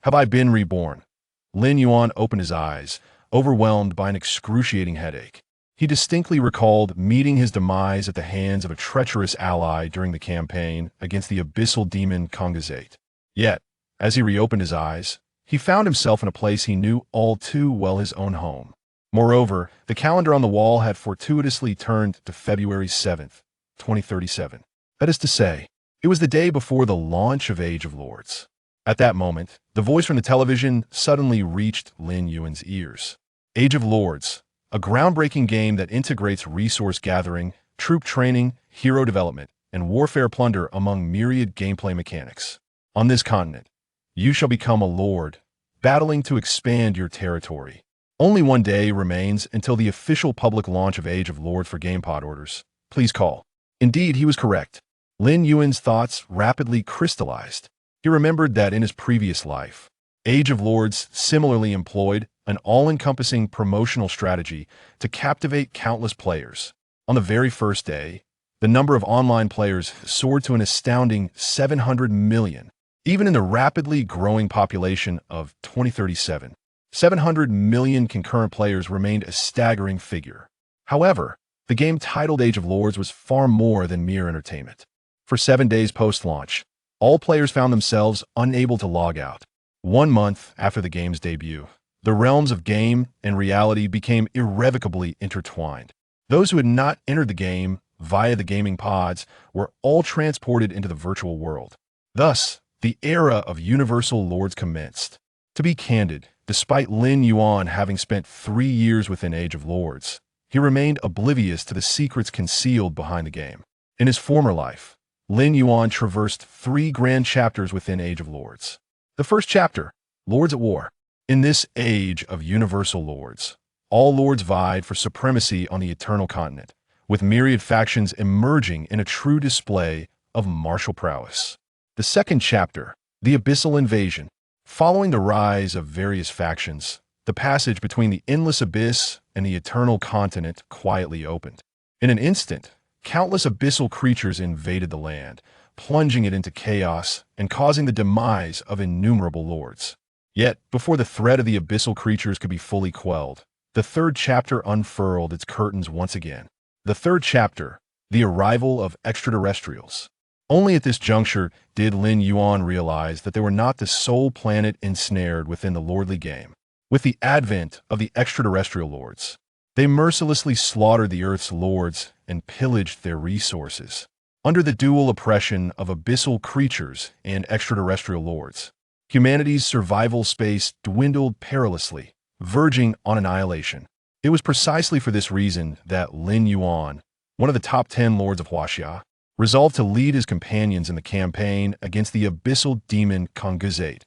Have I been reborn? Lin Yuan opened his eyes, overwhelmed by an excruciating headache. He distinctly recalled meeting his demise at the hands of a treacherous ally during the campaign against the abyssal demon Kongazate. Yet, as he reopened his eyes, he found himself in a place he knew all too well, his own home. Moreover, the calendar on the wall had fortuitously turned to February 7th, 2037. That is to say, it was the day before the launch of Age of Lords. At that moment, the voice from the television suddenly reached Lin Yuan's ears. Age of Lords, a groundbreaking game that integrates resource gathering, troop training, hero development, and warfare plunder among myriad gameplay mechanics. On this continent, you shall become a lord, battling to expand your territory. Only one day remains until the official public launch of Age of Lords. For GamePod orders, please call. Indeed, he was correct. Lin Yuan's thoughts rapidly crystallized. He remembered that in his previous life, Age of Lords similarly employed an all-encompassing promotional strategy to captivate countless players. On the very first day, the number of online players soared to an astounding 700 million. Even in the rapidly growing population of 2037, 700 million concurrent players remained a staggering figure. However, the game titled Age of Lords was far more than mere entertainment. For 7 days post-launch, all players found themselves unable to log out. 1 month after the game's debut, the realms of game and reality became irrevocably intertwined. Those who had not entered the game via the gaming pods were all transported into the virtual world. Thus, the era of Universal Lords commenced. To be candid, despite Lin Yuan having spent 3 years within Age of Lords, he remained oblivious to the secrets concealed behind the game. In his former life, Lin Yuan traversed 3 grand chapters within Age of Lords. The first chapter, Lords at War. In this age of Universal Lords, all lords vied for supremacy on the Eternal Continent, with myriad factions emerging in a true display of martial prowess. The second chapter, the Abyssal Invasion. Following the rise of various factions, the passage between the Endless Abyss and the Eternal Continent quietly opened. In an instant, countless abyssal creatures invaded the land, plunging it into chaos and causing the demise of innumerable lords. Yet, before the threat of the abyssal creatures could be fully quelled, the third chapter unfurled its curtains once again. The third chapter, the arrival of extraterrestrials. Only at this juncture did Lin Yuan realize that they were not the sole planet ensnared within the lordly game. With the advent of the extraterrestrial lords, they mercilessly slaughtered the Earth's lords and pillaged their resources. Under the dual oppression of abyssal creatures and extraterrestrial lords, humanity's survival space dwindled perilously, verging on annihilation. It was precisely for this reason that Lin Yuan, one of the top 10 lords of Huaxia, resolved to lead his companions in the campaign against the abyssal demon Kongazate.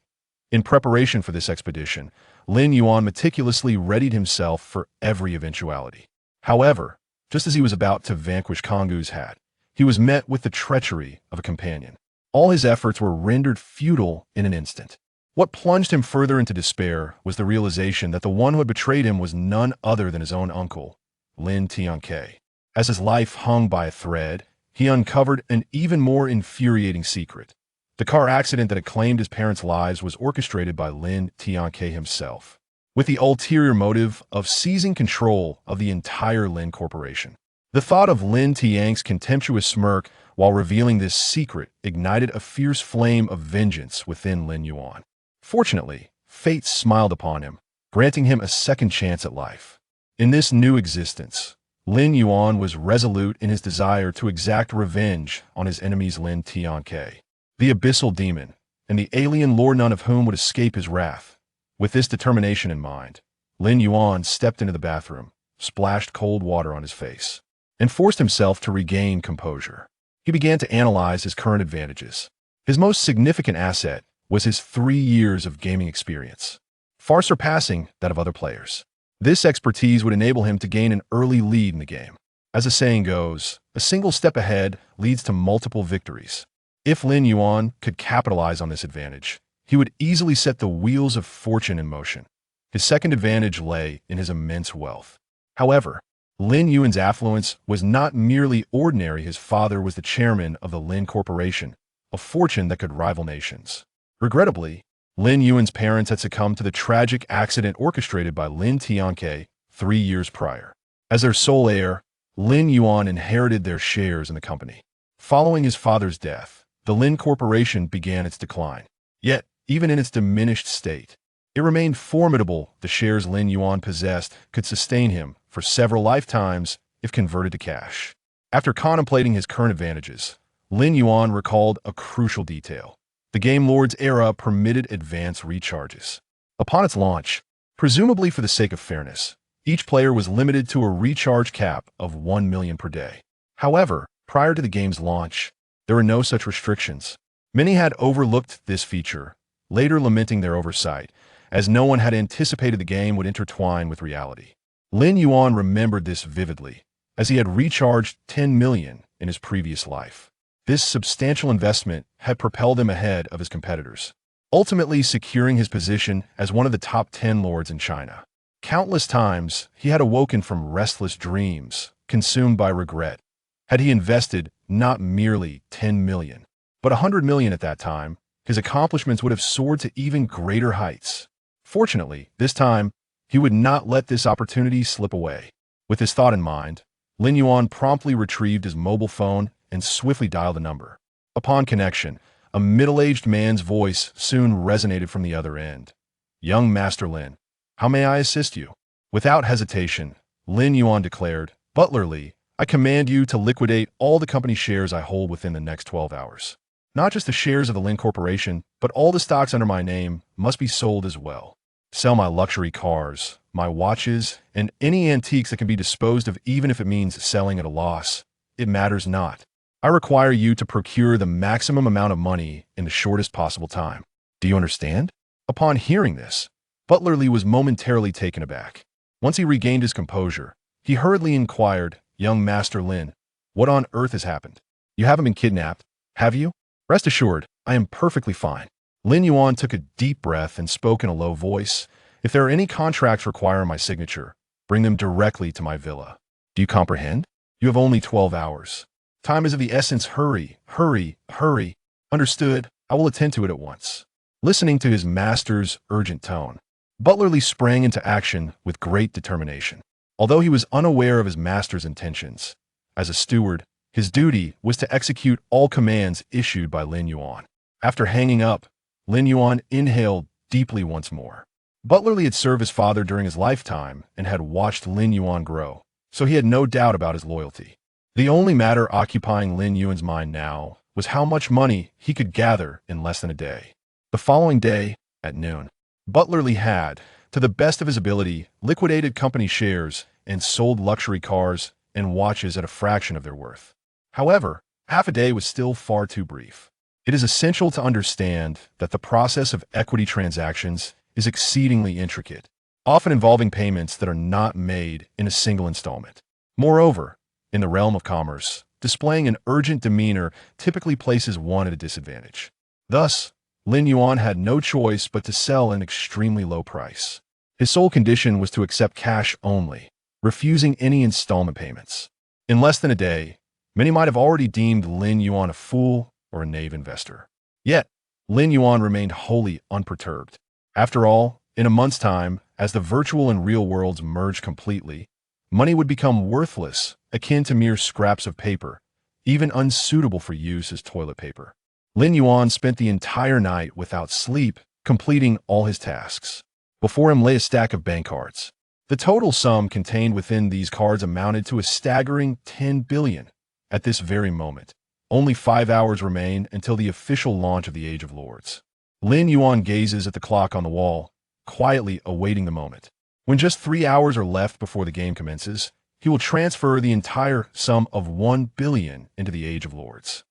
In preparation for this expedition, Lin Yuan meticulously readied himself for every eventuality. However, just as he was about to vanquish Kongu's hat, he was met with the treachery of a companion. All his efforts were rendered futile in an instant. What plunged him further into despair was the realization that the one who had betrayed him was none other than his own uncle, Lin Tianke. As his life hung by a thread, he uncovered an even more infuriating secret. The car accident that had claimed his parents' lives was orchestrated by Lin Tianke himself, with the ulterior motive of seizing control of the entire Lin Corporation. The thought of Lin Tianke's contemptuous smirk while revealing this secret ignited a fierce flame of vengeance within Lin Yuan. Fortunately, fate smiled upon him, granting him a second chance at life. In this new existence, Lin Yuan was resolute in his desire to exact revenge on his enemies Lin Tianke, the abyssal demon, and the alien lord, none of whom would escape his wrath. With this determination in mind, Lin Yuan stepped into the bathroom, splashed cold water on his face, and forced himself to regain composure. He began to analyze his current advantages. His most significant asset was his 3 years of gaming experience, far surpassing that of other players. This expertise would enable him to gain an early lead in the game. As the saying goes, a single step ahead leads to multiple victories. If Lin Yuan could capitalize on this advantage, he would easily set the wheels of fortune in motion. His second advantage lay in his immense wealth. However, Lin Yuan's affluence was not merely ordinary. His father was the chairman of the Lin Corporation, a fortune that could rival nations. Regrettably, Lin Yuan's parents had succumbed to the tragic accident orchestrated by Lin Tianke 3 years prior. As their sole heir, Lin Yuan inherited their shares in the company. Following his father's death, the Lin Corporation began its decline. Yet, even in its diminished state, it remained formidable. The shares Lin Yuan possessed could sustain him for several lifetimes if converted to cash. After contemplating his current advantages, Lin Yuan recalled a crucial detail. The Game Lord's era permitted advance recharges. Upon its launch, presumably for the sake of fairness, each player was limited to a recharge cap of 1 million per day. However, prior to the game's launch, there were no such restrictions. Many had overlooked this feature, later lamenting their oversight, as no one had anticipated the game would intertwine with reality. Lin Yuan remembered this vividly, as he had recharged 10 million in his previous life. This substantial investment had propelled him ahead of his competitors, ultimately securing his position as one of the top 10 lords in China. Countless times, he had awoken from restless dreams, consumed by regret. Had he invested not merely 10 million, but 100 million at that time, his accomplishments would have soared to even greater heights. Fortunately, this time, he would not let this opportunity slip away. With this thought in mind, Lin Yuan promptly retrieved his mobile phone and swiftly dialed the number. Upon connection, a middle-aged man's voice soon resonated from the other end. "Young Master Lin, how may I assist you?" Without hesitation, Lin Yuan declared, "Butler Li, I command you to liquidate all the company shares I hold within the next 12 hours. Not just the shares of the Lin Corporation, but all the stocks under my name must be sold as well. Sell my luxury cars, my watches, and any antiques that can be disposed of, even if it means selling at a loss. It matters not. I require you to procure the maximum amount of money in the shortest possible time. Do you understand?" Upon hearing this, Butler Li was momentarily taken aback. Once he regained his composure, he hurriedly inquired, "Young Master Lin, what on earth has happened? You haven't been kidnapped, have you?" "Rest assured, I am perfectly fine." Lin Yuan took a deep breath and spoke in a low voice. "If there are any contracts requiring my signature, bring them directly to my villa. Do you comprehend? You have only 12 hours. Time is of the essence. Hurry, hurry, hurry." "Understood. I will attend to it at once." Listening to his master's urgent tone, Butler Li sprang into action with great determination. Although he was unaware of his master's intentions, as a steward, his duty was to execute all commands issued by Lin Yuan. After hanging up, Lin Yuan inhaled deeply once more. Butler Li had served his father during his lifetime and had watched Lin Yuan grow, so he had no doubt about his loyalty. The only matter occupying Lin Yuan's mind now was how much money he could gather in less than a day. The following day, at noon, Butler Li had, to the best of his ability, liquidated company shares and sold luxury cars and watches at a fraction of their worth. However, half a day was still far too brief. It is essential to understand that the process of equity transactions is exceedingly intricate, often involving payments that are not made in a single installment. Moreover, in the realm of commerce, displaying an urgent demeanor typically places one at a disadvantage. Thus, Lin Yuan had no choice but to sell at an extremely low price. His sole condition was to accept cash only, refusing any installment payments. In less than a day, many might have already deemed Lin Yuan a fool or a naive investor. Yet, Lin Yuan remained wholly unperturbed. After all, in a month's time, as the virtual and real worlds merged completely, money would become worthless, akin to mere scraps of paper, even unsuitable for use as toilet paper. Lin Yuan spent the entire night without sleep, completing all his tasks. Before him lay a stack of bank cards. The total sum contained within these cards amounted to a staggering 10 billion. At this very moment, only 5 hours remain until the official launch of the Age of Lords. Lin Yuan gazes at the clock on the wall, quietly awaiting the moment. When just 3 hours are left before the game commences, he will transfer the entire sum of 1 billion into the Age of Lords.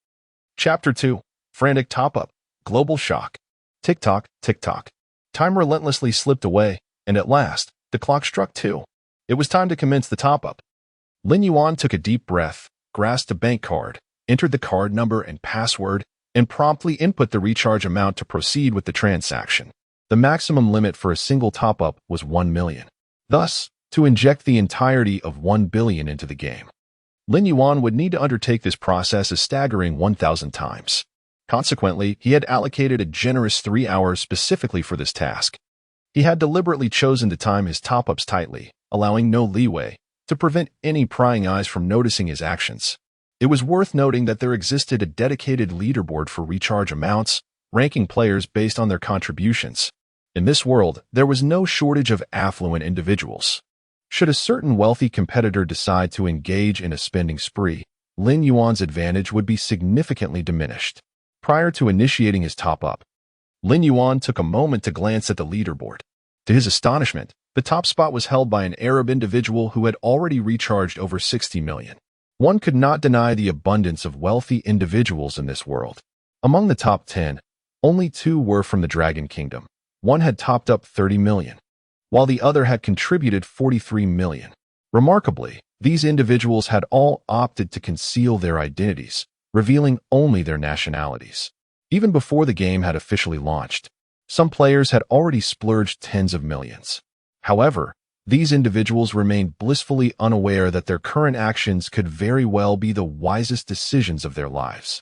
Chapter 2. Frantic Top-Up. Global Shock. Tick-tock, tick-tock. Time relentlessly slipped away, and at last, the clock struck 2. It was time to commence the top-up. Lin Yuan took a deep breath, grasped a bank card, entered the card number and password, and promptly input the recharge amount to proceed with the transaction. The maximum limit for a single top-up was 1 million. Thus, to inject the entirety of 1 billion into the game, Lin Yuan would need to undertake this process a staggering 1,000 times. Consequently, he had allocated a generous 3 hours specifically for this task. He had deliberately chosen to time his top-ups tightly, allowing no leeway, to prevent any prying eyes from noticing his actions. It was worth noting that there existed a dedicated leaderboard for recharge amounts, ranking players based on their contributions. In this world, there was no shortage of affluent individuals. Should a certain wealthy competitor decide to engage in a spending spree, Lin Yuan's advantage would be significantly diminished. Prior to initiating his top-up, Lin Yuan took a moment to glance at the leaderboard. To his astonishment, the top spot was held by an Arab individual who had already recharged over 60 million. One could not deny the abundance of wealthy individuals in this world. Among the top 10, only 2 were from the Dragon Kingdom. One had topped up 30 million, while the other had contributed 43 million. Remarkably, these individuals had all opted to conceal their identities, revealing only their nationalities. Even before the game had officially launched, some players had already splurged tens of millions. However, these individuals remained blissfully unaware that their current actions could very well be the wisest decisions of their lives.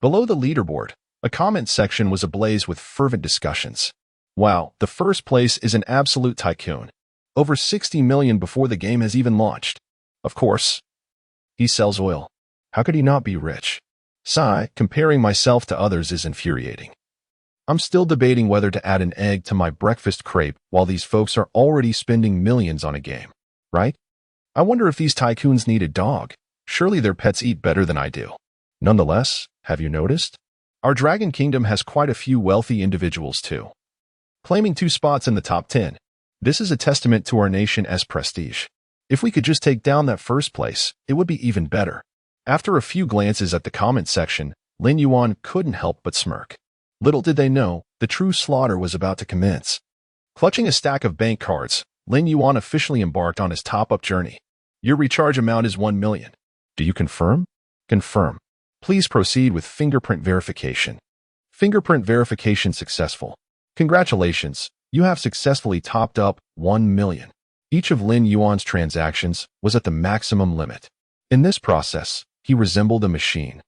Below the leaderboard, a comment section was ablaze with fervent discussions. Wow, the first place is an absolute tycoon. Over 60 million before the game has even launched. Of course, he sells oil. How could he not be rich? Sigh, comparing myself to others is infuriating. I'm still debating whether to add an egg to my breakfast crepe while these folks are already spending millions on a game, right? I wonder if these tycoons need a dog. Surely their pets eat better than I do. Nonetheless, have you noticed? Our Dragon Kingdom has quite a few wealthy individuals too, claiming 2 spots in the top 10. This is a testament to our nation's prestige. If we could just take down that first place, it would be even better. After a few glances at the comment section, Lin Yuan couldn't help but smirk. Little did they know, the true slaughter was about to commence. Clutching a stack of bank cards, Lin Yuan officially embarked on his top-up journey. Your recharge amount is 1 million. Do you confirm? Confirm. Please proceed with fingerprint verification. Fingerprint verification successful. Congratulations, you have successfully topped up 1 million. Each of Lin Yuan's transactions was at the maximum limit. In this process, he resembled a machine,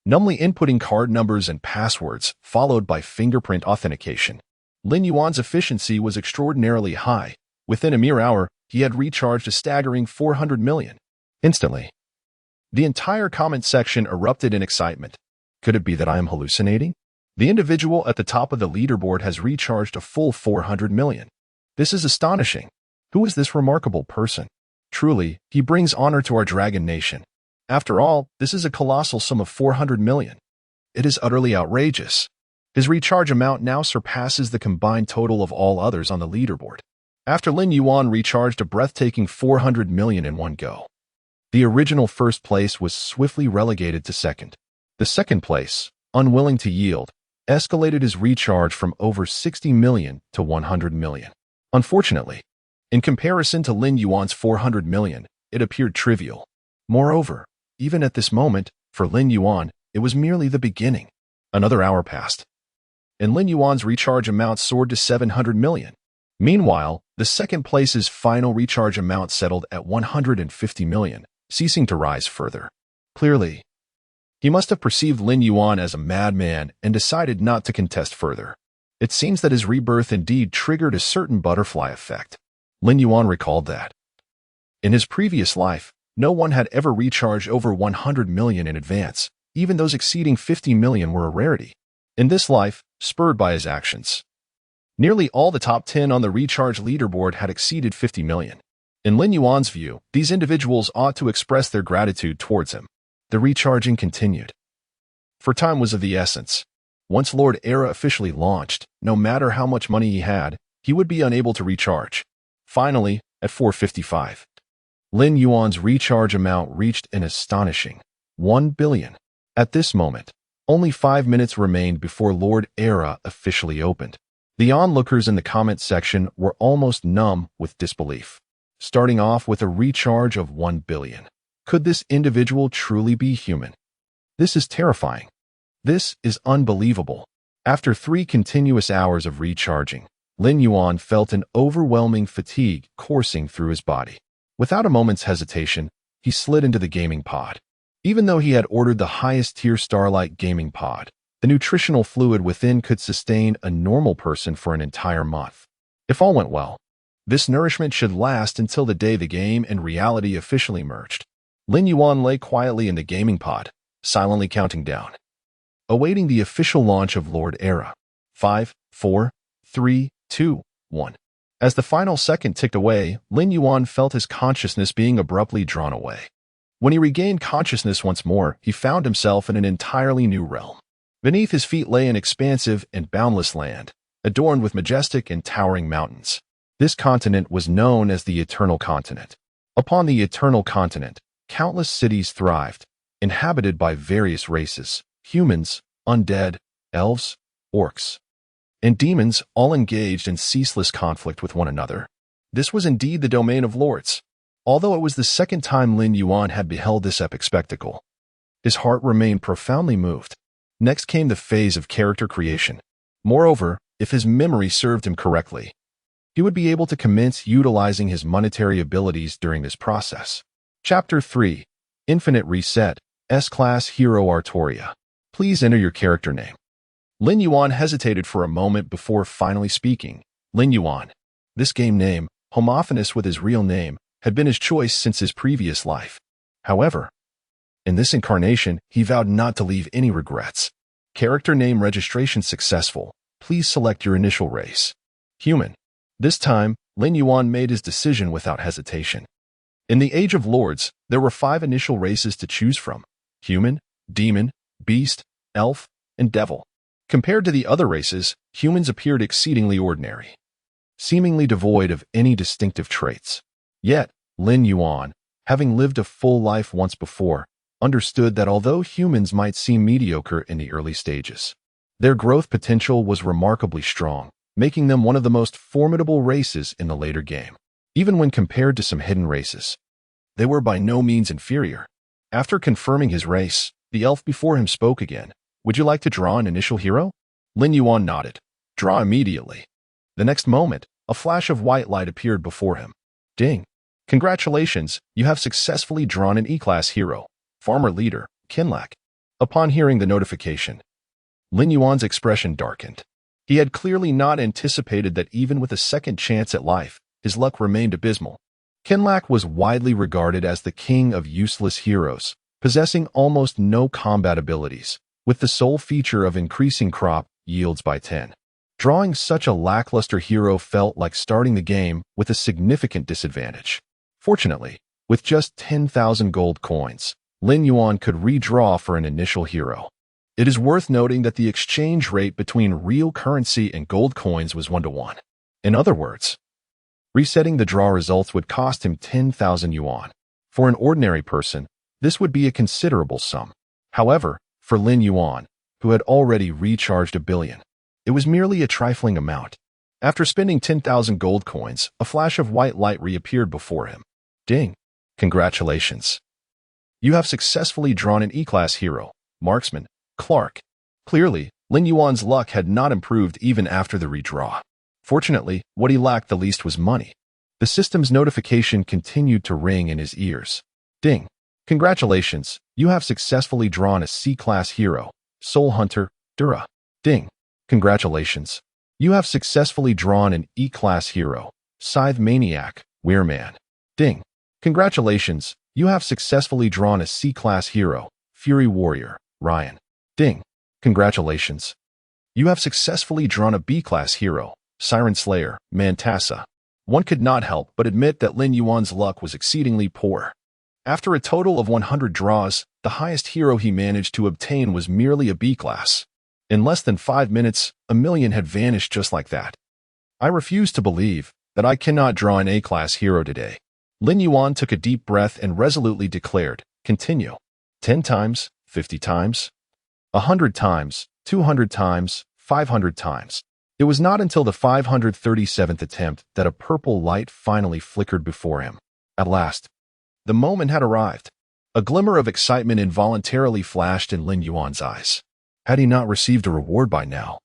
numbly inputting card numbers and passwords, followed by fingerprint authentication. Lin Yuan's efficiency was extraordinarily high. Within a mere hour, he had recharged a staggering 400 million. Instantly, the entire comment section erupted in excitement. Could it be that I am hallucinating? The individual at the top of the leaderboard has recharged a full 400 million. This is astonishing. Who is this remarkable person? Truly, he brings honor to our dragon nation. After all, this is a colossal sum of 400 million. It is utterly outrageous. His recharge amount now surpasses the combined total of all others on the leaderboard. After Lin Yuan recharged a breathtaking 400 million in one go, the original first place was swiftly relegated to second. The second place, unwilling to yield, escalated his recharge from over 60 million to 100 million. Unfortunately, in comparison to Lin Yuan's 400 million, it appeared trivial. Moreover, even at this moment, for Lin Yuan, it was merely the beginning. Another hour passed, and Lin Yuan's recharge amount soared to 700 million. Meanwhile, the second place's final recharge amount settled at 150 million, ceasing to rise further. Clearly, he must have perceived Lin Yuan as a madman and decided not to contest further. It seems that his rebirth indeed triggered a certain butterfly effect. Lin Yuan recalled that in his previous life, no one had ever recharged over 100 million in advance. Even those exceeding 50 million were a rarity. In this life, spurred by his actions, nearly all the top 10 on the recharge leaderboard had exceeded 50 million. In Lin Yuan's view, these individuals ought to express their gratitude towards him. The recharging continued, for time was of the essence. Once Lord Era officially launched, no matter how much money he had, he would be unable to recharge. Finally, at 4:55, Lin Yuan's recharge amount reached an astonishing 1 billion. At this moment, only 5 minutes remained before Lord Era officially opened. The onlookers in the comment section were almost numb with disbelief. Starting off with a recharge of 1 billion. Could this individual truly be human? This is terrifying. This is unbelievable. After 3 continuous hours of recharging, Lin Yuan felt an overwhelming fatigue coursing through his body. Without a moment's hesitation, he slid into the gaming pod. Even though he had ordered the highest tier Starlight gaming pod, The nutritional fluid within could sustain a normal person for an entire month. If all went well, this nourishment should last until the day the game and reality officially merged. Lin Yuan lay quietly in the gaming pod, silently counting down, awaiting the official launch of Lord Era. 5, 4, 3, 2, 1. As the final second ticked away, Lin Yuan felt his consciousness being abruptly drawn away. When he regained consciousness once more, he found himself in an entirely new realm. Beneath his feet lay an expansive and boundless land, adorned with majestic and towering mountains. This continent was known as the Eternal Continent. Upon the Eternal Continent, countless cities thrived, inhabited by various races: humans, undead, elves, orcs, and demons, all engaged in ceaseless conflict with one another. This was indeed the domain of lords. Although it was the second time Lin Yuan had beheld this epic spectacle, his heart remained profoundly moved. Next came the phase of character creation. Moreover, if his memory served him correctly, he would be able to commence utilizing his monetary abilities during this process. Chapter 3. Infinite Reset. S-Class Hero Artoria. Please enter your character name. Lin Yuan hesitated for a moment before finally speaking. Lin Yuan. This game name, homophonous with his real name, had been his choice since his previous life. However, in this incarnation, he vowed not to leave any regrets. Character name registration successful. Please select your initial race. Human. This time, Lin Yuan made his decision without hesitation. In the Age of Lords, there were 5 initial races to choose from: human, demon, beast, elf, and devil. Compared to the other races, humans appeared exceedingly ordinary, seemingly devoid of any distinctive traits. Yet, Lin Yuan, having lived a full life once before, understood that although humans might seem mediocre in the early stages, their growth potential was remarkably strong, making them one of the most formidable races in the later game. Even when compared to some hidden races, they were by no means inferior. After confirming his race, the elf before him spoke again. Would you like to draw an initial hero? Lin Yuan nodded. Draw immediately. The next moment, a flash of white light appeared before him. Ding. Congratulations, you have successfully drawn an E-Class hero, Farmer Leader, Kinlack. Upon hearing the notification, Lin Yuan's expression darkened. He had clearly not anticipated that even with a second chance at life, his luck remained abysmal. Kinlack was widely regarded as the king of useless heroes, possessing almost no combat abilities, with the sole feature of increasing crop yields by 10. Drawing such a lackluster hero felt like starting the game with a significant disadvantage. Fortunately, with just 10,000 gold coins, Lin Yuan could redraw for an initial hero. It is worth noting that the exchange rate between real currency and gold coins was 1-to-1. In other words, resetting the draw results would cost him 10,000 yuan. For an ordinary person, this would be a considerable sum. However, for Lin Yuan, who had already recharged 1 billion, it was merely a trifling amount. After spending 10,000 gold coins, a flash of white light reappeared before him. Ding! Congratulations. You have successfully drawn an E-Class hero, Marksman, Clark. Clearly, Lin Yuan's luck had not improved even after the redraw. Fortunately, what he lacked the least was money. The system's notification continued to ring in his ears. Ding! Congratulations, you have successfully drawn a C-Class hero, Soul Hunter, Dura. Ding! Congratulations. You have successfully drawn an E-Class hero, Scythe Maniac, Weirman. Ding! Congratulations, you have successfully drawn a C-Class hero, Fury Warrior, Ryan. Ding! Congratulations. You have successfully drawn a B-Class hero, Siren Slayer, Mantassa. One could not help but admit that Lin Yuan's luck was exceedingly poor. After a total of 100 draws, the highest hero he managed to obtain was merely a B-Class. In less than 5 minutes, 1 million had vanished just like that. I refuse to believe that I cannot draw an A-Class hero today. Lin Yuan took a deep breath and resolutely declared, continue. 10 times, 50 times, 100 times, 200 times, 500 times. It was not until the 537th attempt that a purple light finally flickered before him. At last, the moment had arrived. A glimmer of excitement involuntarily flashed in Lin Yuan's eyes. Had he not received a reward by now,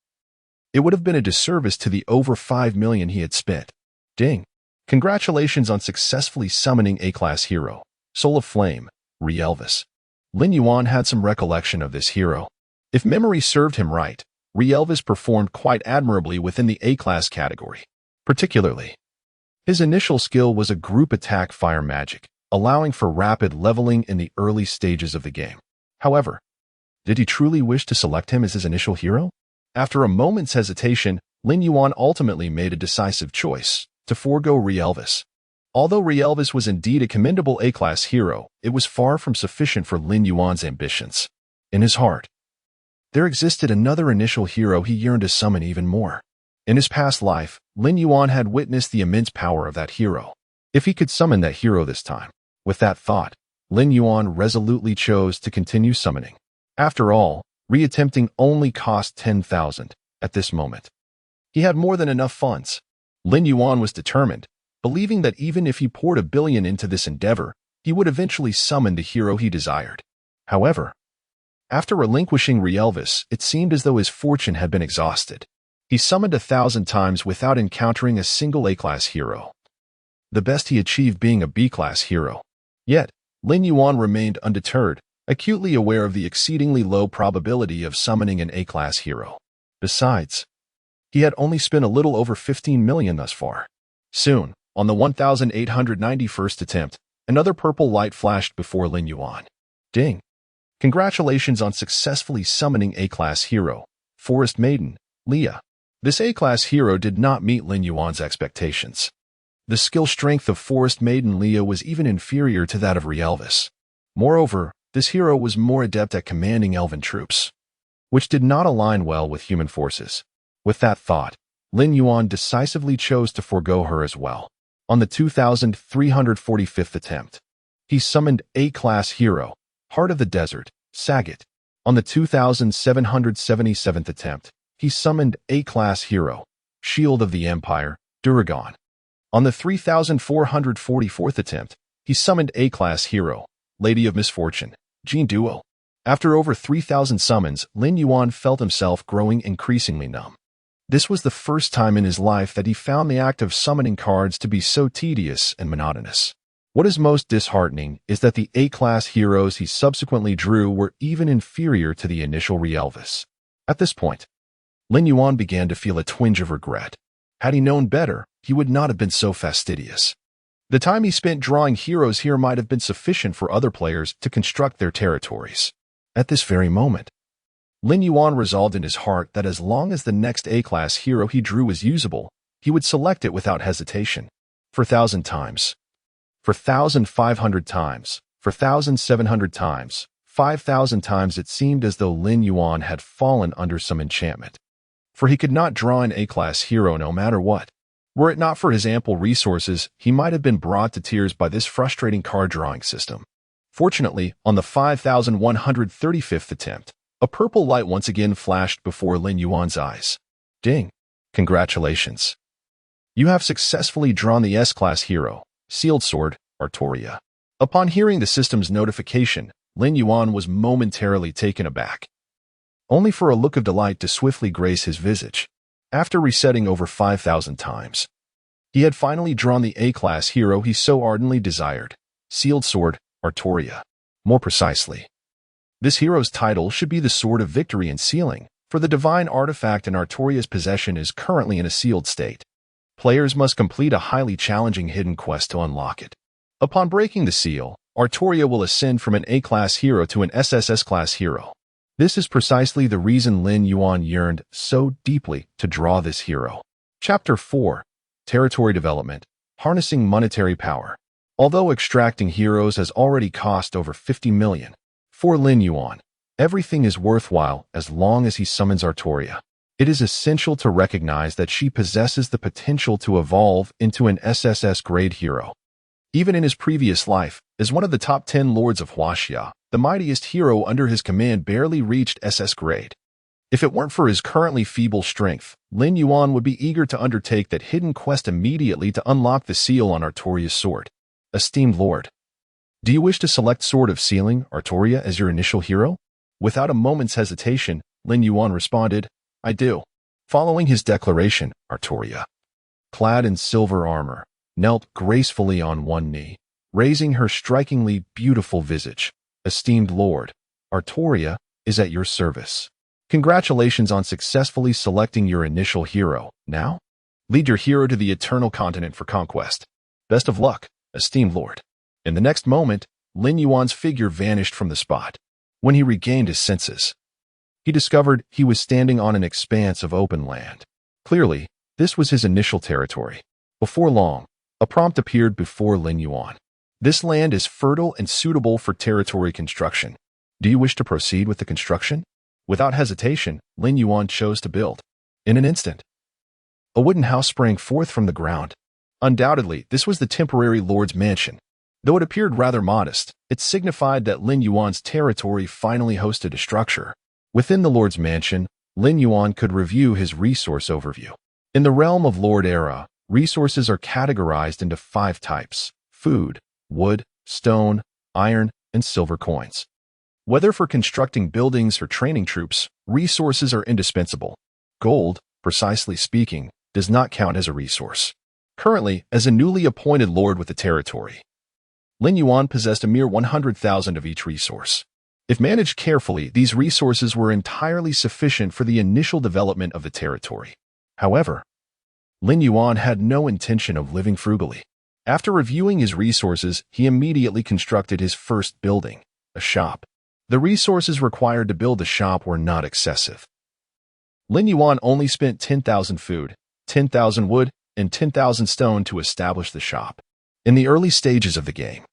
it would have been a disservice to the over 5 million he had spent. Ding! Congratulations on successfully summoning A-Class hero, Soul of Flame, Re-Elvis. Lin Yuan had some recollection of this hero. If memory served him right, Rielvis performed quite admirably within the A-class category. Particularly, his initial skill was a group attack fire magic, allowing for rapid leveling in the early stages of the game. However, did he truly wish to select him as his initial hero? After a moment's hesitation, Lin Yuan ultimately made a decisive choice to forego Rielvis. Although Rielvis was indeed a commendable A-class hero, it was far from sufficient for Lin Yuan's ambitions. In his heart, there existed another initial hero he yearned to summon even more. In his past life, Lin Yuan had witnessed the immense power of that hero. If he could summon that hero this time, with that thought, Lin Yuan resolutely chose to continue summoning. After all, reattempting only cost 10,000 at this moment. He had more than enough funds. Lin Yuan was determined, believing that even if he poured 1 billion into this endeavor, he would eventually summon the hero he desired. However, after relinquishing Rielvis, it seemed as though his fortune had been exhausted. He summoned 1,000 times without encountering a single A-class hero. The best he achieved being a B-class hero. Yet, Lin Yuan remained undeterred, acutely aware of the exceedingly low probability of summoning an A-class hero. Besides, he had only spent a little over 15 million thus far. Soon, on the 1,891st attempt, another purple light flashed before Lin Yuan. Ding! Congratulations on successfully summoning A-class hero, Forest Maiden, Leah. This A-class hero did not meet Lin Yuan's expectations. The skill strength of Forest Maiden Leah was even inferior to that of Rielvis. Moreover, this hero was more adept at commanding elven troops, which did not align well with human forces. With that thought, Lin Yuan decisively chose to forego her as well. On the 2,345th attempt, he summoned A-class hero, Heart of the Desert, Sagat. On the 2,777th attempt, he summoned A-class hero, Shield of the Empire, Duragon. On the 3,444th attempt, he summoned A-class hero, Lady of Misfortune, Jean Duo. After over 3,000 summons, Lin Yuan felt himself growing increasingly numb. This was the first time in his life that he found the act of summoning cards to be so tedious and monotonous. What is most disheartening is that the A-class heroes he subsequently drew were even inferior to the initial Rielvis. At this point, Lin Yuan began to feel a twinge of regret. Had he known better, he would not have been so fastidious. The time he spent drawing heroes here might have been sufficient for other players to construct their territories. At this very moment, Lin Yuan resolved in his heart that as long as the next A-class hero he drew was usable, he would select it without hesitation. For 1,000 times. For 1,500 times, for 1,700 times, 5,000 times it seemed as though Lin Yuan had fallen under some enchantment. For he could not draw an A-class hero no matter what. Were it not for his ample resources, he might have been brought to tears by this frustrating card drawing system. Fortunately, on the 5,135th attempt, a purple light once again flashed before Lin Yuan's eyes. Ding! Congratulations! You have successfully drawn the S-class hero, Sealed Sword, Artoria. Upon hearing the system's notification, Lin Yuan was momentarily taken aback, only for a look of delight to swiftly grace his visage. After resetting over 5,000 times, he had finally drawn the A-class hero he so ardently desired, Sealed Sword, Artoria. More precisely, this hero's title should be the Sword of Victory and Sealing, for the divine artifact in Artoria's possession is currently in a sealed state. Players must complete a highly challenging hidden quest to unlock it. Upon breaking the seal, Artoria will ascend from an A-class hero to an SSS-class hero. This is precisely the reason Lin Yuan yearned so deeply to draw this hero. Chapter 4. Territory Development. Harnessing Monetary Power. Although extracting heroes has already cost over 50 million, for Lin Yuan, everything is worthwhile as long as he summons Artoria. It is essential to recognize that she possesses the potential to evolve into an SSS-grade hero. Even in his previous life, as one of the top 10 lords of Huaxia, the mightiest hero under his command barely reached SS grade. If it weren't for his currently feeble strength, Lin Yuan would be eager to undertake that hidden quest immediately to unlock the seal on Artoria's sword. Esteemed Lord, do you wish to select Sword of Sealing, Artoria, as your initial hero? Without a moment's hesitation, Lin Yuan responded, I do. Following his declaration, Artoria, clad in silver armor, knelt gracefully on one knee, raising her strikingly beautiful visage. Esteemed Lord, Artoria is at your service. Congratulations on successfully selecting your initial hero. Now, lead your hero to the eternal continent for conquest. Best of luck, esteemed lord. In the next moment, Lin Yuan's figure vanished from the spot. When he regained his senses, he discovered he was standing on an expanse of open land. Clearly, this was his initial territory. Before long, a prompt appeared before Lin Yuan. This land is fertile and suitable for territory construction. Do you wish to proceed with the construction? Without hesitation, Lin Yuan chose to build. In an instant, a wooden house sprang forth from the ground. Undoubtedly, this was the temporary lord's mansion. Though it appeared rather modest, it signified that Lin Yuan's territory finally hosted a structure. Within the lord's mansion, Lin Yuan could review his resource overview. In the realm of Lord Era, resources are categorized into 5 types: food, wood, stone, iron, and silver coins. Whether for constructing buildings or training troops, resources are indispensable. Gold, precisely speaking, does not count as a resource. Currently, as a newly appointed lord with the territory, Lin Yuan possessed a mere 100,000 of each resource. If managed carefully, these resources were entirely sufficient for the initial development of the territory. However, Lin Yuan had no intention of living frugally. After reviewing his resources, he immediately constructed his first building, a shop. The resources required to build the shop were not excessive. Lin Yuan only spent 10,000 food, 10,000 wood, and 10,000 stone to establish the shop. In the early stages of the game,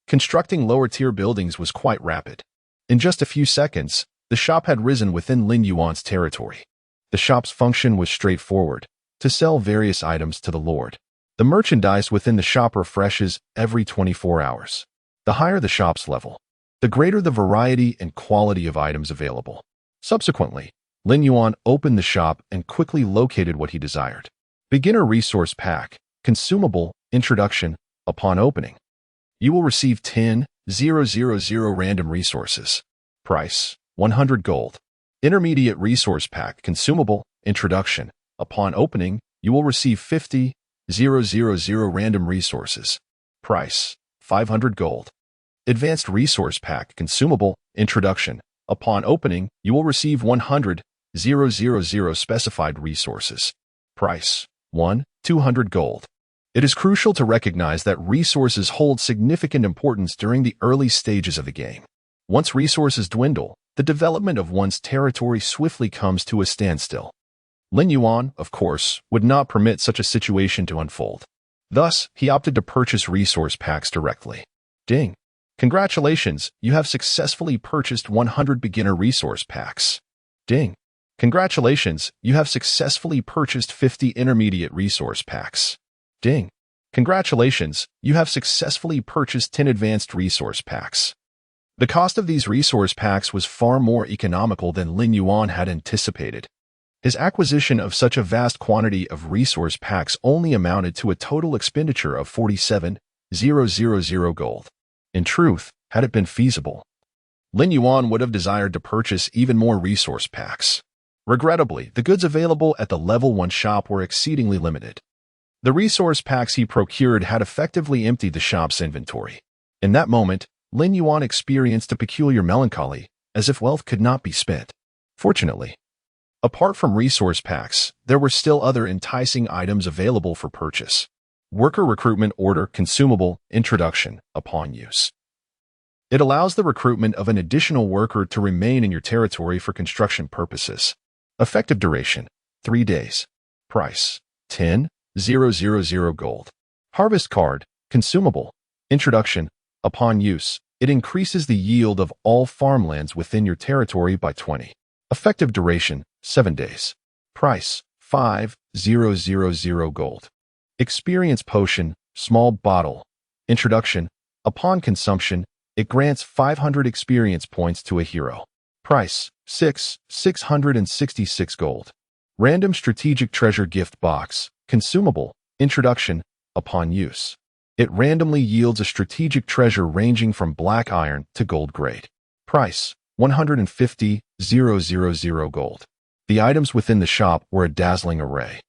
constructing lower-tier buildings was quite rapid. In just a few seconds, the shop had risen within Lin Yuan's territory. The shop's function was straightforward: to sell various items to the lord. The merchandise within the shop refreshes every 24 hours. The higher the shop's level, the greater the variety and quality of items available. Subsequently, Lin Yuan opened the shop and quickly located what he desired. Beginner Resource Pack, Consumable, Introduction. Upon opening, you will receive 10,000 random resources. Price, 100 gold. Intermediate Resource Pack, Consumable, Introduction. Upon opening, you will receive 50,000 random resources. Price, 500 gold. Advanced Resource Pack, Consumable, Introduction. Upon opening, you will receive 100,000 specified resources. Price, 200 gold. It is crucial to recognize that resources hold significant importance during the early stages of the game. Once resources dwindle, the development of one's territory swiftly comes to a standstill. Lin Yuan, of course, would not permit such a situation to unfold. Thus, he opted to purchase resource packs directly. Ding! Congratulations, you have successfully purchased 100 beginner resource packs. Ding! Congratulations, you have successfully purchased 50 intermediate resource packs. Ding! Congratulations, you have successfully purchased 10 advanced resource packs. The cost of these resource packs was far more economical than Lin Yuan had anticipated. His acquisition of such a vast quantity of resource packs only amounted to a total expenditure of 47,000 gold. In truth, had it been feasible, Lin Yuan would have desired to purchase even more resource packs. Regrettably, the goods available at the Level 1 shop were exceedingly limited. The resource packs he procured had effectively emptied the shop's inventory. In that moment, Lin Yuan experienced a peculiar melancholy, as if wealth could not be spent. Fortunately, apart from resource packs, there were still other enticing items available for purchase. Worker Recruitment Order Consumable Introduction upon use. It allows the recruitment of an additional worker to remain in your territory for construction purposes. Effective duration, 3 days. Price, 10,000 gold. Harvest Card, Consumable, Introduction. Upon use, it increases the yield of all farmlands within your territory by 20. Effective duration, 7 days. Price, 5,000 gold. Experience Potion, Small Bottle. Introduction. Upon consumption, it grants 500 experience points to a hero. Price, 666 gold. Random Strategic Treasure Gift Box, Consumable, Introduction. Upon use, it randomly yields a strategic treasure ranging from black iron to gold grade. Price, 150,000 gold. The items within the shop were a dazzling array.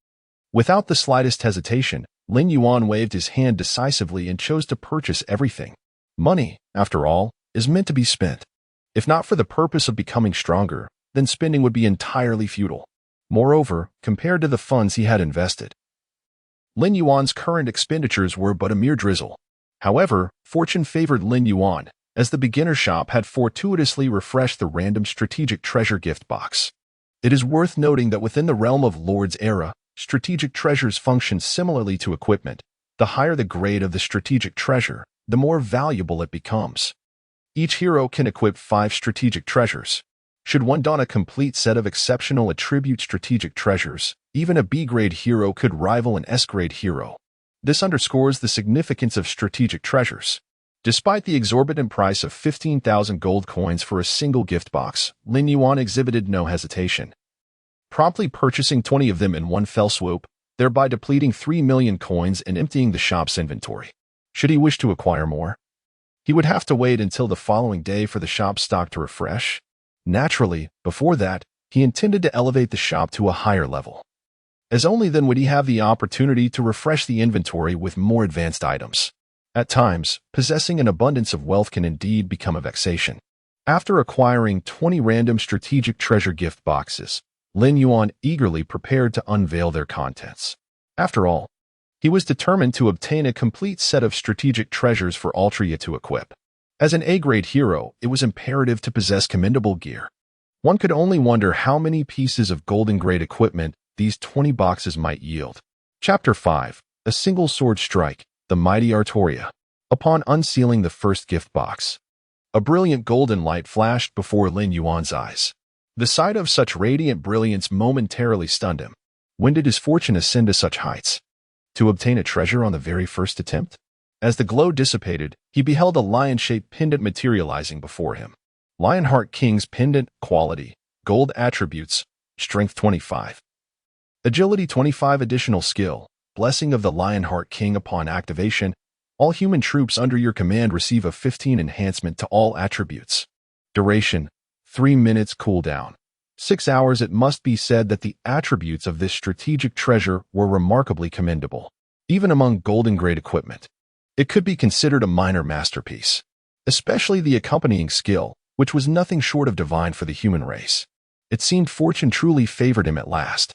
Without the slightest hesitation, Lin Yuan waved his hand decisively and chose to purchase everything. Money, after all, is meant to be spent. If not for the purpose of becoming stronger, then spending would be entirely futile. Moreover, compared to the funds he had invested, Lin Yuan's current expenditures were but a mere drizzle. However, fortune favored Lin Yuan, as the beginner shop had fortuitously refreshed the random strategic treasure gift box. It is worth noting that within the realm of Lord's era, strategic treasures function similarly to equipment. The higher the grade of the strategic treasure, the more valuable it becomes. Each hero can equip 5 strategic treasures. Should one don a complete set of exceptional attribute strategic treasures, even a B-grade hero could rival an S-grade hero. This underscores the significance of strategic treasures. Despite the exorbitant price of 15,000 gold coins for a single gift box, Lin Yuan exhibited no hesitation, promptly purchasing 20 of them in one fell swoop, thereby depleting 3 million coins and emptying the shop's inventory. Should he wish to acquire more, he would have to wait until the following day for the shop's stock to refresh. Naturally, before that, he intended to elevate the shop to a higher level, as only then would he have the opportunity to refresh the inventory with more advanced items. At times, possessing an abundance of wealth can indeed become a vexation. After acquiring 20 random strategic treasure gift boxes, Lin Yuan eagerly prepared to unveil their contents. After all, he was determined to obtain a complete set of strategic treasures for Altria to equip. As an A-grade hero, it was imperative to possess commendable gear. One could only wonder how many pieces of golden-grade equipment these 20 boxes might yield. Chapter 5. A Single Sword Strike, the Mighty Artoria. Upon unsealing the first gift box, a brilliant golden light flashed before Lin Yuan's eyes. The sight of such radiant brilliance momentarily stunned him. When did his fortune ascend to such heights? To obtain a treasure on the very first attempt? As the glow dissipated, he beheld a lion-shaped pendant materializing before him. Lionheart King's pendant, quality, gold attributes, strength 25. Agility 25 additional skill, blessing of the Lionheart King upon activation. All human troops under your command receive a 15 enhancement to all attributes. Duration, 3 minutes cooldown. 6 hours. It must be said that the attributes of this strategic treasure were remarkably commendable. Even among golden-grade equipment, it could be considered a minor masterpiece, especially the accompanying skill, which was nothing short of divine for the human race. It seemed fortune truly favored him at last.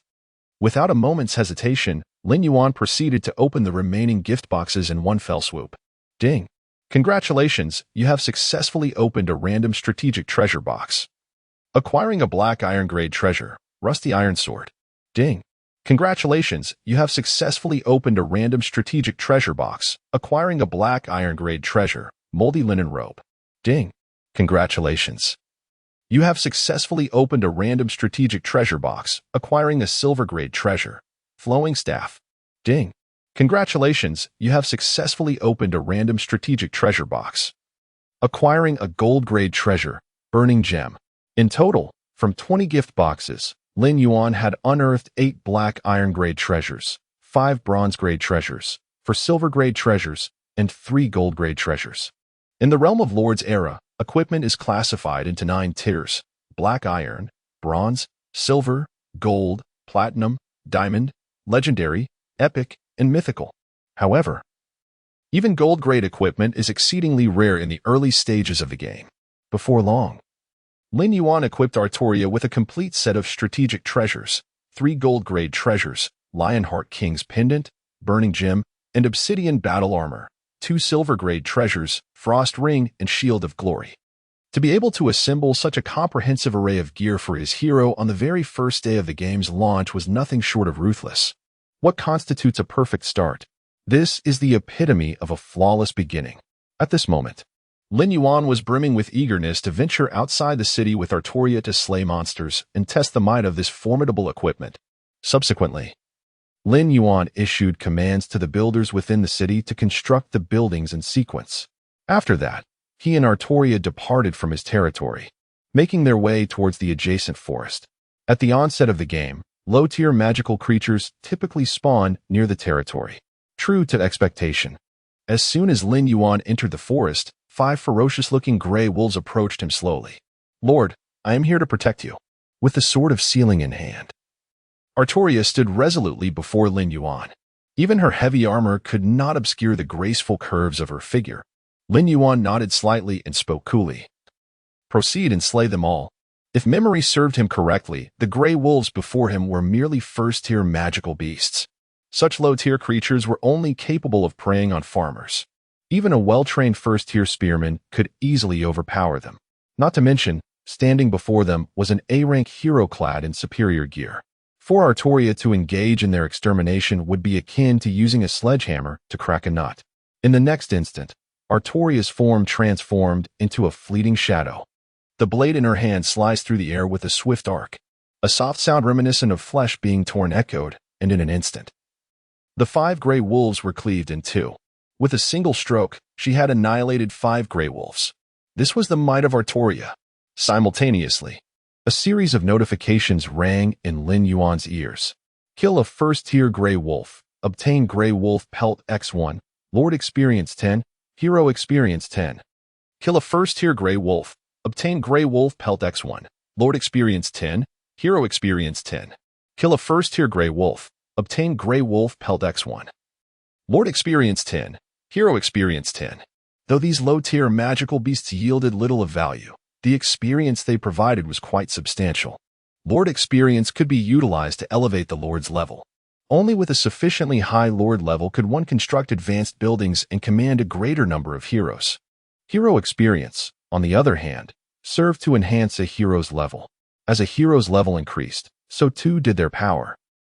Without a moment's hesitation, Lin Yuan proceeded to open the remaining gift boxes in one fell swoop. Ding! Congratulations, you have successfully opened a random strategic treasure box. Acquiring a black iron-grade treasure, rusty iron sword. Ding! Congratulations, you have successfully opened a random strategic treasure box, acquiring a black iron-grade treasure, moldy linen robe. Ding! Congratulations. You have successfully opened a random strategic treasure box, acquiring a silver-grade treasure, flowing staff. Ding! Congratulations, you have successfully opened a random strategic treasure box, acquiring a gold-grade treasure, burning gem. In total, from 20 gift boxes, Lin Yuan had unearthed 8 black iron-grade treasures, 5 bronze-grade treasures, 4 silver-grade treasures, and 3 gold-grade treasures. In the realm of Lord's era, equipment is classified into 9 tiers: black iron, bronze, silver, gold, platinum, diamond, legendary, epic, and mythical. However, even gold-grade equipment is exceedingly rare in the early stages of the game. Before long, Lin Yuan equipped Artoria with a complete set of strategic treasures: 3 gold-grade treasures, Lionheart King's pendant, burning gem, and obsidian battle armor, 2 silver-grade treasures, frost ring, and shield of glory. To be able to assemble such a comprehensive array of gear for his hero on the very first day of the game's launch was nothing short of ruthless. What constitutes a perfect start? This is the epitome of a flawless beginning. At this moment, Lin Yuan was brimming with eagerness to venture outside the city with Artoria to slay monsters and test the might of this formidable equipment. Subsequently, Lin Yuan issued commands to the builders within the city to construct the buildings in sequence. After that, he and Artoria departed from his territory, making their way towards the adjacent forest. At the onset of the game, low-tier magical creatures typically spawn near the territory. True to expectation, as soon as Lin Yuan entered the forest, 5 ferocious-looking gray wolves approached him slowly. "Lord, I am here to protect you." With the sword of sealing in hand, Artoria stood resolutely before Lin Yuan. Even her heavy armor could not obscure the graceful curves of her figure. Lin Yuan nodded slightly and spoke coolly. "Proceed and slay them all. If memory served him correctly, the gray wolves before him were merely first-tier magical beasts. Such low-tier creatures were only capable of preying on farmers. Even a well-trained first-tier spearman could easily overpower them. Not to mention, standing before them was an A-rank hero clad in superior gear. For Artoria to engage in their extermination would be akin to using a sledgehammer to crack a nut. In the next instant, Artoria's form transformed into a fleeting shadow. The blade in her hand sliced through the air with a swift arc. A soft sound reminiscent of flesh being torn echoed, and in an instant, the 5 gray wolves were cleaved in two. With a single stroke, she had annihilated 5 gray wolves. This was the might of Artoria. Simultaneously, a series of notifications rang in Lin Yuan's ears. Kill a first-tier gray wolf. Obtain gray wolf pelt X1. Lord experience 10. Hero experience 10. Kill a first-tier gray wolf. Obtain gray wolf pelt X1. Lord experience 10. Hero experience 10. Kill a first-tier gray wolf. Obtain gray wolf pelt X1. Lord experience 10. Hero experience 10. Though these low-tier magical beasts yielded little of value, the experience they provided was quite substantial. Lord experience could be utilized to elevate the Lord's level. Only with a sufficiently high Lord level could one construct advanced buildings and command a greater number of heroes. Hero experience, on the other hand, served to enhance a hero's level. As a hero's level increased, so too did their power,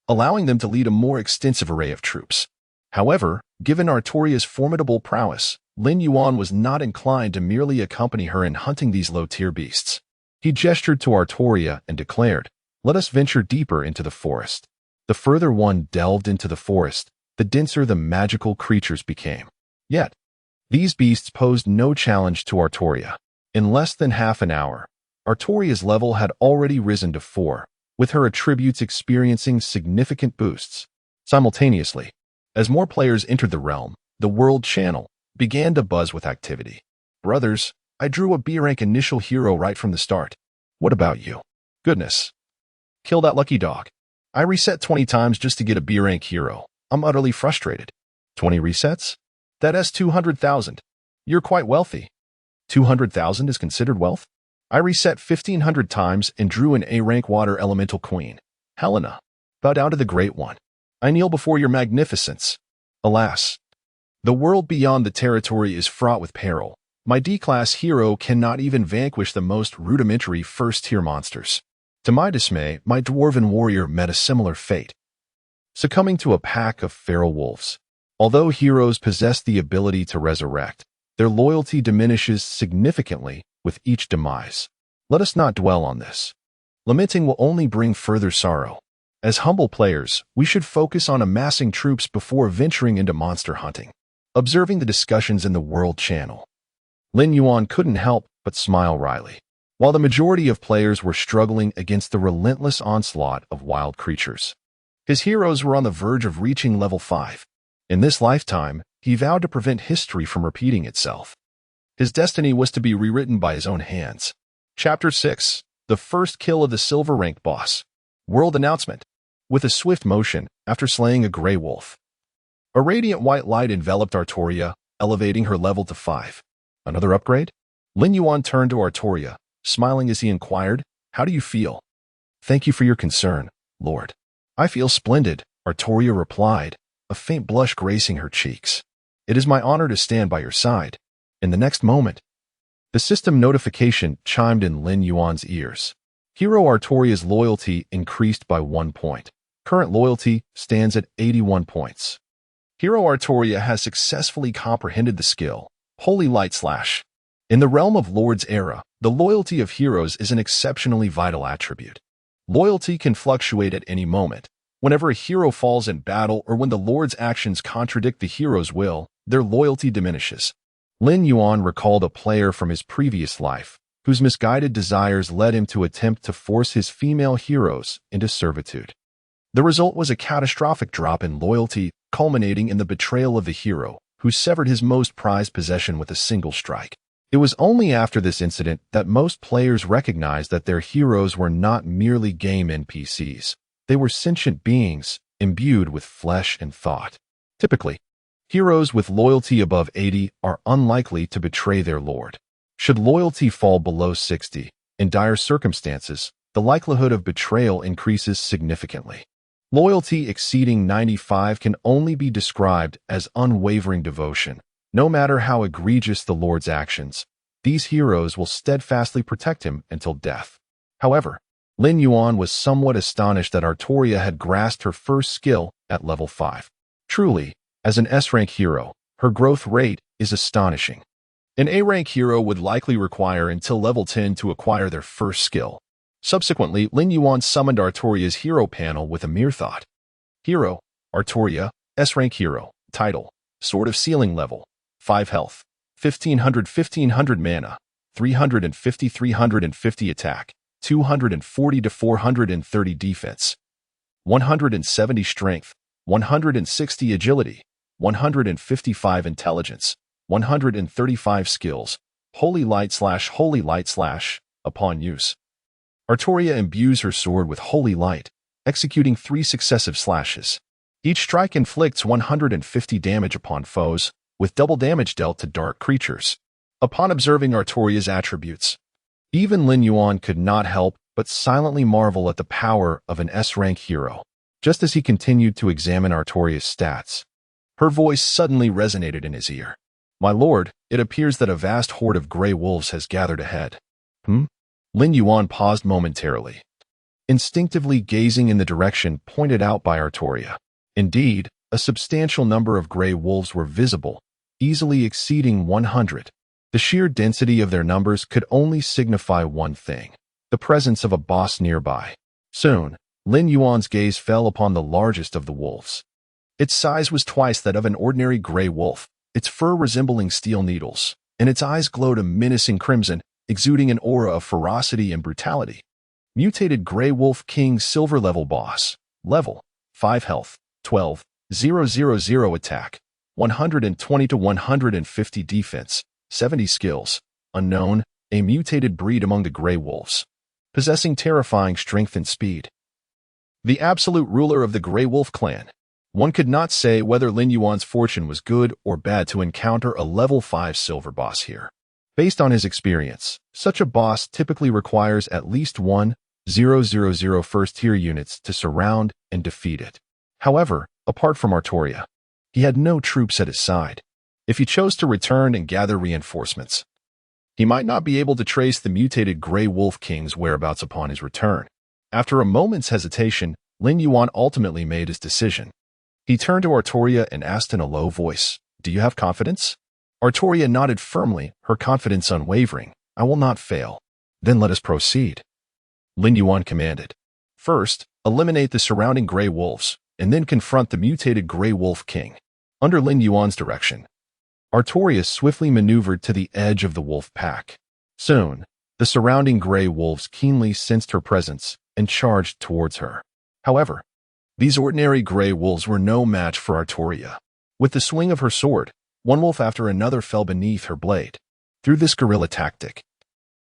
allowing them to lead a more extensive array of troops. However, given Artoria's formidable prowess, Lin Yuan was not inclined to merely accompany her in hunting these low-tier beasts. He gestured to Artoria and declared, "Let us venture deeper into the forest." The further one delved into the forest, the denser the magical creatures became. Yet, these beasts posed no challenge to Artoria. In less than half an hour, Artoria's level had already risen to 4, with her attributes experiencing significant boosts. Simultaneously, as more players entered the realm, the world channel began to buzz with activity. "Brothers, I drew a B-rank initial hero right from the start. What about you? Goodness. Kill that lucky dog. I reset 20 times just to get a B-rank hero. I'm utterly frustrated. 20 resets? That's 200,000. You're quite wealthy. 200,000 is considered wealth? I reset 1,500 times and drew an A-rank water elemental queen. Helena, bow down to the Great One. I kneel before your magnificence. Alas, the world beyond the territory is fraught with peril. My D-class hero cannot even vanquish the most rudimentary first-tier monsters." To my dismay, my dwarven warrior met a similar fate, succumbing to a pack of feral wolves. Although heroes possess the ability to resurrect, their loyalty diminishes significantly with each demise. Let us not dwell on this. Lamenting will only bring further sorrow. As humble players, we should focus on amassing troops before venturing into monster hunting. Observing the discussions in the World Channel, Lin Yuan couldn't help but smile wryly. While the majority of players were struggling against the relentless onslaught of wild creatures, his heroes were on the verge of reaching level 5. In this lifetime, he vowed to prevent history from repeating itself. His destiny was to be rewritten by his own hands. Chapter 6. The first kill of the silver-ranked boss. World announcement. With a swift motion, after slaying a gray wolf, a radiant white light enveloped Artoria, elevating her level to 5. Another upgrade? Lin Yuan turned to Artoria, smiling as he inquired, "How do you feel?" "Thank you for your concern, Lord." "I feel splendid," Artoria replied, a faint blush gracing her cheeks. "It is my honor to stand by your side." In the next moment, the system notification chimed in Lin Yuan's ears. Hero Artoria's loyalty increased by 1 point. Current loyalty stands at 81 points. Hero Artoria has successfully comprehended the skill, Holy Light Slash. In the realm of Lord's era, the loyalty of heroes is an exceptionally vital attribute. Loyalty can fluctuate at any moment. Whenever a hero falls in battle or when the Lord's actions contradict the hero's will, their loyalty diminishes. Lin Yuan recalled a player from his previous life, whose misguided desires led him to attempt to force his female heroes into servitude. The result was a catastrophic drop in loyalty, culminating in the betrayal of the hero, who severed his most prized possession with a single strike. It was only after this incident that most players recognized that their heroes were not merely game NPCs. They were sentient beings, imbued with flesh and thought. Typically, heroes with loyalty above 80 are unlikely to betray their lord. Should loyalty fall below 60, In dire circumstances, the likelihood of betrayal increases significantly. Loyalty exceeding 95 can only be described as unwavering devotion. No matter how egregious the Lord's actions, these heroes will steadfastly protect him until death. However, Lin Yuan was somewhat astonished that Artoria had grasped her first skill at level 5. Truly, as an S-rank hero, her growth rate is astonishing. An A-rank hero would likely require until level 10 to acquire their first skill. Subsequently, Lin Yuan summoned Artoria's hero panel with a mere thought. Hero, Artoria, S-rank hero, title, Sword of Ceiling level, 5 health, 1500 mana, 350 attack, 240 to 430 defense, 170 strength, 160 agility, 155 intelligence, 135 skills, holy light / upon use. Artoria imbues her sword with holy light, executing 3 successive slashes. Each strike inflicts 150 damage upon foes, with double damage dealt to dark creatures. Upon observing Artoria's attributes, even Lin Yuan could not help but silently marvel at the power of an S-rank hero. Just as he continued to examine Artoria's stats, her voice suddenly resonated in his ear. "My lord, it appears that a vast horde of gray wolves has gathered ahead." Lin Yuan paused momentarily, instinctively gazing in the direction pointed out by Artoria. Indeed, a substantial number of gray wolves were visible, easily exceeding 100. The sheer density of their numbers could only signify one thing: the presence of a boss nearby. Soon, Lin Yuan's gaze fell upon the largest of the wolves. Its size was twice that of an ordinary gray wolf, its fur resembling steel needles, and its eyes glowed a menacing crimson, exuding an aura of ferocity and brutality. Mutated Grey Wolf King Silver Level Boss. Level 5 Health, 12,000 Attack, 120 to 150 Defense, 70 Skills. Unknown, a mutated breed among the Grey Wolves, possessing terrifying strength and speed. The absolute ruler of the Grey Wolf clan. One could not say whether Lin Yuan's fortune was good or bad to encounter a level 5 silver boss here. Based on his experience, such a boss typically requires at least 1,000 first-tier units to surround and defeat it. However, apart from Artoria, he had no troops at his side. If he chose to return and gather reinforcements, he might not be able to trace the mutated Grey Wolf King's whereabouts upon his return. After a moment's hesitation, Lin Yuan ultimately made his decision. He turned to Artoria and asked in a low voice, "Do you have confidence?" Artoria nodded firmly, her confidence unwavering. "I will not fail." "Then let us proceed," Lin Yuan commanded. "First, eliminate the surrounding Grey Wolves, and then confront the mutated Grey Wolf King." Under Lin Yuan's direction, Artoria swiftly maneuvered to the edge of the wolf pack. Soon, the surrounding Grey Wolves keenly sensed her presence and charged towards her. However, these ordinary Grey Wolves were no match for Artoria. With the swing of her sword, one wolf after another fell beneath her blade. Through this guerrilla tactic,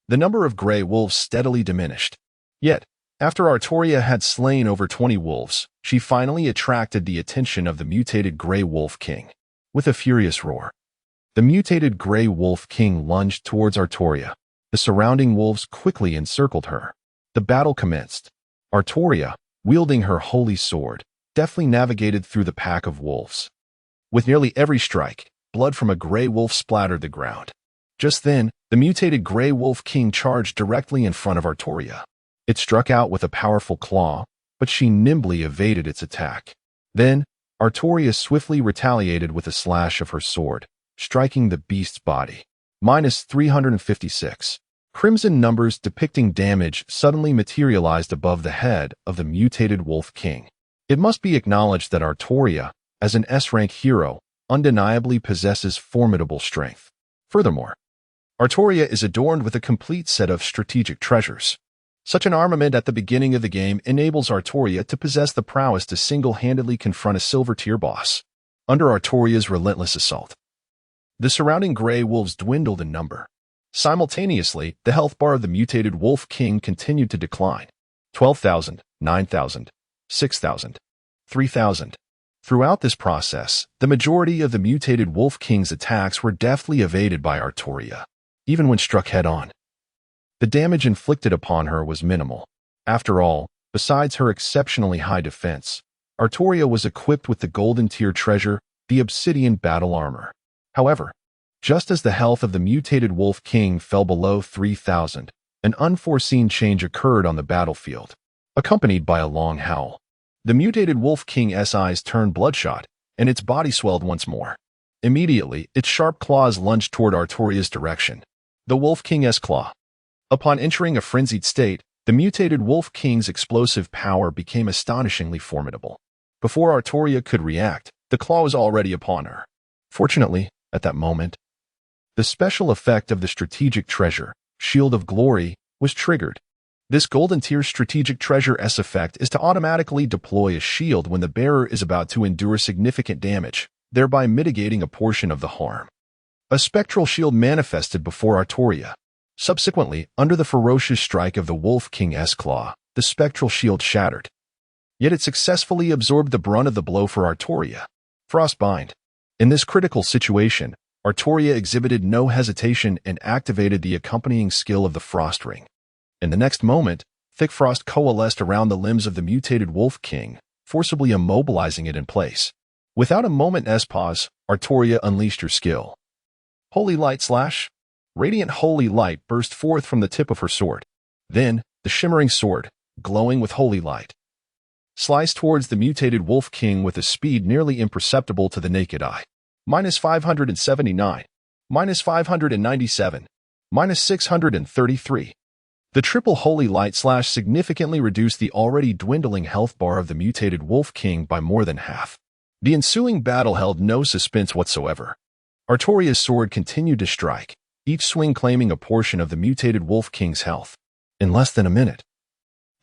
the number of Grey Wolves steadily diminished. Yet, after Artoria had slain over 20 wolves, she finally attracted the attention of the mutated Grey Wolf King. With a furious roar, the mutated Grey Wolf King lunged towards Artoria. The surrounding wolves quickly encircled her. The battle commenced. Artoria, wielding her holy sword, deftly navigated through the pack of wolves. With nearly every strike, blood from a Grey Wolf splattered the ground. Just then, the mutated Grey Wolf King charged directly in front of Artoria. It struck out with a powerful claw, but she nimbly evaded its attack. Then, Artoria swiftly retaliated with a slash of her sword, striking the beast's body. -356. Crimson numbers depicting damage suddenly materialized above the head of the mutated Wolf King. It must be acknowledged that Artoria, as an S-rank hero, undeniably possesses formidable strength. Furthermore, Artoria is adorned with a complete set of strategic treasures. Such an armament at the beginning of the game enables Artoria to possess the prowess to single-handedly confront a silver-tier boss. Under Artoria's relentless assault, the surrounding Grey Wolves dwindled in number. Simultaneously, the health bar of the mutated Wolf King continued to decline. 12,000, 9,000, 6,000, 3,000. Throughout this process, the majority of the mutated Wolf King's attacks were deftly evaded by Artoria, even when struck head-on. The damage inflicted upon her was minimal. After all, besides her exceptionally high defense, Artoria was equipped with the golden tier treasure, the obsidian battle armor. However, just as the health of the mutated Wolf King fell below 3,000, an unforeseen change occurred on the battlefield, accompanied by a long howl. The mutated Wolf King's eyes turned bloodshot, and its body swelled once more. Immediately, its sharp claws lunged toward Artoria's direction. The Wolf King's claw. Upon entering a frenzied state, the mutated Wolf King's explosive power became astonishingly formidable. Before Artoria could react, the claw was already upon her. Fortunately, at that moment, the special effect of the strategic treasure, Shield of Glory, was triggered. This golden tier strategic treasure's effect is to automatically deploy a shield when the bearer is about to endure significant damage, thereby mitigating a portion of the harm. A spectral shield manifested before Artoria. Subsequently, under the ferocious strike of the Wolf King's claw, the spectral shield shattered. Yet it successfully absorbed the brunt of the blow for Artoria. Frostbind. In this critical situation, Artoria exhibited no hesitation and activated the accompanying skill of the Frost Ring. In the next moment, thick frost coalesced around the limbs of the mutated Wolf King, forcibly immobilizing it in place. Without a moment's pause, Artoria unleashed her skill. Holy Light Slash. Radiant holy light burst forth from the tip of her sword. Then, the shimmering sword, glowing with holy light, sliced towards the mutated Wolf King with a speed nearly imperceptible to the naked eye. -579, -597, -633. The triple holy light slash significantly reduced the already dwindling health bar of the mutated Wolf King by more than half. The ensuing battle held no suspense whatsoever. Artoria's sword continued to strike, each swing claiming a portion of the mutated Wolf King's health. In less than a minute,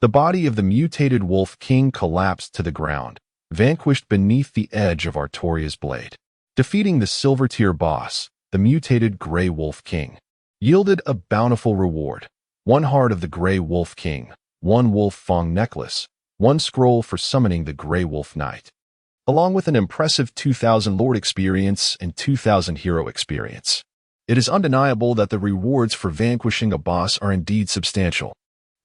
the body of the mutated Wolf King collapsed to the ground, vanquished beneath the edge of Artoria's blade. Defeating the silver tier boss, the mutated Grey Wolf King yielded a bountiful reward: 1 heart of the Grey Wolf King, 1 wolf fang necklace, 1 scroll for summoning the Grey Wolf Knight, along with an impressive 2,000 Lord experience and 2,000 hero experience. It is undeniable that the rewards for vanquishing a boss are indeed substantial.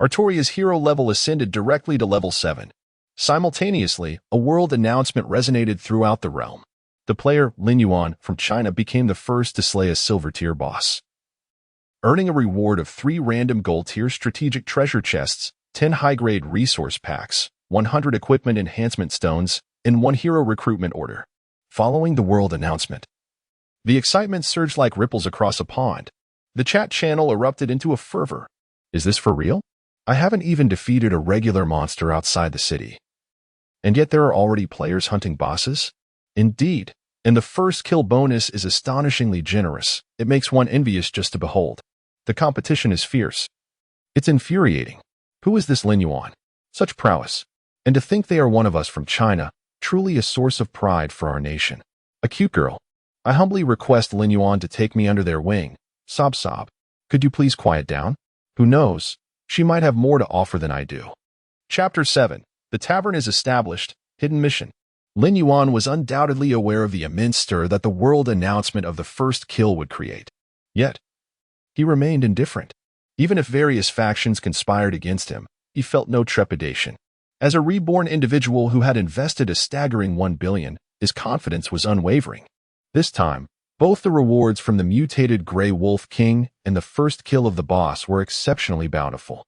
Artoria's hero level ascended directly to level 7. Simultaneously, a world announcement resonated throughout the realm. The player, Lin Yuan, from China became the first to slay a silver tier boss, earning a reward of 3 random gold tier strategic treasure chests, 10 high-grade resource packs, 100 equipment enhancement stones, and 1 hero recruitment order. Following the world announcement, the excitement surged like ripples across a pond. The chat channel erupted into a fervor. Is this for real? I haven't even defeated a regular monster outside the city, and yet there are already players hunting bosses? Indeed, and the first kill bonus is astonishingly generous. It makes one envious just to behold. The competition is fierce. It's infuriating. Who is this Lin Yuan? Such prowess. And to think they are one of us from China, truly a source of pride for our nation. A cute girl. I humbly request Lin Yuan to take me under their wing. Sob sob. Could you please quiet down? Who knows? She might have more to offer than I do. Chapter 7. The Tavern is Established. Hidden Mission. Lin Yuan was undoubtedly aware of the immense stir that the world announcement of the first kill would create. Yet, he remained indifferent. Even if various factions conspired against him, he felt no trepidation. As a reborn individual who had invested a staggering 1 billion, his confidence was unwavering. This time, both the rewards from the mutated Grey Wolf King and the first kill of the boss were exceptionally bountiful.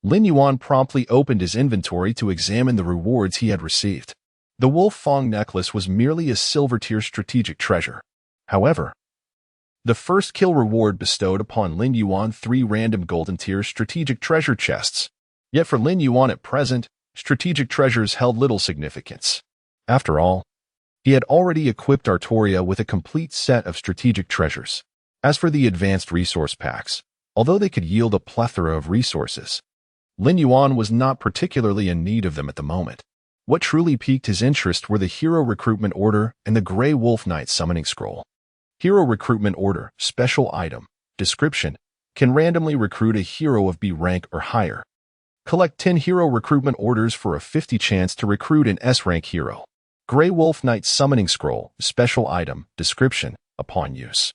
Lin Yuan promptly opened his inventory to examine the rewards he had received. The Wolf Fang necklace was merely a silver tier strategic treasure. However, the first kill reward bestowed upon Lin Yuan 3 random golden tier strategic treasure chests. Yet for Lin Yuan at present, strategic treasures held little significance. After all, he had already equipped Artoria with a complete set of strategic treasures. As for the advanced resource packs, although they could yield a plethora of resources, Lin Yuan was not particularly in need of them at the moment. What truly piqued his interest were the Hero Recruitment Order and the Grey Wolf Knight Summoning Scroll. Hero Recruitment Order, Special Item, Description, can randomly recruit a hero of B rank or higher. Collect 10 Hero Recruitment Orders for a 50 chance to recruit an S rank hero. Grey Wolf Knight Summoning Scroll, Special Item, Description, upon use,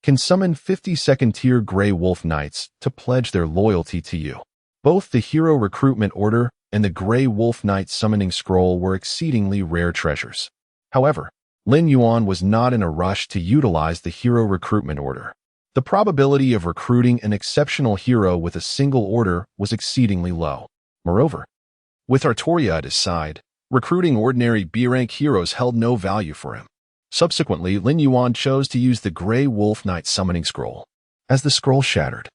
can summon 50 second-tier Grey Wolf Knights to pledge their loyalty to you. Both the Hero Recruitment Order and the Grey Wolf Knight Summoning Scroll were exceedingly rare treasures. However, Lin Yuan was not in a rush to utilize the Hero Recruitment Order. The probability of recruiting an exceptional hero with a single order was exceedingly low. Moreover, with Artoria at his side, recruiting ordinary B-rank heroes held no value for him. Subsequently, Lin Yuan chose to use the Grey Wolf Knight Summoning Scroll. As the scroll shattered,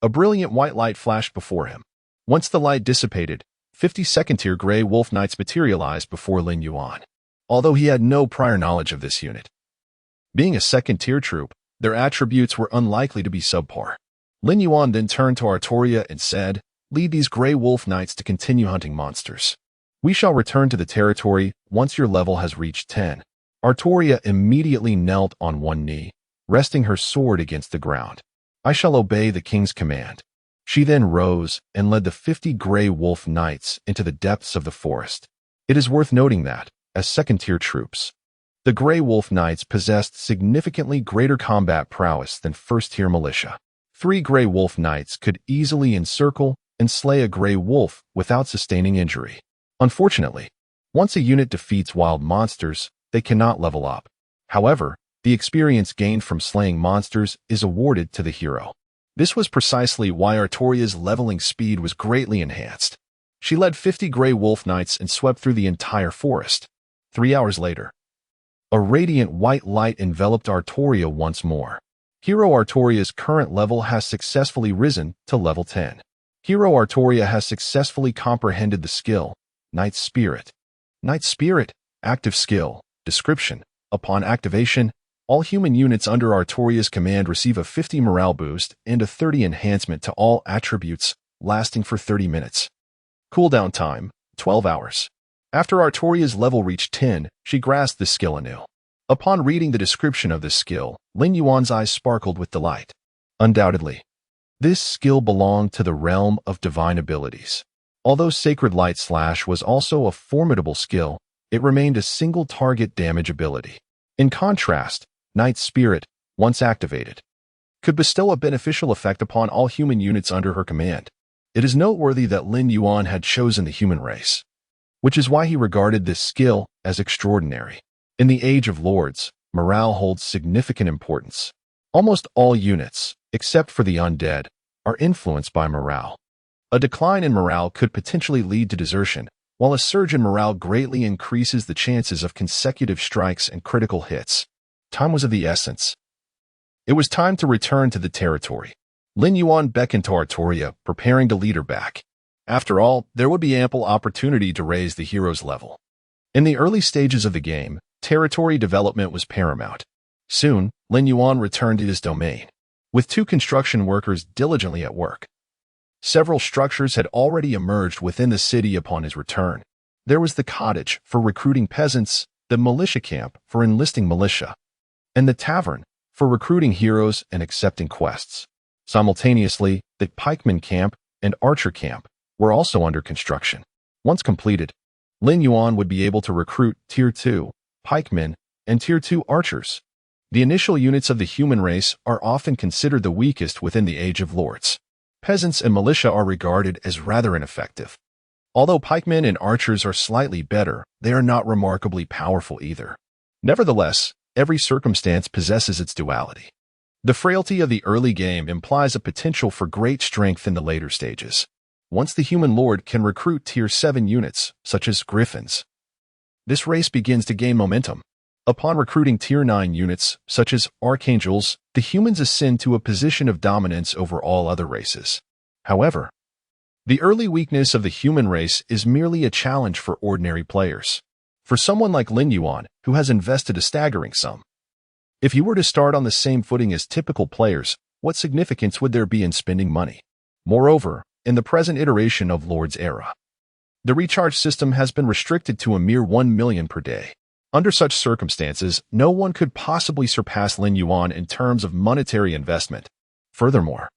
a brilliant white light flashed before him. Once the light dissipated, 50 second-tier Grey Wolf Knights materialized before Lin Yuan. Although he had no prior knowledge of this unit, being a second-tier troop, their attributes were unlikely to be subpar. Lin Yuan then turned to Artoria and said, "Lead these Grey Wolf Knights to continue hunting monsters. We shall return to the territory once your level has reached 10. Artoria immediately knelt on one knee, resting her sword against the ground. "I shall obey the king's command." She then rose and led the 50 Grey Wolf Knights into the depths of the forest. It is worth noting that, as second-tier troops, the Grey Wolf Knights possessed significantly greater combat prowess than first-tier militia. 3 Grey Wolf Knights could easily encircle and slay a Grey Wolf without sustaining injury. Unfortunately, once a unit defeats wild monsters, they cannot level up. However, the experience gained from slaying monsters is awarded to the hero. This was precisely why Artoria's leveling speed was greatly enhanced. She led 50 Grey Wolf Knights and swept through the entire forest. 3 hours later, a radiant white light enveloped Artoria once more. Hero Artoria's current level has successfully risen to level 10. Hero Artoria has successfully comprehended the skill, Knight's Spirit. Knight's Spirit, active skill. Description: upon activation, all human units under Artoria's command receive a 50 morale boost and a 30 enhancement to all attributes, lasting for 30 minutes. Cooldown time, 12 hours. After Artoria's level reached 10, she grasped the skill anew. Upon reading the description of this skill, Lin Yuan's eyes sparkled with delight. Undoubtedly, this skill belonged to the realm of divine abilities. Although Sacred Light Slash was also a formidable skill, it remained a single-target damage ability. In contrast, Knight's Spirit, once activated, could bestow a beneficial effect upon all human units under her command. It is noteworthy that Lin Yuan had chosen the human race, which is why he regarded this skill as extraordinary. In the Age of Lords, morale holds significant importance. Almost all units, except for the undead, are influenced by morale. A decline in morale could potentially lead to desertion, while a surge in morale greatly increases the chances of consecutive strikes and critical hits. Time was of the essence. It was time to return to the territory. Lin Yuan beckoned to Artoria, preparing to lead her back. After all, there would be ample opportunity to raise the hero's level. In the early stages of the game, territory development was paramount. Soon, Lin Yuan returned to his domain, with 2 construction workers diligently at work. Several structures had already emerged within the city upon his return. There was the cottage for recruiting peasants, the militia camp for enlisting militia, and the tavern for recruiting heroes and accepting quests. Simultaneously, the pikeman camp and archer camp were also under construction. Once completed, Lin Yuan would be able to recruit Tier 2 pikemen and Tier 2 archers. The initial units of the human race are often considered the weakest within the Age of Lords. Peasants and militia are regarded as rather ineffective. Although pikemen and archers are slightly better, they are not remarkably powerful either. Nevertheless, every circumstance possesses its duality. The frailty of the early game implies a potential for great strength in the later stages. Once the human lord can recruit Tier 7 units, such as griffins, this race begins to gain momentum. Upon recruiting Tier 9 units, such as archangels, the humans ascend to a position of dominance over all other races. However, the early weakness of the human race is merely a challenge for ordinary players. For someone like Lin Yuan, who has invested a staggering sum, if he were to start on the same footing as typical players, what significance would there be in spending money? Moreover, in the present iteration of Lord's era, the recharge system has been restricted to a mere 1 million per day. Under such circumstances, no one could possibly surpass Lin Yuan in terms of monetary investment. Furthermore,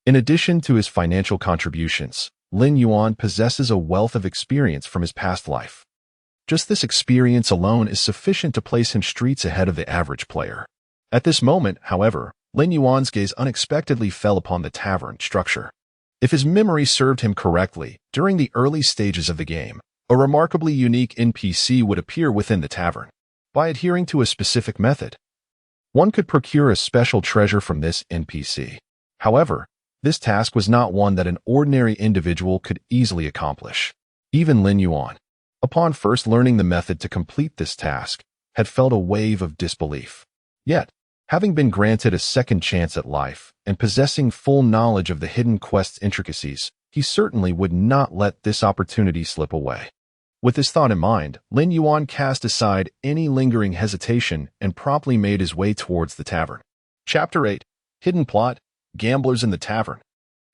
in addition to his financial contributions, Lin Yuan possesses a wealth of experience from his past life. Just this experience alone is sufficient to place him streets ahead of the average player. At this moment, however, Lin Yuan's gaze unexpectedly fell upon the tavern structure. If his memory served him correctly, during the early stages of the game, a remarkably unique NPC would appear within the tavern. By adhering to a specific method, one could procure a special treasure from this NPC. However, this task was not one that an ordinary individual could easily accomplish. Even Lin Yuan, upon first learning the method to complete this task, had felt a wave of disbelief. Yet, having been granted a second chance at life and possessing full knowledge of the hidden quest's intricacies, he certainly would not let this opportunity slip away. With this thought in mind, Lin Yuan cast aside any lingering hesitation and promptly made his way towards the tavern. Chapter 8. Hidden Plot: Gamblers in the Tavern.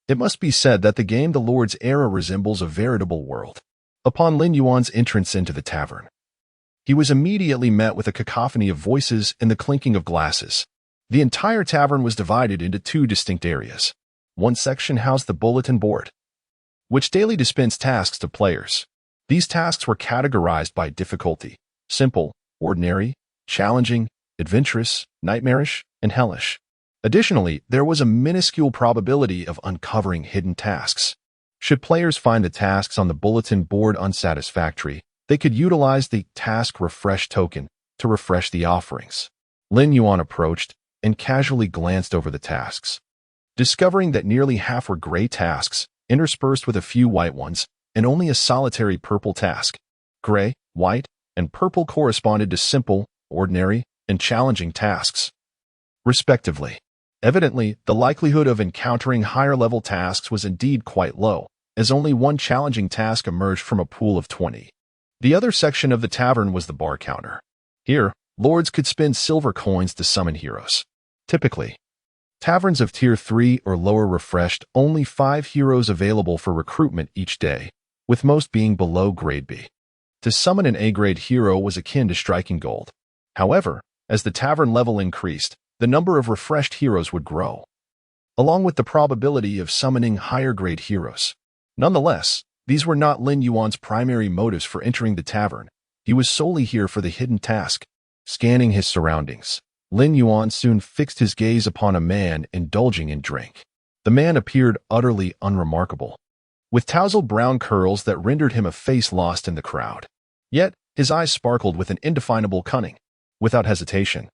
It must be said that the game The Lord's Era resembles a veritable world. Upon Lin Yuan's entrance into the tavern, he was immediately met with a cacophony of voices and the clinking of glasses. The entire tavern was divided into two distinct areas. One section housed the bulletin board, which daily dispensed tasks to players. These tasks were categorized by difficulty: simple, ordinary, challenging, adventurous, nightmarish, and hellish. Additionally, there was a minuscule probability of uncovering hidden tasks. Should players find the tasks on the bulletin board unsatisfactory, they could utilize the Task Refresh token to refresh the offerings. Lin Yuan approached and casually glanced over the tasks. Discovering that nearly half were gray tasks, interspersed with a few white ones, and only a solitary purple task. Gray, white, and purple corresponded to simple, ordinary, and challenging tasks, respectively. Evidently, the likelihood of encountering higher-level tasks was indeed quite low, as only one challenging task emerged from a pool of 20. The other section of the tavern was the bar counter. Here, lords could spend silver coins to summon heroes. Typically, taverns of Tier 3 or lower refreshed only 5 heroes available for recruitment each day, with most being below Grade B. To summon an A-grade hero was akin to striking gold. However, as the tavern level increased, the number of refreshed heroes would grow, along with the probability of summoning higher-grade heroes. Nonetheless, these were not Lin Yuan's primary motives for entering the tavern. He was solely here for the hidden task. Scanning his surroundings, Lin Yuan soon fixed his gaze upon a man indulging in drink. The man appeared utterly unremarkable, with tousled brown curls that rendered him a face lost in the crowd. Yet, his eyes sparkled with an indefinable cunning. Without hesitation,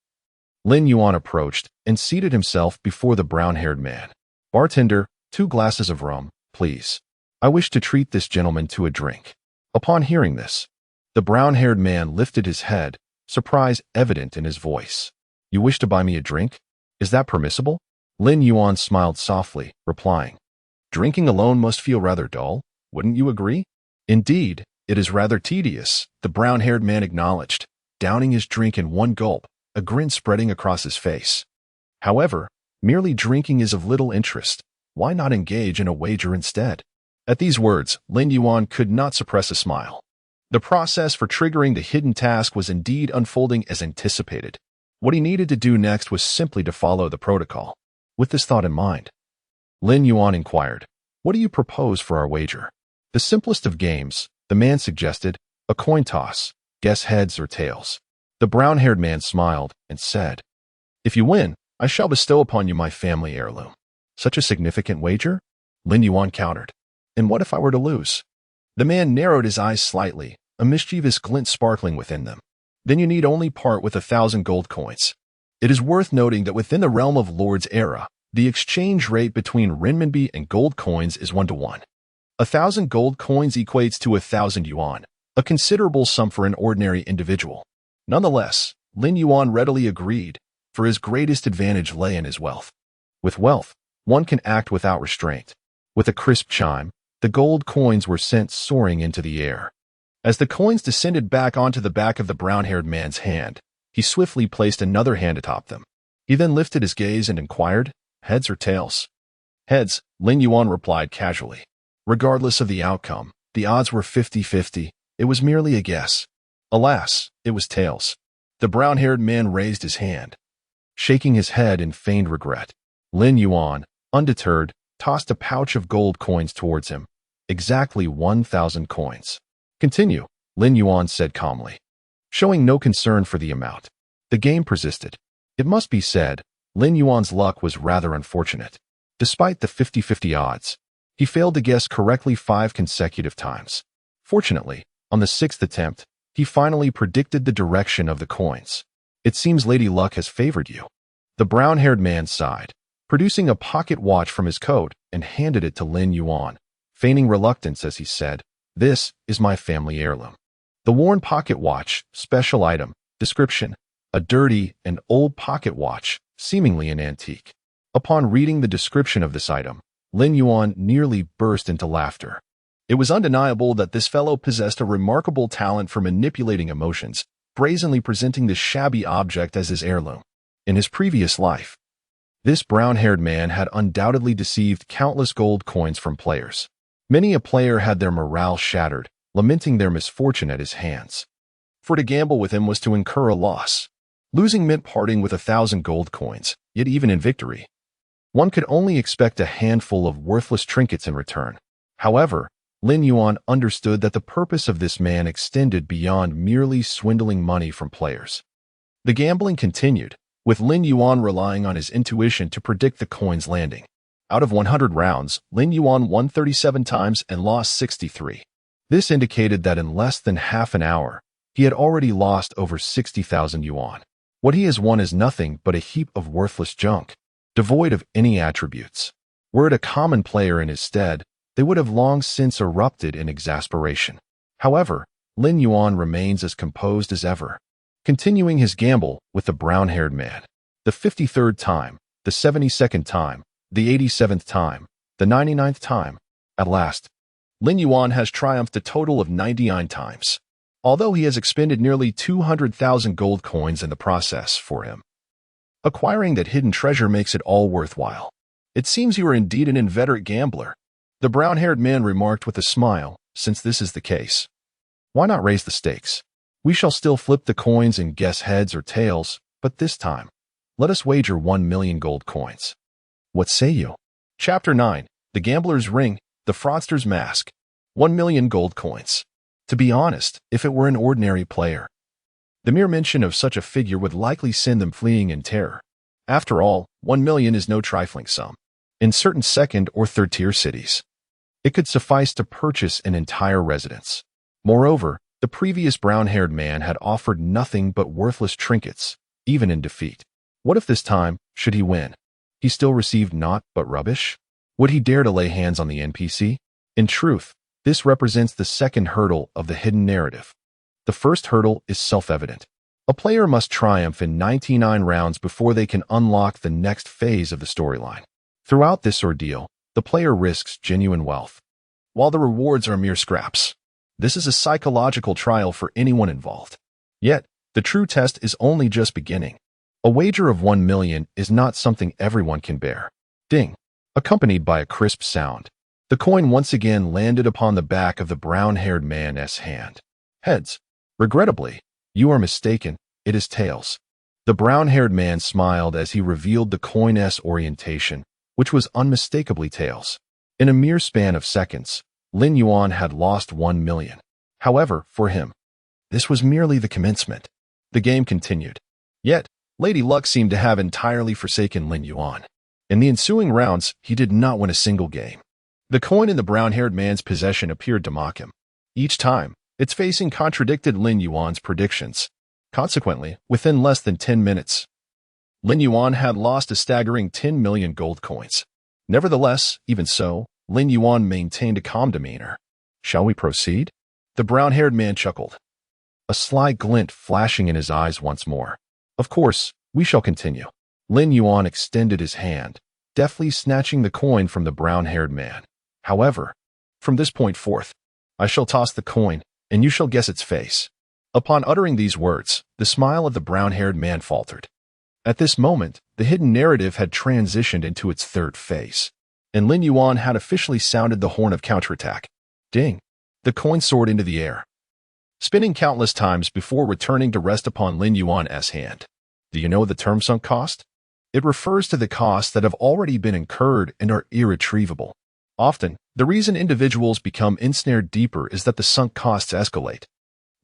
Lin Yuan approached and seated himself before the brown-haired man. "Bartender, 2 glasses of rum, please. I wish to treat this gentleman to a drink." Upon hearing this, the brown-haired man lifted his head, surprise evident in his voice. "You wish to buy me a drink? Is that permissible?" Lin Yuan smiled softly, replying, "Drinking alone must feel rather dull, wouldn't you agree?" "Indeed, it is rather tedious," the brown-haired man acknowledged, downing his drink in one gulp, a grin spreading across his face. "However, merely drinking is of little interest. Why not engage in a wager instead?" At these words, Lin Yuan could not suppress a smile. The process for triggering the hidden task was indeed unfolding as anticipated. What he needed to do next was simply to follow the protocol. With this thought in mind, Lin Yuan inquired, "What do you propose for our wager?" "The simplest of games," the man suggested, "a coin toss. Guess heads or tails." The brown-haired man smiled and said, "If you win, I shall bestow upon you my family heirloom." "Such a significant wager?" Lin Yuan countered. "And what if I were to lose?" The man narrowed his eyes slightly, a mischievous glint sparkling within them. "Then you need only part with 1,000 gold coins." It is worth noting that within the realm of Lord's Era, the exchange rate between renminbi and gold coins is 1-to-1. 1,000 gold coins equates to 1,000 yuan, a considerable sum for an ordinary individual. Nonetheless, Lin Yuan readily agreed, for his greatest advantage lay in his wealth. With wealth, one can act without restraint. With a crisp chime, the gold coins were sent soaring into the air. As the coins descended back onto the back of the brown-haired man's hand, he swiftly placed another hand atop them. He then lifted his gaze and inquired, "Heads or tails?" "Heads," Lin Yuan replied casually. Regardless of the outcome, the odds were 50-50. It was merely a guess. Alas, it was tails. The brown-haired man raised his hand, shaking his head in feigned regret. Lin Yuan, undeterred, tossed a pouch of gold coins towards him. Exactly 1,000 coins. "Continue," Lin Yuan said calmly, showing no concern for the amount. The game persisted. It must be said, Lin Yuan's luck was rather unfortunate. Despite the 50-50 odds, he failed to guess correctly 5 consecutive times. Fortunately, on the 6th attempt, he finally predicted the direction of the coins. It seems Lady Luck has favored you. The brown-haired man sighed, producing a pocket watch from his coat and handed it to Lin Yuan, feigning reluctance as he said, "This is my family heirloom." The worn pocket watch, special item, description, a dirty and old pocket watch, seemingly an antique. Upon reading the description of this item, Lin Yuan nearly burst into laughter. It was undeniable that this fellow possessed a remarkable talent for manipulating emotions, brazenly presenting this shabby object as his heirloom. In his previous life, this brown-haired man had undoubtedly deceived countless gold coins from players. Many a player had their morale shattered, lamenting their misfortune at his hands. For to gamble with him was to incur a loss. Losing meant parting with 1,000 gold coins, yet even in victory, one could only expect a handful of worthless trinkets in return. However, Lin Yuan understood that the purpose of this man extended beyond merely swindling money from players. The gambling continued, with Lin Yuan relying on his intuition to predict the coin's landing. Out of 100 rounds, Lin Yuan won 37 times and lost 63. This indicated that in less than half an hour, he had already lost over 60,000 yuan. What he has won is nothing but a heap of worthless junk, devoid of any attributes. Were it a common player in his stead, they would have long since erupted in exasperation. However, Lin Yuan remains as composed as ever, continuing his gamble with the brown-haired man. The 53rd time, the 72nd time, the 87th time, the 99th time. At last, Lin Yuan has triumphed a total of 99 times, although he has expended nearly 200,000 gold coins in the process for him. Acquiring that hidden treasure makes it all worthwhile. It seems you are indeed an inveterate gambler, the brown-haired man remarked with a smile. Since this is the case, why not raise the stakes? We shall still flip the coins and guess heads or tails, but this time, let us wager 1 million gold coins. What say you? Chapter 9, The Gambler's Ring, The Fraudster's Mask. 1 million gold coins. To be honest, if it were an ordinary player, the mere mention of such a figure would likely send them fleeing in terror. After all, 1 million is no trifling sum. In certain second or third-tier cities, it could suffice to purchase an entire residence. Moreover, the previous brown-haired man had offered nothing but worthless trinkets, even in defeat. What if this time, should he win, he still received naught but rubbish? Would he dare to lay hands on the NPC? In truth, this represents the second hurdle of the hidden narrative. The first hurdle is self-evident. A player must triumph in 99 rounds before they can unlock the next phase of the storyline. Throughout this ordeal, the player risks genuine wealth, while the rewards are mere scraps. This is a psychological trial for anyone involved. Yet, the true test is only just beginning. A wager of 1 million is not something everyone can bear. Ding! Accompanied by a crisp sound, the coin once again landed upon the back of the brown-haired man's hand. Heads. Regrettably, you are mistaken, it is tails. The brown-haired man smiled as he revealed the coin's orientation, which was unmistakably tails. In a mere span of seconds, Lin Yuan had lost 1 million. However, for him, this was merely the commencement. The game continued. Yet, Lady Luck seemed to have entirely forsaken Lin Yuan. In the ensuing rounds, he did not win a single game. The coin in the brown-haired man's possession appeared to mock him. Each time, its facing contradicted Lin Yuan's predictions. Consequently, within less than 10 minutes, Lin Yuan had lost a staggering 10 million gold coins. Nevertheless, even so, Lin Yuan maintained a calm demeanor. Shall we proceed? The brown-haired man chuckled, a sly glint flashing in his eyes once more. Of course, we shall continue. Lin Yuan extended his hand, deftly snatching the coin from the brown-haired man. However, from this point forth, I shall toss the coin, and you shall guess its face. Upon uttering these words, the smile of the brown-haired man faltered. At this moment, the hidden narrative had transitioned into its third phase, and Lin Yuan had officially sounded the horn of counterattack. Ding! The coin soared into the air, spinning countless times before returning to rest upon Lin Yuan's hand. Do you know the term sunk cost? It refers to the costs that have already been incurred and are irretrievable. Often, the reason individuals become ensnared deeper is that the sunk costs escalate.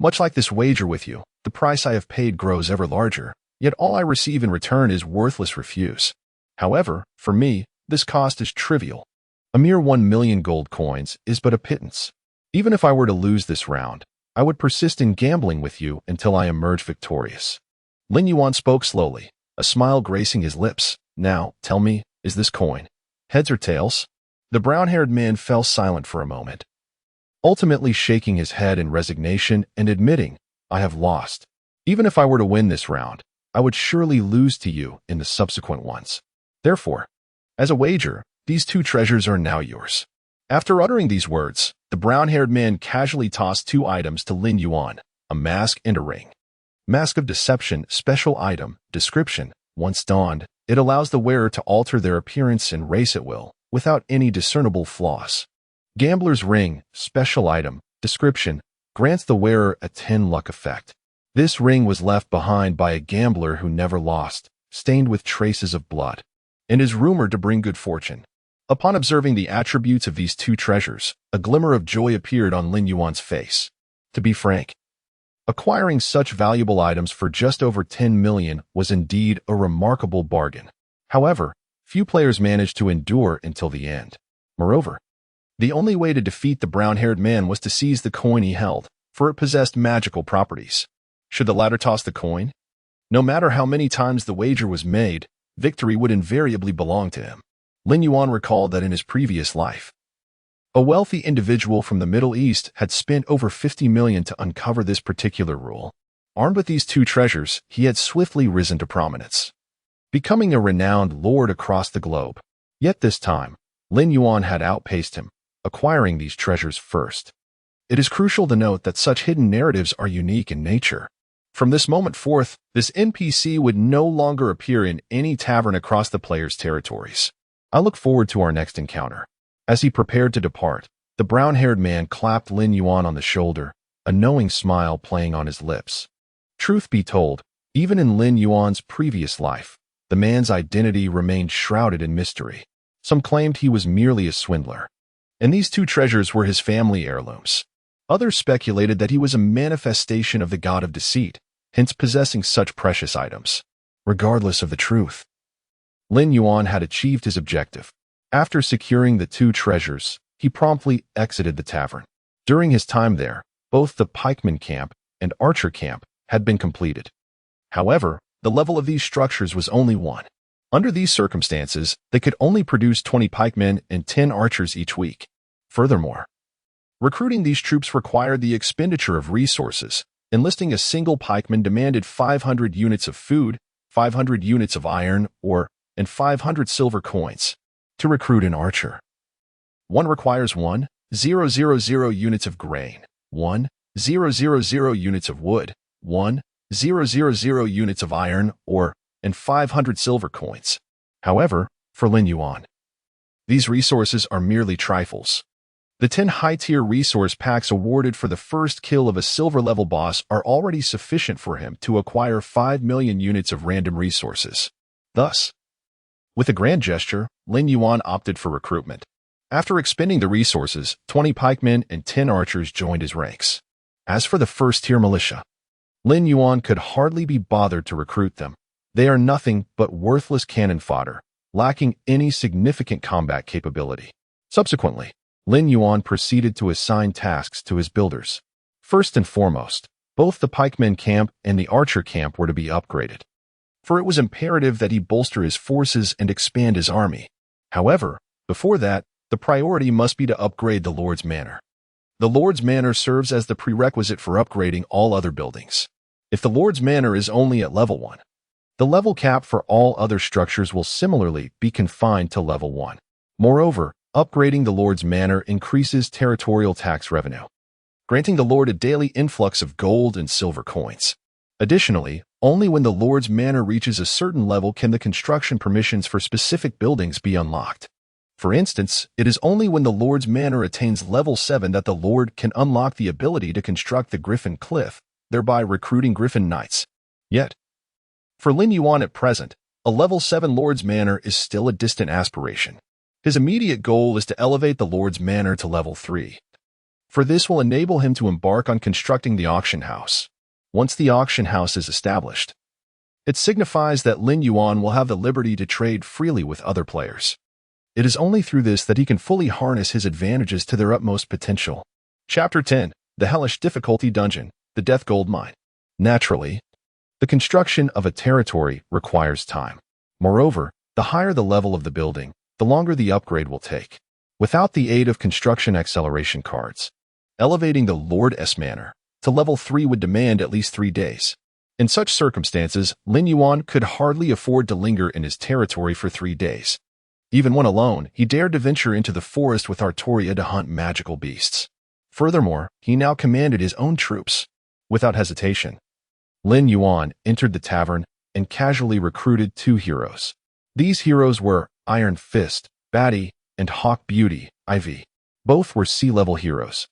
Much like this wager with you, the price I have paid grows ever larger, yet all I receive in return is worthless refuse. However, for me, this cost is trivial. A mere 1 million gold coins is but a pittance. Even if I were to lose this round, I would persist in gambling with you until I emerge victorious. Lin Yuan spoke slowly, a smile gracing his lips. Now, tell me, is this coin heads or tails? The brown-haired man fell silent for a moment, ultimately shaking his head in resignation and admitting, I have lost. Even if I were to win this round, I would surely lose to you in the subsequent ones. Therefore, as a wager, these 2 treasures are now yours. After uttering these words, the brown-haired man casually tossed 2 items to Lin Yuan, a mask and a ring. Mask of Deception, special item, description. Once donned, it allows the wearer to alter their appearance and race at will, without any discernible flaws. Gambler's Ring, special item, description, grants the wearer a 10 luck effect. This ring was left behind by a gambler who never lost, stained with traces of blood, and is rumored to bring good fortune. Upon observing the attributes of these 2 treasures, a glimmer of joy appeared on Lin Yuan's face. To be frank, acquiring such valuable items for just over 10 million was indeed a remarkable bargain. However, few players managed to endure until the end. Moreover, the only way to defeat the brown-haired man was to seize the coin he held, for it possessed magical properties. Should the latter toss the coin? No matter how many times the wager was made, victory would invariably belong to him. Lin Yuan recalled that in his previous life, a wealthy individual from the Middle East had spent over 50 million to uncover this particular rule. Armed with these 2 treasures, he had swiftly risen to prominence, becoming a renowned lord across the globe. Yet this time, Lin Yuan had outpaced him, acquiring these treasures first. It is crucial to note that such hidden narratives are unique in nature. From this moment forth, this NPC would no longer appear in any tavern across the player's territories. I look forward to our next encounter. As he prepared to depart, the brown-haired man clapped Lin Yuan on the shoulder, a knowing smile playing on his lips. Truth be told, even in Lin Yuan's previous life, the man's identity remained shrouded in mystery. Some claimed he was merely a swindler, and these 2 treasures were his family heirlooms. Others speculated that he was a manifestation of the god of deceit, hence possessing such precious items. Regardless of the truth, Lin Yuan had achieved his objective. After securing the 2 treasures, he promptly exited the tavern. During his time there, both the pikeman camp and archer camp had been completed. However, the level of these structures was only 1. Under these circumstances, they could only produce 20 pikemen and 10 archers each week. Furthermore, recruiting these troops required the expenditure of resources. Enlisting a single pikeman demanded 500 units of food, 500 units of iron ore, and 500 silver coins. To recruit an archer, one requires 1,000 units of grain, 1,000 units of wood, 1,000 units of iron ore, and 500 silver coins. However, for Lin Yuan, these resources are merely trifles. The 10 high-tier resource packs awarded for the first kill of a silver-level boss are already sufficient for him to acquire 5 million units of random resources. Thus, with a grand gesture, Lin Yuan opted for recruitment. After expending the resources, 20 pikemen and 10 archers joined his ranks. As for the first-tier militia, Lin Yuan could hardly be bothered to recruit them. They are nothing but worthless cannon fodder, lacking any significant combat capability. Subsequently, Lin Yuan proceeded to assign tasks to his builders. First and foremost, both the pikemen camp and the archer camp were to be upgraded, for it was imperative that he bolster his forces and expand his army. However, before that, the priority must be to upgrade the Lord's Manor. The Lord's Manor serves as the prerequisite for upgrading all other buildings. If the Lord's Manor is only at level 1, the level cap for all other structures will similarly be confined to level 1. Moreover, upgrading the Lord's Manor increases territorial tax revenue, granting the Lord a daily influx of gold and silver coins. Additionally, only when the Lord's Manor reaches a certain level can the construction permissions for specific buildings be unlocked. For instance, it is only when the Lord's Manor attains level 7 that the Lord can unlock the ability to construct the Griffin Cliff, thereby recruiting Griffin Knights. Yet, for Lin Yuan at present, a level 7 Lord's Manor is still a distant aspiration. His immediate goal is to elevate the Lord's Manor to level 3. For this will enable him to embark on constructing the auction house. Once the auction house is established, It signifies that Lin Yuan will have the liberty to trade freely with other players. It is only through this that he can fully harness his advantages to their utmost potential. Chapter 10. The Hellish Difficulty Dungeon, the Death Gold Mine. Naturally, the construction of a territory requires time. Moreover, the higher the level of the building, the longer the upgrade will take. Without the aid of construction acceleration cards, elevating the Lord S Manor to level 3 would demand at least 3 days. In such circumstances, Lin Yuan could hardly afford to linger in his territory for 3 days. Even when alone, he dared to venture into the forest with Artoria to hunt magical beasts. Furthermore, he now commanded his own troops. Without hesitation, Lin Yuan entered the tavern and casually recruited 2 heroes. These heroes were Iron Fist, Batty, and Hawk Beauty, Ivy. Both were sea-level heroes,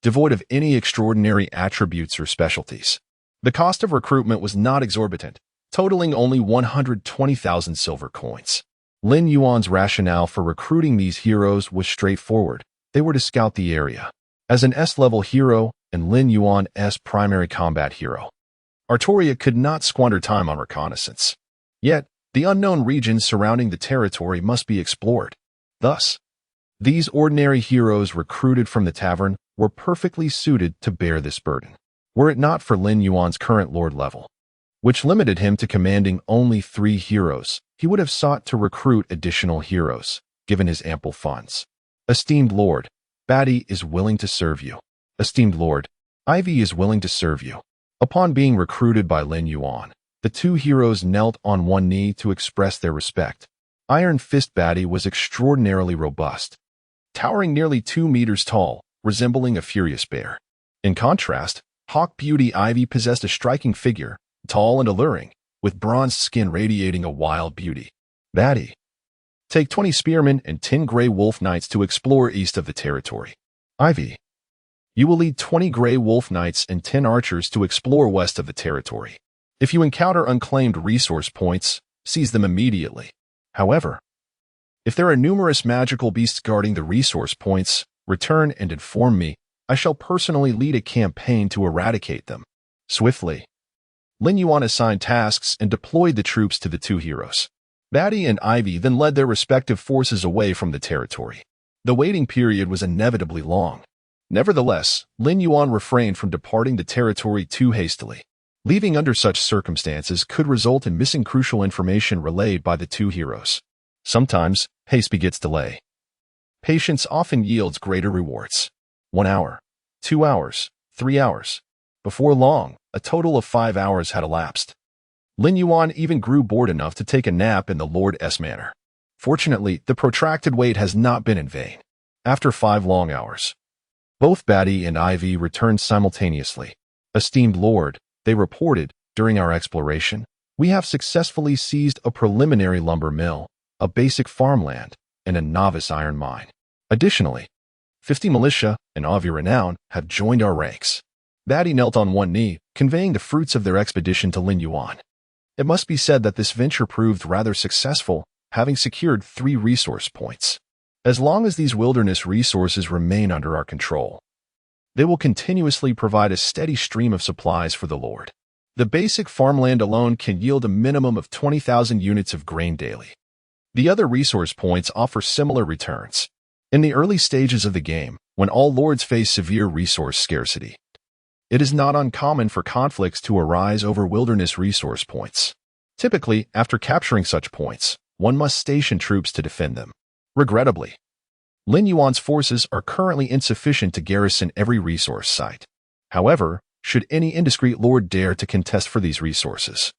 devoid of any extraordinary attributes or specialties. The cost of recruitment was not exorbitant, totaling only 120,000 silver coins. Lin Yuan's rationale for recruiting these heroes was straightforward. They were to scout the area. As an S-level hero and Lin Yuan S primary combat hero, Artoria could not squander time on reconnaissance. Yet, the unknown regions surrounding the territory must be explored. Thus, these ordinary heroes recruited from the tavern were perfectly suited to bear this burden, were it not for Lin Yuan's current lord level, which limited him to commanding only 3 heroes. He would have sought to recruit additional heroes, given his ample funds. Esteemed Lord, Batty is willing to serve you. Esteemed Lord, Ivy is willing to serve you. Upon being recruited by Lin Yuan, the 2 heroes knelt on one knee to express their respect. Iron Fist Batty was extraordinarily robust, towering nearly 2 meters tall, resembling a furious bear. In contrast, Hawk Beauty Ivy possessed a striking figure, tall and alluring, with bronzed skin radiating a wild beauty. Batty, take 20 spearmen and 10 gray wolf knights to explore east of the territory. Ivy, you will lead 20 gray wolf knights and 10 archers to explore west of the territory. If you encounter unclaimed resource points, seize them immediately. However, if there are numerous magical beasts guarding the resource points, return and inform me. I shall personally lead a campaign to eradicate them. Swiftly, Lin Yuan assigned tasks and deployed the troops to the 2 heroes. Batty and Ivy then led their respective forces away from the territory. The waiting period was inevitably long. Nevertheless, Lin Yuan refrained from departing the territory too hastily. Leaving under such circumstances could result in missing crucial information relayed by the 2 heroes. Sometimes, haste begets delay. Patience often yields greater rewards. 1 hour, 2 hours, 3 hours. Before long, a total of 5 hours had elapsed. Lin Yuan even grew bored enough to take a nap in the Lord S Manor. Fortunately, the protracted wait has not been in vain. After 5 long hours, both Batty and Ivy returned simultaneously. Esteemed Lord, they reported, during our exploration, we have successfully seized a preliminary lumber mill, a basic farmland, and a novice iron mine. Additionally, 50 militia and of your renown have joined our ranks. Batty knelt on one knee, conveying the fruits of their expedition to Lin Yuan. It must be said that this venture proved rather successful, having secured 3 resource points. As long as these wilderness resources remain under our control, they will continuously provide a steady stream of supplies for the Lord. The basic farmland alone can yield a minimum of 20,000 units of grain daily. The other resource points offer similar returns. In the early stages of the game, when all lords face severe resource scarcity, it is not uncommon for conflicts to arise over wilderness resource points. Typically, after capturing such points, one must station troops to defend them. Regrettably, Lin Yuan's forces are currently insufficient to garrison every resource site. However, should any indiscreet lord dare to contest for these resources,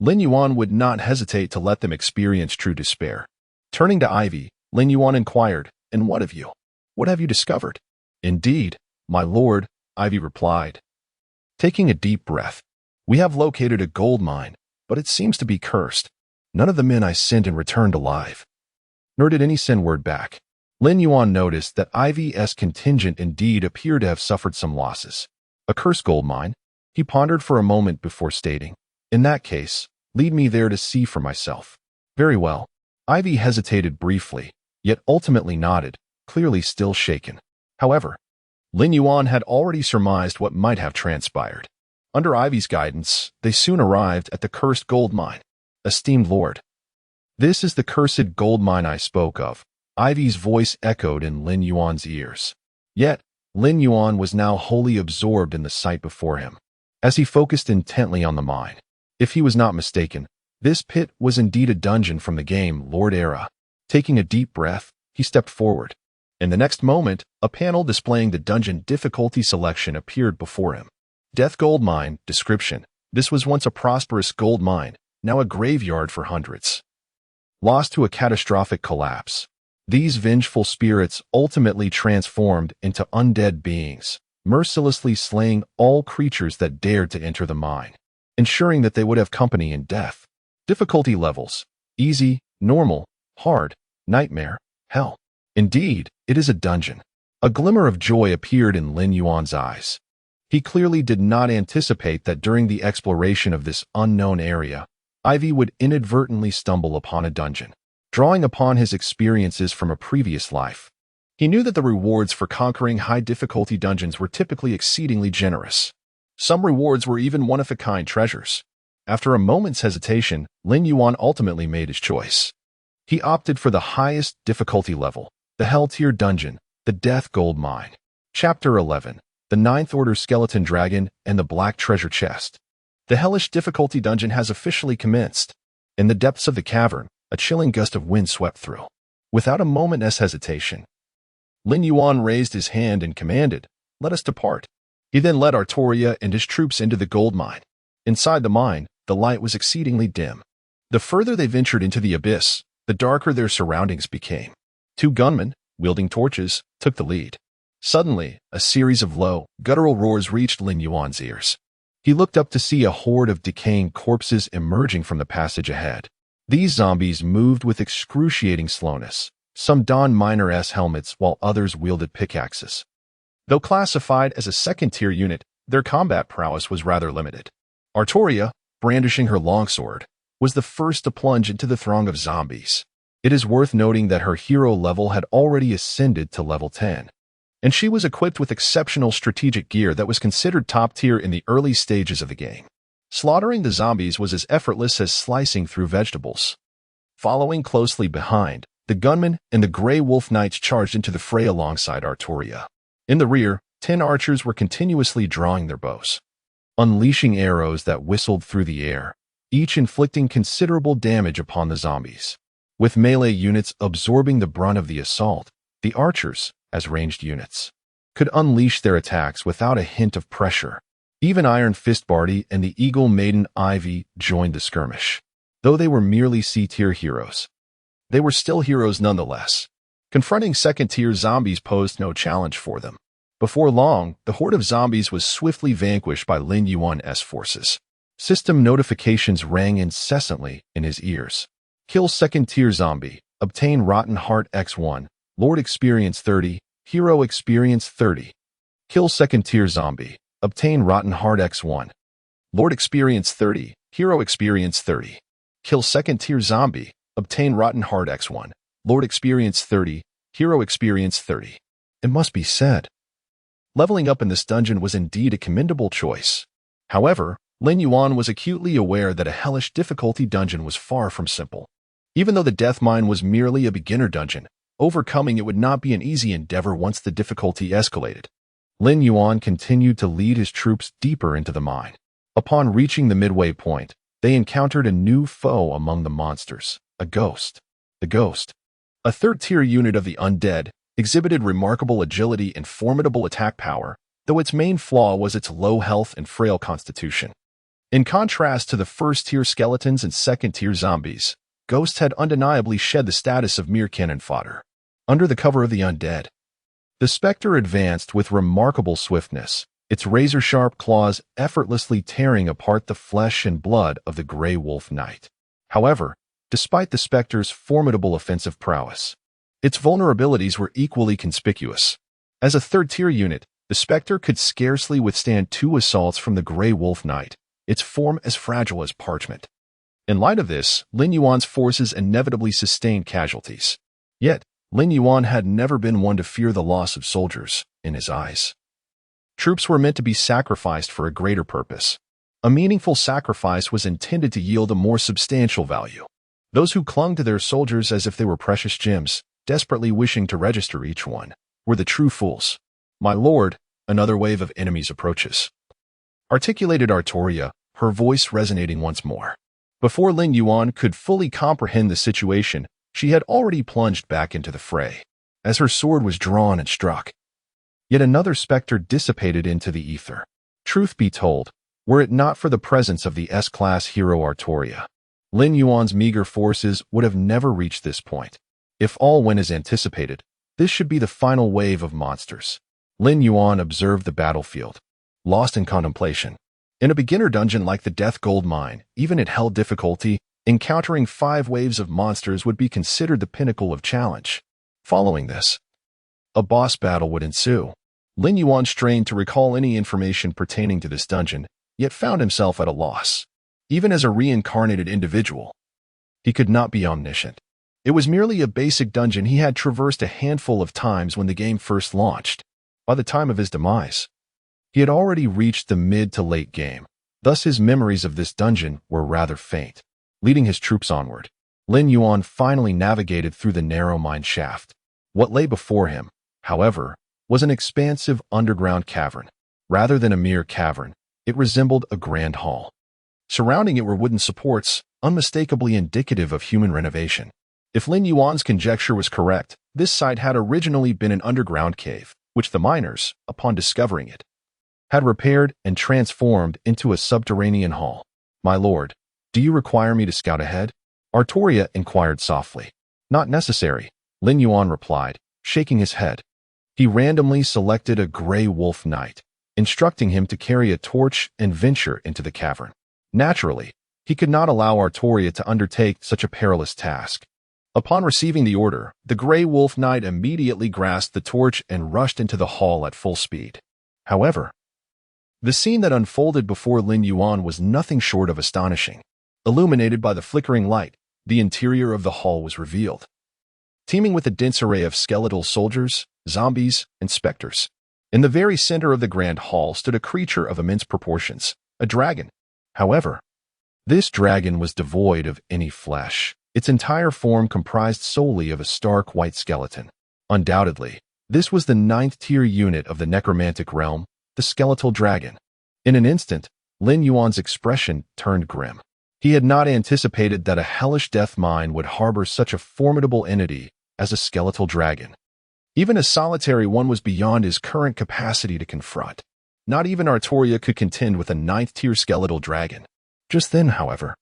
Lin Yuan would not hesitate to let them experience true despair. Turning to Ivy, Lin Yuan inquired, "And what of you? What have you discovered?" "Indeed, my lord," Ivy replied, taking a deep breath. "We have located a gold mine, but it seems to be cursed. None of the men I sent and returned alive, nor did any send word back." Lin Yuan noticed that Ivy's contingent indeed appeared to have suffered some losses. A cursed gold mine? He pondered for a moment before stating, "In that case, lead me there to see for myself." "Very well." Ivy hesitated briefly, yet ultimately nodded, clearly still shaken. However, Lin Yuan had already surmised what might have transpired. Under Ivy's guidance, they soon arrived at the cursed gold mine. Esteemed Lord, this is the cursed gold mine I spoke of. Ivy's voice echoed in Lin Yuan's ears. Yet, Lin Yuan was now wholly absorbed in the sight before him, as he focused intently on the mine. If he was not mistaken, this pit was indeed a dungeon from the game Lord Era. Taking a deep breath, he stepped forward. In the next moment, a panel displaying the dungeon difficulty selection appeared before him. Death Gold Mine. Description: this was once a prosperous gold mine, now a graveyard for hundreds. Lost to a catastrophic collapse. These vengeful spirits ultimately transformed into undead beings, mercilessly slaying all creatures that dared to enter the mine, ensuring that they would have company in death. Difficulty levels: easy, normal, hard, nightmare, hell. Indeed, it is a dungeon. A glimmer of joy appeared in Lin Yuan's eyes. He clearly did not anticipate that during the exploration of this unknown area, Ivy would inadvertently stumble upon a dungeon. Drawing upon his experiences from a previous life, he knew that the rewards for conquering high-difficulty dungeons were typically exceedingly generous. Some rewards were even one-of-a-kind treasures. After a moment's hesitation, Lin Yuan ultimately made his choice. He opted for the highest difficulty level, the Hell-tier dungeon, the Death Gold Mine. Chapter 11. The Ninth Order Skeleton Dragon and the Black Treasure Chest. The hellish difficulty dungeon has officially commenced. In the depths of the cavern, a chilling gust of wind swept through. Without a moment's hesitation, Lin Yuan raised his hand and commanded, "Let us depart." He then led Artoria and his troops into the gold mine. Inside the mine, the light was exceedingly dim. The further they ventured into the abyss, the darker their surroundings became. Two gunmen, wielding torches, took the lead. Suddenly, a series of low, guttural roars reached Lin Yuan's ears. He looked up to see a horde of decaying corpses emerging from the passage ahead. These zombies moved with excruciating slowness. Some donned minor-s helmets while others wielded pickaxes. Though classified as a second-tier unit, their combat prowess was rather limited. Artoria, brandishing her longsword, was the first to plunge into the throng of zombies. It is worth noting that her hero level had already ascended to level 10, and she was equipped with exceptional strategic gear that was considered top-tier in the early stages of the game. Slaughtering the zombies was as effortless as slicing through vegetables. Following closely behind, the gunmen and the Grey Wolf Knights charged into the fray alongside Artoria. In the rear, 10 archers were continuously drawing their bows, unleashing arrows that whistled through the air, each inflicting considerable damage upon the zombies. With melee units absorbing the brunt of the assault, the archers, as ranged units, could unleash their attacks without a hint of pressure. Even Iron Fist Barty and the Eagle Maiden Ivy joined the skirmish. Though they were merely C-tier heroes, they were still heroes nonetheless. Confronting second-tier zombies posed no challenge for them. Before long, the horde of zombies was swiftly vanquished by Lin Yuan's forces. System notifications rang incessantly in his ears. Kill second-tier zombie. Obtain Rotten Heart X1. Lord Experience 30. Hero Experience 30. Kill second-tier zombie. Obtain Rotten Heart X1. Lord Experience 30. Hero Experience 30. Kill second-tier zombie. Obtain Rotten Heart X1. Lord Experience 30. Hero Experience 30. It must be said, leveling up in this dungeon was indeed a commendable choice. However, Lin Yuan was acutely aware that a hellish difficulty dungeon was far from simple. Even though the Death Mine was merely a beginner dungeon, overcoming it would not be an easy endeavor once the difficulty escalated. Lin Yuan continued to lead his troops deeper into the mine. Upon reaching the midway point, they encountered a new foe among the monsters, a ghost. The Ghost, a third-tier unit of the undead, exhibited remarkable agility and formidable attack power, though its main flaw was its low health and frail constitution. In contrast to the first-tier skeletons and second-tier zombies, Ghost had undeniably shed the status of mere cannon fodder. Under the cover of the undead, the specter advanced with remarkable swiftness, its razor-sharp claws effortlessly tearing apart the flesh and blood of the Grey Wolf Knight. However, despite the specter's formidable offensive prowess, its vulnerabilities were equally conspicuous. As a third-tier unit, the specter could scarcely withstand 2 assaults from the Grey Wolf Knight, its form as fragile as parchment. In light of this, Lin Yuan's forces inevitably sustained casualties. Yet, Lin Yuan had never been one to fear the loss of soldiers, in his eyes. Troops were meant to be sacrificed for a greater purpose. A meaningful sacrifice was intended to yield a more substantial value. Those who clung to their soldiers as if they were precious gems, desperately wishing to register each one, were the true fools. "My lord," another wave of enemies approaches, articulated Artoria, her voice resonating once more. Before Lin Yuan could fully comprehend the situation, she had already plunged back into the fray. As her sword was drawn and struck, yet another specter dissipated into the ether. Truth be told, were it not for the presence of the S-class hero Artoria, Lin Yuan's meager forces would have never reached this point. If all went as anticipated, this should be the final wave of monsters. Lin Yuan observed the battlefield, lost in contemplation. In a beginner dungeon like the Death Gold Mine, even at hell difficulty, encountering 5 waves of monsters would be considered the pinnacle of challenge. Following this, a boss battle would ensue. Lin Yuan strained to recall any information pertaining to this dungeon, yet found himself at a loss. Even as a reincarnated individual, he could not be omniscient. It was merely a basic dungeon he had traversed a handful of times when the game first launched. By the time of his demise, he had already reached the mid to late game. Thus his memories of this dungeon were rather faint. Leading his troops onward, Lin Yuan finally navigated through the narrow mine shaft. What lay before him, however, was an expansive underground cavern. Rather than a mere cavern, it resembled a grand hall. Surrounding it were wooden supports, unmistakably indicative of human renovation. If Lin Yuan's conjecture was correct, this site had originally been an underground cave, which the miners, upon discovering it, had repaired and transformed into a subterranean hall. "My lord, do you require me to scout ahead?" Artoria inquired softly. "Not necessary," Lin Yuan replied, shaking his head. He randomly selected a gray wolf knight, instructing him to carry a torch and venture into the cavern. Naturally, he could not allow Artoria to undertake such a perilous task. Upon receiving the order, the gray wolf knight immediately grasped the torch and rushed into the hall at full speed. However, the scene that unfolded before Lin Yuan was nothing short of astonishing. Illuminated by the flickering light, the interior of the hall was revealed, teeming with a dense array of skeletal soldiers, zombies, and specters. In the very center of the grand hall stood a creature of immense proportions, a dragon. However, this dragon was devoid of any flesh. Its entire form comprised solely of a stark white skeleton. Undoubtedly, this was the 9th-tier unit of the necromantic realm, the skeletal dragon. In an instant, Lin Yuan's expression turned grim. He had not anticipated that a hellish death mine would harbor such a formidable entity as a skeletal dragon. Even a solitary one was beyond his current capacity to confront. Not even Artoria could contend with a 9th-tier skeletal dragon. Just then, however,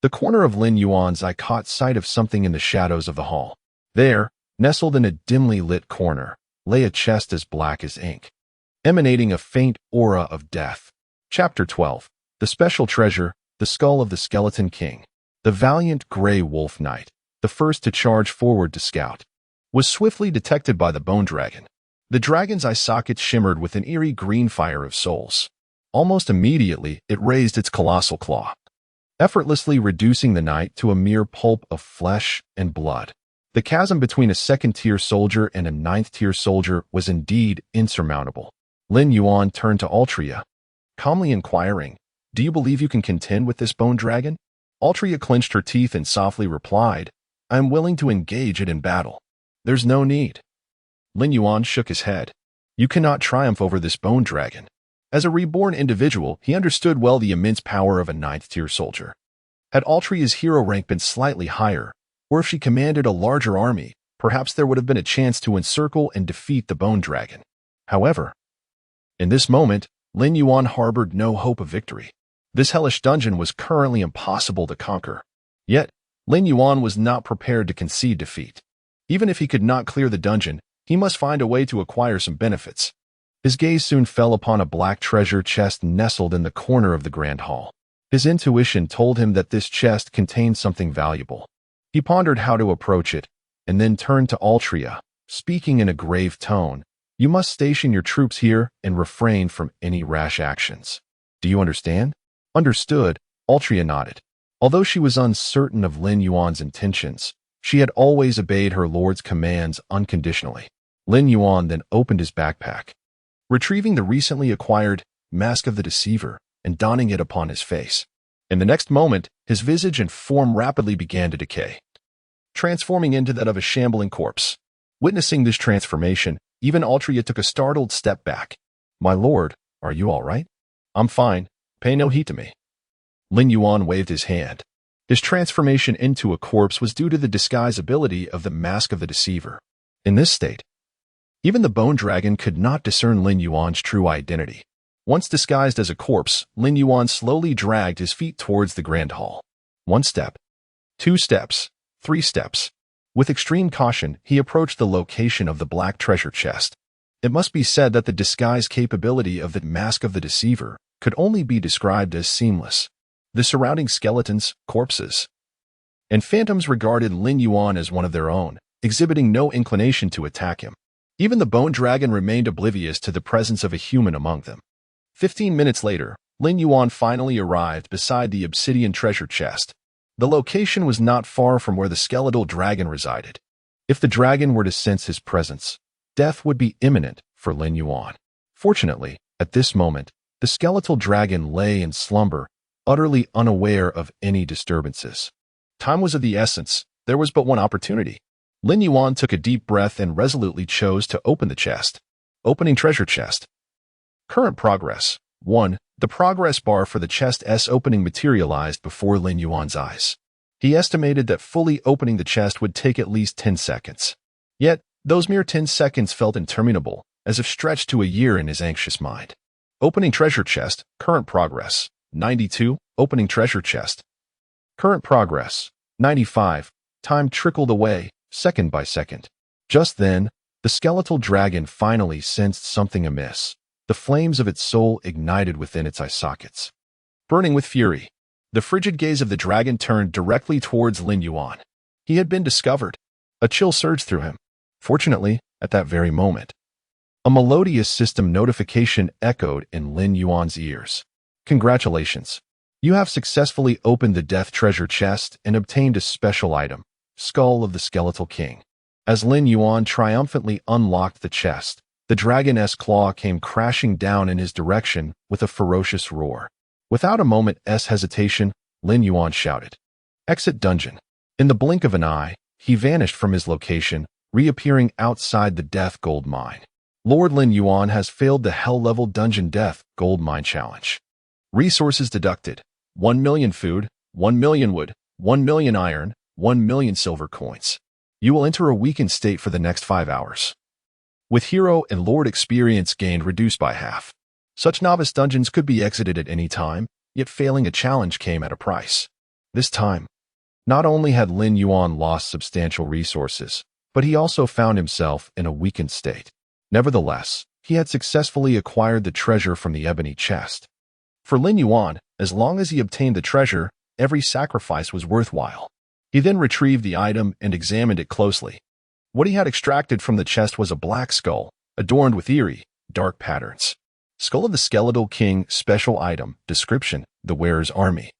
the corner of Lin Yuan's eye caught sight of something in the shadows of the hall. There, nestled in a dimly lit corner, lay a chest as black as ink, emanating a faint aura of death. Chapter 12. The Special Treasure, the Skull of the Skeleton King. The valiant Grey Wolf Knight, the first to charge forward to scout, was swiftly detected by the Bone Dragon. The dragon's eye sockets shimmered with an eerie green fire of souls. Almost immediately, it raised its colossal claw, effortlessly reducing the knight to a mere pulp of flesh and blood. The chasm between a 2nd-tier soldier and a 9th-tier soldier was indeed insurmountable. Lin Yuan turned to Altria, calmly inquiring, "Do you believe you can contend with this bone dragon?" Altria clenched her teeth and softly replied, "I am willing to engage it in battle." "There's no need." Lin Yuan shook his head. "You cannot triumph over this bone dragon." As a reborn individual, he understood well the immense power of a 9th-tier soldier. Had Altria's hero rank been slightly higher, or if she commanded a larger army, perhaps there would have been a chance to encircle and defeat the bone dragon. However, in this moment, Lin Yuan harbored no hope of victory. This hellish dungeon was currently impossible to conquer. Yet, Lin Yuan was not prepared to concede defeat. Even if he could not clear the dungeon, he must find a way to acquire some benefits. His gaze soon fell upon a black treasure chest nestled in the corner of the grand hall. His intuition told him that this chest contained something valuable. He pondered how to approach it, and then turned to Altria, speaking in a grave tone. "You must station your troops here and refrain from any rash actions. Do you understand?" "Understood," Altria nodded. Although she was uncertain of Lin Yuan's intentions, she had always obeyed her lord's commands unconditionally. Lin Yuan then opened his backpack. Retrieving the recently acquired Mask of the Deceiver, and donning it upon his face. In the next moment, his visage and form rapidly began to decay, transforming into that of a shambling corpse. Witnessing this transformation, even Altria took a startled step back. "My lord, are you all right?" "I'm fine. Pay no heed to me." Lin Yuan waved his hand. His transformation into a corpse was due to the disguise ability of the Mask of the Deceiver. In this state, even the Bone Dragon could not discern Lin Yuan's true identity. Once disguised as a corpse, Lin Yuan slowly dragged his feet towards the Grand Hall. 1 step, 2 steps, 3 steps. With extreme caution, he approached the location of the black treasure chest. It must be said that the disguise capability of the Mask of the Deceiver could only be described as seamless. The surrounding skeletons, corpses, and phantoms regarded Lin Yuan as one of their own, exhibiting no inclination to attack him. Even the Bone Dragon remained oblivious to the presence of a human among them. 15 minutes later, Lin Yuan finally arrived beside the obsidian treasure chest. The location was not far from where the skeletal dragon resided. If the dragon were to sense his presence, death would be imminent for Lin Yuan. Fortunately, at this moment, the skeletal dragon lay in slumber, utterly unaware of any disturbances. Time was of the essence. There was but one opportunity. Lin Yuan took a deep breath and resolutely chose to open the chest. Opening treasure chest. Current progress. 1. The progress bar for the chest's opening materialized before Lin Yuan's eyes. He estimated that fully opening the chest would take at least 10 seconds. Yet, those mere 10 seconds felt interminable, as if stretched to a year in his anxious mind. Opening treasure chest. Current progress. 92. Opening treasure chest. Current progress. 95. Time trickled away, second by second. Just then, the skeletal dragon finally sensed something amiss. The flames of its soul ignited within its eye sockets. Burning with fury, the frigid gaze of the dragon turned directly towards Lin Yuan. He had been discovered. A chill surged through him. Fortunately, at that very moment, a melodious system notification echoed in Lin Yuan's ears. "Congratulations. You have successfully opened the Death Treasure Chest and obtained a special item, Skull of the Skeletal King." As Lin Yuan triumphantly unlocked the chest, the dragon's claw came crashing down in his direction with a ferocious roar. Without a moment's hesitation, Lin Yuan shouted, "Exit dungeon." In the blink of an eye, he vanished from his location, reappearing outside the Death Gold Mine. Lord Lin Yuan has failed the Hell-level Dungeon Death Gold Mine Challenge. Resources deducted: 1 million food, 1 million wood, 1 million iron, 1 million silver coins. You will enter a weakened state for the next 5 hours. With hero and lord experience gained reduced by half. Such novice dungeons could be exited at any time, yet failing a challenge came at a price. This time, not only had Lin Yuan lost substantial resources, but he also found himself in a weakened state. Nevertheless, he had successfully acquired the treasure from the ebony chest. For Lin Yuan, as long as he obtained the treasure, every sacrifice was worthwhile. He then retrieved the item and examined it closely. What he had extracted from the chest was a black skull, adorned with eerie, dark patterns. Skull of the Skeletal King special item. Description: the wearer's army.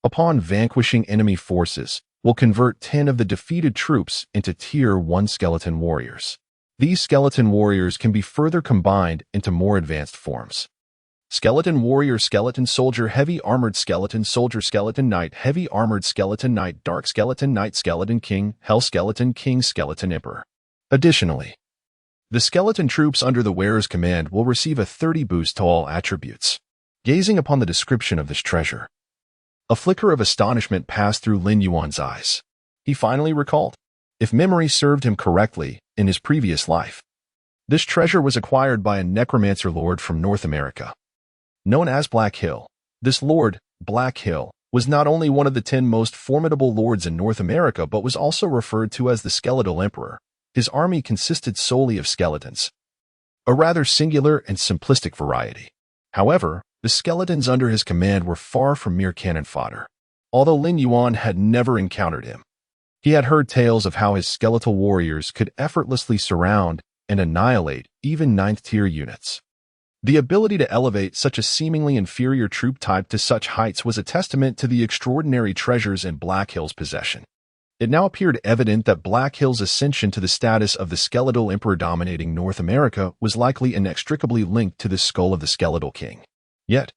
Upon vanquishing enemy forces, will convert 10 of the defeated troops into Tier 1 skeleton warriors. These skeleton warriors can be further combined into more advanced forms. Skeleton Warrior, Skeleton Soldier, Heavy Armored Skeleton Soldier, Skeleton Knight, Heavy Armored Skeleton Knight, Dark Skeleton Knight, Skeleton King, Hell Skeleton King, Skeleton Emperor. Additionally, the skeleton troops under the wearer's command will receive a 30 boost to all attributes. Gazing upon the description of this treasure, a flicker of astonishment passed through Lin Yuan's eyes. He finally recalled, if memory served him correctly, in his previous life, this treasure was acquired by a necromancer lord from North America. Known as Black Hill, this Lord, Black Hill, was not only one of the 10 most formidable lords in North America but was also referred to as the Skeletal Emperor. His army consisted solely of skeletons, a rather singular and simplistic variety. However, the skeletons under his command were far from mere cannon fodder. Although Lin Yuan had never encountered him, he had heard tales of how his skeletal warriors could effortlessly surround and annihilate even 9th-tier units. The ability to elevate such a seemingly inferior troop type to such heights was a testament to the extraordinary treasures in Black Hill's possession. It now appeared evident that Black Hill's ascension to the status of the Skeletal Emperor dominating North America was likely inextricably linked to the skull of the Skeletal King. Yet,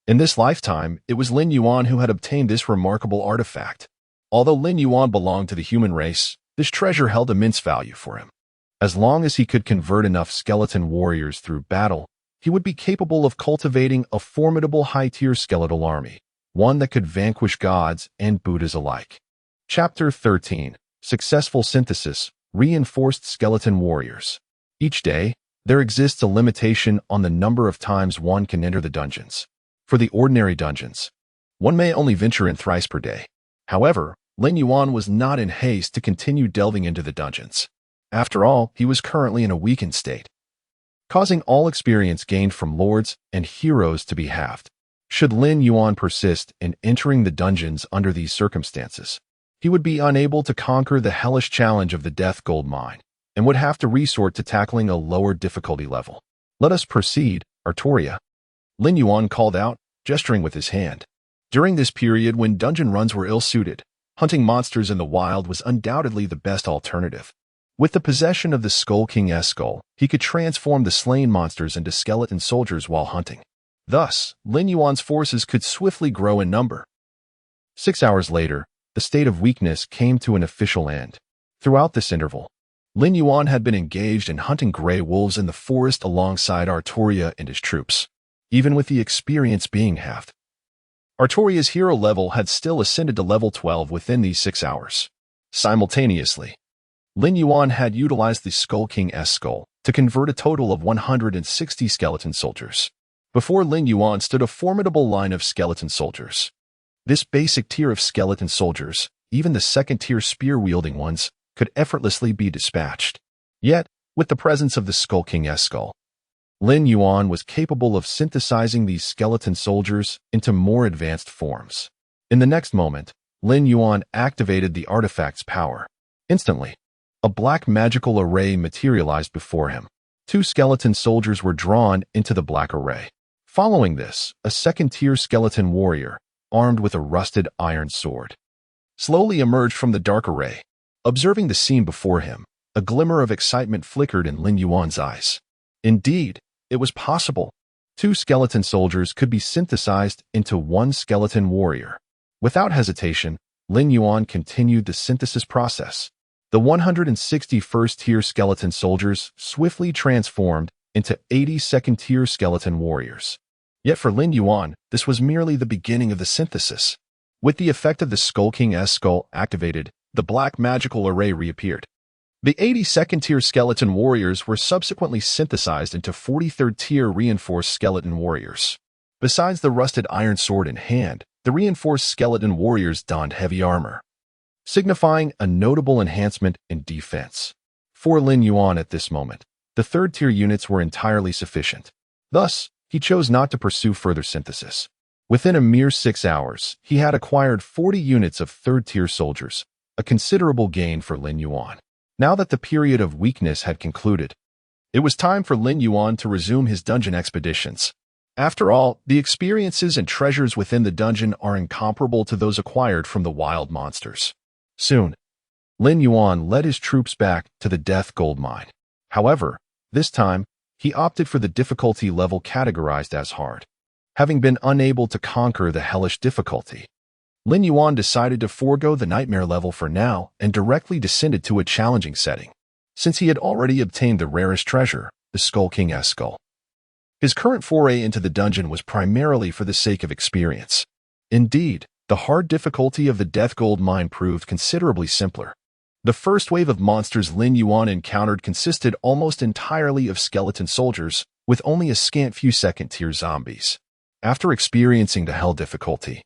In this lifetime, it was Lin Yuan who had obtained this remarkable artifact. Although Lin Yuan belonged to the human race, this treasure held immense value for him. As long as he could convert enough skeleton warriors through battle, he would be capable of cultivating a formidable high-tier skeletal army, one that could vanquish gods and Buddhas alike. Chapter 13. Successful Synthesis, Reinforced Skeleton Warriors. Each day, there exists a limitation on the number of times one can enter the dungeons. For the ordinary dungeons, one may only venture in thrice per day. However, Lin Yuan was not in haste to continue delving into the dungeons. After all, he was currently in a weakened state, causing all experience gained from lords and heroes to be halved. Should Lin Yuan persist in entering the dungeons under these circumstances, he would be unable to conquer the hellish challenge of the Death Gold Mine, and would have to resort to tackling a lower difficulty level. Let us proceed, Artoria. Lin Yuan called out, gesturing with his hand. During this period when dungeon runs were ill-suited, hunting monsters in the wild was undoubtedly the best alternative. With the possession of the Skull King's skull, he could transform the slain monsters into skeleton soldiers while hunting. Thus, Lin Yuan's forces could swiftly grow in number. 6 hours later, the state of weakness came to an official end. Throughout this interval, Lin Yuan had been engaged in hunting gray wolves in the forest alongside Artoria and his troops. Even with the experience being halved, Artoria's hero level had still ascended to level 12 within these 6 hours. Simultaneously, Lin Yuan had utilized the Skull King's skull to convert a total of 160 skeleton soldiers. Before Lin Yuan stood a formidable line of skeleton soldiers. This basic tier of skeleton soldiers, even the second-tier spear-wielding ones, could effortlessly be dispatched. Yet, with the presence of the Skull King's skull, Lin Yuan was capable of synthesizing these skeleton soldiers into more advanced forms. In the next moment, Lin Yuan activated the artifact's power. Instantly, a black magical array materialized before him. 2 skeleton soldiers were drawn into the black array. Following this, a second-tier skeleton warrior, armed with a rusted iron sword, slowly emerged from the dark array. Observing the scene before him, a glimmer of excitement flickered in Lin Yuan's eyes. Indeed, it was possible. 2 skeleton soldiers could be synthesized into 1 skeleton warrior. Without hesitation, Lin Yuan continued the synthesis process. The 161st-tier skeleton soldiers swiftly transformed into 82nd-tier skeleton warriors. Yet for Lin Yuan, this was merely the beginning of the synthesis. With the effect of the Skull King's skull activated, the black magical array reappeared. The 82nd-tier skeleton warriors were subsequently synthesized into 43rd-tier reinforced skeleton warriors. Besides the rusted iron sword in hand, the reinforced skeleton warriors donned heavy armor, signifying a notable enhancement in defense. For Lin Yuan at this moment, the third-tier units were entirely sufficient. Thus, he chose not to pursue further synthesis. Within a mere 6 hours, he had acquired 40 units of third-tier soldiers, a considerable gain for Lin Yuan. Now that the period of weakness had concluded, it was time for Lin Yuan to resume his dungeon expeditions. After all, the experiences and treasures within the dungeon are incomparable to those acquired from the wild monsters. Soon, Lin Yuan led his troops back to the Death Gold Mine. However, this time, he opted for the difficulty level categorized as hard. Having been unable to conquer the hellish difficulty, Lin Yuan decided to forego the nightmare level for now and directly descended to a challenging setting, since he had already obtained the rarest treasure, the Skull King's skull. His current foray into the dungeon was primarily for the sake of experience. Indeed, the hard difficulty of the Death Gold Mine proved considerably simpler. The first wave of monsters Lin Yuan encountered consisted almost entirely of skeleton soldiers, with only a scant few second-tier zombies. After experiencing the hell difficulty,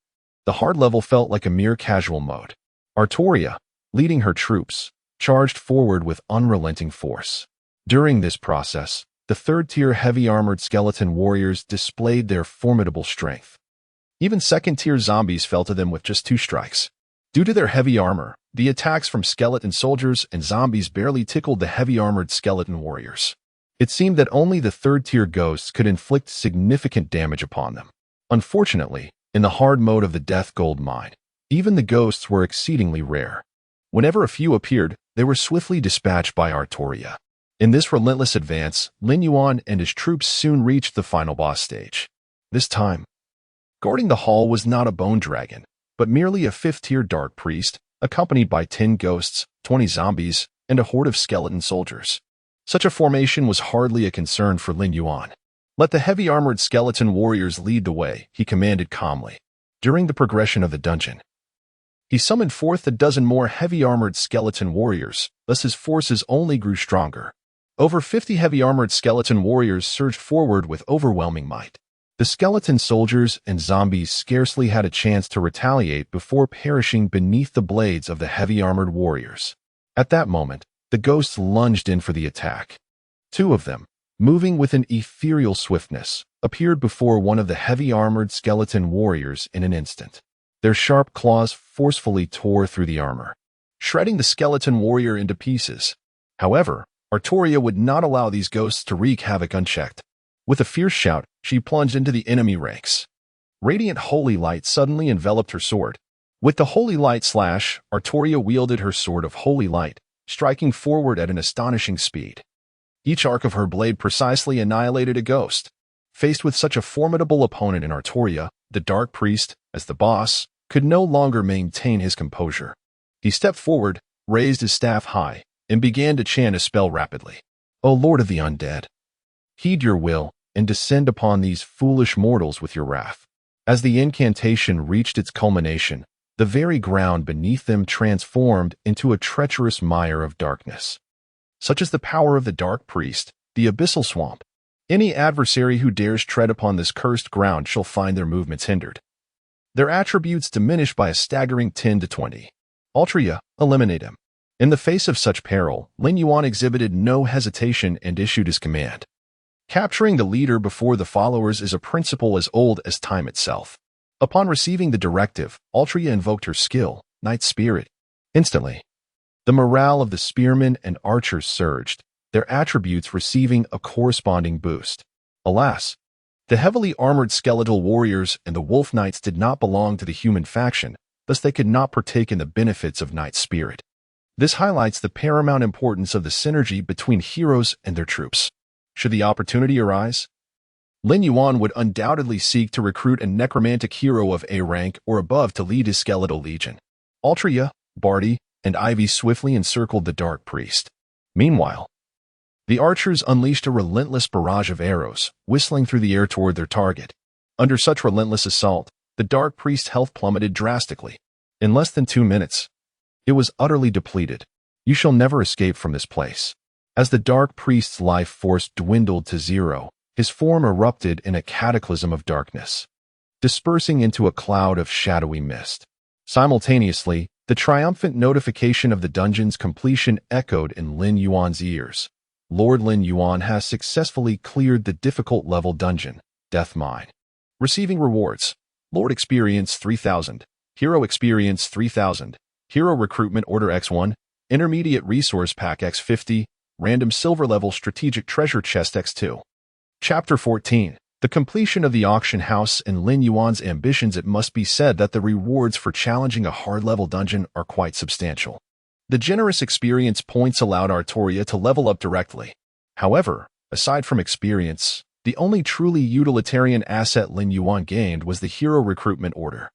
the hard level felt like a mere casual mode. Artoria, leading her troops, charged forward with unrelenting force. During this process, the third-tier heavy-armored skeleton warriors displayed their formidable strength. Even second-tier zombies fell to them with just 2 strikes. Due to their heavy armor, the attacks from skeleton soldiers and zombies barely tickled the heavy-armored skeleton warriors. It seemed that only the third-tier ghosts could inflict significant damage upon them. Unfortunately, in the hard mode of the Death Gold Mine, even the ghosts were exceedingly rare. Whenever a few appeared, they were swiftly dispatched by Artoria. In this relentless advance, Lin Yuan and his troops soon reached the final boss stage. This time, Guarding the hall was not a bone dragon, but merely a fifth-tier dark priest, accompanied by 10 ghosts, 20 zombies, and a horde of skeleton soldiers. Such a formation was hardly a concern for Lin Yuan. Let the heavy-armored skeleton warriors lead the way, he commanded calmly. During the progression of the dungeon, he summoned forth a dozen more heavy-armored skeleton warriors, thus his forces only grew stronger. Over 50 heavy-armored skeleton warriors surged forward with overwhelming might. The skeleton soldiers and zombies scarcely had a chance to retaliate before perishing beneath the blades of the heavy-armored warriors. At that moment, the ghosts lunged in for the attack. 2 of them, moving with an ethereal swiftness, appeared before one of the heavy-armored skeleton warriors in an instant. Their sharp claws forcefully tore through the armor, shredding the skeleton warrior into pieces. However, Artoria would not allow these ghosts to wreak havoc unchecked. With a fierce shout, she plunged into the enemy ranks. Radiant holy light suddenly enveloped her sword. With the holy light slash, Artoria wielded her sword of holy light, striking forward at an astonishing speed. Each arc of her blade precisely annihilated a ghost. Faced with such a formidable opponent in Artoria, the Dark Priest, as the boss, could no longer maintain his composure. He stepped forward, raised his staff high, and began to chant a spell rapidly. O Lord of the Undead, heed your will, and descend upon these foolish mortals with your wrath. As the incantation reached its culmination, the very ground beneath them transformed into a treacherous mire of darkness. Such is the power of the Dark Priest, the Abyssal Swamp. Any adversary who dares tread upon this cursed ground shall find their movements hindered. Their attributes diminish by a staggering 10 to 20. Altria, eliminate him. In the face of such peril, Lin Yuan exhibited no hesitation and issued his command. Capturing the leader before the followers is a principle as old as time itself. Upon receiving the directive, Altria invoked her skill, Night Spirit. Instantly, the morale of the spearmen and archers surged, their attributes receiving a corresponding boost. Alas, the heavily armored skeletal warriors and the wolf knights did not belong to the human faction, thus they could not partake in the benefits of Night Spirit. This highlights the paramount importance of the synergy between heroes and their troops. Should the opportunity arise, Lin Yuan would undoubtedly seek to recruit a necromantic hero of A rank or above to lead his skeletal legion. Altria, Barty, and Ivy swiftly encircled the Dark Priest. Meanwhile, the archers unleashed a relentless barrage of arrows, whistling through the air toward their target. Under such relentless assault, the Dark Priest's health plummeted drastically. In less than 2 minutes, it was utterly depleted. You shall never escape from this place. As the Dark Priest's life force dwindled to 0, his form erupted in a cataclysm of darkness, dispersing into a cloud of shadowy mist. Simultaneously, the triumphant notification of the dungeon's completion echoed in Lin Yuan's ears. Lord Lin Yuan has successfully cleared the difficult level dungeon, Death Mine. Receiving rewards: Lord Experience 3000, Hero Experience 3000, Hero Recruitment Order X1, Intermediate Resource Pack X50, Random Silver Level Strategic Treasure Chest X2. Chapter 14. The completion of the auction house and Lin Yuan's ambitions. It must be said that the rewards for challenging a hard-level dungeon are quite substantial. The generous experience points allowed Artoria to level up directly. However, aside from experience, the only truly utilitarian asset Lin Yuan gained was the Hero Recruitment Order.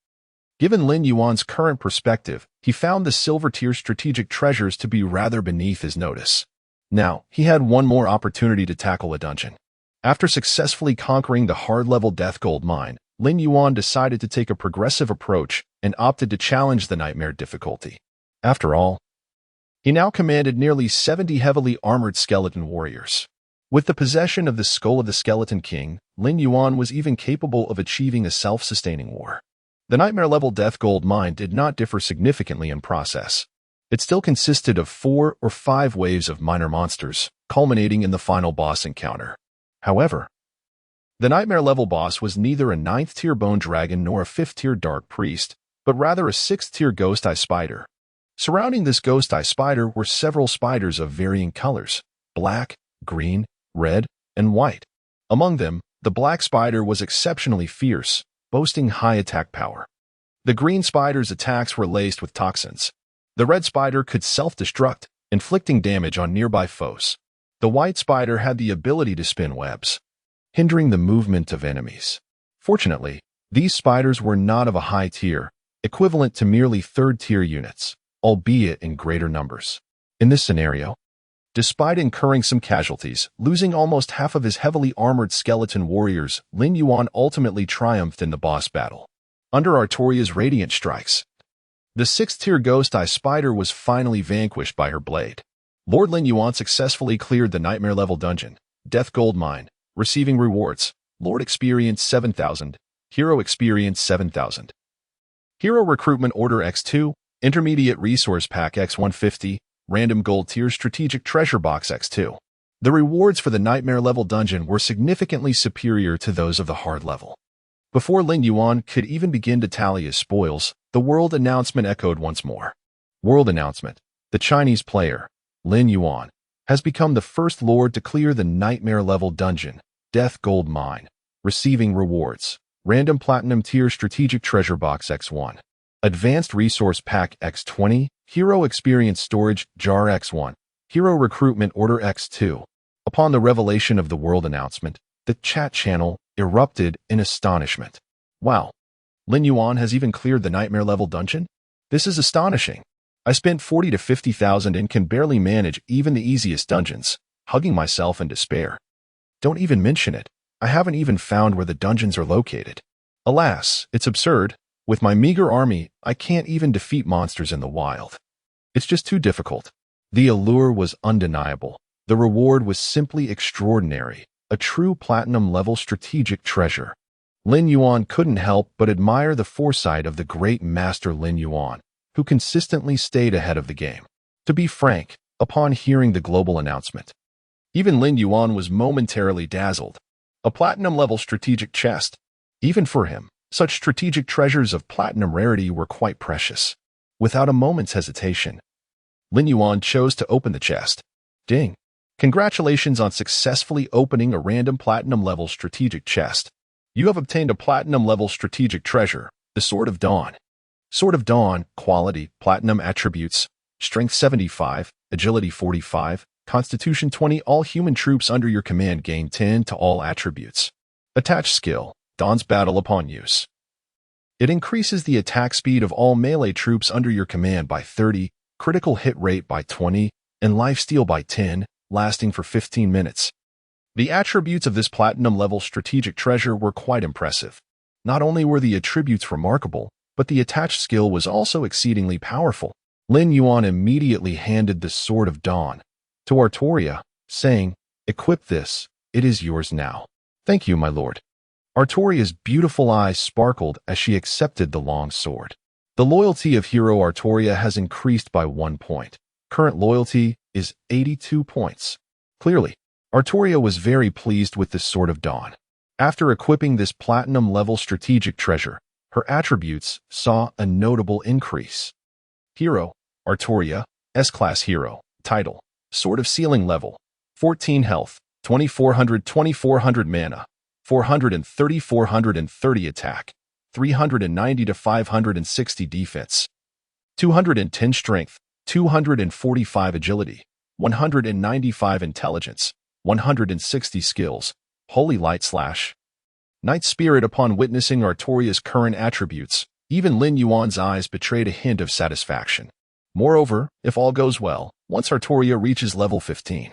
Given Lin Yuan's current perspective, he found the silver-tier strategic treasures to be rather beneath his notice. Now, he had one more opportunity to tackle a dungeon. After successfully conquering the hard-level Death Gold Mine, Lin Yuan decided to take a progressive approach and opted to challenge the Nightmare difficulty. After all, he now commanded nearly 70 heavily armored skeleton warriors. With the possession of the skull of the Skeleton King, Lin Yuan was even capable of achieving a self-sustaining war. The Nightmare-level Death Gold Mine did not differ significantly in process. It still consisted of 4 or 5 waves of minor monsters, culminating in the final boss encounter. However, the Nightmare-level boss was neither a 9th-tier Bone Dragon nor a 5th-tier Dark Priest, but rather a 6th-tier Ghost Eye Spider. Surrounding this Ghost Eye Spider were several spiders of varying colors: black, green, red, and white. Among them, the black spider was exceptionally fierce, boasting high attack power. The green spider's attacks were laced with toxins. The red spider could self-destruct, inflicting damage on nearby foes. The white spider had the ability to spin webs, hindering the movement of enemies. Fortunately, These spiders were not of a high tier, equivalent to merely third-tier units, albeit in greater numbers. In this scenario, despite incurring some casualties, losing almost half of his heavily armored skeleton warriors, Lin Yuan ultimately triumphed in the boss battle. Under Artoria's radiant strikes, the 6th-tier Ghost Eye Spider was finally vanquished by her blade. Lord Lin Yuan successfully cleared the Nightmare-level dungeon, Death Gold Mine, receiving rewards, Lord Experience 7,000, Hero Experience 7,000. Hero Recruitment Order X2, Intermediate Resource Pack X150, Random Gold Tier Strategic Treasure Box X2. The rewards for the Nightmare-level dungeon were significantly superior to those of the hard level. Before Lin Yuan could even begin to tally his spoils, the world announcement echoed once more. World announcement. The Chinese player, Lin Yuan, has become the first lord to clear the Nightmare-level dungeon, Death Gold Mine, receiving rewards. Random Platinum Tier Strategic Treasure Box X1. Advanced Resource Pack X20, Hero Experience Storage Jar X1, Hero Recruitment Order X2. Upon the revelation of the world announcement, the chat channel erupted in astonishment. Wow, Lin Yuan has even cleared the Nightmare-level dungeon? This is astonishing. I spent 40 to 50,000 and can barely manage even the easiest dungeons, hugging myself in despair. Don't even mention it. I haven't even found where the dungeons are located. Alas, it's absurd. With my meager army, I can't even defeat monsters in the wild. It's just too difficult. The allure was undeniable. The reward was simply extraordinary. A true platinum-level strategic treasure. Lin Yuan couldn't help but admire the foresight of the great master Lin Yuan, who consistently stayed ahead of the game. To be frank, upon hearing the global announcement, even Lin Yuan was momentarily dazzled. A platinum-level strategic chest. Even for him, such strategic treasures of platinum rarity were quite precious. Without a moment's hesitation, Lin Yuan chose to open the chest. Ding! Congratulations on successfully opening a random platinum-level strategic chest. You have obtained a platinum-level strategic treasure, the Sword of Dawn. Sword of Dawn, quality, platinum attributes, strength 75, agility 45, Constitution 20. All human troops under your command gain 10 to all attributes. Attached skill, Dawn's Battle upon use. It increases the attack speed of all melee troops under your command by 30, critical hit rate by 20, and lifesteal by 10, lasting for 15 minutes. The attributes of this platinum-level strategic treasure were quite impressive. Not only were the attributes remarkable, but the attached skill was also exceedingly powerful. Lin Yuan immediately handed the Sword of Dawn to Artoria, saying, "Equip this, it is yours now." "Thank you, my lord." Artoria's beautiful eyes sparkled as she accepted the long sword. The loyalty of Hero Artoria has increased by 1 point. Current loyalty is 82 points. Clearly, Artoria was very pleased with the Sword of Dawn. After equipping this platinum-level strategic treasure, her attributes saw a notable increase. Hero, Artoria, S-Class Hero, Title, Sword of Ceiling Level, 14 Health, 2400 Mana, 430 Attack, 390 to 560 Defense, 210 Strength, 245 Agility, 195 Intelligence, 160 Skills, Holy Light Slash. Night Spirit. Upon witnessing Artoria's current attributes, even Lin Yuan's eyes betrayed a hint of satisfaction. Moreover, if all goes well, once Artoria reaches level 15,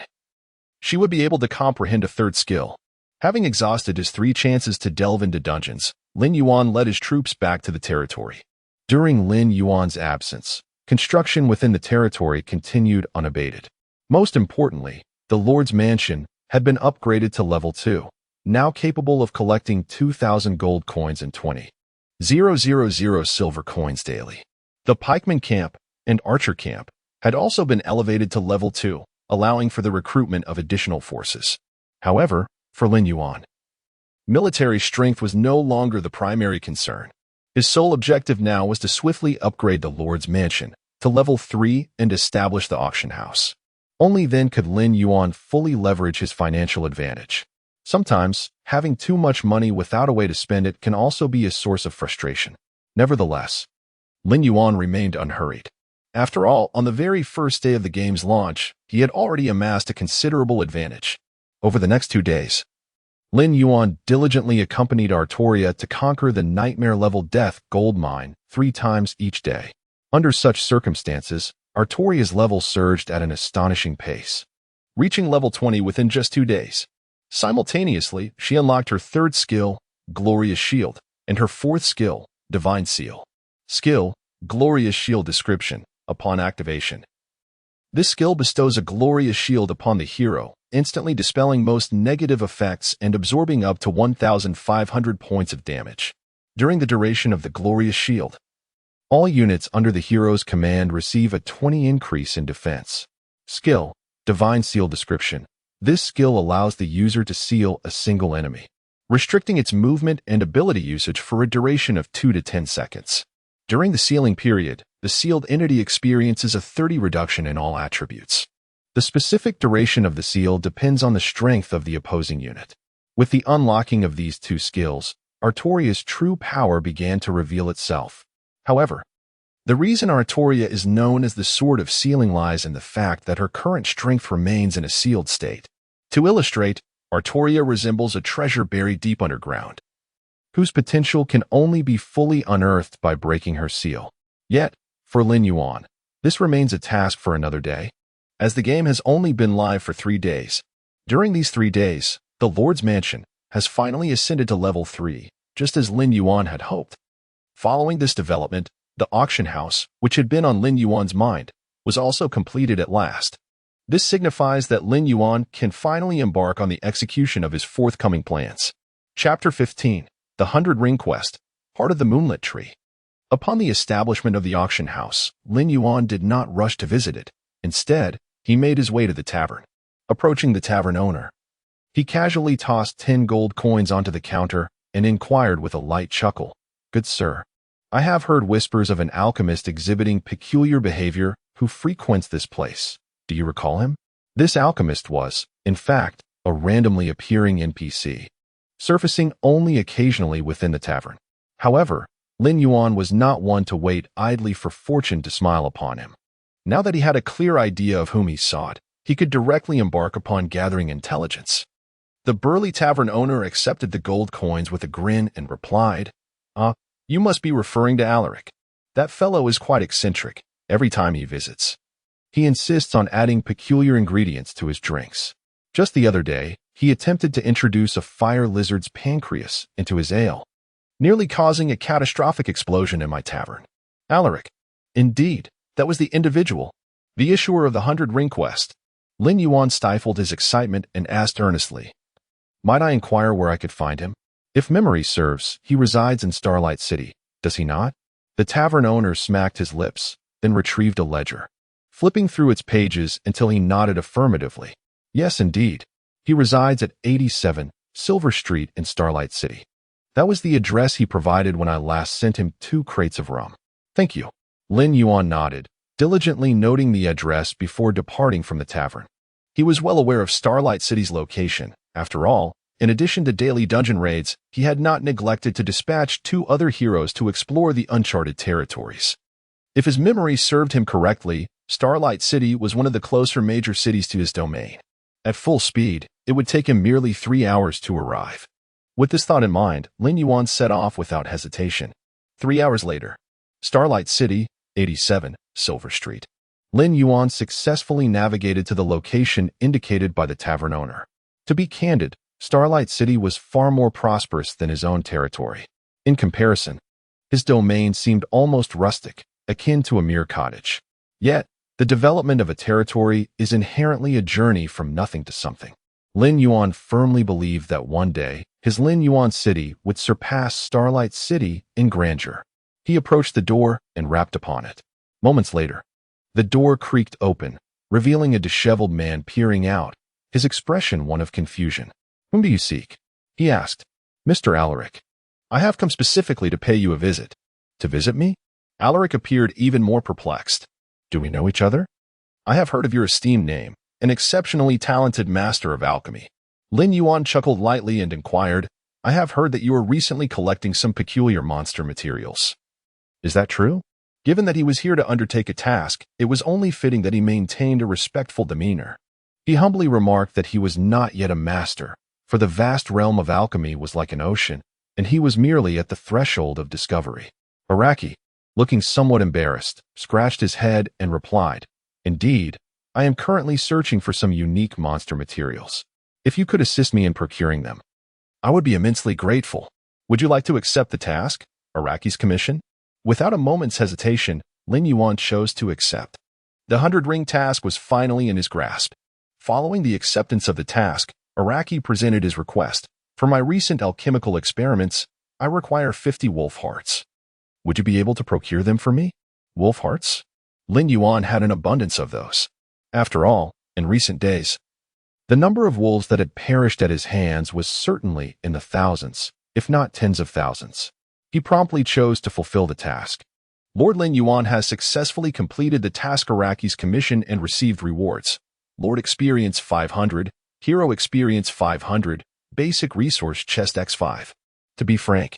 she would be able to comprehend a third skill. Having exhausted his 3 chances to delve into dungeons, Lin Yuan led his troops back to the territory. During Lin Yuan's absence, construction within the territory continued unabated. Most importantly, the Lord's Mansion had been upgraded to level 2, now capable of collecting 2,000 gold coins and 20,000 silver coins daily. The Pikeman Camp and Archer Camp had also been elevated to level 2, allowing for the recruitment of additional forces. However, for Lin Yuan, military strength was no longer the primary concern. His sole objective now was to swiftly upgrade the Lord's Mansion to level 3 and establish the auction house. Only then could Lin Yuan fully leverage his financial advantage. Sometimes, having too much money without a way to spend it can also be a source of frustration. Nevertheless, Lin Yuan remained unhurried. After all, on the very first day of the game's launch, he had already amassed a considerable advantage. Over the next 2 days, Lin Yuan diligently accompanied Artoria to conquer the nightmare-level death gold mine 3 times each day. Under such circumstances, Artoria's level surged at an astonishing pace, reaching level 20 within just 2 days. Simultaneously, she unlocked her 3rd skill, Glorious Shield, and her 4th skill, Divine Seal. Skill, Glorious Shield description, upon activation. This skill bestows a glorious shield upon the hero, instantly dispelling most negative effects and absorbing up to 1,500 points of damage. During the duration of the glorious shield, all units under the hero's command receive a 20 increase in defense. Skill, Divine Seal description. This skill allows the user to seal a single enemy, restricting its movement and ability usage for a duration of 2 to 10 seconds. During the sealing period, the sealed entity experiences a 30 reduction in all attributes. The specific duration of the seal depends on the strength of the opposing unit. With the unlocking of these 2 skills, Artoria's true power began to reveal itself. However, the reason Artoria is known as the Sword of Sealing lies in the fact that her current strength remains in a sealed state. To illustrate, Artoria resembles a treasure buried deep underground, whose potential can only be fully unearthed by breaking her seal. Yet, for Lin Yuan, this remains a task for another day, as the game has only been live for 3 days. During these 3 days, the Lord's Mansion has finally ascended to level 3, just as Lin Yuan had hoped. Following this development, the auction house, which had been on Lin Yuan's mind, was also completed at last. This signifies that Lin Yuan can finally embark on the execution of his forthcoming plans. Chapter 15. The 100 Ring Quest, part of the Moonlit Tree. Upon the establishment of the auction house, Lin Yuan did not rush to visit it. Instead, he made his way to the tavern. Approaching the tavern owner, he casually tossed 10 gold coins onto the counter and inquired with a light chuckle, "Good sir, I have heard whispers of an alchemist exhibiting peculiar behavior who frequents this place. Do you recall him?" This alchemist was, in fact, a randomly appearing NPC, surfacing only occasionally within the tavern. However, Lin Yuan was not one to wait idly for fortune to smile upon him. Now that he had a clear idea of whom he sought, he could directly embark upon gathering intelligence. The burly tavern owner accepted the gold coins with a grin and replied, "You must be referring to Alaric. That fellow is quite eccentric every time he visits. He insists on adding peculiar ingredients to his drinks. Just the other day, he attempted to introduce a fire lizard's pancreas into his ale, nearly causing a catastrophic explosion in my tavern." Alaric. Indeed, that was the individual, the issuer of the 100 Ring Quest. Lin Yuan stifled his excitement and asked earnestly, "Might I inquire where I could find him?" "If memory serves, he resides in Starlight City, does he not?" The tavern owner smacked his lips, then retrieved a ledger, flipping through its pages until he nodded affirmatively. "Yes, indeed. He resides at 87 Silver Street in Starlight City. That was the address he provided when I last sent him 2 crates of rum." "Thank you." Lin Yuan nodded, diligently noting the address before departing from the tavern. He was well aware of Starlight City's location. After all, in addition to daily dungeon raids, he had not neglected to dispatch 2 other heroes to explore the uncharted territories. If his memory served him correctly, Starlight City was one of the closer major cities to his domain. At full speed, it would take him merely 3 hours to arrive. With this thought in mind, Lin Yuan set off without hesitation. 3 hours later, Starlight City, 87 Silver Street. Lin Yuan successfully navigated to the location indicated by the tavern owner. To be candid, Starlight City was far more prosperous than his own territory. In comparison, his domain seemed almost rustic, akin to a mere cottage. Yet, the development of a territory is inherently a journey from nothing to something. Lin Yuan firmly believed that one day, his Lin Yuan City would surpass Starlight City in grandeur. He approached the door and rapped upon it. Moments later, the door creaked open, revealing a disheveled man peering out, his expression one of confusion. "Whom do you seek?" he asked. "Mr. Alaric. I have come specifically to pay you a visit." "To visit me?" Alaric appeared even more perplexed. "Do we know each other?" "I have heard of your esteemed name, an exceptionally talented master of alchemy." Lin Yuan chuckled lightly and inquired, "I have heard that you were recently collecting some peculiar monster materials. Is that true?" Given that he was here to undertake a task, it was only fitting that he maintained a respectful demeanor. He humbly remarked that he was not yet a master, for the vast realm of alchemy was like an ocean, and he was merely at the threshold of discovery. Araki, looking somewhat embarrassed, scratched his head and replied, "Indeed, I am currently searching for some unique monster materials. If you could assist me in procuring them, I would be immensely grateful. Would you like to accept the task, Araki's commission?" Without a moment's hesitation, Lin Yuan chose to accept. The 100-ring task was finally in his grasp. Following the acceptance of the task, Araki presented his request. "For my recent alchemical experiments, I require 50 wolf hearts. Would you be able to procure them for me?" Wolf hearts? Lin Yuan had an abundance of those. After all, in recent days, the number of wolves that had perished at his hands was certainly in the thousands, if not tens of thousands. He promptly chose to fulfill the task. Lord Lin Yuan has successfully completed the task Araki's commission and received rewards. Lord Experience 500, Hero Experience 500, Basic Resource Chest X5. To be frank,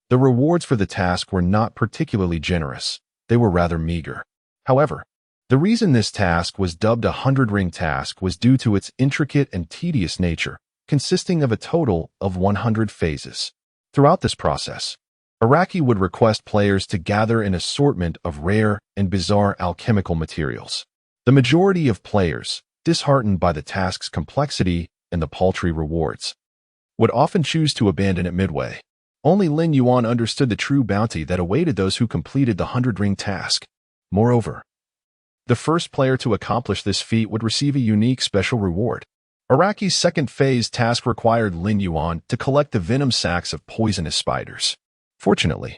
the rewards for the task were not particularly generous. They were rather meager. However, the reason this task was dubbed a 100-ring task was due to its intricate and tedious nature, consisting of a total of 100 phases. Throughout this process, Araki would request players to gather an assortment of rare and bizarre alchemical materials. The majority of players, disheartened by the task's complexity and the paltry rewards, would often choose to abandon it midway. Only Lin Yuan understood the true bounty that awaited those who completed the 100-ring task. Moreover, the first player to accomplish this feat would receive a unique special reward. Araki's second phase task required Lin Yuan to collect the venom sacs of poisonous spiders. Fortunately,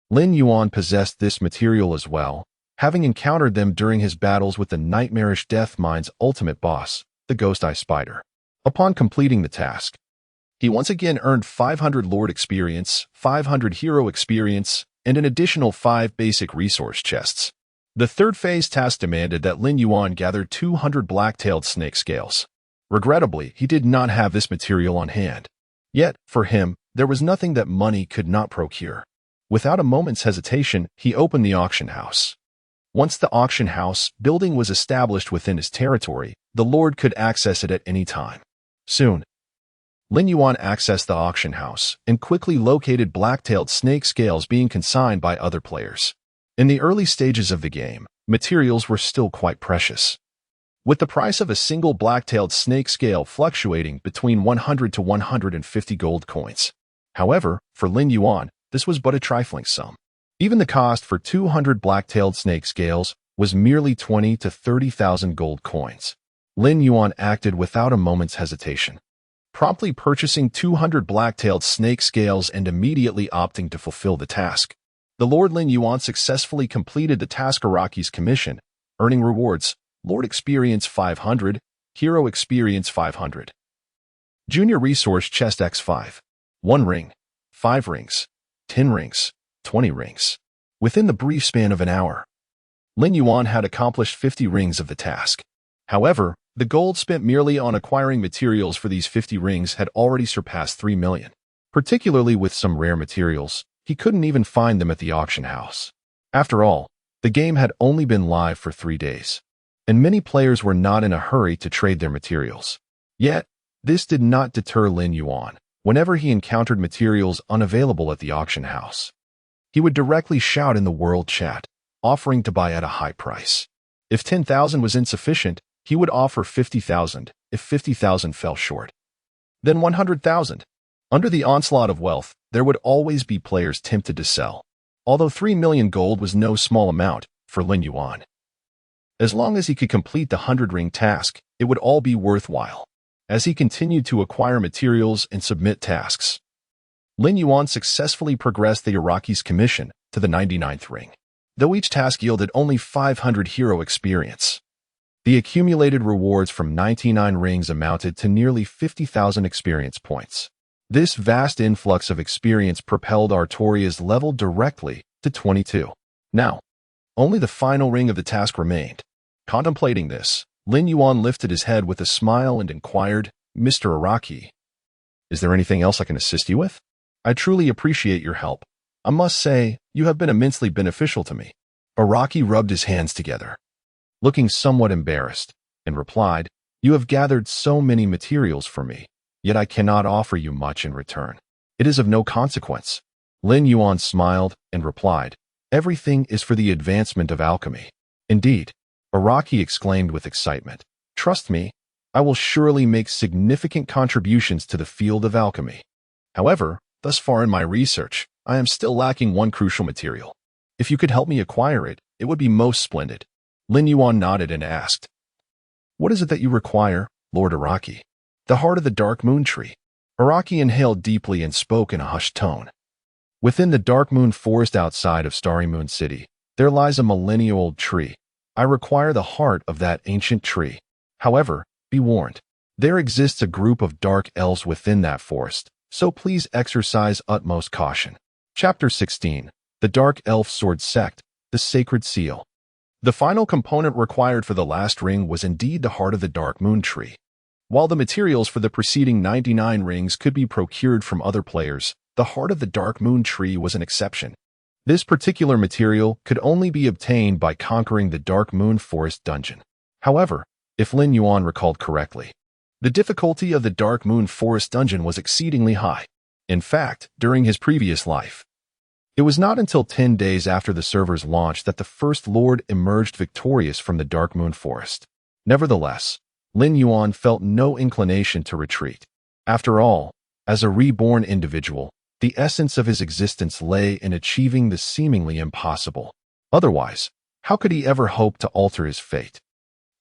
Lin Yuan possessed this material as well, having encountered them during his battles with the nightmarish Death Mine's ultimate boss, the Ghost Eye Spider. Upon completing the task, he once again earned 500 Lord Experience, 500 Hero Experience, and an additional 5 basic resource chests. The third phase task demanded that Lin Yuan gather 200 black-tailed snake scales. Regrettably, he did not have this material on hand. Yet, for him, there was nothing that money could not procure. Without a moment's hesitation, he opened the auction house. Once the auction house building was established within his territory, the Lord could access it at any time. Soon, Lin Yuan accessed the auction house and quickly located black-tailed snake scales being consigned by other players. In the early stages of the game, materials were still quite precious, with the price of a single black-tailed snake scale fluctuating between 100 to 150 gold coins. However, for Lin Yuan, this was but a trifling sum. Even the cost for 200 black-tailed snake scales was merely 20 to 30,000 gold coins. Lin Yuan acted without a moment's hesitation, promptly purchasing 200 black-tailed snake scales and immediately opting to fulfill the task. The Lord Lin Yuan successfully completed the task Araki's commission, earning rewards: Lord Experience 500, Hero Experience 500. Junior Resource Chest X5. 1 ring, 5 rings, 10 rings, 20 rings. Within the brief span of an hour, Lin Yuan had accomplished 50 rings of the task. However, the gold spent merely on acquiring materials for these 50 rings had already surpassed 3 million. Particularly with some rare materials, he couldn't even find them at the auction house. After all, the game had only been live for 3 days, and many players were not in a hurry to trade their materials. Yet, this did not deter Lin Yuan. Whenever he encountered materials unavailable at the auction house, he would directly shout in the world chat, offering to buy at a high price. If 10,000 was insufficient, he would offer 50,000. If 50,000 fell short, then 100,000. Under the onslaught of wealth, there would always be players tempted to sell. Although 3 million gold was no small amount for Lin Yuan, as long as he could complete the 100-ring task, it would all be worthwhile. As he continued to acquire materials and submit tasks, Lin Yuan successfully progressed the Araki's commission to the 99th ring. Though each task yielded only 500 hero experience, the accumulated rewards from 99 rings amounted to nearly 50,000 experience points. This vast influx of experience propelled Artoria's level directly to 22. Now, only the final ring of the task remained. Contemplating this, Lin Yuan lifted his head with a smile and inquired, "Mr. Araki, is there anything else I can assist you with? I truly appreciate your help. I must say, you have been immensely beneficial to me." Araki rubbed his hands together, looking somewhat embarrassed, and replied, "You have gathered so many materials for me. yet I cannot offer you much in return. It is of no consequence." Lin Yuan smiled and replied, "Everything is for the advancement of alchemy." "Indeed," Araki exclaimed with excitement. "Trust me, I will surely make significant contributions to the field of alchemy. However, thus far in my research, I am still lacking one crucial material. If you could help me acquire it, it would be most splendid." Lin Yuan nodded and asked, "What is it that you require, Lord Araki?" "The heart of the Dark Moon Tree." Araki inhaled deeply and spoke in a hushed tone. "Within the Dark Moon Forest outside of Starry Moon City, there lies a millennia-old tree. I require the heart of that ancient tree. However, be warned, there exists a group of dark elves within that forest, so please exercise utmost caution." Chapter 16. The Dark Elf Sword Sect, the Sacred Seal. The final component required for the last ring was indeed the heart of the Dark Moon Tree. While the materials for the preceding 99 rings could be procured from other players, the heart of the Dark Moon Tree was an exception. This particular material could only be obtained by conquering the Dark Moon Forest dungeon. However, if Lin Yuan recalled correctly, the difficulty of the Dark Moon Forest dungeon was exceedingly high. In fact, during his previous life, it was not until 10 days after the server's launch that the First Lord emerged victorious from the Dark Moon Forest. Nevertheless, Lin Yuan felt no inclination to retreat. After all, as a reborn individual, the essence of his existence lay in achieving the seemingly impossible. Otherwise, how could he ever hope to alter his fate?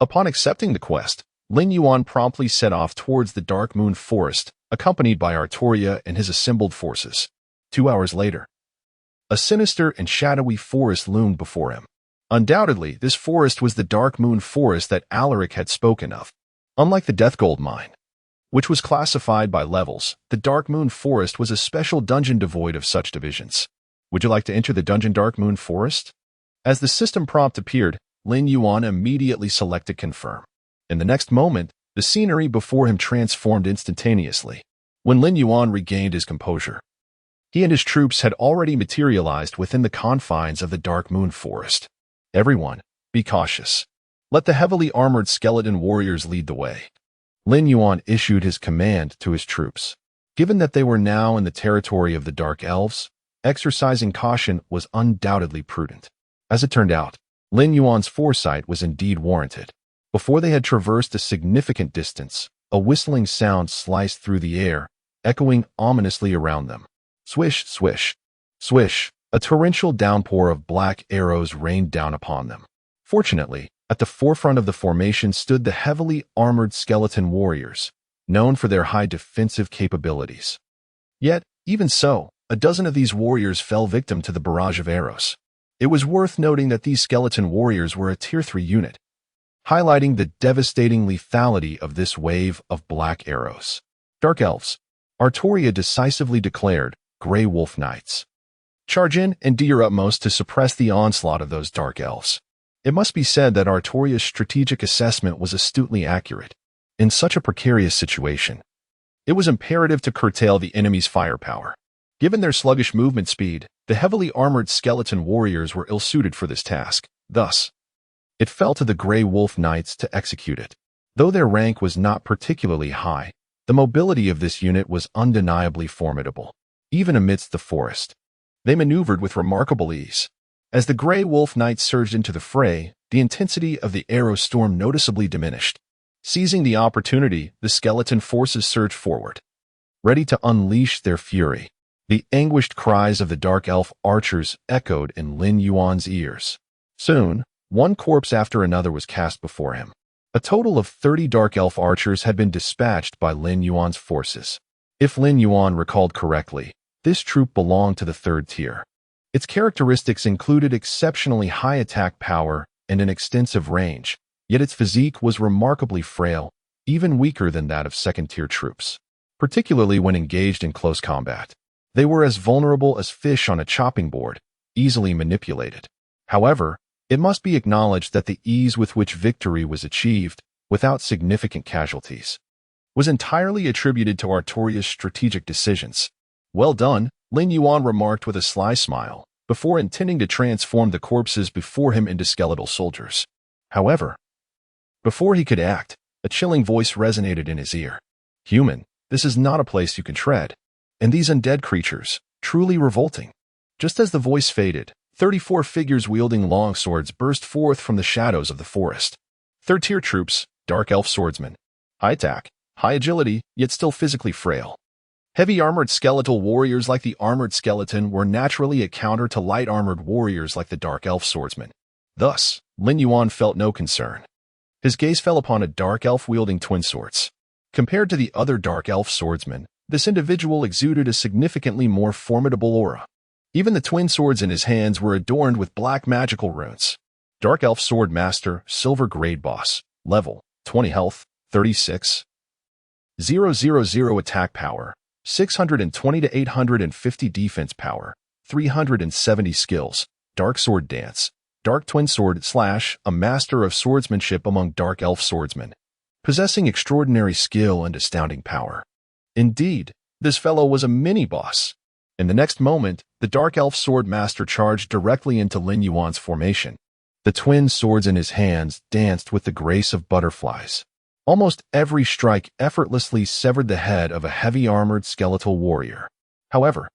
Upon accepting the quest, Lin Yuan promptly set off towards the Dark Moon Forest, accompanied by Artoria and his assembled forces. 2 hours later, a sinister and shadowy forest loomed before him. Undoubtedly, this forest was the Dark Moon Forest that Alaric had spoken of. Unlike the Death Gold Mine, which was classified by levels, the Dark Moon Forest was a special dungeon devoid of such divisions. "Would you like to enter the dungeon Dark Moon Forest?" As the system prompt appeared, Lin Yuan immediately selected Confirm. In the next moment, the scenery before him transformed instantaneously. When Lin Yuan regained his composure, he and his troops had already materialized within the confines of the Dark Moon Forest. "Everyone, be cautious. Let the heavily armored skeleton warriors lead the way." Lin Yuan issued his command to his troops. Given that they were now in the territory of the Dark Elves, exercising caution was undoubtedly prudent. As it turned out, Lin Yuan's foresight was indeed warranted. Before they had traversed a significant distance, a whistling sound sliced through the air, echoing ominously around them. Swish, swish, swish, a torrential downpour of black arrows rained down upon them. Fortunately, at the forefront of the formation stood the heavily armored skeleton warriors, known for their high defensive capabilities. Yet, even so, a dozen of these warriors fell victim to the barrage of arrows. It was worth noting that these skeleton warriors were a Tier 3 unit, highlighting the devastating lethality of this wave of black arrows. Dark Elves, Artoria decisively declared, Grey Wolf Knights. Charge in and do your utmost to suppress the onslaught of those Dark Elves. It must be said that Artoria's strategic assessment was astutely accurate. In such a precarious situation, it was imperative to curtail the enemy's firepower. Given their sluggish movement speed, the heavily armored skeleton warriors were ill-suited for this task. Thus, it fell to the Grey Wolf Knights to execute it. Though their rank was not particularly high, the mobility of this unit was undeniably formidable. Even amidst the forest, they maneuvered with remarkable ease. As the Grey Wolf Knights surged into the fray, the intensity of the arrow storm noticeably diminished. Seizing the opportunity, the skeleton forces surged forward, ready to unleash their fury. The anguished cries of the Dark Elf archers echoed in Lin Yuan's ears. Soon, one corpse after another was cast before him. A total of 30 Dark Elf archers had been dispatched by Lin Yuan's forces. If Lin Yuan recalled correctly, this troop belonged to the 3rd tier. Its characteristics included exceptionally high attack power and an extensive range, yet its physique was remarkably frail, even weaker than that of 2nd-tier troops, particularly when engaged in close combat. They were as vulnerable as fish on a chopping board, easily manipulated. However, it must be acknowledged that the ease with which victory was achieved, without significant casualties, was entirely attributed to Artoria's strategic decisions. "Well done," Lin Yuan remarked with a sly smile, before intending to transform the corpses before him into skeletal soldiers. However, before he could act, a chilling voice resonated in his ear. "Human, This is not a place you can tread. And these undead creatures, truly revolting. Just as the voice faded, 34 figures wielding long swords burst forth from the shadows of the forest. Third-tier troops, dark elf swordsmen. High attack, high agility, yet still physically frail. Heavy armored skeletal warriors like the armored skeleton were naturally a counter to light armored warriors like the dark elf swordsman. Thus, Lin Yuan felt no concern. His gaze fell upon a dark elf wielding twin swords. Compared to the other dark elf swordsmen, this individual exuded a significantly more formidable aura. Even the twin swords in his hands were adorned with black magical runes. Dark elf sword master, silver grade boss, level 20 health, 36, 000 attack power, 620 to 850 defense power, 370 skills, dark sword dance, dark twin sword / a master of swordsmanship among dark elf swordsmen, possessing extraordinary skill and astounding power. Indeed, this fellow was a mini-boss. In the next moment, the dark elf sword master charged directly into Lin Yuan's formation. The twin swords in his hands danced with the grace of butterflies. Almost every strike effortlessly severed the head of a heavy-armored skeletal warrior. However,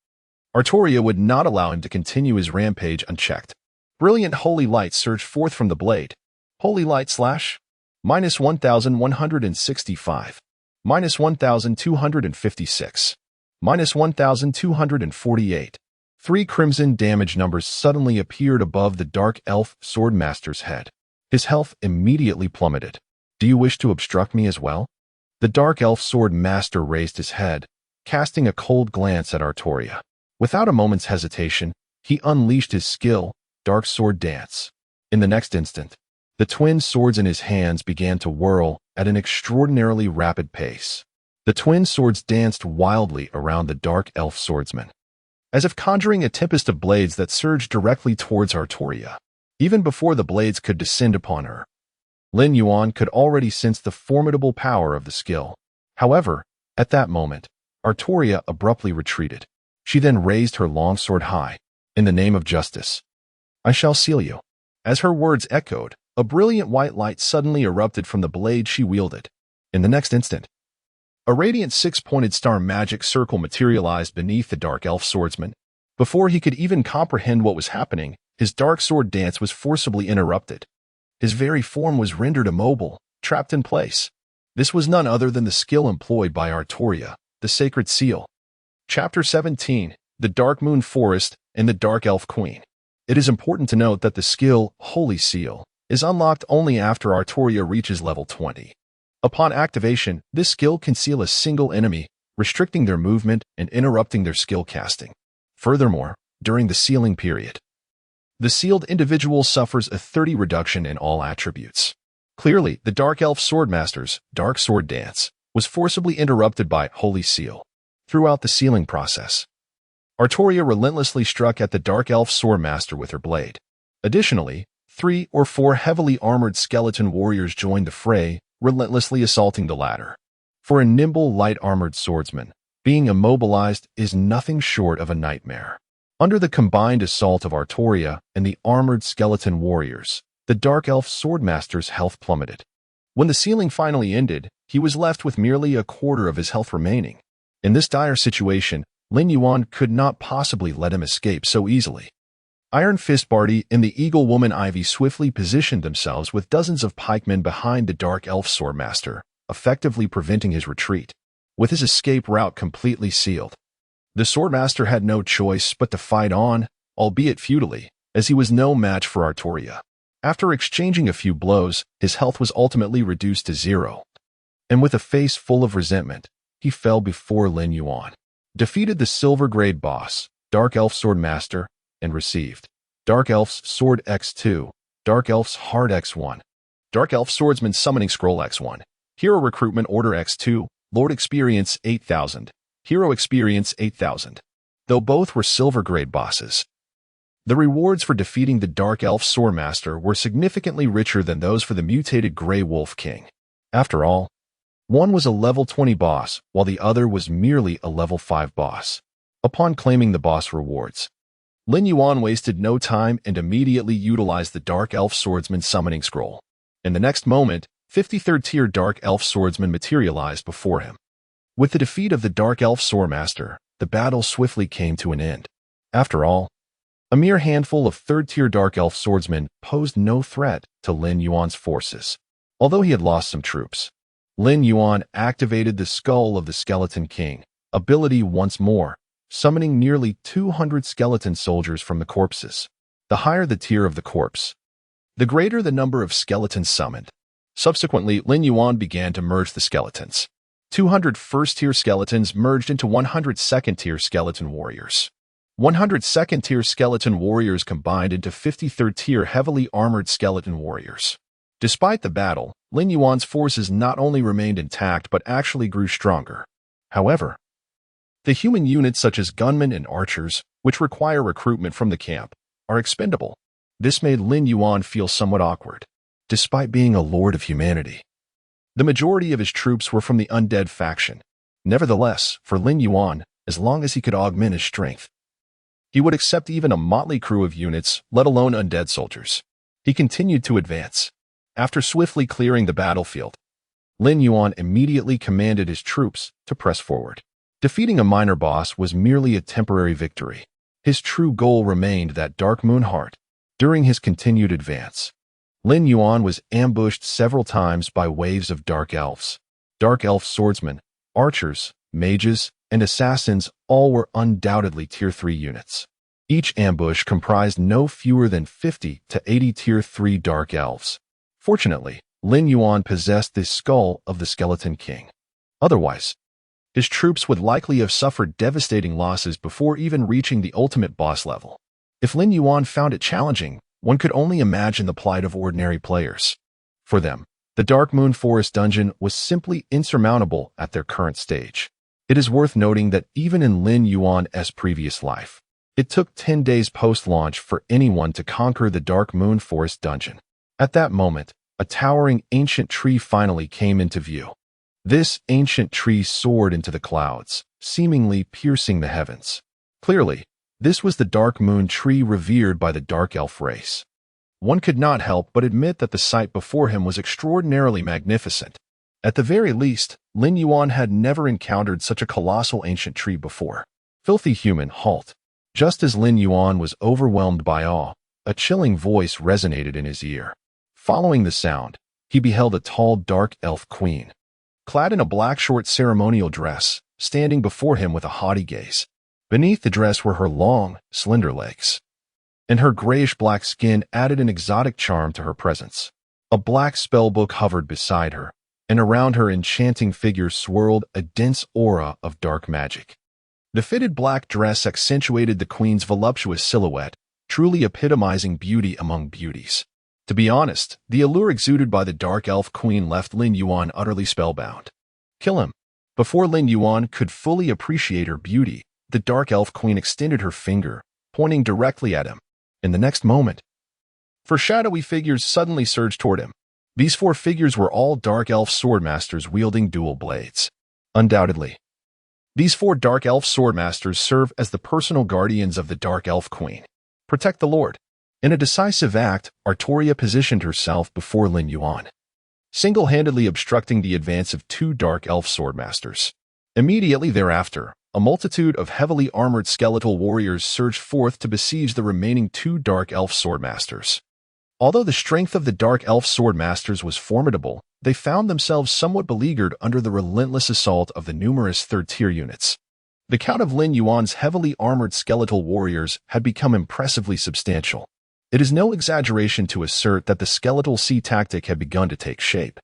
Artoria would not allow him to continue his rampage unchecked. Brilliant holy light surged forth from the blade. Holy light / minus 1,165, minus 1,256, minus 1,248. 3 crimson damage numbers suddenly appeared above the dark elf swordmaster's head. His health immediately plummeted. Do you wish to obstruct me as well? The dark elf sword master raised his head, casting a cold glance at Artoria. Without a moment's hesitation, he unleashed his skill, dark sword dance. In the next instant, the twin swords in his hands began to whirl at an extraordinarily rapid pace. The twin swords danced wildly around the dark elf swordsman, as if conjuring a tempest of blades that surged directly towards Artoria. Even before the blades could descend upon her, Lin Yuan could already sense the formidable power of the skill. However, at that moment, Artoria abruptly retreated. She then raised her long sword high. In the name of justice, I shall seal you. As her words echoed, a brilliant white light suddenly erupted from the blade she wielded. In the next instant, a radiant 6-pointed star magic circle materialized beneath the dark elf swordsman. Before he could even comprehend what was happening, his dark sword dance was forcibly interrupted. His very form was rendered immobile, trapped in place. This was none other than the skill employed by Artoria, the Sacred Seal. Chapter 17, The Dark Moon Forest and the Dark Elf Queen. It is important to note that the skill, Holy Seal, is unlocked only after Artoria reaches level 20. Upon activation, this skill can seal a single enemy, restricting their movement and interrupting their skill casting. Furthermore, during the sealing period, the sealed individual suffers a 30 reduction in all attributes. Clearly, the Dark Elf Swordmaster's Dark Sword Dance was forcibly interrupted by Holy Seal. Throughout the sealing process, Artoria relentlessly struck at the Dark Elf Swordmaster with her blade. Additionally, 3 or 4 heavily armored skeleton warriors joined the fray, relentlessly assaulting the latter. For a nimble, light-armored swordsman, being immobilized is nothing short of a nightmare. Under the combined assault of Artoria and the armored skeleton warriors, the Dark Elf Swordmaster's health plummeted. When the sealing finally ended, he was left with merely a quarter of his health remaining. In this dire situation, Lin Yuan could not possibly let him escape so easily. Iron Fist Barty and the Eagle Woman Ivy swiftly positioned themselves with dozens of pikemen behind the Dark Elf Swordmaster, effectively preventing his retreat. With his escape route completely sealed, the Swordmaster had no choice but to fight on, albeit futilely, as he was no match for Artoria. After exchanging a few blows, his health was ultimately reduced to 0. And with a face full of resentment, he fell before Lin Yuan, defeated the Silver Grade boss, Dark Elf Swordmaster, and received Dark Elf's Sword X2, Dark Elf's Heart X1, Dark Elf Swordsman Summoning Scroll X1, Hero Recruitment Order X2, Lord Experience 8,000, Hero Experience 8,000. Though both were Silver Grade bosses, the rewards for defeating the Dark Elf Swordmaster were significantly richer than those for the mutated Grey Wolf King. After all, one was a level 20 boss, while the other was merely a level 5 boss. Upon claiming the boss rewards, Lin Yuan wasted no time and immediately utilized the Dark Elf Swordsman Summoning Scroll. In the next moment, 53rd tier Dark Elf Swordsman materialized before him. With the defeat of the Dark Elf Swordmaster, the battle swiftly came to an end. After all, a mere handful of third-tier Dark Elf swordsmen posed no threat to Lin Yuan's forces. Although he had lost some troops, Lin Yuan activated the Skull of the Skeleton King ability once more, summoning nearly 200 skeleton soldiers from the corpses. The higher the tier of the corpse, the greater the number of skeletons summoned. Subsequently, Lin Yuan began to merge the skeletons. 200 first-tier skeletons merged into 100 second-tier skeleton warriors. 100 second-tier skeleton warriors combined into 50 third-tier heavily armored skeleton warriors. Despite the battle, Lin Yuan's forces not only remained intact but actually grew stronger. However, the human units such as gunmen and archers, which require recruitment from the camp, are expendable. This made Lin Yuan feel somewhat awkward. Despite being a lord of humanity, the majority of his troops were from the undead faction. Nevertheless, for Lin Yuan, as long as he could augment his strength, he would accept even a motley crew of units, let alone undead soldiers. He continued to advance. After swiftly clearing the battlefield, Lin Yuan immediately commanded his troops to press forward. Defeating a minor boss was merely a temporary victory. His true goal remained that Dark Moon Heart. During his continued advance, Lin Yuan was ambushed several times by waves of Dark Elves. Dark Elf swordsmen, archers, mages, and assassins all were undoubtedly Tier 3 units. Each ambush comprised no fewer than 50 to 80 Tier 3 Dark Elves. Fortunately, Lin Yuan possessed the Skull of the Skeleton King. Otherwise, his troops would likely have suffered devastating losses before even reaching the ultimate boss level. If Lin Yuan found it challenging, one could only imagine the plight of ordinary players. For them, the Dark Moon Forest dungeon was simply insurmountable at their current stage. It is worth noting that even in Lin Yuan's previous life, it took 10 days post-launch for anyone to conquer the Dark Moon Forest dungeon. At that moment, a towering ancient tree finally came into view. This ancient tree soared into the clouds, seemingly piercing the heavens. Clearly, this was the Dark Moon tree revered by the Dark Elf race. One could not help but admit that the sight before him was extraordinarily magnificent. At the very least, Lin Yuan had never encountered such a colossal ancient tree before. Filthy human, halt. Just as Lin Yuan was overwhelmed by awe, a chilling voice resonated in his ear. Following the sound, he beheld a tall Dark Elf queen, clad in a black short ceremonial dress, standing before him with a haughty gaze. Beneath the dress were her long, slender legs, and her grayish-black skin added an exotic charm to her presence. A black spellbook hovered beside her, and around her enchanting figure swirled a dense aura of dark magic. The fitted black dress accentuated the queen's voluptuous silhouette, truly epitomizing beauty among beauties. To be honest, the allure exuded by the Dark Elf Queen left Lin Yuan utterly spellbound. Kill him. Before Lin Yuan could fully appreciate her beauty, the Dark Elf Queen extended her finger, pointing directly at him. In the next moment, 4 shadowy figures suddenly surged toward him. These 4 figures were all Dark Elf swordmasters wielding dual blades. Undoubtedly, these 4 Dark Elf swordmasters serve as the personal guardians of the Dark Elf Queen. Protect the Lord. In a decisive act, Artoria positioned herself before Lin Yuan, single-handedly obstructing the advance of 2 Dark Elf swordmasters. Immediately thereafter, a multitude of heavily armored skeletal warriors surged forth to besiege the remaining 2 Dark Elf swordmasters. Although the strength of the Dark Elf swordmasters was formidable, they found themselves somewhat beleaguered under the relentless assault of the numerous third-tier units. The count of Lin Yuan's heavily armored skeletal warriors had become impressively substantial. It is no exaggeration to assert that the skeletal sea tactic had begun to take shape.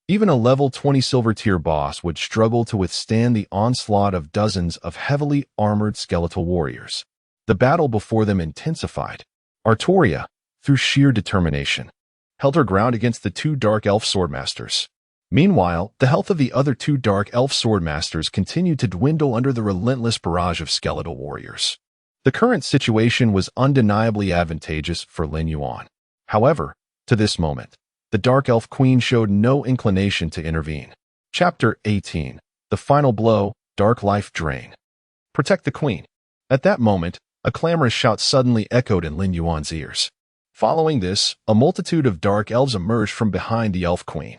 Even a level 20 silver tier boss would struggle to withstand the onslaught of dozens of heavily armored skeletal warriors. The battle before them intensified. Artoria, through sheer determination, held her ground against the 2 Dark Elf swordmasters. Meanwhile, the health of the other 2 Dark Elf swordmasters continued to dwindle under the relentless barrage of skeletal warriors. The current situation was undeniably advantageous for Lin Yuan. However, to this moment, the Dark Elf Queen showed no inclination to intervene. Chapter 18. The Final Blow, Dark Life Drain. Protect the Queen. At that moment, a clamorous shout suddenly echoed in Lin Yuan's ears. Following this, a multitude of Dark Elves emerged from behind the Elf Queen,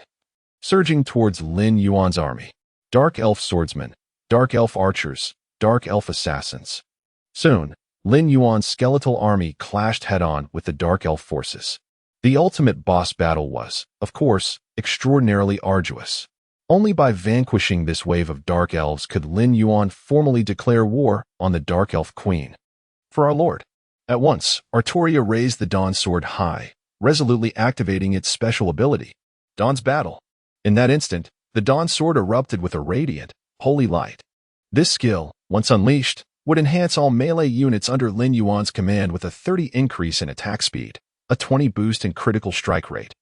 surging towards Lin Yuan's army. Dark Elf swordsmen, Dark Elf Archers, Dark Elf Assassins. Soon, Lin Yuan's skeletal army clashed head-on with the Dark Elf forces. The ultimate boss battle was, of course, extraordinarily arduous. Only by vanquishing this wave of Dark Elves could Lin Yuan formally declare war on the Dark Elf Queen. For our lord. At once, Artoria raised the Dawn Sword high, resolutely activating its special ability, Dawn's Battle. In that instant, the Dawn Sword erupted with a radiant, holy light. This skill, once unleashed, would enhance all melee units under Lin Yuan's command with a 30 increase in attack speed, a 20 boost in critical strike rate,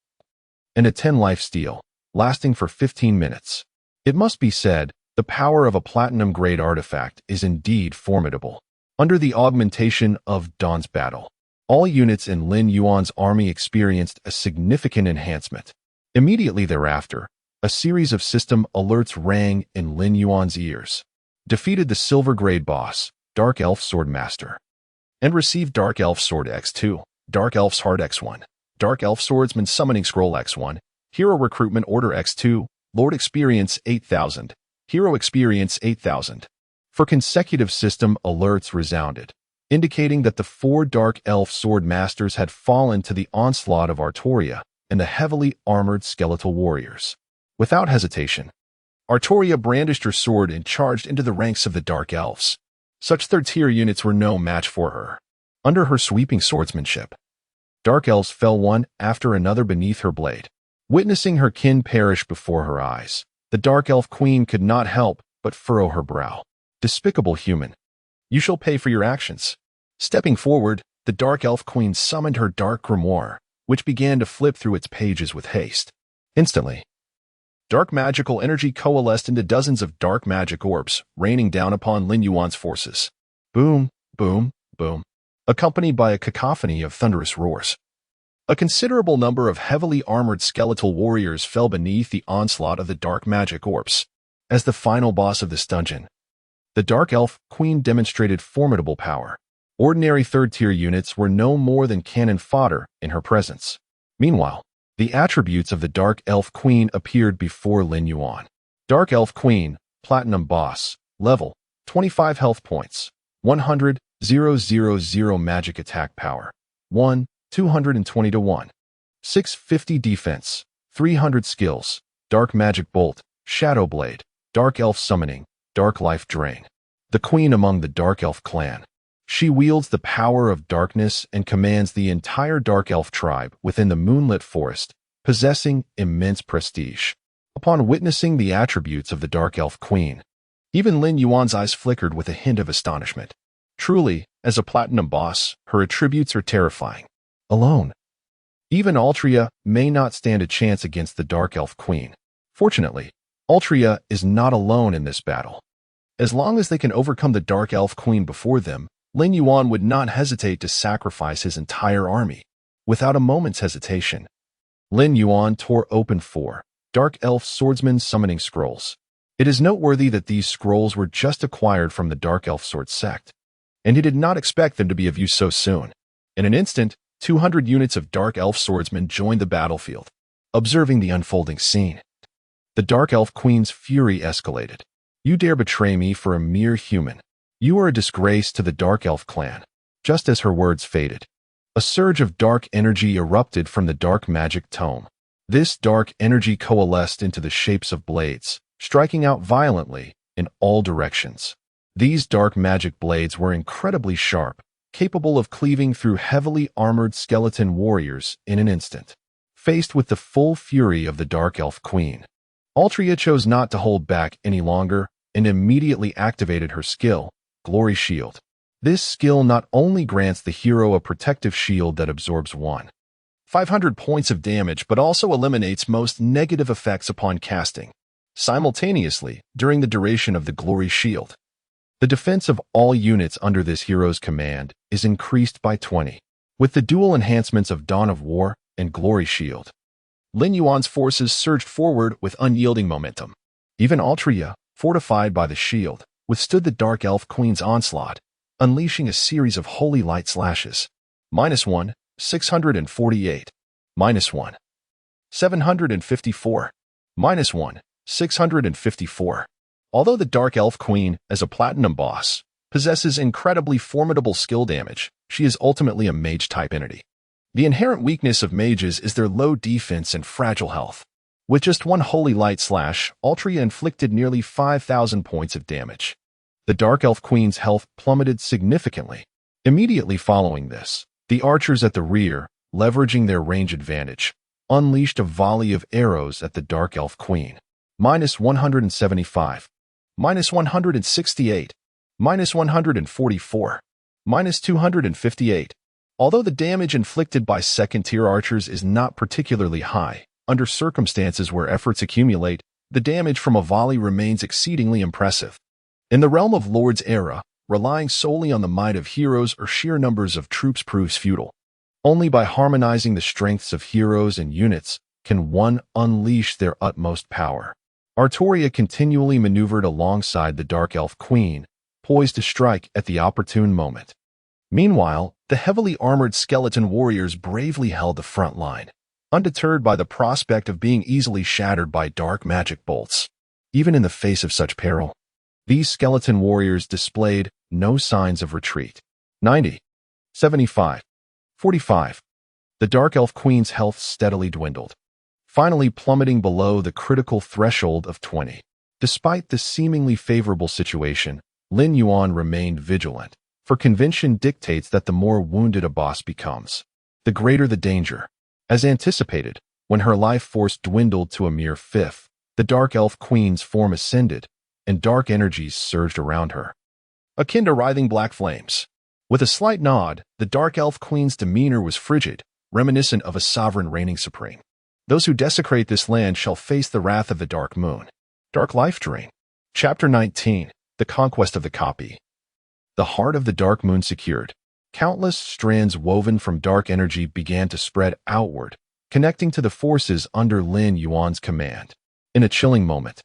and a 10 life steal, lasting for 15 minutes. It must be said, the power of a platinum-grade artifact is indeed formidable. Under the augmentation of Dawn's Battle, all units in Lin Yuan's army experienced a significant enhancement. Immediately thereafter, a series of system alerts rang in Lin Yuan's ears. Defeated the silver-grade boss, Dark Elf Swordmaster, and received Dark Elf Sword X2, Dark Elf's Heart X1, Dark Elf Swordsman Summoning Scroll X1, Hero Recruitment Order X2, Lord Experience 8000, Hero Experience 8000. For consecutive system alerts resounded, indicating that the 4 Dark Elf Sword Masters had fallen to the onslaught of Artoria and the heavily armored skeletal warriors. Without hesitation, Artoria brandished her sword and charged into the ranks of the Dark Elves. Such third-tier units were no match for her. Under her sweeping swordsmanship, Dark Elves fell one after another beneath her blade. Witnessing her kin perish before her eyes, the Dark Elf Queen could not help but furrow her brow. Despicable human, you shall pay for your actions. Stepping forward, the Dark Elf Queen summoned her dark grimoire, which began to flip through its pages with haste. Instantly, dark magical energy coalesced into dozens of dark magic orbs, raining down upon Lin Yuan's forces. Boom, boom, boom, accompanied by a cacophony of thunderous roars. A considerable number of heavily armored skeletal warriors fell beneath the onslaught of the dark magic orbs. As the final boss of this dungeon, the Dark Elf Queen demonstrated formidable power. Ordinary third-tier units were no more than cannon fodder in her presence. Meanwhile, the attributes of the Dark Elf Queen appeared before Lin Yuan. Dark Elf Queen, Platinum Boss, level, 25 health points, 100,000 magic attack power, 220 to 1, 650 defense, 300 skills, Dark Magic Bolt, Shadow Blade, Dark Elf Summoning, Dark Life Drain. The queen among the Dark Elf clan. She wields the power of darkness and commands the entire Dark Elf tribe within the moonlit forest, possessing immense prestige. Upon witnessing the attributes of the Dark Elf Queen, even Lin Yuan's eyes flickered with a hint of astonishment. Truly, as a platinum boss, her attributes are terrifying. Alone, even Altria may not stand a chance against the Dark Elf Queen. Fortunately, Altria is not alone in this battle. As long as they can overcome the Dark Elf Queen before them, Lin Yuan would not hesitate to sacrifice his entire army. Without a moment's hesitation, Lin Yuan tore open 4 Dark Elf Swordsman Summoning Scrolls. It is noteworthy that these scrolls were just acquired from the Dark Elf Sword sect, and he did not expect them to be of use so soon. In an instant, 200 units of Dark Elf Swordsmen joined the battlefield. Observing the unfolding scene, the Dark Elf Queen's fury escalated. You dare betray me for a mere human. You are a disgrace to the Dark Elf clan. Just as her words faded, a surge of dark energy erupted from the dark magic tome. This dark energy coalesced into the shapes of blades, striking out violently in all directions. These dark magic blades were incredibly sharp, capable of cleaving through heavily armored skeleton warriors in an instant. Faced with the full fury of the Dark Elf Queen, Altria chose not to hold back any longer and immediately activated her skill, Glory Shield. This skill not only grants the hero a protective shield that absorbs 500 points of damage but also eliminates most negative effects upon casting. Simultaneously, during the duration of the Glory Shield, the defense of all units under this hero's command is increased by 20. With the dual enhancements of Dawn of War and Glory Shield, Lin Yuan's forces surged forward with unyielding momentum. Even Altria, fortified by the shield, withstood the Dark Elf Queen's onslaught, unleashing a series of holy light slashes. -1, 648. -1, 754. -1, 654. Although the Dark Elf Queen, as a Platinum boss, possesses incredibly formidable skill damage, she is ultimately a mage-type entity. The inherent weakness of mages is their low defense and fragile health. With just one Holy Light slash, Altria inflicted nearly 5,000 points of damage. The Dark Elf Queen's health plummeted significantly. Immediately following this, the archers at the rear, leveraging their range advantage, unleashed a volley of arrows at the Dark Elf Queen. -175, -168, -144, -258. Although the damage inflicted by second-tier archers is not particularly high, under circumstances where efforts accumulate, the damage from a volley remains exceedingly impressive. In the realm of Lord's era, relying solely on the might of heroes or sheer numbers of troops proves futile. Only by harmonizing the strengths of heroes and units can one unleash their utmost power. Artoria continually maneuvered alongside the Dark Elf Queen, poised to strike at the opportune moment. Meanwhile, the heavily armored skeleton warriors bravely held the front line, undeterred by the prospect of being easily shattered by dark magic bolts. Even in the face of such peril, these skeleton warriors displayed no signs of retreat. 90, 75, 45. The Dark Elf Queen's health steadily dwindled, finally plummeting below the critical threshold of 20. Despite this seemingly favorable situation, Lin Yuan remained vigilant, for convention dictates that the more wounded a boss becomes, the greater the danger. As anticipated, when her life force dwindled to a mere fifth, the Dark Elf Queen's form ascended, and dark energies surged around her, akin to writhing black flames. With a slight nod, the Dark Elf Queen's demeanor was frigid, reminiscent of a sovereign reigning supreme. Those who desecrate this land shall face the wrath of the Dark Moon. Dark Life Drain. Chapter 19. The Conquest of the Copy. The heart of the Dark Moon secured. Countless strands woven from dark energy began to spread outward, connecting to the forces under Lin Yuan's command. In a chilling moment,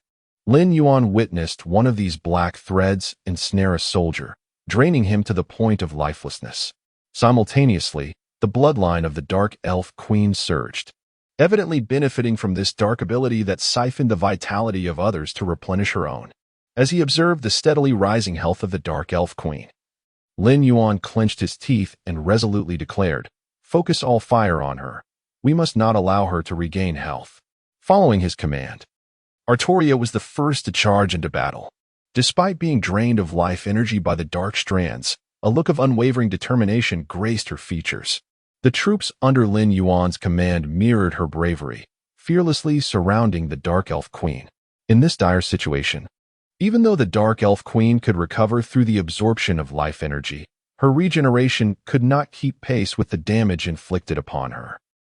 Lin Yuan witnessed one of these black threads ensnare a soldier, draining him to the point of lifelessness. Simultaneously, the bloodline of the Dark Elf Queen surged, evidently benefiting from this dark ability that siphoned the vitality of others to replenish her own. As he observed the steadily rising health of the Dark Elf Queen, Lin Yuan clenched his teeth and resolutely declared, "Focus all fire on her. We must not allow her to regain health." Following his command, Artoria was the first to charge into battle. Despite being drained of life energy by the dark strands, a look of unwavering determination graced her features. The troops under Lin Yuan's command mirrored her bravery, fearlessly surrounding the Dark Elf Queen. In this dire situation, even though the Dark Elf Queen could recover through the absorption of life energy, her regeneration could not keep pace with the damage inflicted upon her.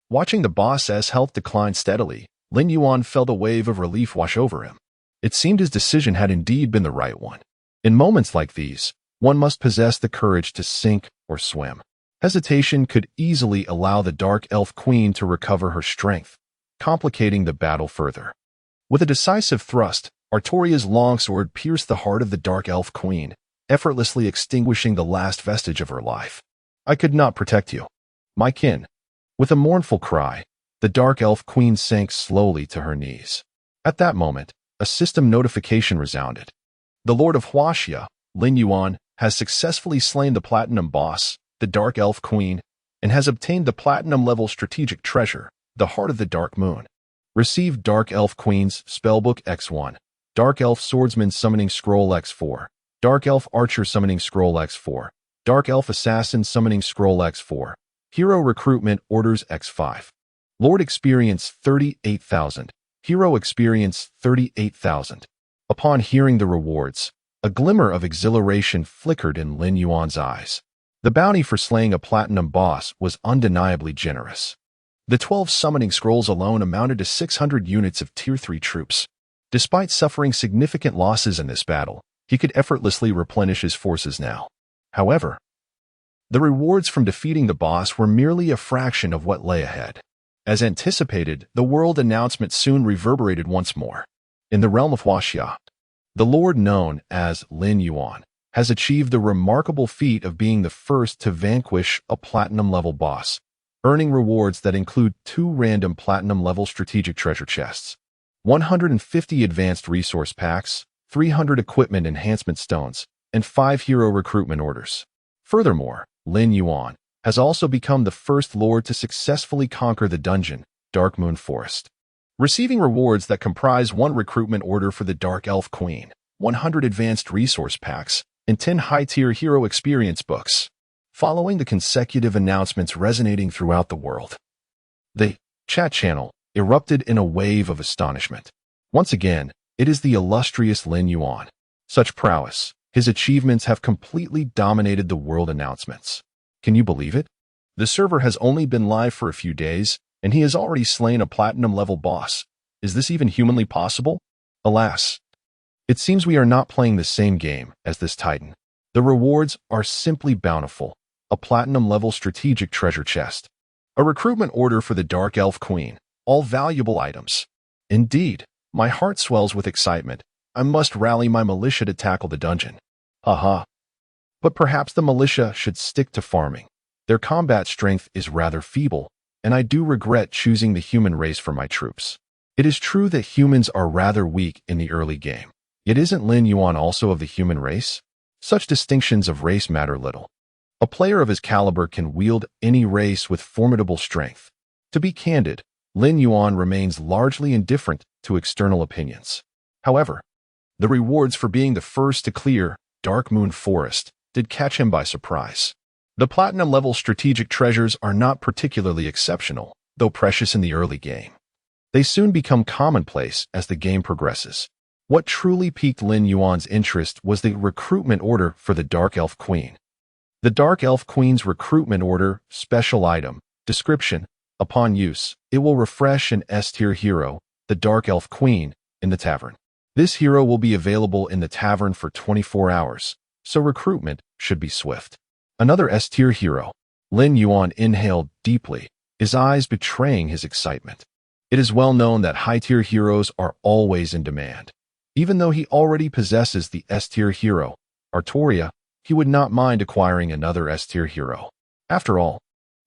Watching the boss's health decline steadily, Lin Yuan felt a wave of relief wash over him. It seemed his decision had indeed been the right one. In moments like these, one must possess the courage to sink or swim. Hesitation could easily allow the Dark Elf Queen to recover her strength, complicating the battle further. With a decisive thrust, Artoria's longsword pierced the heart of the Dark Elf Queen, effortlessly extinguishing the last vestige of her life. "I could not protect you, my kin." With a mournful cry, the Dark Elf Queen sank slowly to her knees. At that moment, a system notification resounded. The Lord of Huaxia, Lin Yuan, has successfully slain the Platinum boss, the Dark Elf Queen, and has obtained the Platinum-level strategic treasure, the Heart of the Dark Moon. Received Dark Elf Queen's Spellbook X1, Dark Elf Swordsman Summoning Scroll X4, Dark Elf Archer Summoning Scroll X4, Dark Elf Assassin Summoning Scroll X4, Hero Recruitment Orders X5. Lord Experience 38,000. Hero Experience 38,000. Upon hearing the rewards, a glimmer of exhilaration flickered in Lin Yuan's eyes. The bounty for slaying a Platinum boss was undeniably generous. The 12 summoning scrolls alone amounted to 600 units of Tier 3 troops. Despite suffering significant losses in this battle, he could effortlessly replenish his forces now. However, the rewards from defeating the boss were merely a fraction of what lay ahead. As anticipated, the world announcement soon reverberated once more. In the realm of Huaxia, the lord known as Lin Yuan has achieved the remarkable feat of being the first to vanquish a Platinum-level boss, earning rewards that include 2 random Platinum-level strategic treasure chests, 150 advanced resource packs, 300 equipment enhancement stones, and 5 hero recruitment orders. Furthermore, Lin Yuan has also become the first lord to successfully conquer the dungeon, Dark Moon Forest, receiving rewards that comprise 1 recruitment order for the Dark Elf Queen, 100 advanced resource packs, and 10 high-tier hero experience books. Following the consecutive announcements resonating throughout the world, the chat channel erupted in a wave of astonishment. Once again, it is the illustrious Lin Yuan. Such prowess, his achievements have completely dominated the world announcements. Can you believe it? The server has only been live for a few days, and he has already slain a platinum-level boss. Is this even humanly possible? Alas, it seems we are not playing the same game as this titan. The rewards are simply bountiful. A platinum-level strategic treasure chest, a recruitment order for the Dark Elf Queen, all valuable items. Indeed, my heart swells with excitement. I must rally my militia to tackle the dungeon. Haha. But perhaps the militia should stick to farming. Their combat strength is rather feeble, and I do regret choosing the human race for my troops. It is true that humans are rather weak in the early game. Yet isn't Lin Yuan also of the human race? Such distinctions of race matter little. A player of his caliber can wield any race with formidable strength. To be candid, Lin Yuan remains largely indifferent to external opinions. However, the rewards for being the first to clear Dark Moon Forest did catch him by surprise. The platinum-level strategic treasures are not particularly exceptional, though precious in the early game. They soon become commonplace as the game progresses. What truly piqued Lin Yuan's interest was the recruitment order for the Dark Elf Queen. The Dark Elf Queen's recruitment order, special item, description, upon use, it will refresh an S-tier hero, the Dark Elf Queen, in the tavern. This hero will be available in the tavern for 24 hours, so recruitment should be swift. Another S-tier hero. Lin Yuan inhaled deeply, his eyes betraying his excitement. It is well known that high-tier heroes are always in demand. Even though he already possesses the S-tier hero, Artoria, he would not mind acquiring another S-tier hero. After all,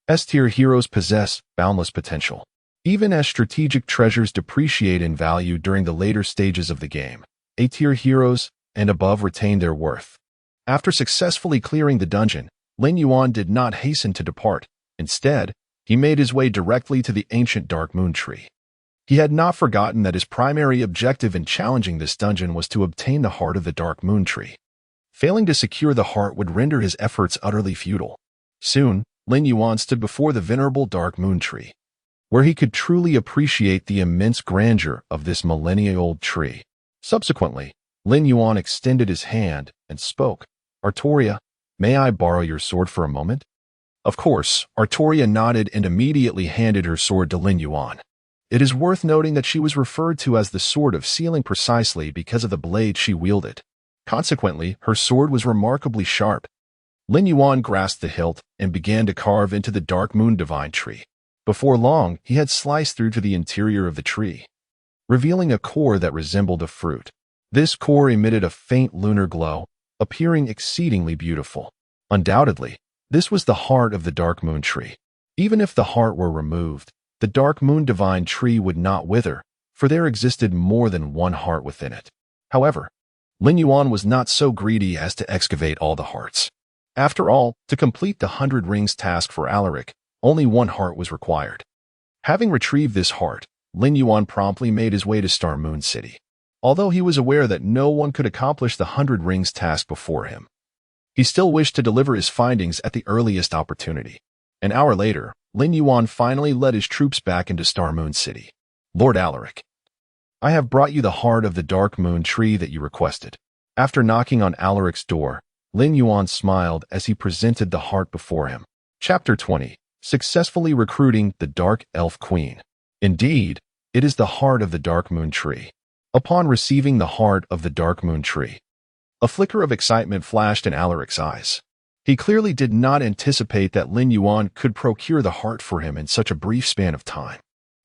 S-tier heroes possess boundless potential. Even as strategic treasures depreciate in value during the later stages of the game, A-tier heroes and above retain their worth. After successfully clearing the dungeon, Lin Yuan did not hasten to depart. Instead, he made his way directly to the ancient Dark Moon Tree. He had not forgotten that his primary objective in challenging this dungeon was to obtain the heart of the Dark Moon Tree. Failing to secure the heart would render his efforts utterly futile. Soon, Lin Yuan stood before the venerable Dark Moon Tree, where he could truly appreciate the immense grandeur of this millennia-old tree. Subsequently, Lin Yuan extended his hand and spoke. Artoria, may I borrow your sword for a moment? Of course, Artoria nodded and immediately handed her sword to Lin Yuan. It is worth noting that she was referred to as the Sword of Sealing precisely because of the blade she wielded. Consequently, her sword was remarkably sharp. Lin Yuan grasped the hilt and began to carve into the Dark Moon Divine Tree. Before long, he had sliced through to the interior of the tree, revealing a core that resembled a fruit. This core emitted a faint lunar glow, appearing exceedingly beautiful. Undoubtedly, this was the heart of the Dark Moon Tree. Even if the heart were removed, the Dark Moon Divine Tree would not wither, for there existed more than one heart within it. However, Lin Yuan was not so greedy as to excavate all the hearts. After all, to complete the 100 Rings task for Alaric, only one heart was required. Having retrieved this heart, Lin Yuan promptly made his way to Star Moon City. Although he was aware that no one could accomplish the 100 Rings task before him, he still wished to deliver his findings at the earliest opportunity. An hour later, Lin Yuan finally led his troops back into Star Moon City. Lord Alaric, I have brought you the heart of the Dark Moon Tree that you requested. After knocking on Alaric's door, Lin Yuan smiled as he presented the heart before him. Chapter 20. Successfully recruiting the Dark Elf Queen. Indeed, it is the heart of the Dark Moon Tree. Upon receiving the heart of the Dark Moon Tree, a flicker of excitement flashed in Alaric's eyes. He clearly did not anticipate that Lin Yuan could procure the heart for him in such a brief span of time.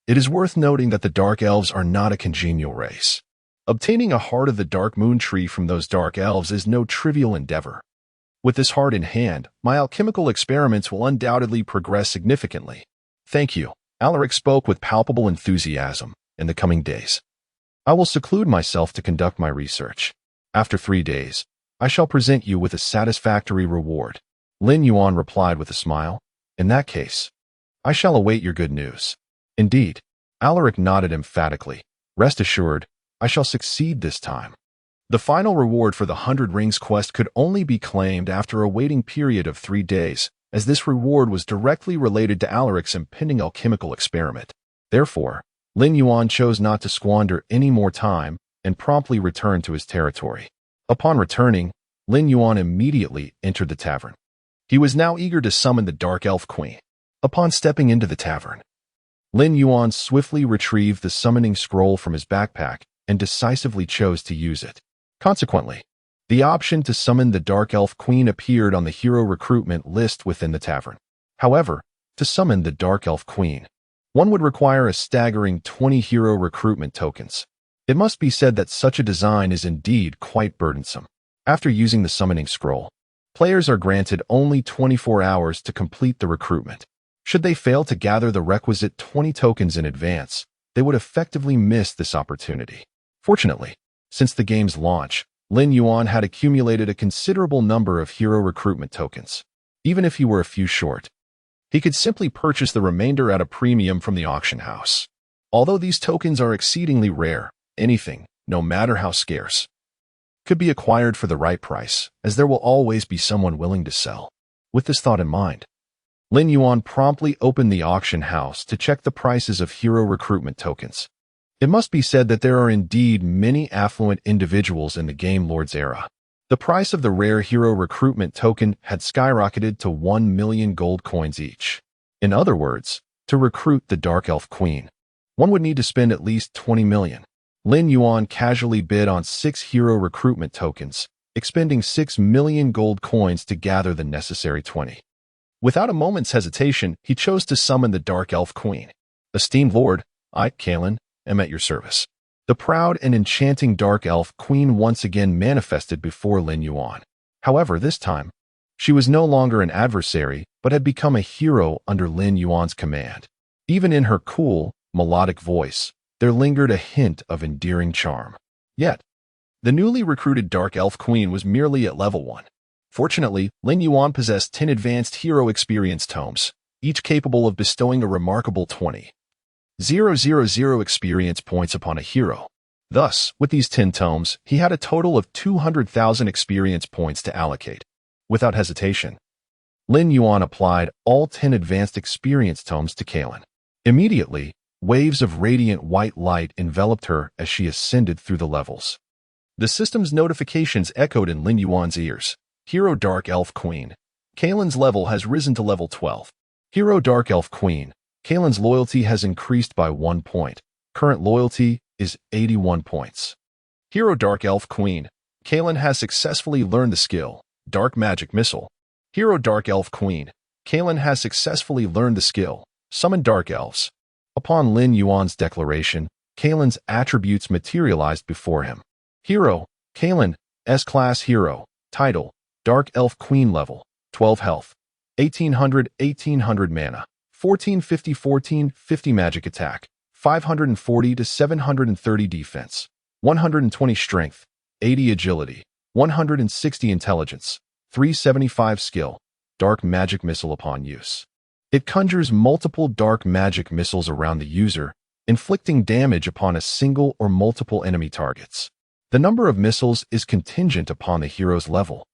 It is worth noting that the Dark Elves are not a congenial race. Obtaining a heart of the Dark Moon Tree from those Dark Elves is no trivial endeavor. With this heart in hand, my alchemical experiments will undoubtedly progress significantly. Thank you, Alaric spoke with palpable enthusiasm. In the coming days, I will seclude myself to conduct my research. After 3 days, I shall present you with a satisfactory reward. Lin Yuan replied with a smile. In that case, I shall await your good news. Indeed, Alaric nodded emphatically. Rest assured, I shall succeed this time. The final reward for the 100 Rings quest could only be claimed after a waiting period of 3 days, as this reward was directly related to Alaric's impending alchemical experiment. Therefore, Lin Yuan chose not to squander any more time and promptly returned to his territory. Upon returning, Lin Yuan immediately entered the tavern. He was now eager to summon the Dark Elf Queen. Upon stepping into the tavern, Lin Yuan swiftly retrieved the summoning scroll from his backpack and decisively chose to use it. Consequently, the option to summon the Dark Elf Queen appeared on the hero recruitment list within the tavern. However, to summon the Dark Elf Queen, one would require a staggering 20 hero recruitment tokens. It must be said that such a design is indeed quite burdensome. After using the summoning scroll, players are granted only 24 hours to complete the recruitment. Should they fail to gather the requisite 20 tokens in advance, they would effectively miss this opportunity. Fortunately, since the game's launch, Lin Yuan had accumulated a considerable number of hero recruitment tokens. Even if he were a few short, he could simply purchase the remainder at a premium from the auction house. Although these tokens are exceedingly rare, anything, no matter how scarce, could be acquired for the right price, as there will always be someone willing to sell. With this thought in mind, Lin Yuan promptly opened the auction house to check the prices of hero recruitment tokens. It must be said that there are indeed many affluent individuals in the Game Lord's era. The price of the rare hero recruitment token had skyrocketed to 1 million gold coins each. In other words, to recruit the Dark Elf Queen, one would need to spend at least 20 million. Lin Yuan casually bid on 6 hero recruitment tokens, expending 6 million gold coins to gather the necessary 20. Without a moment's hesitation, he chose to summon the Dark Elf Queen. Esteemed Lord, I, Kalen, am at your service. The proud and enchanting Dark Elf Queen once again manifested before Lin Yuan. However, this time, she was no longer an adversary, but had become a hero under Lin Yuan's command. Even in her cool, melodic voice, there lingered a hint of endearing charm. Yet, the newly recruited Dark Elf Queen was merely at level 1. Fortunately, Lin Yuan possessed 10 advanced hero experience tomes, each capable of bestowing a remarkable 20,000 experience points upon a hero. Thus, with these 10 tomes, he had a total of 200,000 experience points to allocate. Without hesitation, Lin Yuan applied all 10 advanced experience tomes to Kalen. Immediately, waves of radiant white light enveloped her as she ascended through the levels. The system's notifications echoed in Lin Yuan's ears. Hero Dark Elf Queen. Kalen's level has risen to level 12. Hero Dark Elf Queen. Kalen's loyalty has increased by 1 point. Current loyalty is 81 points. Hero Dark Elf Queen. Kalen has successfully learned the skill, Dark Magic Missile. Hero Dark Elf Queen. Kalen has successfully learned the skill, Summon Dark Elves. Upon Lin Yuan's declaration, Kalen's attributes materialized before him. Hero, Kalen, S-Class Hero. Title, Dark Elf Queen Level, 12 Health, 1800 Mana, 1450 Magic Attack, 540 to 730 Defense, 120 Strength, 80 Agility, 160 Intelligence, 375 Skill, Dark Magic Missile upon use. It conjures multiple dark magic missiles around the user, inflicting damage upon a single or multiple enemy targets. The number of missiles is contingent upon the hero's level,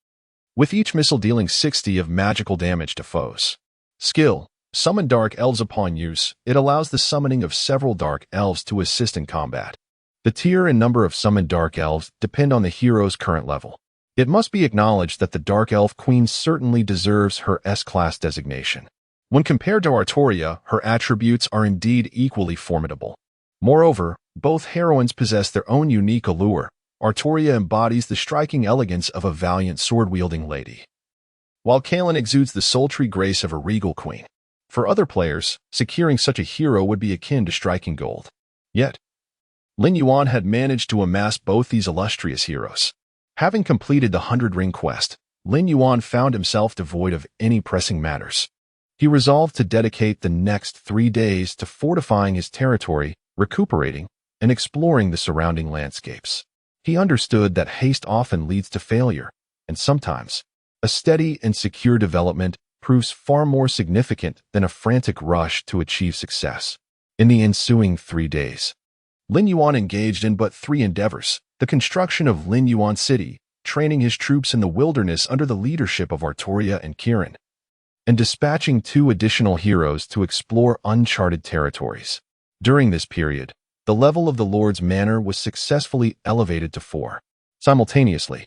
with each missile dealing 60 of magical damage to foes. Skill, Summon Dark Elves upon use. It allows the summoning of several Dark Elves to assist in combat. The tier and number of summoned Dark Elves depend on the hero's current level. It must be acknowledged that the Dark Elf Queen certainly deserves her S-Class designation. When compared to Artoria, her attributes are indeed equally formidable. Moreover, both heroines possess their own unique allure. Artoria embodies the striking elegance of a valiant sword-wielding lady, while Kalen exudes the sultry grace of a regal queen. For other players, securing such a hero would be akin to striking gold. Yet, Lin Yuan had managed to amass both these illustrious heroes. Having completed the 100 Ring quest, Lin Yuan found himself devoid of any pressing matters. He resolved to dedicate the next 3 days to fortifying his territory, recuperating, and exploring the surrounding landscapes. He understood that haste often leads to failure, and sometimes a steady and secure development proves far more significant than a frantic rush to achieve success. In the ensuing 3 days, Lin Yuan engaged in but 3 endeavors: the construction of Lin Yuan City, training his troops in the wilderness under the leadership of Artoria and Kirin, and dispatching 2 additional heroes to explore uncharted territories. During this period, the level of the Lord's Manor was successfully elevated to 4. Simultaneously,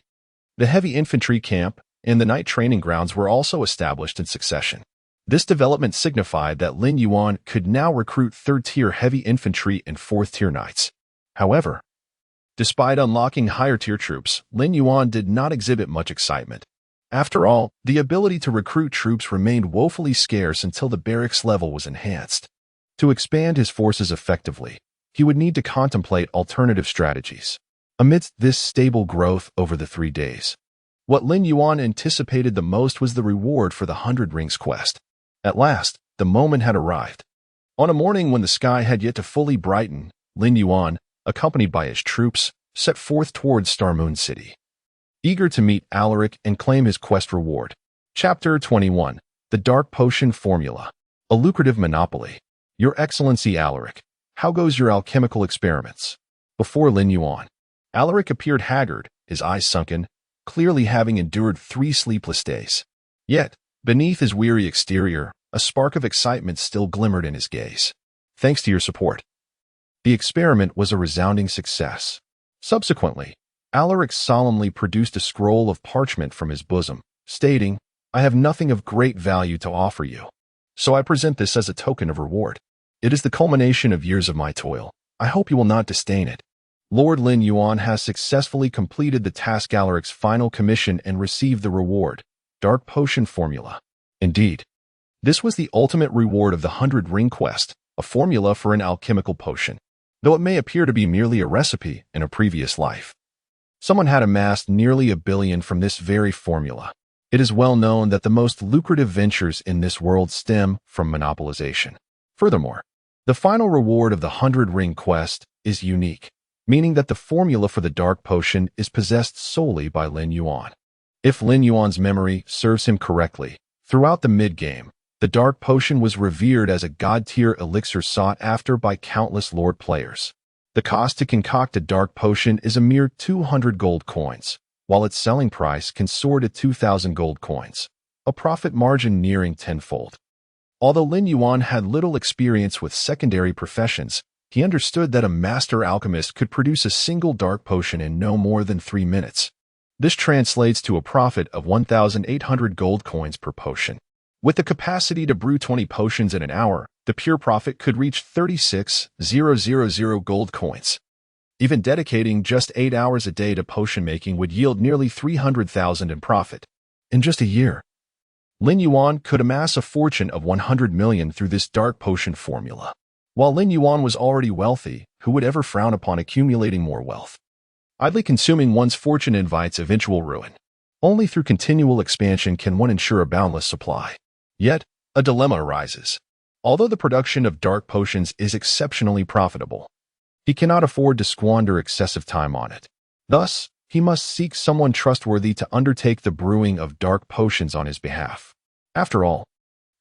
the heavy infantry camp and the night training grounds were also established in succession. This development signified that Lin Yuan could now recruit 3rd-tier heavy infantry and 4th-tier knights. However, despite unlocking higher-tier troops, Lin Yuan did not exhibit much excitement. After all, the ability to recruit troops remained woefully scarce until the barracks level was enhanced. To expand his forces effectively, he would need to contemplate alternative strategies. Amidst this stable growth over the 3 days, what Lin Yuan anticipated the most was the reward for the 100 Rings quest. At last, the moment had arrived. On a morning when the sky had yet to fully brighten, Lin Yuan, accompanied by his troops, set forth towards Star Moon City, eager to meet Alaric and claim his quest reward. Chapter 21. The Dark Potion Formula. A lucrative monopoly. Your Excellency Alaric, how goes your alchemical experiments? Before Lin Yuan, Alaric appeared haggard, his eyes sunken, clearly having endured 3 sleepless days. Yet, beneath his weary exterior, a spark of excitement still glimmered in his gaze. Thanks to your support, the experiment was a resounding success. Subsequently, Alaric solemnly produced a scroll of parchment from his bosom, stating, I have nothing of great value to offer you, so I present this as a token of reward. It is the culmination of years of my toil. I hope you will not disdain it. Lord Lin Yuan has successfully completed the task Alaric's final commission and received the reward, Dark Potion Formula. Indeed, this was the ultimate reward of the 100 Ring quest, a formula for an alchemical potion, though it may appear to be merely a recipe in a previous life. Someone had amassed nearly $1 billion from this very formula. It is well known that the most lucrative ventures in this world stem from monopolization. Furthermore, the final reward of the 100 Ring quest is unique, meaning that the formula for the Dark Potion is possessed solely by Lin Yuan. If Lin Yuan's memory serves him correctly, throughout the mid-game, the Dark Potion was revered as a god-tier elixir sought after by countless Lord players. The cost to concoct a Dark Potion is a mere 200 gold coins, while its selling price can soar to 2,000 gold coins, a profit margin nearing tenfold. Although Lin Yuan had little experience with secondary professions, he understood that a master alchemist could produce a single Dark Potion in no more than 3 minutes. This translates to a profit of 1,800 gold coins per potion. With the capacity to brew 20 potions in an hour, the pure profit could reach 36,000 gold coins. Even dedicating just 8 hours a day to potion making would yield nearly 300,000 in profit. In just a year, Lin Yuan could amass a fortune of 100 million through this Dark Potion formula. While Lin Yuan was already wealthy, who would ever frown upon accumulating more wealth? Idly consuming one's fortune invites eventual ruin. Only through continual expansion can one ensure a boundless supply. Yet, a dilemma arises. Although the production of dark potions is exceptionally profitable, he cannot afford to squander excessive time on it. Thus, he must seek someone trustworthy to undertake the brewing of dark potions on his behalf. After all,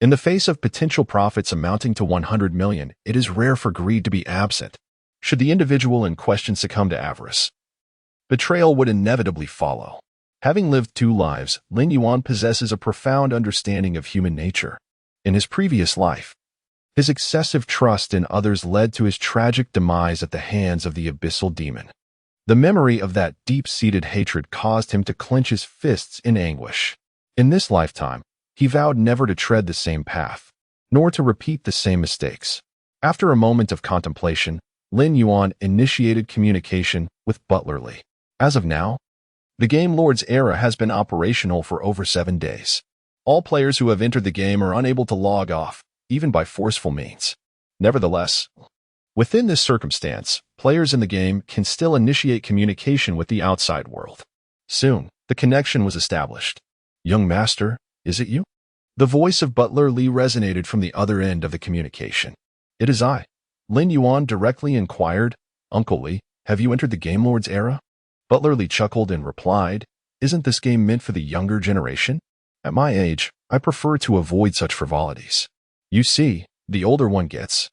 in the face of potential profits amounting to 100 million, it is rare for greed to be absent. Should the individual in question succumb to avarice, betrayal would inevitably follow. Having lived 2 lives, Lin Yuan possesses a profound understanding of human nature. In his previous life, his excessive trust in others led to his tragic demise at the hands of the abyssal demon. The memory of that deep-seated hatred caused him to clench his fists in anguish. In this lifetime, he vowed never to tread the same path, nor to repeat the same mistakes. After a moment of contemplation, Lin Yuan initiated communication with Butler Li. As of now, the Game Lord's era has been operational for over 7 days. All players who have entered the game are unable to log off, even by forceful means. Nevertheless, within this circumstance, players in the game can still initiate communication with the outside world. Soon, the connection was established. "Young master, is it you?" The voice of Butler Li resonated from the other end of the communication. "It is I." Lin Yuan directly inquired, "Uncle Li, have you entered the Game Lord's era?" Butler Lee chuckled and replied, "Isn't this game meant for the younger generation? At my age, I prefer to avoid such frivolities. You see, the older one gets,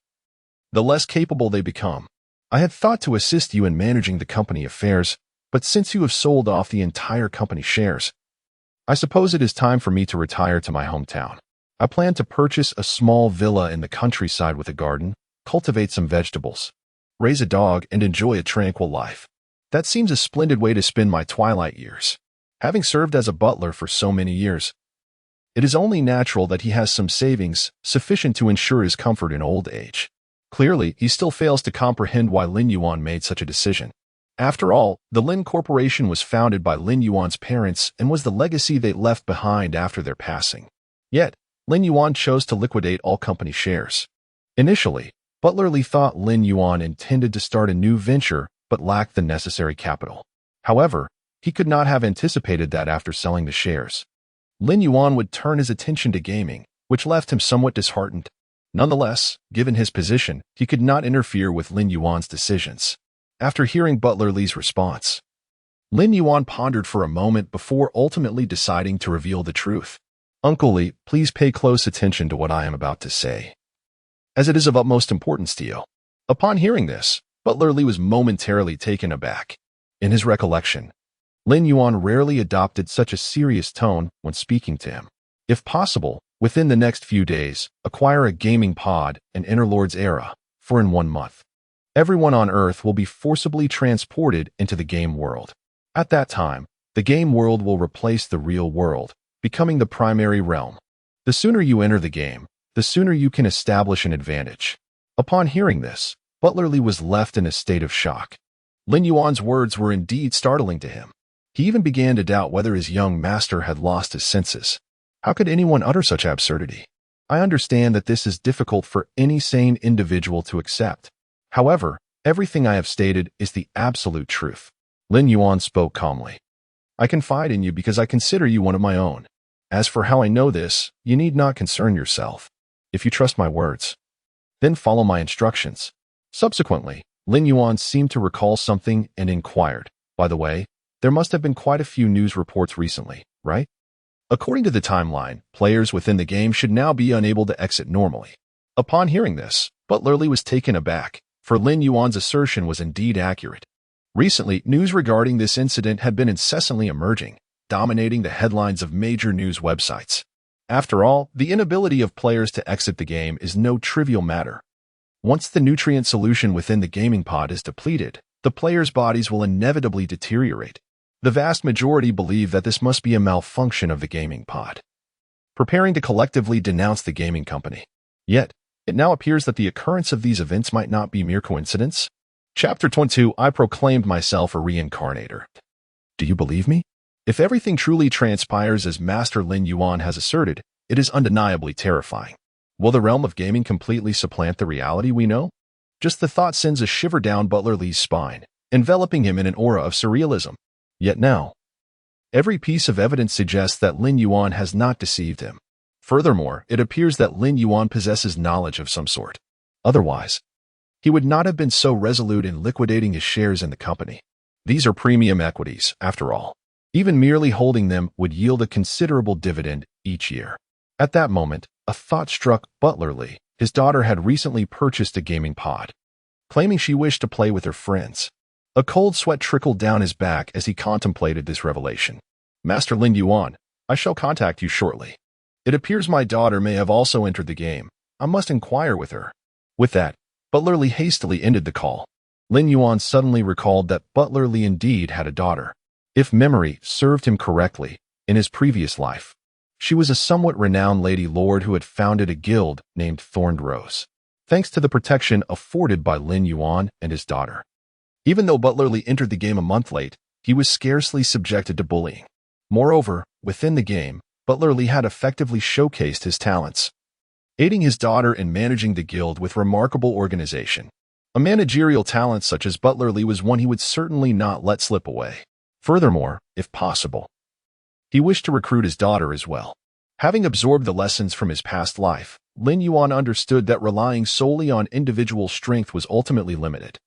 the less capable they become. I had thought to assist you in managing the company affairs, but since you have sold off the entire company shares, I suppose it is time for me to retire to my hometown. I plan to purchase a small villa in the countryside with a garden, cultivate some vegetables, raise a dog, and enjoy a tranquil life. That seems a splendid way to spend my twilight years. Having served as a butler for so many years, it is only natural that he has some savings sufficient to ensure his comfort in old age." Clearly, he still fails to comprehend why Lin Yuan made such a decision. After all, the Lin Corporation was founded by Lin Yuan's parents and was the legacy they left behind after their passing. Yet, Lin Yuan chose to liquidate all company shares. Initially, Butler Lee thought Lin Yuan intended to start a new venture but lacked the necessary capital. However, he could not have anticipated that after selling the shares, Lin Yuan would turn his attention to gaming, which left him somewhat disheartened. Nonetheless, given his position, he could not interfere with Lin Yuan's decisions. After hearing Butler Lee's response, Lin Yuan pondered for a moment before ultimately deciding to reveal the truth. "Uncle Lee, please pay close attention to what I am about to say, as it is of utmost importance to you." Upon hearing this, Butler Lee was momentarily taken aback. In his recollection, Lin Yuan rarely adopted such a serious tone when speaking to him. If possible, within the next few days, acquire a gaming pod and enter Lord's Era, for in 1 month, everyone on Earth will be forcibly transported into the game world. At that time, the game world will replace the real world, becoming the primary realm. The sooner you enter the game, the sooner you can establish an advantage. Upon hearing this, Butler Lee was left in a state of shock. Lin Yuan's words were indeed startling to him. He even began to doubt whether his young master had lost his senses. How could anyone utter such absurdity? I understand that this is difficult for any sane individual to accept. However, everything I have stated is the absolute truth. Lin Yuan spoke calmly. "I confide in you because I consider you one of my own. As for how I know this, you need not concern yourself. If you trust my words, then follow my instructions." Subsequently, Lin Yuan seemed to recall something and inquired, "By the way, there must have been quite a few news reports recently, right?" According to the timeline, players within the game should now be unable to exit normally. Upon hearing this, Butler Lee was taken aback, for Lin Yuan's assertion was indeed accurate. Recently, news regarding this incident had been incessantly emerging, dominating the headlines of major news websites. After all, the inability of players to exit the game is no trivial matter. Once the nutrient solution within the gaming pod is depleted, the players' bodies will inevitably deteriorate. The vast majority believe that this must be a malfunction of the gaming pod, preparing to collectively denounce the gaming company. Yet, it now appears that the occurrence of these events might not be mere coincidence. Chapter 22, I proclaimed myself a reincarnator. Do you believe me? If everything truly transpires as Master Lin Yuan has asserted, it is undeniably terrifying. Will the realm of gaming completely supplant the reality we know? Just the thought sends a shiver down Butler Lee's spine, enveloping him in an aura of surrealism. Yet now, every piece of evidence suggests that Lin Yuan has not deceived him. Furthermore, it appears that Lin Yuan possesses knowledge of some sort. Otherwise, he would not have been so resolute in liquidating his shares in the company. These are premium equities, after all. Even merely holding them would yield a considerable dividend each year. At that moment, a thought struck Butler Lee. His daughter had recently purchased a gaming pod, claiming she wished to play with her friends. A cold sweat trickled down his back as he contemplated this revelation. "Master Lin Yuan, I shall contact you shortly. It appears my daughter may have also entered the game. I must inquire with her." With that, Butler Lee hastily ended the call. Lin Yuan suddenly recalled that Butler Lee indeed had a daughter. If memory served him correctly, in his previous life, she was a somewhat renowned lady lord who had founded a guild named Thorned Rose, thanks to the protection afforded by Lin Yuan and his daughter. Even though Butler Lee entered the game a month late, he was scarcely subjected to bullying. Moreover, within the game, Butler Lee had effectively showcased his talents, aiding his daughter in managing the guild with remarkable organization. A managerial talent such as Butler Lee was one he would certainly not let slip away. Furthermore, if possible, he wished to recruit his daughter as well. Having absorbed the lessons from his past life, Lin Yuan understood that relying solely on individual strength was ultimately limited.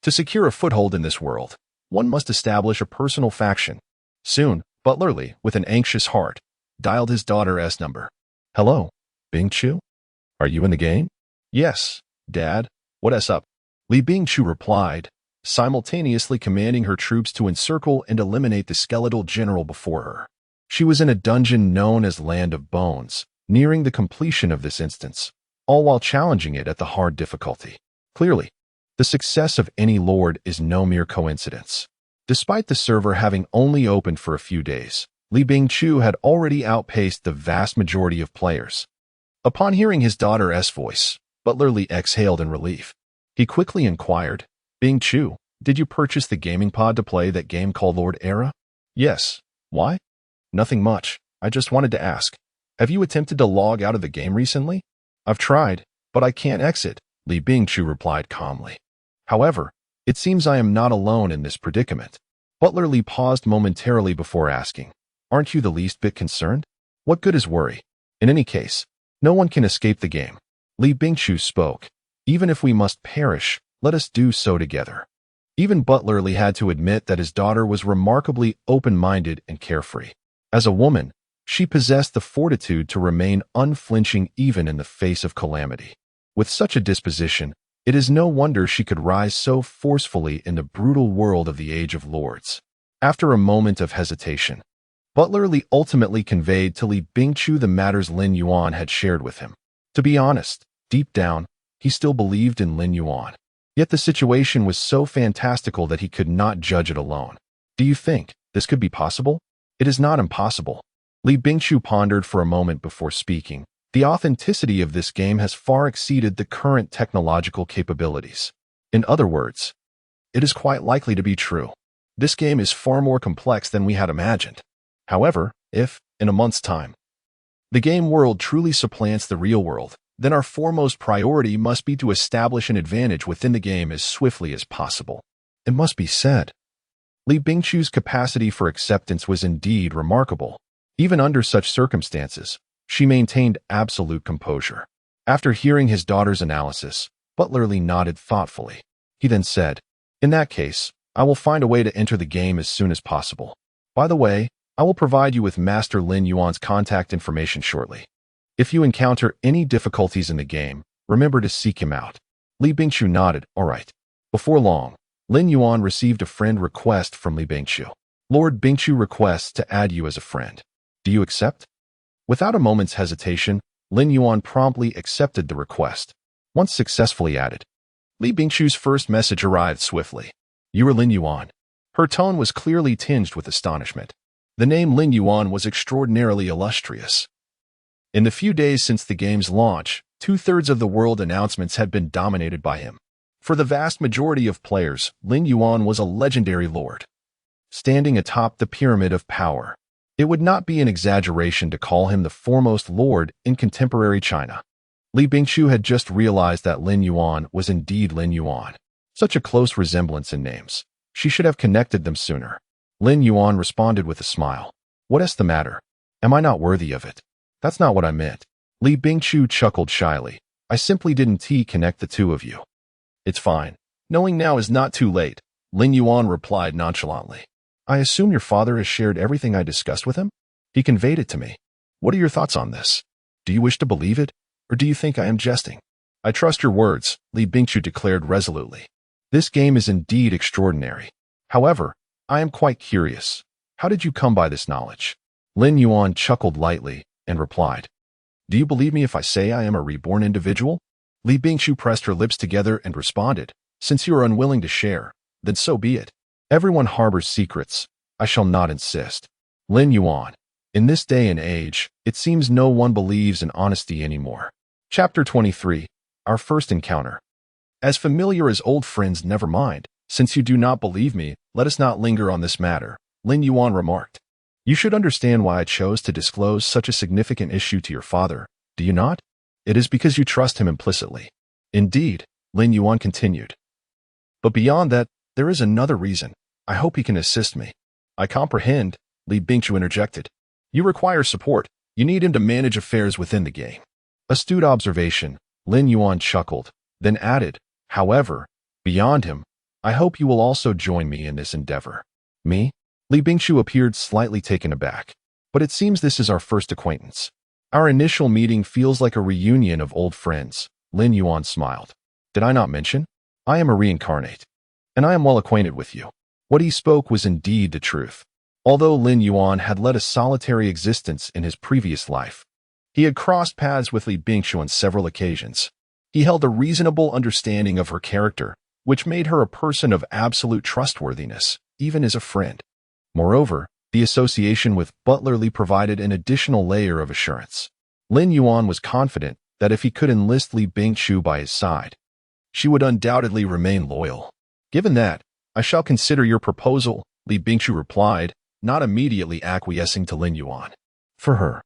To secure a foothold in this world, One must establish a personal faction. Soon, Butler Lee, with an anxious heart, dialed his daughter's number. Hello, Bing-Chu? Are you in the game? Yes, Dad. What's up? Li Bing-Chu replied, simultaneously commanding her troops to encircle and eliminate the skeletal general before her. She was in a dungeon known as Land of Bones, nearing the completion of this instance, all while challenging it at the hard difficulty. Clearly, the success of any lord is no mere coincidence. Despite the server having only opened for a few days, Li Bing-Chu had already outpaced the vast majority of players. Upon hearing his daughter's voice, Butler Lee exhaled in relief. He quickly inquired, Bing-Chu, did you purchase the gaming pod to play that game called Lord Era? Yes. Why? Nothing much. I just wanted to ask. Have you attempted to log out of the game recently? I've tried, but I can't exit, Li Bing-Chu replied calmly. However, it seems I am not alone in this predicament. Butler Lee paused momentarily before asking, aren't you the least bit concerned? What good is worry? In any case, no one can escape the game. Li Bing-Chu spoke. Even if we must perish, let us do so together. Even Butler Lee had to admit that his daughter was remarkably open-minded and carefree. As a woman, she possessed the fortitude to remain unflinching even in the face of calamity. With such a disposition, it is no wonder she could rise so forcefully in the brutal world of the Age of Lords. After a moment of hesitation, Butler Lee ultimately conveyed to Li Bing-Chu the matters Lin Yuan had shared with him. To be honest, deep down, he still believed in Lin Yuan. Yet the situation was so fantastical that he could not judge it alone. Do you think this could be possible? It is not impossible. Li Bing-Chu pondered for a moment before speaking. The authenticity of this game has far exceeded the current technological capabilities. In other words, it is quite likely to be true. This game is far more complex than we had imagined. However, if, in a month's time, the game world truly supplants the real world, then our foremost priority must be to establish an advantage within the game as swiftly as possible. It must be said, Li Bing-Chu's capacity for acceptance was indeed remarkable. Even under such circumstances, she maintained absolute composure. After hearing his daughter's analysis, Butler Lee nodded thoughtfully. He then said, in that case, I will find a way to enter the game as soon as possible. By the way, I will provide you with Master Lin Yuan's contact information shortly. If you encounter any difficulties in the game, remember to seek him out. Li Bing-Chu nodded, all right. Before long, Lin Yuan received a friend request from Li Bing-Chu. Lord Bing-Chu requests to add you as a friend. Do you accept? Without a moment's hesitation, Lin Yuan promptly accepted the request. Once successfully added, Li Bing-Chu's first message arrived swiftly. You are Lin Yuan. Her tone was clearly tinged with astonishment. The name Lin Yuan was extraordinarily illustrious. In the few days since the game's launch, 2/3 of the world announcements had been dominated by him. For the vast majority of players, Lin Yuan was a legendary lord, standing atop the pyramid of power. It would not be an exaggeration to call him the foremost lord in contemporary China. Li Bing-Chu had just realized that Lin Yuan was indeed Lin Yuan. Such a close resemblance in names. She should have connected them sooner. Lin Yuan responded with a smile. What's the matter? Am I not worthy of it? That's not what I meant. Li Bing-Chu chuckled shyly. I simply didn't connect the two of you. It's fine. Knowing now is not too late, Lin Yuan replied nonchalantly. I assume your father has shared everything I discussed with him? He conveyed it to me. What are your thoughts on this? Do you wish to believe it, or do you think I am jesting? I trust your words, Li Bing-Chu declared resolutely. This game is indeed extraordinary. However, I am quite curious. How did you come by this knowledge? Lin Yuan chuckled lightly and replied, do you believe me if I say I am a reborn individual? Li Bing-Chu pressed her lips together and responded, since you are unwilling to share, then so be it. Everyone harbors secrets. I shall not insist. Lin Yuan. In this day and age, it seems no one believes in honesty anymore. Chapter 23. Our first encounter. As familiar as old friends, never mind. Since you do not believe me, let us not linger on this matter, Lin Yuan remarked. You should understand why I chose to disclose such a significant issue to your father, do you not? It is because you trust him implicitly. Indeed, Lin Yuan continued. But beyond that, there is another reason. I hope he can assist me. I comprehend, Li Bing-Chu interjected. You require support. You need him to manage affairs within the game. Astute observation, Lin Yuan chuckled, then added, however, beyond him, I hope you will also join me in this endeavor. Me? Li Bingshu appeared slightly taken aback. But it seems this is our first acquaintance. Our initial meeting feels like a reunion of old friends. Lin Yuan smiled. Did I not mention? I am a reincarnate. And I am well acquainted with you. What he spoke was indeed the truth. Although Lin Yuan had led a solitary existence in his previous life, he had crossed paths with Li Bingshu on several occasions. He held a reasonable understanding of her character, which made her a person of absolute trustworthiness, even as a friend. Moreover, the association with Butler Li provided an additional layer of assurance. Lin Yuan was confident that if he could enlist Li Bingshu by his side, she would undoubtedly remain loyal. Given that, I shall consider your proposal, Li Bingshu replied, not immediately acquiescing to Lin Yuan. For her,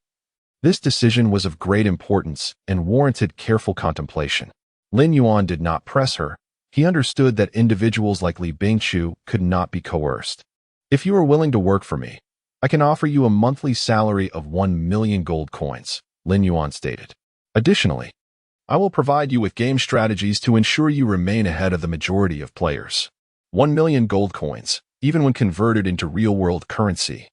this decision was of great importance and warranted careful contemplation. Lin Yuan did not press her. He understood that individuals like Li Bingshu could not be coerced. If you are willing to work for me, I can offer you a monthly salary of 1 million gold coins, Lin Yuan stated. Additionally, I will provide you with game strategies to ensure you remain ahead of the majority of players. 1 million gold coins, even when converted into real-world currency,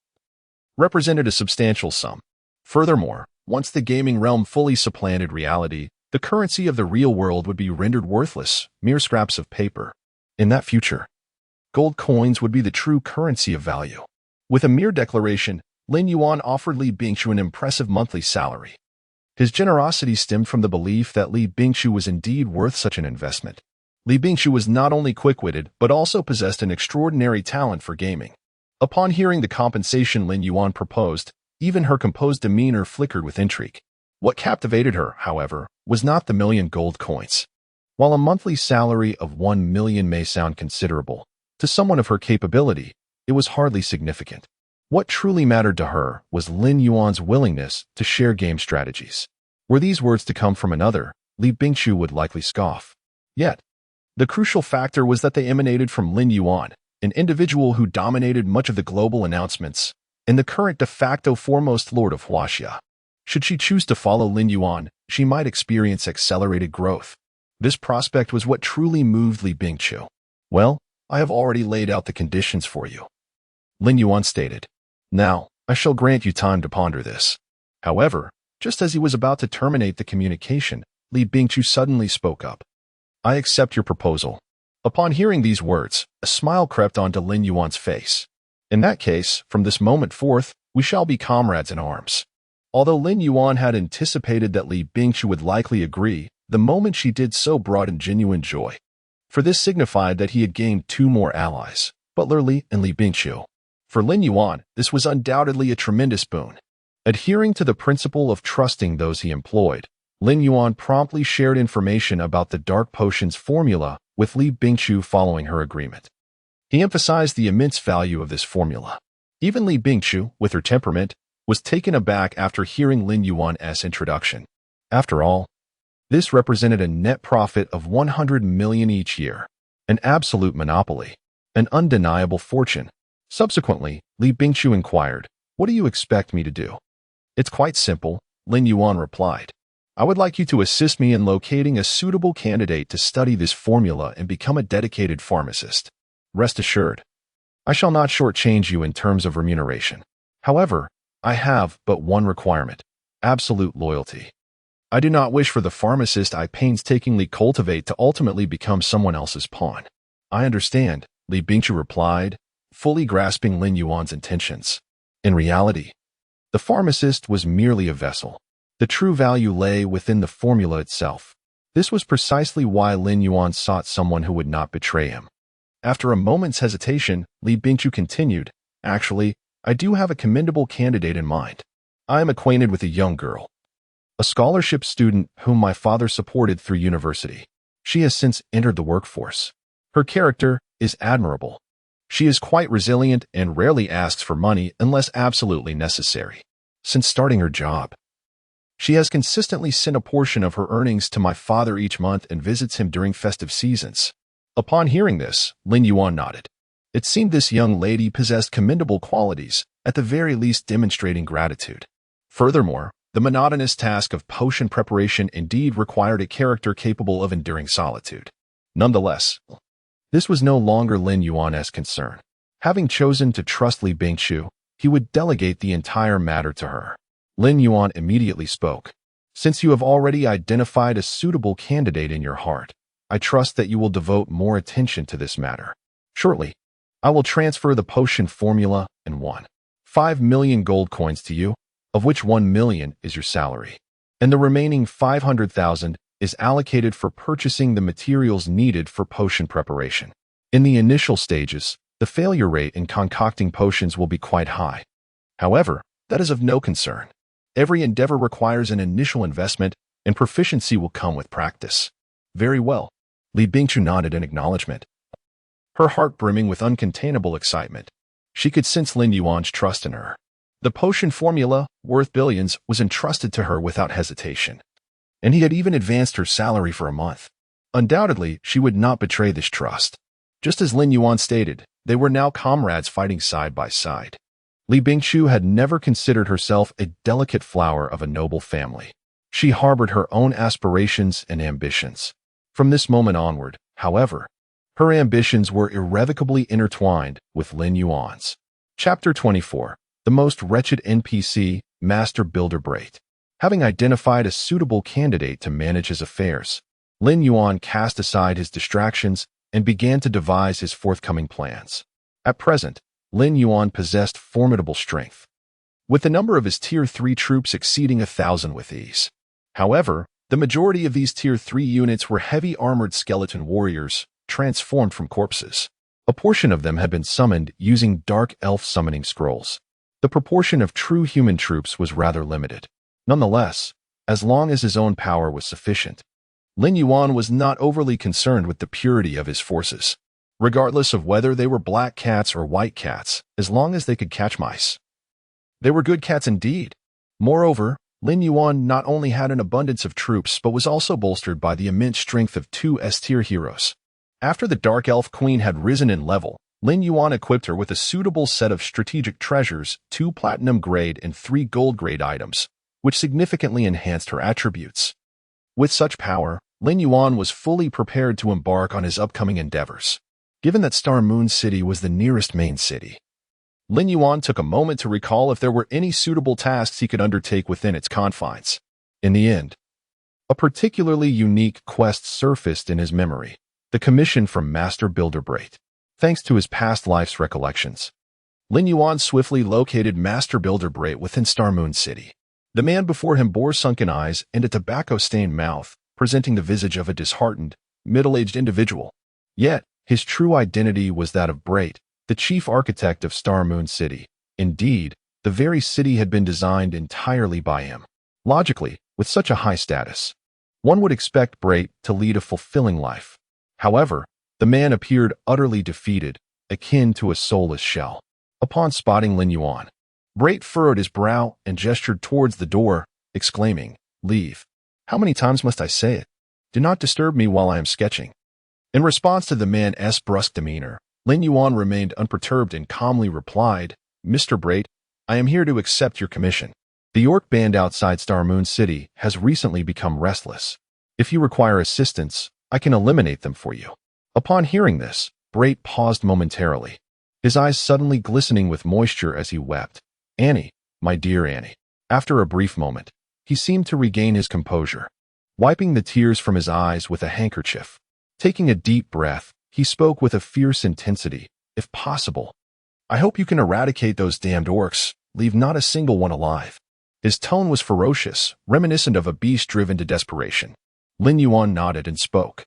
represented a substantial sum. Furthermore, once the gaming realm fully supplanted reality, the currency of the real world would be rendered worthless, mere scraps of paper. In that future, gold coins would be the true currency of value. With a mere declaration, Lin Yuan offered Li Bingshu an impressive monthly salary. His generosity stemmed from the belief that Li Bingshu was indeed worth such an investment. Li Bingshu was not only quick-witted, but also possessed an extraordinary talent for gaming. Upon hearing the compensation Lin Yuan proposed, even her composed demeanor flickered with intrigue. What captivated her, however, was not the million gold coins. While a monthly salary of 1 million may sound considerable, to someone of her capability, it was hardly significant. What truly mattered to her was Lin Yuan's willingness to share game strategies. Were these words to come from another, Li Bingshu would likely scoff. Yet, the crucial factor was that they emanated from Lin Yuan, an individual who dominated much of the global announcements, and the current de facto foremost lord of Huaxia. Should she choose to follow Lin Yuan, she might experience accelerated growth. This prospect was what truly moved Li Bingshu. Well, I have already laid out the conditions for you, Lin Yuan stated. Now, I shall grant you time to ponder this. However, just as he was about to terminate the communication, Li Bingshu suddenly spoke up. I accept your proposal. Upon hearing these words, a smile crept onto Lin Yuan's face. In that case, from this moment forth, we shall be comrades in arms. Although Lin Yuan had anticipated that Li Bingshu would likely agree, the moment she did so brought him genuine joy. For this signified that he had gained 2 more allies, Butler Li and Li Bingshu. For Lin Yuan, this was undoubtedly a tremendous boon. Adhering to the principle of trusting those he employed, Lin Yuan promptly shared information about the dark potions formula with Li Bingshu following her agreement. He emphasized the immense value of this formula. Even Li Bingshu, with her temperament, was taken aback after hearing Lin Yuan's introduction. After all, this represented a net profit of 100 million each year, an absolute monopoly, an undeniable fortune. Subsequently, Li Bingshu inquired, "What do you expect me to do?" "It's quite simple," Lin Yuan replied. "I would like you to assist me in locating a suitable candidate to study this formula and become a dedicated pharmacist. Rest assured, I shall not shortchange you in terms of remuneration. However, I have but one requirement: absolute loyalty. I do not wish for the pharmacist I painstakingly cultivate to ultimately become someone else's pawn." "I understand," Li Bingshu replied, fully grasping Lin Yuan's intentions. In reality, the pharmacist was merely a vessel. The true value lay within the formula itself. This was precisely why Lin Yuan sought someone who would not betray him. After a moment's hesitation, Li Bingshu continued, "Actually, I do have a commendable candidate in mind. I am acquainted with a young girl, a scholarship student whom my father supported through university. She has since entered the workforce. Her character is admirable. She is quite resilient and rarely asks for money unless absolutely necessary. Since starting her job, she has consistently sent a portion of her earnings to my father each month and visits him during festive seasons." Upon hearing this, Lin Yuan nodded. It seemed this young lady possessed commendable qualities, at the very least demonstrating gratitude. Furthermore, the monotonous task of potion preparation indeed required a character capable of enduring solitude. Nonetheless, This was no longer Lin Yuan's concern. Having chosen to trust Li Bingqiu, he would delegate the entire matter to her. Lin Yuan immediately spoke. Since you have already identified a suitable candidate in your heart, I trust that you will devote more attention to this matter. Shortly, I will transfer the potion formula and 5 million gold coins to you, of which 1 million is your salary. And the remaining 500,000 is allocated for purchasing the materials needed for potion preparation. In the initial stages, the failure rate in concocting potions will be quite high. However, that is of no concern. Every endeavor requires an initial investment, and proficiency will come with practice. Very well. Li Bingqiu nodded in acknowledgement, her heart brimming with uncontainable excitement. She could sense Lin Yuan's trust in her. The potion formula, worth billions, was entrusted to her without hesitation. And he had even advanced her salary for a month. Undoubtedly, she would not betray this trust. Just as Lin Yuan stated, they were now comrades fighting side by side. Li Bingqiu had never considered herself a delicate flower of a noble family. She harbored her own aspirations and ambitions. From this moment onward, however, her ambitions were irrevocably intertwined with Lin Yuan's. Chapter 24. The Most Wretched NPC, Master Builder Brait. Having identified a suitable candidate to manage his affairs, Lin Yuan cast aside his distractions and began to devise his forthcoming plans. At present, Lin Yuan possessed formidable strength, with the number of his Tier 3 troops exceeding 1,000 with ease. However, the majority of these Tier 3 units were heavy armored skeleton warriors, transformed from corpses. A portion of them had been summoned using dark elf summoning scrolls. The proportion of true human troops was rather limited. Nonetheless, as long as his own power was sufficient, Lin Yuan was not overly concerned with the purity of his forces, regardless of whether they were black cats or white cats, as long as they could catch mice. They were good cats indeed. Moreover, Lin Yuan not only had an abundance of troops but was also bolstered by the immense strength of 2 S-tier heroes. After the Dark Elf Queen had risen in level, Lin Yuan equipped her with a suitable set of strategic treasures, 2 platinum grade and 3 gold grade items, which significantly enhanced her attributes. With such power, Lin Yuan was fully prepared to embark on his upcoming endeavors. Given that Star Moon City was the nearest main city, Lin Yuan took a moment to recall if there were any suitable tasks he could undertake within its confines. In the end, a particularly unique quest surfaced in his memory, the commission from Master Builder Brait. Thanks to his past life's recollections, Lin Yuan swiftly located Master Builder Brait within Star Moon City. The man before him bore sunken eyes and a tobacco-stained mouth, presenting the visage of a disheartened, middle-aged individual. Yet, his true identity was that of Brait, the chief architect of Star Moon City. Indeed, the very city had been designed entirely by him. Logically, with such a high status, one would expect Brait to lead a fulfilling life. However, the man appeared utterly defeated, akin to a soulless shell. Upon spotting Lin Yuan, Brait furrowed his brow and gestured towards the door, exclaiming, "Leave. How many times must I say it? Do not disturb me while I am sketching." In response to the man's brusque demeanor, Lin Yuan remained unperturbed and calmly replied, "Mr. Brait, I am here to accept your commission. The orc band outside Star Moon City has recently become restless. If you require assistance, I can eliminate them for you." Upon hearing this, Brait paused momentarily, his eyes suddenly glistening with moisture as he wept. "Annie, my dear Annie." After a brief moment, he seemed to regain his composure, wiping the tears from his eyes with a handkerchief. Taking a deep breath, he spoke with a fierce intensity, "If possible, I hope you can eradicate those damned orcs, leave not a single one alive." His tone was ferocious, reminiscent of a beast driven to desperation. Lin Yuan nodded and spoke,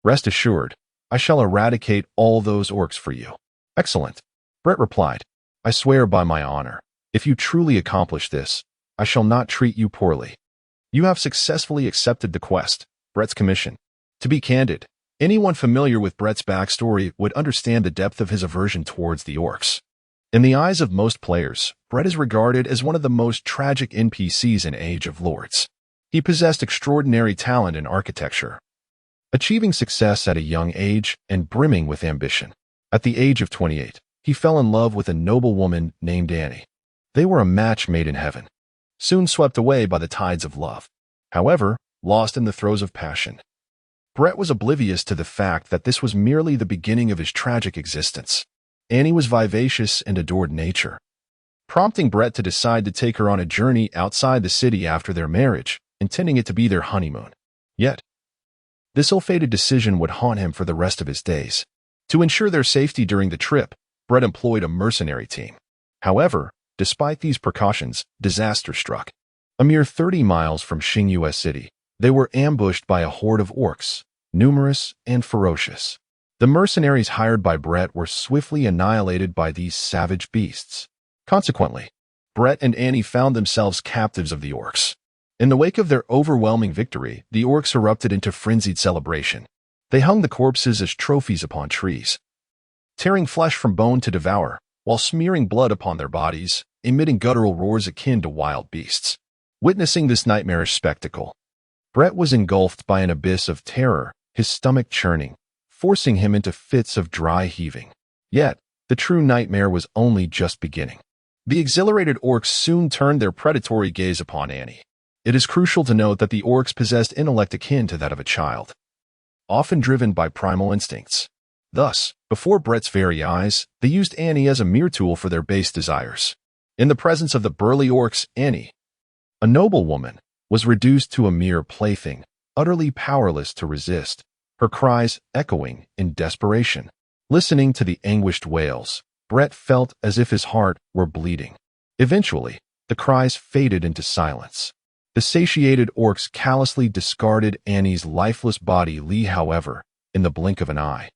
"Rest assured, I shall eradicate all those orcs for you." "Excellent," Brait replied. "I swear by my honor, if you truly accomplish this, I shall not treat you poorly. You have successfully accepted the quest, Brait's commission." To be candid, anyone familiar with Brait's backstory would understand the depth of his aversion towards the orcs. In the eyes of most players, Brait is regarded as one of the most tragic NPCs in Age of Lords. He possessed extraordinary talent in architecture, achieving success at a young age and brimming with ambition. At the age of 28, he fell in love with a noble woman named Annie. They were a match made in heaven, soon swept away by the tides of love. However, lost in the throes of passion, Brett was oblivious to the fact that this was merely the beginning of his tragic existence. Annie was vivacious and adored nature, prompting Brett to decide to take her on a journey outside the city after their marriage, intending it to be their honeymoon. Yet, this ill-fated decision would haunt him for the rest of his days. To ensure their safety during the trip, Brett employed a mercenary team. However, despite these precautions, disaster struck. A mere 30 miles from Xingyue City, they were ambushed by a horde of orcs, numerous and ferocious. The mercenaries hired by Brett were swiftly annihilated by these savage beasts. Consequently, Brett and Annie found themselves captives of the orcs. In the wake of their overwhelming victory, the orcs erupted into frenzied celebration. They hung the corpses as trophies upon trees, tearing flesh from bone to devour, while smearing blood upon their bodies, emitting guttural roars akin to wild beasts. Witnessing this nightmarish spectacle, Brett was engulfed by an abyss of terror, his stomach churning, forcing him into fits of dry heaving. Yet, the true nightmare was only just beginning. The exhilarated orcs soon turned their predatory gaze upon Annie. It is crucial to note that the orcs possessed intellect akin to that of a child, often driven by primal instincts. Thus, before Brett's very eyes, they used Annie as a mere tool for their base desires. In the presence of the burly orcs, Annie, a noble woman, was reduced to a mere plaything, utterly powerless to resist, her cries echoing in desperation. Listening to the anguished wails, Brett felt as if his heart were bleeding. Eventually, the cries faded into silence. The satiated orcs callously discarded Annie's lifeless body, however, in the blink of an eye.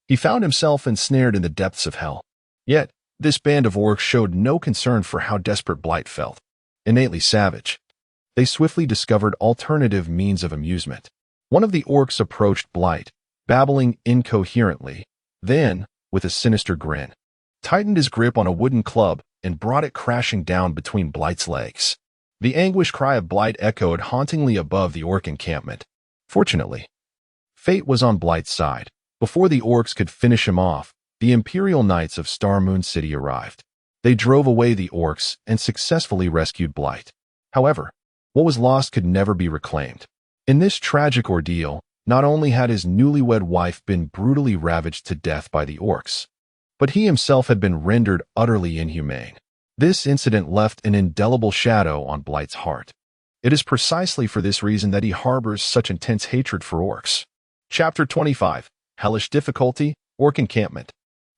He found himself ensnared in the depths of hell. Yet, this band of orcs showed no concern for how desperate Blight felt. Innately savage, they swiftly discovered alternative means of amusement. One of the orcs approached Blight, babbling incoherently, then, with a sinister grin, tightened his grip on a wooden club and brought it crashing down between Blight's legs. The anguished cry of Blight echoed hauntingly above the orc encampment. Fortunately, fate was on Blight's side. Before the orcs could finish him off, the Imperial Knights of Star Moon City arrived. They drove away the orcs and successfully rescued Blight. However, what was lost could never be reclaimed. In this tragic ordeal, not only had his newlywed wife been brutally ravaged to death by the orcs, but he himself had been rendered utterly inhumane. This incident left an indelible shadow on Blight's heart. It is precisely for this reason that he harbors such intense hatred for orcs. Chapter 25. Hellish Difficulty, Orc Encampment.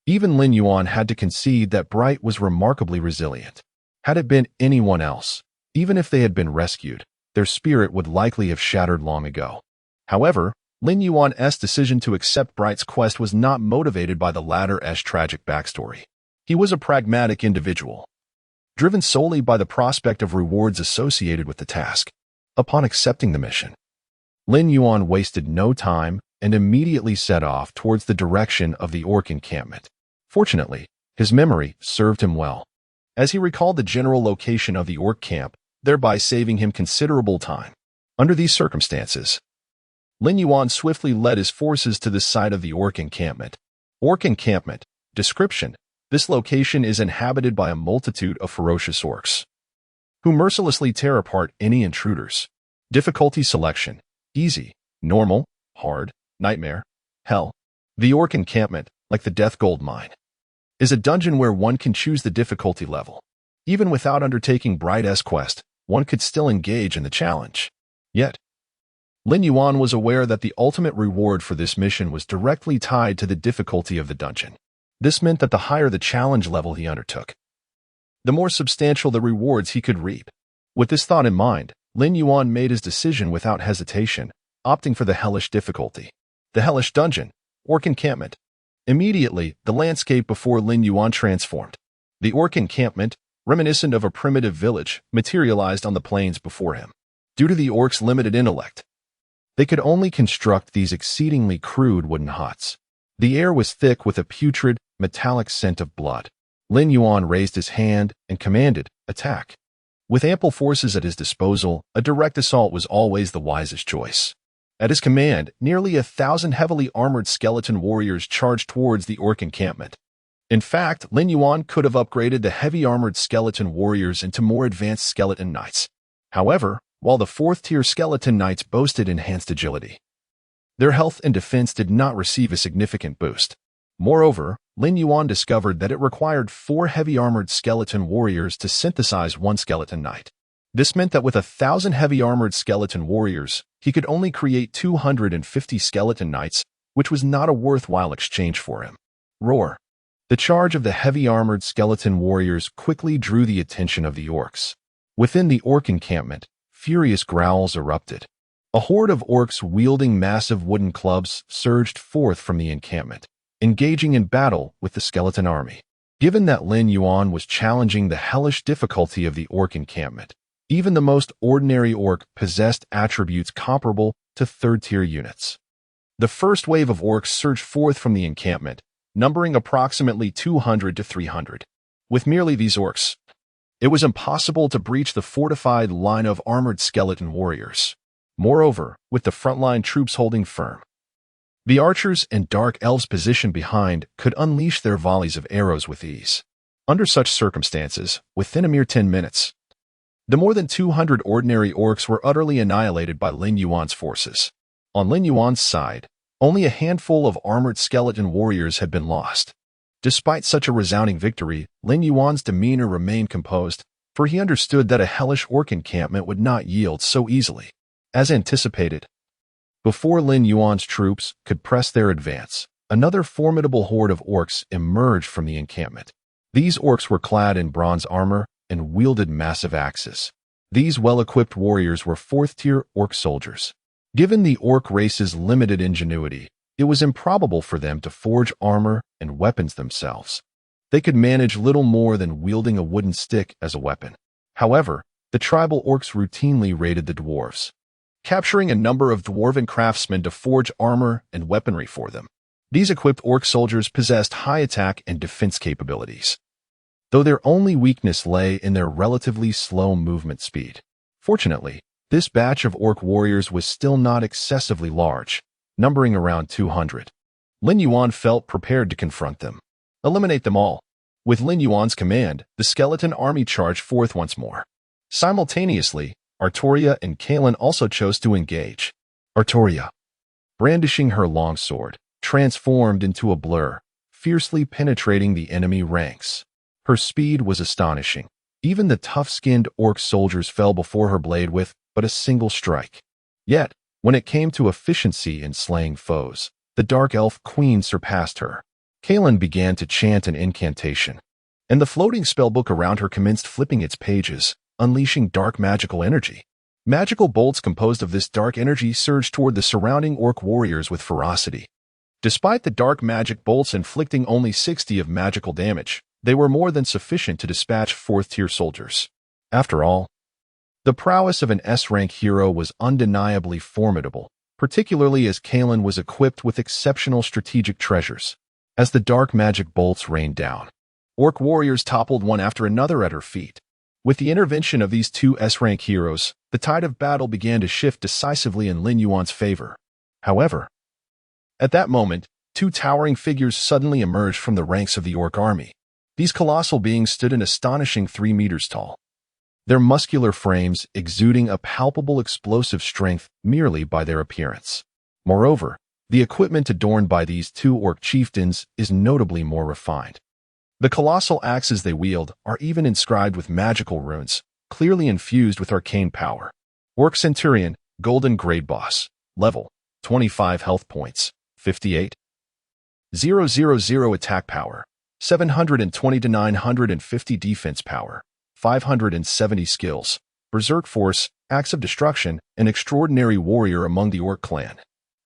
Even Lin Yuan had to concede that Bright was remarkably resilient. Had it been anyone else, even if they had been rescued, their spirit would likely have shattered long ago. However, Lin Yuan's decision to accept Bright's quest was not motivated by the latter's tragic backstory. He was a pragmatic individual, driven solely by the prospect of rewards associated with the task. Upon accepting the mission, Lin Yuan wasted no time and immediately set off towards the direction of the orc encampment. Fortunately, his memory served him well, as he recalled the general location of the orc camp, thereby saving him considerable time. Under these circumstances, Lin Yuan swiftly led his forces to the site of the orc encampment. Orc encampment. Description: this location is inhabited by a multitude of ferocious orcs, who mercilessly tear apart any intruders. Difficulty selection: easy, normal, hard, nightmare, hell. The orc encampment, like the Death Gold Mine, is a dungeon where one can choose the difficulty level. Even without undertaking Bright's quest, one could still engage in the challenge. Yet, Lin Yuan was aware that the ultimate reward for this mission was directly tied to the difficulty of the dungeon. This meant that the higher the challenge level he undertook, the more substantial the rewards he could reap. With this thought in mind, Lin Yuan made his decision without hesitation, opting for the hellish difficulty. The hellish dungeon, orc encampment. Immediately, the landscape before Lin Yuan transformed. The orc encampment, reminiscent of a primitive village, materialized on the plains before him. Due to the orcs' limited intellect, they could only construct these exceedingly crude wooden huts. The air was thick with a putrid, metallic scent of blood. Lin Yuan raised his hand and commanded, "Attack." With ample forces at his disposal, a direct assault was always the wisest choice. At his command, nearly 1,000 heavily armored skeleton warriors charged towards the orc encampment. In fact, Lin Yuan could have upgraded the heavy armored skeleton warriors into more advanced skeleton knights. However, while the 4th-tier skeleton knights boasted enhanced agility, Their health and defense did not receive a significant boost. Moreover, Lin Yuan discovered that it required 4 heavy-armored skeleton warriors to synthesize 1 skeleton knight. This meant that with 1,000 heavy-armored skeleton warriors, he could only create 250 skeleton knights, which was not a worthwhile exchange for him. Roar. The charge of the heavy-armored skeleton warriors quickly drew the attention of the orcs. Within the orc encampment, furious growls erupted. A horde of orcs wielding massive wooden clubs surged forth from the encampment, engaging in battle with the skeleton army. Given that Lin Yuan was challenging the hellish difficulty of the orc encampment, even the most ordinary orc possessed attributes comparable to third-tier units. The first wave of orcs surged forth from the encampment, numbering approximately 200 to 300. With merely these orcs, it was impossible to breach the fortified line of armored skeleton warriors. Moreover, with the frontline troops holding firm, the archers and dark elves positioned behind could unleash their volleys of arrows with ease. Under such circumstances, within a mere 10 minutes, the more than 200 ordinary orcs were utterly annihilated by Lin Yuan's forces. On Lin Yuan's side, only a handful of armored skeleton warriors had been lost. Despite such a resounding victory, Lin Yuan's demeanor remained composed, for he understood that a hellish orc encampment would not yield so easily. As anticipated, before Lin Yuan's troops could press their advance, another formidable horde of orcs emerged from the encampment. These orcs were clad in bronze armor and wielded massive axes. These well-equipped warriors were 4th-tier orc soldiers. Given the orc race's limited ingenuity, it was improbable for them to forge armor and weapons themselves. They could manage little more than wielding a wooden stick as a weapon. However, the tribal orcs routinely raided the dwarves, capturing a number of dwarven craftsmen to forge armor and weaponry for them. These equipped orc soldiers possessed high attack and defense capabilities, though their only weakness lay in their relatively slow movement speed. Fortunately, this batch of orc warriors was still not excessively large, numbering around 200. Lin Yuan felt prepared to confront them, eliminate them all. With Lin Yuan's command, the skeleton army charged forth once more. Simultaneously, Artoria and Kalen also chose to engage. Artoria, brandishing her long sword, transformed into a blur, fiercely penetrating the enemy ranks. Her speed was astonishing. Even the tough-skinned orc soldiers fell before her blade with but a single strike. Yet, when it came to efficiency in slaying foes, the Dark Elf Queen surpassed her. Kalen began to chant an incantation, and the floating spellbook around her commenced flipping its pages, unleashing dark magical energy. Magical bolts composed of this dark energy surged toward the surrounding orc warriors with ferocity. Despite the dark magic bolts inflicting only 60 of magical damage, they were more than sufficient to dispatch 4th-tier soldiers. After all, the prowess of an S-rank hero was undeniably formidable, particularly as Kalen was equipped with exceptional strategic treasures. As the dark magic bolts rained down, orc warriors toppled one after another at her feet. With the intervention of these 2 S-rank heroes, the tide of battle began to shift decisively in Lin Yuan's favor. However, at that moment, 2 towering figures suddenly emerged from the ranks of the orc army. These colossal beings stood an astonishing 3 meters tall, their muscular frames exuding a palpable explosive strength merely by their appearance. Moreover, the equipment adorned by these 2 orc chieftains is notably more refined. The colossal axes they wield are even inscribed with magical runes, clearly infused with arcane power. Orc Centurion, Golden Grade Boss, level, 25 health points, 58. 000 attack power, 720 to 950 defense power, 570 skills, Berserk Force, Axe of Destruction, an extraordinary warrior among the orc clan,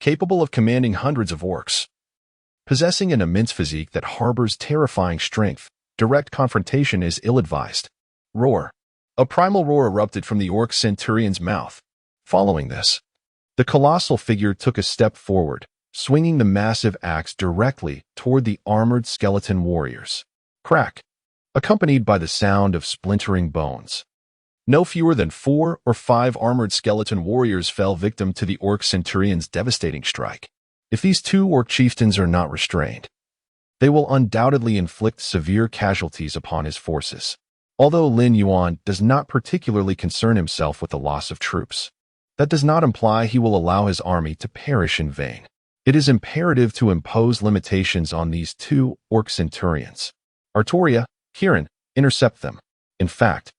capable of commanding hundreds of orcs. Possessing an immense physique that harbors terrifying strength, direct confrontation is ill-advised. Roar. A primal roar erupted from the orc centurion's mouth. Following this, the colossal figure took a step forward, swinging the massive axe directly toward the armored skeleton warriors. Crack, accompanied by the sound of splintering bones. No fewer than 4 or 5 armored skeleton warriors fell victim to the orc centurion's devastating strike. If these 2 orc chieftains are not restrained, they will undoubtedly inflict severe casualties upon his forces. Although Lin Yuan does not particularly concern himself with the loss of troops, That does not imply he will allow his army to perish in vain. It is imperative to impose limitations on these two orc centurions. Artoria, Kieran, intercept them. In fact,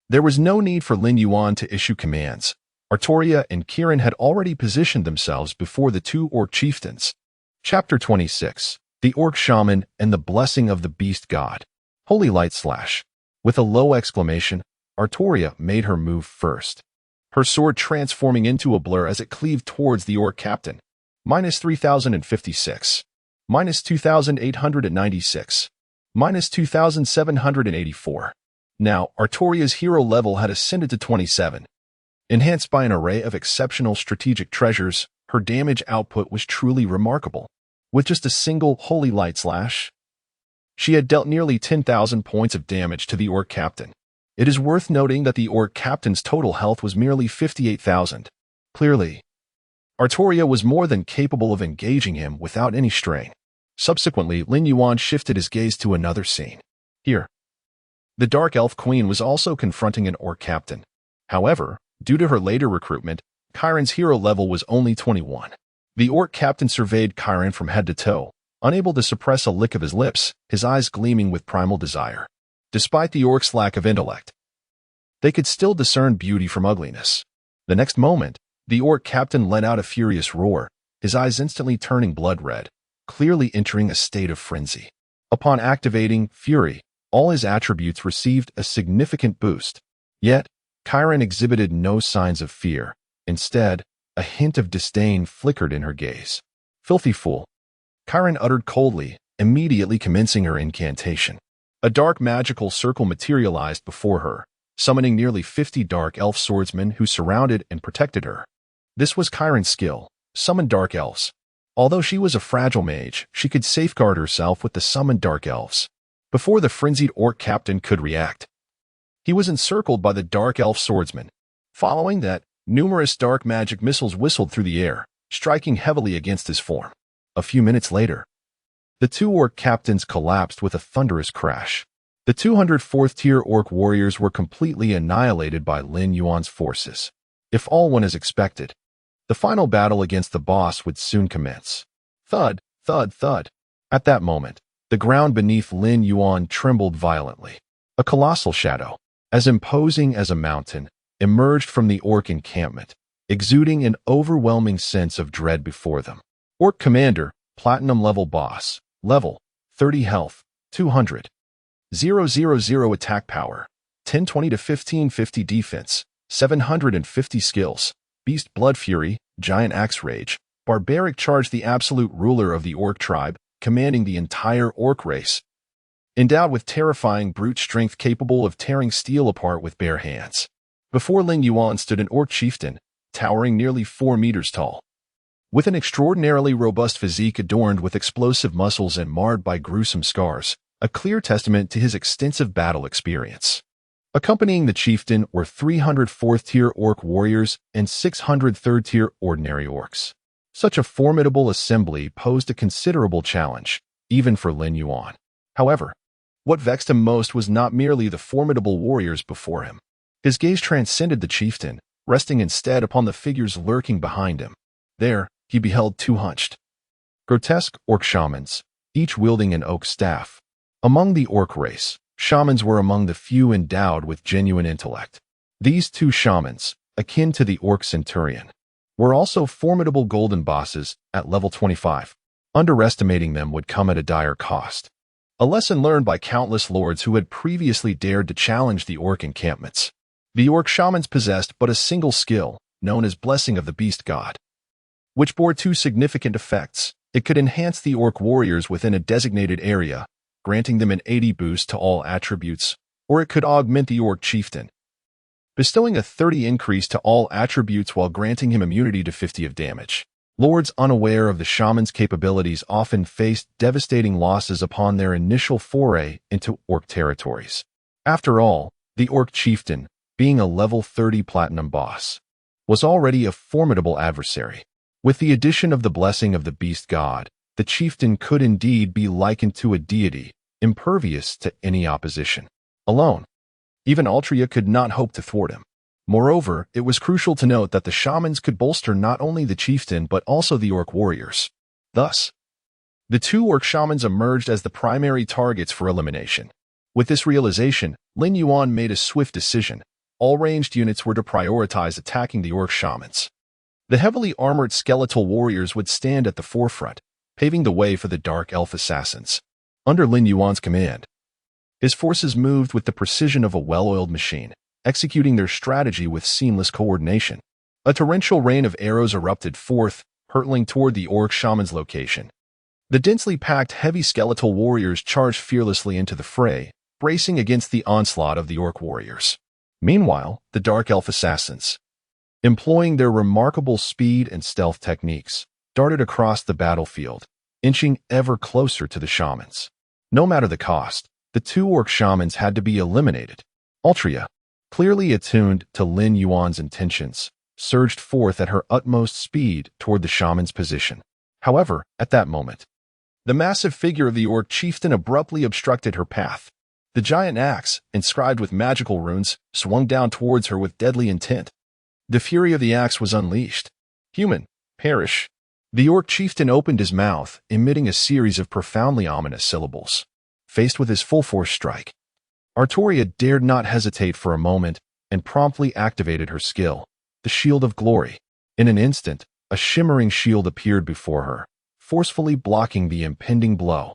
there was no need for Lin Yuan to issue commands. Artoria and Kieran had already positioned themselves before the two orc chieftains. Chapter 26. The Orc Shaman and the Blessing of the Beast God. Holy Light Slash. With a low exclamation, Artoria made her move first, her sword transforming into a blur as it cleaved towards the orc captain. Minus 3,056. Minus 2,896. Minus 2,784. Now, Artoria's hero level had ascended to 27. Enhanced by an array of exceptional strategic treasures, her damage output was truly remarkable. With just a single Holy Light Slash, she had dealt nearly 10,000 points of damage to the orc captain. It is worth noting that the orc captain's total health was merely 58,000. Clearly, Artoria was more than capable of engaging him without any strain. Subsequently, Lin Yuan shifted his gaze to another scene. Here, the Dark Elf Queen was also confronting an orc captain. However, due to her later recruitment, Chiron's hero level was only 21. The orc captain surveyed Chiron from head to toe, unable to suppress a lick of his lips, his eyes gleaming with primal desire. Despite the orc's lack of intellect, they could still discern beauty from ugliness. The next moment, the orc captain let out a furious roar, his eyes instantly turning blood red, clearly entering a state of frenzy. Upon activating Fury, all his attributes received a significant boost. Yet, Chiron exhibited no signs of fear. Instead, a hint of disdain flickered in her gaze. Filthy fool, Chiron uttered coldly, immediately commencing her incantation. A dark magical circle materialized before her, summoning nearly 50 dark elf swordsmen who surrounded and protected her. This was Chiron's skill, summon dark elves. Although she was a fragile mage, she could safeguard herself with the summoned dark elves. Before the frenzied orc captain could react, he was encircled by the dark elf swordsmen. Following that, numerous dark magic missiles whistled through the air, striking heavily against his form. A few minutes later, the two orc captains collapsed with a thunderous crash. The 204th-tier orc warriors were completely annihilated by Lin Yuan's forces. If all went as expected, the final battle against the boss would soon commence. Thud, thud, thud. At that moment, the ground beneath Lin Yuan trembled violently. A colossal shadow, as imposing as a mountain, emerged from the orc encampment, exuding an overwhelming sense of dread before them. Orc Commander, Platinum Level Boss, Level, 30 Health, 200. 000 Attack Power, 1020 to 1550 Defense, 750 Skills, Beast Blood Fury, Giant Axe Rage, Barbaric Charge, the absolute ruler of the orc tribe, commanding the entire orc race. Endowed with terrifying brute strength capable of tearing steel apart with bare hands. Before Lin Yuan stood an orc chieftain, towering nearly 4 meters tall. With an extraordinarily robust physique adorned with explosive muscles and marred by gruesome scars, a clear testament to his extensive battle experience. Accompanying the chieftain were 304th-tier orc warriors and 603rd-tier ordinary orcs. Such a formidable assembly posed a considerable challenge, even for Lin Yuan. However, what vexed him most was not merely the formidable warriors before him. His gaze transcended the chieftain, resting instead upon the figures lurking behind him. There, he beheld 2 hunched, grotesque orc shamans, each wielding an oak staff. Among the orc race, shamans were among the few endowed with genuine intellect. These 2 shamans, akin to the orc centurion, were also formidable golden bosses at level 25. Underestimating them would come at a dire cost. A lesson learned by countless lords who had previously dared to challenge the orc encampments. The orc shamans possessed but a single skill, known as Blessing of the Beast God, which bore 2 significant effects. It could enhance the orc warriors within a designated area, granting them an 80 boost to all attributes, or it could augment the orc chieftain, bestowing a 30 increase to all attributes while granting him immunity to 50 of damage. Lords unaware of the shaman's capabilities often faced devastating losses upon their initial foray into orc territories. After all, the orc chieftain, being a level 30 platinum boss, was already a formidable adversary. With the addition of the Blessing of the Beast God, the chieftain could indeed be likened to a deity, impervious to any opposition. Alone, even Altria could not hope to thwart him. Moreover, it was crucial to note that the shamans could bolster not only the chieftain but also the orc warriors. Thus, the two orc shamans emerged as the primary targets for elimination. With this realization, Lin Yuan made a swift decision. All ranged units were to prioritize attacking the orc shamans. The heavily armored skeletal warriors would stand at the forefront, paving the way for the dark elf assassins. Under Lin Yuan's command, his forces moved with the precision of a well-oiled machine, executing their strategy with seamless coordination. A torrential rain of arrows erupted forth, hurtling toward the orc shaman's location. The densely packed heavy skeletal warriors charged fearlessly into the fray, bracing against the onslaught of the orc warriors. Meanwhile, the dark elf assassins, employing their remarkable speed and stealth techniques, darted across the battlefield, inching ever closer to the shamans. No matter the cost, the two orc shamans had to be eliminated. Altria, clearly attuned to Lin Yuan's intentions, surged forth at her utmost speed toward the shaman's position. However, at that moment, the massive figure of the orc chieftain abruptly obstructed her path. The giant axe, inscribed with magical runes, swung down towards her with deadly intent. The fury of the axe was unleashed. Human, perish. The orc chieftain opened his mouth, emitting a series of profoundly ominous syllables. Faced with his full-force strike, Artoria dared not hesitate for a moment and promptly activated her skill, the Shield of Glory. In an instant, a shimmering shield appeared before her, forcefully blocking the impending blow.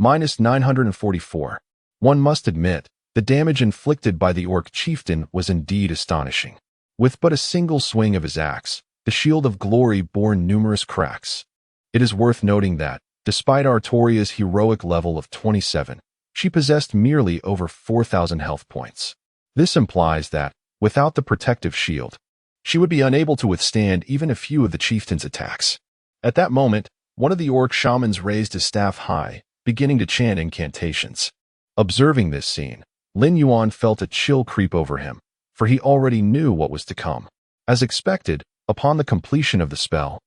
-944. One must admit, the damage inflicted by the orc chieftain was indeed astonishing. With but a single swing of his axe, the Shield of Glory bore numerous cracks. It is worth noting that, despite Artoria's heroic level of 27, she possessed merely over 4,000 health points. This implies that, without the protective shield, she would be unable to withstand even a few of the chieftain's attacks. At that moment, one of the orc shamans raised his staff high, beginning to chant incantations. Observing this scene, Lin Yuan felt a chill creep over him, for he already knew what was to come. As expected, upon the completion of the spell,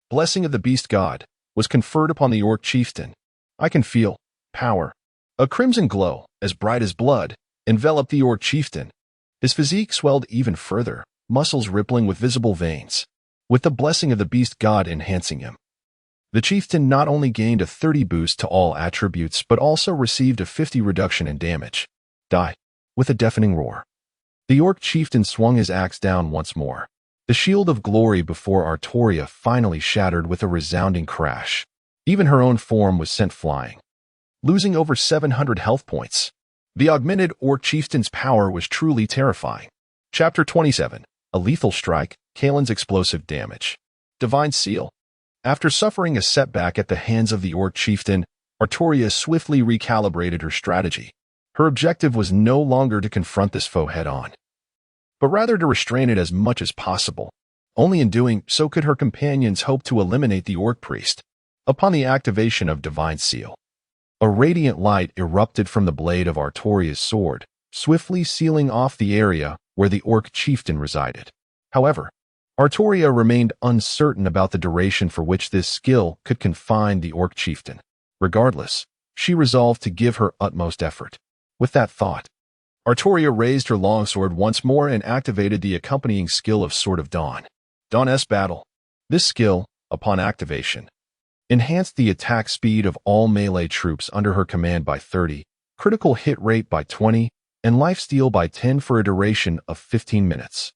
Blessing of the Beast God was conferred upon the orc chieftain. I can feel power. A crimson glow, as bright as blood, enveloped the orc chieftain. His physique swelled even further, muscles rippling with visible veins, with the blessing of the Beast God enhancing him. The chieftain not only gained a 30 boost to all attributes but also received a 50 reduction in damage. Die. With a deafening roar, the orc chieftain swung his axe down once more. The Shield of Glory before Artoria finally shattered with a resounding crash. Even her own form was sent flying, losing over 700 health points. The augmented orc chieftain's power was truly terrifying. Chapter 27. A Lethal Strike, Kalen's Explosive Damage. Divine Seal. After suffering a setback at the hands of the orc chieftain, Artoria swiftly recalibrated her strategy. Her objective was no longer to confront this foe head-on, but rather to restrain it as much as possible. Only in doing so could her companions hope to eliminate the orc priest. Upon the activation of Divine Seal, a radiant light erupted from the blade of Artoria's sword, swiftly sealing off the area where the orc chieftain resided. However, Artoria remained uncertain about the duration for which this skill could confine the orc chieftain. Regardless, she resolved to give her utmost effort. With that thought, Artoria raised her longsword once more and activated the accompanying skill of Sword of Dawn. Dawn's Battle. This skill, upon activation, enhanced the attack speed of all melee troops under her command by 30, critical hit rate by 20, and lifesteal by 10 for a duration of 15 minutes.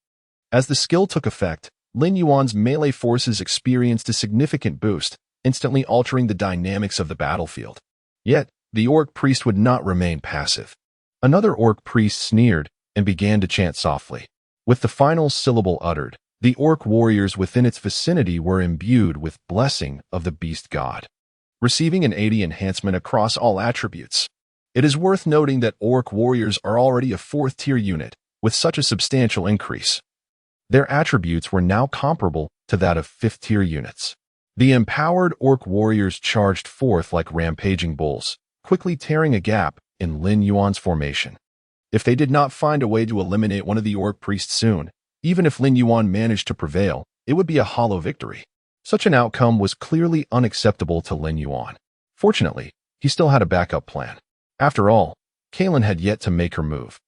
As the skill took effect, Lin Yuan's melee forces experienced a significant boost, instantly altering the dynamics of the battlefield. Yet, the orc priest would not remain passive. Another orc priest sneered and began to chant softly. With the final syllable uttered, the orc warriors within its vicinity were imbued with blessing of the beast god, receiving an 80 enhancement across all attributes. It is worth noting that orc warriors are already a 4th-tier unit, with such a substantial increase. Their attributes were now comparable to that of 5th-tier units. The empowered orc warriors charged forth like rampaging bulls, quickly tearing a gap in Lin Yuan's formation. If they did not find a way to eliminate one of the orc priests soon, even if Lin Yuan managed to prevail, it would be a hollow victory. Such an outcome was clearly unacceptable to Lin Yuan. Fortunately, he still had a backup plan. After all, Kalen had yet to make her move.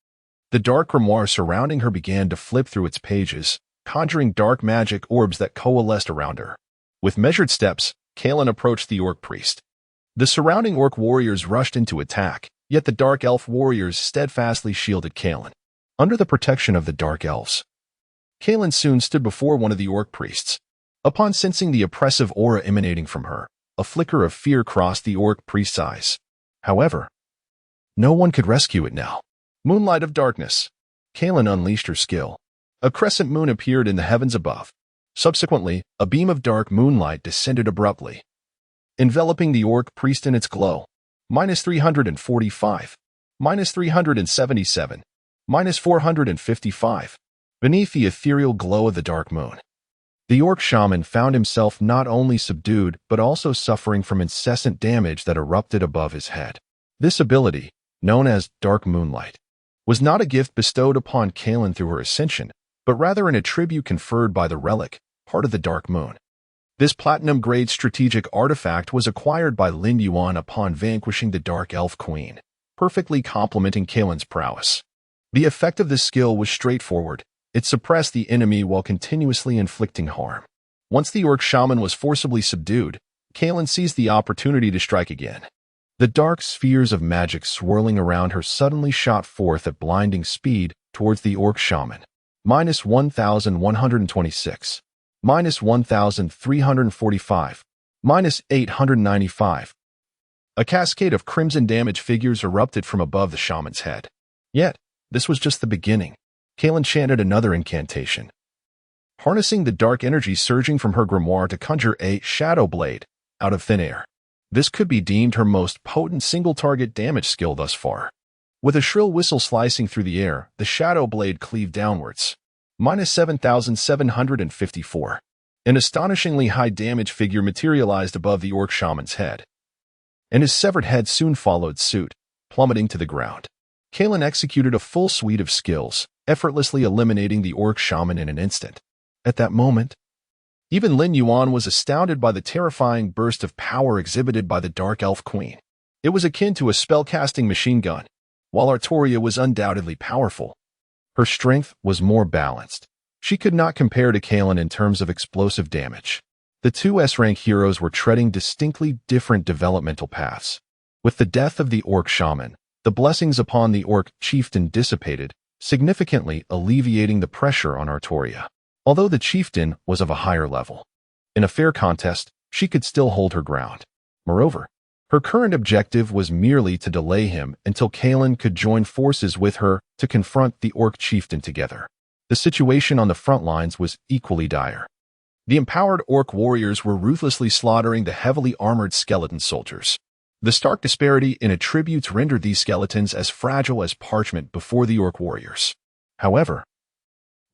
The dark grimoire surrounding her began to flip through its pages, conjuring dark magic orbs that coalesced around her. With measured steps, Kaelin approached the orc priest. The surrounding orc warriors rushed into attack, yet the dark elf warriors steadfastly shielded Kaelin. Under the protection of the dark elves, Kaelin soon stood before one of the orc priests. Upon sensing the oppressive aura emanating from her, a flicker of fear crossed the orc priest's eyes. However, no one could rescue it now. Moonlight of darkness. Kaelin unleashed her skill. A crescent moon appeared in the heavens above. Subsequently, a beam of dark moonlight descended abruptly, enveloping the orc priest in its glow. -345. -377. -455. Beneath the ethereal glow of the dark moon, the orc shaman found himself not only subdued but also suffering from incessant damage that erupted above his head. This ability, known as Dark Moonlight, was not a gift bestowed upon Kaelin through her ascension, but rather an attribute conferred by the relic, part of the Dark Moon. This platinum-grade strategic artifact was acquired by Lin Yuan upon vanquishing the Dark Elf Queen, perfectly complementing Kaelin's prowess. The effect of this skill was straightforward. It suppressed the enemy while continuously inflicting harm. Once the orc shaman was forcibly subdued, Kaelin seized the opportunity to strike again. The dark spheres of magic swirling around her suddenly shot forth at blinding speed towards the orc shaman. -1126. -1345. -895. A cascade of crimson damage figures erupted from above the shaman's head. Yet, this was just the beginning. Kaelin chanted another incantation, harnessing the dark energy surging from her grimoire to conjure a shadow blade out of thin air. This could be deemed her most potent single-target damage skill thus far. With a shrill whistle slicing through the air, the shadow blade cleaved downwards. -7754. An astonishingly high damage figure materialized above the orc shaman's head, and his severed head soon followed suit, plummeting to the ground. Kaelin executed a full suite of skills, effortlessly eliminating the orc shaman in an instant. At that moment, even Lin Yuan was astounded by the terrifying burst of power exhibited by the Dark Elf Queen. It was akin to a spellcasting machine gun. While Artoria was undoubtedly powerful, her strength was more balanced. She could not compare to Kaelin in terms of explosive damage. The two S-rank heroes were treading distinctly different developmental paths. With the death of the orc shaman, the blessings upon the orc chieftain dissipated, significantly alleviating the pressure on Artoria. Although the chieftain was of a higher level, in a fair contest, she could still hold her ground. Moreover, her current objective was merely to delay him until Kaelin could join forces with her to confront the orc chieftain together. The situation on the front lines was equally dire. The empowered orc warriors were ruthlessly slaughtering the heavily armored skeleton soldiers. The stark disparity in attributes rendered these skeletons as fragile as parchment before the orc warriors. However,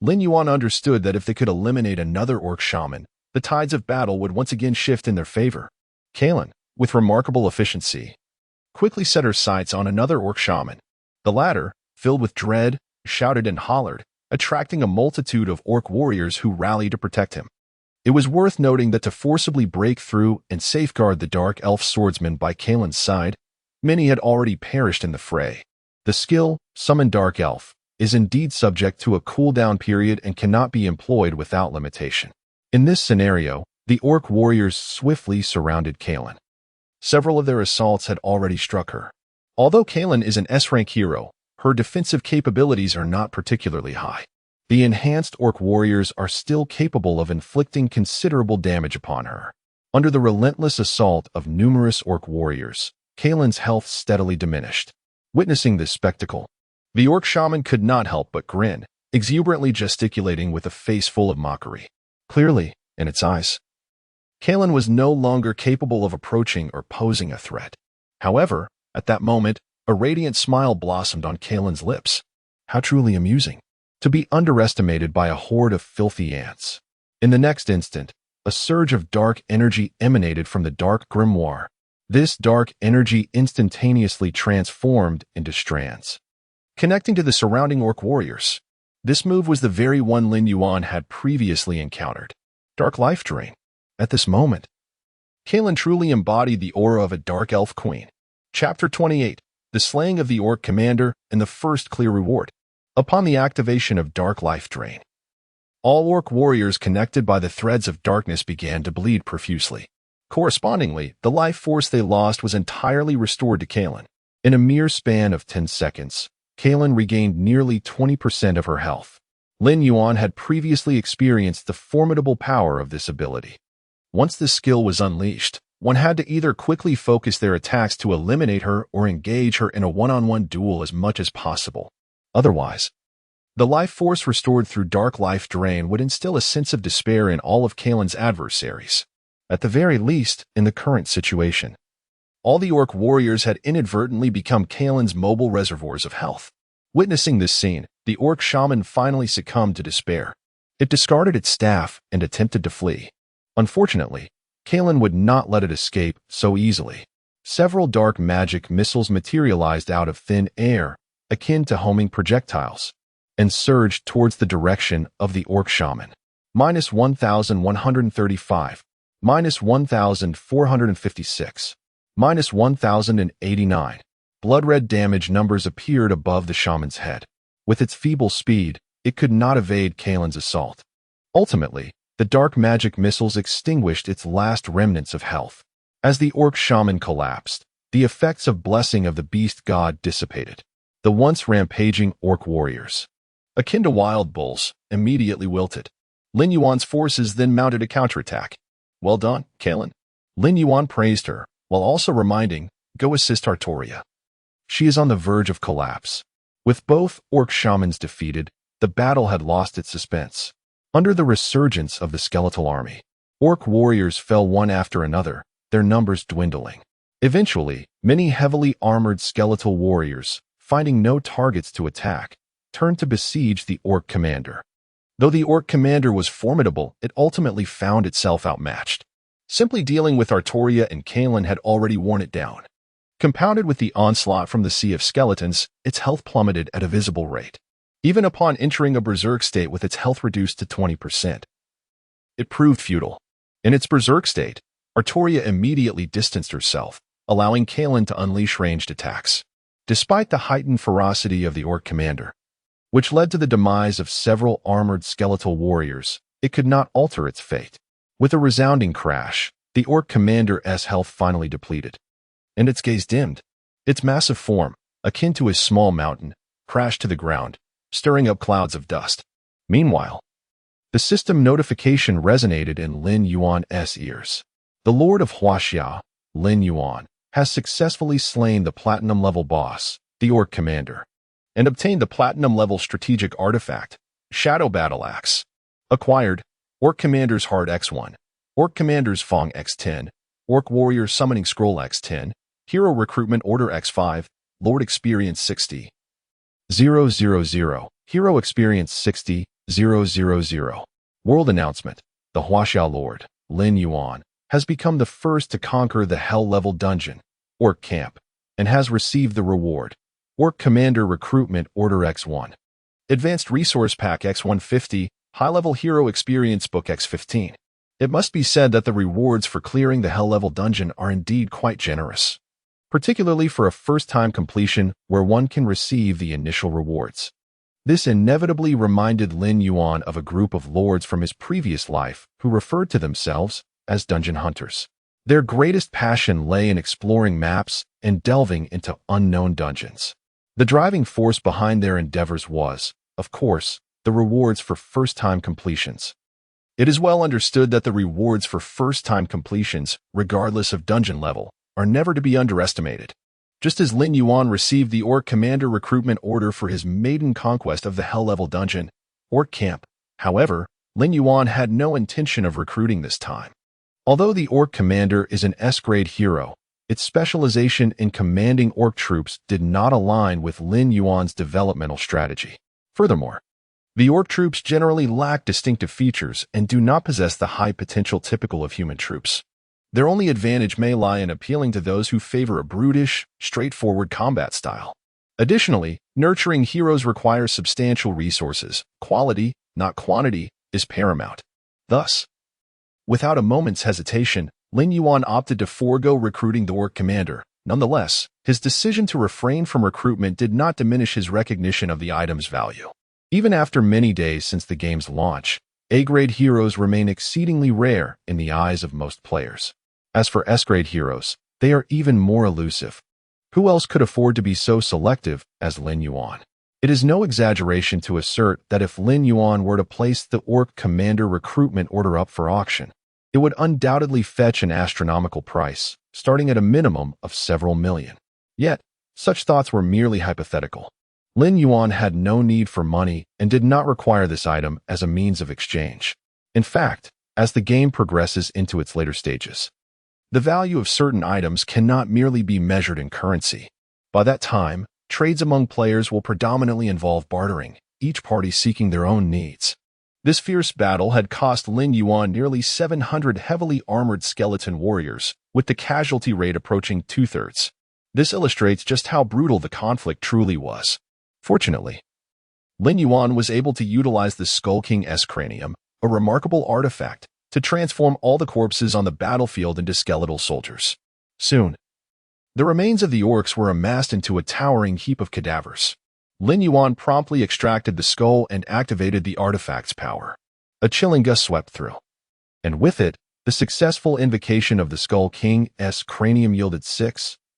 Lin Yuan understood that if they could eliminate another orc shaman, the tides of battle would once again shift in their favor. Kaelin, with remarkable efficiency, quickly set her sights on another orc shaman. The latter, filled with dread, shouted and hollered, attracting a multitude of orc warriors who rallied to protect him. It was worth noting that to forcibly break through and safeguard the dark elf swordsman by Kaelin's side, many had already perished in the fray. The skill, Summon Dark Elf, is indeed subject to a cooldown period and cannot be employed without limitation. In this scenario, the orc warriors swiftly surrounded Kaelin. Several of their assaults had already struck her. Although Kaelin is an S-rank hero, her defensive capabilities are not particularly high. The enhanced orc warriors are still capable of inflicting considerable damage upon her. Under the relentless assault of numerous orc warriors, Kaelin's health steadily diminished. Witnessing this spectacle, the orc shaman could not help but grin, exuberantly gesticulating with a face full of mockery. Clearly, in its eyes, Kaelin was no longer capable of approaching or posing a threat. However, at that moment, a radiant smile blossomed on Kaelin's lips. How truly amusing to be underestimated by a horde of filthy ants. In the next instant, a surge of dark energy emanated from the dark grimoire. This dark energy instantaneously transformed into strands, connecting to the surrounding orc warriors. This move was the very one Lin Yuan had previously encountered. Dark life drain. At this moment, Kaelin truly embodied the aura of a dark elf queen. Chapter 28. The Slaying of the Orc Commander and the First Clear Reward. Upon the activation of Dark Life Drain, all orc warriors connected by the threads of darkness began to bleed profusely. Correspondingly, the life force they lost was entirely restored to Kaelin. In a mere span of 10 seconds, Kaelin regained nearly 20% of her health. Lin Yuan had previously experienced the formidable power of this ability. Once this skill was unleashed, one had to either quickly focus their attacks to eliminate her or engage her in a one-on-one duel as much as possible. Otherwise, the life force restored through Dark Life Drain would instill a sense of despair in all of Kaelin's adversaries, at the very least in the current situation. All the orc warriors had inadvertently become Kaelin's mobile reservoirs of health. Witnessing this scene, the orc shaman finally succumbed to despair. It discarded its staff and attempted to flee. Unfortunately, Kaelin would not let it escape so easily. Several dark magic missiles materialized out of thin air, akin to homing projectiles, and surged towards the direction of the orc shaman. -1,135, -1,456, -1,089. Blood-red damage numbers appeared above the shaman's head. With its feeble speed, it could not evade Kaelin's assault. Ultimately, the dark magic missiles extinguished its last remnants of health. As the orc shaman collapsed, the effects of blessing of the beast god dissipated. The once rampaging orc warriors, akin to wild bulls, immediately wilted. Lin Yuan's forces then mounted a counterattack. "Well done, Kaelin." Lin Yuan praised her, while also reminding, "Go assist Artoria. She is on the verge of collapse." With both orc shamans defeated, the battle had lost its suspense. Under the resurgence of the skeletal army, orc warriors fell one after another, their numbers dwindling. Eventually, many heavily armored skeletal warriors, finding no targets to attack, turned to besiege the orc commander. Though the orc commander was formidable, it ultimately found itself outmatched. Simply dealing with Artoria and Kaelin had already worn it down. Compounded with the onslaught from the sea of skeletons, its health plummeted at a visible rate. Even upon entering a berserk state with its health reduced to 20%, it proved futile. In its berserk state, Artoria immediately distanced herself, allowing Kaelin to unleash ranged attacks. Despite the heightened ferocity of the orc commander, which led to the demise of several armored skeletal warriors, it could not alter its fate. With a resounding crash, the orc commander's health finally depleted, and its gaze dimmed. Its massive form, akin to a small mountain, crashed to the ground, stirring up clouds of dust. Meanwhile, the system notification resonated in Lin Yuan's ears. The Lord of Huaxia, Lin Yuan, has successfully slain the Platinum-level boss, the Orc Commander, and obtained the Platinum-level strategic artifact, Shadow Battle Axe. Acquired, Orc Commander's Heart X1, Orc Commander's Fong X10, Orc Warrior Summoning Scroll X10, Hero Recruitment Order X5, Lord Experience 60. 000, Hero Experience 60, 000. World Announcement. The Huaxia Lord, Lin Yuan, has become the first to conquer the Hell-level dungeon, Orc Camp, and has received the reward, Orc Commander Recruitment Order X1. Advanced Resource Pack X150, High-level Hero Experience Book X15. It must be said that the rewards for clearing the Hell-level dungeon are indeed quite generous, particularly for a first-time completion where one can receive the initial rewards. This inevitably reminded Lin Yuan of a group of lords from his previous life who referred to themselves as dungeon hunters. Their greatest passion lay in exploring maps and delving into unknown dungeons. The driving force behind their endeavors was, of course, the rewards for first-time completions. It is well understood that the rewards for first-time completions, regardless of dungeon level, are never to be underestimated. Just as Lin Yuan received the Orc Commander Recruitment Order for his maiden conquest of the Hell-level dungeon, Orc Camp, however, Lin Yuan had no intention of recruiting this time. Although the Orc Commander is an S-grade hero, its specialization in commanding Orc troops did not align with Lin Yuan's developmental strategy. Furthermore, the Orc troops generally lack distinctive features and do not possess the high potential typical of human troops. Their only advantage may lie in appealing to those who favor a brutish, straightforward combat style. Additionally, nurturing heroes requires substantial resources. Quality, not quantity, is paramount. Thus, without a moment's hesitation, Lin Yuan opted to forego recruiting the Orc Commander, Nonetheless, his decision to refrain from recruitment did not diminish his recognition of the item's value. Even after many days since the game's launch, A-grade heroes remain exceedingly rare in the eyes of most players. As for S-grade heroes, they are even more elusive. Who else could afford to be so selective as Lin Yuan? It is no exaggeration to assert that if Lin Yuan were to place the Orc Commander recruitment order up for auction, it would undoubtedly fetch an astronomical price, starting at a minimum of several million. Yet, such thoughts were merely hypothetical. Lin Yuan had no need for money and did not require this item as a means of exchange. In fact, as the game progresses into its later stages, the value of certain items cannot merely be measured in currency. By that time, trades among players will predominantly involve bartering, each party seeking their own needs. This fierce battle had cost Lin Yuan nearly 700 heavily armored skeleton warriors, with the casualty rate approaching 2/3. This illustrates just how brutal the conflict truly was. Fortunately, Lin Yuan was able to utilize the Skull King's cranium, a remarkable artifact, to transform all the corpses on the battlefield into skeletal soldiers. Soon, the remains of the orcs were amassed into a towering heap of cadavers. Lin Yuan promptly extracted the skull and activated the artifact's power. A chilling gust swept through, and with it, the successful invocation of the Skull King's cranium yielded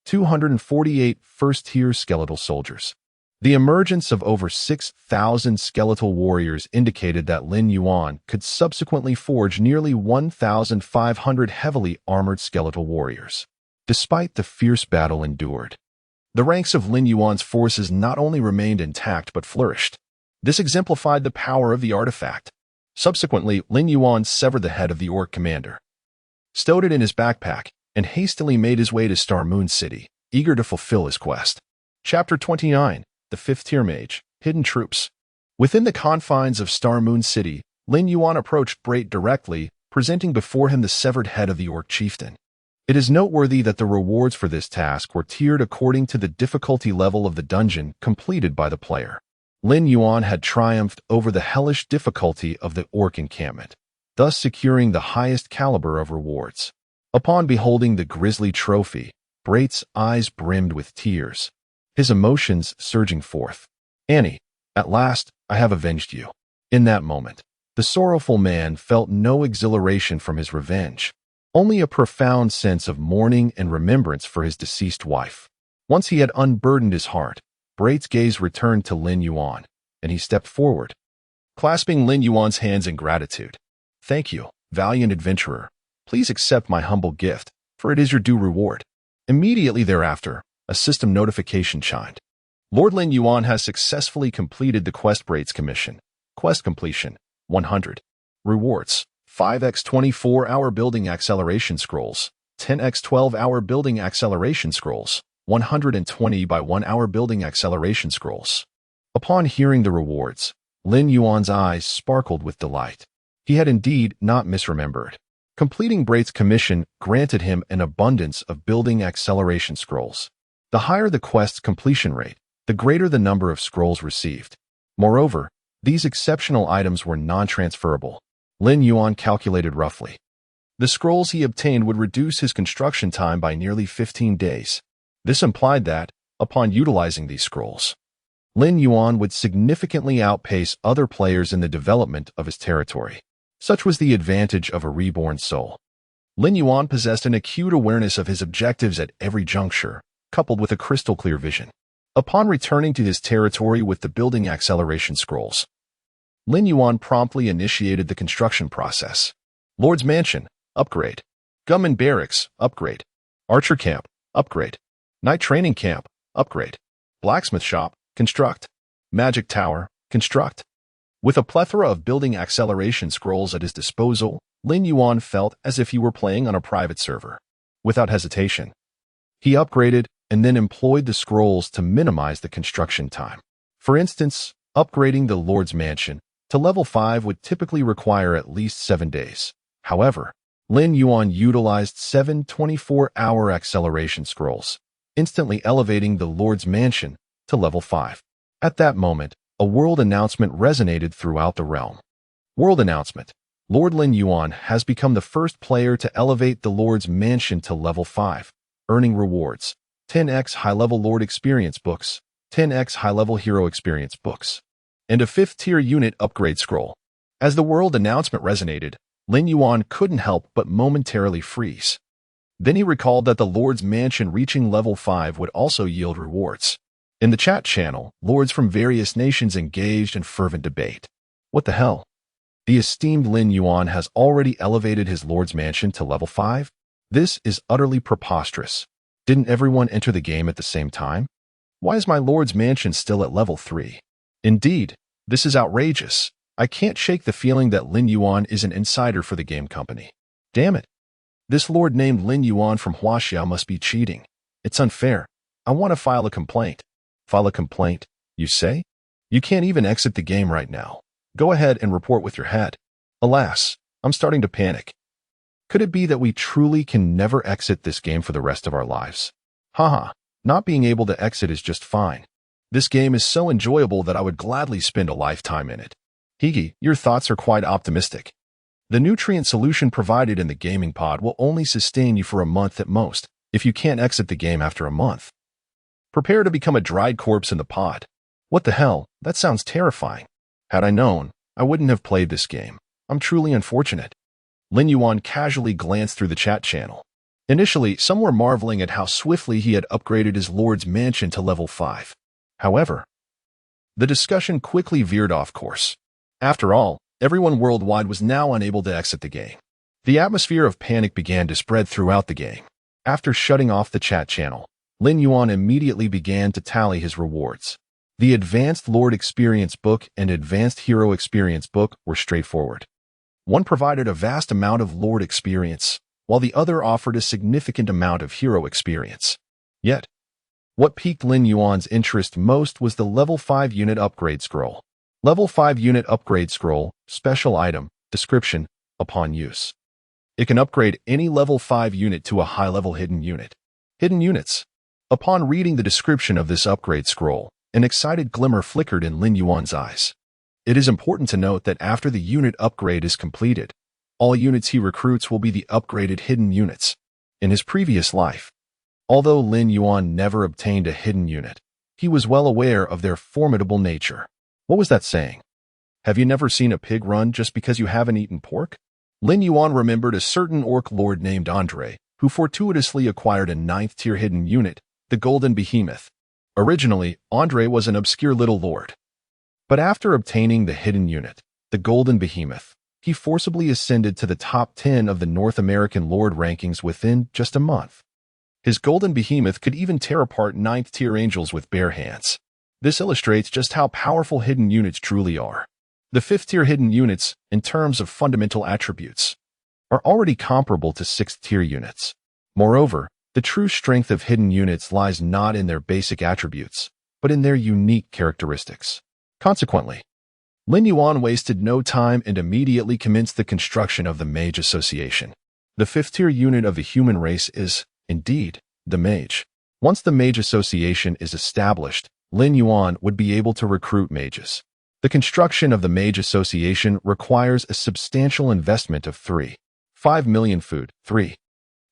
248 first-tier skeletal soldiers. The emergence of over 6,000 skeletal warriors indicated that Lin Yuan could subsequently forge nearly 1,500 heavily armored skeletal warriors. Despite the fierce battle endured, the ranks of Lin Yuan's forces not only remained intact but flourished. This exemplified the power of the artifact. Subsequently, Lin Yuan severed the head of the Orc commander, stowed it in his backpack, and hastily made his way to Star Moon City, eager to fulfill his quest. Chapter 29. The Fifth Tier Mage, Hidden Troops. Within the confines of Star Moon City, Lin Yuan approached Brait directly, presenting before him the severed head of the Orc chieftain. It is noteworthy that the rewards for this task were tiered according to the difficulty level of the dungeon completed by the player. Lin Yuan had triumphed over the hellish difficulty of the Orc encampment, thus securing the highest caliber of rewards. Upon beholding the grisly trophy, Brait's eyes brimmed with tears, his emotions surging forth. "Annie, at last, I have avenged you." In that moment, the sorrowful man felt no exhilaration from his revenge, only a profound sense of mourning and remembrance for his deceased wife. Once he had unburdened his heart, Brait's gaze returned to Lin Yuan, and he stepped forward, clasping Lin Yuan's hands in gratitude. "Thank you, valiant adventurer. Please accept my humble gift, for it is your due reward." Immediately thereafter, a system notification chimed. Lord Lin Yuan has successfully completed the quest Brait's commission. Quest completion, 100. Rewards, 5x 24-hour building acceleration scrolls, 10x 12-hour building acceleration scrolls, 120 by 1-hour building acceleration scrolls. Upon hearing the rewards, Lin Yuan's eyes sparkled with delight. He had indeed not misremembered. Completing Brait's commission granted him an abundance of building acceleration scrolls. The higher the quest's completion rate, the greater the number of scrolls received. Moreover, these exceptional items were non-transferable. Lin Yuan calculated roughly. The scrolls he obtained would reduce his construction time by nearly 15 days. This implied that, upon utilizing these scrolls, Lin Yuan would significantly outpace other players in the development of his territory. Such was the advantage of a reborn soul. Lin Yuan possessed an acute awareness of his objectives at every juncture, coupled with a crystal-clear vision. Upon returning to his territory with the building acceleration scrolls, Lin Yuan promptly initiated the construction process. Lord's Mansion, upgrade. Gunman Barracks, upgrade. Archer Camp, upgrade. Night Training Camp, upgrade. Blacksmith Shop, construct. Magic Tower, construct. With a plethora of building acceleration scrolls at his disposal, Lin Yuan felt as if he were playing on a private server. Without hesitation, he upgraded and then employed the scrolls to minimize the construction time. For instance, upgrading the Lord's Mansion to level 5 would typically require at least 7 days. However, Lin Yuan utilized 7 24-hour acceleration scrolls, instantly elevating the Lord's Mansion to level 5. At that moment, a world announcement resonated throughout the realm. World announcement. Lord Lin Yuan has become the first player to elevate the Lord's Mansion to level 5, earning rewards. 10x high-level Lord Experience books, 10x high-level Hero Experience books, and a 5th-tier unit upgrade scroll. As the world announcement resonated, Lin Yuan couldn't help but momentarily freeze. Then he recalled that the Lord's Mansion reaching level 5 would also yield rewards. In the chat channel, lords from various nations engaged in fervent debate. What the hell? The esteemed Lin Yuan has already elevated his Lord's Mansion to level 5? This is utterly preposterous. Didn't everyone enter the game at the same time? Why is my Lord's Mansion still at level 3? Indeed, this is outrageous. I can't shake the feeling that Lin Yuan is an insider for the game company. Damn it. This lord named Lin Yuan from Huaxia must be cheating. It's unfair. I want to file a complaint. File a complaint, you say? You can't even exit the game right now. Go ahead and report with your head. Alas, I'm starting to panic. Could it be that we truly can never exit this game for the rest of our lives? Haha, not being able to exit is just fine. This game is so enjoyable that I would gladly spend a lifetime in it. Higi, your thoughts are quite optimistic. The nutrient solution provided in the gaming pod will only sustain you for a month at most, if you can't exit the game after a month. Prepare to become a dried corpse in the pod. What the hell? That sounds terrifying. Had I known, I wouldn't have played this game. I'm truly unfortunate. Lin Yuan casually glanced through the chat channel. Initially, some were marveling at how swiftly he had upgraded his Lord's Mansion to level 5. However, the discussion quickly veered off course. After all, everyone worldwide was now unable to exit the game. The atmosphere of panic began to spread throughout the game. After shutting off the chat channel, Lin Yuan immediately began to tally his rewards. The Advanced Lord Experience book and Advanced Hero Experience book were straightforward. One provided a vast amount of Lord experience, while the other offered a significant amount of hero experience. Yet, what piqued Lin Yuan's interest most was the level 5 unit upgrade scroll. Level 5 unit upgrade scroll, special item, description, upon use. It can upgrade any level 5 unit to a high-level hidden unit. Hidden units. Upon reading the description of this upgrade scroll, an excited glimmer flickered in Lin Yuan's eyes. It is important to note that after the unit upgrade is completed, all units he recruits will be the upgraded hidden units. In his previous life, although Lin Yuan never obtained a hidden unit, he was well aware of their formidable nature. What was that saying? Have you never seen a pig run just because you haven't eaten pork? Lin Yuan remembered a certain orc lord named Andre, who fortuitously acquired a 9th-tier hidden unit, the Golden Behemoth. Originally, Andre was an obscure little lord. But after obtaining the hidden unit, the Golden Behemoth, he forcibly ascended to the top 10 of the North American lord rankings within just a month. His Golden Behemoth could even tear apart 9th-tier angels with bare hands. This illustrates just how powerful hidden units truly are. The 5th-tier hidden units, in terms of fundamental attributes, are already comparable to 6th-tier units. Moreover, the true strength of hidden units lies not in their basic attributes, but in their unique characteristics. Consequently, Lin Yuan wasted no time and immediately commenced the construction of the Mage Association. The 5th-tier unit of the human race is, indeed, the Mage. Once the Mage Association is established, Lin Yuan would be able to recruit mages. The construction of the Mage Association requires a substantial investment of 5 million food,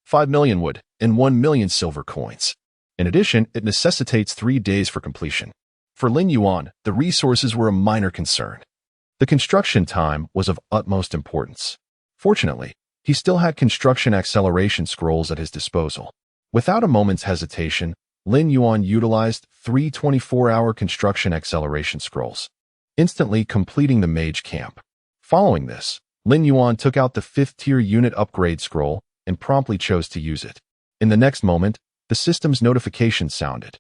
5 million wood, and 1 million silver coins. In addition, it necessitates 3 days for completion. For Lin Yuan, the resources were a minor concern. The construction time was of utmost importance. Fortunately, he still had construction acceleration scrolls at his disposal. Without a moment's hesitation, Lin Yuan utilized 3 24-hour construction acceleration scrolls, instantly completing the mage camp. Following this, Lin Yuan took out the 5th-tier unit upgrade scroll and promptly chose to use it. In the next moment, the system's notification sounded.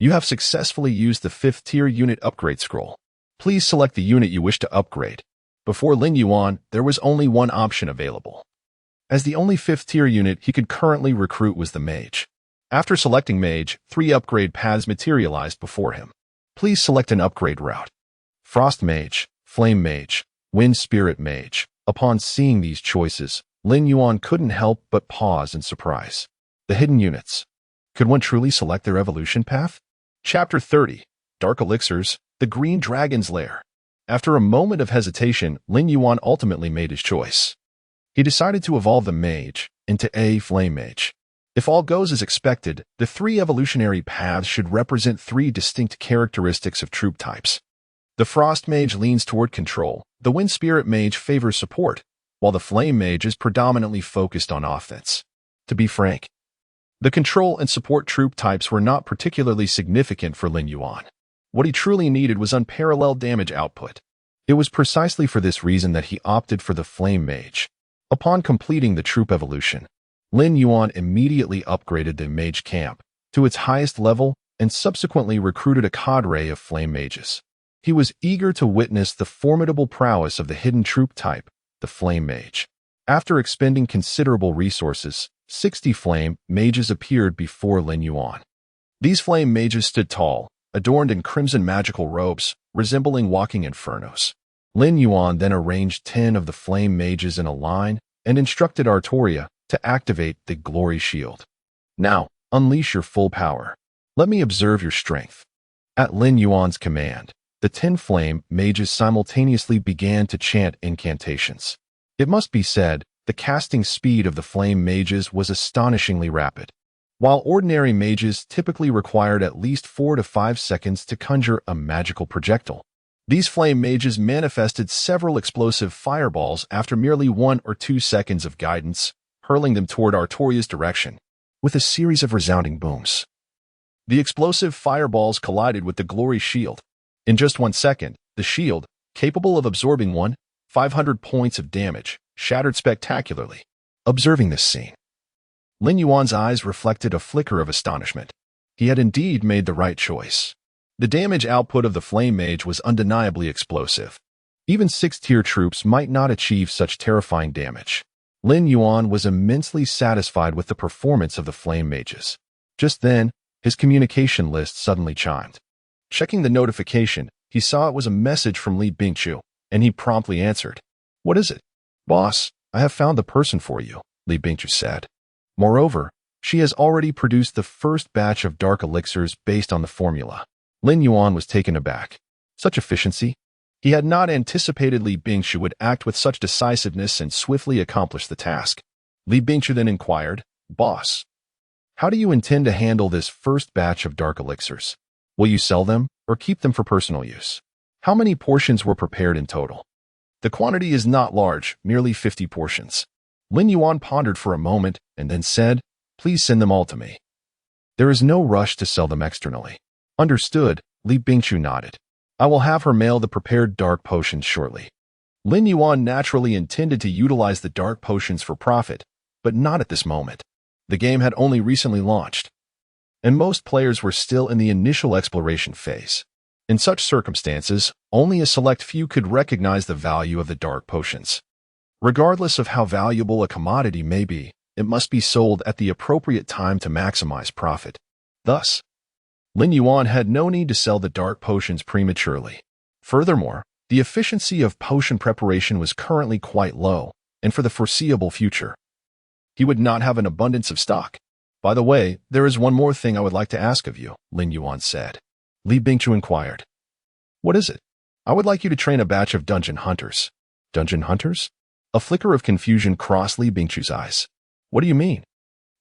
You have successfully used the 5th-tier unit upgrade scroll. Please select the unit you wish to upgrade. Before Lin Yuan, there was only one option available, as the only 5th-tier unit he could currently recruit was the mage. After selecting mage, 3 upgrade paths materialized before him. Please select an upgrade route. Frost Mage, Flame Mage, Wind Spirit Mage. Upon seeing these choices, Lin Yuan couldn't help but pause in surprise. The hidden units. Could one truly select their evolution path? Chapter 30, Dark Elixirs, the Green Dragon's Lair. After a moment of hesitation, Lin Yuan ultimately made his choice. He decided to evolve the mage into a Flame Mage. If all goes as expected, the three evolutionary paths should represent three distinct characteristics of troop types. The Frost Mage leans toward control, the Wind Spirit Mage favors support, while the Flame Mage is predominantly focused on offense. To be frank, the control and support troop types were not particularly significant for Lin Yuan. What he truly needed was unparalleled damage output. It was precisely for this reason that he opted for the Flame Mage. Upon completing the troop evolution, Lin Yuan immediately upgraded the Mage Camp to its highest level and subsequently recruited a cadre of Flame Mages. He was eager to witness the formidable prowess of the hidden troop type, the Flame Mage. After expending considerable resources, 60 Flame Mages appeared before Lin Yuan. These Flame Mages stood tall, adorned in crimson magical robes, resembling walking infernos. Lin Yuan then arranged 10 of the Flame Mages in a line and instructed Artoria to activate the Glory Shield. Now, unleash your full power. Let me observe your strength. At Lin Yuan's command, the 10 Flame Mages simultaneously began to chant incantations. It must be said, the casting speed of the Flame Mages was astonishingly rapid. While ordinary mages typically required at least 4 to 5 seconds to conjure a magical projectile, these Flame Mages manifested several explosive fireballs after merely 1 or 2 seconds of guidance, hurling them toward Artoria's direction, with a series of resounding booms. The explosive fireballs collided with the Glory Shield. In just 1 second, the shield, capable of absorbing 500 points of damage, shattered spectacularly. Observing this scene, Lin Yuan's eyes reflected a flicker of astonishment. He had indeed made the right choice. The damage output of the Flame Mage was undeniably explosive. Even 6th-tier troops might not achieve such terrifying damage. Lin Yuan was immensely satisfied with the performance of the Flame Mages. Just then, his communication list suddenly chimed. Checking the notification, he saw it was a message from Li Bingchu, and he promptly answered. "What is it?" "Boss, I have found the person for you," Li Bingchu said. Moreover, she has already produced the first batch of dark elixirs based on the formula. Lin Yuan was taken aback. Such efficiency? He had not anticipated Li Bingchu would act with such decisiveness and swiftly accomplish the task. Li Bingchu then inquired, "Boss, how do you intend to handle this first batch of dark elixirs? Will you sell them or keep them for personal use? How many portions were prepared in total?" "The quantity is not large, merely 50 portions. Lin Yuan pondered for a moment and then said, "Please send them all to me." "There is no rush to sell them externally." "Understood," Li Bingchu nodded. "I will have her mail the prepared dark potions shortly." Lin Yuan naturally intended to utilize the dark potions for profit, but not at this moment. The game had only recently launched, and most players were still in the initial exploration phase. In such circumstances, only a select few could recognize the value of the dark potions. Regardless of how valuable a commodity may be, it must be sold at the appropriate time to maximize profit. Thus, Lin Yuan had no need to sell the dark potions prematurely. Furthermore, the efficiency of potion preparation was currently quite low, and for the foreseeable future, he would not have an abundance of stock. "By the way, there is one more thing I would like to ask of you," Lin Yuan said. Li Bingchu inquired. "What is it?" "I would like you to train a batch of dungeon hunters." "Dungeon hunters?" A flicker of confusion crossed Li Bingchu's eyes. "What do you mean?"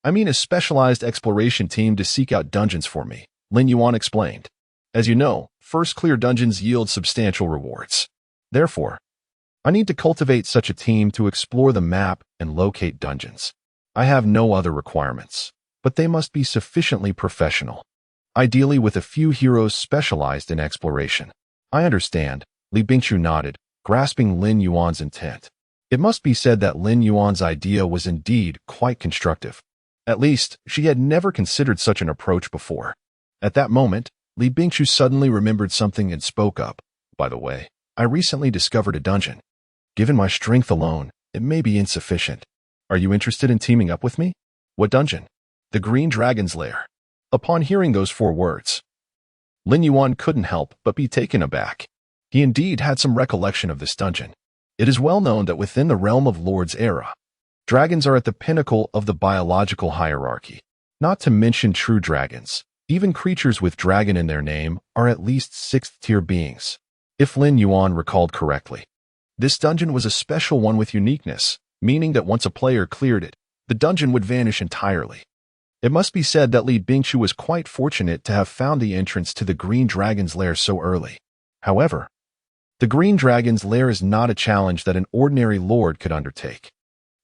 "I mean a specialized exploration team to seek out dungeons for me," Lin Yuan explained. "As you know, first clear dungeons yield substantial rewards. Therefore, I need to cultivate such a team to explore the map and locate dungeons. I have no other requirements, but they must be sufficiently professional, ideally with a few heroes specialized in exploration." "I understand," Li Bingchu nodded, grasping Lin Yuan's intent. It must be said that Lin Yuan's idea was indeed quite constructive. At least, she had never considered such an approach before. At that moment, Li Bingchu suddenly remembered something and spoke up. "By the way, I recently discovered a dungeon. Given my strength alone, it may be insufficient. Are you interested in teaming up with me?" "What dungeon?" "The Green Dragon's Lair." Upon hearing those 4 words, Lin Yuan couldn't help but be taken aback. He indeed had some recollection of this dungeon. It is well known that within the realm of Lord's Era, dragons are at the pinnacle of the biological hierarchy. Not to mention true dragons, even creatures with dragon in their name are at least 6th-tier beings. If Lin Yuan recalled correctly, this dungeon was a special one with uniqueness, meaning that once a player cleared it, the dungeon would vanish entirely. It must be said that Li Bingqiu was quite fortunate to have found the entrance to the Green Dragon's lair so early. However, the Green Dragon's lair is not a challenge that an ordinary lord could undertake.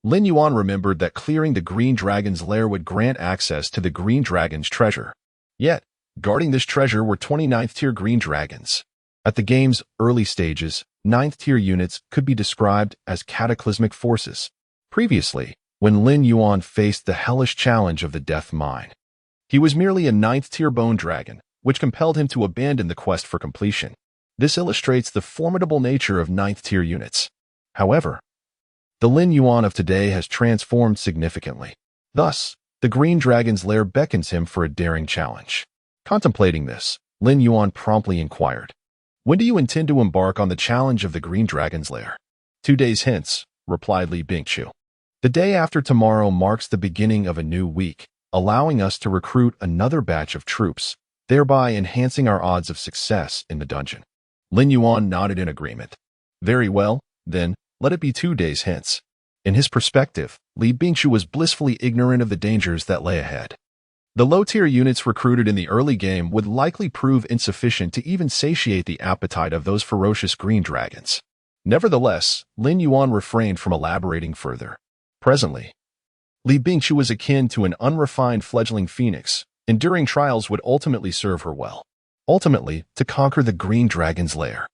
Lin Yuan remembered that clearing the Green Dragon's lair would grant access to the Green Dragon's treasure. Yet, guarding this treasure were 29th-tier Green Dragons. At the game's early stages, 9th-tier units could be described as cataclysmic forces. Previously, when Lin Yuan faced the hellish challenge of the Death Mine, he was merely a 9th-tier Bone Dragon, which compelled him to abandon the quest for completion. This illustrates the formidable nature of 9th-tier units. However, the Lin Yuan of today has transformed significantly. Thus, the Green Dragon's lair beckons him for a daring challenge. Contemplating this, Lin Yuan promptly inquired, "When do you intend to embark on the challenge of the Green Dragon's lair?" 2 days hence, replied Li Bingqiu. The day after tomorrow marks the beginning of a new week, allowing us to recruit another batch of troops, thereby enhancing our odds of success in the dungeon. Lin Yuan nodded in agreement. Very well, then, let it be 2 days hence. In his perspective, Li Bingqiu was blissfully ignorant of the dangers that lay ahead. The low-tier units recruited in the early game would likely prove insufficient to even satiate the appetite of those ferocious Green Dragons. Nevertheless, Lin Yuan refrained from elaborating further. Presently, Li Bingqiu was akin to an unrefined fledgling phoenix. Enduring trials would ultimately serve her well. Ultimately, to conquer the Green Dragon's lair,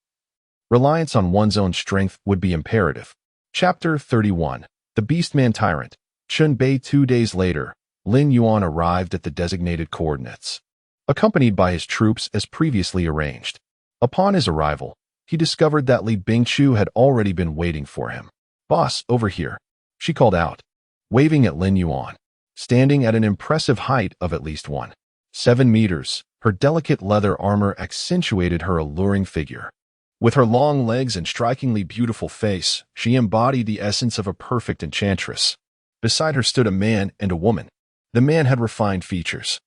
reliance on one's own strength would be imperative. Chapter 31. The Beastman Tyrant. Chunbei. 2 days later, Lin Yuan arrived at the designated coordinates, accompanied by his troops as previously arranged. Upon his arrival, he discovered that Li Bingqiu had already been waiting for him. "Boss, over here," she called out, waving at Lin Yuan. Standing at an impressive height of at least 1.7 meters, her delicate leather armor accentuated her alluring figure. With her long legs and strikingly beautiful face, she embodied the essence of a perfect enchantress. Beside her stood a man and a woman. The man had refined features,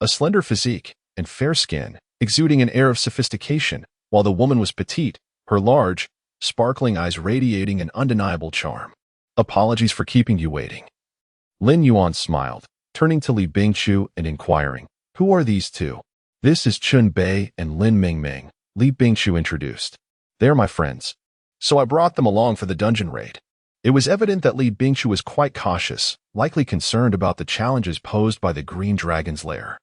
a slender physique, and fair skin, exuding an air of sophistication, while the woman was petite, her large, sparkling eyes radiating an undeniable charm. "Apologies for keeping you waiting." Lin Yuan smiled, turning to Li Bingqiu and inquiring, "Who are these two?" "This is Chunbei and Lin Mingming," Li Bingqiu introduced. "They're my friends, so I brought them along for the dungeon raid." It was evident that Li Bingqiu was quite cautious, likely concerned about the challenges posed by the Green Dragon's lair,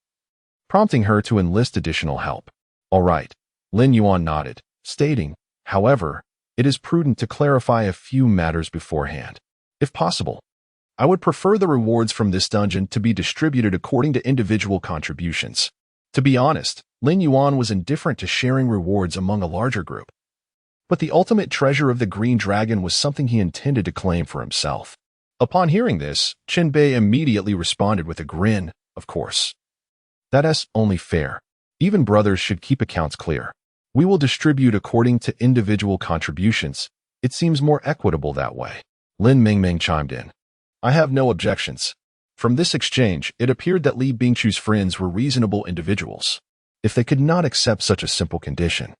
prompting her to enlist additional help. "All right," Lin Yuan nodded, stating, "However, it is prudent to clarify a few matters beforehand. If possible, I would prefer the rewards from this dungeon to be distributed according to individual contributions." To be honest, Lin Yuan was indifferent to sharing rewards among a larger group. But the ultimate treasure of the Green Dragon was something he intended to claim for himself. Upon hearing this, Chunbei immediately responded with a grin, "Of course. That's only fair. Even brothers should keep accounts clear. We will distribute according to individual contributions. It seems more equitable that way." Lin Mingming chimed in. "I have no objections." From this exchange, it appeared that Li Bingqiu's friends were reasonable individuals. If they could not accept such a simple condition,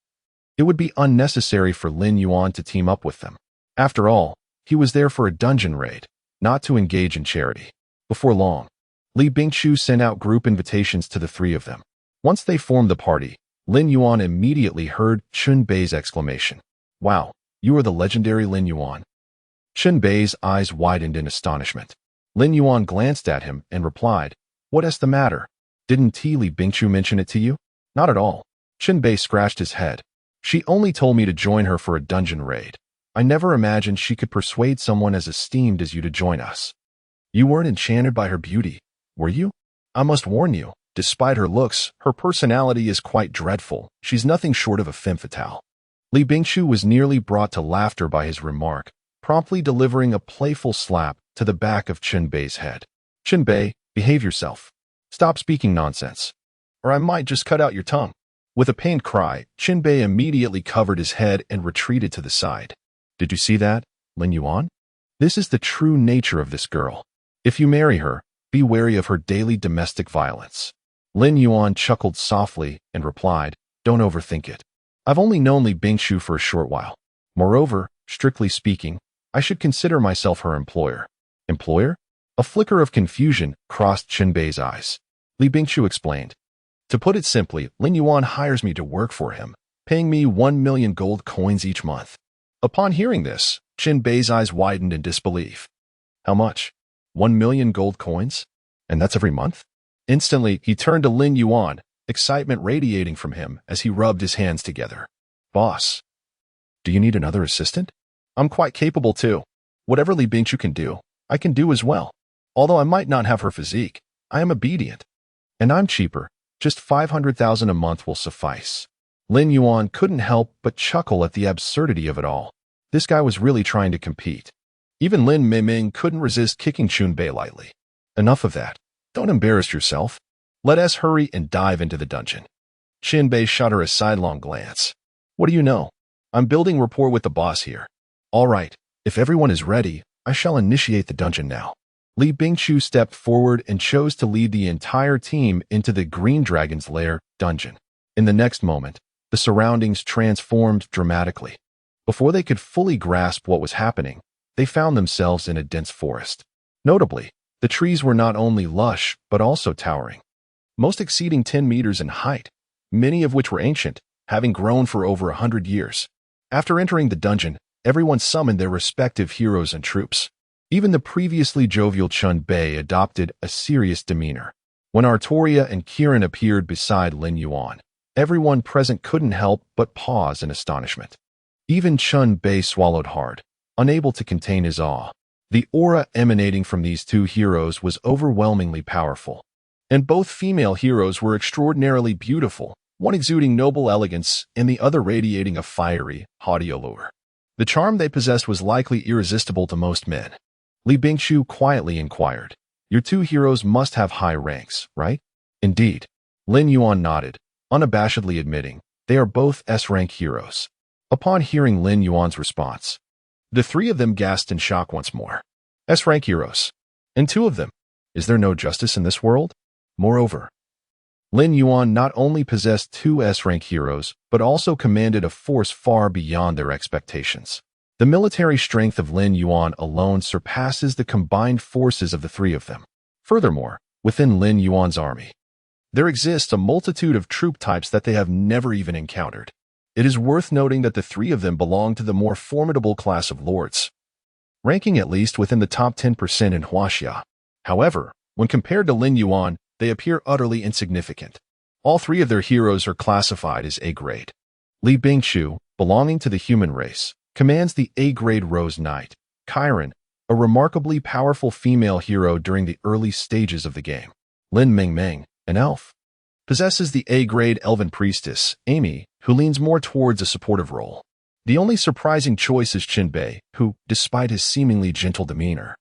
it would be unnecessary for Lin Yuan to team up with them. After all, he was there for a dungeon raid, not to engage in charity. Before long, Li Bingqiu sent out group invitations to the 3 of them. Once they formed the party, Lin Yuan immediately heard Chunbei's exclamation, "Wow, you are the legendary Lin Yuan." Chunbei's eyes widened in astonishment. Lin Yuan glanced at him and replied, "What is the matter? Didn't Li Bingqiu mention it to you?" "Not at all." Chunbei scratched his head. "She only told me to join her for a dungeon raid. I never imagined she could persuade someone as esteemed as you to join us." "You weren't enchanted by her beauty, were you? I must warn you, despite her looks, her personality is quite dreadful. She's nothing short of a femme fatale." Li Bingqiu was nearly brought to laughter by his remark, promptly delivering a playful slap to the back of Chunbei's head. "Chunbei, behave yourself. Stop speaking nonsense, or I might just cut out your tongue." With a pained cry, Chunbei immediately covered his head and retreated to the side. "Did you see that, Lin Yuan? This is the true nature of this girl. If you marry her, be wary of her daily domestic violence." Lin Yuan chuckled softly and replied, "Don't overthink it. I've only known Li Bingqiu for a short while. Moreover, strictly speaking, I should consider myself her employer." "Employer? A flicker of confusion crossed Qinbei's eyes. Li Bingqiu explained. To put it simply, Lin Yuan hires me to work for him, paying me 1 million gold coins each month. Upon hearing this, Qinbei's eyes widened in disbelief. How much? 1 million gold coins? And that's every month? Instantly, he turned to Lin Yuan, excitement radiating from him as he rubbed his hands together. Boss, do you need another assistant? I'm quite capable too. Whatever Li Bingqiu can do, I can do as well. Although I might not have her physique, I am obedient. And I'm cheaper. Just 500,000 a month will suffice. Lin Yuan couldn't help but chuckle at the absurdity of it all. This guy was really trying to compete. Even Lin Miming couldn't resist kicking Qinbei lightly. Enough of that. Don't embarrass yourself. Let us hurry and dive into the dungeon. Qinbei shot her a sidelong glance. What do you know? I'm building rapport with the boss here. All right, if everyone is ready, I shall initiate the dungeon now. Li Bingqiu stepped forward and chose to lead the entire team into the Green Dragon's Lair dungeon. In the next moment, the surroundings transformed dramatically. Before they could fully grasp what was happening, they found themselves in a dense forest. Notably, the trees were not only lush, but also towering, most exceeding 10 meters in height, many of which were ancient, having grown for over 100 years. After entering the dungeon, everyone summoned their respective heroes and troops. Even the previously jovial Qinbei adopted a serious demeanor. When Artoria and Kiran appeared beside Lin Yuan, everyone present couldn't help but pause in astonishment. Even Qinbei swallowed hard, unable to contain his awe. The aura emanating from these two heroes was overwhelmingly powerful. And both female heroes were extraordinarily beautiful, one exuding noble elegance and the other radiating a fiery, haughty allure. The charm they possessed was likely irresistible to most men. Li Bingqiu quietly inquired, Your two heroes must have high ranks, right? Indeed. Lin Yuan nodded, unabashedly admitting, they are both S-rank heroes. Upon hearing Lin Yuan's response, the three of them gasped in shock once more. S-rank heroes. And two of them. Is there no justice in this world? Moreover, Lin Yuan not only possessed two S-rank heroes, but also commanded a force far beyond their expectations. The military strength of Lin Yuan alone surpasses the combined forces of the three of them. Furthermore, within Lin Yuan's army, there exists a multitude of troop types that they have never even encountered. It is worth noting that the three of them belong to the more formidable class of lords, ranking at least within the top 10% in Huaxia. However, when compared to Lin Yuan, they appear utterly insignificant. All three of their heroes are classified as A-grade. Li Bingqiu, belonging to the human race, commands the A-grade Rose Knight. Kiran, a remarkably powerful female hero during the early stages of the game. Lin Mingming, an elf, possesses the A-grade Elven Priestess, Amy, who leans more towards a supportive role. The only surprising choice is Qinbei, who, despite his seemingly gentle demeanor,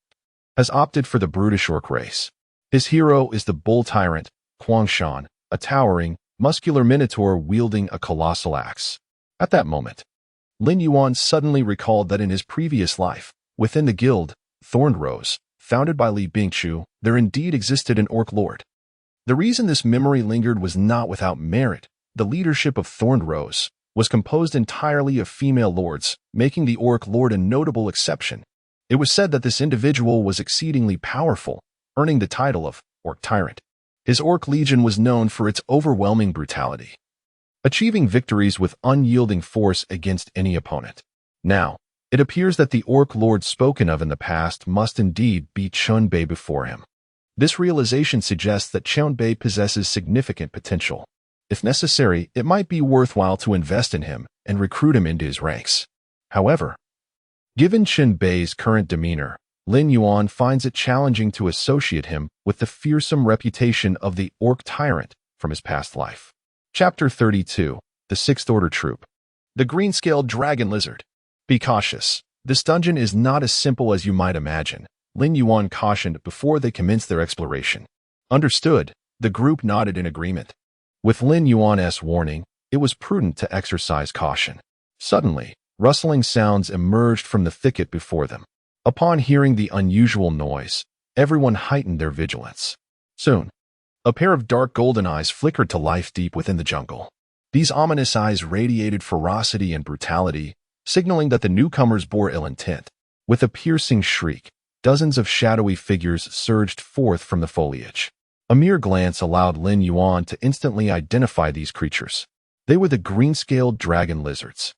has opted for the brutish orc race. His hero is the bull tyrant, Huangshan, a towering, muscular minotaur wielding a colossal axe. At that moment, Lin Yuan suddenly recalled that in his previous life, within the guild, Thorned Rose, founded by Li Bingqiu, there indeed existed an orc lord. The reason this memory lingered was not without merit. The leadership of Thorned Rose was composed entirely of female lords, making the orc lord a notable exception. It was said that this individual was exceedingly powerful, earning the title of Orc Tyrant. His orc legion was known for its overwhelming brutality, achieving victories with unyielding force against any opponent. Now, it appears that the orc lord spoken of in the past must indeed be Qinbei before him. This realization suggests that Qinbei possesses significant potential. If necessary, it might be worthwhile to invest in him and recruit him into his ranks. However, given Qinbei's current demeanor, Lin Yuan finds it challenging to associate him with the fearsome reputation of the Orc Tyrant from his past life. Chapter 32, The Sixth Order Troop. The Green-Scaled Dragon Lizard. Be cautious. This dungeon is not as simple as you might imagine, Lin Yuan cautioned before they commenced their exploration. Understood, the group nodded in agreement. With Lin Yuan's warning, it was prudent to exercise caution. Suddenly, rustling sounds emerged from the thicket before them. Upon hearing the unusual noise, everyone heightened their vigilance. Soon, a pair of dark golden eyes flickered to life deep within the jungle. These ominous eyes radiated ferocity and brutality, signaling that the newcomers bore ill intent. With a piercing shriek, dozens of shadowy figures surged forth from the foliage. A mere glance allowed Lin Yuan to instantly identify these creatures. They were the green-scaled dragon lizards.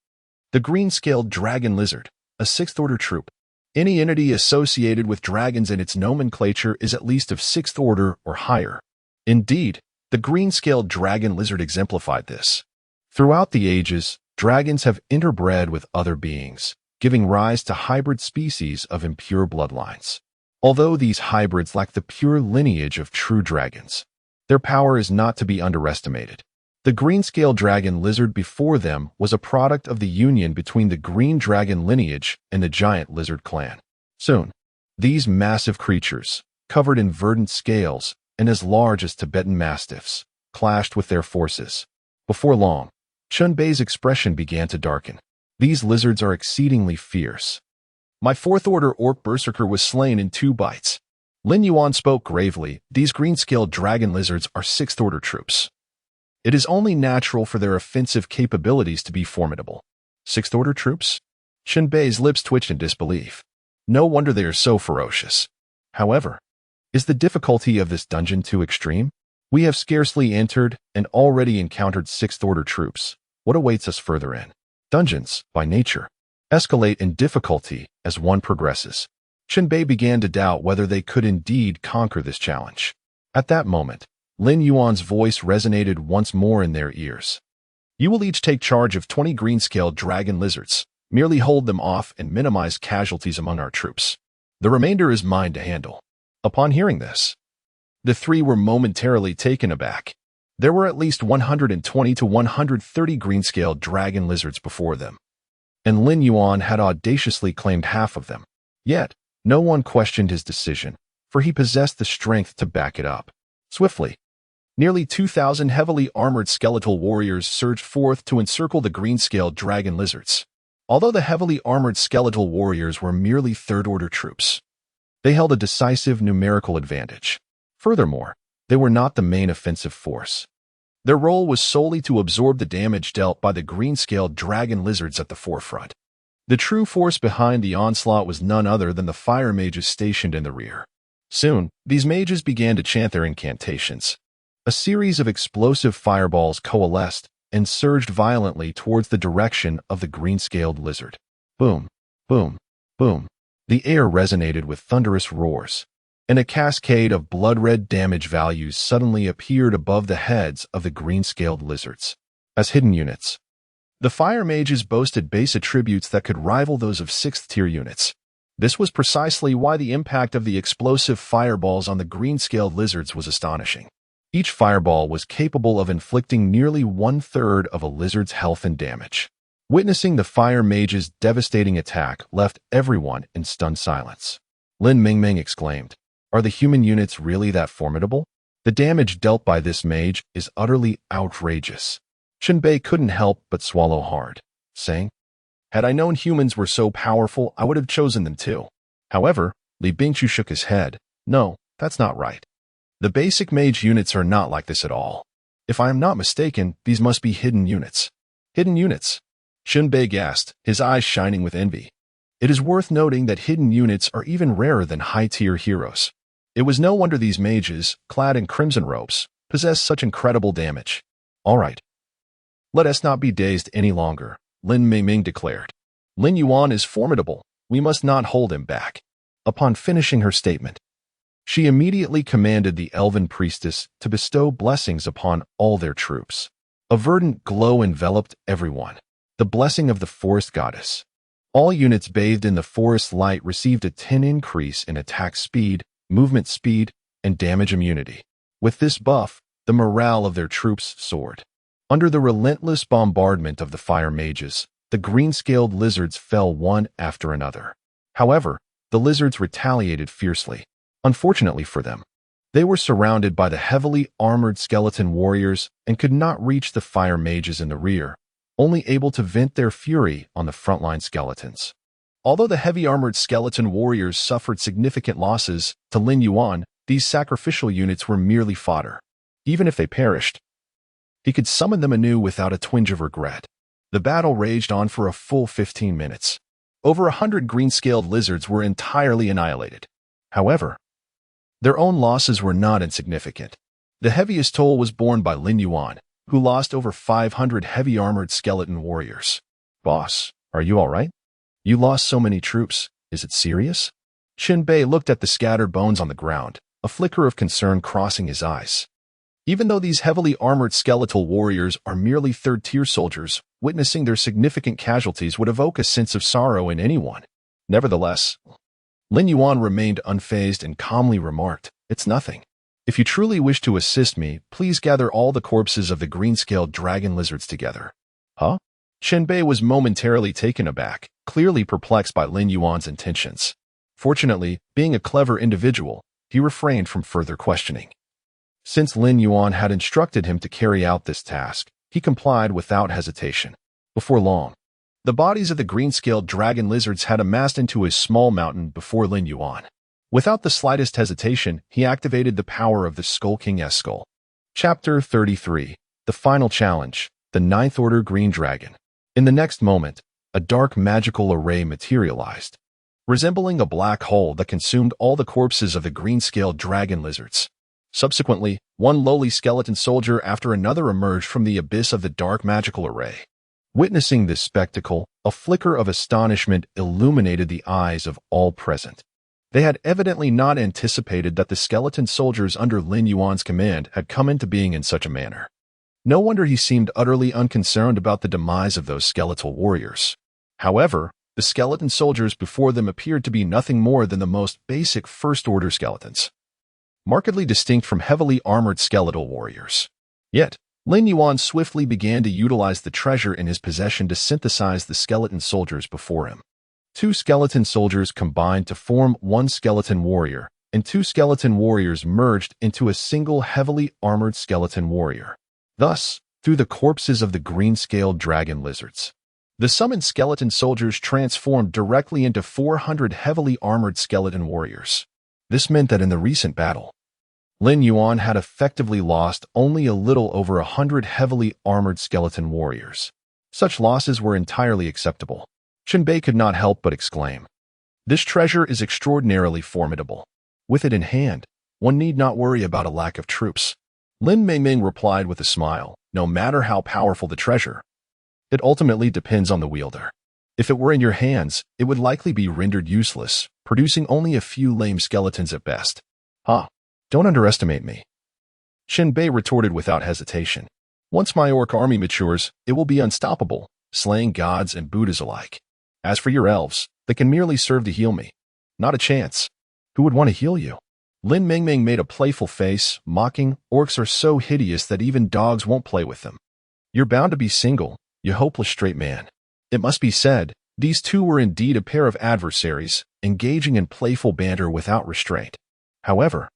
The green-scaled dragon lizard, a sixth-order troop. Any entity associated with dragons in its nomenclature is at least of sixth order or higher. Indeed, the green-scaled dragon lizard exemplified this. Throughout the ages, dragons have interbred with other beings, giving rise to hybrid species of impure bloodlines. Although these hybrids lack the pure lineage of true dragons, their power is not to be underestimated. The green-scaled dragon lizard before them was a product of the union between the green dragon lineage and the giant lizard clan. Soon, these massive creatures, covered in verdant scales and as large as Tibetan mastiffs, clashed with their forces. Before long, Chunbei's expression began to darken. These lizards are exceedingly fierce. My fourth-order orc berserker was slain in 2 bites. Lin Yuan spoke gravely. These green-scaled dragon lizards are sixth-order troops. It is only natural for their offensive capabilities to be formidable. Sixth-order troops? Chunbei's lips twitched in disbelief. No wonder they are so ferocious. However, is the difficulty of this dungeon too extreme? We have scarcely entered and already encountered sixth-order troops. What awaits us further in? Dungeons, by nature, escalate in difficulty as one progresses. Chunbei began to doubt whether they could indeed conquer this challenge. At that moment, Lin Yuan's voice resonated once more in their ears. You will each take charge of 20 green-scaled dragon lizards. Merely hold them off and minimize casualties among our troops. The remainder is mine to handle. Upon hearing this, the 3 were momentarily taken aback. There were at least 120 to 130 green-scaled dragon lizards before them, and Lin Yuan had audaciously claimed half of them. Yet, no one questioned his decision, for he possessed the strength to back it up. Swiftly, nearly 2,000 heavily armored skeletal warriors surged forth to encircle the green-scaled dragon lizards. Although the heavily armored skeletal warriors were merely third-order troops, they held a decisive numerical advantage. Furthermore, they were not the main offensive force. Their role was solely to absorb the damage dealt by the green-scaled dragon lizards at the forefront. The true force behind the onslaught was none other than the fire mages stationed in the rear. Soon, these mages began to chant their incantations. A series of explosive fireballs coalesced and surged violently towards the direction of the green-scaled lizard. Boom, boom, boom. The air resonated with thunderous roars, and a cascade of blood-red damage values suddenly appeared above the heads of the green-scaled lizards. As hidden units, the fire mages boasted base attributes that could rival those of 6th-tier units. This was precisely why the impact of the explosive fireballs on the green-scaled lizards was astonishing. Each fireball was capable of inflicting nearly 1/3 of a lizard's health and damage. Witnessing the fire mage's devastating attack left everyone in stunned silence. Lin Mingming exclaimed, "Are the human units really that formidable? The damage dealt by this mage is utterly outrageous." Chunbei couldn't help but swallow hard, saying, "Had I known humans were so powerful, I would have chosen them too." However, Li Bingchu shook his head. "No, that's not right. The basic mage units are not like this at all. If I am not mistaken, these must be hidden units." Hidden units? Chunbei gasped, his eyes shining with envy. It is worth noting that hidden units are even rarer than high-tier heroes. It was no wonder these mages, clad in crimson robes, possessed such incredible damage. "All right. Let us not be dazed any longer," Lin Mingming declared. "Lin Yuan is formidable. We must not hold him back." Upon finishing her statement, she immediately commanded the elven priestess to bestow blessings upon all their troops. A verdant glow enveloped everyone, the blessing of the forest goddess. All units bathed in the forest light received a 10 increase in attack speed, movement speed, and damage immunity. With this buff, the morale of their troops soared. Under the relentless bombardment of the fire mages, the green-scaled lizards fell one after another. However, the lizards retaliated fiercely. Unfortunately for them, they were surrounded by the heavily armored skeleton warriors and could not reach the fire mages in the rear, only able to vent their fury on the frontline skeletons. Although the heavy armored skeleton warriors suffered significant losses, to Lin Yuan, these sacrificial units were merely fodder. Even if they perished, he could summon them anew without a twinge of regret. The battle raged on for a full 15 minutes. Over 100 green-scaled lizards were entirely annihilated. However, their own losses were not insignificant. The heaviest toll was borne by Lin Yuan, who lost over 500 heavy-armored skeleton warriors. "Boss, are you all right? You lost so many troops. Is it serious?" Qin Bei looked at the scattered bones on the ground, a flicker of concern crossing his eyes. Even though these heavily armored skeletal warriors are merely third-tier soldiers, witnessing their significant casualties would evoke a sense of sorrow in anyone. Nevertheless, Lin Yuan remained unfazed and calmly remarked, "It's nothing. If you truly wish to assist me, please gather all the corpses of the green-scaled dragon lizards together." Huh? Qin Bei was momentarily taken aback, clearly perplexed by Lin Yuan's intentions. Fortunately, being a clever individual, he refrained from further questioning. Since Lin Yuan had instructed him to carry out this task, he complied without hesitation. Before long, the bodies of the green-scaled dragon lizards had amassed into a small mountain before Lin Yuan. Without the slightest hesitation, he activated the power of the Skull King's skull. Chapter 33. The Final Challenge, the Ninth Order Green Dragon. In the next moment, a dark magical array materialized, resembling a black hole that consumed all the corpses of the green-scaled dragon lizards. Subsequently, one lowly skeleton soldier after another emerged from the abyss of the dark magical array. Witnessing this spectacle, a flicker of astonishment illuminated the eyes of all present. They had evidently not anticipated that the skeleton soldiers under Lin Yuan's command had come into being in such a manner. No wonder he seemed utterly unconcerned about the demise of those skeletal warriors. However, the skeleton soldiers before them appeared to be nothing more than the most basic first-order skeletons, markedly distinct from heavily armored skeletal warriors. Yet, Lin Yuan swiftly began to utilize the treasure in his possession to synthesize the skeleton soldiers before him. 2 skeleton soldiers combined to form 1 skeleton warrior, and 2 skeleton warriors merged into a single heavily armored skeleton warrior. Thus, through the corpses of the green-scaled dragon lizards, the summoned skeleton soldiers transformed directly into 400 heavily armored skeleton warriors. This meant that in the recent battle, Lin Yuan had effectively lost only a little over 100 heavily armored skeleton warriors. Such losses were entirely acceptable. Qin Bei could not help but exclaim, "This treasure is extraordinarily formidable. With it in hand, one need not worry about a lack of troops." Lin Mingming replied with a smile, "No matter how powerful the treasure, it ultimately depends on the wielder. If it were in your hands, it would likely be rendered useless, producing only a few lame skeletons at best." Don't underestimate me," Qin Bei retorted without hesitation. "Once my orc army matures, it will be unstoppable, slaying gods and Buddhas alike. As for your elves, they can merely serve to heal me. Not a chance. Who would want to heal you?" Lin Mingming made a playful face, mocking, "Orcs are so hideous that even dogs won't play with them. You're bound to be single, you hopeless straight man." It must be said, these two were indeed a pair of adversaries, engaging in playful banter without restraint. However,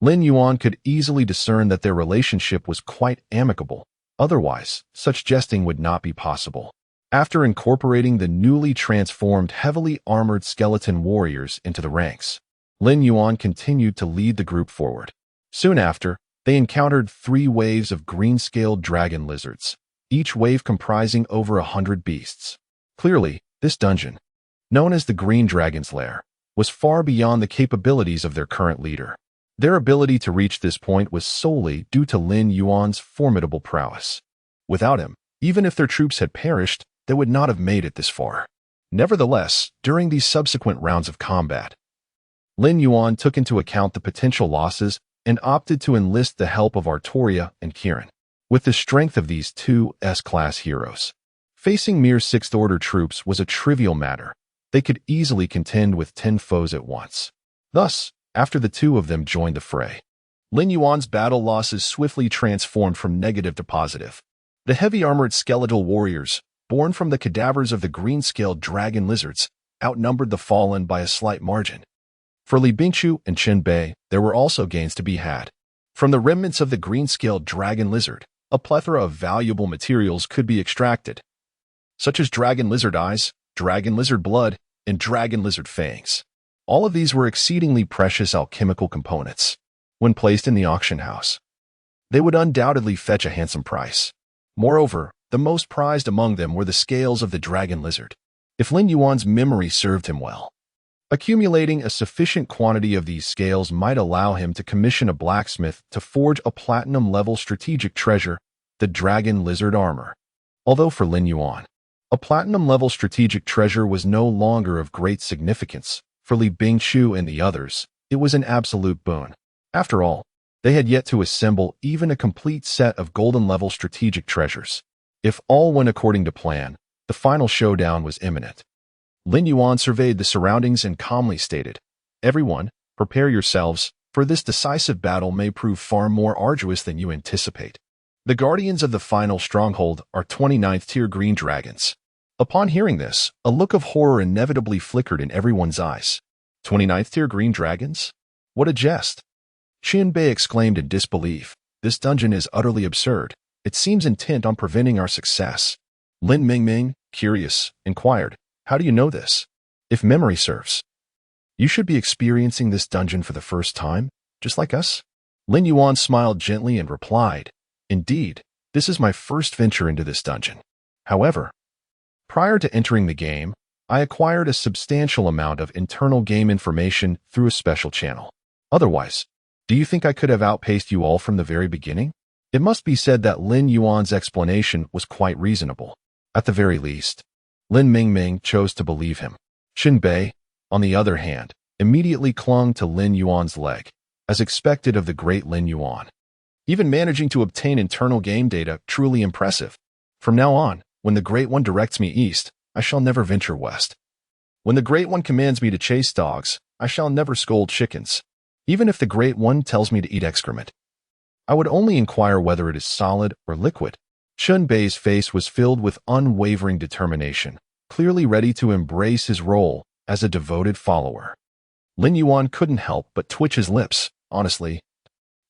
Lin Yuan could easily discern that their relationship was quite amicable. Otherwise, such jesting would not be possible. After incorporating the newly transformed heavily armored skeleton warriors into the ranks, Lin Yuan continued to lead the group forward. Soon after, they encountered 3 waves of green-scaled dragon lizards, each wave comprising over 100 beasts. Clearly, this dungeon, known as the Green Dragon's Lair, was far beyond the capabilities of their current leader. Their ability to reach this point was solely due to Lin Yuan's formidable prowess. Without him, even if their troops had perished, they would not have made it this far. Nevertheless, during these subsequent rounds of combat, Lin Yuan took into account the potential losses and opted to enlist the help of Artoria and Kirin. With the strength of these 2 S-class heroes, facing mere 6th Order troops was a trivial matter. They could easily contend with 10 foes at once. Thus, after the 2 of them joined the fray, Lin Yuan's battle losses swiftly transformed from negative to positive. The heavy-armored skeletal warriors, born from the cadavers of the green-scaled dragon lizards, outnumbered the fallen by a slight margin. For Li Bingqiu and Qin Bei, there were also gains to be had. From the remnants of the green-scaled dragon lizard, a plethora of valuable materials could be extracted, such as dragon lizard eyes, dragon lizard blood, and dragon lizard fangs. All of these were exceedingly precious alchemical components. When placed in the auction house, they would undoubtedly fetch a handsome price. Moreover, the most prized among them were the scales of the dragon lizard. If Lin Yuan's memory served him well, Accumulating a sufficient quantity of these scales might allow him to commission a blacksmith to forge a platinum-level strategic treasure, the dragon lizard armor. Although for Lin Yuan, a platinum-level strategic treasure was no longer of great significance, for Li Bingqiu and the others, it was an absolute boon. After all, they had yet to assemble even a complete set of golden-level strategic treasures. If all went according to plan, the final showdown was imminent. Lin Yuan surveyed the surroundings and calmly stated, "Everyone, prepare yourselves, for this decisive battle may prove far more arduous than you anticipate. The guardians of the final stronghold are 29th tier green dragons." Upon hearing this, a look of horror inevitably flickered in everyone's eyes. 29th tier green dragons? What a jest! Qin Bei exclaimed in disbelief. This dungeon is utterly absurd. It seems intent on preventing our success. Lin Mingming, curious, inquired, "How do you know this? If memory serves, you should be experiencing this dungeon for the first time, just like us?" Lin Yuan smiled gently and replied, "Indeed, this is my first venture into this dungeon. However, prior to entering the game, I acquired a substantial amount of internal game information through a special channel. Otherwise, do you think I could have outpaced you all from the very beginning?" It must be said that Lin Yuan's explanation was quite reasonable. At the very least, Lin Mingming chose to believe him. Qin Bei, on the other hand, immediately clung to Lin Yuan's leg, as expected of the great Lin Yuan. Even managing to obtain internal game data, truly impressive. From now on, when the Great One directs me east, I shall never venture west. When the Great One commands me to chase dogs, I shall never scold chickens. Even if the Great One tells me to eat excrement, I would only inquire whether it is solid or liquid. Qin Bei's face was filled with unwavering determination, clearly ready to embrace his role as a devoted follower. Lin Yuan couldn't help but twitch his lips. Honestly,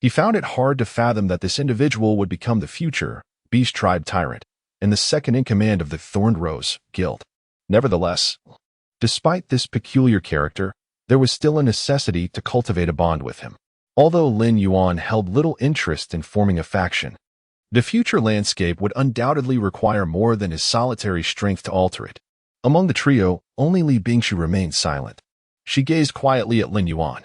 he found it hard to fathom that this individual would become the future Beast Tribe tyrant and the second-in-command of the Thorned Rose Guild. Nevertheless, despite this peculiar character, there was still a necessity to cultivate a bond with him. Although Lin Yuan held little interest in forming a faction, the future landscape would undoubtedly require more than his solitary strength to alter it. Among the trio, only Li Bingqiu remained silent. She gazed quietly at Lin Yuan,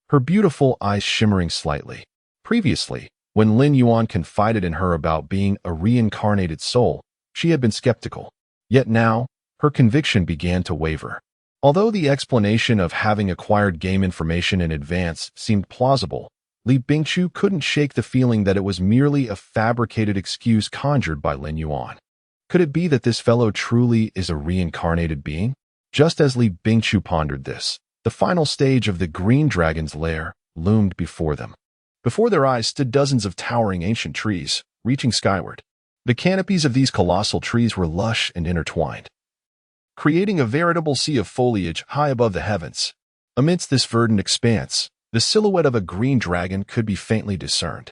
her beautiful eyes shimmering slightly. Previously, when Lin Yuan confided in her about being a reincarnated soul, she had been skeptical. Yet now, her conviction began to waver. Although the explanation of having acquired game information in advance seemed plausible, Li Bingqiu couldn't shake the feeling that it was merely a fabricated excuse conjured by Lin Yuan. Could it be that this fellow truly is a reincarnated being? Just as Li Bingqiu pondered this, the final stage of the Green Dragon's lair loomed before them. Before their eyes stood dozens of towering ancient trees, reaching skyward. The canopies of these colossal trees were lush and intertwined, creating a veritable sea of foliage high above the heavens. Amidst this verdant expanse, the silhouette of a green dragon could be faintly discerned.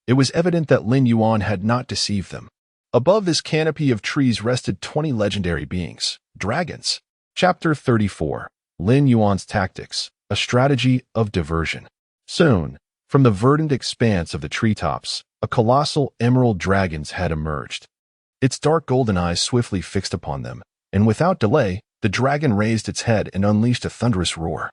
It was evident that Lin Yuan had not deceived them. Above this canopy of trees rested 20 legendary beings, dragons. Chapter 34. Lin Yuan's Tactics, a Strategy of Diversion. Soon, from the verdant expanse of the treetops, a colossal emerald dragon's head emerged. Its dark golden eyes swiftly fixed upon them, and without delay, the dragon raised its head and unleashed a thunderous roar.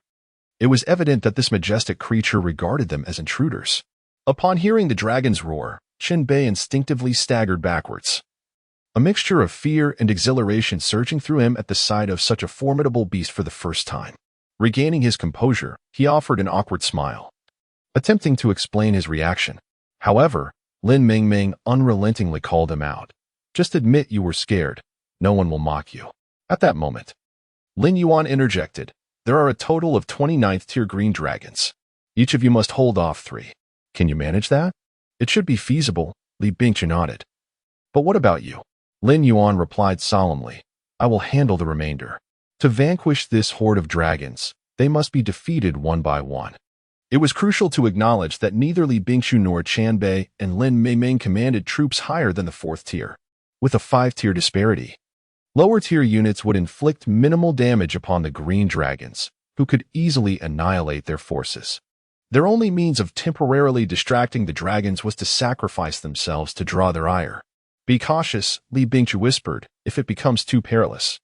It was evident that this majestic creature regarded them as intruders. Upon hearing the dragon's roar, Qin Bei instinctively staggered backwards, a mixture of fear and exhilaration surging through him at the sight of such a formidable beast for the first time. Regaining his composure, he offered an awkward smile, attempting to explain his reaction. However, Lin Mingming unrelentingly called him out. "Just admit you were scared. No one will mock you." At that moment, Lin Yuan interjected, "There are a total of 29th tier green dragons. Each of you must hold off 3. Can you manage that?" "It should be feasible," Li Bingqiu nodded. "But what about you?" Lin Yuan replied solemnly, "I will handle the remainder. To vanquish this horde of dragons, they must be defeated one by one." It was crucial to acknowledge that neither Li Bingqiu nor Qin Bei and Lin Mingming commanded troops higher than the 4th tier, with a 5-tier disparity. Lower-tier units would inflict minimal damage upon the green dragons, who could easily annihilate their forces. Their only means of temporarily distracting the dragons was to sacrifice themselves to draw their ire. "Be cautious," Li Bingqiu whispered, "if it becomes too perilous,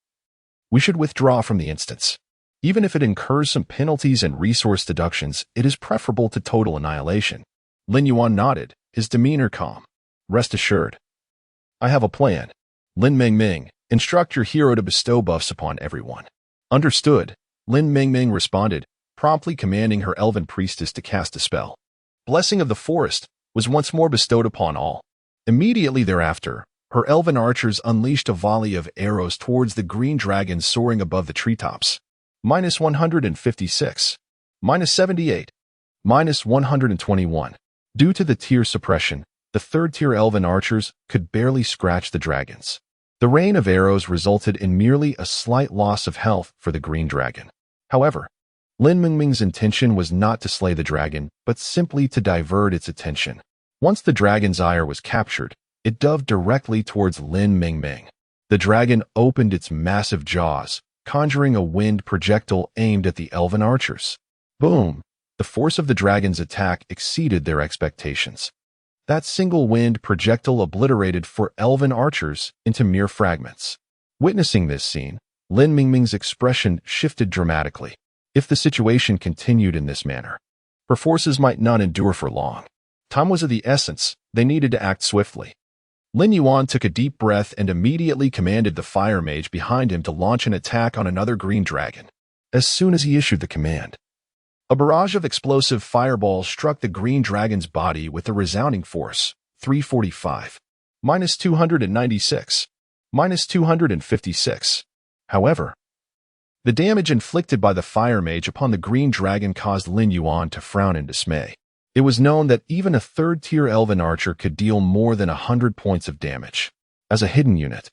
we should withdraw from the instance." Even if it incurs some penalties and resource deductions, it is preferable to total annihilation. Lin Yuan nodded, his demeanor calm. Rest assured. I have a plan. Lin Mingming, instruct your hero to bestow buffs upon everyone. Understood, Lin Mingming responded, promptly commanding her elven priestess to cast a spell. Blessing of the Forest was once more bestowed upon all. Immediately thereafter, her elven archers unleashed a volley of arrows towards the green dragons soaring above the treetops. -156. -78. -121. Due to the tier suppression, the third-tier elven archers could barely scratch the dragons. The rain of arrows resulted in merely a slight loss of health for the green dragon. However, Lin Mingming's intention was not to slay the dragon, but simply to divert its attention. Once the dragon's ire was captured, it dove directly towards Lin Mingming. The dragon opened its massive jaws, conjuring a wind projectile aimed at the elven archers. Boom! The force of the dragon's attack exceeded their expectations. That single wind projectile obliterated 4 elven archers into mere fragments. Witnessing this scene, Lin Mingming's expression shifted dramatically. If the situation continued in this manner, her forces might not endure for long. Time was of the essence, they needed to act swiftly. Lin Yuan took a deep breath and immediately commanded the fire mage behind him to launch an attack on another green dragon. As soon as he issued the command, a barrage of explosive fireballs struck the green dragon's body with a resounding force. 345. -296. -256. However, the damage inflicted by the fire mage upon the green dragon caused Lin Yuan to frown in dismay. It was known that even a third-tier elven archer could deal more than 100 points of damage. As a hidden unit,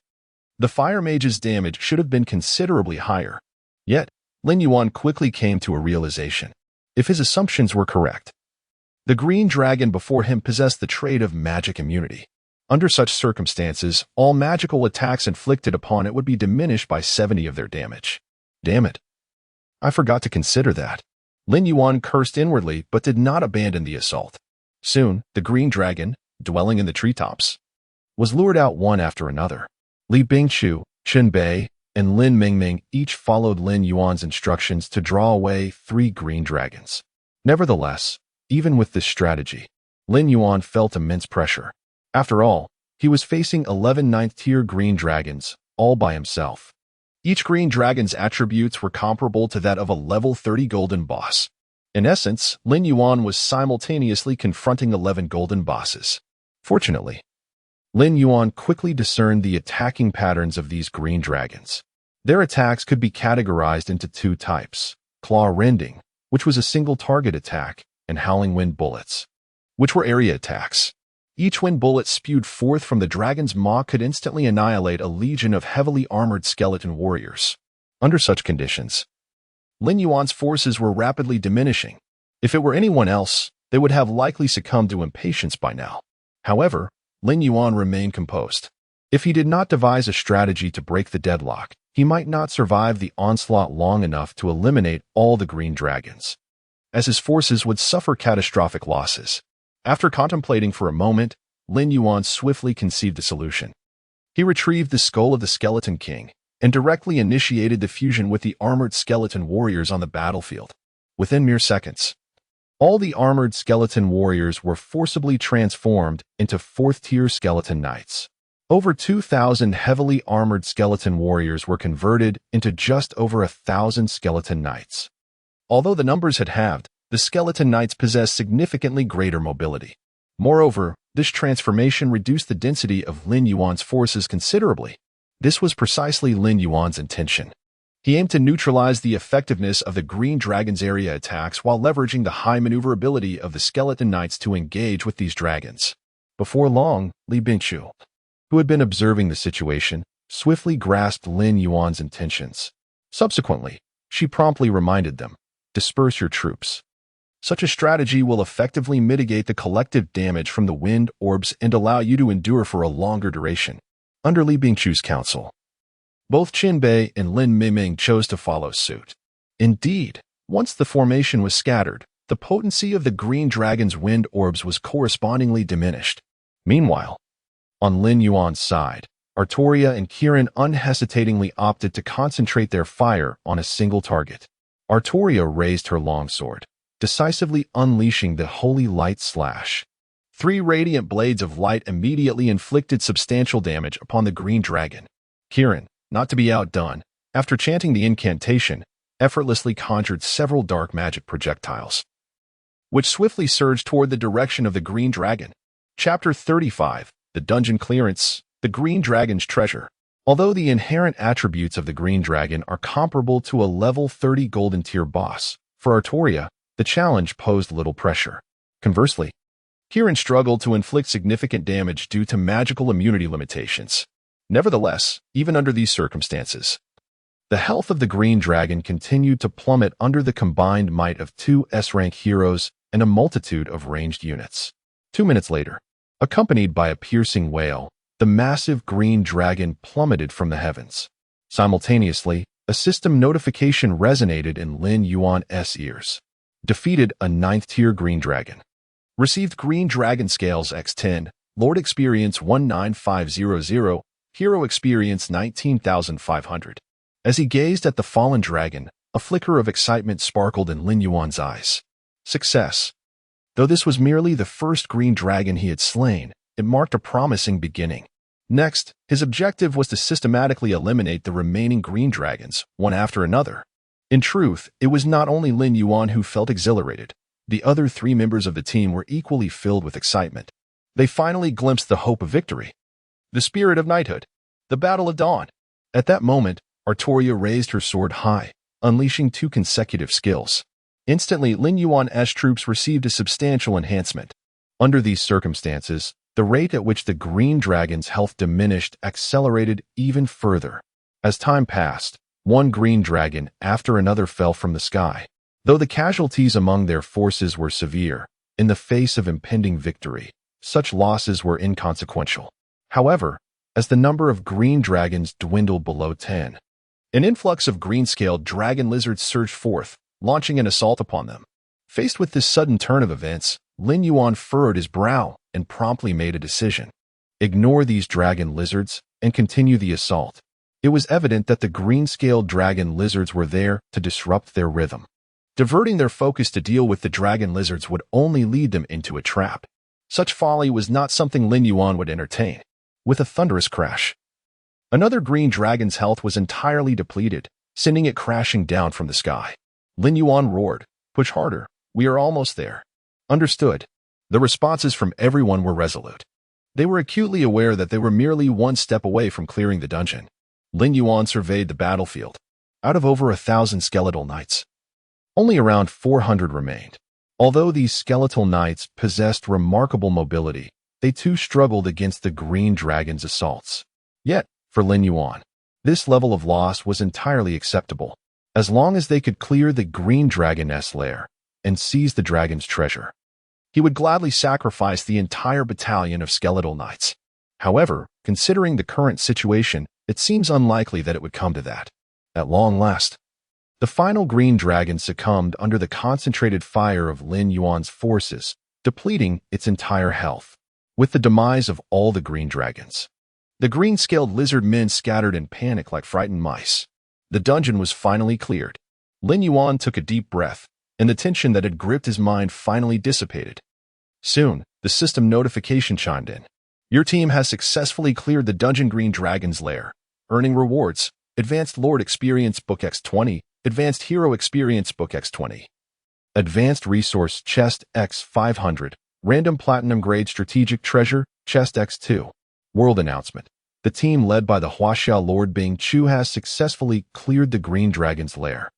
the fire mage's damage should have been considerably higher. Yet, Lin Yuan quickly came to a realization. If his assumptions were correct, the green dragon before him possessed the trait of magic immunity. Under such circumstances, all magical attacks inflicted upon it would be diminished by 70 of their damage. Damn it. I forgot to consider that. Lin Yuan cursed inwardly but did not abandon the assault. Soon, the green dragon, dwelling in the treetops, was lured out one after another. Li Bingqiu, Chen Bei, and Lin Mingming each followed Lin Yuan's instructions to draw away 3 green dragons. Nevertheless, even with this strategy, Lin Yuan felt immense pressure. After all, he was facing 11 ninth-tier green dragons, all by himself. Each green dragon's attributes were comparable to that of a level 30 golden boss. In essence, Lin Yuan was simultaneously confronting 11 golden bosses. Fortunately, Lin Yuan quickly discerned the attacking patterns of these green dragons. Their attacks could be categorized into 2 types: claw rending, which was a single target attack, and howling wind bullets, which were area attacks. Each wind bullet spewed forth from the dragon's maw could instantly annihilate a legion of heavily armored skeleton warriors. Under such conditions, Lin Yuan's forces were rapidly diminishing. If it were anyone else, they would have likely succumbed to impatience by now. However, Lin Yuan remained composed. If he did not devise a strategy to break the deadlock, he might not survive the onslaught long enough to eliminate all the green dragons, as his forces would suffer catastrophic losses. After contemplating for a moment, Lin Yuan swiftly conceived a solution. He retrieved the skull of the Skeleton King and directly initiated the fusion with the armored skeleton warriors on the battlefield. Within mere seconds, all the armored skeleton warriors were forcibly transformed into 4th-tier skeleton knights. Over 2,000 heavily armored skeleton warriors were converted into just over 1,000 skeleton knights. Although the numbers had halved, the skeleton knights possessed significantly greater mobility. Moreover, this transformation reduced the density of Lin Yuan's forces considerably. This was precisely Lin Yuan's intention. He aimed to neutralize the effectiveness of the green dragon's area attacks while leveraging the high maneuverability of the skeleton knights to engage with these dragons. Before long, Li Bingqiu, who had been observing the situation, swiftly grasped Lin Yuan's intentions. Subsequently, she promptly reminded them, "Disperse your troops. Such a strategy will effectively mitigate the collective damage from the wind orbs and allow you to endure for a longer duration." Under Li Bingqiu's counsel, both Chen Bei and Lin Mingming chose to follow suit. Indeed, once the formation was scattered, the potency of the green dragon's wind orbs was correspondingly diminished. Meanwhile, on Lin Yuan's side, Artoria and Kirin unhesitatingly opted to concentrate their fire on a single target. Artoria raised her longsword, decisively unleashing the holy light slash. 3 radiant blades of light immediately inflicted substantial damage upon the green dragon. Kirin, not to be outdone, after chanting the incantation, effortlessly conjured several dark magic projectiles, which swiftly surged toward the direction of the green dragon. Chapter 35, The Dungeon Clearance, the Green Dragon's Treasure. Although the inherent attributes of the green dragon are comparable to a level 30 golden tier boss, for Artoria, the challenge posed little pressure. Conversely, Kirin struggled to inflict significant damage due to magical immunity limitations. Nevertheless, even under these circumstances, the health of the green dragon continued to plummet under the combined might of 2 S-rank heroes and a multitude of ranged units. 2 minutes later, accompanied by a piercing wail, the massive green dragon plummeted from the heavens. Simultaneously, a system notification resonated in Lin Yuan's ears. Defeated a 9th-tier green dragon. Received Green Dragon Scales X10, Lord Experience 19500, Hero Experience 19,500. As he gazed at the fallen dragon, a flicker of excitement sparkled in Lin Yuan's eyes. Success. Though this was merely the first green dragon he had slain, it marked a promising beginning. Next, his objective was to systematically eliminate the remaining green dragons, one after another. In truth, it was not only Lin Yuan who felt exhilarated. The other 3 members of the team were equally filled with excitement. They finally glimpsed the hope of victory. The spirit of knighthood. The battle of dawn. At that moment, Artoria raised her sword high, unleashing 2 consecutive skills. Instantly, Lin Yuan's troops received a substantial enhancement. Under these circumstances, the rate at which the green dragon's health diminished accelerated even further. As time passed, 1 green dragon after another fell from the sky. Though the casualties among their forces were severe, in the face of impending victory, such losses were inconsequential. However, as the number of green dragons dwindled below 10, an influx of green-scaled dragon lizards surged forth, launching an assault upon them. Faced with this sudden turn of events, Lin Yuan furrowed his brow and promptly made a decision. Ignore these dragon lizards and continue the assault. It was evident that the green-scaled dragon lizards were there to disrupt their rhythm. Diverting their focus to deal with the dragon lizards would only lead them into a trap. Such folly was not something Lin Yuan would entertain. With a thunderous crash, another green dragon's health was entirely depleted, sending it crashing down from the sky. Lin Yuan roared, "Push harder, we are almost there." Understood. The responses from everyone were resolute. They were acutely aware that they were merely 1 step away from clearing the dungeon. Lin Yuan surveyed the battlefield. Out of over 1,000 skeletal knights, only around 400 remained. Although these skeletal knights possessed remarkable mobility, they too struggled against the green dragon's assaults. Yet, for Lin Yuan, this level of loss was entirely acceptable, as long as they could clear the green dragon's lair and seize the dragon's treasure. He would gladly sacrifice the entire battalion of skeletal knights. However, considering the current situation, it seems unlikely that it would come to that. At long last, the final green dragon succumbed under the concentrated fire of Lin Yuan's forces, depleting its entire health. With the demise of all the green dragons, the green-scaled lizard men scattered in panic like frightened mice. The dungeon was finally cleared. Lin Yuan took a deep breath, and the tension that had gripped his mind finally dissipated. Soon, the system notification chimed in. Your team has successfully cleared the dungeon green dragon's lair, earning rewards: Advanced Lord Experience Book X20, Advanced Hero Experience Book X20, Advanced Resource Chest X500, Random Platinum Grade Strategic Treasure Chest X2. World Announcement. The team led by the Huaxiao Lord Bing Chu has successfully cleared the green dragon's lair,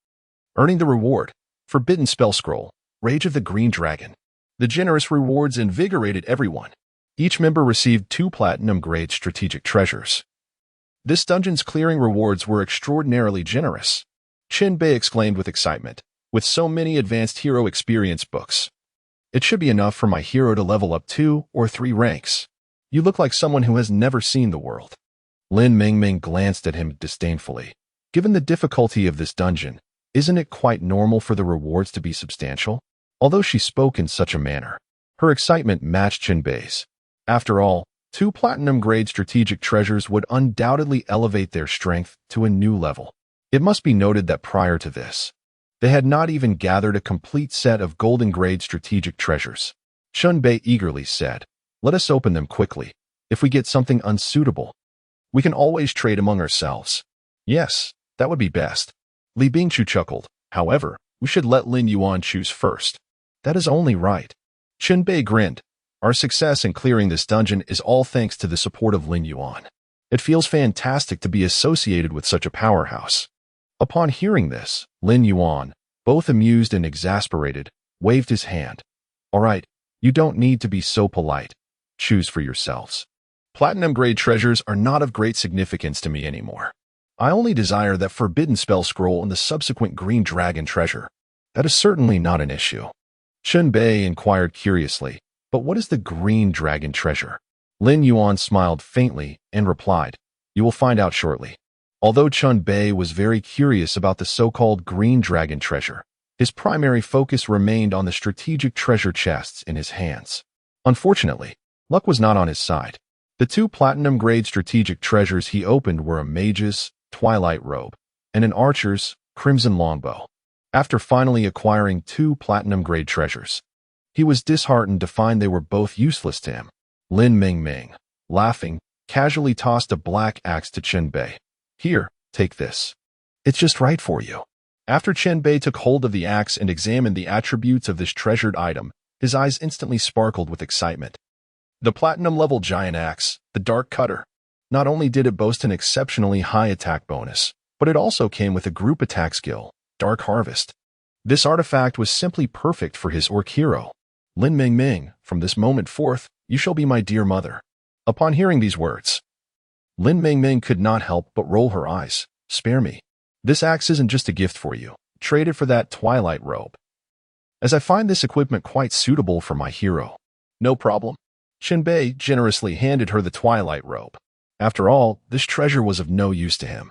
earning the reward: Forbidden Spell Scroll, Rage of the Green Dragon. The generous rewards invigorated everyone. Each member received 2 platinum grade strategic treasures. This dungeon's clearing rewards were extraordinarily generous. Qin Bei exclaimed with excitement. With so many advanced hero experience books, it should be enough for my hero to level up 2 or 3 ranks. You look like someone who has never seen the world. Lin Mingming glanced at him disdainfully. Given the difficulty of this dungeon, isn't it quite normal for the rewards to be substantial? Although she spoke in such a manner, her excitement matched Qin Bei's. After all, 2 platinum-grade strategic treasures would undoubtedly elevate their strength to a new level. It must be noted that prior to this, They had not even gathered a complete set of golden-grade strategic treasures. Chun-Bei eagerly said, "Let us open them quickly. If we get something unsuitable, we can always trade among ourselves." "Yes, that would be best." Li Bingchu chuckled. "However, we should let Lin Yuan choose first." "That is only right." Chun-Bei grinned. "Our success in clearing this dungeon is all thanks to the support of Lin Yuan. It feels fantastic to be associated with such a powerhouse." Upon hearing this, Lin Yuan, both amused and exasperated, waved his hand. "All right, you don't need to be so polite. Choose for yourselves. Platinum-grade treasures are not of great significance to me anymore. I only desire that forbidden spell scroll and the subsequent green dragon treasure. That is certainly not an issue." Chun-Bei inquired curiously, "But what is the green dragon treasure?" Lin Yuan smiled faintly and replied, "You will find out shortly." Although Chun-Bei was very curious about the so-called green dragon treasure, his primary focus remained on the strategic treasure chests in his hands. Unfortunately, luck was not on his side. The two platinum-grade strategic treasures he opened were a mage's twilight robe and an archer's crimson longbow. After finally acquiring two platinum-grade treasures, he was disheartened to find they were both useless to him. Lin Mingming, laughing, casually tossed a black axe to Chun-Bei. "Here, take this. It's just right for you." After Chun-Bei took hold of the axe and examined the attributes of this treasured item, his eyes instantly sparkled with excitement. The platinum-level giant axe, the Dark Cutter. Not only did it boast an exceptionally high attack bonus, but it also came with a group attack skill, Dark Harvest. This artifact was simply perfect for his orc hero. "Lin Mingming, from this moment forth, you shall be my dear mother." Upon hearing these words, Lin Mingming could not help but roll her eyes. "Spare me. This axe isn't just a gift for you. Trade it for that twilight robe, as I find this equipment quite suitable for my hero." "No problem." Chun-Bei generously handed her the twilight robe. After all, this treasure was of no use to him,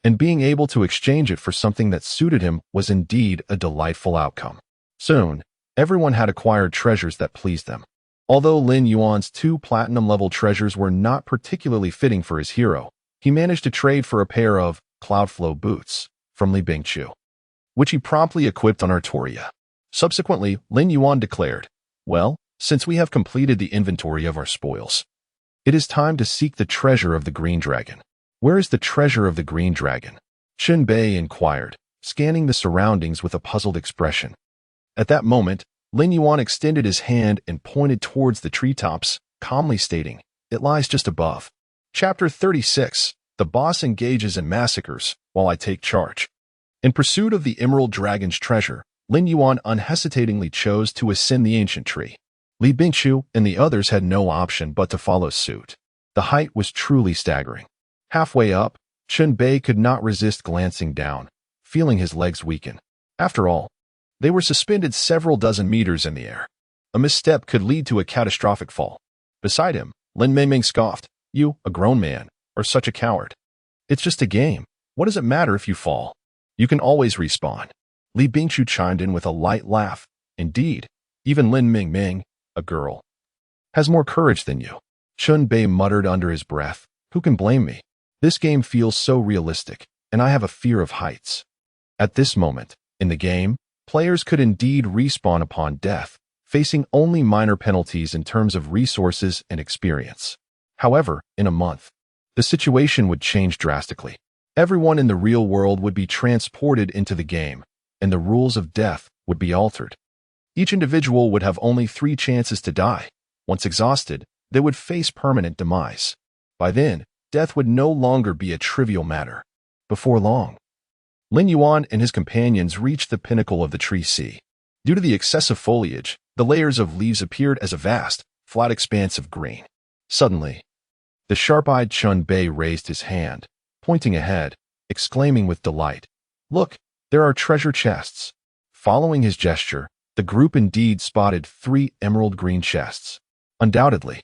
and being able to exchange it for something that suited him was indeed a delightful outcome. Soon, everyone had acquired treasures that pleased them. Although Lin Yuan's two platinum-level treasures were not particularly fitting for his hero, he managed to trade for a pair of Cloudflow boots from Li Bingchu, which he promptly equipped on Artoria. Subsequently, Lin Yuan declared, "Well, since we have completed the inventory of our spoils, it is time to seek the treasure of the Green Dragon." "Where is the treasure of the Green Dragon?" Chun-Bei inquired, scanning the surroundings with a puzzled expression. At that moment, Lin Yuan extended his hand and pointed towards the treetops, calmly stating, "It lies just above." Chapter 36. The boss engages and massacres while I take charge. In pursuit of the Emerald Dragon's treasure, Lin Yuan unhesitatingly chose to ascend the ancient tree. Li Bingchu and the others had no option but to follow suit. The height was truly staggering. Halfway up, Chun-Bei could not resist glancing down, feeling his legs weaken. After all, they were suspended several dozen meters in the air. A misstep could lead to a catastrophic fall. Beside him, Lin Mingming scoffed, "You, a grown man, are such a coward. It's just a game. What does it matter if you fall? You can always respawn." Li Bingchu chimed in with a light laugh. "Indeed, even Lin Mingming, a girl, has more courage than you." Chun-Bei muttered under his breath, "Who can blame me? This game feels so realistic, and I have a fear of heights." At this moment, in the game, players could indeed respawn upon death, facing only minor penalties in terms of resources and experience. However, in a month, the situation would change drastically. Everyone in the real world would be transported into the game, and the rules of death would be altered. Each individual would have only 3 chances to die. Once exhausted, they would face permanent demise. By then, death would no longer be a trivial matter. Before long, Lin Yuan and his companions reached the pinnacle of the tree sea. Due to the excessive foliage, the layers of leaves appeared as a vast, flat expanse of green. Suddenly, the sharp-eyed Chun-Bei raised his hand, pointing ahead, exclaiming with delight, "Look, there are treasure chests." Following his gesture, the group indeed spotted 3 emerald green chests. Undoubtedly,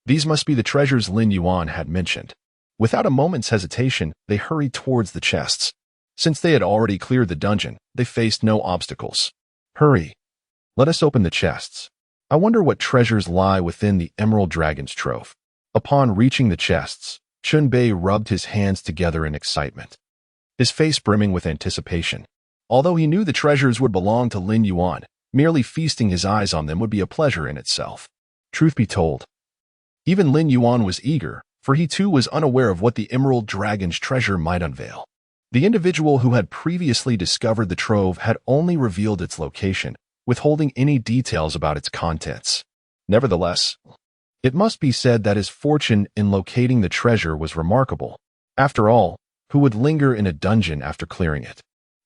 these must be the treasures Lin Yuan had mentioned. Without a moment's hesitation, they hurried towards the chests. Since they had already cleared the dungeon, they faced no obstacles. "Hurry. Let us open the chests. I wonder what treasures lie within the Emerald Dragon's trove." Upon reaching the chests, Chun-Bei rubbed his hands together in excitement, his face brimming with anticipation. Although he knew the treasures would belong to Lin Yuan, merely feasting his eyes on them would be a pleasure in itself. Truth be told, even Lin Yuan was eager, for he too was unaware of what the Emerald Dragon's treasure might unveil. The individual who had previously discovered the trove had only revealed its location, withholding any details about its contents. Nevertheless, it must be said that his fortune in locating the treasure was remarkable. After all, who would linger in a dungeon after clearing it,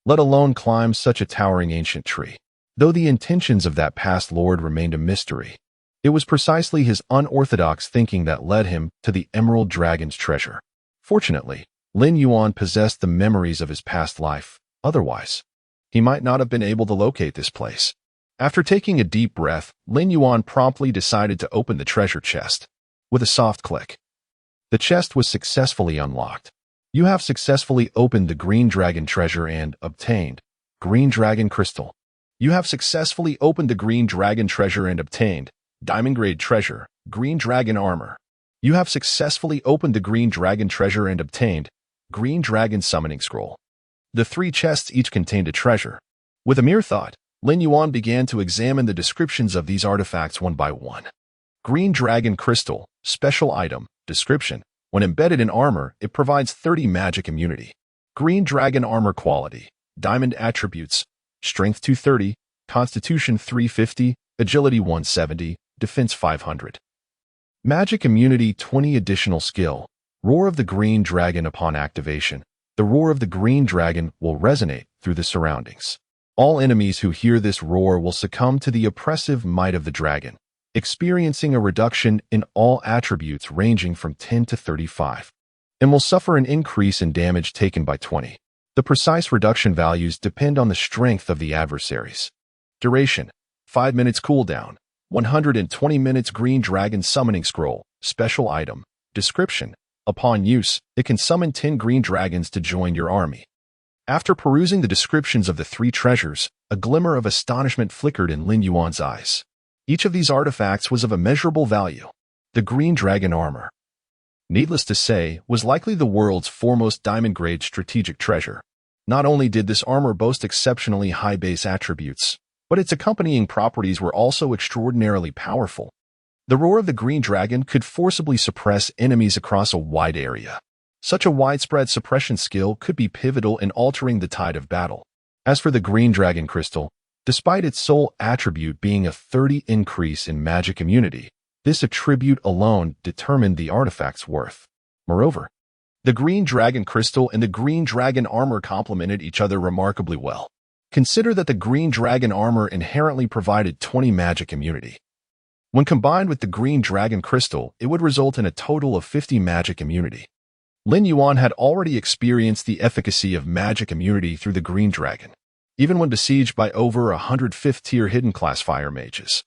let alone climb such a towering ancient tree? Though the intentions of that past lord remained a mystery, it was precisely his unorthodox thinking that led him to the Emerald Dragon's treasure. Fortunately, Lin Yuan possessed the memories of his past life. Otherwise, he might not have been able to locate this place. After taking a deep breath, Lin Yuan promptly decided to open the treasure chest. With a soft click, the chest was successfully unlocked. You have successfully opened the Green Dragon treasure and obtained Green Dragon Crystal. You have successfully opened the Green Dragon treasure and obtained Diamond Grade Treasure, Green Dragon Armor. You have successfully opened the Green Dragon treasure and obtained Green Dragon Summoning Scroll. The 3 chests each contained a treasure. With a mere thought, Lin Yuan began to examine the descriptions of these artifacts one by one. Green Dragon Crystal, Special Item, Description. When embedded in armor, it provides 30 magic immunity. Green Dragon Armor Quality, Diamond Attributes, Strength 230, Constitution 350, Agility 170, Defense 500. Magic Immunity 20 Additional Skill, Roar of the Green Dragon. Upon activation, the roar of the Green Dragon will resonate through the surroundings. All enemies who hear this roar will succumb to the oppressive might of the dragon, experiencing a reduction in all attributes ranging from 10 to 35, and will suffer an increase in damage taken by 20. The precise reduction values depend on the strength of the adversaries. Duration: 5 minutes cooldown, 120 minutes. Green Dragon Summoning Scroll, Special Item. Description: upon use, it can summon 10 green dragons to join your army. After perusing the descriptions of the 3 treasures, a glimmer of astonishment flickered in Lin Yuan's eyes. Each of these artifacts was of immeasurable value. The Green Dragon Armor, needless to say, was likely the world's foremost diamond-grade strategic treasure. Not only did this armor boast exceptionally high base attributes, but its accompanying properties were also extraordinarily powerful. The roar of the Green Dragon could forcibly suppress enemies across a wide area. Such a widespread suppression skill could be pivotal in altering the tide of battle. As for the Green Dragon Crystal, despite its sole attribute being a 30 increase in magic immunity, this attribute alone determined the artifact's worth. Moreover, the Green Dragon Crystal and the Green Dragon Armor complemented each other remarkably well. Consider that the Green Dragon Armor inherently provided 20 magic immunity. When combined with the Green Dragon Crystal, it would result in a total of 50 magic immunity. Lin Yuan had already experienced the efficacy of magic immunity through the Green Dragon, even when besieged by over 100 5th-tier hidden-class fire mages.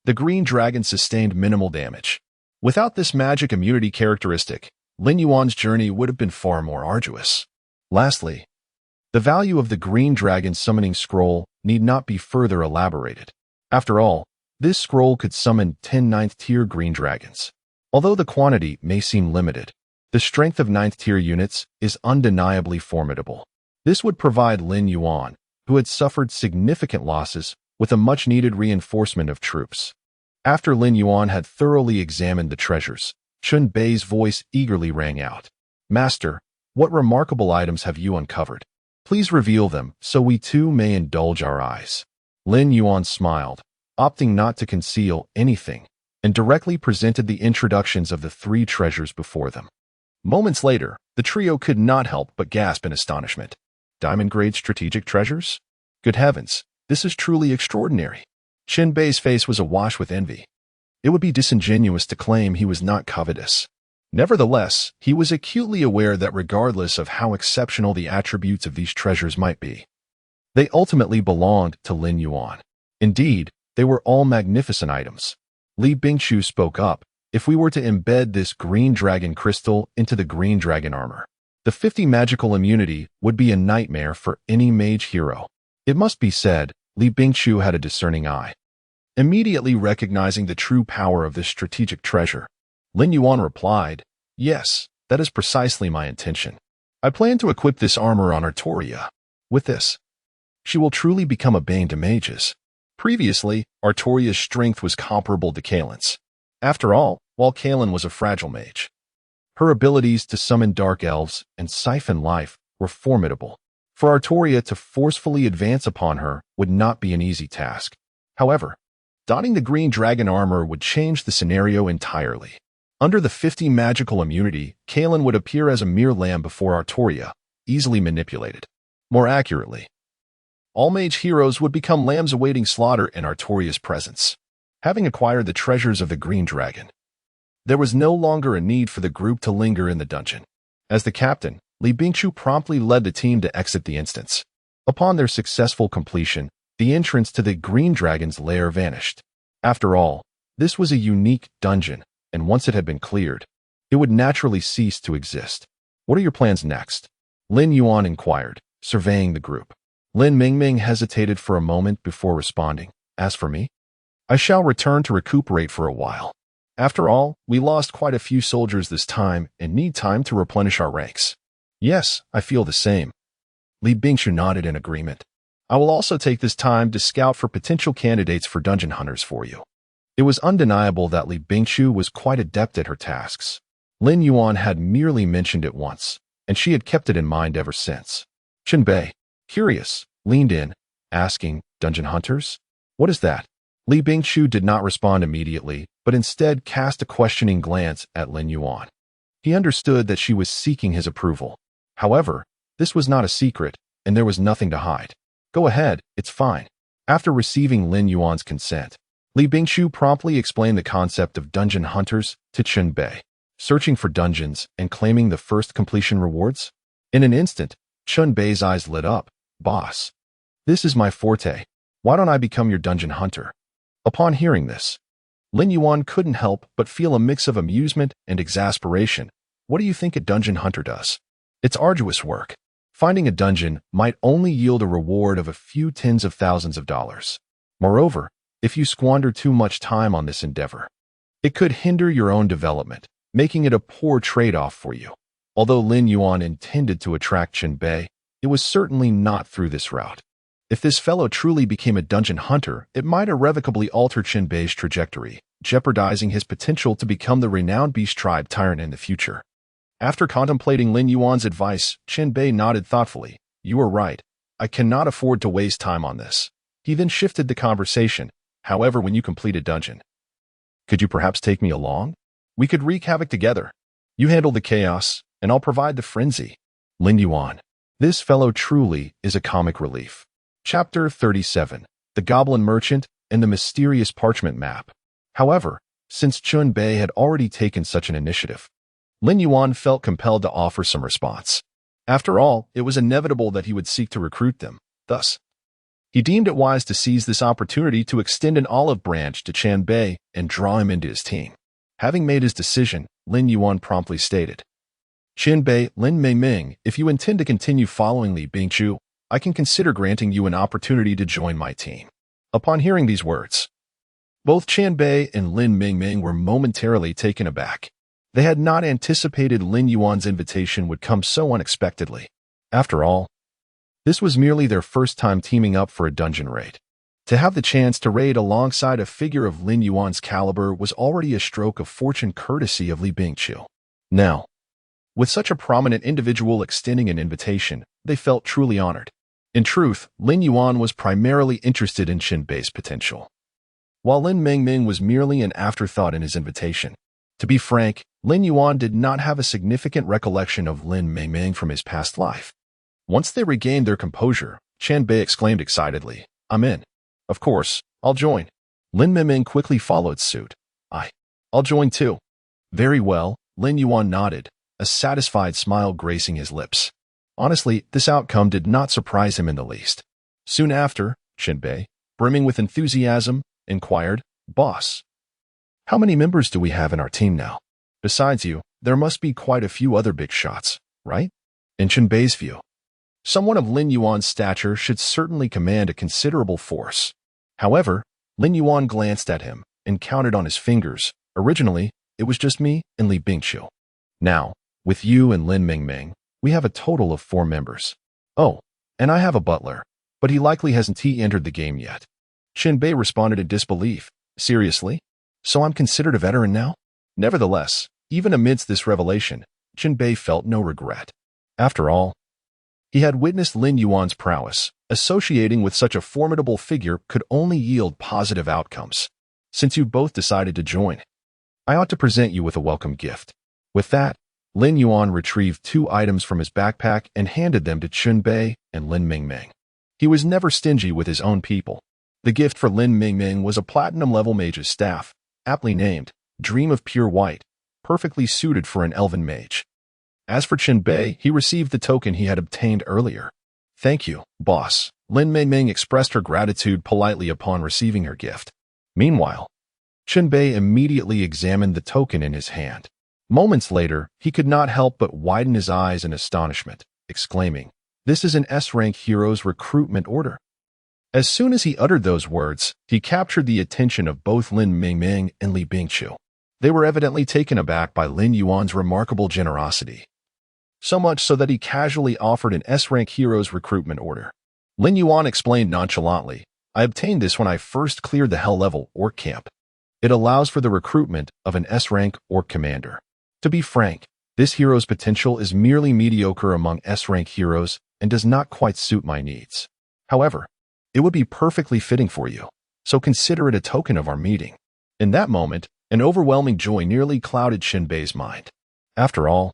The Green Dragon sustained minimal damage. Without this magic immunity characteristic, Lin Yuan's journey would have been far more arduous. Lastly, the value of the Green Dragon Summoning Scroll need not be further elaborated. After all, this scroll could summon 10 9th-tier green dragons. Although the quantity may seem limited, the strength of 9th-tier units is undeniably formidable. This would provide Lin Yuan, who had suffered significant losses, with a much-needed reinforcement of troops. After Lin Yuan had thoroughly examined the treasures, Chun Bei's voice eagerly rang out. "Master, what remarkable items have you uncovered? Please reveal them, so we too may indulge our eyes." Lin Yuan smiled, opting not to conceal anything, and directly presented the introductions of the 3 treasures before them. Moments later, the trio could not help but gasp in astonishment. Diamond-grade strategic treasures? Good heavens, this is truly extraordinary. Qin Bei's face was awash with envy. It would be disingenuous to claim he was not covetous. Nevertheless, he was acutely aware that regardless of how exceptional the attributes of these treasures might be, they ultimately belonged to Lin Yuan. Indeed, they were all magnificent items. Li Bingqiu spoke up. If we were to embed this Green Dragon Crystal into the Green Dragon Armor, the 50 magical immunity would be a nightmare for any mage hero. It must be said, Li Bingqiu had a discerning eye. Immediately recognizing the true power of this strategic treasure, Lin Yuan replied, "Yes, that is precisely my intention. I plan to equip this armor on Artoria. With this, she will truly become a bane to mages. Previously, Artoria's strength was comparable to Kaelin's. After all, while Kaelin was a fragile mage, her abilities to summon dark elves and siphon life were formidable. For Artoria to forcefully advance upon her would not be an easy task. However, donning the green dragon armor would change the scenario entirely. Under the 50 magical immunity, Kaelin would appear as a mere lamb before Artoria, easily manipulated. More accurately, all mage heroes would become lambs awaiting slaughter in Artoria's presence. Having acquired the treasures of the green dragon, there was no longer a need for the group to linger in the dungeon. As the captain, Li Bingqiu promptly led the team to exit the instance. Upon their successful completion, the entrance to the green dragon's lair vanished. After all, this was a unique dungeon, and once it had been cleared, it would naturally cease to exist. What are your plans next? Lin Yuan inquired, surveying the group. Lin Mingming hesitated for a moment before responding. As for me, I shall return to recuperate for a while. After all, we lost quite a few soldiers this time and need time to replenish our ranks. Yes, I feel the same. Li Bingqiu nodded in agreement. I will also take this time to scout for potential candidates for dungeon hunters for you. It was undeniable that Li Bingqiu was quite adept at her tasks. Lin Yuan had merely mentioned it once, and she had kept it in mind ever since. Qianbei, curious, leaned in, asking, dungeon hunters? What is that? Li Bingqiu did not respond immediately, but instead cast a questioning glance at Lin Yuan. He understood that she was seeking his approval. However, this was not a secret, and there was nothing to hide. Go ahead, it's fine. After receiving Lin Yuan's consent, Li Bingqiu promptly explained the concept of dungeon hunters to Qianbei, searching for dungeons and claiming the first completion rewards. In an instant, Qianbei's eyes lit up. Boss, this is my forte. Why don't I become your dungeon hunter? Upon hearing this, Lin Yuan couldn't help but feel a mix of amusement and exasperation. What do you think a dungeon hunter does? It's arduous work. Finding a dungeon might only yield a reward of a few tens of thousands of dollars. Moreover, if you squander too much time on this endeavor, it could hinder your own development, making it a poor trade-off for you. Although Lin Yuan intended to attract Qianbei, it was certainly not through this route. If this fellow truly became a dungeon hunter, it might irrevocably alter Qianbei's trajectory, jeopardizing his potential to become the renowned beast tribe tyrant in the future. After contemplating Lin Yuan's advice, Qianbei nodded thoughtfully. You are right. I cannot afford to waste time on this. He then shifted the conversation. However, when you complete a dungeon, could you perhaps take me along? We could wreak havoc together. You handle the chaos, and I'll provide the frenzy. Lin Yuan. This fellow truly is a comic relief. Chapter 37. The Goblin Merchant and the Mysterious Parchment Map. However, since Qianbei had already taken such an initiative, Lin Yuan felt compelled to offer some response. After all, it was inevitable that he would seek to recruit them. Thus, he deemed it wise to seize this opportunity to extend an olive branch to Qianbei and draw him into his team. Having made his decision, Lin Yuan promptly stated, Qianbei, Lin Mingming, if you intend to continue following Li Bingqiu, I can consider granting you an opportunity to join my team. Upon hearing these words, both Qianbei and Lin Mingming were momentarily taken aback. They had not anticipated Lin Yuan's invitation would come so unexpectedly. After all, this was merely their first time teaming up for a dungeon raid. To have the chance to raid alongside a figure of Lin Yuan's caliber was already a stroke of fortune courtesy of Li Bingqiu. Now, with such a prominent individual extending an invitation, they felt truly honored. In truth, Lin Yuan was primarily interested in Qianbei's potential, while Lin Mingming was merely an afterthought in his invitation. To be frank, Lin Yuan did not have a significant recollection of Lin Mingming from his past life. Once they regained their composure, Qianbei exclaimed excitedly, I'm in. Of course, I'll join. Lin Mingming quickly followed suit. I'll join too. Very well, Lin Yuan nodded, a satisfied smile gracing his lips. Honestly, this outcome did not surprise him in the least. Soon after, Qianbei, brimming with enthusiasm, inquired, Boss, how many members do we have in our team now? Besides you, there must be quite a few other big shots, right? In Qianbei's view, someone of Lin Yuan's stature should certainly command a considerable force. However, Lin Yuan glanced at him and counted on his fingers. Originally, it was just me and Li Bingqiu. Now, with you and Lin Mingming, we have a total of 4 members. Oh, and I have a butler. but he likely hasn't entered the game yet. Qinbei responded in disbelief. Seriously? So I'm considered a veteran now? Nevertheless, even amidst this revelation, Qinbei felt no regret. After all, he had witnessed Lin Yuan's prowess. Associating with such a formidable figure could only yield positive outcomes. Since you've both decided to join, I ought to present you with a welcome gift. With that, Lin Yuan retrieved 2 items from his backpack and handed them to Qinbei and Lin Mingming. He was never stingy with his own people. The gift for Lin Mingming was a platinum-level mage's staff, aptly named Dream of Pure White, perfectly suited for an elven mage. As for Qinbei, he received the token he had obtained earlier. Thank you, boss. Lin Mingming expressed her gratitude politely upon receiving her gift. Meanwhile, Qinbei immediately examined the token in his hand. Moments later, he could not help but widen his eyes in astonishment, exclaiming, "This is an S-rank hero's recruitment order." As soon as he uttered those words, he captured the attention of both Lin Mingming and Li Bingqiu. They were evidently taken aback by Lin Yuan's remarkable generosity. So much so that he casually offered an S-rank hero's recruitment order. Lin Yuan explained nonchalantly, "I obtained this when I first cleared the Hell-level Orc camp. It allows for the recruitment of an S-rank Orc commander. To be frank, this hero's potential is merely mediocre among S-rank heroes and does not quite suit my needs. However, it would be perfectly fitting for you, so consider it a token of our meeting." In that moment, an overwhelming joy nearly clouded Qinbei's mind. After all,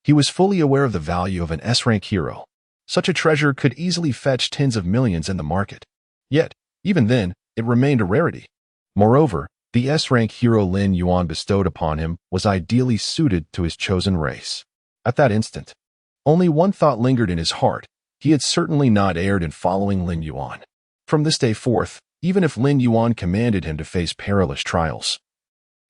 he was fully aware of the value of an S-rank hero. Such a treasure could easily fetch tens of millions in the market. Yet, even then, it remained a rarity. Moreover, the S-rank hero Lin Yuan bestowed upon him was ideally suited to his chosen race. At that instant, only one thought lingered in his heart. He had certainly not erred in following Lin Yuan. From this day forth, even if Lin Yuan commanded him to face perilous trials,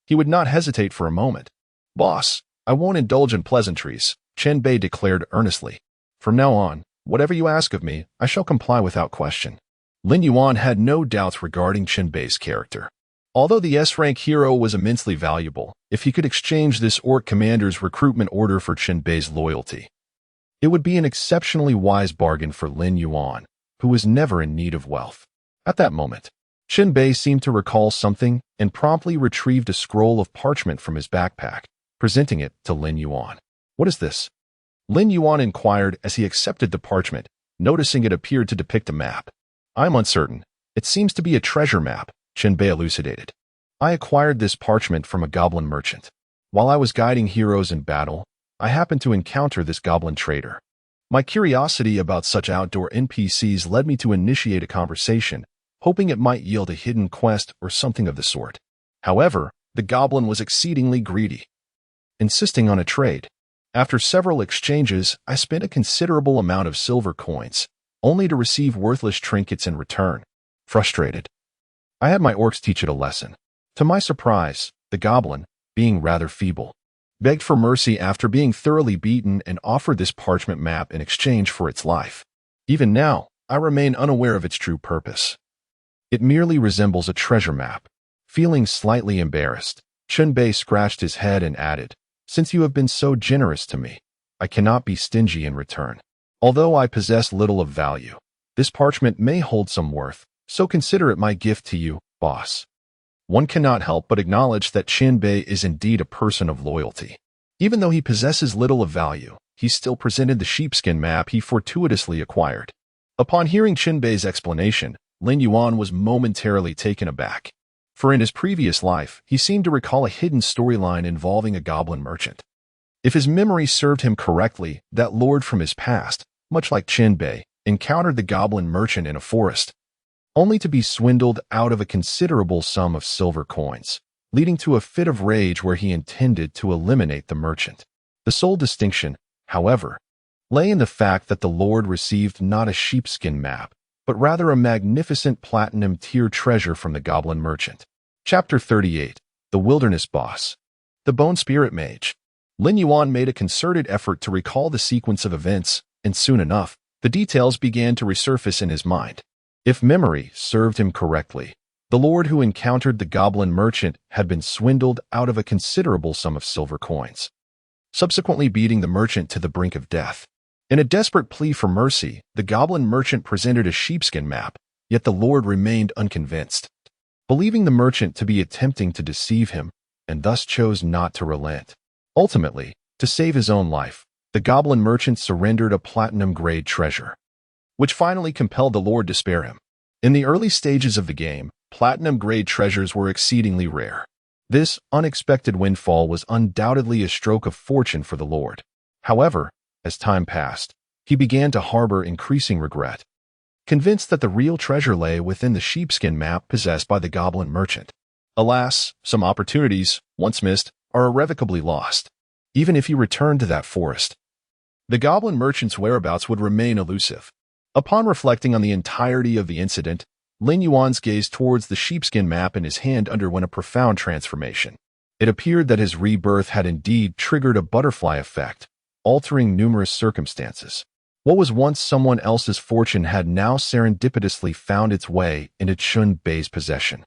he would not hesitate for a moment. "Boss, I won't indulge in pleasantries," Qinbei declared earnestly. "From now on, whatever you ask of me, I shall comply without question." Lin Yuan had no doubts regarding Qinbei's character. Although the S-rank hero was immensely valuable, if he could exchange this Orc commander's recruitment order for Qinbei's loyalty, it would be an exceptionally wise bargain for Lin Yuan, who was never in need of wealth. At that moment, Qinbei seemed to recall something and promptly retrieved a scroll of parchment from his backpack, presenting it to Lin Yuan. "What is this?" Lin Yuan inquired as he accepted the parchment, noticing it appeared to depict a map. "I'm uncertain. It seems to be a treasure map," Qinbei elucidated. "I acquired this parchment from a goblin merchant. While I was guiding heroes in battle, I happened to encounter this goblin trader. My curiosity about such outdoor NPCs led me to initiate a conversation, hoping it might yield a hidden quest or something of the sort. However, the goblin was exceedingly greedy, insisting on a trade. After several exchanges, I spent a considerable amount of silver coins, only to receive worthless trinkets in return. Frustrated, I had my orcs teach it a lesson. To my surprise, the goblin, being rather feeble, begged for mercy after being thoroughly beaten and offered this parchment map in exchange for its life. Even now, I remain unaware of its true purpose. It merely resembles a treasure map." Feeling slightly embarrassed, Qinbei scratched his head and added, "Since you have been so generous to me, I cannot be stingy in return. Although I possess little of value, this parchment may hold some worth, so consider it my gift to you, boss." One cannot help but acknowledge that Qinbei is indeed a person of loyalty. Even though he possesses little of value, he still presented the sheepskin map he fortuitously acquired. Upon hearing Qinbei's explanation, Lin Yuan was momentarily taken aback. For in his previous life, he seemed to recall a hidden storyline involving a goblin merchant. If his memory served him correctly, that lord from his past, much like Qinbei, encountered the goblin merchant in a forest, only to be swindled out of a considerable sum of silver coins, leading to a fit of rage where he intended to eliminate the merchant. The sole distinction, however, lay in the fact that the lord received not a sheepskin map, but rather a magnificent platinum-tier treasure from the goblin merchant. Chapter 38. The Wilderness Boss. The Bone Spirit Mage. Lin Yuan made a concerted effort to recall the sequence of events, and soon enough, the details began to resurface in his mind. If memory served him correctly, the lord who encountered the goblin merchant had been swindled out of a considerable sum of silver coins, subsequently beating the merchant to the brink of death. In a desperate plea for mercy, the goblin merchant presented a sheepskin map, yet the Lord remained unconvinced, believing the merchant to be attempting to deceive him, and thus chose not to relent. Ultimately, to save his own life, the goblin merchant surrendered a platinum-grade treasure, which finally compelled the Lord to spare him. In the early stages of the game, platinum-grade treasures were exceedingly rare. This unexpected windfall was undoubtedly a stroke of fortune for the Lord. However, as time passed, he began to harbor increasing regret, convinced that the real treasure lay within the sheepskin map possessed by the goblin merchant. Alas, some opportunities, once missed, are irrevocably lost. Even if you returned to that forest, the goblin merchant's whereabouts would remain elusive. Upon reflecting on the entirety of the incident, Lin Yuan's gaze towards the sheepskin map in his hand underwent a profound transformation. It appeared that his rebirth had indeed triggered a butterfly effect, altering numerous circumstances. What was once someone else's fortune had now serendipitously found its way into Chun Bei's possession,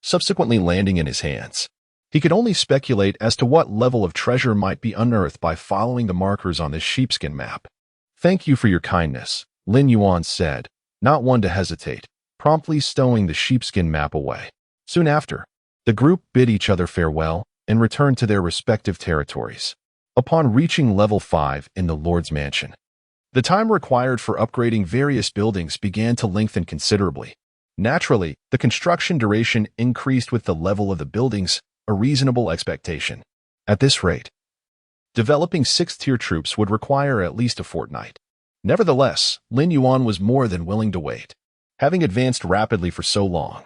subsequently landing in his hands. He could only speculate as to what level of treasure might be unearthed by following the markers on this sheepskin map. "Thank you for your kindness," Lin Yuan said, not one to hesitate, promptly stowing the sheepskin map away. Soon after, the group bid each other farewell and returned to their respective territories. Upon reaching level 5 in the Lord's Mansion, the time required for upgrading various buildings began to lengthen considerably. Naturally, the construction duration increased with the level of the buildings, a reasonable expectation. At this rate, developing 6th-tier troops would require at least a fortnight. Nevertheless, Lin Yuan was more than willing to wait. Having advanced rapidly for so long,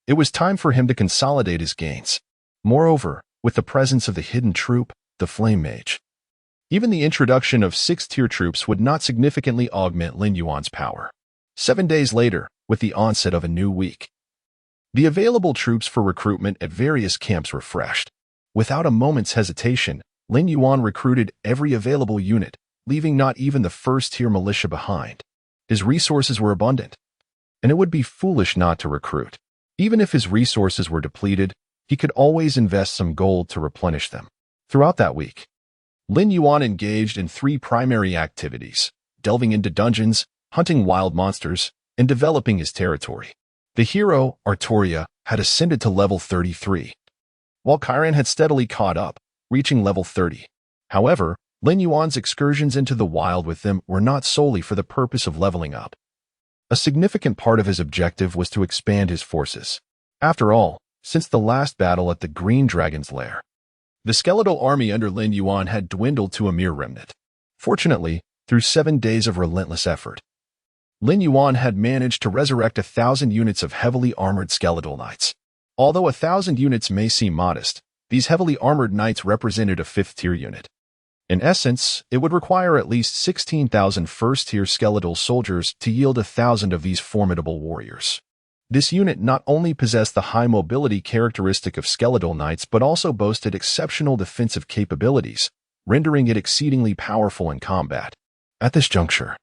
it was time for him to consolidate his gains. Moreover, with the presence of the hidden troop, the Flame Mage, even the introduction of 6th-tier troops would not significantly augment Lin Yuan's power. 7 days later, with the onset of a new week, the available troops for recruitment at various camps refreshed. Without a moment's hesitation, Lin Yuan recruited every available unit, leaving not even the 1st-tier militia behind. His resources were abundant, and it would be foolish not to recruit. Even if his resources were depleted, he could always invest some gold to replenish them. Throughout that week, Lin Yuan engaged in 3 primary activities: delving into dungeons, hunting wild monsters, and developing his territory. The hero, Artoria, had ascended to level 33, while Chiron had steadily caught up, reaching level 30. However, Lin Yuan's excursions into the wild with them were not solely for the purpose of leveling up. A significant part of his objective was to expand his forces. After all, since the last battle at the Green Dragon's Lair, the skeletal army under Lin Yuan had dwindled to a mere remnant. Fortunately, through 7 days of relentless effort, Lin Yuan had managed to resurrect 1,000 units of heavily armored skeletal knights. Although 1,000 units may seem modest, these heavily armored knights represented a 5th-tier unit. In essence, it would require at least 16,000 1st-tier skeletal soldiers to yield 1,000 of these formidable warriors. This unit not only possessed the high mobility characteristic of skeletal knights but also boasted exceptional defensive capabilities, rendering it exceedingly powerful in combat. At this juncture,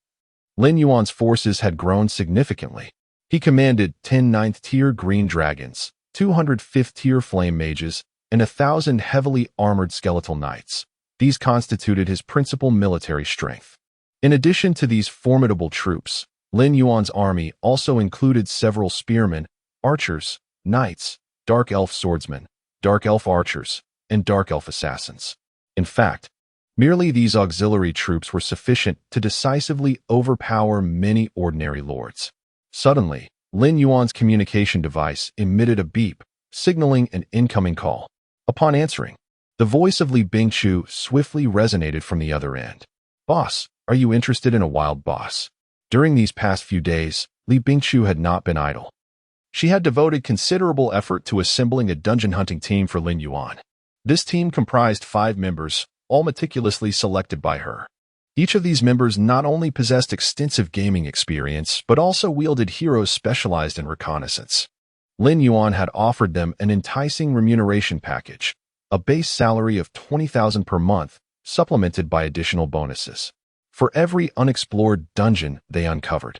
Lin Yuan's forces had grown significantly. He commanded 10 9th-tier green dragons, 200 5th-tier flame mages, and 1,000 heavily armored skeletal knights. These constituted his principal military strength. In addition to these formidable troops, Lin Yuan's army also included several spearmen, archers, knights, dark elf swordsmen, dark elf archers, and dark elf assassins. In fact, merely these auxiliary troops were sufficient to decisively overpower many ordinary lords. Suddenly, Lin Yuan's communication device emitted a beep, signaling an incoming call. Upon answering, the voice of Li Bingqiu swiftly resonated from the other end. "Boss, are you interested in a wild boss?" During these past few days, Li Bingqiu had not been idle. She had devoted considerable effort to assembling a dungeon hunting team for Lin Yuan. This team comprised 5 members, all meticulously selected by her. Each of these members not only possessed extensive gaming experience, but also wielded heroes specialized in reconnaissance. Lin Yuan had offered them an enticing remuneration package, a base salary of 20,000 per month, supplemented by additional bonuses for every unexplored dungeon they uncovered.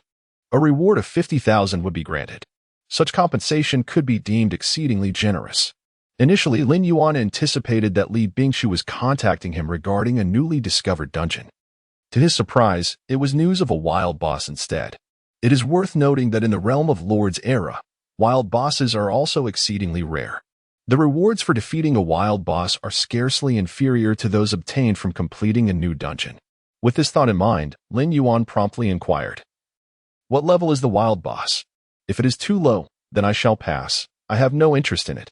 A reward of 50,000 would be granted. Such compensation could be deemed exceedingly generous. Initially, Lin Yuan anticipated that Li Bingqiu was contacting him regarding a newly discovered dungeon. To his surprise, it was news of a wild boss instead. It is worth noting that in the realm of Lord's era, wild bosses are also exceedingly rare. The rewards for defeating a wild boss are scarcely inferior to those obtained from completing a new dungeon. With this thought in mind, Lin Yuan promptly inquired, "What level is the wild boss? If it is too low, then I shall pass. I have no interest in it.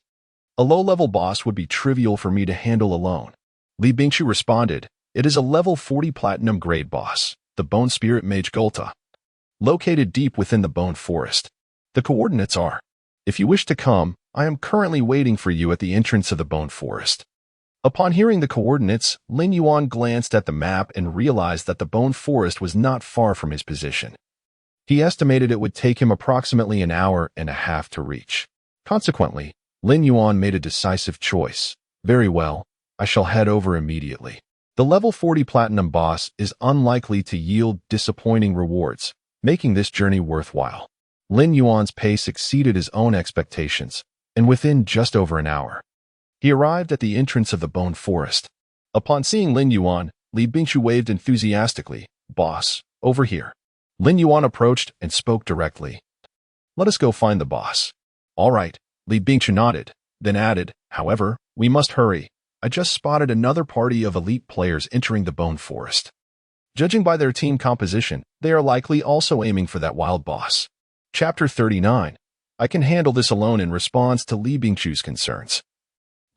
A low-level boss would be trivial for me to handle alone." Li Bingshu responded, "It is a level 40 platinum grade boss, the Bone Spirit Mage Gulta, located deep within the Bone Forest. The coordinates are, if you wish to come, I am currently waiting for you at the entrance of the Bone Forest." Upon hearing the coordinates, Lin Yuan glanced at the map and realized that the Bone Forest was not far from his position. He estimated it would take him approximately an hour and a half to reach. Consequently, Lin Yuan made a decisive choice. "Very well, I shall head over immediately." The level 40 platinum boss is unlikely to yield disappointing rewards, making this journey worthwhile. Lin Yuan's pace exceeded his own expectations, and within just over an hour, he arrived at the entrance of the Bone Forest. Upon seeing Lin Yuan, Li Bingshu waved enthusiastically, "Boss, over here." Lin Yuan approached and spoke directly. "Let us go find the boss." "All right," Li Bingshu nodded, then added, "However, we must hurry. I just spotted another party of elite players entering the Bone Forest. Judging by their team composition, they are likely also aiming for that wild boss." Chapter 39. I can handle this alone in response to Li Bingshu's concerns.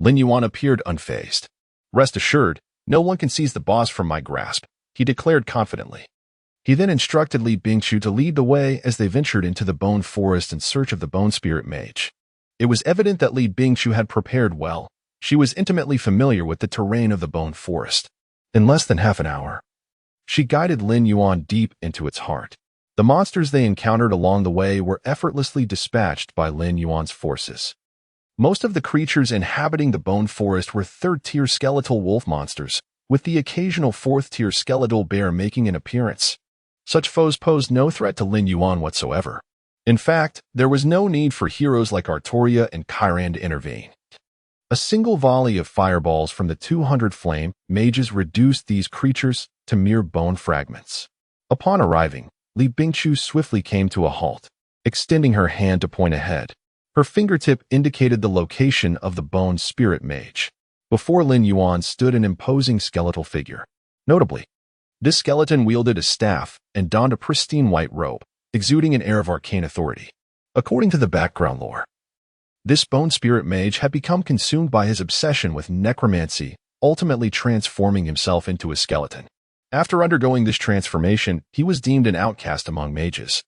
Lin Yuan appeared unfazed. "Rest assured, no one can seize the boss from my grasp," he declared confidently. He then instructed Li Bingshu to lead the way as they ventured into the Bone Forest in search of the Bone Spirit Mage. It was evident that Li Bingshu had prepared well. She was intimately familiar with the terrain of the Bone Forest. In less than half an hour, she guided Lin Yuan deep into its heart. The monsters they encountered along the way were effortlessly dispatched by Lin Yuan's forces. Most of the creatures inhabiting the Bone Forest were third-tier skeletal wolf monsters, with the occasional fourth-tier skeletal bear making an appearance. Such foes posed no threat to Lin Yuan whatsoever. In fact, there was no need for heroes like Artoria and Chiron to intervene. A single volley of fireballs from the 200 flame mages reduced these creatures to mere bone fragments. Upon arriving, Li Bingshu swiftly came to a halt, extending her hand to point ahead. Her fingertip indicated the location of the Bone Spirit Mage. Before Lin Yuan stood an imposing skeletal figure. Notably, this skeleton wielded a staff and donned a pristine white robe, exuding an air of arcane authority. According to the background lore, this Bone Spirit Mage had become consumed by his obsession with necromancy, ultimately transforming himself into a skeleton. After undergoing this transformation, he was deemed an outcast among mages,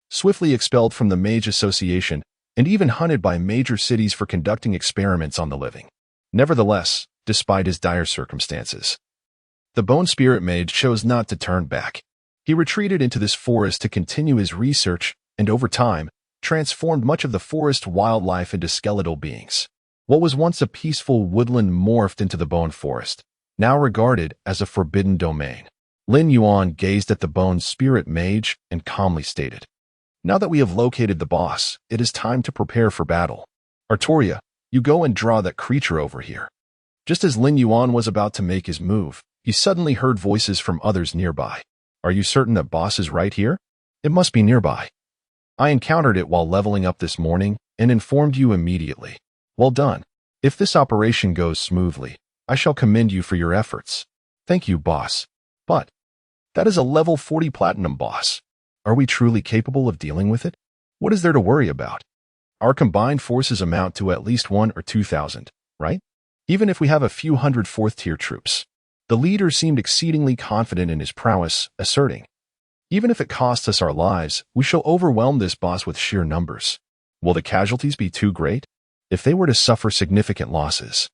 swiftly expelled from the Mage Association, and even hunted by major cities for conducting experiments on the living. Nevertheless, despite his dire circumstances, the Bone Spirit Mage chose not to turn back. He retreated into this forest to continue his research, and over time, transformed much of the forest wildlife into skeletal beings. What was once a peaceful woodland morphed into the Bone Forest, now regarded as a forbidden domain. Lin Yuan gazed at the Bone Spirit Mage and calmly stated, "Now that we have located the boss, it is time to prepare for battle. Artoria, you go and draw that creature over here." Just as Lin Yuan was about to make his move, he suddenly heard voices from others nearby. "Are you certain that boss is right here? It must be nearby. I encountered it while leveling up this morning and informed you immediately. Well done. If this operation goes smoothly, I shall commend you for your efforts." "Thank you, boss. But that is a level 40 platinum boss. Are we truly capable of dealing with it? What is there to worry about? Our combined forces amount to at least 1,000 or 2,000, right? Even if we have a few hundred fourth-tier troops." The leader seemed exceedingly confident in his prowess, asserting, "Even if it costs us our lives, we shall overwhelm this boss with sheer numbers. Will the casualties be too great? If they were to suffer significant losses,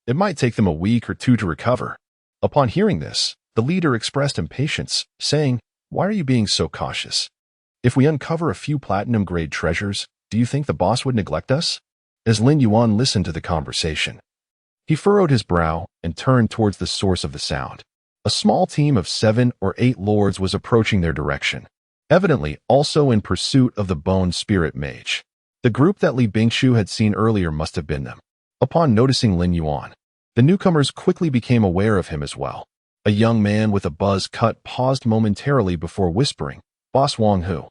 it might take them a week or two to recover." Upon hearing this, the leader expressed impatience, saying, "Why are you being so cautious? If we uncover a few platinum-grade treasures, do you think the boss would neglect us?" As Lin Yuan listened to the conversation, he furrowed his brow and turned towards the source of the sound. A small team of 7 or 8 lords was approaching their direction, evidently also in pursuit of the Bone Spirit Mage. The group that Li Bingshu had seen earlier must have been them. Upon noticing Lin Yuan, the newcomers quickly became aware of him as well. A young man with a buzz cut paused momentarily before whispering, "Boss Wang Hu.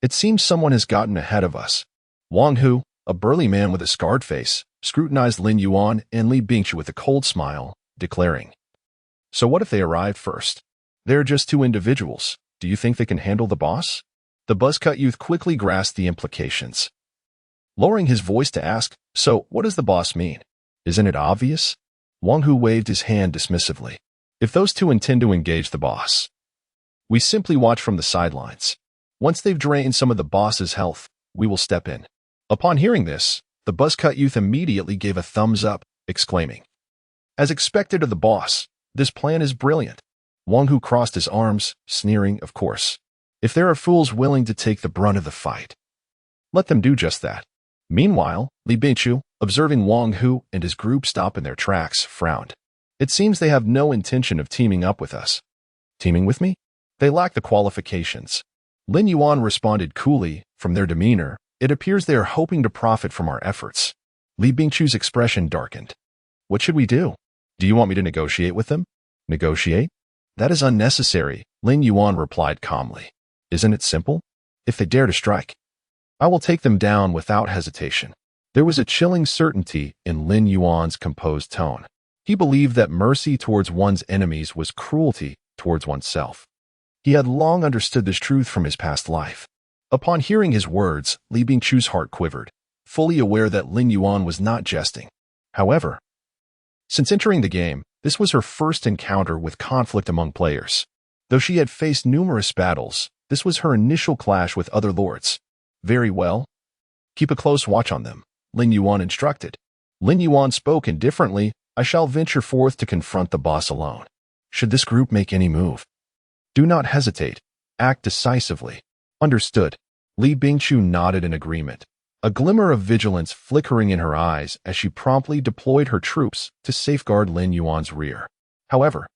It seems someone has gotten ahead of us." Wang Hu, a burly man with a scarred face, scrutinized Lin Yuan and Li Bingchu with a cold smile, declaring, "So what if they arrived first? They're just two individuals. Do you think they can handle the boss?" The buzz-cut youth quickly grasped the implications, lowering his voice to ask, "So what does the boss mean? Isn't it obvious?" Wang Hu waved his hand dismissively. "If those two intend to engage the boss, we simply watch from the sidelines. Once they've drained some of the boss's health, we will step in." Upon hearing this, the buzz-cut youth immediately gave a thumbs up, exclaiming, "As expected of the boss, this plan is brilliant." Wang Hu crossed his arms, sneering, "Of course. If there are fools willing to take the brunt of the fight, let them do just that." Meanwhile, Li Bingchu, observing Wang Hu and his group stop in their tracks, frowned. "It seems they have no intention of teaming up with us." "Teaming with me? They lack the qualifications." Lin Yuan responded coolly. "From their demeanor, it appears they are hoping to profit from our efforts." Li Bingchu's expression darkened. "What should we do? Do you want me to negotiate with them?" "Negotiate? That is unnecessary," Lin Yuan replied calmly. "Isn't it simple? If they dare to strike, I will take them down without hesitation." There was a chilling certainty in Lin Yuan's composed tone. He believed that mercy towards one's enemies was cruelty towards oneself. He had long understood this truth from his past life. Upon hearing his words, Li Bingchu's heart quivered, fully aware that Lin Yuan was not jesting. However, since entering the game, this was her first encounter with conflict among players. Though she had faced numerous battles, this was her initial clash with other lords. "Very well. Keep a close watch on them," Lin Yuan instructed. Lin Yuan spoke indifferently, "I shall venture forth to confront the boss alone. Should this group make any move, do not hesitate. Act decisively." "Understood." Li Bingchu nodded in agreement, a glimmer of vigilance flickering in her eyes as she promptly deployed her troops to safeguard Lin Yuan's rear. However,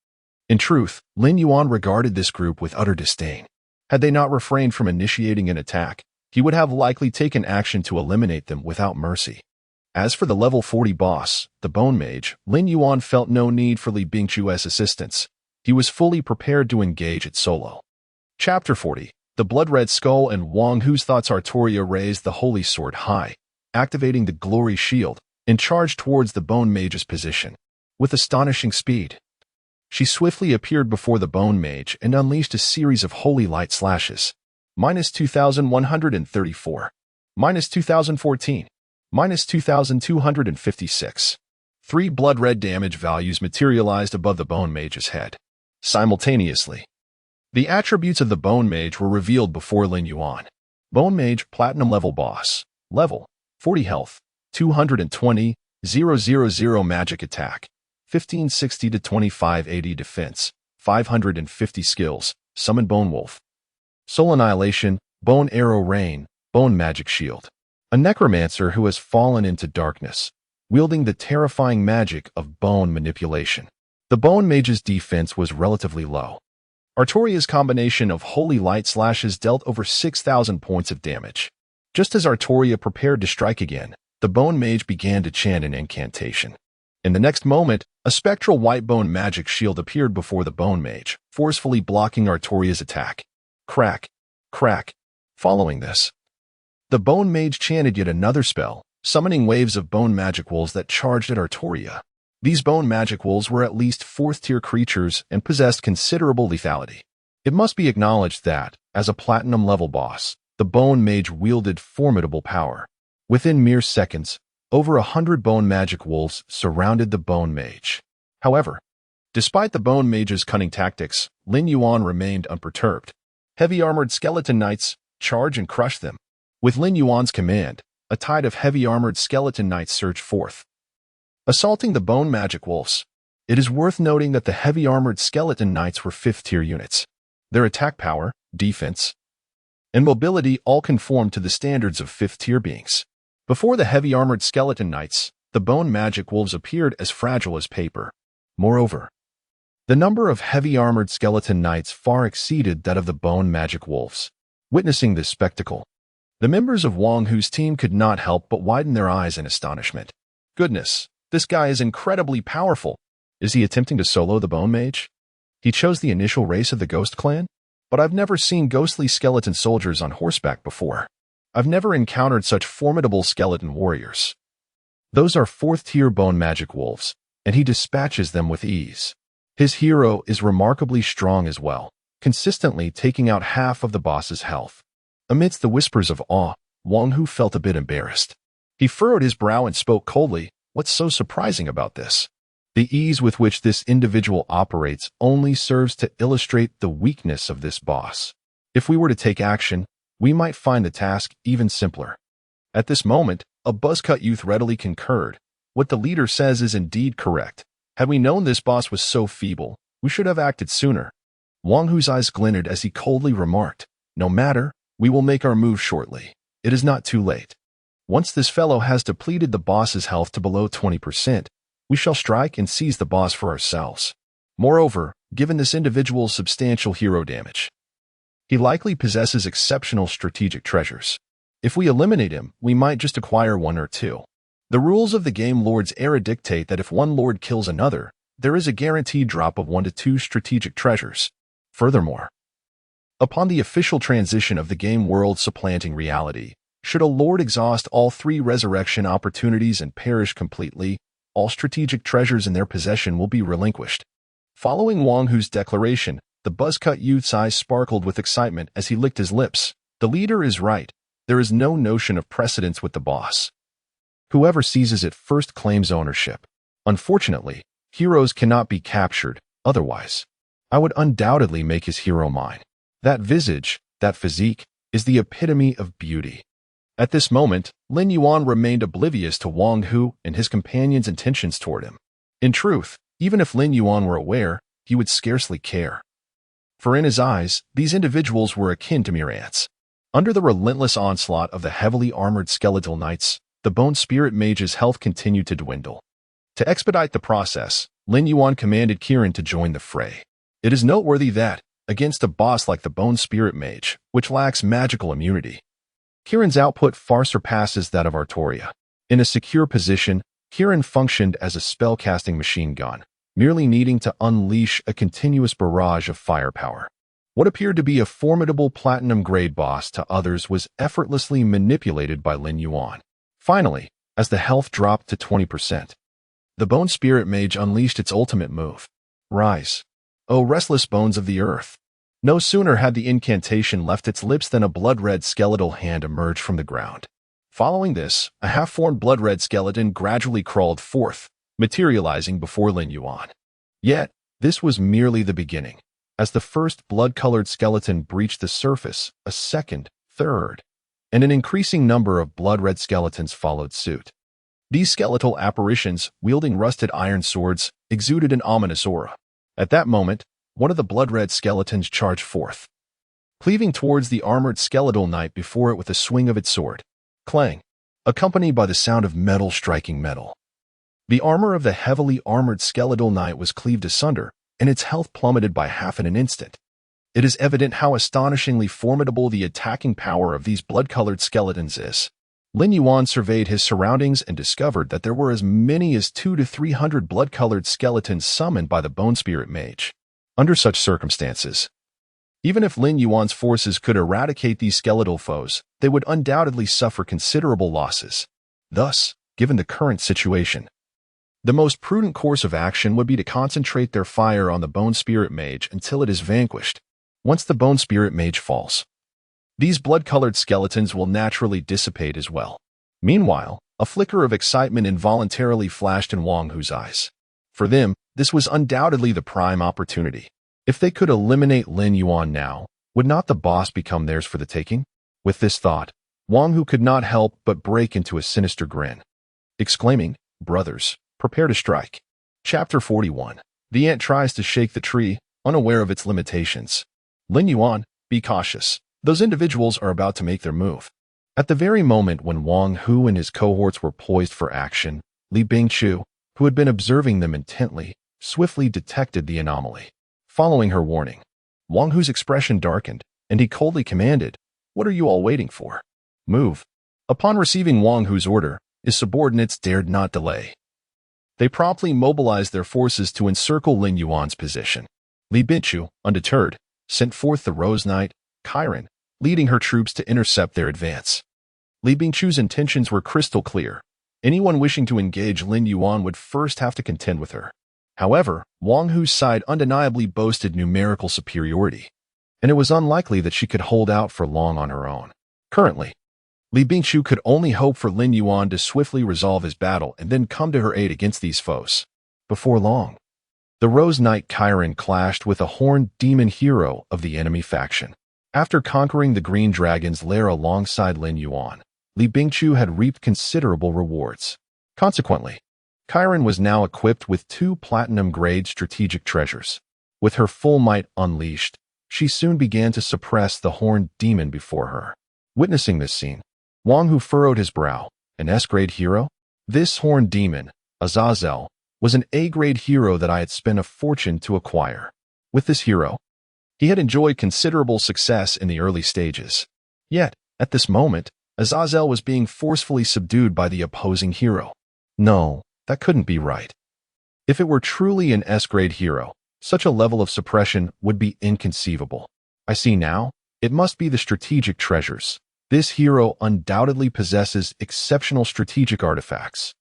in truth, Lin Yuan regarded this group with utter disdain. Had they not refrained from initiating an attack, he would have likely taken action to eliminate them without mercy. As for the level 40 boss, the Bone Mage, Lin Yuan felt no need for Li Bingchu's assistance. He was fully prepared to engage it solo. Chapter 40. The Blood-Red Skull and Wang Hu's thoughts. Artoria raised the Holy Sword high, activating the Glory Shield, and charged towards the Bone Mage's position. With astonishing speed, she swiftly appeared before the Bone Mage and unleashed a series of holy light slashes. -2134. -2014. -2256. 3 blood-red damage values materialized above the Bone Mage's head. Simultaneously, the attributes of the Bone Mage were revealed before Lin Yuan. Bone Mage Platinum Level Boss. Level 40 Health, 220,000 Magic Attack, 1560 to 2580 Defense, 550 Skills, Summon Bone Wolf. Soul Annihilation, Bone Arrow Rain, Bone Magic Shield. A necromancer who has fallen into darkness, wielding the terrifying magic of bone manipulation. The Bone Mage's defense was relatively low. Artoria's combination of holy light slashes dealt over 6,000 points of damage. Just as Artoria prepared to strike again, the Bone Mage began to chant an incantation. In the next moment, a spectral white bone magic shield appeared before the Bone Mage, forcefully blocking Artoria's attack. Crack, crack. Following this, the Bone Mage chanted yet another spell, summoning waves of bone magic wolves that charged at Artoria. These bone magic wolves were at least 4th-tier creatures and possessed considerable lethality. It must be acknowledged that, as a platinum-level boss, the Bone Mage wielded formidable power. Within mere seconds, over 100 bone magic wolves surrounded the Bone Mage. However, despite the Bone Mage's cunning tactics, Lin Yuan remained unperturbed. Heavy-armored skeleton knights, charge and crush them. With Lin Yuan's command, a tide of heavy-armored skeleton knights surged forth, assaulting the bone magic wolves. It is worth noting that the heavy-armored skeleton knights were 5th-tier units. Their attack power, defense, and mobility all conformed to the standards of 5th-tier beings. Before the heavy-armored skeleton knights, the bone magic wolves appeared as fragile as paper. Moreover, the number of heavy-armored skeleton knights far exceeded that of the bone magic wolves. Witnessing this spectacle, the members of Wang Hu's team could not help but widen their eyes in astonishment. Goodness, this guy is incredibly powerful. Is he attempting to solo the Bone Mage? He chose the initial race of the Ghost Clan? But I've never seen ghostly skeleton soldiers on horseback before. I've never encountered such formidable skeleton warriors. Those are fourth-tier bone magic wolves, and he dispatches them with ease. His hero is remarkably strong as well, consistently taking out half of the boss's health. Amidst the whispers of awe, Wang Hu felt a bit embarrassed. He furrowed his brow and spoke coldly, "What's so surprising about this?" The ease with which this individual operates only serves to illustrate the weakness of this boss. If we were to take action, we might find the task even simpler. At this moment, a buzzcut youth readily concurred. What the leader says is indeed correct. Had we known this boss was so feeble, we should have acted sooner. Wang Hu's eyes glinted as he coldly remarked, "No matter, we will make our move shortly. It is not too late. Once this fellow has depleted the boss's health to below 20%, we shall strike and seize the boss for ourselves. Moreover, given this individual's substantial hero damage, he likely possesses exceptional strategic treasures. If we eliminate him, we might just acquire one or two. The rules of the game Lord's era dictate that if one lord kills another, there is a guaranteed drop of 1 to 2 strategic treasures. Furthermore, upon the official transition of the game world supplanting reality, should a lord exhaust all 3 resurrection opportunities and perish completely, all strategic treasures in their possession will be relinquished." Following Wang Hu's declaration, the buzzcut youth's eyes sparkled with excitement as he licked his lips. The leader is right. There is no notion of precedence with the boss. Whoever seizes it first claims ownership. Unfortunately, heroes cannot be captured, otherwise I would undoubtedly make his hero mine. That visage, that physique, is the epitome of beauty. At this moment, Lin Yuan remained oblivious to Wang Hu and his companion's intentions toward him. In truth, even if Lin Yuan were aware, he would scarcely care. For in his eyes, these individuals were akin to mere ants. Under the relentless onslaught of the heavily armored skeletal knights, the Bone Spirit Mage's health continued to dwindle. To expedite the process, Lin Yuan commanded Kirin to join the fray. It is noteworthy that, against a boss like the Bone Spirit Mage, which lacks magical immunity, Kirin's output far surpasses that of Artoria. In a secure position, Kirin functioned as a spellcasting machine gun, merely needing to unleash a continuous barrage of firepower. What appeared to be a formidable platinum-grade boss to others was effortlessly manipulated by Lin Yuan. Finally, as the health dropped to 20%, the Bone Spirit Mage unleashed its ultimate move. Rise, O restless bones of the earth. No sooner had the incantation left its lips than a blood-red skeletal hand emerged from the ground. Following this, a half-formed blood-red skeleton gradually crawled forth, materializing before Lin Yuan. Yet, this was merely the beginning. As the first blood-colored skeleton breached the surface, a second, third, and an increasing number of blood-red skeletons followed suit. These skeletal apparitions, wielding rusted iron swords, exuded an ominous aura. At that moment, one of the blood-red skeletons charged forth, cleaving towards the armored skeletal knight before it with a swing of its sword. Clang, accompanied by the sound of metal striking metal. The armor of the heavily armored skeletal knight was cleaved asunder, and its health plummeted by half in an instant. It is evident how astonishingly formidable the attacking power of these blood-colored skeletons is. Lin Yuan surveyed his surroundings and discovered that there were as many as 200 to 300 blood-colored skeletons summoned by the Bone Spirit Mage. Under such circumstances, even if Lin Yuan's forces could eradicate these skeletal foes, they would undoubtedly suffer considerable losses. Thus, given the current situation, the most prudent course of action would be to concentrate their fire on the Bone Spirit Mage until it is vanquished. Once the Bone Spirit Mage falls, these blood-colored skeletons will naturally dissipate as well. Meanwhile, a flicker of excitement involuntarily flashed in Wang Hu's eyes. For them, this was undoubtedly the prime opportunity. If they could eliminate Lin Yuan now, would not the boss become theirs for the taking? With this thought, Wang Hu could not help but break into a sinister grin, exclaiming, "Brothers, prepare to strike." Chapter 41. The ant tries to shake the tree, unaware of its limitations. Lin Yuan, be cautious. Those individuals are about to make their move. At the very moment when Wang Hu and his cohorts were poised for action, Li Bingchu, who had been observing them intently, swiftly detected the anomaly. Following her warning, Wang Hu's expression darkened, and he coldly commanded, "What are you all waiting for? Move." Upon receiving Wang Hu's order, his subordinates dared not delay. They promptly mobilized their forces to encircle Lin Yuan's position. Li Bingqiu, undeterred, sent forth the Rose Knight, Chiron, leading her troops to intercept their advance. Li Bingqiu's intentions were crystal clear. Anyone wishing to engage Lin Yuan would first have to contend with her. However, Wang Hu's side undeniably boasted numerical superiority, and it was unlikely that she could hold out for long on her own. Currently, Li Bingqiu could only hope for Lin Yuan to swiftly resolve his battle and then come to her aid against these foes. Before long, the Rose Knight Chiron clashed with a horned demon hero of the enemy faction. After conquering the Green Dragon's lair alongside Lin Yuan, Li Bingqiu had reaped considerable rewards. Consequently, Chiron was now equipped with 2 platinum-grade strategic treasures. With her full might unleashed, she soon began to suppress the horned demon before her. Witnessing this scene, Wang Hu furrowed his brow. An S-grade hero? This horned demon, Azazel, was an A-grade hero that I had spent a fortune to acquire. With this hero, he had enjoyed considerable success in the early stages. Yet, at this moment, Azazel was being forcefully subdued by the opposing hero. No, that couldn't be right. If it were truly an S-grade hero, such a level of suppression would be inconceivable. I see now, it must be the strategic treasures. This hero undoubtedly possesses exceptional strategic artifacts.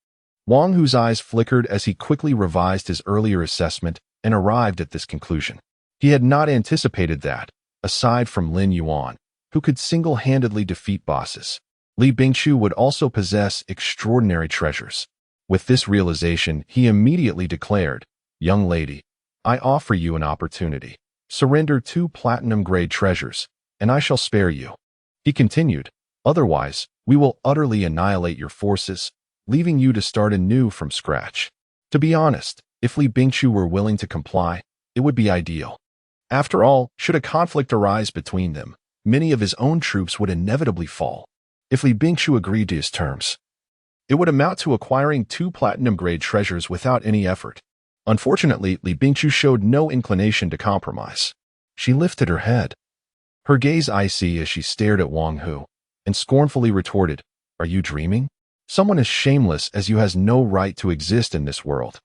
Wang Hu's eyes flickered as he quickly revised his earlier assessment and arrived at this conclusion. He had not anticipated that, aside from Lin Yuan, who could single-handedly defeat bosses, Li Bingqiu would also possess extraordinary treasures. With this realization, he immediately declared, "Young lady, I offer you an opportunity. Surrender 2 platinum-grade treasures, and I shall spare you." He continued, "Otherwise, we will utterly annihilate your forces, leaving you to start anew from scratch." To be honest, if Li Bingqiu were willing to comply, it would be ideal. After all, should a conflict arise between them, many of his own troops would inevitably fall. If Li Bingqiu agreed to his terms, it would amount to acquiring 2 platinum-grade treasures without any effort. Unfortunately, Li Bingqiu showed no inclination to compromise. She lifted her head, her gaze icy as she stared at Wang Hu, and scornfully retorted, "Are you dreaming? Someone as shameless as you has no right to exist in this world."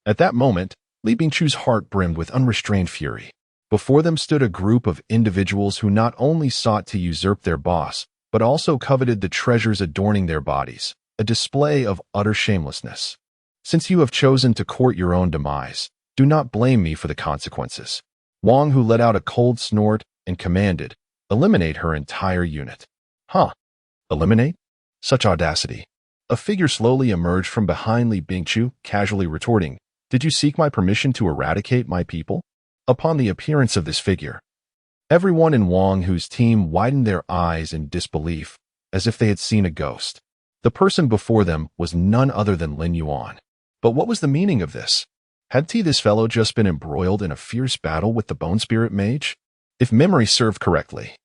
At that moment, Li Bingqiu's heart brimmed with unrestrained fury. Before them stood a group of individuals who not only sought to usurp their boss, but also coveted the treasures adorning their bodies, a display of utter shamelessness. Since you have chosen to court your own demise, do not blame me for the consequences. Wang Hu let out a cold snort and commanded, "Eliminate her entire unit." Huh? Eliminate? Such audacity. A figure slowly emerged from behind Li Bingqiu, casually retorting, "Did you seek my permission to eradicate my people?" Upon the appearance of this figure, everyone in Wang Hu's team widened their eyes in disbelief, as if they had seen a ghost. The person before them was none other than Lin Yuan. But what was the meaning of this? Had this fellow just been embroiled in a fierce battle with the Bone Spirit Mage? If memory served correctly,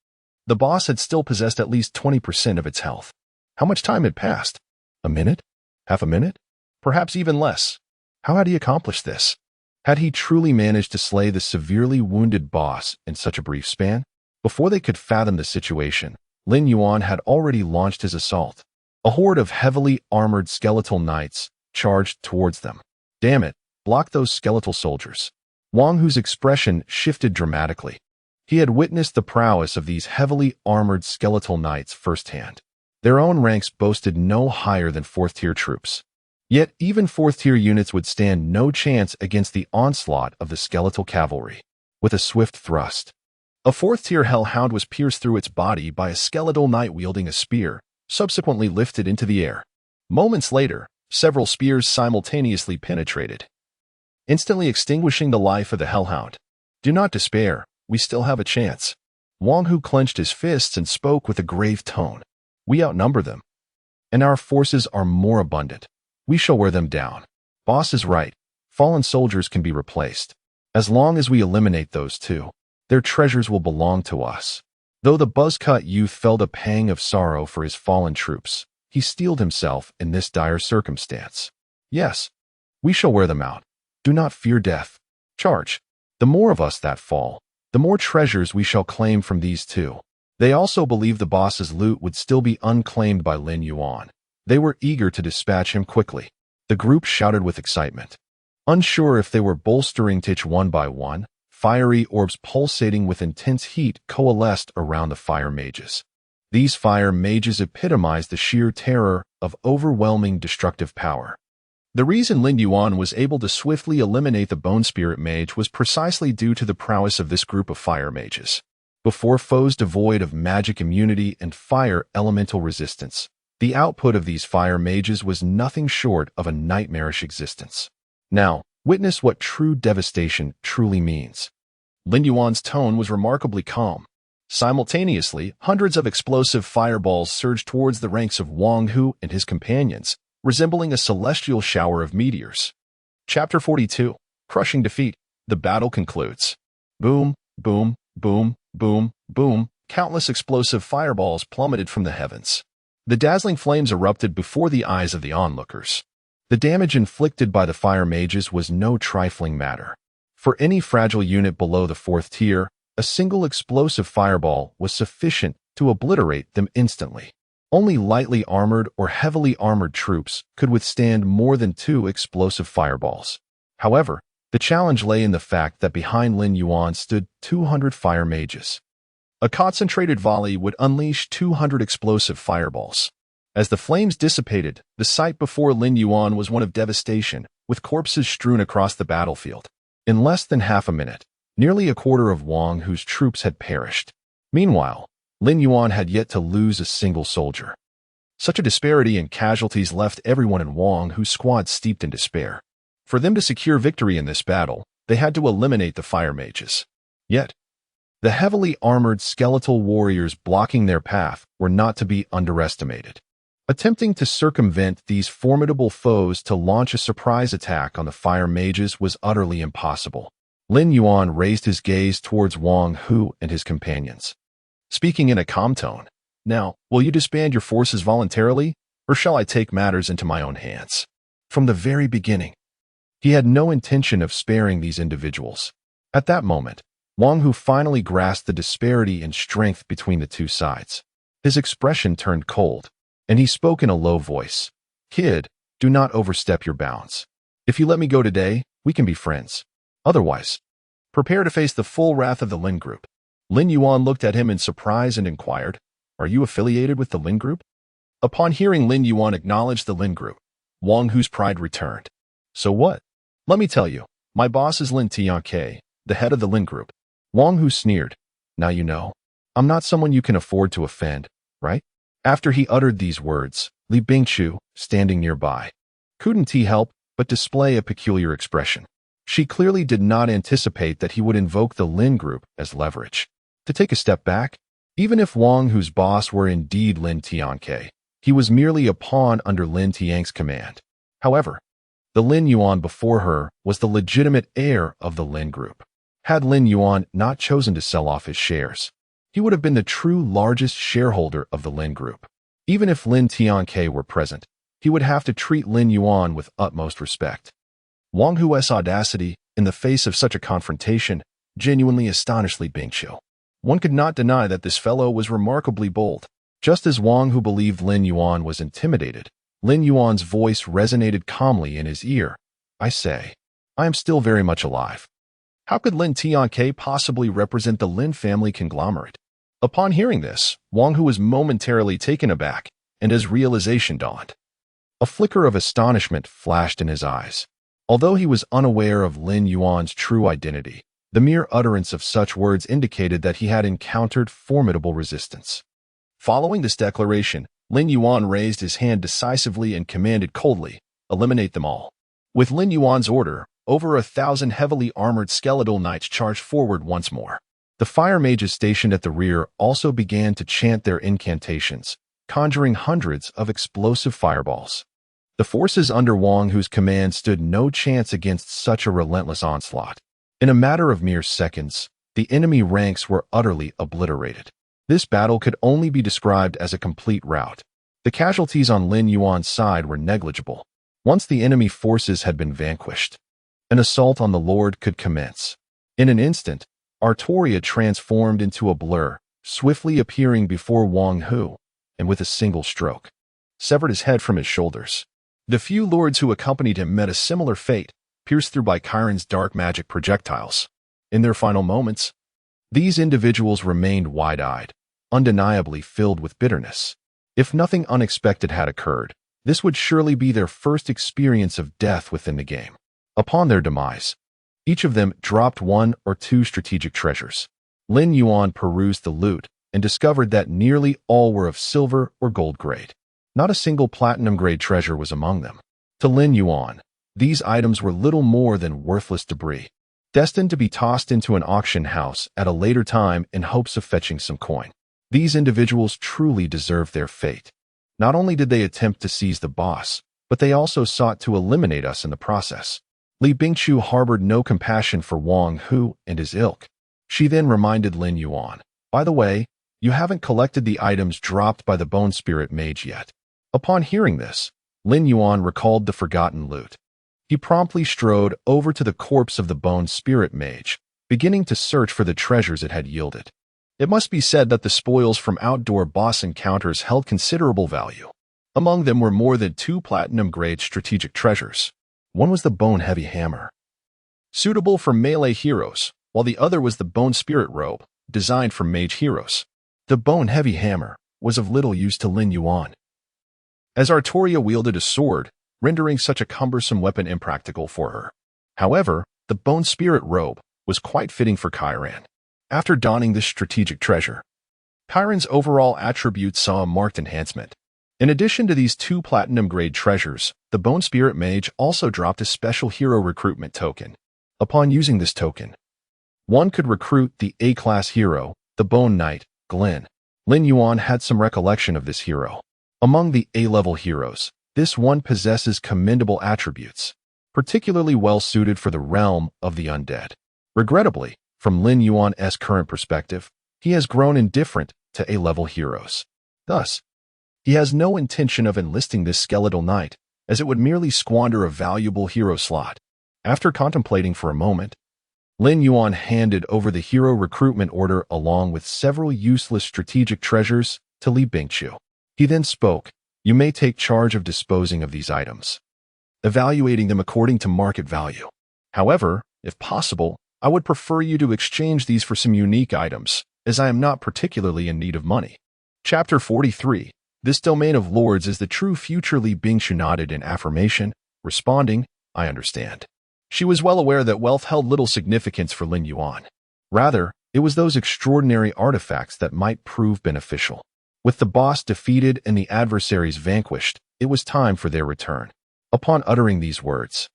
the boss had still possessed at least 20% of its health. How much time had passed? A minute? Half a minute? Perhaps even less. How had he accomplished this? Had he truly managed to slay the severely wounded boss in such a brief span? Before they could fathom the situation, Lin Yuan had already launched his assault. A horde of heavily armored skeletal knights charged towards them. "Damn it, block those skeletal soldiers." Wang Hu's expression shifted dramatically. He had witnessed the prowess of these heavily armored skeletal knights firsthand. Their own ranks boasted no higher than 4th-tier troops. Yet even 4th-tier units would stand no chance against the onslaught of the skeletal cavalry. With a swift thrust, a 4th-tier hellhound was pierced through its body by a skeletal knight wielding a spear, subsequently lifted into the air. Moments later, several spears simultaneously penetrated, instantly extinguishing the life of the hellhound. "Do not despair, we still have a chance." Wang Hu clenched his fists and spoke with a grave tone. "We outnumber them, and our forces are more abundant. We shall wear them down." Boss is right. Fallen soldiers can be replaced. As long as we eliminate those 2, their treasures will belong to us. Though the buzz-cut youth felt a pang of sorrow for his fallen troops, he steeled himself in this dire circumstance. "Yes, we shall wear them out. Do not fear death. Charge. The more of us that fall, the more treasures we shall claim from these 2. They also believed the boss's loot would still be unclaimed by Lin Yuan. They were eager to dispatch him quickly. The group shouted with excitement. Unsure if they were bolstering Tich one by one, fiery orbs pulsating with intense heat coalesced around the fire mages. These fire mages epitomized the sheer terror of overwhelming destructive power. The reason Lin Yuan was able to swiftly eliminate the Bone Spirit Mage was precisely due to the prowess of this group of fire mages. Before foes devoid of magic immunity and fire elemental resistance, the output of these fire mages was nothing short of a nightmarish existence. Now, witness what true devastation truly means. Lin Yuan's tone was remarkably calm. Simultaneously, hundreds of explosive fireballs surged towards the ranks of Wang Hu and his companions, resembling a celestial shower of meteors. Chapter 42. Crushing Defeat. The battle concludes. Boom, boom, boom, boom, boom. Countless explosive fireballs plummeted from the heavens. The dazzling flames erupted before the eyes of the onlookers. The damage inflicted by the fire mages was no trifling matter. For any fragile unit below the 4th tier, a single explosive fireball was sufficient to obliterate them instantly. Only lightly armored or heavily armored troops could withstand more than 2 explosive fireballs. However, the challenge lay in the fact that behind Lin Yuan stood 200 fire mages. A concentrated volley would unleash 200 explosive fireballs. As the flames dissipated, the sight before Lin Yuan was one of devastation, with corpses strewn across the battlefield. In less than half a minute, nearly a quarter of Wang Hu's troops had perished. Meanwhile, Lin Yuan had yet to lose a single soldier. Such a disparity in casualties left everyone in Wang Hu's squad steeped in despair. For them to secure victory in this battle, they had to eliminate the fire mages. Yet, the heavily armored skeletal warriors blocking their path were not to be underestimated. Attempting to circumvent these formidable foes to launch a surprise attack on the fire mages was utterly impossible. Lin Yuan raised his gaze towards Wang Hu and his companions, speaking in a calm tone. Now, will you disband your forces voluntarily, or shall I take matters into my own hands? From the very beginning, he had no intention of sparing these individuals. At that moment, Wang Hu finally grasped the disparity in strength between the two sides. His expression turned cold, and he spoke in a low voice. Kid, do not overstep your bounds. If you let me go today, we can be friends. Otherwise, prepare to face the full wrath of the Lin Group. Lin Yuan looked at him in surprise and inquired, Are you affiliated with the Lin Group? Upon hearing Lin Yuan acknowledge the Lin Group, Wang Hu's pride returned. So what? Let me tell you, my boss is Lin Tianke, the head of the Lin Group. Wang Hu sneered. Now you know. I'm not someone you can afford to offend, right? After he uttered these words, Li Bingchu, standing nearby, couldn't help but display a peculiar expression. She clearly did not anticipate that he would invoke the Lin Group as leverage. To take a step back, even if Wang Hu's boss were indeed Lin Tianke, he was merely a pawn under Lin Tian's command. However, the Lin Yuan before her was the legitimate heir of the Lin Group. Had Lin Yuan not chosen to sell off his shares, he would have been the true largest shareholder of the Lin Group. Even if Lin Tianke were present, he would have to treat Lin Yuan with utmost respect. Wang Hu's audacity, in the face of such a confrontation, genuinely astonished Li Bingqiu. One could not deny that this fellow was remarkably bold. Just as Wang Hu believed Lin Yuan was intimidated, Lin Yuan's voice resonated calmly in his ear. I say, I am still very much alive. How could Lin Tianke possibly represent the Lin family conglomerate? Upon hearing this, Wang Hu was momentarily taken aback, and his realization dawned. A flicker of astonishment flashed in his eyes. Although he was unaware of Lin Yuan's true identity, the mere utterance of such words indicated that he had encountered formidable resistance. Following this declaration, Lin Yuan raised his hand decisively and commanded coldly, eliminate them all. With Lin Yuan's order, over 1,000 heavily armored skeletal knights charged forward once more. The fire mages stationed at the rear also began to chant their incantations, conjuring hundreds of explosive fireballs. The forces under Wang Hu's command stood no chance against such a relentless onslaught. In a matter of mere seconds, the enemy ranks were utterly obliterated. This battle could only be described as a complete rout. The casualties on Lin Yuan's side were negligible. Once the enemy forces had been vanquished, an assault on the Lord could commence. In an instant, Artoria transformed into a blur, swiftly appearing before Wang Hu, and with a single stroke, severed his head from his shoulders. The few lords who accompanied him met a similar fate, pierced through by Chiron's dark magic projectiles. In their final moments, these individuals remained wide-eyed, undeniably filled with bitterness. If nothing unexpected had occurred, this would surely be their first experience of death within the game. Upon their demise, each of them dropped one or two strategic treasures. Lin Yuan perused the loot and discovered that nearly all were of silver or gold grade. Not a single platinum-grade treasure was among them. To Lin Yuan, these items were little more than worthless debris, destined to be tossed into an auction house at a later time in hopes of fetching some coin. These individuals truly deserved their fate. Not only did they attempt to seize the boss, but they also sought to eliminate us in the process. Li Bingqiu harbored no compassion for Wang Hu and his ilk. She then reminded Lin Yuan, "By the way, you haven't collected the items dropped by the Bone Spirit Mage yet." Upon hearing this, Lin Yuan recalled the forgotten loot. He promptly strode over to the corpse of the Bone Spirit Mage, beginning to search for the treasures it had yielded. It must be said that the spoils from outdoor boss encounters held considerable value. Among them were more than 2 platinum-grade strategic treasures. One was the Bone-Heavy Hammer, suitable for melee heroes, while the other was the Bone Spirit Robe, designed for mage heroes. The Bone-Heavy Hammer was of little use to Lin Yuan, as Artoria wielded a sword, rendering such a cumbersome weapon impractical for her. However, the Bone Spirit Robe was quite fitting for Chiron. After donning this strategic treasure, Chiron's overall attributes saw a marked enhancement. In addition to these 2 platinum-grade treasures, the Bone Spirit Mage also dropped a special hero recruitment token. Upon using this token, one could recruit the A-class hero, the Bone Knight, Glenn. Lin Yuan had some recollection of this hero. Among the A-level heroes, this one possesses commendable attributes, particularly well-suited for the realm of the undead. Regrettably, from Lin Yuan's current perspective, he has grown indifferent to A-level heroes. Thus, he has no intention of enlisting this skeletal knight, as it would merely squander a valuable hero slot. After contemplating for a moment, Lin Yuan handed over the hero recruitment order along with several useless strategic treasures to Li Bingqiu. He then spoke, "You may take charge of disposing of these items, evaluating them according to market value. However, if possible, I would prefer you to exchange these for some unique items, as I am not particularly in need of money." Chapter 43. This domain of lords is the true future. Li Bingqiu nodded in affirmation, responding, "I understand." She was well aware that wealth held little significance for Lin Yuan. Rather, it was those extraordinary artifacts that might prove beneficial. With the boss defeated and the adversaries vanquished, it was time for their return. Upon uttering these words,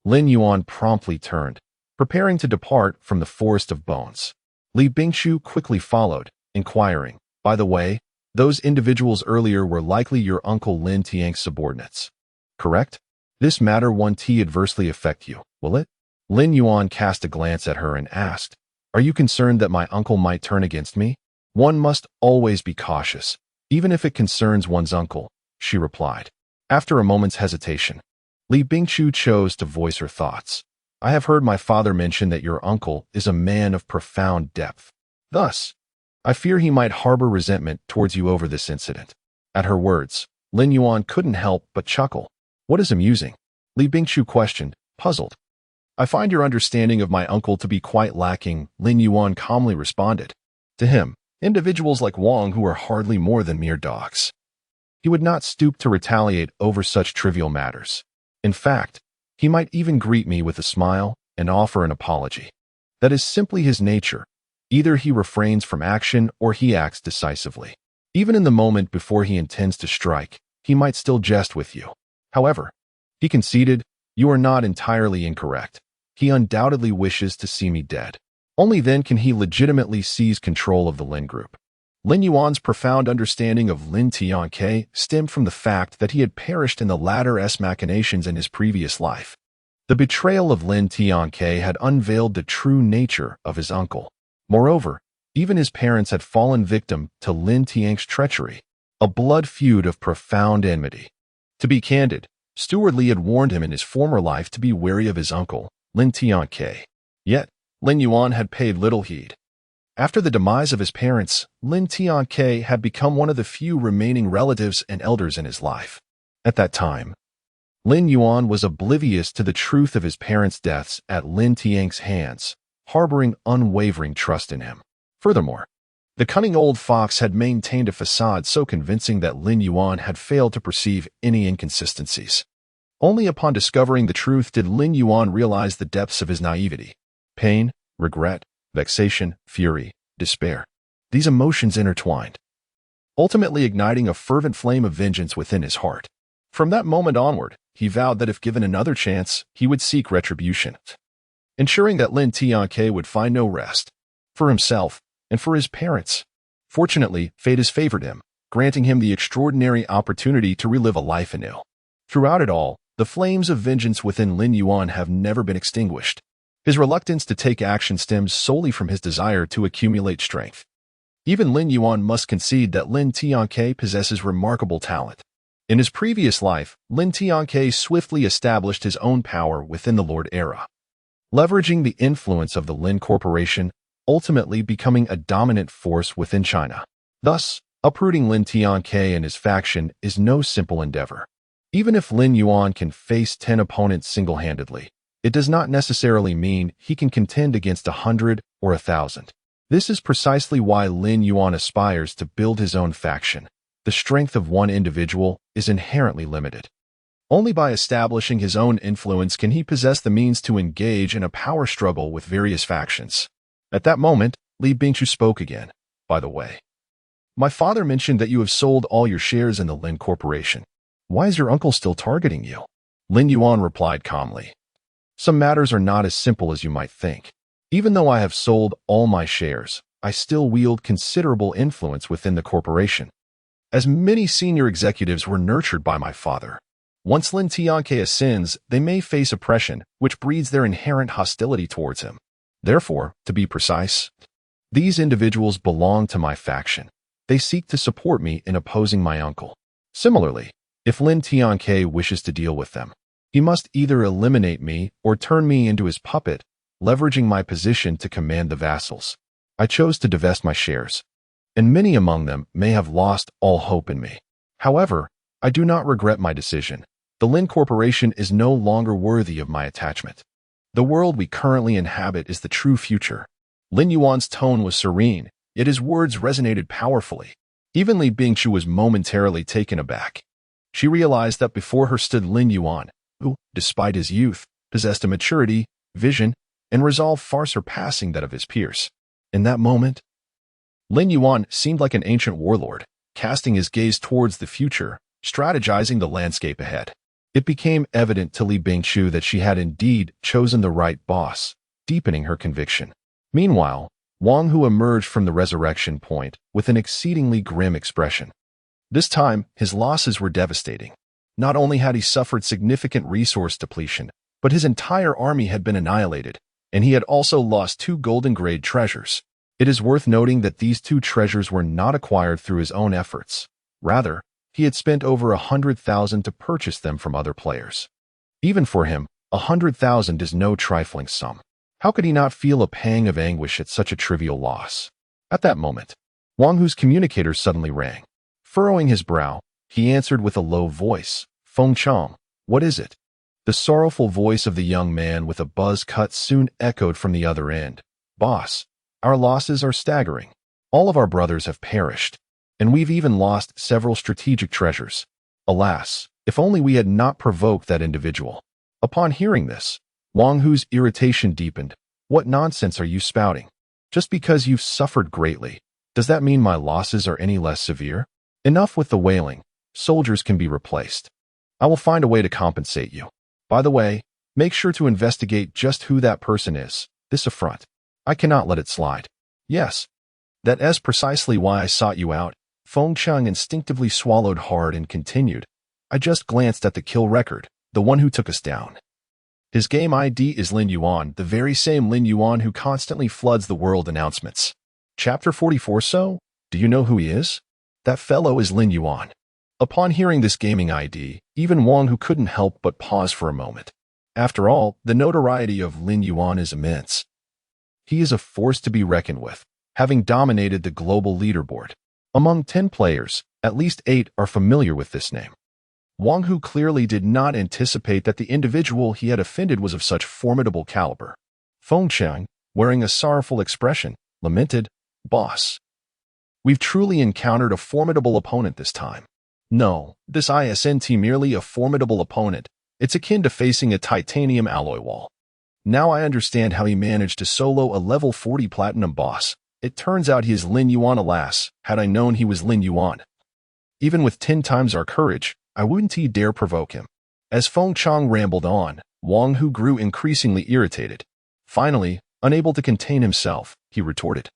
Lin Yuan promptly turned, preparing to depart from the Forest of Bones. Li Bingqiu quickly followed, inquiring, "By the way, those individuals earlier were likely your uncle Lin Tiang's subordinates, correct? This matter won't adversely affect you, will it?" Lin Yuan cast a glance at her and asked, "Are you concerned that my uncle might turn against me?" "One must always be cautious, even if it concerns one's uncle," she replied. After a moment's hesitation, Li Bingqiu chose to voice her thoughts. "I have heard my father mention that your uncle is a man of profound depth. Thus, I fear he might harbor resentment towards you over this incident." At her words, Lin Yuan couldn't help but chuckle. "What is amusing?" Li Bingqiu questioned, puzzled. "I find your understanding of my uncle to be quite lacking," Lin Yuan calmly responded. To him, individuals like Wang Hu are hardly more than mere dogs. He would not stoop to retaliate over such trivial matters. In fact, he might even greet me with a smile and offer an apology. That is simply his nature. Either he refrains from action or he acts decisively. Even in the moment before he intends to strike, he might still jest with you. However, he conceded, "You are not entirely incorrect. He undoubtedly wishes to see me dead. Only then can he legitimately seize control of the Lin Group." Lin Yuan's profound understanding of Lin Tianke stemmed from the fact that he had perished in the latter's machinations in his previous life. The betrayal of Lin Tianke had unveiled the true nature of his uncle. Moreover, even his parents had fallen victim to Lin Tianke's treachery, a blood feud of profound enmity. To be candid, Steward Li had warned him in his former life to be wary of his uncle, Lin Tianke. Yet, Lin Yuan had paid little heed. After the demise of his parents, Lin Tianke had become one of the few remaining relatives and elders in his life. At that time, Lin Yuan was oblivious to the truth of his parents' deaths at Lin Tianke's hands, harboring unwavering trust in him. Furthermore, the cunning old fox had maintained a facade so convincing that Lin Yuan had failed to perceive any inconsistencies. Only upon discovering the truth did Lin Yuan realize the depths of his naivety. Pain, regret, vexation, fury, despair. These emotions intertwined, ultimately igniting a fervent flame of vengeance within his heart. From that moment onward, he vowed that if given another chance, he would seek retribution, ensuring that Lin Tianke would find no rest for himself and for his parents. Fortunately, fate has favored him, granting him the extraordinary opportunity to relive a life anew. Throughout it all, the flames of vengeance within Lin Yuan have never been extinguished. His reluctance to take action stems solely from his desire to accumulate strength. Even Lin Yuan must concede that Lin Tianke possesses remarkable talent. In his previous life, Lin Tianke swiftly established his own power within the Lord era, leveraging the influence of the Lin Corporation, ultimately becoming a dominant force within China. Thus, uprooting Lin Tianke and his faction is no simple endeavor. Even if Lin Yuan can face 10 opponents single-handedly, it does not necessarily mean he can contend against 100 or 1,000. This is precisely why Lin Yuan aspires to build his own faction. The strength of one individual is inherently limited. Only by establishing his own influence can he possess the means to engage in a power struggle with various factions. At that moment, Li Bingchu spoke again. By the way, my father mentioned that you have sold all your shares in the Lin Corporation. Why is your uncle still targeting you? Lin Yuan replied calmly. Some matters are not as simple as you might think. Even though I have sold all my shares, I still wield considerable influence within the corporation, as many senior executives were nurtured by my father. Once Lin Tianke ascends, they may face oppression, which breeds their inherent hostility towards him. Therefore, to be precise, these individuals belong to my faction. They seek to support me in opposing my uncle. Similarly, if Lin Tianke wishes to deal with them, he must either eliminate me or turn me into his puppet, leveraging my position to command the vassals. I chose to divest my shares, and many among them may have lost all hope in me. However, I do not regret my decision. The Lin Corporation is no longer worthy of my attachment. The world we currently inhabit is the true future. Lin Yuan's tone was serene, yet his words resonated powerfully. Even Li Bingchu was momentarily taken aback. She realized that before her stood Lin Yuan, who, despite his youth, possessed a maturity, vision, and resolve far surpassing that of his peers. In that moment, Lin Yuan seemed like an ancient warlord, casting his gaze towards the future, strategizing the landscape ahead. It became evident to Li Bingchu that she had indeed chosen the right boss, deepening her conviction. Meanwhile, Wang Hu emerged from the resurrection point with an exceedingly grim expression. This time, his losses were devastating. Not only had he suffered significant resource depletion, but his entire army had been annihilated, and he had also lost 2 golden-grade treasures. It is worth noting that these 2 treasures were not acquired through his own efforts. Rather, he had spent over 100,000 to purchase them from other players. Even for him, 100,000 is no trifling sum. How could he not feel a pang of anguish at such a trivial loss? At that moment, Wang Hu's communicator suddenly rang. Furrowing his brow, he answered with a low voice, "Feng Chang, what is it?" The sorrowful voice of the young man with a buzz cut soon echoed from the other end. "Boss, our losses are staggering. All of our brothers have perished, and we've even lost several strategic treasures. Alas, if only we had not provoked that individual." Upon hearing this, Wang Hu's irritation deepened. "What nonsense are you spouting? Just because you've suffered greatly, does that mean my losses are any less severe? Enough with the wailing. Soldiers can be replaced. I will find a way to compensate you. By the way, make sure to investigate just who that person is. This affront, I cannot let it slide." "Yes, that is precisely why I sought you out." Feng Chang instinctively swallowed hard and continued, "I just glanced at the kill record, the one who took us down. His game ID is Lin Yuan, the very same Lin Yuan who constantly floods the world announcements." Chapter 44. So, do you know who he is? That fellow is Lin Yuan. Upon hearing this gaming ID, even Wang Hu couldn't help but pause for a moment. After all, the notoriety of Lin Yuan is immense. He is a force to be reckoned with, having dominated the global leaderboard. Among 10 players, at least 8 are familiar with this name. Wang Hu clearly did not anticipate that the individual he had offended was of such formidable caliber. "Feng Chang, wearing a sorrowful expression, lamented, "Boss, we've truly encountered a formidable opponent this time." No, this isn't merely a formidable opponent. It's akin to facing a titanium alloy wall. Now I understand how he managed to solo a level 40 platinum boss. It turns out he is Lin Yuan. Alas, had I known he was Lin Yuan, even with 10 times our courage, I wouldn't dare provoke him. As Feng Chang rambled on, Wang Hu grew increasingly irritated. Finally, unable to contain himself, he retorted,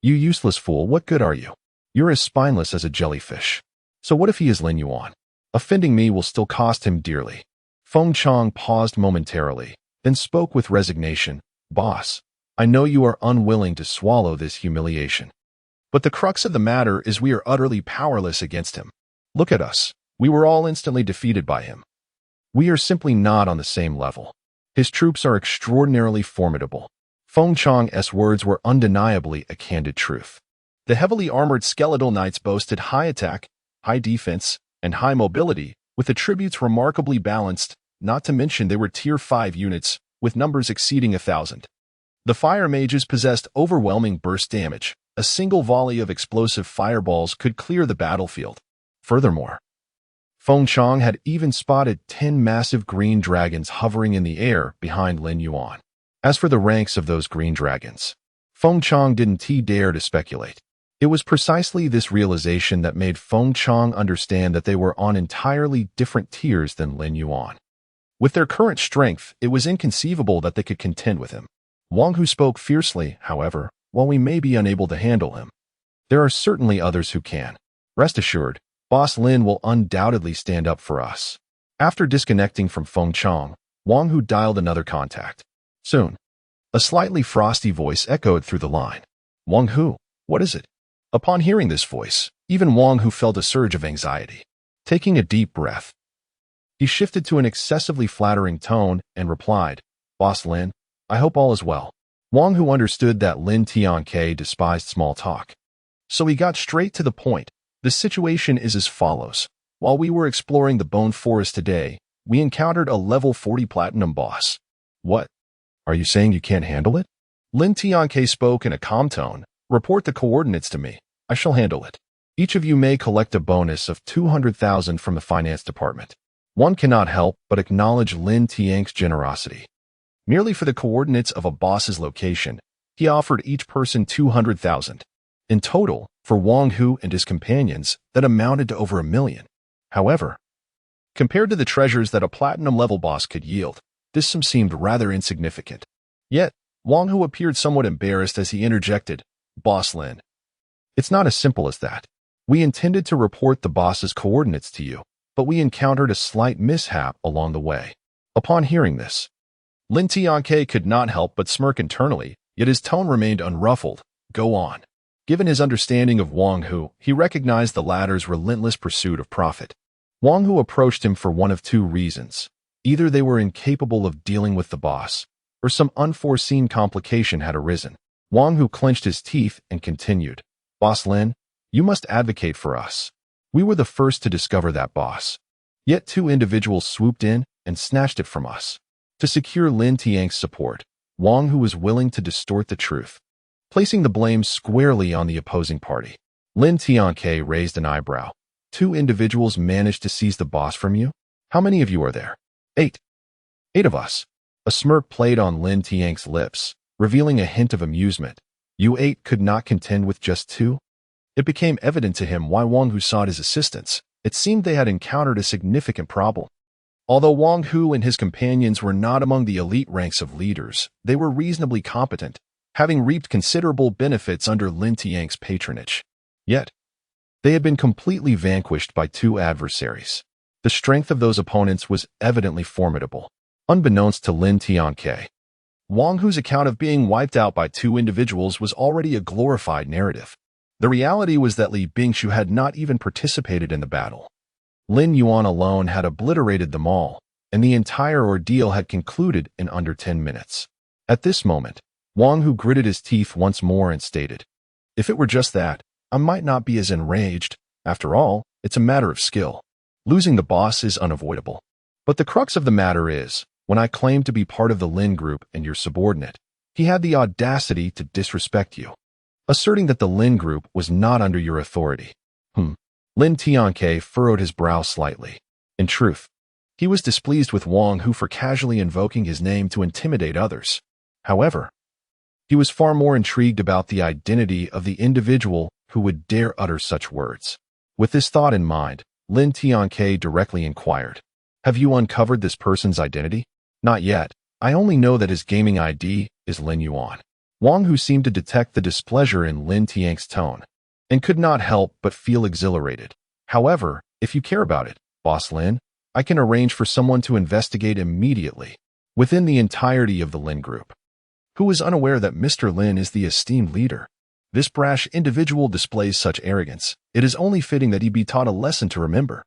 "You useless fool, what good are you? You're as spineless as a jellyfish. So what if he is Lin Yuan? Offending me will still cost him dearly." Feng Chang paused momentarily, then spoke with resignation, "Boss, I know you are unwilling to swallow this humiliation. But the crux of the matter is we are utterly powerless against him. Look at us. We were all instantly defeated by him. We are simply not on the same level. His troops are extraordinarily formidable." Feng Chang's words were undeniably a candid truth. The heavily armored skeletal knights boasted high attack, high defense, and high mobility, with attributes remarkably balanced, not to mention they were Tier 5 units, with numbers exceeding 1,000. The fire mages possessed overwhelming burst damage. A single volley of explosive fireballs could clear the battlefield. Furthermore, Feng Chang had even spotted 10 massive green dragons hovering in the air behind Lin Yuan. As for the ranks of those green dragons, Feng Chang didn't dare to speculate. It was precisely this realization that made Feng Chang understand that they were on entirely different tiers than Lin Yuan. With their current strength, it was inconceivable that they could contend with him. Wang Hu spoke fiercely, however, "While we may be unable to handle him, there are certainly others who can. Rest assured, Boss Lin will undoubtedly stand up for us." After disconnecting from Feng Chang, Wang Hu dialed another contact. Soon, a slightly frosty voice echoed through the line. "Wang Hu, what is it?" Upon hearing this voice, even Wang Hu felt a surge of anxiety. Taking a deep breath, he shifted to an excessively flattering tone and replied, "Boss Lin, I hope all is well." Wang Hu understood that Lin Tianke despised small talk. So he got straight to the point. "The situation is as follows. While we were exploring the Bone Forest today, we encountered a level 40 platinum boss." "What? Are you saying you can't handle it?" Lin Tianke spoke in a calm tone. "Report the coordinates to me. I shall handle it. Each of you may collect a bonus of 200,000 from the finance department." One cannot help but acknowledge Lin Tianke's generosity. Merely for the coordinates of a boss's location, he offered each person 200,000. In total, for Wang Hu and his companions, that amounted to over 1 million. However, compared to the treasures that a platinum-level boss could yield, this sum seemed rather insignificant. Yet, Wang Hu appeared somewhat embarrassed as he interjected, "Boss Lin, it's not as simple as that. We intended to report the boss's coordinates to you, but we encountered a slight mishap along the way." Upon hearing this, Lin Tianke could not help but smirk internally, yet his tone remained unruffled. "Go on." Given his understanding of Wang Hu, he recognized the latter's relentless pursuit of profit. Wang Hu approached him for one of two reasons. Either they were incapable of dealing with the boss, or some unforeseen complication had arisen. Wang Hu clenched his teeth and continued, "Boss Lin, you must advocate for us. We were the first to discover that boss. Yet 2 individuals swooped in and snatched it from us. To secure Lin Tianke's support, Wang Hu was willing to distort the truth, placing the blame squarely on the opposing party." Lin Tianke raised an eyebrow. 2 individuals managed to seize the boss from you? How many of you are there?" 8. 8 of us." A smirk played on Lin Tianke's lips, revealing a hint of amusement. "You 8 could not contend with just 2? It became evident to him why Wang Hu sought his assistance. It seemed they had encountered a significant problem. Although Wang Hu and his companions were not among the elite ranks of leaders, they were reasonably competent, having reaped considerable benefits under Lin Tianke's patronage. Yet, they had been completely vanquished by 2 adversaries. The strength of those opponents was evidently formidable. Unbeknownst to Lin Tianke, Wang Hu's account of being wiped out by 2 individuals was already a glorified narrative. The reality was that Li Bingshu had not even participated in the battle. Lin Yuan alone had obliterated them all, and the entire ordeal had concluded in under 10 minutes. At this moment, Wang Hu gritted his teeth once more and stated, "If it were just that, I might not be as enraged. After all, it's a matter of skill. Losing the boss is unavoidable. But the crux of the matter is, when I claim to be part of the Lin group and your subordinate, He had the audacity to disrespect you, asserting that the Lin group was not under your authority. Lin Tianke furrowed his brow slightly. In truth, he was displeased with Wang Hu for casually invoking his name to intimidate others. However, he was far more intrigued about the identity of the individual who would dare utter such words. With this thought in mind, Lin Tianke directly inquired, "Have you uncovered this person's identity?" "Not yet. I only know that his gaming ID is Lin Yuan." Wang Hu seemed to detect the displeasure in Lin Tianke's tone, and could not help but feel exhilarated. "However, if you care about it, Boss Lin, I can arrange for someone to investigate immediately within the entirety of the Lin group." Who is unaware that Mr. Lin is the esteemed leader? This brash individual displays such arrogance. It is only fitting that he be taught a lesson to remember.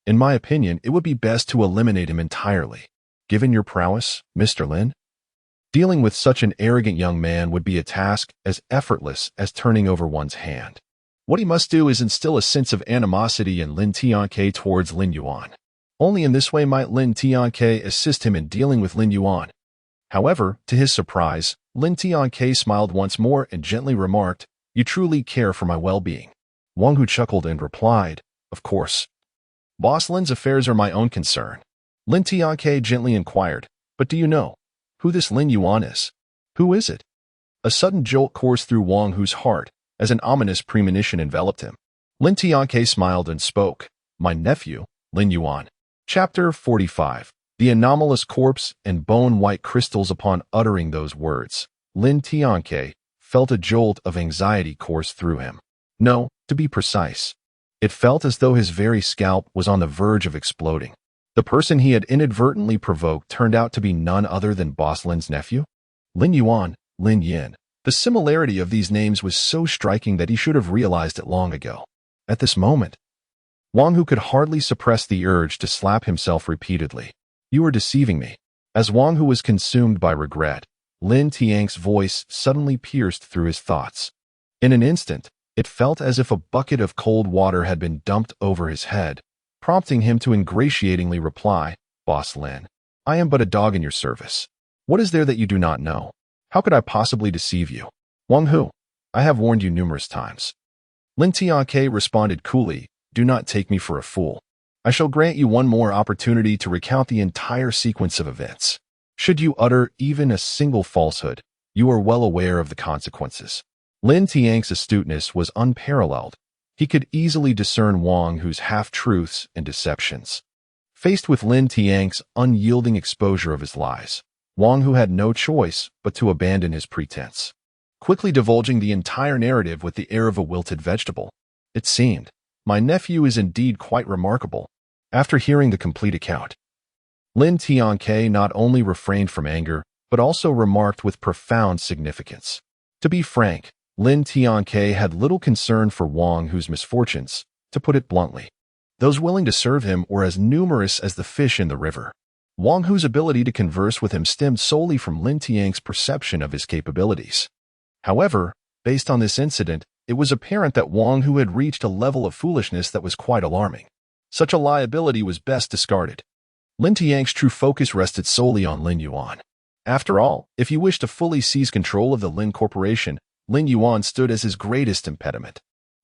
In my opinion, it would be best to eliminate him entirely. Given your prowess, Mr. Lin, dealing with such an arrogant young man would be a task as effortless as turning over one's hand. What he must do is instill a sense of animosity in Lin Tianke towards Lin Yuan. Only in this way might Lin Tianke assist him in dealing with Lin Yuan. However, to his surprise, Lin Tianke smiled once more and gently remarked, "You truly care for my well-being." Wang Hu chuckled and replied, "Of course. Boss Lin's affairs are my own concern." Lin Tianke gently inquired, "But do you know who this Lin Yuan is?" "Who is it?" A sudden jolt coursed through Wang Hu's heart as an ominous premonition enveloped him. Lin Tianke smiled and spoke, "My nephew, Lin Yuan." Chapter 45. The anomalous corpse and bone-white crystals. Upon uttering those words, Lin Tianke felt a jolt of anxiety course through him. No, to be precise, it felt as though his very scalp was on the verge of exploding. The person he had inadvertently provoked turned out to be none other than Boss Lin's nephew? Lin Yuan, Lin Yin. The similarity of these names was so striking that he should have realized it long ago. At this moment, Wang Hu could hardly suppress the urge to slap himself repeatedly. "You are deceiving me." As Wang Hu was consumed by regret, Lin Tianke's voice suddenly pierced through his thoughts. In an instant, it felt as if a bucket of cold water had been dumped over his head, prompting him to ingratiatingly reply, "Boss Lin, I am but a dog in your service. What is there that you do not know? How could I possibly deceive you?" "Wang Hu, I have warned you numerous times." Lin Tianke responded coolly, "Do not take me for a fool. I shall grant you one more opportunity to recount the entire sequence of events. Should you utter even a single falsehood, you are well aware of the consequences." Lin Tianke's astuteness was unparalleled. He could easily discern Wang Hu's half-truths and deceptions. Faced with Lin Tianke's unyielding exposure of his lies, Wang Hu had no choice but to abandon his pretense, quickly divulging the entire narrative with the air of a wilted vegetable. It seemed, "My nephew is indeed quite remarkable." After hearing the complete account, Lin Tianke not only refrained from anger, but also remarked with profound significance. To be frank, Lin Tianke had little concern for Wang Hu's misfortunes, to put it bluntly. Those willing to serve him were as numerous as the fish in the river. Wang Hu's ability to converse with him stemmed solely from Lin Tianke's perception of his capabilities. However, based on this incident, it was apparent that Wang Hu had reached a level of foolishness that was quite alarming. Such a liability was best discarded. Lin Tianke's true focus rested solely on Lin Yuan. After all, if he wished to fully seize control of the Lin Corporation, Lin Yuan stood as his greatest impediment.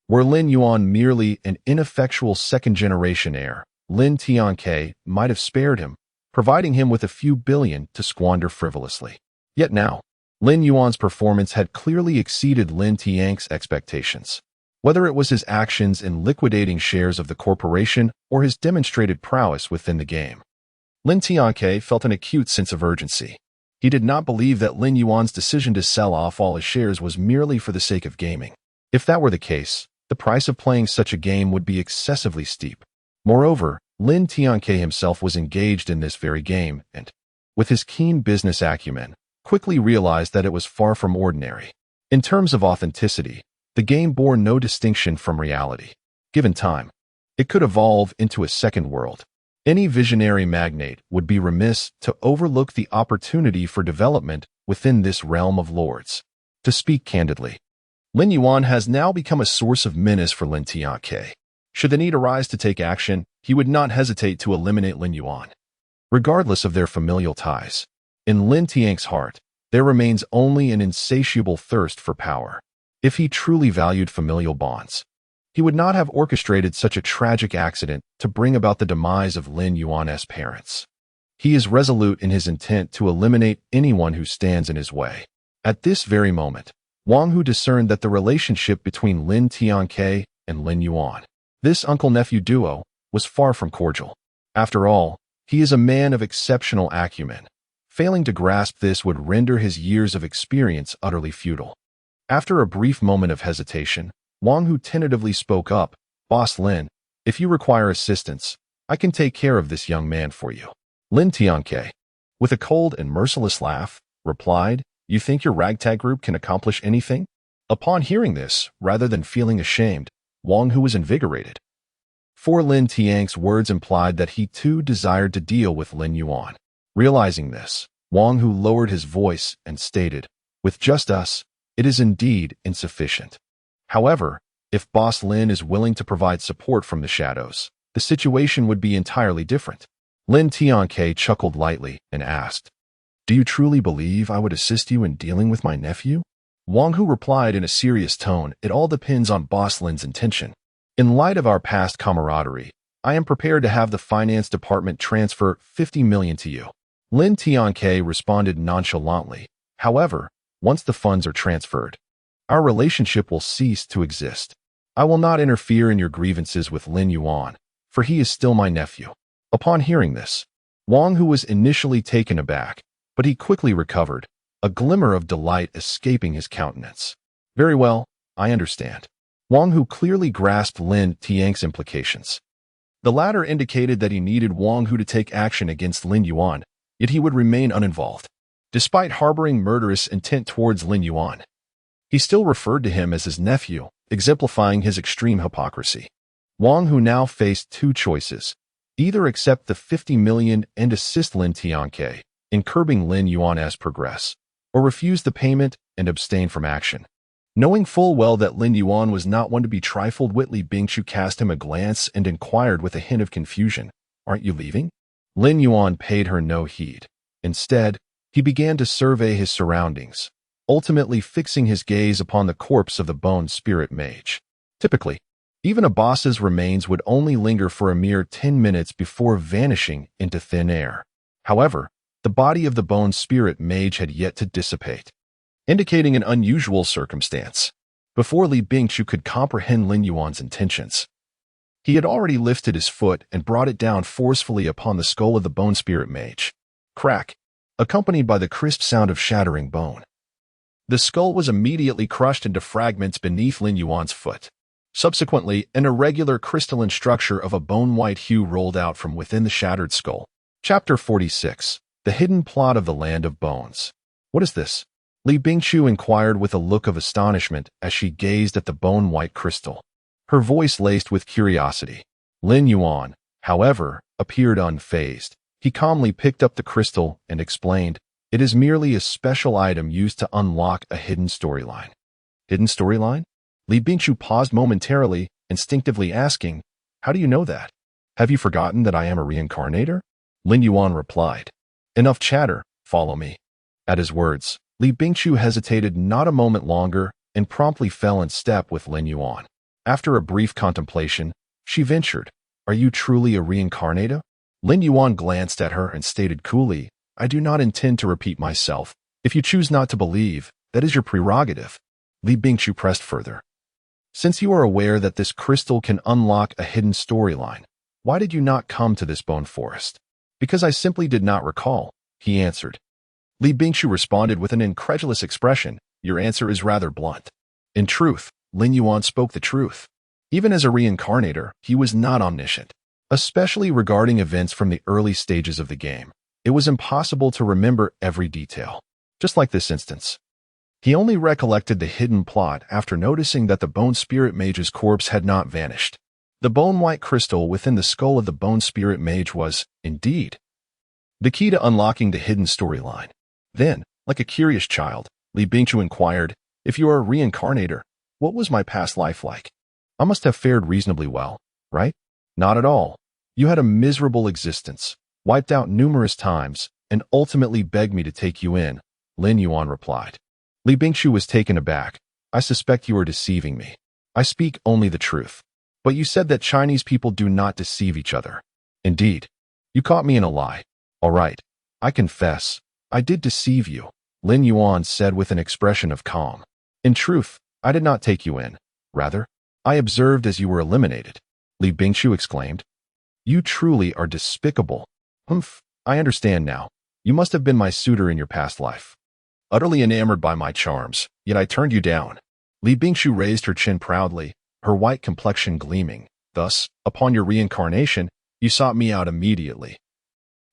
Were Lin Yuan merely an ineffectual second-generation heir, Lin Tianke might have spared him, providing him with a few billion to squander frivolously. Yet now, Lin Yuan's performance had clearly exceeded Lin Tianke's expectations. Whether it was his actions in liquidating shares of the corporation or his demonstrated prowess within the game, Lin Tianke felt an acute sense of urgency. He did not believe that Lin Yuan's decision to sell off all his shares was merely for the sake of gaming. If that were the case, the price of playing such a game would be excessively steep. Moreover, Lin Tianke himself was engaged in this very game and, with his keen business acumen, quickly realized that it was far from ordinary. In terms of authenticity, the game bore no distinction from reality. Given time, it could evolve into a second world. Any visionary magnate would be remiss to overlook the opportunity for development within this realm of lords. To speak candidly, Lin Yuan has now become a source of menace for Lin Tianke. Should the need arise to take action, he would not hesitate to eliminate Lin Yuan, regardless of their familial ties. In Lin Tianke's heart, There remains only an insatiable thirst for power. If he truly valued familial bonds, he would not have orchestrated such a tragic accident to bring about the demise of Lin Yuan's parents. He is resolute in his intent to eliminate anyone who stands in his way. At this very moment, Wang Hu discerned that the relationship between Lin Tianke and Lin Yuan, this uncle-nephew duo, was far from cordial. After all, he is a man of exceptional acumen. Failing to grasp this would render his years of experience utterly futile. After a brief moment of hesitation, Wang Hu tentatively spoke up, "Boss Lin, if you require assistance, I can take care of this young man for you." Lin Tianke, with a cold and merciless laugh, replied, "You think your ragtag group can accomplish anything?" Upon hearing this, rather than feeling ashamed, Wang Hu was invigorated. For Lin Tianke's words implied that he too desired to deal with Lin Yuan. Realizing this, Wang Hu lowered his voice and stated, "With just us, it is indeed insufficient. However, if Boss Lin is willing to provide support from the shadows, the situation would be entirely different." Lin Tianke chuckled lightly and asked, "Do you truly believe I would assist you in dealing with my nephew?" Wang Hu replied in a serious tone, "It all depends on Boss Lin's intention. In light of our past camaraderie, I am prepared to have the finance department transfer 50 million to you." Lin Tianke responded nonchalantly, "However, once the funds are transferred, our relationship will cease to exist. I will not interfere in your grievances with Lin Yuan, for he is still my nephew." Upon hearing this, Wang Hu was initially taken aback, but he quickly recovered, a glimmer of delight escaping his countenance. "Very well, I understand." Wang Hu clearly grasped Lin Tianke's implications. The latter indicated that he needed Wang Hu to take action against Lin Yuan, yet he would remain uninvolved. Despite harboring murderous intent towards Lin Yuan, he still referred to him as his nephew, exemplifying his extreme hypocrisy. Wang Hu now faced two choices: either accept the 50 million and assist Lin Tianke in curbing Lin Yuan's progress, or refuse the payment and abstain from action. Knowing full well that Lin Yuan was not one to be trifled with, Li Bingqiu cast him a glance and inquired with a hint of confusion, "Aren't you leaving?" Lin Yuan paid her no heed. Instead, he began to survey his surroundings, ultimately fixing his gaze upon the corpse of the bone spirit mage. Typically, even a boss's remains would only linger for a mere 10 minutes before vanishing into thin air. However, the body of the bone spirit mage had yet to dissipate, indicating an unusual circumstance. Before Li Bingqiu could comprehend Lin Yuan's intentions, he had already lifted his foot and brought it down forcefully upon the skull of the bone spirit mage. Crack, accompanied by the crisp sound of shattering bone. The skull was immediately crushed into fragments beneath Lin Yuan's foot. Subsequently, an irregular crystalline structure of a bone-white hue rolled out from within the shattered skull. Chapter 46. The Hidden Plot of the Land of Bones. "What is this?" Li Bingqiu inquired with a look of astonishment as she gazed at the bone-white crystal, her voice laced with curiosity. Lin Yuan, however, appeared unfazed. He calmly picked up the crystal and explained, "It is merely a special item used to unlock a hidden storyline." "Hidden storyline?" Li Bingqiu paused momentarily, instinctively asking, "How do you know that? Have you forgotten that I am a reincarnator?" Lin Yuan replied, "Enough chatter, follow me." At his words, Li Bingqiu hesitated not a moment longer and promptly fell in step with Lin Yuan. After a brief contemplation, she ventured, "Are you truly a reincarnator?" Lin Yuan glanced at her and stated coolly, "I do not intend to repeat myself. If you choose not to believe, that is your prerogative." Li Bingqiu pressed further, "Since you are aware that this crystal can unlock a hidden storyline, why did you not come to this bone forest?" "Because I simply did not recall," he answered. Li Bingqiu responded with an incredulous expression, "Your answer is rather blunt." In truth, Lin Yuan spoke the truth. Even as a reincarnator, he was not omniscient. Especially regarding events from the early stages of the game, it was impossible to remember every detail. Just like this instance, he only recollected the hidden plot after noticing that the bone spirit mage's corpse had not vanished. The bone-white crystal within the skull of the bone spirit mage was, indeed, the key to unlocking the hidden storyline. Then, like a curious child, Li Bingqiu inquired, "If you are a reincarnator, what was my past life like? I must have fared reasonably well, right?" "Not at all. You had a miserable existence, wiped out numerous times, and ultimately begged me to take you in, Lin Yuan replied. Li Bingshu was taken aback. I suspect you are deceiving me. I speak only the truth. But you said that Chinese people do not deceive each other. Indeed. You caught me in a lie. All right. I confess. I did deceive you, Lin Yuan said with an expression of calm. In truth, I did not take you in. Rather, I observed as you were eliminated. Li Bingshu exclaimed. You truly are despicable. Humph, I understand now. You must have been my suitor in your past life. Utterly enamored by my charms, yet I turned you down. Li Bingshu raised her chin proudly, her white complexion gleaming. Thus, upon your reincarnation, you sought me out immediately,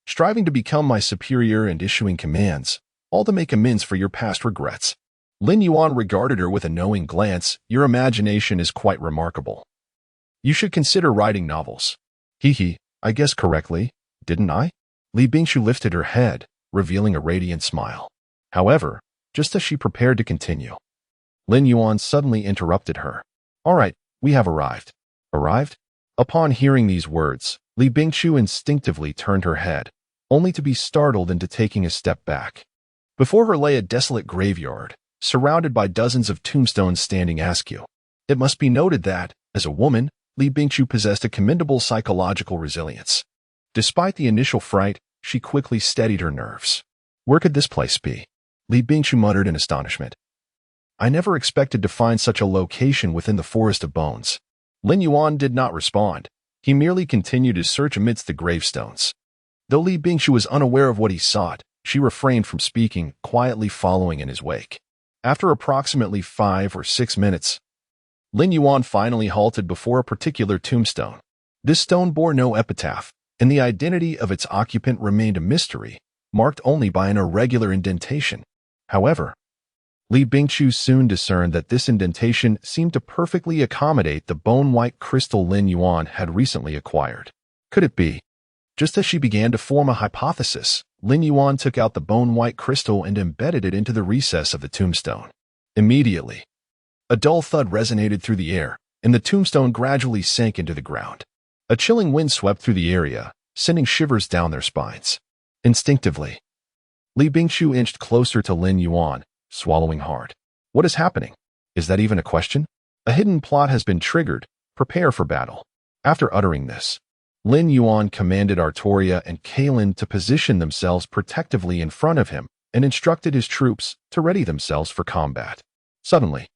striving to become my superior and issuing commands, all to make amends for your past regrets. Lin Yuan regarded her with a knowing glance. Your imagination is quite remarkable. You should consider writing novels. Hee, I guessed correctly, didn't I? Li Bingshu lifted her head, revealing a radiant smile. However, just as she prepared to continue, Lin Yuan suddenly interrupted her. All right, we have arrived. Arrived? Upon hearing these words, Li Bingshu instinctively turned her head, only to be startled into taking a step back. Before her lay a desolate graveyard, surrounded by dozens of tombstones standing askew. It must be noted that, as a woman, Li Bingshu possessed a commendable psychological resilience. Despite the initial fright, she quickly steadied her nerves. Where could this place be? Li Bingshu muttered in astonishment. I never expected to find such a location within the forest of bones. Lin Yuan did not respond. He merely continued his search amidst the gravestones. Though Li Bingshu was unaware of what he sought, she refrained from speaking, quietly following in his wake. After approximately 5 or 6 minutes, Lin Yuan finally halted before a particular tombstone. This stone bore no epitaph, and the identity of its occupant remained a mystery, marked only by an irregular indentation. However, Li Bingshu soon discerned that this indentation seemed to perfectly accommodate the bone-white crystal Lin Yuan had recently acquired. Could it be? Just as she began to form a hypothesis, Lin Yuan took out the bone-white crystal and embedded it into the recess of the tombstone. Immediately, a dull thud resonated through the air, and the tombstone gradually sank into the ground. A chilling wind swept through the area, sending shivers down their spines. Instinctively, Li Bingshu inched closer to Lin Yuan, swallowing hard. What is happening? Is that even a question? A hidden plot has been triggered. Prepare for battle. After uttering this, Lin Yuan commanded Artoria and Kalin to position themselves protectively in front of him and instructed his troops to ready themselves for combat. Suddenly,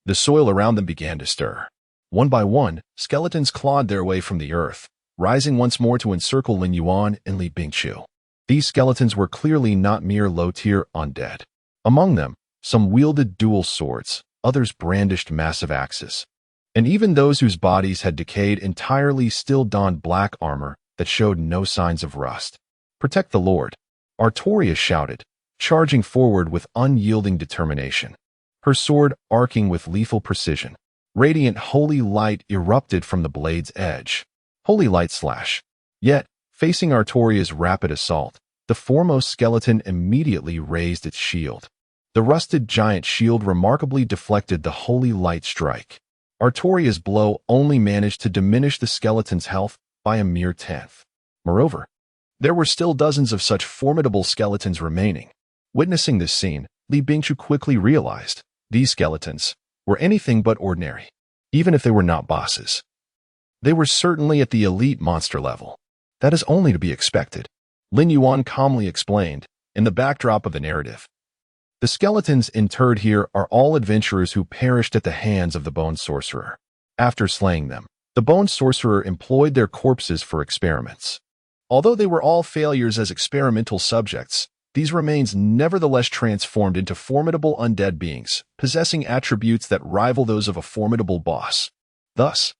the soil around them began to stir. One by one, skeletons clawed their way from the earth, rising once more to encircle Lin Yuan and Li Bingshu. These skeletons were clearly not mere low-tier undead. Among them, some wielded dual swords, others brandished massive axes. And even those whose bodies had decayed entirely still donned black armor that showed no signs of rust. Protect the Lord, Artoria shouted, charging forward with unyielding determination. Her sword arcing with lethal precision. Radiant holy light erupted from the blade's edge. Holy light slash. Yet, facing Artoria's rapid assault, the foremost skeleton immediately raised its shield. The rusted giant shield remarkably deflected the holy light strike. Artoria's blow only managed to diminish the skeleton's health by a mere tenth. Moreover, there were still dozens of such formidable skeletons remaining. Witnessing this scene, Li Bingshu quickly realized these skeletons were anything but ordinary, even if they were not bosses. They were certainly at the elite monster level. That is only to be expected, Lin Yuan calmly explained, in the backdrop of the narrative. The skeletons interred here are all adventurers who perished at the hands of the Bone Sorcerer. After slaying them, the Bone Sorcerer employed their corpses for experiments. Although they were all failures as experimental subjects, these remains nevertheless transformed into formidable undead beings, possessing attributes that rival those of a formidable boss. Thus,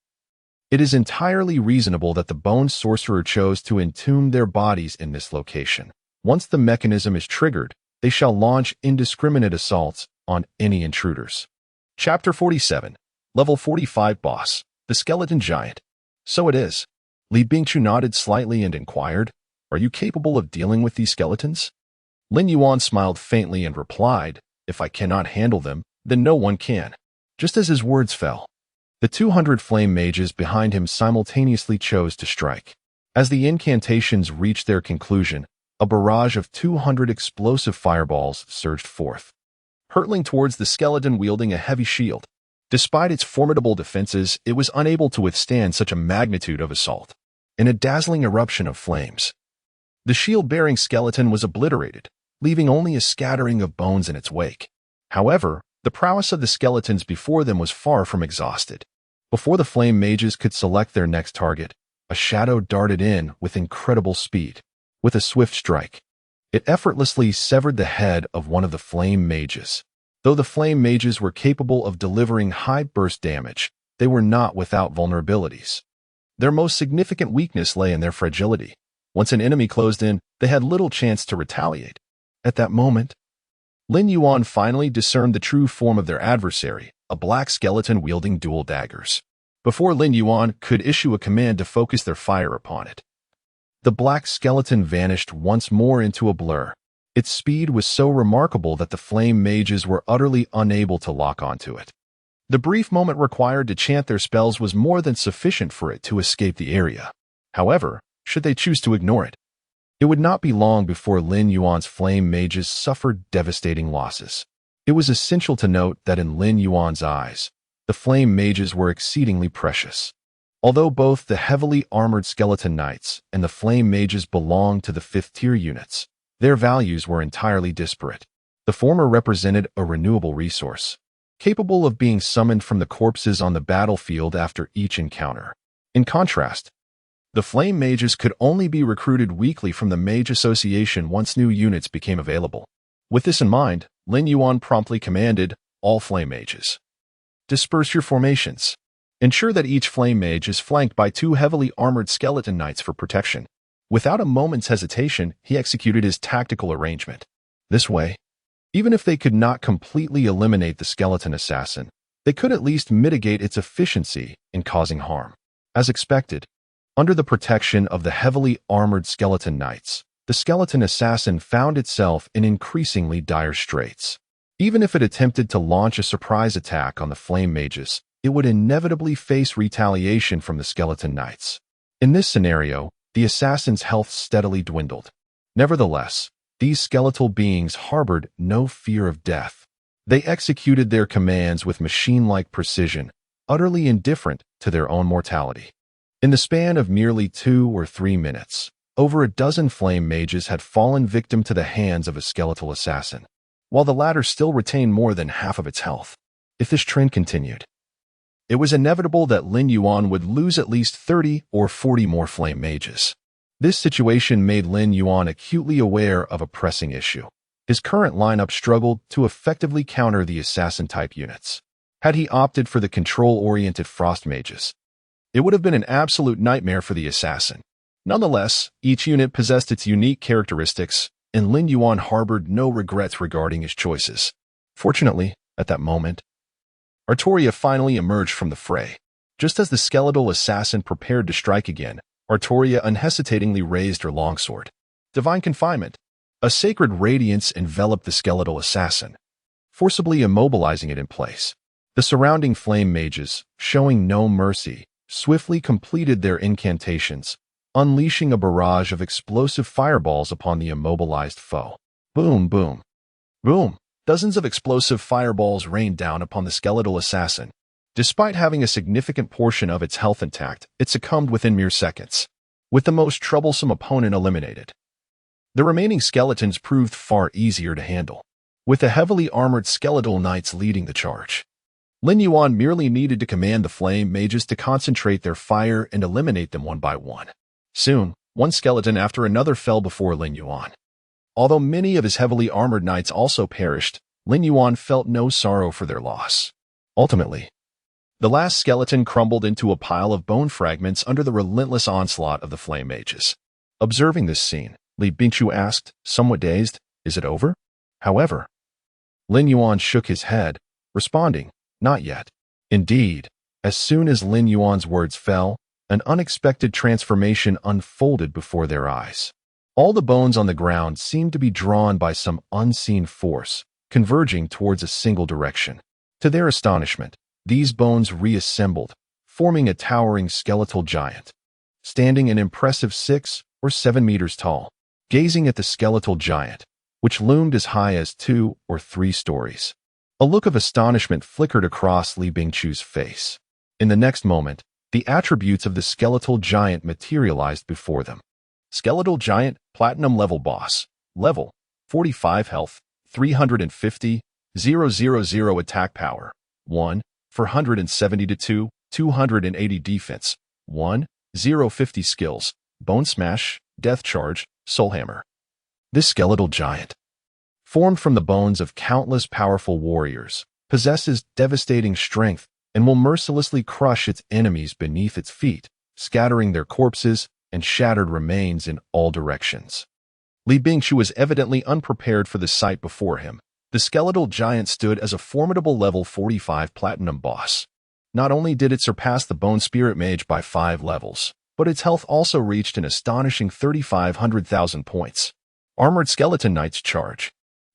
it is entirely reasonable that the Bone Sorcerer chose to entomb their bodies in this location. Once the mechanism is triggered, they shall launch indiscriminate assaults on any intruders. Chapter 47, Level 45 Boss, the Skeleton Giant. So it is. Li Bingshu nodded slightly and inquired, Are you capable of dealing with these skeletons? Lin Yuan smiled faintly and replied, If I cannot handle them, then no one can. Just as his words fell, the 200 flame mages behind him simultaneously chose to strike. As the incantations reached their conclusion, a barrage of 200 explosive fireballs surged forth, hurtling towards the skeleton wielding a heavy shield. Despite its formidable defenses, it was unable to withstand such a magnitude of assault. In a dazzling eruption of flames, the shield-bearing skeleton was obliterated, leaving only a scattering of bones in its wake. However, the prowess of the skeletons before them was far from exhausted. Before the flame mages could select their next target, a shadow darted in with incredible speed. With a swift strike, it effortlessly severed the head of one of the flame mages. Though the flame mages were capable of delivering high burst damage, they were not without vulnerabilities. Their most significant weakness lay in their fragility. Once an enemy closed in, they had little chance to retaliate. At that moment, Lin Yuan finally discerned the true form of their adversary, a black skeleton wielding dual daggers. Before Lin Yuan could issue a command to focus their fire upon it, the black skeleton vanished once more into a blur. Its speed was so remarkable that the flame mages were utterly unable to lock onto it. The brief moment required to chant their spells was more than sufficient for it to escape the area. However, should they choose to ignore it, it would not be long before Lin Yuan's flame mages suffered devastating losses. It was essential to note that in Lin Yuan's eyes, the flame mages were exceedingly precious. Although both the heavily armored skeleton knights and the flame mages belonged to the 5th-tier units, their values were entirely disparate. The former represented a renewable resource, capable of being summoned from the corpses on the battlefield after each encounter. In contrast, the flame mages could only be recruited weekly from the Mage Association once new units became available. With this in mind, Lin Yuan promptly commanded all flame mages, "Disperse your formations. Ensure that each flame mage is flanked by 2 heavily armored skeleton knights for protection." Without a moment's hesitation, he executed his tactical arrangement. This way, even if they could not completely eliminate the skeleton assassin, they could at least mitigate its efficiency in causing harm. As expected, under the protection of the heavily armored skeleton knights, the skeleton assassin found itself in increasingly dire straits. Even if it attempted to launch a surprise attack on the flame mages, it would inevitably face retaliation from the skeleton knights. In this scenario, the assassin's health steadily dwindled. Nevertheless, these skeletal beings harbored no fear of death. They executed their commands with machine-like precision, utterly indifferent to their own mortality. In the span of merely 2 or 3 minutes, over a dozen flame mages had fallen victim to the hands of a skeletal assassin, while the latter still retained more than half of its health. If this trend continued, it was inevitable that Lin Yuan would lose at least 30 or 40 more flame mages. This situation made Lin Yuan acutely aware of a pressing issue. His current lineup struggled to effectively counter the assassin-type units. Had he opted for the control-oriented frost mages, it would have been an absolute nightmare for the assassin. Nonetheless, each unit possessed its unique characteristics, and Lin Yuan harbored no regrets regarding his choices. Fortunately, at that moment, Artoria finally emerged from the fray. Just as the skeletal assassin prepared to strike again, Artoria unhesitatingly raised her longsword. Divine Confinement. A sacred radiance enveloped the skeletal assassin, forcibly immobilizing it in place. The surrounding flame mages, showing no mercy, swiftly completed their incantations, unleashing a barrage of explosive fireballs upon the immobilized foe. Boom, boom, boom. Dozens of explosive fireballs rained down upon the skeletal assassin. Despite having a significant portion of its health intact, it succumbed within mere seconds, with the most troublesome opponent eliminated. The remaining skeletons proved far easier to handle, with the heavily armored skeletal knights leading the charge. Lin Yuan merely needed to command the flame mages to concentrate their fire and eliminate them one by one. Soon, one skeleton after another fell before Lin Yuan. Although many of his heavily armored knights also perished, Lin Yuan felt no sorrow for their loss. Ultimately, the last skeleton crumbled into a pile of bone fragments under the relentless onslaught of the flame mages. Observing this scene, Li Bingchu asked, somewhat dazed, "Is it over?" However, Lin Yuan shook his head, responding, "Not yet." Indeed, as soon as Lin Yuan's words fell, an unexpected transformation unfolded before their eyes. All the bones on the ground seemed to be drawn by some unseen force, converging towards a single direction. To their astonishment, these bones reassembled, forming a towering skeletal giant, standing an impressive 6 or 7 meters tall. gazing at the skeletal giant, which loomed as high as 2 or 3 stories. A look of astonishment flickered across Li Bingchu's face. In the next moment, the attributes of the skeletal giant materialized before them. Skeletal giant, platinum level boss. Level, 45 health, 350, 000 attack power, 1, 470 to 2, 280 defense, 1, 050 skills, bone smash, death charge, soul hammer. This skeletal giant, formed from the bones of countless powerful warriors, possesses devastating strength and will mercilessly crush its enemies beneath its feet, scattering their corpses and shattered remains in all directions. Li Bingchu was evidently unprepared for the sight before him. The skeletal giant stood as a formidable level 45 platinum boss. Not only did it surpass the Bone Spirit Mage by 5 levels, but its health also reached an astonishing 3,500,000 points. Armored Skeleton Knights charge.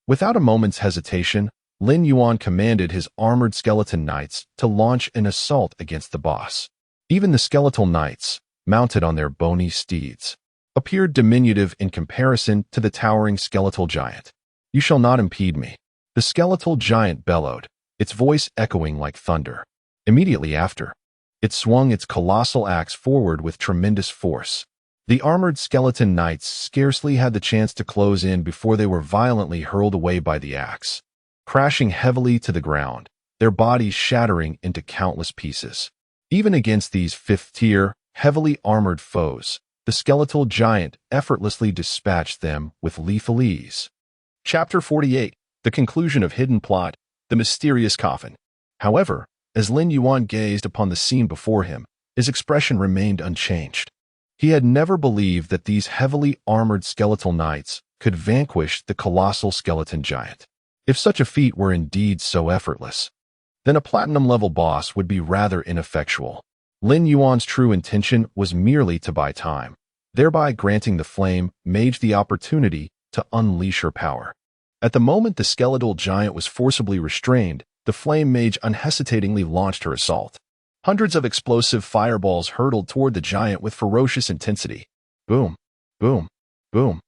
Without a moment's hesitation, Lin Yuan commanded his armored skeleton knights to launch an assault against the boss. Even the skeletal knights, mounted on their bony steeds, appeared diminutive in comparison to the towering skeletal giant. "You shall not impede me," the skeletal giant bellowed, its voice echoing like thunder. Immediately after, it swung its colossal axe forward with tremendous force. The armored skeleton knights scarcely had the chance to close in before they were violently hurled away by the axe, crashing heavily to the ground, their bodies shattering into countless pieces. Even against these fifth-tier, heavily armored foes, the skeletal giant effortlessly dispatched them with lethal ease. Chapter 48. The conclusion of Hidden Plot, the mysterious coffin. However, as Lin Yuan gazed upon the scene before him, his expression remained unchanged. He had never believed that these heavily armored skeletal knights could vanquish the colossal skeleton giant. If such a feat were indeed so effortless, then a platinum-level boss would be rather ineffectual. Lin Yuan's true intention was merely to buy time, thereby granting the Flame Mage the opportunity to unleash her power. At the moment the skeletal giant was forcibly restrained, the Flame Mage unhesitatingly launched her assault. Hundreds of explosive fireballs hurtled toward the giant with ferocious intensity. Boom, boom, boom.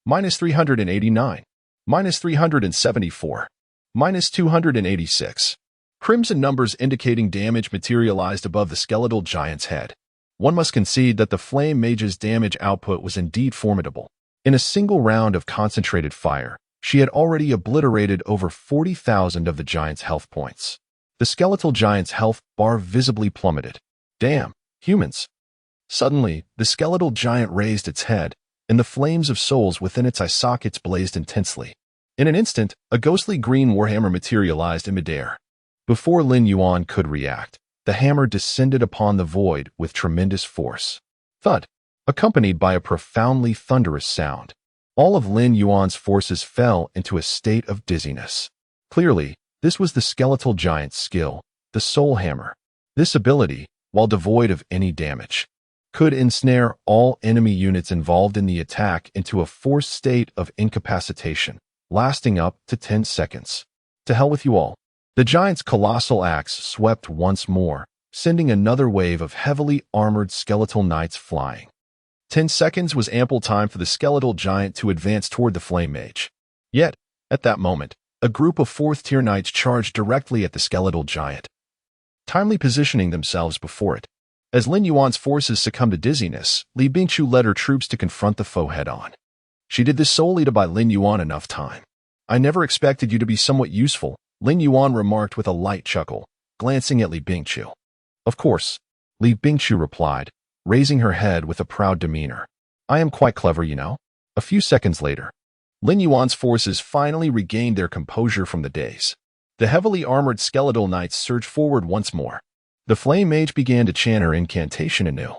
Minus 389. Minus 374. Minus 286. Crimson numbers indicating damage materialized above the skeletal giant's head. One must concede that the Flame Mage's damage output was indeed formidable. In a single round of concentrated fire, she had already obliterated over 40,000 of the giant's health points. The skeletal giant's health bar visibly plummeted. Damn, humans. Suddenly, the skeletal giant raised its head, and the flames of souls within its eye sockets blazed intensely. In an instant, a ghostly green warhammer materialized in midair. Before Lin Yuan could react, the hammer descended upon the void with tremendous force. Thud, accompanied by a profoundly thunderous sound. All of Lin Yuan's forces fell into a state of dizziness. Clearly, this was the skeletal giant's skill, the soul hammer. This ability, while devoid of any damage, could ensnare all enemy units involved in the attack into a forced state of incapacitation, lasting up to 10 seconds. To hell with you all. The giant's colossal axe swept once more, sending another wave of heavily armored skeletal knights flying. 10 seconds was ample time for the skeletal giant to advance toward the Flame Mage. Yet, at that moment, a group of 4th-tier knights charged directly at the skeletal giant, timely positioning themselves before it. As Lin Yuan's forces succumbed to dizziness, Li Bingchu led her troops to confront the foe head-on. She did this solely to buy Lin Yuan enough time. "I never expected you to be somewhat useful," Lin Yuan remarked with a light chuckle, glancing at Li Bingchu. "Of course," Li Bingchu replied, raising her head with a proud demeanor. "I am quite clever, you know." A few seconds later, Lin Yuan's forces finally regained their composure from the daze. The heavily armored skeletal knights surged forward once more. The Flame Mage began to chant her incantation anew.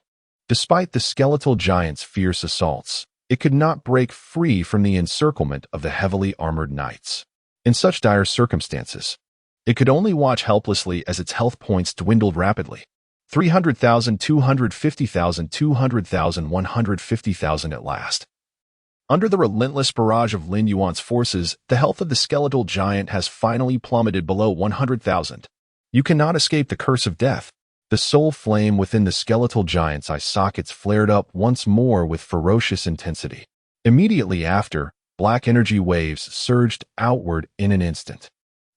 Despite the skeletal giant's fierce assaults, it could not break free from the encirclement of the heavily armored knights. In such dire circumstances, it could only watch helplessly as its health points dwindled rapidly. 300,000, 250,000, 200,000, 150,000 at last. Under the relentless barrage of Lin Yuan's forces, the health of the skeletal giant has finally plummeted below 100,000. You cannot escape the curse of death. The soul flame within the skeletal giant's eye sockets flared up once more with ferocious intensity. Immediately after, black energy waves surged outward in an instant.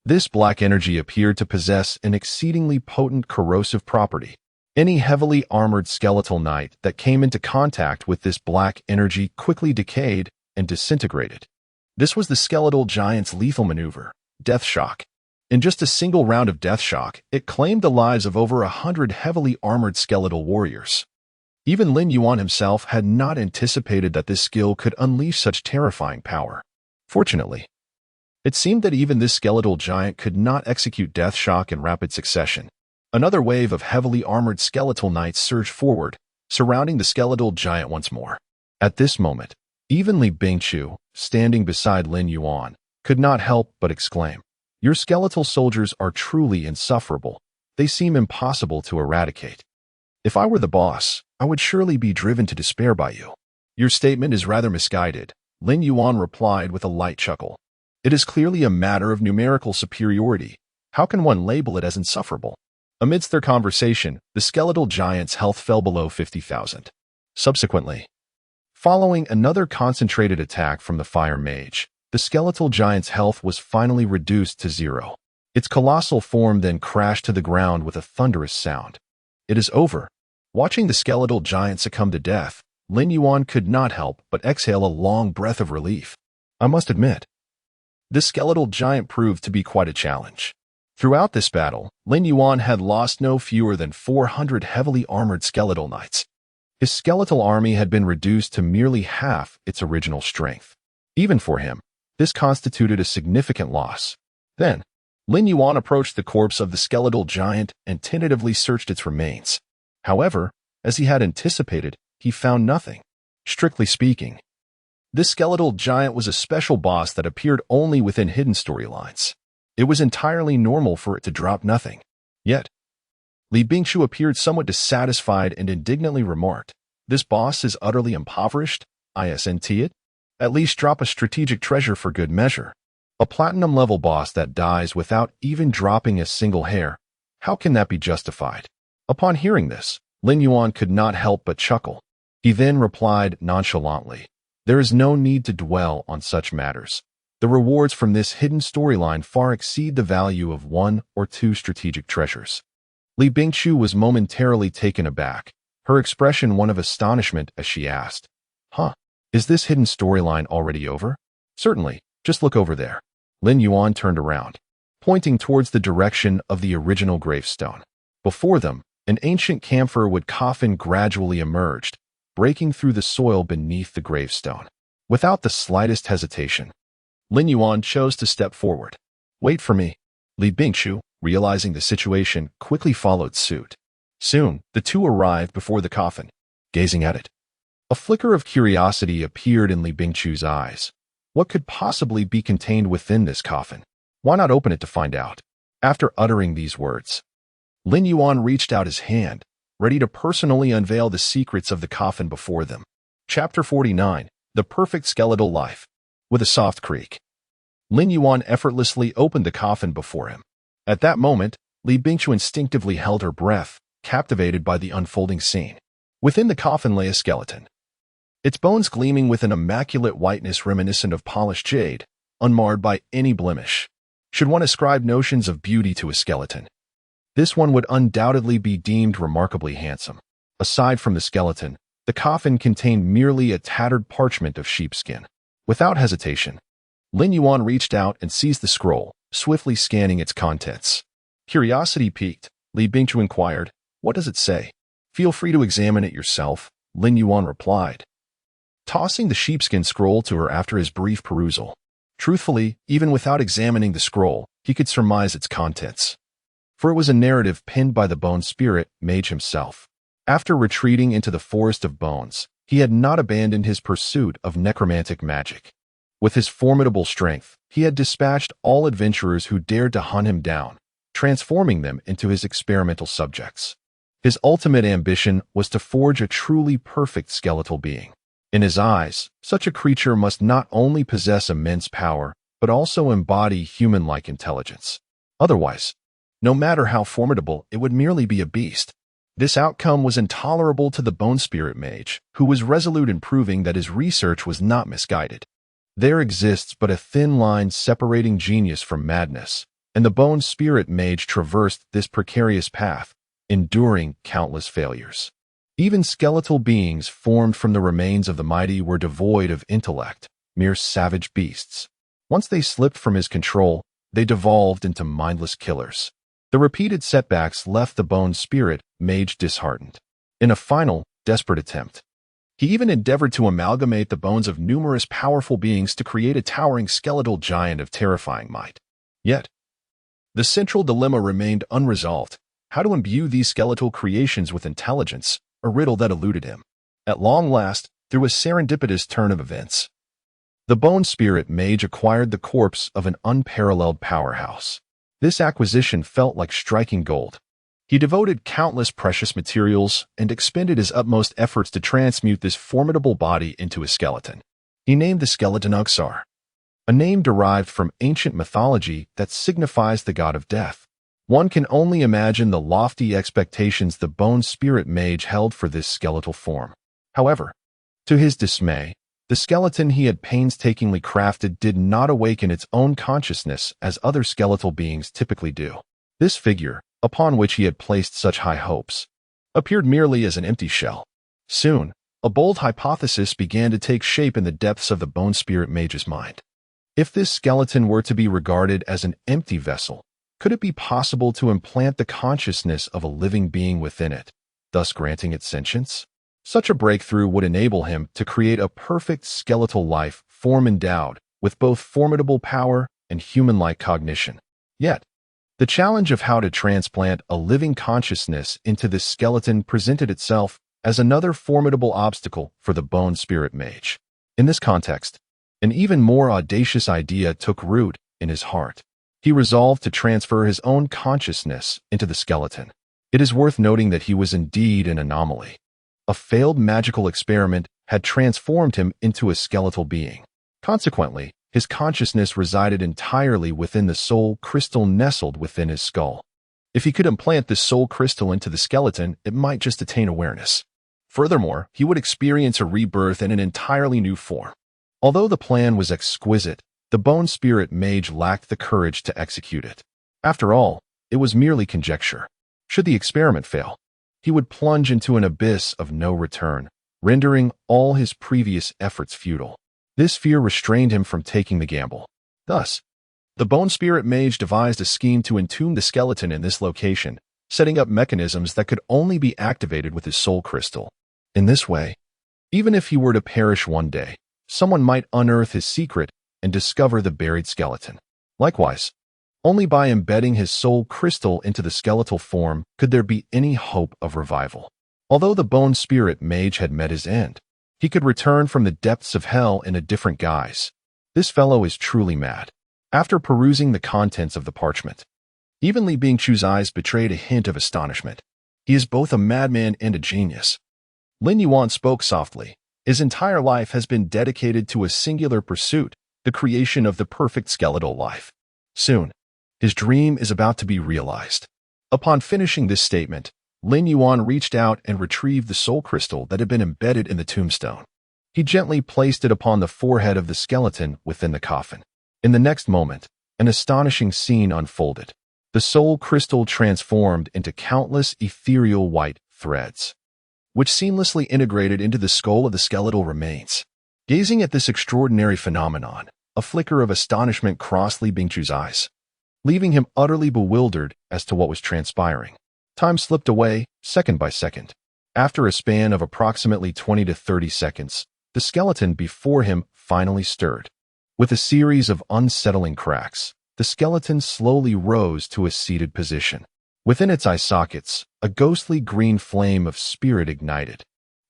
This black energy appeared to possess an exceedingly potent corrosive property. Any heavily armored skeletal knight that came into contact with this black energy quickly decayed and disintegrated. This was the skeletal giant's lethal maneuver, Death Shock. In just a single round of Death Shock, it claimed the lives of over 100 heavily armored skeletal warriors. Even Lin Yuan himself had not anticipated that this skill could unleash such terrifying power. Fortunately, it seemed that even this skeletal giant could not execute Death Shock in rapid succession. Another wave of heavily armored skeletal knights surged forward, surrounding the skeletal giant once more. At this moment, even Li Bingqiu, standing beside Lin Yuan, could not help but exclaim, "Your skeletal soldiers are truly insufferable. They seem impossible to eradicate. If I were the boss, I would surely be driven to despair by you." "Your statement is rather misguided," Lin Yuan replied with a light chuckle. "It is clearly a matter of numerical superiority. How can one label it as insufferable?" Amidst their conversation, the skeletal giant's health fell below 50,000. Subsequently, following another concentrated attack from the fire mage, the skeletal giant's health was finally reduced to 0. Its colossal form then crashed to the ground with a thunderous sound. "It is over." Watching the skeletal giant succumb to death, Lin Yuan could not help but exhale a long breath of relief. I must admit, this skeletal giant proved to be quite a challenge. Throughout this battle, Lin Yuan had lost no fewer than 400 heavily armored skeletal knights. His skeletal army had been reduced to merely half its original strength. Even for him, this constituted a significant loss. Then, Lin Yuan approached the corpse of the skeletal giant and tentatively searched its remains. However, as he had anticipated, he found nothing. Strictly speaking, this skeletal giant was a special boss that appeared only within hidden storylines. It was entirely normal for it to drop nothing. Yet, Li Bingqiu appeared somewhat dissatisfied and indignantly remarked, "This boss is utterly impoverished, isn't it? At least drop a strategic treasure for good measure. A platinum-level boss that dies without even dropping a single hair. How can that be justified?" Upon hearing this, Lin Yuan could not help but chuckle. He then replied nonchalantly, "There is no need to dwell on such matters. The rewards from this hidden storyline far exceed the value of 1 or 2 strategic treasures." Li Bingqiu was momentarily taken aback, her expression one of astonishment as she asked, Is this hidden storyline already over?" "Certainly, just look over there." Lin Yuan turned around, pointing towards the direction of the original gravestone. Before them, an ancient camphor-wood coffin gradually emerged, breaking through the soil beneath the gravestone. Without the slightest hesitation, Lin Yuan chose to step forward. "Wait for me." Li Bingqiu, realizing the situation, quickly followed suit. Soon, the two arrived before the coffin, gazing at it. A flicker of curiosity appeared in Li Bingqiu's eyes. What could possibly be contained within this coffin? Why not open it to find out? After uttering these words, Lin Yuan reached out his hand, ready to personally unveil the secrets of the coffin before them. Chapter 49, The Perfect Skeletal Life. With a soft creak, Lin Yuan effortlessly opened the coffin before him. At that moment, Li Bingqiu instinctively held her breath, captivated by the unfolding scene. Within the coffin lay a skeleton, its bones gleaming with an immaculate whiteness reminiscent of polished jade, unmarred by any blemish. Should one ascribe notions of beauty to a skeleton, this one would undoubtedly be deemed remarkably handsome. Aside from the skeleton, the coffin contained merely a tattered parchment of sheepskin. Without hesitation, Lin Yuan reached out and seized the scroll, swiftly scanning its contents. Curiosity piqued, Li Bingqiu inquired, "What does it say?" "Feel free to examine it yourself," Lin Yuan replied, tossing the sheepskin scroll to her after his brief perusal. Truthfully, even without examining the scroll, he could surmise its contents, for it was a narrative penned by the bone spirit mage himself. After retreating into the forest of bones, he had not abandoned his pursuit of necromantic magic. With his formidable strength, he had dispatched all adventurers who dared to hunt him down, transforming them into his experimental subjects. His ultimate ambition was to forge a truly perfect skeletal being. In his eyes, such a creature must not only possess immense power, but also embody human-like intelligence. Otherwise, no matter how formidable, it would merely be a beast. This outcome was intolerable to the Bone Spirit Mage, who was resolute in proving that his research was not misguided. There exists but a thin line separating genius from madness, and the Bone Spirit Mage traversed this precarious path, enduring countless failures. Even skeletal beings formed from the remains of the mighty were devoid of intellect, mere savage beasts. Once they slipped from his control, they devolved into mindless killers. The repeated setbacks left the Bone Spirit Mage disheartened. In a final, desperate attempt, he even endeavored to amalgamate the bones of numerous powerful beings to create a towering skeletal giant of terrifying might. Yet, the central dilemma remained unresolved: how to imbue these skeletal creations with intelligence, a riddle that eluded him. At long last, through a serendipitous turn of events, the Bone Spirit Mage acquired the corpse of an unparalleled powerhouse. This acquisition felt like striking gold. He devoted countless precious materials and expended his utmost efforts to transmute this formidable body into a skeleton. He named the skeleton Uxar, a name derived from ancient mythology that signifies the god of death. One can only imagine the lofty expectations the Bone Spirit Mage held for this skeletal form. However, to his dismay, the skeleton he had painstakingly crafted did not awaken its own consciousness as other skeletal beings typically do. This figure, upon which he had placed such high hopes, appeared merely as an empty shell. Soon, a bold hypothesis began to take shape in the depths of the Bone Spirit Mage's mind. If this skeleton were to be regarded as an empty vessel, could it be possible to implant the consciousness of a living being within it, thus granting it sentience? Such a breakthrough would enable him to create a perfect skeletal life form endowed with both formidable power and human-like cognition. Yet, the challenge of how to transplant a living consciousness into this skeleton presented itself as another formidable obstacle for the Bone Spirit Mage. In this context, an even more audacious idea took root in his heart. He resolved to transfer his own consciousness into the skeleton. It is worth noting that he was indeed an anomaly. A failed magical experiment had transformed him into a skeletal being. Consequently, his consciousness resided entirely within the soul crystal nestled within his skull. If he could implant this soul crystal into the skeleton, it might just attain awareness. Furthermore, he would experience a rebirth in an entirely new form. Although the plan was exquisite, the Bone Spirit Mage lacked the courage to execute it. After all, it was merely conjecture. Should the experiment fail, he would plunge into an abyss of no return, rendering all his previous efforts futile. This fear restrained him from taking the gamble. Thus, the Bone Spirit Mage devised a scheme to entomb the skeleton in this location, setting up mechanisms that could only be activated with his soul crystal. In this way, even if he were to perish one day, someone might unearth his secret and discover the buried skeleton. Likewise, only by embedding his soul crystal into the skeletal form could there be any hope of revival. Although the Bone Spirit Mage had met his end, he could return from the depths of hell in a different guise. This fellow is truly mad. After perusing the contents of the parchment, even Li Bingchu's eyes betrayed a hint of astonishment. He is both a madman and a genius. Lin Yuan spoke softly. His entire life has been dedicated to a singular pursuit, the creation of the perfect skeletal life. Soon, his dream is about to be realized. Upon finishing this statement, Lin Yuan reached out and retrieved the soul crystal that had been embedded in the tombstone. He gently placed it upon the forehead of the skeleton within the coffin. In the next moment, an astonishing scene unfolded. The soul crystal transformed into countless ethereal white threads, which seamlessly integrated into the skull of the skeletal remains. Gazing at this extraordinary phenomenon, a flicker of astonishment crossed Li Bingchu's eyes, leaving him utterly bewildered as to what was transpiring. Time slipped away, second by second. After a span of approximately 20 to 30 seconds, the skeleton before him finally stirred. With a series of unsettling cracks, the skeleton slowly rose to a seated position. Within its eye sockets, a ghostly green flame of spirit ignited,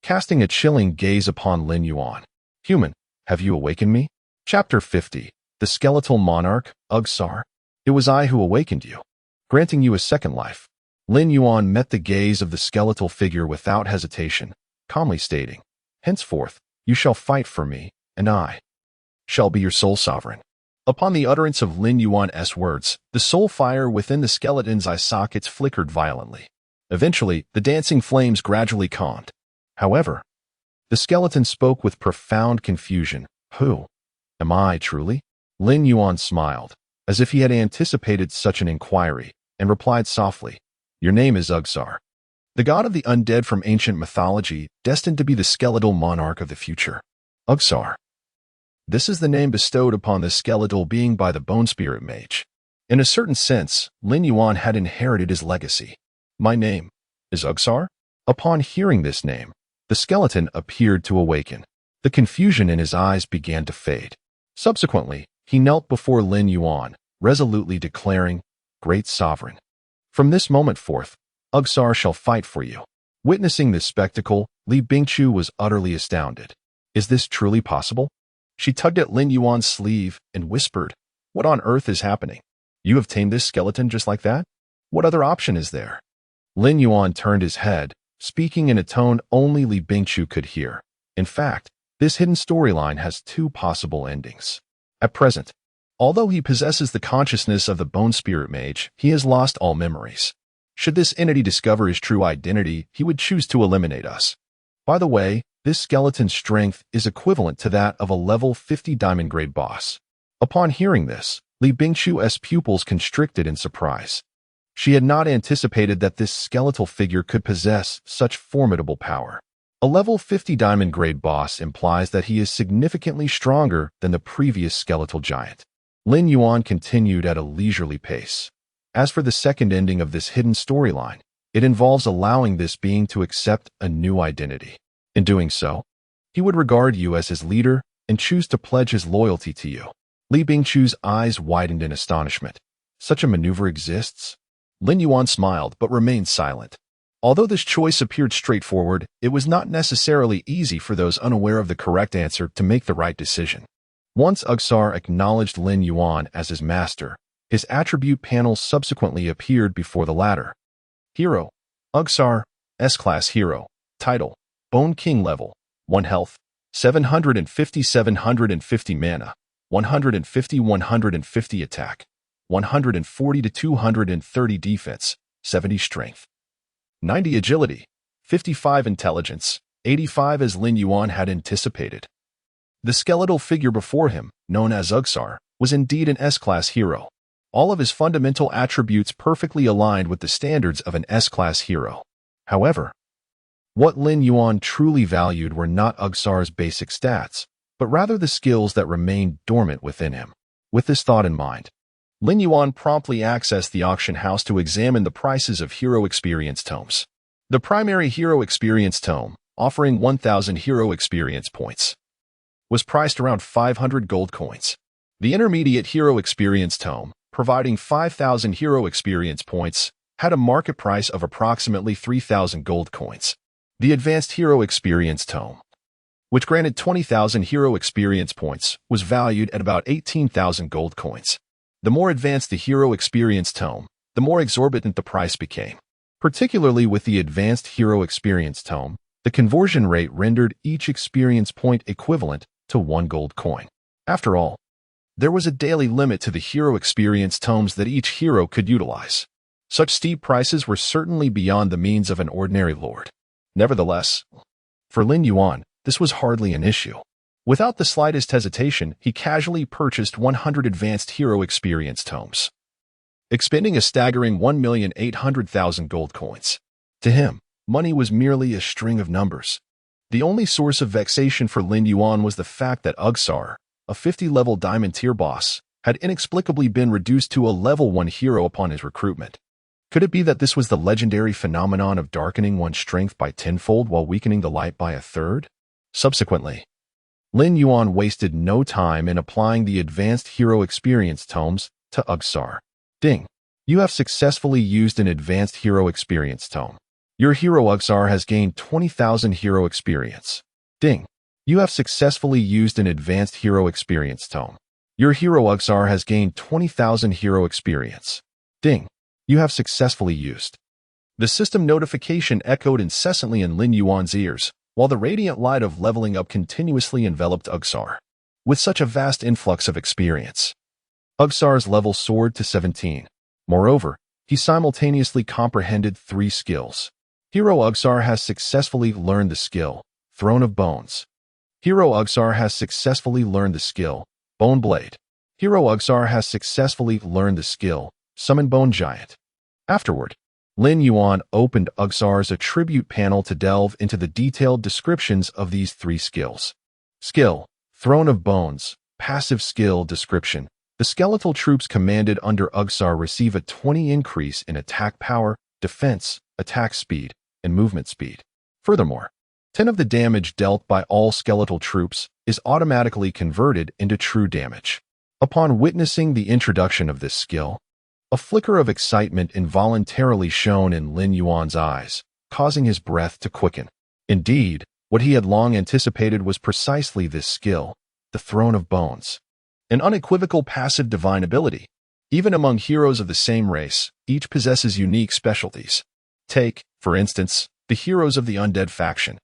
casting a chilling gaze upon Lin Yuan. "Human, have you awakened me?" Chapter 50. The Skeletal Monarch, Ugsar. "It was I who awakened you, granting you a second life." Lin Yuan met the gaze of the skeletal figure without hesitation, calmly stating, "Henceforth, you shall fight for me, and I shall be your sole sovereign." Upon the utterance of Lin Yuan's words, the soul fire within the skeleton's eye sockets flickered violently. Eventually, the dancing flames gradually calmed. However, the skeleton spoke with profound confusion. Who am I truly? Lin Yuan smiled, as if he had anticipated such an inquiry, and replied softly, Your name is Ugsar, the god of the undead from ancient mythology, destined to be the skeletal monarch of the future. Ugsar. This is the name bestowed upon the skeletal being by the bone spirit mage. In a certain sense, Lin Yuan had inherited his legacy. My name is Ugsar? Upon hearing this name, the skeleton appeared to awaken. The confusion in his eyes began to fade. Subsequently, he knelt before Lin Yuan, resolutely declaring, Great Sovereign. From this moment forth, Ugsar shall fight for you. Witnessing this spectacle, Li Bingchu was utterly astounded. Is this truly possible? She tugged at Lin Yuan's sleeve and whispered, What on earth is happening? You have tamed this skeleton just like that? What other option is there? Lin Yuan turned his head, speaking in a tone only Li Bingchu could hear. In fact, this hidden storyline has two possible endings. At present, although he possesses the consciousness of the bone spirit mage, he has lost all memories. Should this entity discover his true identity, he would choose to eliminate us. By the way, this skeleton's strength is equivalent to that of a level 50 diamond grade boss. Upon hearing this, Li Bingchu's pupils constricted in surprise. She had not anticipated that this skeletal figure could possess such formidable power. A level 50 diamond grade boss implies that he is significantly stronger than the previous skeletal giant. Lin Yuan continued at a leisurely pace. As for the second ending of this hidden storyline, it involves allowing this being to accept a new identity. In doing so, he would regard you as his leader and choose to pledge his loyalty to you. Li Bingchu's eyes widened in astonishment. Such a maneuver exists? Lin Yuan smiled but remained silent. Although this choice appeared straightforward, it was not necessarily easy for those unaware of the correct answer to make the right decision. Once Ugsar acknowledged Lin Yuan as his master, his attribute panel subsequently appeared before the latter. Hero. Ugsar, S-Class Hero. Title. Bone King Level. 1 Health. 750 Mana. 150 Attack. 140 to 230 Defense. 70 Strength. 90 Agility. 55 Intelligence. 85 as Lin Yuan had anticipated. The skeletal figure before him, known as Ugsar, was indeed an S-Class hero. All of his fundamental attributes perfectly aligned with the standards of an S-Class hero. However, what Lin Yuan truly valued were not Ugsar's basic stats, but rather the skills that remained dormant within him. With this thought in mind, Lin Yuan promptly accessed the auction house to examine the prices of Hero Experience tomes. The primary Hero Experience tome, offering 1,000 Hero Experience points, was priced around 500 gold coins. The intermediate Hero Experience tome, providing 5,000 Hero Experience points, had a market price of approximately 3,000 gold coins. The advanced Hero Experience tome, which granted 20,000 Hero Experience points, was valued at about 18,000 gold coins. The more advanced the Hero Experience tome, the more exorbitant the price became. Particularly with the Advanced Hero Experience tome, the conversion rate rendered each experience point equivalent to 1 gold coin. After all, there was a daily limit to the Hero Experience tomes that each hero could utilize. Such steep prices were certainly beyond the means of an ordinary lord. Nevertheless, for Lin Yuan, this was hardly an issue. Without the slightest hesitation, he casually purchased 100 Advanced Hero Experience tomes, expending a staggering 1,800,000 gold coins. To him, money was merely a string of numbers. The only source of vexation for Lin Yuan was the fact that Ugsar, a 50-level diamond tier boss, had inexplicably been reduced to a level 1 hero upon his recruitment. Could it be that this was the legendary phenomenon of darkening one's strength by tenfold while weakening the light by a third? Subsequently, Lin Yuan wasted no time in applying the Advanced Hero Experience tomes to Ugsar. Ding. You have successfully used an Advanced Hero Experience tome. Your hero Ugsar has gained 20,000 Hero Experience. Ding. You have successfully used an Advanced Hero Experience tome. Your hero Ugsar has gained 20,000 Hero Experience. Ding. You have successfully used. The system notification echoed incessantly in Lin Yuan's ears, while the radiant light of leveling up continuously enveloped Ugsar. With such a vast influx of experience, Ugsar's level soared to 17. Moreover, he simultaneously comprehended 3 skills. Hero Ugsar has successfully learned the skill, Throne of Bones. Hero Ugsar has successfully learned the skill, Bone Blade. Hero Ugsar has successfully learned the skill, Summon Bone Giant. Afterward, Lin Yuan opened Ugsar's attribute panel to delve into the detailed descriptions of these 3 skills. Skill, Throne of Bones. Passive skill description. The skeletal troops commanded under Ugsar receive a 20 increase in attack power, defense, attack speed, and movement speed. Furthermore, 10 of the damage dealt by all skeletal troops is automatically converted into true damage. Upon witnessing the introduction of this skill, a flicker of excitement involuntarily shone in Lin Yuan's eyes, causing his breath to quicken. Indeed, what he had long anticipated was precisely this skill, the Throne of Bones. An unequivocal passive divine ability. Even among heroes of the same race, each possesses unique specialties. Take, for instance, the heroes of the undead faction.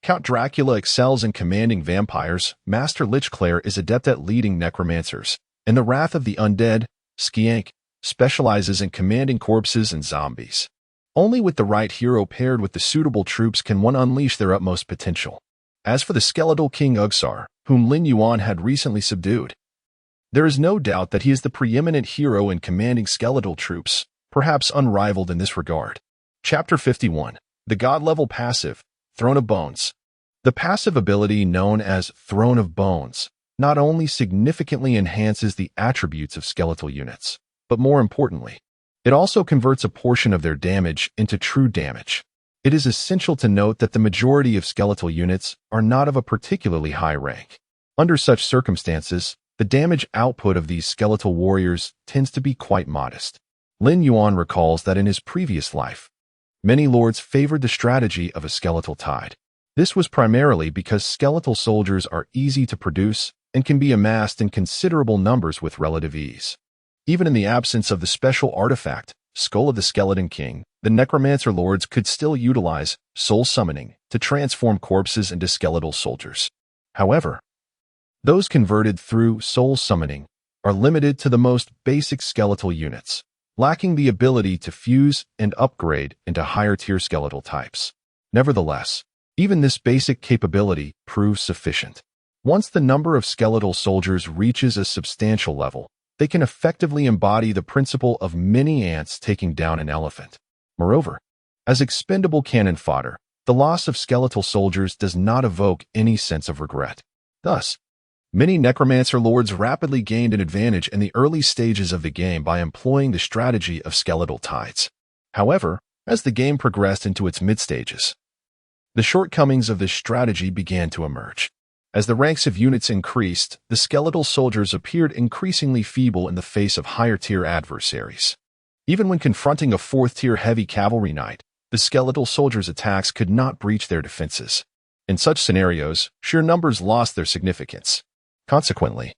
Count Dracula excels in commanding vampires, Master Lichclair is adept at leading necromancers, and the Wrath of the Undead, Skiank, specializes in commanding corpses and zombies. Only with the right hero paired with the suitable troops can one unleash their utmost potential. As for the skeletal king Ugsar, whom Lin Yuan had recently subdued, there is no doubt that he is the preeminent hero in commanding skeletal troops, perhaps unrivaled in this regard. Chapter 51. The God-level passive, Throne of Bones. The passive ability known as Throne of Bones not only significantly enhances the attributes of skeletal units, but more importantly, it also converts a portion of their damage into true damage. It is essential to note that the majority of skeletal units are not of a particularly high rank. Under such circumstances, the damage output of these skeletal warriors tends to be quite modest. Lin Yuan recalls that in his previous life, many lords favored the strategy of a skeletal tide. This was primarily because skeletal soldiers are easy to produce and can be amassed in considerable numbers with relative ease. Even in the absence of the special artifact, Skull of the Skeleton King, the necromancer lords could still utilize soul summoning to transform corpses into skeletal soldiers. However, those converted through soul summoning are limited to the most basic skeletal units, lacking the ability to fuse and upgrade into higher-tier skeletal types. Nevertheless, even this basic capability proves sufficient. Once the number of skeletal soldiers reaches a substantial level, they can effectively embody the principle of many ants taking down an elephant. Moreover, as expendable cannon fodder, the loss of skeletal soldiers does not evoke any sense of regret. Thus, many necromancer lords rapidly gained an advantage in the early stages of the game by employing the strategy of skeletal tides. However, as the game progressed into its mid-stages, the shortcomings of this strategy began to emerge. As the ranks of units increased, the skeletal soldiers appeared increasingly feeble in the face of higher-tier adversaries. Even when confronting a 4th-tier heavy cavalry knight, the skeletal soldiers' attacks could not breach their defenses. In such scenarios, sheer numbers lost their significance. Consequently,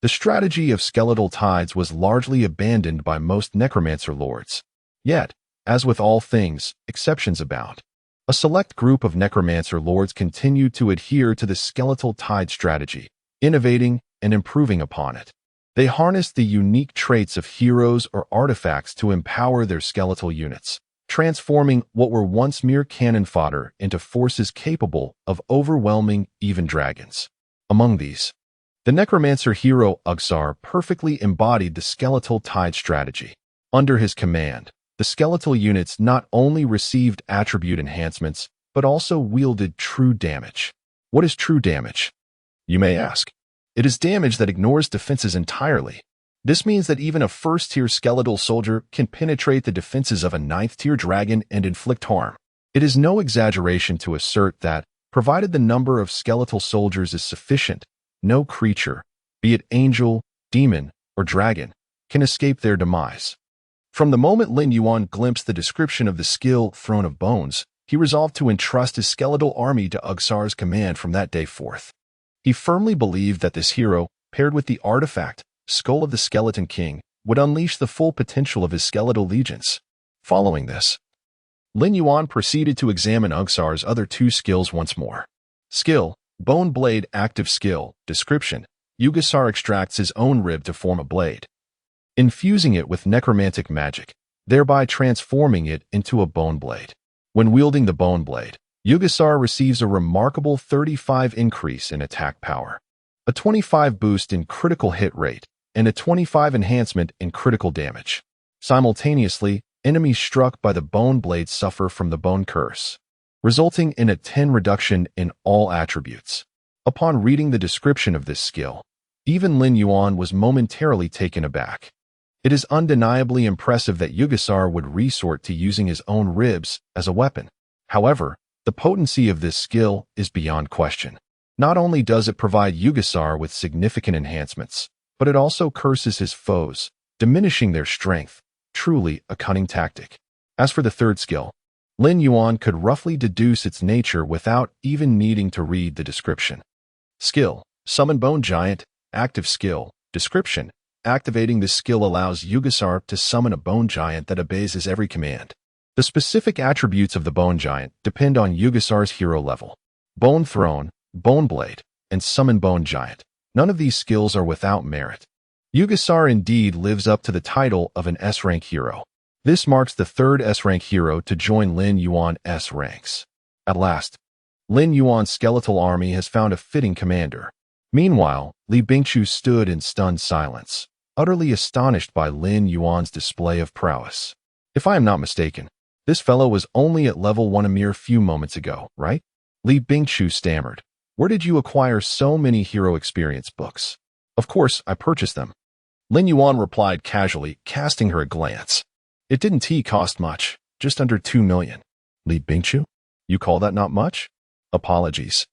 the strategy of skeletal tides was largely abandoned by most necromancer lords. Yet, as with all things, exceptions abound. A select group of necromancer lords continued to adhere to the skeletal tide strategy, innovating and improving upon it. They harnessed the unique traits of heroes or artifacts to empower their skeletal units, transforming what were once mere cannon fodder into forces capable of overwhelming even dragons. Among these, the necromancer hero Ugsar perfectly embodied the skeletal tide strategy. Under his command, the skeletal units not only received attribute enhancements, but also wielded true damage. What is true damage? You may ask. It is damage that ignores defenses entirely. This means that even a 1st-tier skeletal soldier can penetrate the defenses of a 9th-tier dragon and inflict harm. It is no exaggeration to assert that, provided the number of skeletal soldiers is sufficient, no creature, be it angel, demon, or dragon, can escape their demise. From the moment Lin Yuan glimpsed the description of the skill Throne of Bones, he resolved to entrust his skeletal army to Ugsar's command from that day forth. He firmly believed that this hero, paired with the artifact, Skull of the Skeleton King, would unleash the full potential of his skeletal legions. Following this, Lin Yuan proceeded to examine Ugsar's other 2 skills once more. Skill, Bone Blade Active Skill, Description, Ugsar extracts his own rib to form a blade. Infusing it with necromantic magic, thereby transforming it into a bone blade. When wielding the bone blade, Yugasar receives a remarkable 35 increase in attack power, a 25 boost in critical hit rate, and a 25 enhancement in critical damage. Simultaneously, enemies struck by the bone blade suffer from the bone curse, resulting in a 10 reduction in all attributes. Upon reading the description of this skill, even Lin Yuan was momentarily taken aback. It is undeniably impressive that Yugasar would resort to using his own ribs as a weapon. However, the potency of this skill is beyond question. Not only does it provide Yugasar with significant enhancements, but it also curses his foes, diminishing their strength. Truly a cunning tactic. As for the third skill, Lin Yuan could roughly deduce its nature without even needing to read the description. Skill: Summon Bone Giant. Active skill. Description: activating this skill allows Yugasar to summon a bone giant that obeys his every command. The specific attributes of the bone giant depend on Yugasar's hero level. Bone Throne, Bone Blade, and Summon Bone Giant. None of these skills are without merit. Yugasar indeed lives up to the title of an S-rank hero. This marks the third S-rank hero to join Lin Yuan's S ranks. At last, Lin Yuan's skeletal army has found a fitting commander. Meanwhile, Li Bingqiu stood in stunned silence, utterly astonished by Lin Yuan's display of prowess. If I am not mistaken, this fellow was only at level 1 a mere few moments ago, right? Li Bingqiu stammered. Where did you acquire so many hero experience books? Of course, I purchased them. Lin Yuan replied casually, casting her a glance. It didn't cost much, just under 2 million. Li Bingqiu? You call that not much? Apologies.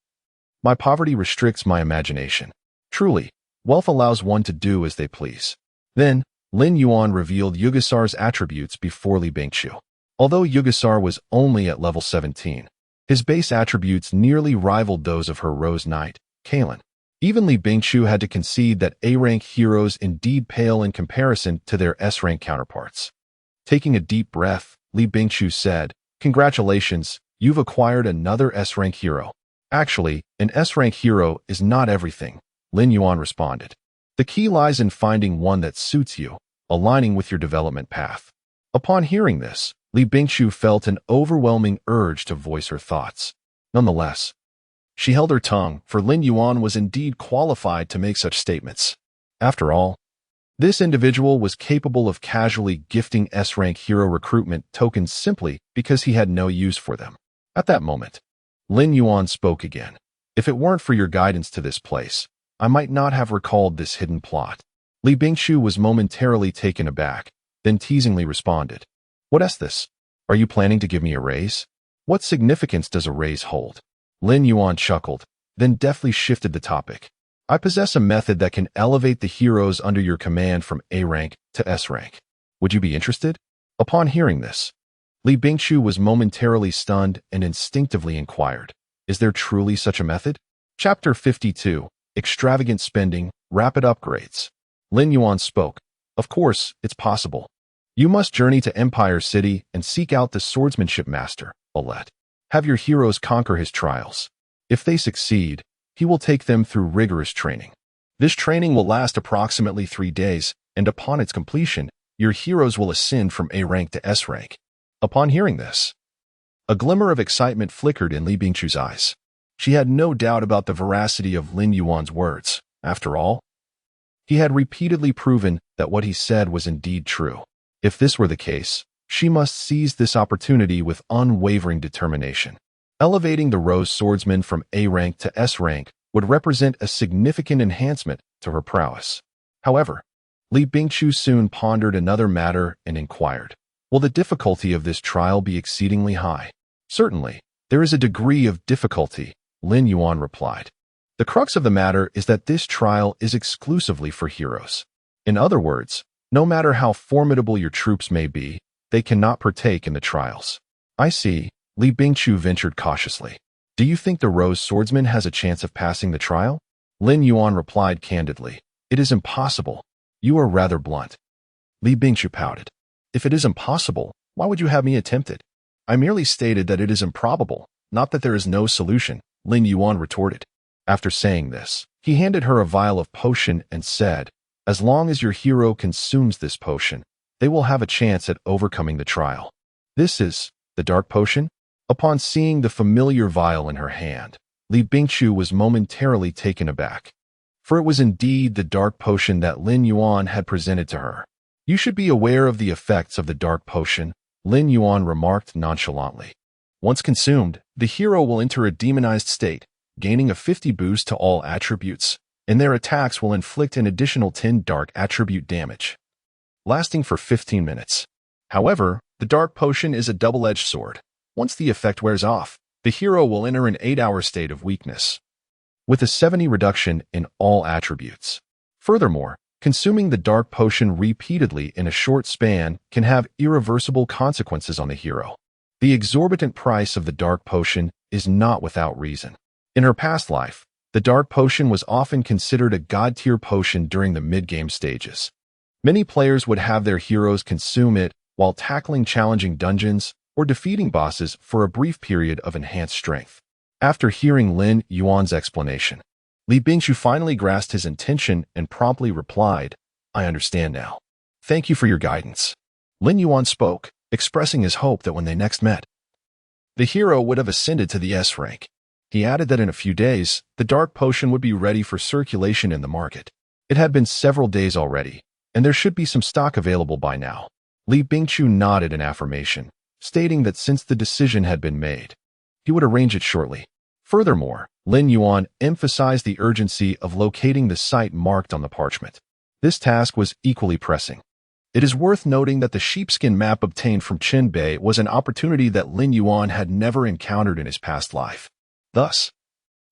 My poverty restricts my imagination. Truly, wealth allows one to do as they please. Then, Lin Yuan revealed Yugasar's attributes before Li Bingqiu. Although Yugasar was only at level 17, his base attributes nearly rivaled those of her Rose Knight, Kalen. Even Li Bingqiu had to concede that A-rank heroes indeed pale in comparison to their S-rank counterparts. Taking a deep breath, Li Bingqiu said, "Congratulations, you've acquired another S-rank hero." Actually, an S-rank hero is not everything, Lin Yuan responded. The key lies in finding one that suits you, aligning with your development path. Upon hearing this, Li Bingqiu felt an overwhelming urge to voice her thoughts. Nonetheless, she held her tongue, for Lin Yuan was indeed qualified to make such statements. After all, this individual was capable of casually gifting S-rank hero recruitment tokens simply because he had no use for them. At that moment, Lin Yuan spoke again. If it weren't for your guidance to this place, I might not have recalled this hidden plot. Li Bingqiu was momentarily taken aback, then teasingly responded. What is this? Are you planning to give me a raise? What significance does a raise hold? Lin Yuan chuckled, then deftly shifted the topic. I possess a method that can elevate the heroes under your command from A rank to S rank. Would you be interested? Upon hearing this, Li Bingqiu was momentarily stunned and instinctively inquired, is there truly such a method? Chapter 52, Extravagant Spending, Rapid Upgrades. Lin Yuan spoke. Of course, it's possible. You must journey to Empire City and seek out the swordsmanship master, Olet. Have your heroes conquer his trials. If they succeed, he will take them through rigorous training. This training will last approximately 3 days, and upon its completion, your heroes will ascend from A rank to S rank. Upon hearing this, a glimmer of excitement flickered in Li Bingqiu's eyes. She had no doubt about the veracity of Lin Yuan's words. After all, he had repeatedly proven that what he said was indeed true. If this were the case, she must seize this opportunity with unwavering determination. Elevating the Rose Swordsman from A rank to S rank would represent a significant enhancement to her prowess. However, Li Bingqiu soon pondered another matter and inquired, will the difficulty of this trial be exceedingly high? Certainly, there is a degree of difficulty, Lin Yuan replied. The crux of the matter is that this trial is exclusively for heroes. In other words, no matter how formidable your troops may be, they cannot partake in the trials. I see, Li Bingqiu ventured cautiously. Do you think the Rose Swordsman has a chance of passing the trial? Lin Yuan replied candidly. It is impossible. You are rather blunt. Li Bingqiu pouted. If it is impossible, why would you have me attempt it? I merely stated that it is improbable, not that there is no solution, Lin Yuan retorted. After saying this, he handed her a vial of potion and said, as long as your hero consumes this potion, they will have a chance at overcoming the trial. This is the dark potion? Upon seeing the familiar vial in her hand, Li Bingqiu was momentarily taken aback. For it was indeed the dark potion that Lin Yuan had presented to her. You should be aware of the effects of the dark potion, Lin Yuan remarked nonchalantly. Once consumed, the hero will enter a demonized state, gaining a 50 boost to all attributes, and their attacks will inflict an additional 10 dark attribute damage, lasting for 15 minutes. However, the dark potion is a double-edged sword. Once the effect wears off, the hero will enter an 8-hour state of weakness, with a 70 reduction in all attributes. Furthermore, consuming the dark potion repeatedly in a short span can have irreversible consequences on the hero. The exorbitant price of the dark potion is not without reason. In her past life, the dark potion was often considered a god-tier potion during the mid-game stages. Many players would have their heroes consume it while tackling challenging dungeons or defeating bosses for a brief period of enhanced strength. After hearing Lin Yuan's explanation, Li Bingqiu finally grasped his intention and promptly replied, "I understand now. Thank you for your guidance." Lin Yuan spoke, expressing his hope that when they next met, the hero would have ascended to the S rank. He added that in a few days, the dark potion would be ready for circulation in the market. It had been several days already, and there should be some stock available by now. Li Bingqiu nodded in affirmation, stating that since the decision had been made, he would arrange it shortly. Furthermore, Lin Yuan emphasized the urgency of locating the site marked on the parchment. This task was equally pressing. It is worth noting that the sheepskin map obtained from Qin Bei was an opportunity that Lin Yuan had never encountered in his past life. Thus,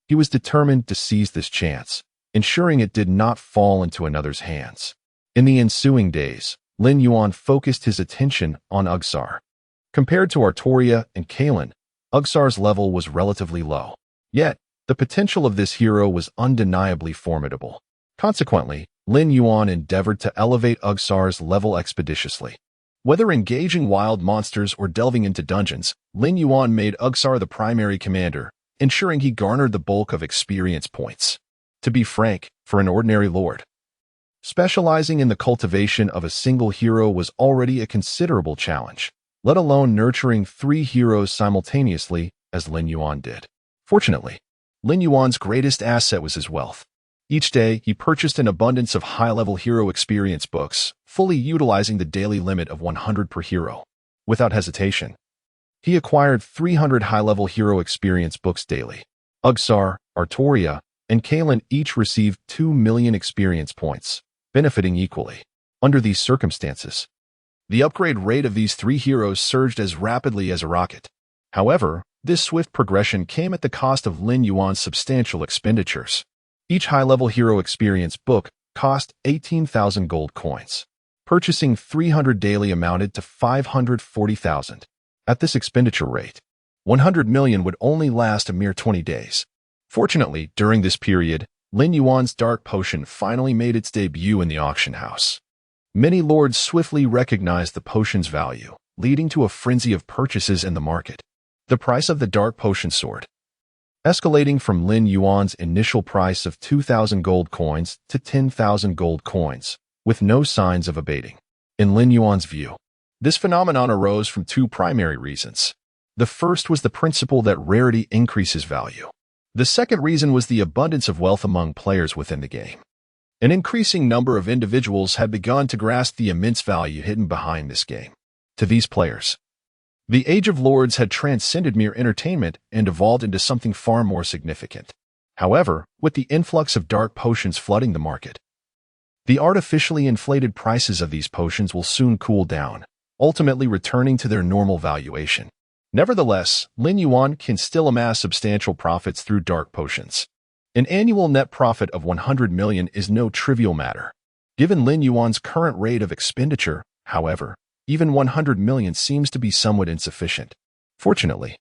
he was determined to seize this chance, ensuring it did not fall into another's hands. In the ensuing days, Lin Yuan focused his attention on Ugsar. Compared to Artoria and Kalen, Ugsar's level was relatively low. Yet, the potential of this hero was undeniably formidable. Consequently, Lin Yuan endeavored to elevate Ugsar's level expeditiously. Whether engaging wild monsters or delving into dungeons, Lin Yuan made Ugsar the primary commander, ensuring he garnered the bulk of experience points. To be frank, for an ordinary lord, specializing in the cultivation of a single hero was already a considerable challenge, let alone nurturing 3 heroes simultaneously, as Lin Yuan did. Fortunately, Lin Yuan's greatest asset was his wealth. Each day, he purchased an abundance of high-level hero experience books, fully utilizing the daily limit of 100 per hero. Without hesitation, he acquired 300 high-level hero experience books daily. Ugsar, Artoria, and Kalen each received 2 million experience points, benefiting equally. Under these circumstances, the upgrade rate of these 3 heroes surged as rapidly as a rocket. However, this swift progression came at the cost of Lin Yuan's substantial expenditures. Each high-level hero experience book cost 18,000 gold coins. Purchasing 300 daily amounted to 540,000. At this expenditure rate, 100 million would only last a mere 20 days. Fortunately, during this period, Lin Yuan's dark potion finally made its debut in the auction house. Many lords swiftly recognized the potion's value, leading to a frenzy of purchases in the market. The price of the dark potion soared, escalating from Lin Yuan's initial price of 2,000 gold coins to 10,000 gold coins, with no signs of abating. In Lin Yuan's view, this phenomenon arose from 2 primary reasons. The first was the principle that rarity increases value. The second reason was the abundance of wealth among players within the game. An increasing number of individuals had begun to grasp the immense value hidden behind this game. To these players, the Age of Lords had transcended mere entertainment and evolved into something far more significant. However, with the influx of dark potions flooding the market, the artificially inflated prices of these potions will soon cool down, ultimately returning to their normal valuation. Nevertheless, Lin Yuan can still amass substantial profits through dark potions. An annual net profit of 100 million is no trivial matter. Given Lin Yuan's current rate of expenditure, however, even 100 million seems to be somewhat insufficient. Fortunately,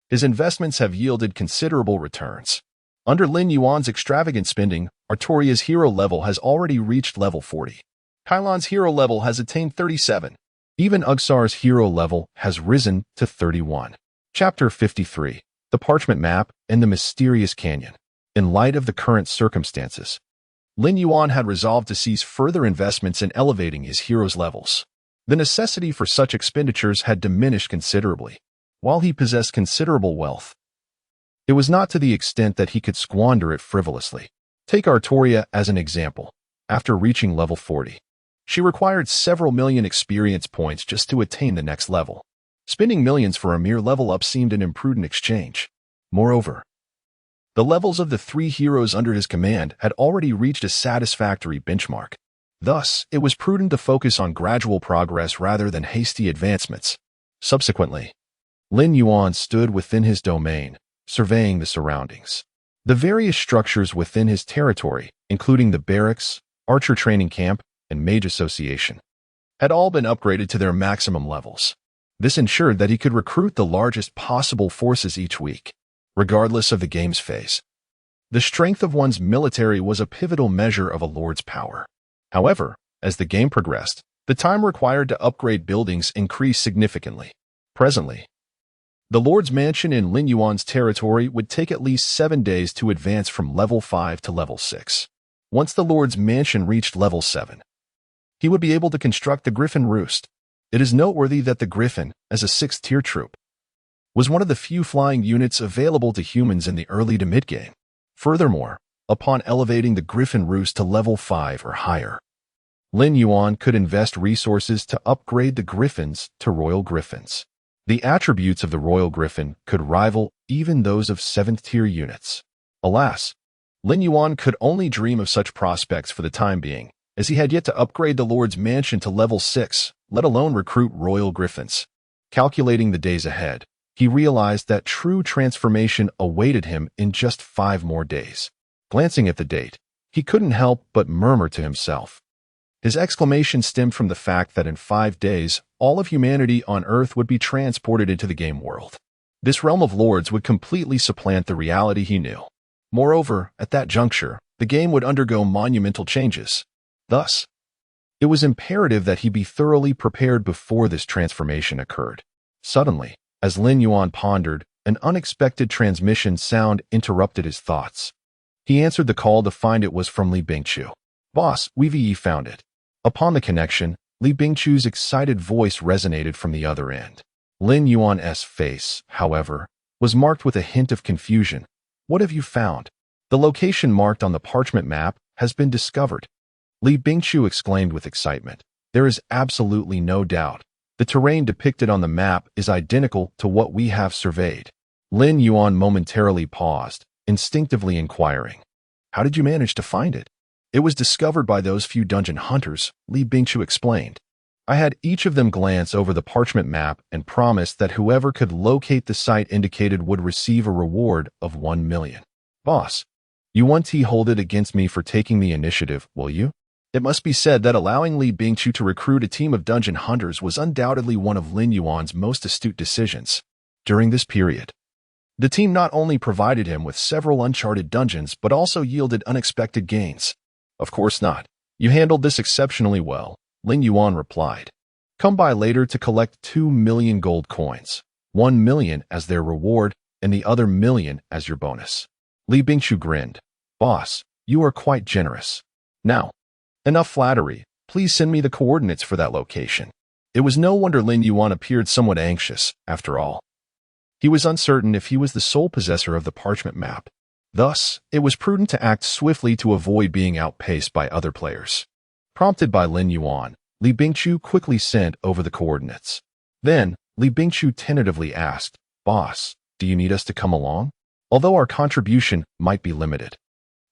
his investments have yielded considerable returns. Under Lin Yuan's extravagant spending, Artoria's hero level has already reached level 40. Kailan's hero level has attained 37. Even Ugsar's hero level has risen to 31. Chapter 53. The Parchment Map and the Mysterious Canyon. In light of the current circumstances, Lin Yuan had resolved to cease further investments in elevating his hero's levels. The necessity for such expenditures had diminished considerably. While he possessed considerable wealth, it was not to the extent that he could squander it frivolously. Take Artoria as an example. After reaching level 40, she required several million experience points just to attain the next level. Spending millions for a mere level up seemed an imprudent exchange. Moreover, the levels of the 3 heroes under his command had already reached a satisfactory benchmark. Thus, it was prudent to focus on gradual progress rather than hasty advancements. Subsequently, Lin Yuan stood within his domain, surveying the surroundings. The various structures within his territory, including the barracks, archer training camp, and mage association, had all been upgraded to their maximum levels. This ensured that he could recruit the largest possible forces each week, regardless of the game's phase. The strength of one's military was a pivotal measure of a lord's power. However, as the game progressed, the time required to upgrade buildings increased significantly. Presently, the Lord's Mansion in Lin Yuan's territory would take at least 7 days to advance from level 5 to level 6. Once the Lord's Mansion reached level 7, he would be able to construct the Griffin Roost. It is noteworthy that the Griffin, as a 6th-tier troop, was one of the few flying units available to humans in the early to mid-game. Furthermore, upon elevating the Griffin Roost to level 5 or higher, Lin Yuan could invest resources to upgrade the Griffins to Royal Griffins. The attributes of the Royal Griffin could rival even those of 7th-tier units. Alas, Lin Yuan could only dream of such prospects for the time being, as he had yet to upgrade the Lord's Mansion to level 6, let alone recruit Royal Griffins. Calculating the days ahead, he realized that true transformation awaited him in just 5 more days. Glancing at the date, he couldn't help but murmur to himself. His exclamation stemmed from the fact that in 5 days, all of humanity on Earth would be transported into the game world. This realm of lords would completely supplant the reality he knew. Moreover, at that juncture, the game would undergo monumental changes. Thus, it was imperative that he be thoroughly prepared before this transformation occurred. Suddenly, as Lin Yuan pondered, an unexpected transmission sound interrupted his thoughts. He answered the call to find it was from Li Bingchu. "Boss, we've found it." Upon the connection, Li Bingchu's excited voice resonated from the other end. Lin Yuan's face, however, was marked with a hint of confusion. "What have you found?" "The location marked on the parchment map has been discovered," Li Bingchu exclaimed with excitement. "There is absolutely no doubt. The terrain depicted on the map is identical to what we have surveyed." Lin Yuan momentarily paused, instinctively inquiring, "How did you manage to find it?" "It was discovered by those few dungeon hunters," Li Bingchu explained. "I had each of them glance over the parchment map and promised that whoever could locate the site indicated would receive a reward of 1 million. Boss, you won't hold it against me for taking the initiative, will you?" It must be said that allowing Li Bingchu to recruit a team of dungeon hunters was undoubtedly one of Lin Yuan's most astute decisions. During this period, the team not only provided him with several uncharted dungeons but also yielded unexpected gains. "Of course not. You handled this exceptionally well," Lin Yuan replied. "Come by later to collect 2 million gold coins, 1 million as their reward and the other million as your bonus." Li Bingchu grinned. "Boss, you are quite generous. Now, enough flattery. Please send me the coordinates for that location." It was no wonder Lin Yuan appeared somewhat anxious, after all. He was uncertain if he was the sole possessor of the parchment map. Thus, it was prudent to act swiftly to avoid being outpaced by other players. Prompted by Lin Yuan, Li Bingchu quickly sent over the coordinates. Then, Li Bingchu tentatively asked, "Boss, do you need us to come along? Although our contribution might be limited,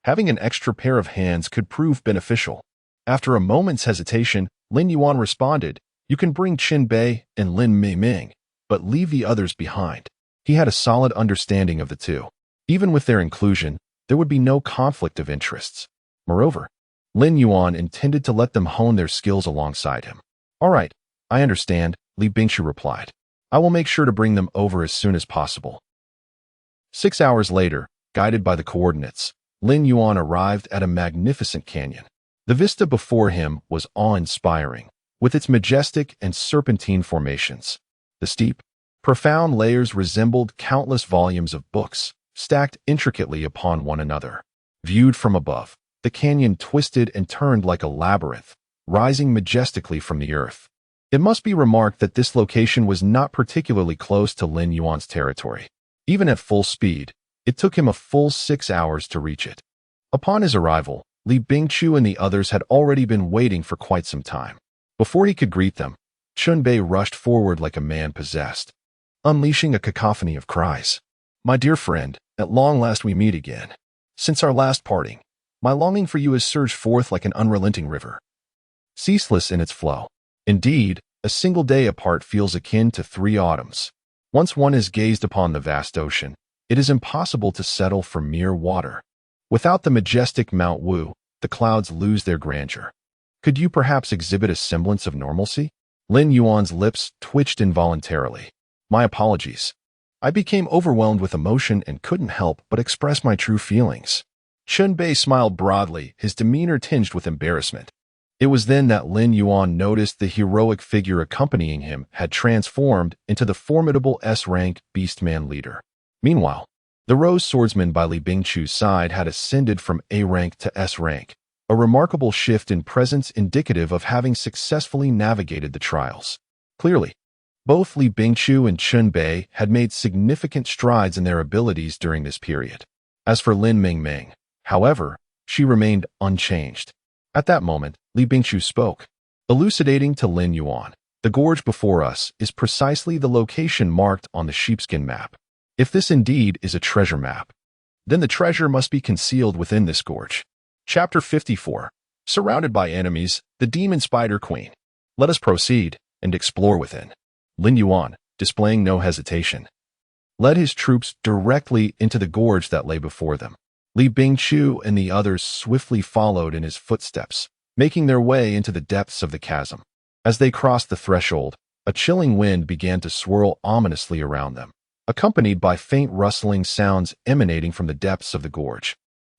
having an extra pair of hands could prove beneficial." After a moment's hesitation, Lin Yuan responded, "You can bring Qin Bei and Lin Ming, but leave the others behind." He had a solid understanding of the two. Even with their inclusion, there would be no conflict of interests. Moreover, Lin Yuan intended to let them hone their skills alongside him. "All right, I understand," Li Bingchu replied. "I will make sure to bring them over as soon as possible." 6 hours later, guided by the coordinates, Lin Yuan arrived at a magnificent canyon. The vista before him was awe-inspiring, with its majestic and serpentine formations. The steep, profound layers resembled countless volumes of books, stacked intricately upon one another. Viewed from above, the canyon twisted and turned like a labyrinth, rising majestically from the earth. It must be remarked that this location was not particularly close to Lin Yuan's territory. Even at full speed, it took him a full 6 hours to reach it. Upon his arrival, Li Bingqiu and the others had already been waiting for quite some time. Before he could greet them, Chunbei rushed forward like a man possessed, unleashing a cacophony of cries. "My dear friend, at long last we meet again. Since our last parting, my longing for you has surged forth like an unrelenting river, ceaseless in its flow. Indeed, a single day apart feels akin to 3 autumns. Once one has gazed upon the vast ocean, it is impossible to settle for mere water. Without the majestic Mount Wu, the clouds lose their grandeur. Could you perhaps exhibit a semblance of normalcy?" Lin Yuan's lips twitched involuntarily. "My apologies. I became overwhelmed with emotion and couldn't help but express my true feelings." Chunbei smiled broadly, his demeanor tinged with embarrassment. It was then that Lin Yuan noticed the heroic figure accompanying him had transformed into the formidable S-rank Beastman leader. Meanwhile, the Rose Swordsman by Li Bingqiu's side had ascended from A rank to S rank, a remarkable shift in presence indicative of having successfully navigated the trials. Clearly, both Li Bingqiu and Chunbei had made significant strides in their abilities during this period. As for Lin Mingming, however, she remained unchanged. At that moment, Li Bingqiu spoke, elucidating to Lin Yuan, "The gorge before us is precisely the location marked on the sheepskin map. If this indeed is a treasure map, then the treasure must be concealed within this gorge." Chapter 54. Surrounded by enemies, the Demon Spider Queen. Let us proceed and explore within. Lin Yuan, displaying no hesitation, led his troops directly into the gorge that lay before them. Li Bingqiu and the others swiftly followed in his footsteps, making their way into the depths of the chasm. As they crossed the threshold, a chilling wind began to swirl ominously around them, accompanied by faint rustling sounds emanating from the depths of the gorge.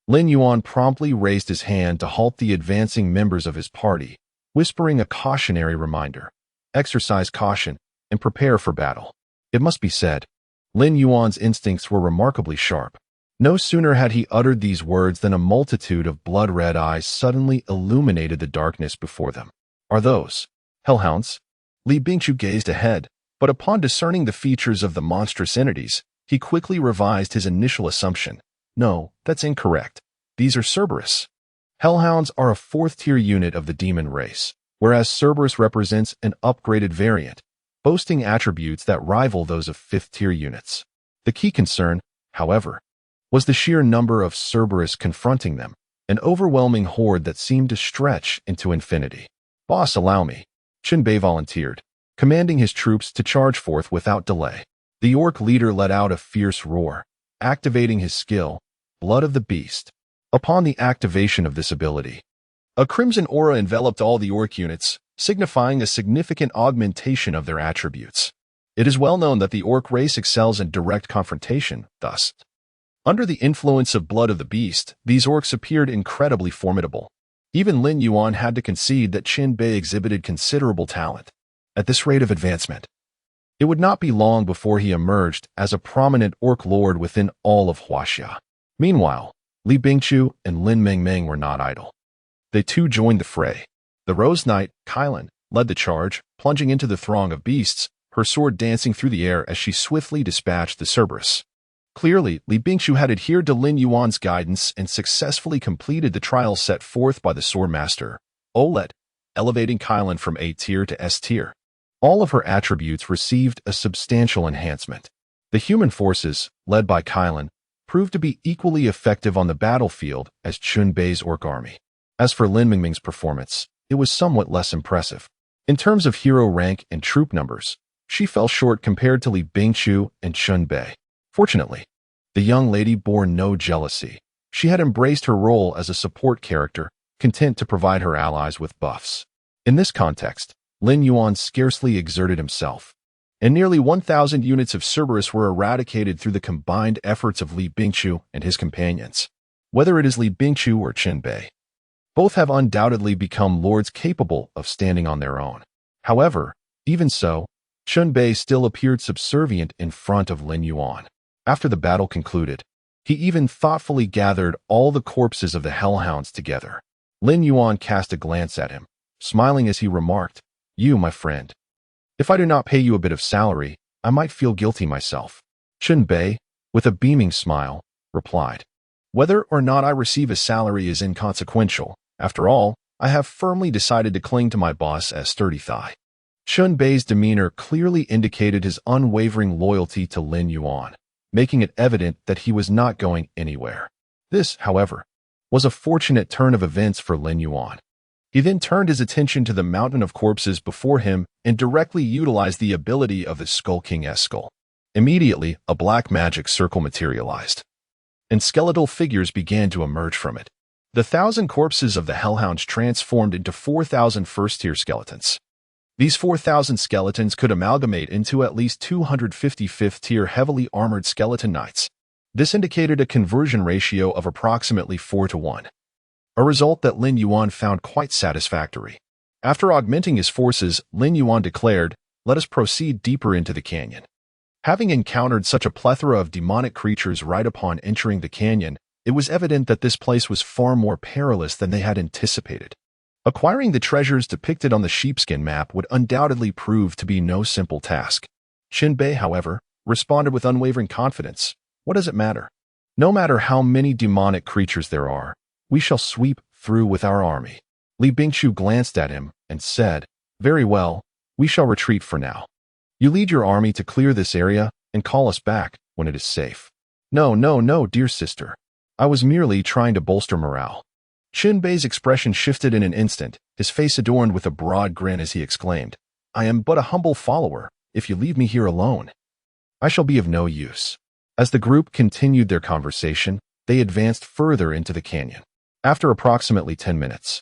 Lin Yuan promptly raised his hand to halt the advancing members of his party, whispering a cautionary reminder: "Exercise caution and prepare for battle." It must be said, Lin Yuan's instincts were remarkably sharp. No sooner had he uttered these words than a multitude of blood-red eyes suddenly illuminated the darkness before them. "Are those hellhounds?" Li Bingqiu gazed ahead, but upon discerning the features of the monstrous entities, he quickly revised his initial assumption. "No, that's incorrect. These are Cerberus." Hellhounds are a 4th-tier unit of the demon race, whereas Cerberus represents an upgraded variant, boasting attributes that rival those of 5th-tier units. The key concern, however, was the sheer number of Cerberus confronting them, an overwhelming horde that seemed to stretch into infinity. "Boss, allow me," Chunbei volunteered, commanding his troops to charge forth without delay. The orc leader let out a fierce roar, activating his skill, Blood of the Beast. Upon the activation of this ability, a crimson aura enveloped all the orc units, signifying a significant augmentation of their attributes. It is well known that the orc race excels in direct confrontation, thus, under the influence of Blood of the Beast, these orcs appeared incredibly formidable. Even Lin Yuan had to concede that Chunbei exhibited considerable talent. At this rate of advancement, it would not be long before he emerged as a prominent orc lord within all of Huaxia. Meanwhile, Li Bingqiu and Lin Mingming were not idle. They too joined the fray. The Rose Knight, Kylan, led the charge, plunging into the throng of beasts, her sword dancing through the air as she swiftly dispatched the Cerberus. Clearly, Li Bingqiu had adhered to Lin Yuan's guidance and successfully completed the trial set forth by the Swordmaster, Olet, elevating Kylan from A tier to S tier. All of her attributes received a substantial enhancement. The human forces, led by Kylan, proved to be equally effective on the battlefield as Chunbei's orc army. As for Lin Mingming's performance, it was somewhat less impressive. In terms of hero rank and troop numbers, she fell short compared to Li Bingqiu and Chunbei. Fortunately, the young lady bore no jealousy. She had embraced her role as a support character, content to provide her allies with buffs. In this context, Lin Yuan scarcely exerted himself, and nearly 1,000 units of Cerberus were eradicated through the combined efforts of Li Bingqiu and his companions. Whether it is Li Bingqiu or Chunbei, both have undoubtedly become lords capable of standing on their own. However, even so, Chunbei still appeared subservient in front of Lin Yuan. After the battle concluded, he even thoughtfully gathered all the corpses of the hellhounds together. Lin Yuan cast a glance at him, smiling as he remarked, "You, my friend, If I do not pay you a bit of salary, I might feel guilty myself. Chen Bei, with a beaming smile, replied. Whether or not I receive a salary is inconsequential. After all, I have firmly decided to cling to my boss as sturdy thigh. Chen Bei's demeanor clearly indicated his unwavering loyalty to Lin Yuan, making it evident that he was not going anywhere. This, however, was a fortunate turn of events for Lin Yuan. He then turned his attention to the mountain of corpses before him and directly utilized the ability of the Skull King's skull. Immediately, a black magic circle materialized, and skeletal figures began to emerge from it. The 1,000 corpses of the Hellhounds transformed into 4,000 first-tier skeletons. These 4,000 skeletons could amalgamate into at least 250 fifth-tier heavily armored skeleton knights. This indicated a conversion ratio of approximately 4-to-1, a result that Lin Yuan found quite satisfactory. After augmenting his forces, Lin Yuan declared, "Let us proceed deeper into the canyon." Having encountered such a plethora of demonic creatures right upon entering the canyon, it was evident that this place was far more perilous than they had anticipated. Acquiring the treasures depicted on the sheepskin map would undoubtedly prove to be no simple task. Chen Bei, however, responded with unwavering confidence. What does it matter? No matter how many demonic creatures there are, we shall sweep through with our army. Li Bingshu glanced at him and said, "Very well, we shall retreat for now. You lead your army to clear this area and call us back when it is safe." No, dear sister. I was merely trying to bolster morale. Chen Bei's expression shifted in an instant, his face adorned with a broad grin as he exclaimed, "I am but a humble follower. If you leave me here alone, I shall be of no use." As the group continued their conversation, they advanced further into the canyon. After approximately 10 minutes,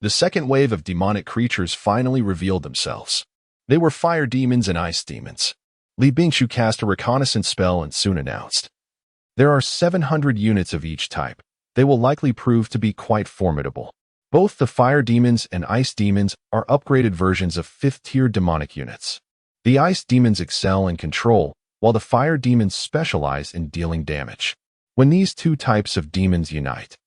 the second wave of demonic creatures finally revealed themselves. They were fire demons and ice demons. Li Bingshu cast a reconnaissance spell and soon announced, "There are 700 units of each type. They will likely prove to be quite formidable." Both the fire demons and ice demons are upgraded versions of 5th-tier demonic units. The ice demons excel in control, while the fire demons specialize in dealing damage. When these two types of demons unite,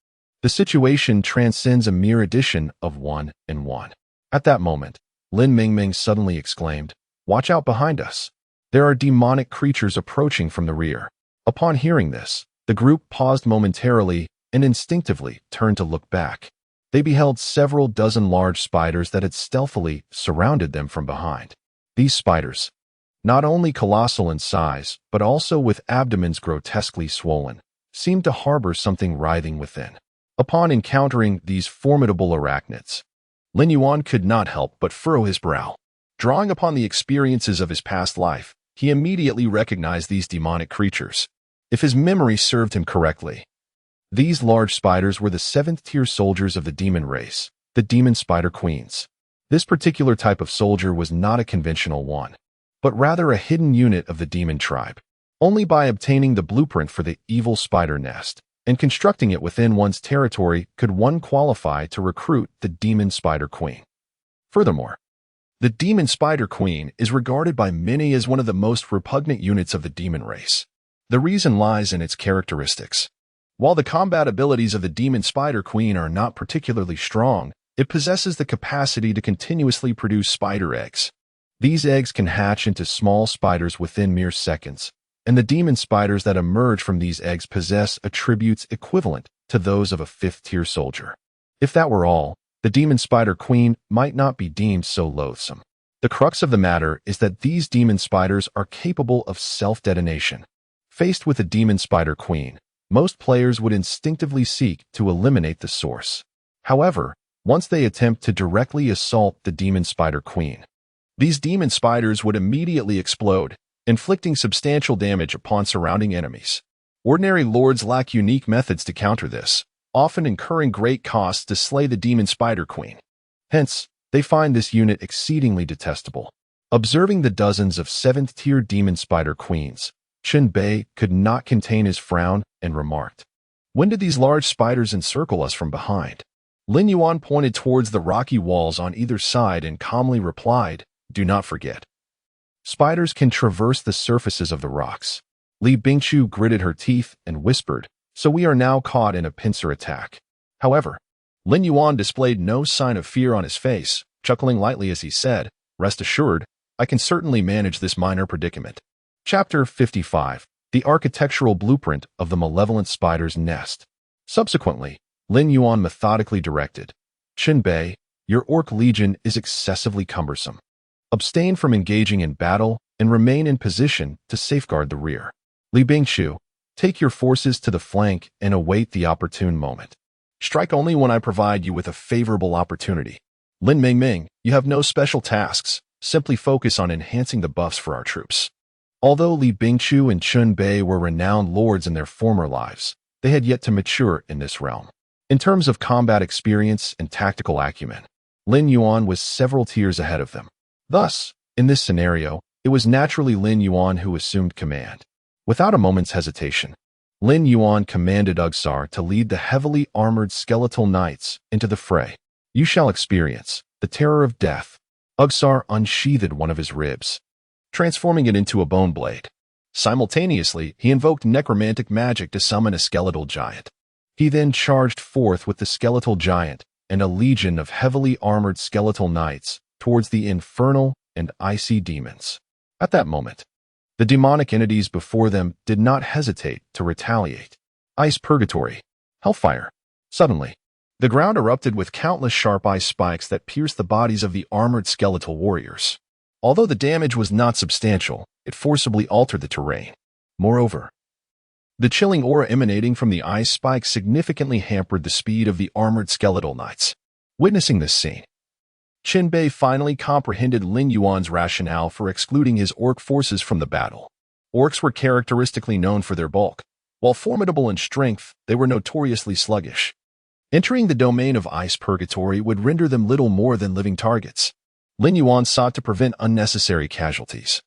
the situation transcends a mere addition of 1 and 1. At that moment, Lin Mingming suddenly exclaimed, "Watch out behind us. There are demonic creatures approaching from the rear." Upon hearing this, the group paused momentarily and instinctively turned to look back. They beheld several dozen large spiders that had stealthily surrounded them from behind. These spiders, not only colossal in size, but also with abdomens grotesquely swollen, seemed to harbor something writhing within. Upon encountering these formidable arachnids, Lin Yuan could not help but furrow his brow. Drawing upon the experiences of his past life, he immediately recognized these demonic creatures. If his memory served him correctly, these large spiders were the 7th-tier soldiers of the demon race, the demon spider queens. This particular type of soldier was not a conventional one, but rather a hidden unit of the demon tribe. Only by obtaining the blueprint for the evil spider nest and constructing it within one's territory could one qualify to recruit the demon spider queen. Furthermore, the demon spider queen is regarded by many as one of the most repugnant units of the demon race. The reason lies in its characteristics. While the combat abilities of the demon spider queen are not particularly strong, it possesses the capacity to continuously produce spider eggs. These eggs can hatch into small spiders within mere seconds, and the demon spiders that emerge from these eggs possess attributes equivalent to those of a 5th-tier soldier. If that were all, the demon spider queen might not be deemed so loathsome. The crux of the matter is that these demon spiders are capable of self-detonation. Faced with a demon spider queen, most players would instinctively seek to eliminate the source. However, once they attempt to directly assault the demon spider queen, these demon spiders would immediately explode, inflicting substantial damage upon surrounding enemies. Ordinary lords lack unique methods to counter this, often incurring great costs to slay the demon spider queen. Hence, they find this unit exceedingly detestable. Observing the dozens of 7th-tier demon spider queens, Chen Bei could not contain his frown and remarked, "When did these large spiders encircle us from behind?" Lin Yuan pointed towards the rocky walls on either side and calmly replied, "Do not forget. Spiders can traverse the surfaces of the rocks." Li Bingshu gritted her teeth and whispered, "So we are now caught in a pincer attack." However, Lin Yuan displayed no sign of fear on his face, chuckling lightly as he said, "Rest assured, I can certainly manage this minor predicament. Chapter 55. The Architectural Blueprint of the Malevolent Spider's Nest. Subsequently, Lin Yuan methodically directed, Qin Bei, your orc legion is excessively cumbersome. Abstain from engaging in battle and remain in position to safeguard the rear. Li Bingqiu, take your forces to the flank and await the opportune moment. Strike only when I provide you with a favorable opportunity. Lin Mingming, you have no special tasks, simply focus on enhancing the buffs for our troops. Although Li Bingqiu and Qin Bei were renowned lords in their former lives, they had yet to mature in this realm. In terms of combat experience and tactical acumen, Lin Yuan was several tiers ahead of them. Thus, in this scenario, it was naturally Lin Yuan who assumed command. Without a moment's hesitation, Lin Yuan commanded Ugsar to lead the heavily armored skeletal knights into the fray. You shall experience the terror of death. Ugsar unsheathed one of his ribs, transforming it into a bone blade. Simultaneously, he invoked necromantic magic to summon a skeletal giant. He then charged forth with the skeletal giant and a legion of heavily armored skeletal knights towards the infernal and icy demons. At that moment, the demonic entities before them did not hesitate to retaliate. Ice purgatory. Hellfire. Suddenly, the ground erupted with countless sharp ice spikes that pierced the bodies of the armored skeletal warriors. Although the damage was not substantial, it forcibly altered the terrain. Moreover, the chilling aura emanating from the ice spikes significantly hampered the speed of the armored skeletal knights. Witnessing this scene, Qin Bei finally comprehended Lin Yuan's rationale for excluding his orc forces from the battle. Orcs were characteristically known for their bulk. While formidable in strength, they were notoriously sluggish. Entering the domain of ice purgatory would render them little more than living targets. Lin Yuan sought to prevent unnecessary casualties.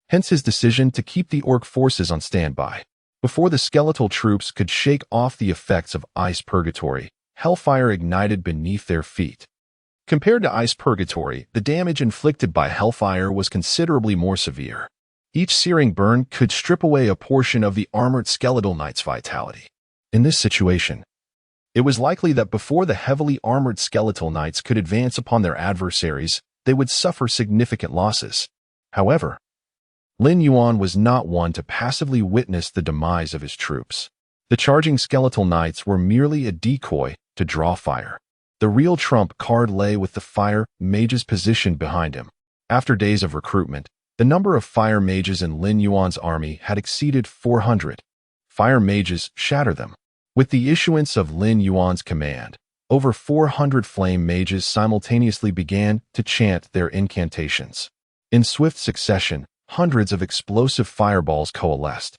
Hence his decision to keep the orc forces on standby. Before the skeletal troops could shake off the effects of ice purgatory, hellfire ignited beneath their feet. Compared to ice purgatory, the damage inflicted by hellfire was considerably more severe. Each searing burn could strip away a portion of the armored skeletal knight's vitality. In this situation, it was likely that before the heavily armored skeletal knights could advance upon their adversaries, they would suffer significant losses. However, Lin Yuan was not one to passively witness the demise of his troops. The charging skeletal knights were merely a decoy to draw fire. The real trump card lay with the fire mages positioned behind him. After days of recruitment, the number of fire mages in Lin Yuan's army had exceeded 400. Fire mages shatter them. With the issuance of Lin Yuan's command, over 400 flame mages simultaneously began to chant their incantations. In swift succession, hundreds of explosive fireballs coalesced,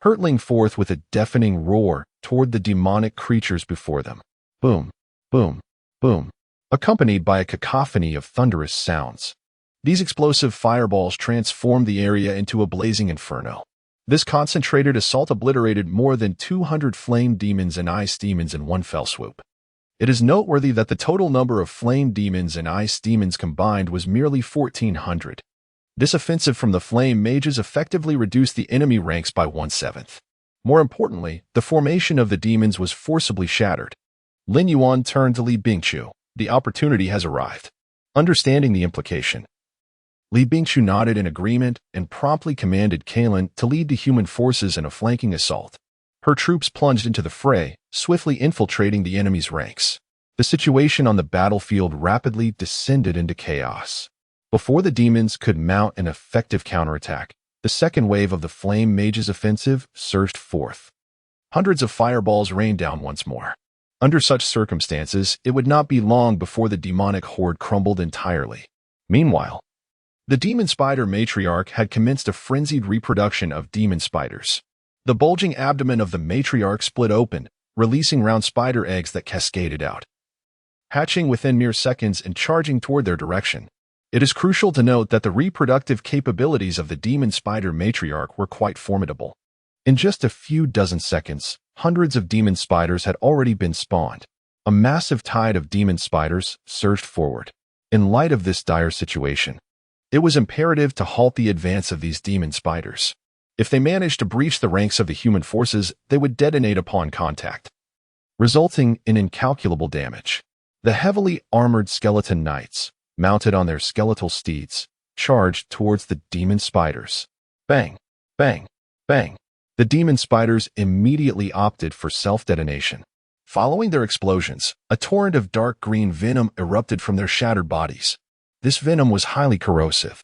hurtling forth with a deafening roar toward the demonic creatures before them. Boom, boom, boom, accompanied by a cacophony of thunderous sounds. These explosive fireballs transformed the area into a blazing inferno. This concentrated assault obliterated more than 200 flame demons and ice demons in one fell swoop. It is noteworthy that the total number of flame demons and ice demons combined was merely 1,400. This offensive from the flame mages effectively reduced the enemy ranks by 1/7. More importantly, the formation of the demons was forcibly shattered. Lin Yuan turned to Li Bingqiu. The opportunity has arrived. Understanding the implication, Li Bingqiu nodded in agreement and promptly commanded Kalen to lead the human forces in a flanking assault. Her troops plunged into the fray, swiftly infiltrating the enemy's ranks. The situation on the battlefield rapidly descended into chaos. Before the demons could mount an effective counterattack, the second wave of the flame mages' offensive surged forth. Hundreds of fireballs rained down once more. Under such circumstances, it would not be long before the demonic horde crumbled entirely. Meanwhile, the demon spider matriarch had commenced a frenzied reproduction of demon spiders. The bulging abdomen of the matriarch split open, releasing round spider eggs that cascaded out, hatching within mere seconds and charging toward their direction. It is crucial to note that the reproductive capabilities of the demon spider matriarch were quite formidable. In just a few dozen seconds, hundreds of demon spiders had already been spawned. A massive tide of demon spiders surged forward. In light of this dire situation, it was imperative to halt the advance of these demon spiders. If they managed to breach the ranks of the human forces, they would detonate upon contact, resulting in incalculable damage. The heavily armored skeleton knights, mounted on their skeletal steeds, charged towards the demon spiders. Bang, bang, bang. The demon spiders immediately opted for self-detonation. Following their explosions, a torrent of dark green venom erupted from their shattered bodies. This venom was highly corrosive.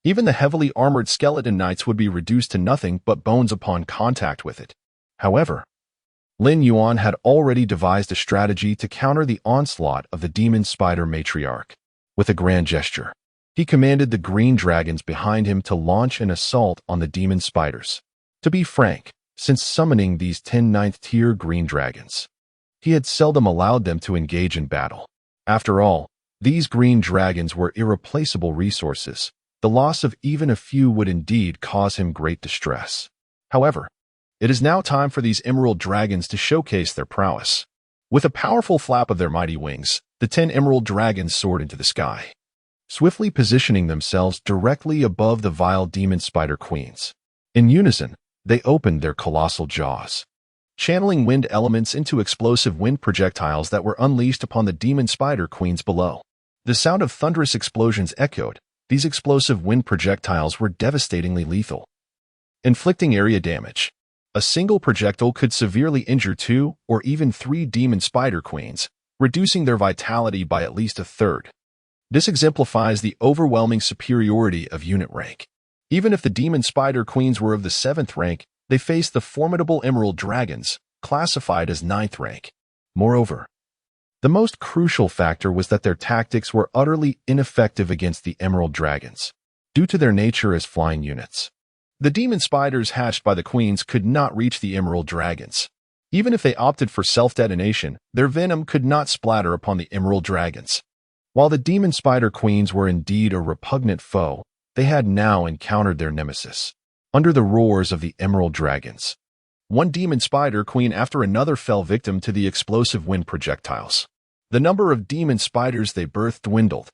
Even the heavily armored skeleton knights would be reduced to nothing but bones upon contact with it. However, Lin Yuan had already devised a strategy to counter the onslaught of the demon spider matriarch. With a grand gesture, he commanded the green dragons behind him to launch an assault on the demon spiders. To be frank, since summoning these 10 ninth-tier green dragons, he had seldom allowed them to engage in battle. After all, these green dragons were irreplaceable resources. The loss of even a few would indeed cause him great distress. However, it is now time for these emerald dragons to showcase their prowess. With a powerful flap of their mighty wings, the 10 emerald dragons soared into the sky, swiftly positioning themselves directly above the vile demon spider queens. In unison, they opened their colossal jaws, channeling wind elements into explosive wind projectiles that were unleashed upon the demon spider queens below. The sound of thunderous explosions echoed. These explosive wind projectiles were devastatingly lethal, inflicting area damage. A single projectile could severely injure 2 or even 3 demon spider queens, reducing their vitality by at least a third. This exemplifies the overwhelming superiority of unit rank. Even if the demon spider queens were of the 7th rank, they faced the formidable emerald dragons, classified as 9th rank. Moreover, the most crucial factor was that their tactics were utterly ineffective against the emerald dragons, due to their nature as flying units. The demon spiders hatched by the queens could not reach the emerald dragons. Even if they opted for self-detonation, their venom could not splatter upon the emerald dragons. While the demon spider queens were indeed a repugnant foe, they had now encountered their nemesis. Under the roars of the emerald dragons, one demon spider queen after another fell victim to the explosive wind projectiles. The number of demon spiders they birthed dwindled,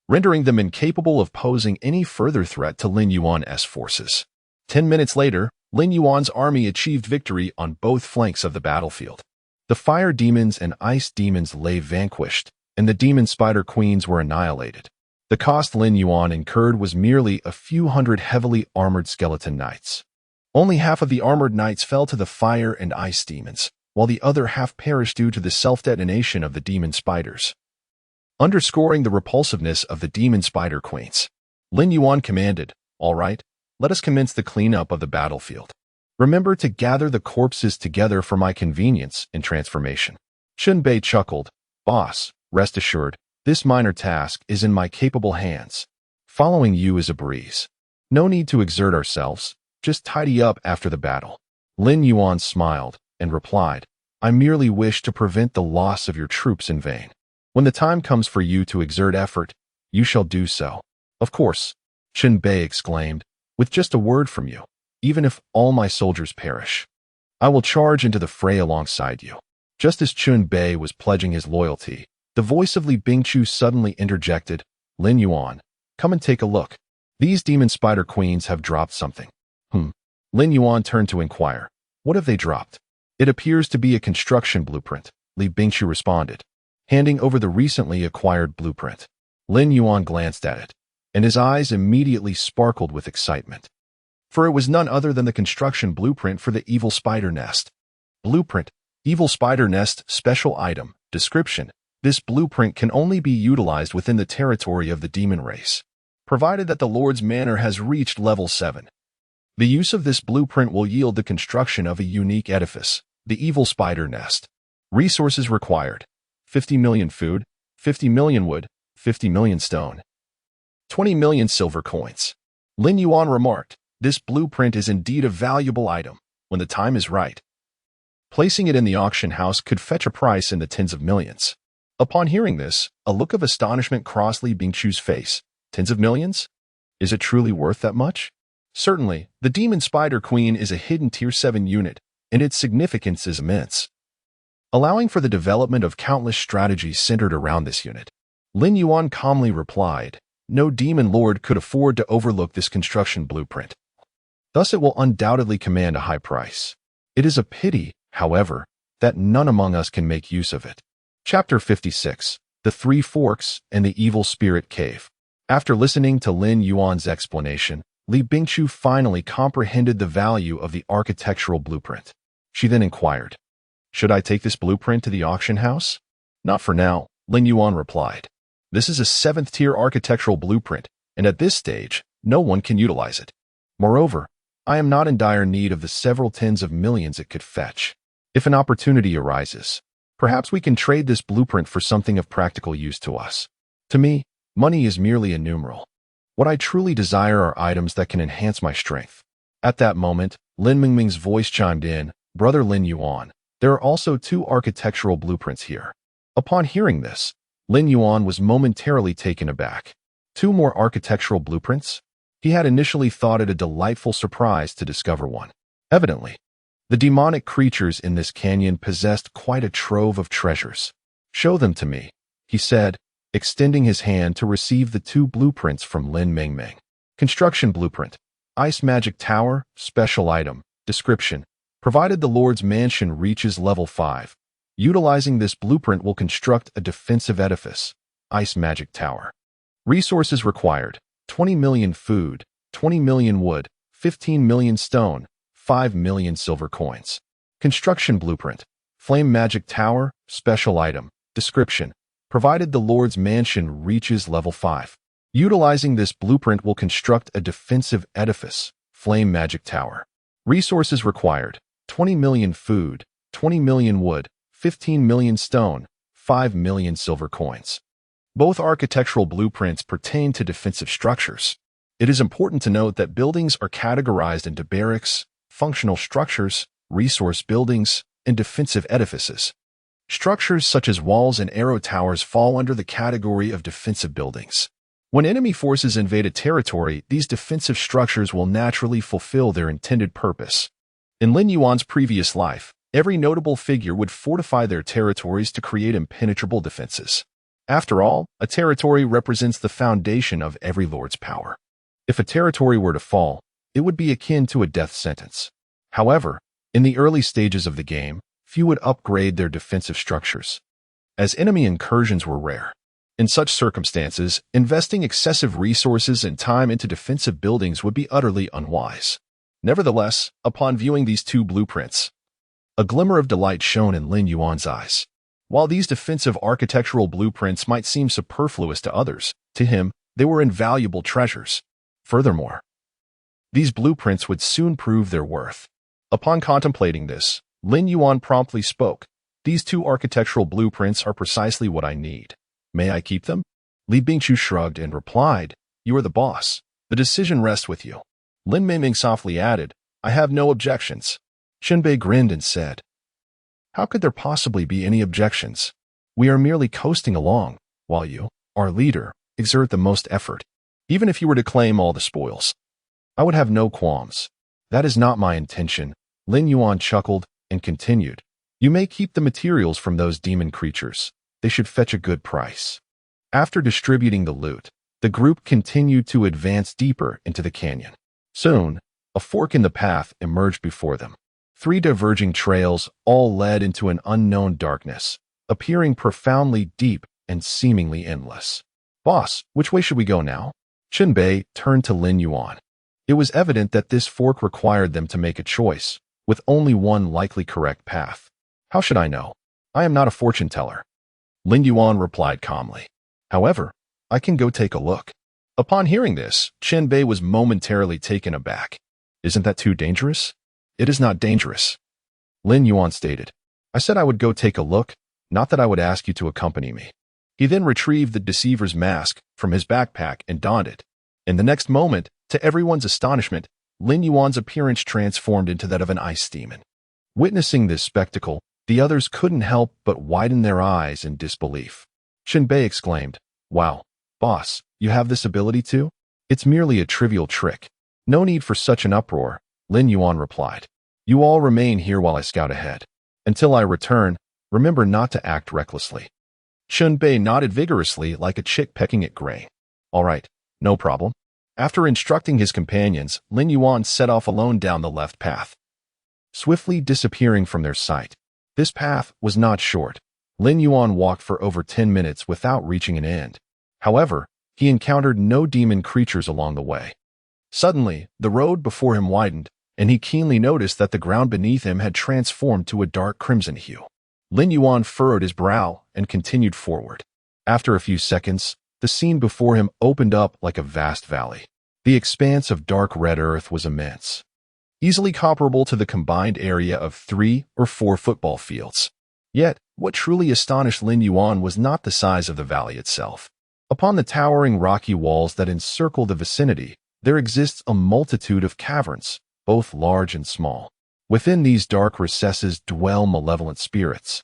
rendering them incapable of posing any further threat to Lin Yuan's forces. 10 minutes later, Lin Yuan's army achieved victory on both flanks of the battlefield. The fire demons and ice demons lay vanquished, and the demon spider queens were annihilated. The cost Lin Yuan incurred was merely a few hundred heavily armored skeleton knights. Only half of the armored knights fell to the fire and ice demons, while the other half perished due to the self-detonation of the demon spiders. Underscoring the repulsiveness of the demon spider queens, Lin Yuan commanded, "All right, let us commence the cleanup of the battlefield. Remember to gather the corpses together for my convenience and transformation." Chun Bei chuckled, "Boss, rest assured, this minor task is in my capable hands. Following you is a breeze. No need to exert ourselves. Just tidy up after the battle." Lin Yuan smiled and replied, "I merely wish to prevent the loss of your troops in vain. When the time comes for you to exert effort, you shall do so." "Of course," Chun Bei exclaimed, "with just a word from you, even if all my soldiers perish, I will charge into the fray alongside you." Just as Chun Bei was pledging his loyalty, the voice of Li Bingchu suddenly interjected, "Lin Yuan, come and take a look. These demon spider queens have dropped something." Lin Yuan turned to inquire, "What have they dropped?" "It appears to be a construction blueprint," Li Bingchu responded, handing over the recently acquired blueprint. Lin Yuan glanced at it, and his eyes immediately sparkled with excitement. For it was none other than the construction blueprint for the evil spider nest. Blueprint, evil spider nest, special item, description. This blueprint can only be utilized within the territory of the demon race, provided that the Lord's Manor has reached level 7. The use of this blueprint will yield the construction of a unique edifice, the evil spider nest. Resources required: 50 million food, 50 million wood, 50 million stone, 20 million silver coins. Lin Yuan remarked, "This blueprint is indeed a valuable item. When the time is right, placing it in the auction house could fetch a price in the tens of millions." Upon hearing this, a look of astonishment crossed Li Bingchu's face. "Tens of millions? Is it truly worth that much?" Certainly, the Demon Spider Queen is a hidden Tier 7 unit, and its significance is immense, allowing for the development of countless strategies centered around this unit. Lin Yuan calmly replied, "No demon lord could afford to overlook this construction blueprint. Thus it will undoubtedly command a high price. It is a pity, however, that none among us can make use of it." Chapter 56, The Three Forks and the Evil Spirit Cave. After listening to Lin Yuan's explanation, Li Bingqiu finally comprehended the value of the architectural blueprint. She then inquired, "Should I take this blueprint to the auction house?" "Not for now," Lin Yuan replied. "This is a 7th-tier architectural blueprint, and at this stage, no one can utilize it. Moreover, I am not in dire need of the several tens of millions it could fetch. If an opportunity arises, perhaps we can trade this blueprint for something of practical use to us. To me, money is merely a numeral. What I truly desire are items that can enhance my strength." At that moment, Lin Mingming's voice chimed in, "Brother Lin Yuan, there are also 2 architectural blueprints here." Upon hearing this, Lin Yuan was momentarily taken aback. 2 more architectural blueprints? He had initially thought it a delightful surprise to discover one. Evidently, the demonic creatures in this canyon possessed quite a trove of treasures. "Show them to me," he said, extending his hand to receive the 2 blueprints from Lin Mingming. Construction Blueprint. Ice Magic Tower, Special Item. Description. Provided the Lord's Mansion reaches level 5, utilizing this blueprint will construct a defensive edifice. Ice Magic Tower. Resources required: 20 million food, 20 million wood, 15 million stone, 5 million silver coins. Construction Blueprint. Flame Magic Tower, Special Item. Description. Provided the Lord's Mansion reaches level 5, utilizing this blueprint will construct a defensive edifice. Flame Magic Tower. Resources required: 20 million food, 20 million wood, 15 million stone, 5 million silver coins. Both architectural blueprints pertain to defensive structures. It is important to note that buildings are categorized into barracks, functional structures, resource buildings, and defensive edifices. Structures such as walls and arrow towers fall under the category of defensive buildings. When enemy forces invade a territory, these defensive structures will naturally fulfill their intended purpose. In Lin Yuan's previous life, every notable figure would fortify their territories to create impenetrable defenses. After all, a territory represents the foundation of every lord's power. If a territory were to fall, it would be akin to a death sentence. However, in the early stages of the game, few would upgrade their defensive structures, as enemy incursions were rare. In such circumstances, investing excessive resources and time into defensive buildings would be utterly unwise. Nevertheless, upon viewing these 2 blueprints, a glimmer of delight shone in Lin Yuan's eyes. While these defensive architectural blueprints might seem superfluous to others, to him, they were invaluable treasures. Furthermore, these blueprints would soon prove their worth. Upon contemplating this, Lin Yuan promptly spoke, "These 2 architectural blueprints are precisely what I need. May I keep them?" Li Bingqiu shrugged and replied, "You are the boss. The decision rests with you." Lin Mingming softly added, "I have no objections." Qianbei grinned and said, "How could there possibly be any objections? We are merely coasting along, while you, our leader, exert the most effort. Even if you were to claim all the spoils, I would have no qualms. That is not my intention." Lin Yuan chuckled and continued, "You may keep the materials from those demon creatures. They should fetch a good price." After distributing the loot, the group continued to advance deeper into the canyon. Soon, a fork in the path emerged before them. 3 diverging trails all led into an unknown darkness, appearing profoundly deep and seemingly endless. "Boss, which way should we go now?" Qianbei turned to Lin Yuan. It was evident that this fork required them to make a choice, with only one likely correct path. "How should I know? I am not a fortune teller," Lin Yuan replied calmly. "However, I can go take a look." Upon hearing this, Qianbei was momentarily taken aback. "Isn't that too dangerous?" "It is not dangerous," Lin Yuan stated. "I said I would go take a look, not that I would ask you to accompany me." He then retrieved the deceiver's mask from his backpack and donned it. In the next moment, to everyone's astonishment, Lin Yuan's appearance transformed into that of an ice demon. Witnessing this spectacle, the others couldn't help but widen their eyes in disbelief. Qianbei exclaimed, "Wow, boss, you have this ability too? It's merely a trivial trick. No need for such an uproar," Lin Yuan replied. "You all remain here while I scout ahead. Until I return, remember not to act recklessly." Qianbei nodded vigorously like a chick pecking at grain. "All right, no problem." After instructing his companions, Lin Yuan set off alone down the left path, swiftly disappearing from their sight. This path was not short. Lin Yuan walked for over 10 minutes without reaching an end. However, he encountered no demon creatures along the way. Suddenly, the road before him widened, and he keenly noticed that the ground beneath him had transformed to a dark crimson hue. Lin Yuan furrowed his brow and continued forward. After a few seconds, the scene before him opened up like a vast valley. The expanse of dark red earth was immense, easily comparable to the combined area of 3 or 4 football fields. Yet, what truly astonished Lin Yuan was not the size of the valley itself. Upon the towering rocky walls that encircle the vicinity, there exists a multitude of caverns, both large and small. Within these dark recesses dwell malevolent spirits,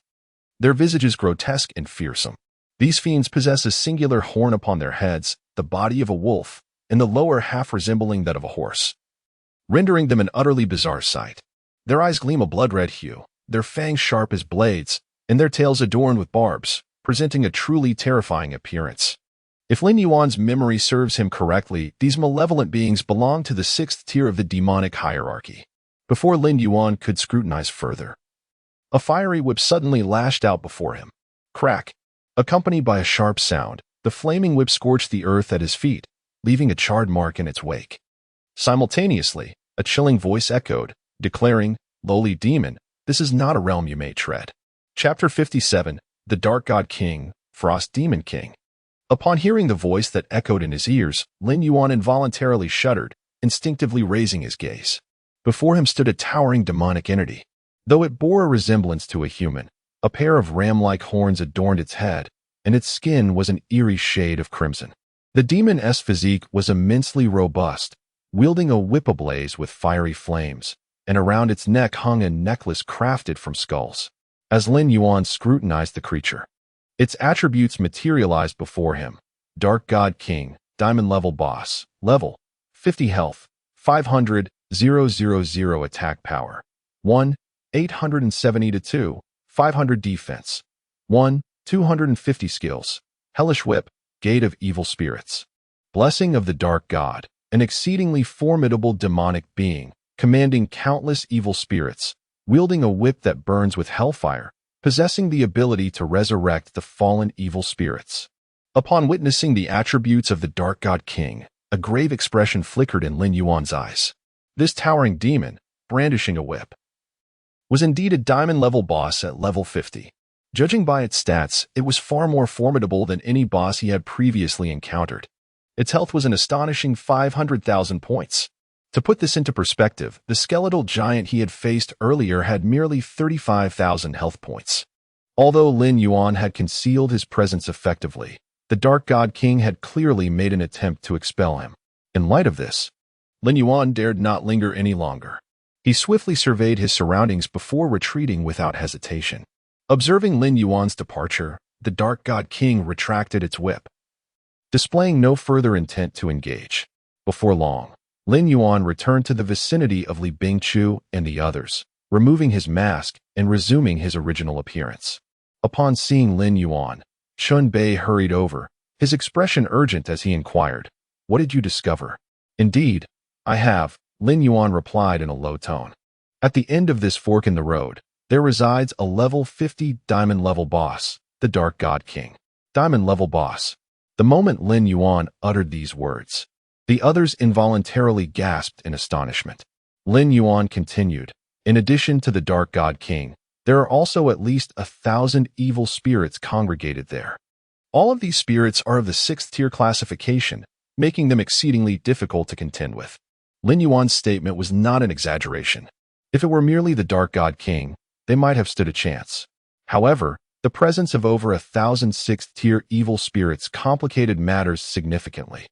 their visages grotesque and fearsome. These fiends possess a singular horn upon their heads, the body of a wolf, and the lower half resembling that of a horse, rendering them an utterly bizarre sight. Their eyes gleam a blood-red hue, their fangs sharp as blades, and their tails adorned with barbs, presenting a truly terrifying appearance. If Lin Yuan's memory serves him correctly, these malevolent beings belong to the 6th tier of the demonic hierarchy. Before Lin Yuan could scrutinize further, a fiery whip suddenly lashed out before him. Crack! Accompanied by a sharp sound, the flaming whip scorched the earth at his feet, leaving a charred mark in its wake. Simultaneously, a chilling voice echoed, declaring, "Lowly demon, this is not a realm you may tread." Chapter 57, The Dark God King, Frost Demon King. Upon hearing the voice that echoed in his ears, Lin Yuan involuntarily shuddered, instinctively raising his gaze. Before him stood a towering demonic entity. Though it bore a resemblance to a human, a pair of ram-like horns adorned its head, and its skin was an eerie shade of crimson. The demon's physique was immensely robust, wielding a whip ablaze with fiery flames, and around its neck hung a necklace crafted from skulls. As Lin Yuan scrutinized the creature, its attributes materialized before him. Dark God King, Diamond Level Boss, Level 50 Health, 500,000 Attack Power, 1, 870 to 2, 500 Defense, 1, 250 Skills, Hellish Whip, Gate of Evil Spirits. Blessing of the Dark God, an exceedingly formidable demonic being, commanding countless evil spirits, wielding a whip that burns with hellfire, possessing the ability to resurrect the fallen evil spirits. Upon witnessing the attributes of the Dark God King, a grave expression flickered in Lin Yuan's eyes. This towering demon, brandishing a whip, was indeed a diamond-level boss at level 50. Judging by its stats, it was far more formidable than any boss he had previously encountered. Its health was an astonishing 500,000 points. To put this into perspective, the skeletal giant he had faced earlier had merely 35,000 health points. Although Lin Yuan had concealed his presence effectively, the Dark God King had clearly made an attempt to expel him. In light of this, Lin Yuan dared not linger any longer. He swiftly surveyed his surroundings before retreating without hesitation. Observing Lin Yuan's departure, the Dark God King retracted its whip, displaying no further intent to engage. Before long, Lin Yuan returned to the vicinity of Li Bingqiu and the others, removing his mask and resuming his original appearance. Upon seeing Lin Yuan, Chun Bei hurried over, his expression urgent as he inquired, "What did you discover?" "Indeed, I have," Lin Yuan replied in a low tone. "At the end of this fork in the road, there resides a level 50 diamond-level boss, the Dark God King." Diamond-level boss. The moment Lin Yuan uttered these words, the others involuntarily gasped in astonishment. Lin Yuan continued, "In addition to the Dark God King, there are also at least 1,000 evil spirits congregated there. All of these spirits are of the 6th tier classification, making them exceedingly difficult to contend with." Lin Yuan's statement was not an exaggeration. If it were merely the Dark God King, they might have stood a chance. However, the presence of over 1,000 6th tier evil spirits complicated matters significantly.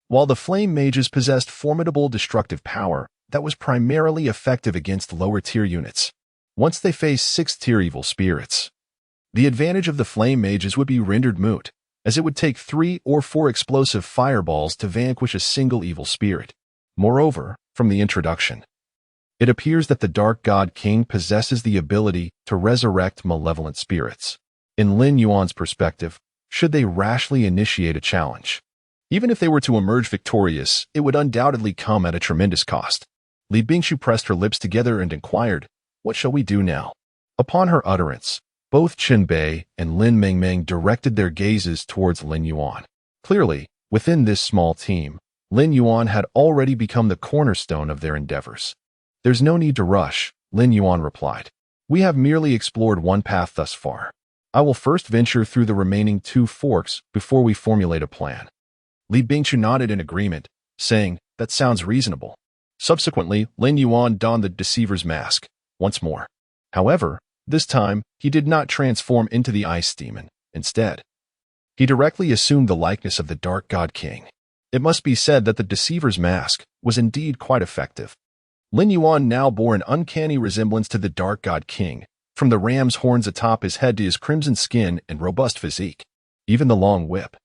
While the flame mages possessed formidable destructive power that was primarily effective against lower tier units, once they faced 6th tier evil spirits, the advantage of the flame mages would be rendered moot, as it would take 3 or 4 explosive fireballs to vanquish a single evil spirit. Moreover, from the introduction, it appears that the Dark God King possesses the ability to resurrect malevolent spirits. In Lin Yuan's perspective, should they rashly initiate a challenge, even if they were to emerge victorious, it would undoubtedly come at a tremendous cost. Li Bingqiu pressed her lips together and inquired, "What shall we do now?" Upon her utterance, both Chen Bei and Lin Mengmeng directed their gazes towards Lin Yuan. Clearly, Within this small team, Lin Yuan had already become the cornerstone of their endeavors. "There's no need to rush," Lin Yuan replied. "We have merely explored one path thus far. I will first venture through the remaining 2 forks before we formulate a plan." Li Bingchu nodded in agreement, saying, "That sounds reasonable." Subsequently, Lin Yuan donned the deceiver's mask once more. However, this time, he did not transform into the ice demon. Instead, he directly assumed the likeness of the Dark God King. It must be said that the deceiver's mask was indeed quite effective. Lin Yuan now bore an uncanny resemblance to the Dark God King, from the ram's horns atop his head to his crimson skin and robust physique. Even the long whip,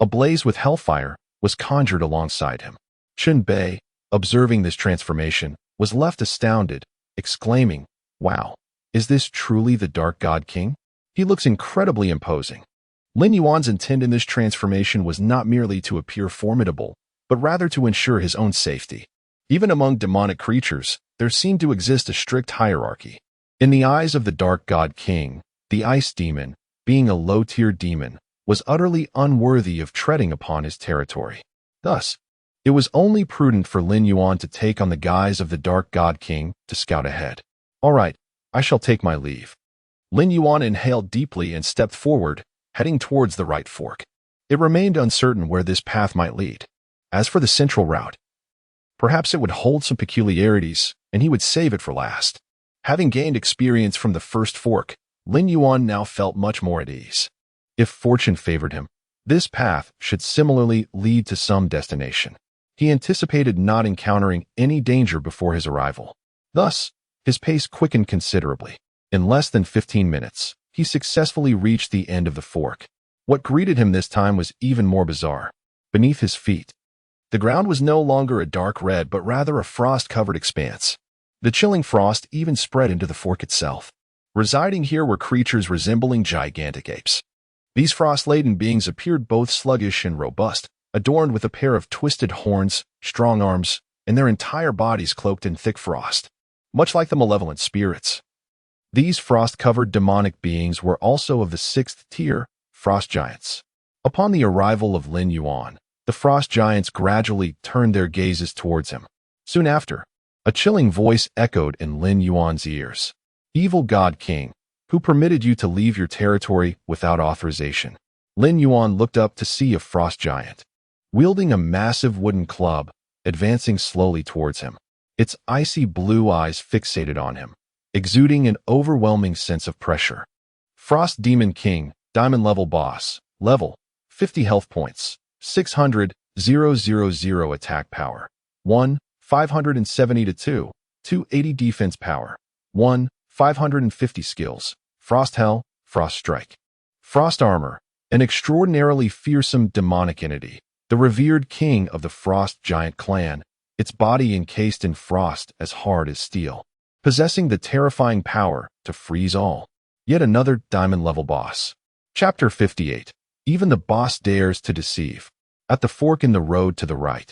ablaze with hellfire, was conjured alongside him. Chun Bei, observing this transformation, was left astounded, exclaiming, "Wow, is this truly the Dark God King? He looks incredibly imposing." Lin Yuan's intent in this transformation was not merely to appear formidable, but rather to ensure his own safety. Even among demonic creatures, there seemed to exist a strict hierarchy. In the eyes of the Dark God King, the Ice Demon, being a low-tier demon, was utterly unworthy of treading upon his territory. Thus, it was only prudent for Lin Yuan to take on the guise of the Dark God King to scout ahead. "All right, I shall take my leave." Lin Yuan inhaled deeply and stepped forward, heading towards the right fork. It remained uncertain where this path might lead. As for the central route, perhaps it would hold some peculiarities, and he would save it for last. Having gained experience from the first fork, Lin Yuan now felt much more at ease. If fortune favored him, this path should similarly lead to some destination. He anticipated not encountering any danger before his arrival. Thus, his pace quickened considerably. In less than 15 minutes, he successfully reached the end of the fork. What greeted him this time was even more bizarre. Beneath his feet, the ground was no longer a dark red but rather a frost-covered expanse. The chilling frost even spread into the fork itself. Residing here were creatures resembling gigantic apes. These frost-laden beings appeared both sluggish and robust, adorned with a pair of twisted horns, strong arms, and their entire bodies cloaked in thick frost. Much like the malevolent spirits, these frost-covered demonic beings were also of the 6th tier, frost giants. Upon the arrival of Lin Yuan, the frost giants gradually turned their gazes towards him. Soon after, a chilling voice echoed in Lin Yuan's ears. "Evil God King, who permitted you to leave your territory without authorization?" Lin Yuan looked up to see a frost giant, wielding a massive wooden club, advancing slowly towards him. Its icy blue eyes fixated on him, exuding an overwhelming sense of pressure. Frost Demon King, Diamond Level Boss, Level, 50 health points, 600,000 attack power, 1, 570 to 2, 280 defense power, 1, 550 skills, Frost Hell, Frost Strike. Frost Armor, an extraordinarily fearsome demonic entity, the revered king of the Frost Giant clan, its body encased in frost as hard as steel, possessing the terrifying power to freeze all. Yet another diamond-level boss. Chapter 58. Even the boss dares to deceive. At the fork in the road to the right,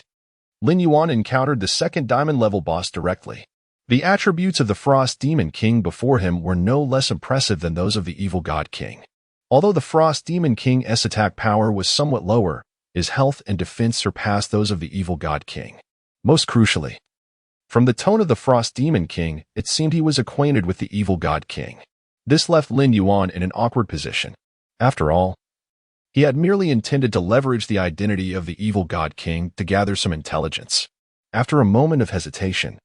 Lin Yuan encountered the second diamond-level boss directly. The attributes of the Frost Demon King before him were no less impressive than those of the Evil God King. Although the Frost Demon King's attack power was somewhat lower, his health and defense surpassed those of the Evil God King. Most crucially, from the tone of the Frost Demon King, it seemed he was acquainted with the Evil God King. This left Lin Yuan in an awkward position. After all, he had merely intended to leverage the identity of the Evil God King to gather some intelligence. After a moment of hesitation,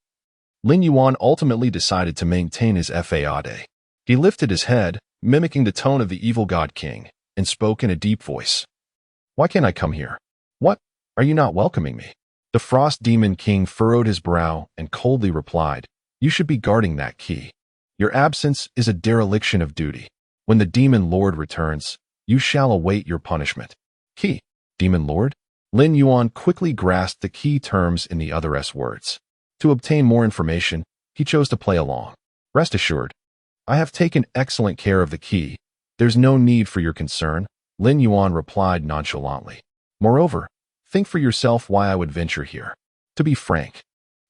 Lin Yuan ultimately decided to maintain his fade. He lifted his head, mimicking the tone of the Evil God King, and spoke in a deep voice. "Why can't I come here? What? Are you not welcoming me?" The Frost Demon King furrowed his brow and coldly replied, "You should be guarding that key. Your absence is a dereliction of duty. When the Demon Lord returns, you shall await your punishment." Key? Demon Lord? Lin Yuan quickly grasped the key terms in the other's words. To obtain more information, he chose to play along. "Rest assured, I have taken excellent care of the key. There's no need for your concern," Lin Yuan replied nonchalantly. "Moreover, think for yourself why I would venture here." To be frank,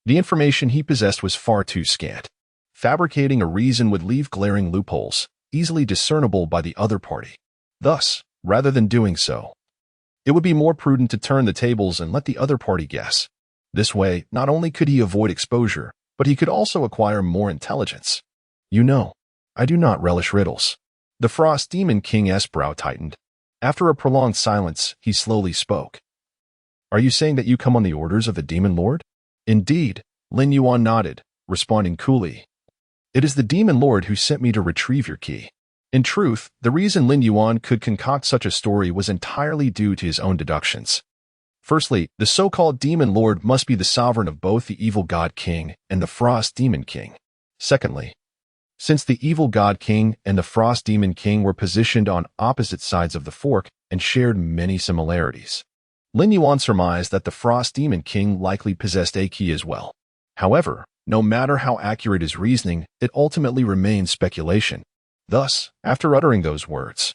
the information he possessed was far too scant. Fabricating a reason would leave glaring loopholes, easily discernible by the other party. Thus, rather than doing so, It would be more prudent to turn the tables and let the other party guess. This way, not only could he avoid exposure, but he could also acquire more intelligence. You know, I do not relish riddles. The Frost Demon King's brow tightened. After a prolonged silence, he slowly spoke. Are you saying that you come on the orders of the Demon Lord? Indeed, Lin Yuan nodded, responding coolly. It is the Demon Lord who sent me to retrieve your key. In truth, the reason Lin Yuan could concoct such a story was entirely due to his own deductions. Firstly, the so-called Demon Lord must be the sovereign of both the Evil God King and the Frost Demon King. Secondly, since the Evil God King and the Frost Demon King were positioned on opposite sides of the fork and shared many similarities, Lin Yuan surmised that the Frost Demon King likely possessed a key as well. However, no matter how accurate his reasoning, it ultimately remained speculation. Thus, after uttering those words,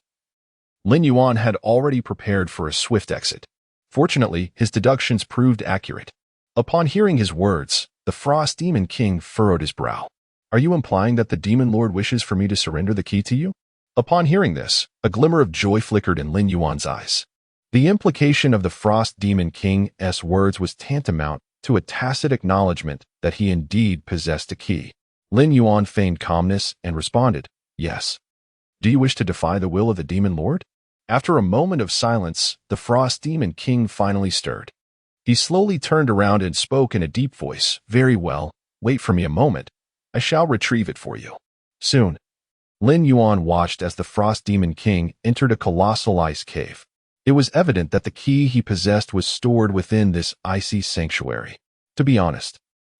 Lin Yuan had already prepared for a swift exit. Fortunately, his deductions proved accurate. Upon hearing his words, the Frost Demon King furrowed his brow. Are you implying that the Demon Lord wishes for me to surrender the key to you? Upon hearing this, a glimmer of joy flickered in Lin Yuan's eyes. The implication of the Frost Demon King's words was tantamount to a tacit acknowledgement that he indeed possessed a key. Lin Yuan feigned calmness and responded, Yes. Do you wish to defy the will of the Demon Lord? After a moment of silence, the Frost Demon King finally stirred. He slowly turned around and spoke in a deep voice. Very well, wait for me a moment. I shall retrieve it for you. Soon. Lin Yuan watched as the Frost Demon King entered a colossal ice cave. It was evident that the key he possessed was stored within this icy sanctuary. To be honest,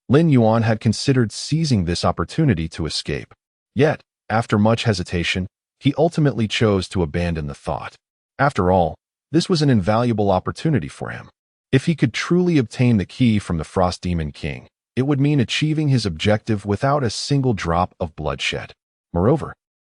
Lin Yuan had considered seizing this opportunity to escape. Yet, after much hesitation, he ultimately chose to abandon the thought. After all, this was an invaluable opportunity for him. If he could truly obtain the key from the Frost Demon King, it would mean achieving his objective without a single drop of bloodshed. Moreover,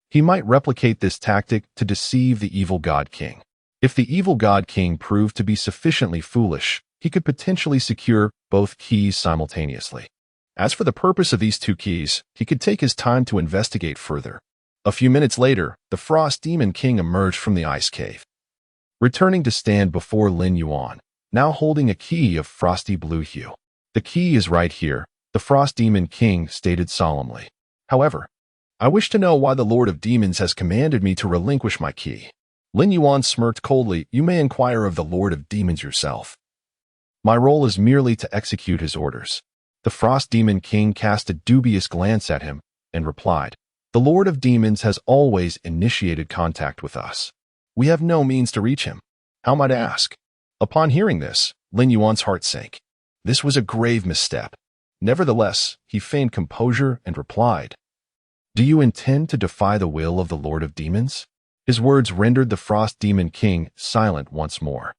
he might replicate this tactic to deceive the Evil God King. If the Evil God King proved to be sufficiently foolish, he could potentially secure both keys simultaneously. As for the purpose of these two keys, he could take his time to investigate further. A few minutes later, the Frost Demon King emerged from the ice cave, returning to stand before Lin Yuan, now holding a key of frosty blue hue. The key is right here, the Frost Demon King stated solemnly. However, I wish to know why the Lord of Demons has commanded me to relinquish my key. Lin Yuan smirked coldly. You may inquire of the Lord of Demons yourself. My role is merely to execute his orders. The Frost Demon King cast a dubious glance at him and replied, The Lord of Demons has always initiated contact with us. We have no means to reach him. How might I ask? Upon hearing this, Lin Yuan's heart sank. This was a grave misstep. Nevertheless, he feigned composure and replied, Do you intend to defy the will of the Lord of Demons? His words rendered the Frost Demon King silent once more.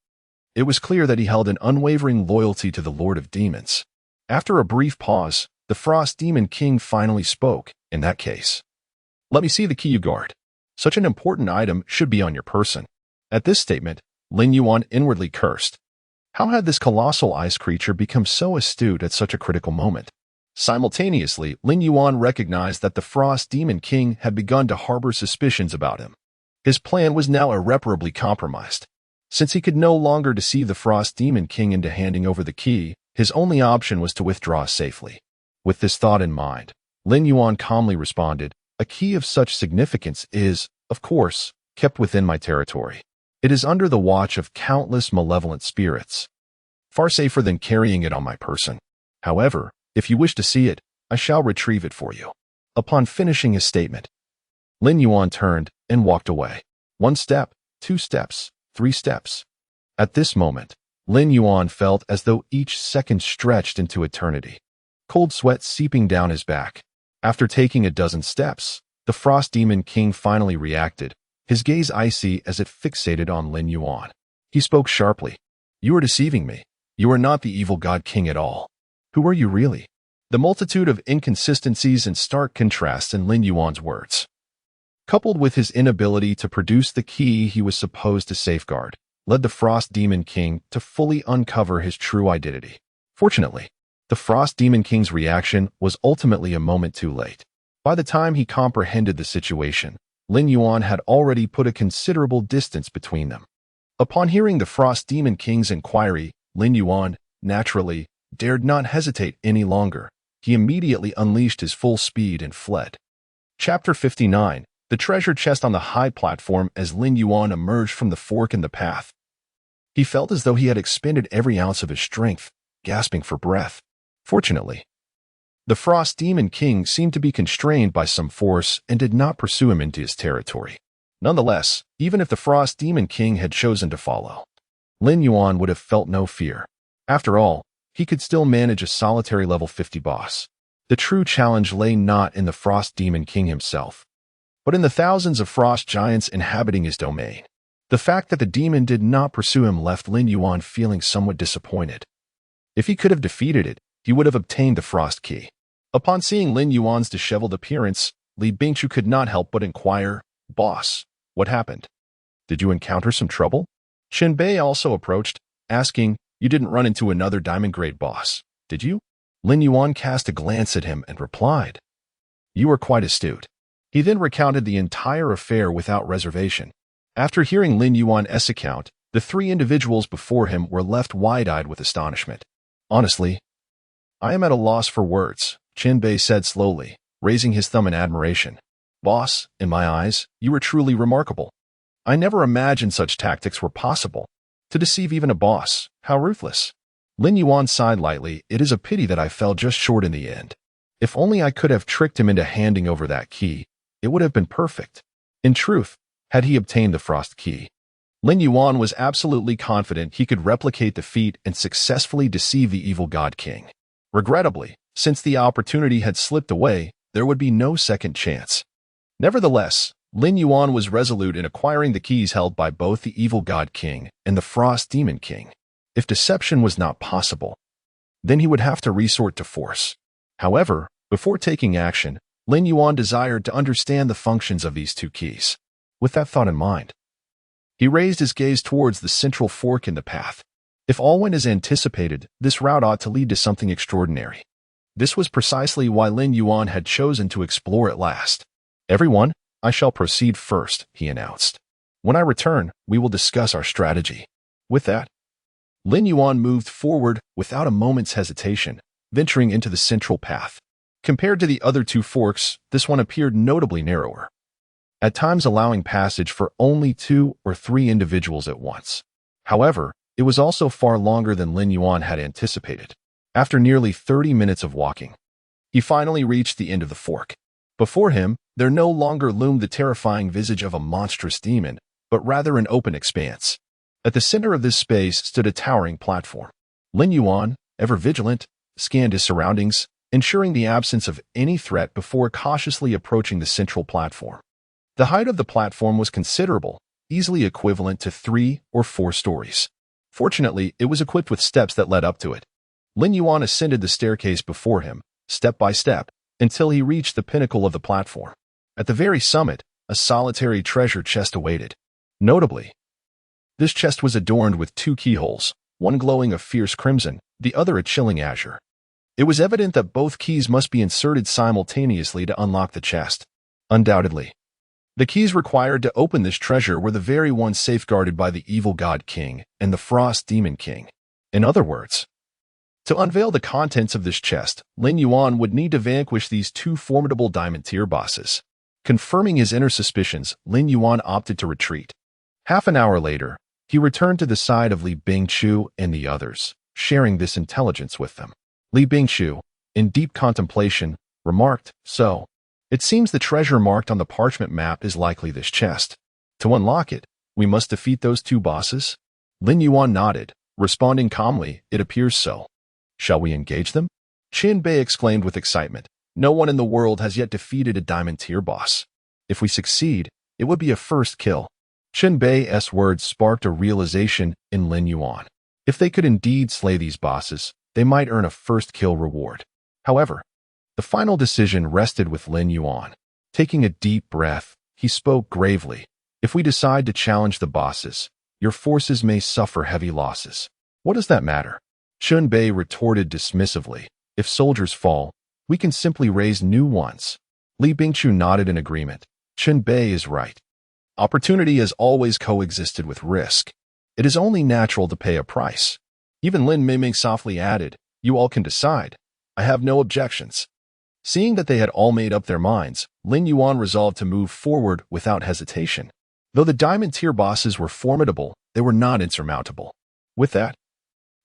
It was clear that he held an unwavering loyalty to the Lord of Demons. After a brief pause, the Frost Demon King finally spoke. In that case, let me see the key you guard. Such an important item should be on your person. At this statement, Lin Yuan inwardly cursed. How had this colossal ice creature become so astute at such a critical moment? Simultaneously, Lin Yuan recognized that the Frost Demon King had begun to harbor suspicions about him. His plan was now irreparably compromised. Since he could no longer deceive the Frost Demon King into handing over the key, his only option was to withdraw safely. With this thought in mind, Lin Yuan calmly responded, A key of such significance is, of course, kept within my territory. It is under the watch of countless malevolent spirits. Far safer than carrying it on my person. However, if you wish to see it, I shall retrieve it for you. Upon finishing his statement, Lin Yuan turned and walked away. 1 step, 2 steps, 3 steps. At this moment, Lin Yuan felt as though each second stretched into eternity. Cold sweat seeping down his back. After taking a dozen steps, the Frost Demon King finally reacted, his gaze icy as it fixated on Lin Yuan. He spoke sharply. You are deceiving me. You are not the Evil God King at all. Who are you really? The multitude of inconsistencies and stark contrasts in Lin Yuan's words, coupled with his inability to produce the key he was supposed to safeguard, led the Frost Demon King to fully uncover his true identity. Fortunately, the Frost Demon King's reaction was ultimately a moment too late. By the time he comprehended the situation, Lin Yuan had already put a considerable distance between them. Upon hearing the Frost Demon King's inquiry, Lin Yuan, naturally, dared not hesitate any longer. He immediately unleashed his full speed and fled. Chapter 59. The treasure chest on the high platform. As Lin Yuan emerged from the fork in the path, he felt as though he had expended every ounce of his strength, gasping for breath. Fortunately, the Frost Demon King seemed to be constrained by some force and did not pursue him into his territory. Nonetheless, even if the Frost Demon King had chosen to follow, Lin Yuan would have felt no fear. After all, he could still manage a solitary level 50 boss. The true challenge lay not in the Frost Demon King himself, but in the thousands of frost giants inhabiting his domain. The fact that the demon did not pursue him left Lin Yuan feeling somewhat disappointed. If he could have defeated it, he would have obtained the Frost Key. Upon seeing Lin Yuan's disheveled appearance, Li Bingchu could not help but inquire, "Boss, what happened? Did you encounter some trouble?" Chen Bei also approached, asking, "You didn't run into another diamond-grade boss, did you?" Lin Yuan cast a glance at him and replied, "You are quite astute." He then recounted the entire affair without reservation. After hearing Lin Yuan's account, the three individuals before him were left wide-eyed with astonishment. "Honestly, I am at a loss for words," Chen Bei said slowly, raising his thumb in admiration. "Boss, in my eyes, you were truly remarkable. I never imagined such tactics were possible. To deceive even a boss, how ruthless." Lin Yuan sighed lightly. "It is a pity that I fell just short in the end. If only I could have tricked him into handing over that key, it would have been perfect." In truth, had he obtained the Frost Key, Lin Yuan was absolutely confident he could replicate the feat and successfully deceive the evil God King. Regrettably, since the opportunity had slipped away, there would be no second chance. Nevertheless, Lin Yuan was resolute in acquiring the keys held by both the evil God King and the Frost Demon King. If deception was not possible, then he would have to resort to force. However, before taking action, Lin Yuan desired to understand the functions of these two keys. With that thought in mind, he raised his gaze towards the central fork in the path. If all went as anticipated, this route ought to lead to something extraordinary. This was precisely why Lin Yuan had chosen to explore it last. "Everyone, I shall proceed first," he announced. "When I return, we will discuss our strategy." With that, Lin Yuan moved forward without a moment's hesitation, venturing into the central path. Compared to the other two forks, this one appeared notably narrower, at times allowing passage for only 2 or 3 individuals at once. However, it was also far longer than Lin Yuan had anticipated. After nearly 30 minutes of walking, he finally reached the end of the fork. Before him, there no longer loomed the terrifying visage of a monstrous demon, but rather an open expanse. At the center of this space stood a towering platform. Lin Yuan, ever vigilant, scanned his surroundings, ensuring the absence of any threat before cautiously approaching the central platform. The height of the platform was considerable, easily equivalent to 3 or 4 stories. Fortunately, it was equipped with steps that led up to it. Lin Yuan ascended the staircase before him, step by step, until he reached the pinnacle of the platform. At the very summit, a solitary treasure chest awaited. Notably, this chest was adorned with 2 keyholes, one glowing a fierce crimson, the other a chilling azure. It was evident that both keys must be inserted simultaneously to unlock the chest. Undoubtedly, the keys required to open this treasure were the very ones safeguarded by the evil God King and the Frost Demon King. In other words, to unveil the contents of this chest, Lin Yuan would need to vanquish these 2 formidable diamond-tier bosses. Confirming his inner suspicions, Lin Yuan opted to retreat. Half an hour later, he returned to the side of Li Bingchu and the others, sharing this intelligence with them. Li Bingchu, in deep contemplation, remarked, "So, it seems the treasure marked on the parchment map is likely this chest. To unlock it, we must defeat those 2 bosses?" Lin Yuan nodded, responding calmly, "It appears so." "Shall we engage them?" Chen Bei exclaimed with excitement. "No one in the world has yet defeated a diamond-tier boss. If we succeed, it would be a first kill." Chen Bei's words sparked a realization in Lin Yuan. If they could indeed slay these bosses, they might earn a first kill reward. However, the final decision rested with Lin Yuan. Taking a deep breath, he spoke gravely. "If we decide to challenge the bosses, your forces may suffer heavy losses." "What does that matter?" Chen Bei retorted dismissively. "If soldiers fall, we can simply raise new ones." Li Bingchu nodded in agreement. Chen Bei is right. Opportunity has always coexisted with risk. It is only natural to pay a price. Even Lin Miming softly added, "You all can decide. I have no objections." Seeing that they had all made up their minds, Lin Yuan resolved to move forward without hesitation. Though the diamond tier bosses were formidable, they were not insurmountable. With that,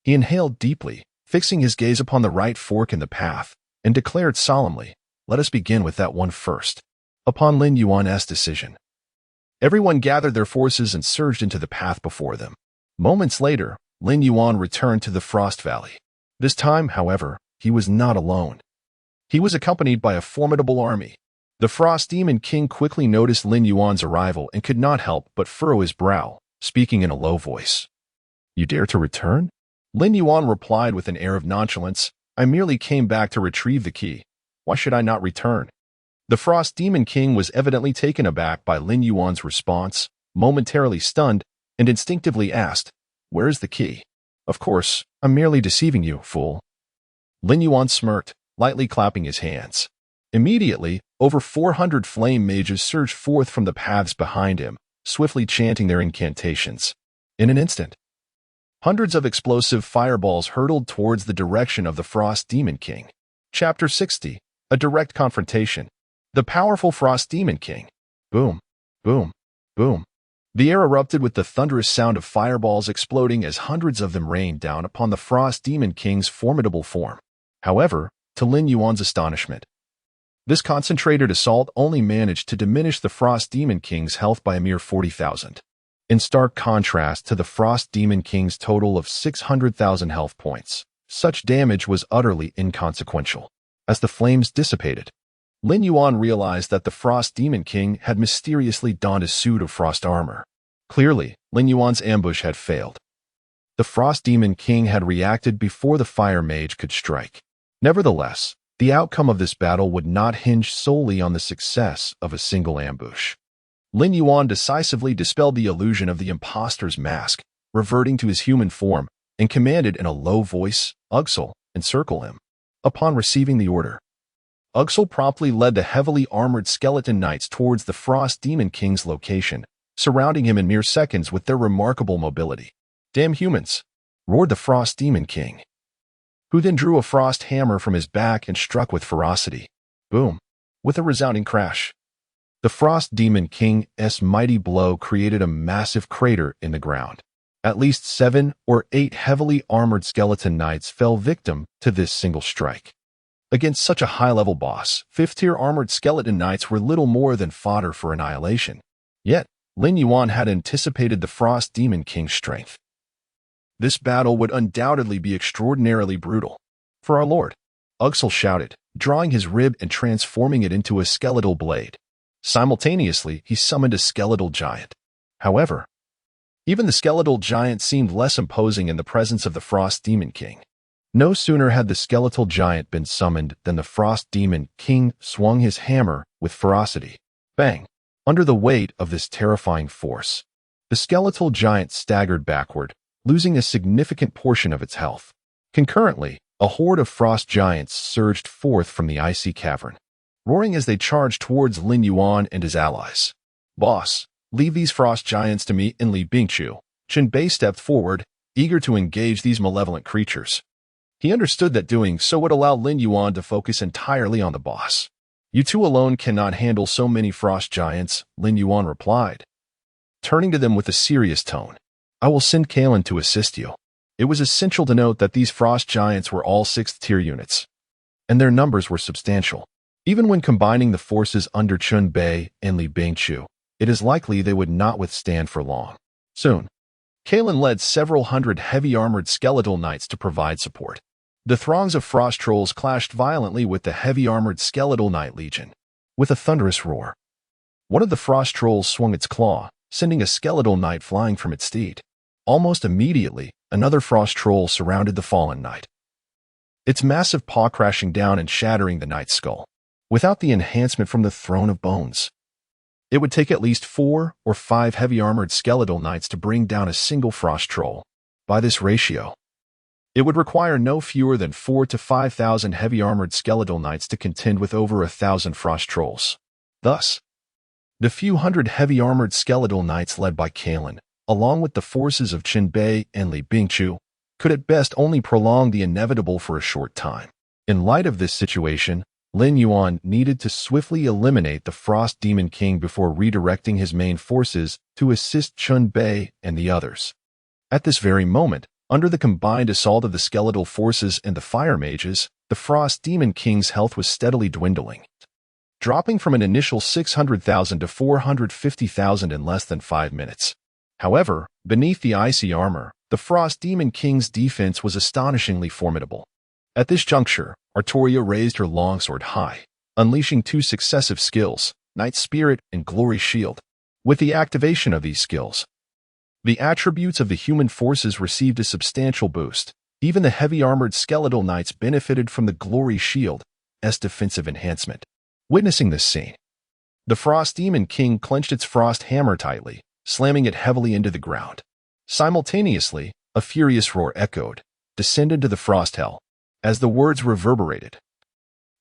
he inhaled deeply, fixing his gaze upon the right fork in the path, and declared solemnly, "Let us begin with that one first." Upon Lin Yuan's decision, everyone gathered their forces and surged into the path before them. Moments later, Lin Yuan returned to the Frost Valley. This time, however, he was not alone. He was accompanied by a formidable army. The Frost Demon King quickly noticed Lin Yuan's arrival and could not help but furrow his brow, speaking in a low voice. "You dare to return?" Lin Yuan replied with an air of nonchalance, "I merely came back to retrieve the key. Why should I not return?" The Frost Demon King was evidently taken aback by Lin Yuan's response, momentarily stunned, and instinctively asked, "Where is the key?" "Of course, I'm merely deceiving you, fool." Lin Yuan smirked, lightly clapping his hands. Immediately, over 400 flame mages surged forth from the paths behind him, swiftly chanting their incantations. In an instant, hundreds of explosive fireballs hurtled towards the direction of the Frost Demon King. Chapter 60. A Direct Confrontation. The powerful Frost Demon King. Boom, boom, boom. The air erupted with the thunderous sound of fireballs exploding as hundreds of them rained down upon the Frost Demon King's formidable form. However, to Lin Yuan's astonishment, this concentrated assault only managed to diminish the Frost Demon King's health by a mere 40,000. In stark contrast to the Frost Demon King's total of 600,000 health points, such damage was utterly inconsequential. As the flames dissipated, Lin Yuan realized that the Frost Demon King had mysteriously donned a suit of frost armor. Clearly, Lin Yuan's ambush had failed. The Frost Demon King had reacted before the Fire Mage could strike. Nevertheless, the outcome of this battle would not hinge solely on the success of a single ambush. Lin Yuan decisively dispelled the illusion of the impostor's mask, reverting to his human form, and commanded in a low voice, "Uxel, encircle him." Upon receiving the order, Uxel promptly led the heavily armored skeleton knights towards the Frost Demon King's location, surrounding him in mere seconds with their remarkable mobility. "Damn humans!" roared the Frost Demon King, who then drew a frost hammer from his back and struck with ferocity. Boom! With a resounding crash, the Frost Demon King's mighty blow created a massive crater in the ground. At least 7 or 8 heavily armored skeleton knights fell victim to this single strike. Against such a high-level boss, 5th-tier armored skeleton knights were little more than fodder for annihilation. Yet, Lin Yuan had anticipated the Frost Demon King's strength. This battle would undoubtedly be extraordinarily brutal. "For our lord," Uxel shouted, drawing his rib and transforming it into a skeletal blade. Simultaneously, he summoned a skeletal giant. However, even the skeletal giant seemed less imposing in the presence of the Frost Demon King. No sooner had the skeletal giant been summoned than the Frost Demon King swung his hammer with ferocity. Bang! Under the weight of this terrifying force, the skeletal giant staggered backward, losing a significant portion of its health. Concurrently, a horde of frost giants surged forth from the icy cavern, roaring as they charged towards Lin Yuan and his allies. "Boss, leave these frost giants to me and Li Bingqiu." Chen Bei stepped forward, eager to engage these malevolent creatures. He understood that doing so would allow Lin Yuan to focus entirely on the boss. "You two alone cannot handle so many frost giants," Lin Yuan replied, turning to them with a serious tone. "I will send Kalen to assist you." It was essential to note that these frost giants were all 6th-tier units, and their numbers were substantial. Even when combining the forces under Chen Bei and Li Bingqiu, it is likely they would not withstand for long. Soon, Kalen led several hundred heavy-armored skeletal knights to provide support. The throngs of frost trolls clashed violently with the heavy-armored skeletal knight legion. With a thunderous roar, one of the frost trolls swung its claw, sending a skeletal knight flying from its steed. Almost immediately, another frost troll surrounded the fallen knight, its massive paw crashing down and shattering the knight's skull. Without the enhancement from the Throne of Bones, it would take at least 4 or 5 heavy-armored skeletal knights to bring down a single frost troll. By this ratio, it would require no fewer than 4,000 to 5,000 heavy-armored skeletal knights to contend with over 1,000 frost trolls. Thus, the few hundred heavy-armored skeletal knights led by Kalen along with the forces of Qin Bei and Li Bingchu, could at best only prolong the inevitable for a short time. In light of this situation, Lin Yuan needed to swiftly eliminate the Frost Demon King before redirecting his main forces to assist Qin Bei and the others. At this very moment, under the combined assault of the skeletal forces and the fire mages, the Frost Demon King's health was steadily dwindling, dropping from an initial 600,000 to 450,000 in less than 5 minutes. However, beneath the icy armor, the Frost Demon King's defense was astonishingly formidable. At this juncture, Artoria raised her longsword high, unleashing 2 successive skills, Night Spirit and Glory Shield. With the activation of these skills, the attributes of the human forces received a substantial boost. Even the heavy-armored skeletal knights benefited from the Glory Shield's defensive enhancement. Witnessing this scene, the Frost Demon King clenched its frost hammer tightly, slamming it heavily into the ground. Simultaneously, a furious roar echoed, descended to the frost hell. As the words reverberated,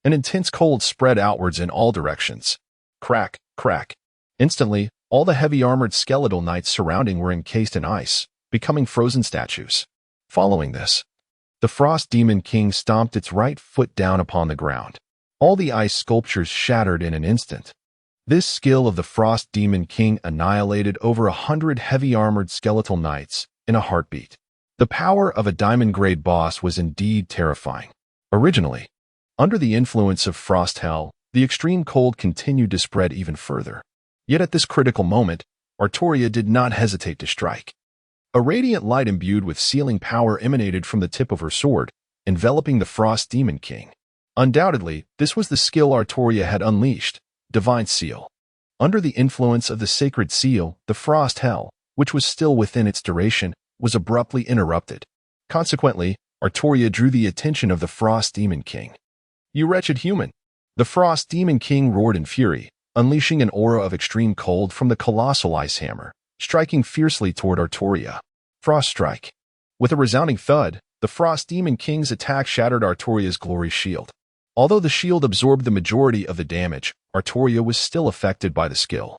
an intense cold spread outwards in all directions. Crack, crack. Instantly, all the heavy-armored skeletal knights surrounding were encased in ice, becoming frozen statues. Following this, the Frost Demon King stomped its right foot down upon the ground. All the ice sculptures shattered in an instant. This skill of the Frost Demon King annihilated over 100 heavy-armored skeletal knights in a heartbeat. The power of a diamond-grade boss was indeed terrifying. Originally, under the influence of Frost Hell, the extreme cold continued to spread even further. Yet at this critical moment, Artoria did not hesitate to strike. A radiant light imbued with sealing power emanated from the tip of her sword, enveloping the Frost Demon King. Undoubtedly, this was the skill Artoria had unleashed, Divine Seal. Under the influence of the Sacred Seal, the Frost Hell, which was still within its duration, was abruptly interrupted. Consequently, Artoria drew the attention of the Frost Demon King. "You wretched human!" The Frost Demon King roared in fury, unleashing an aura of extreme cold from the colossal ice hammer, striking fiercely toward Artoria. Frost Strike. With a resounding thud, the Frost Demon King's attack shattered Artoria's Glory Shield. Although the shield absorbed the majority of the damage, Artoria was still affected by the skill.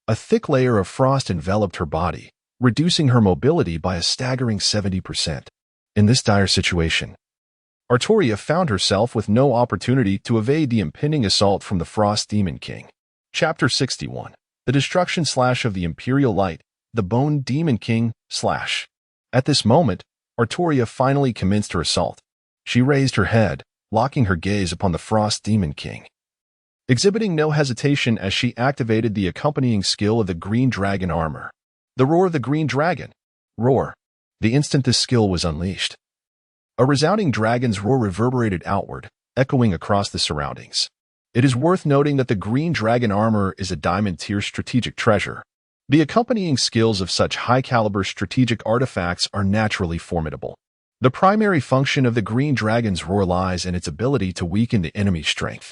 A thick layer of frost enveloped her body, reducing her mobility by a staggering 70%. In this dire situation, Artoria found herself with no opportunity to evade the impending assault from the Frost Demon King. Chapter 61. The Destruction / of the Imperial Light, the Bone Demon King / At this moment, Artoria finally commenced her assault. She raised her head, locking her gaze upon the Frost Demon King, exhibiting no hesitation as she activated the accompanying skill of the Green Dragon Armor. The roar of the Green Dragon. Roar. The instant this skill was unleashed, a resounding dragon's roar reverberated outward, echoing across the surroundings. It is worth noting that the Green Dragon Armor is a diamond-tier strategic treasure. The accompanying skills of such high-caliber strategic artifacts are naturally formidable. The primary function of the Green Dragon's roar lies in its ability to weaken the enemy's strength.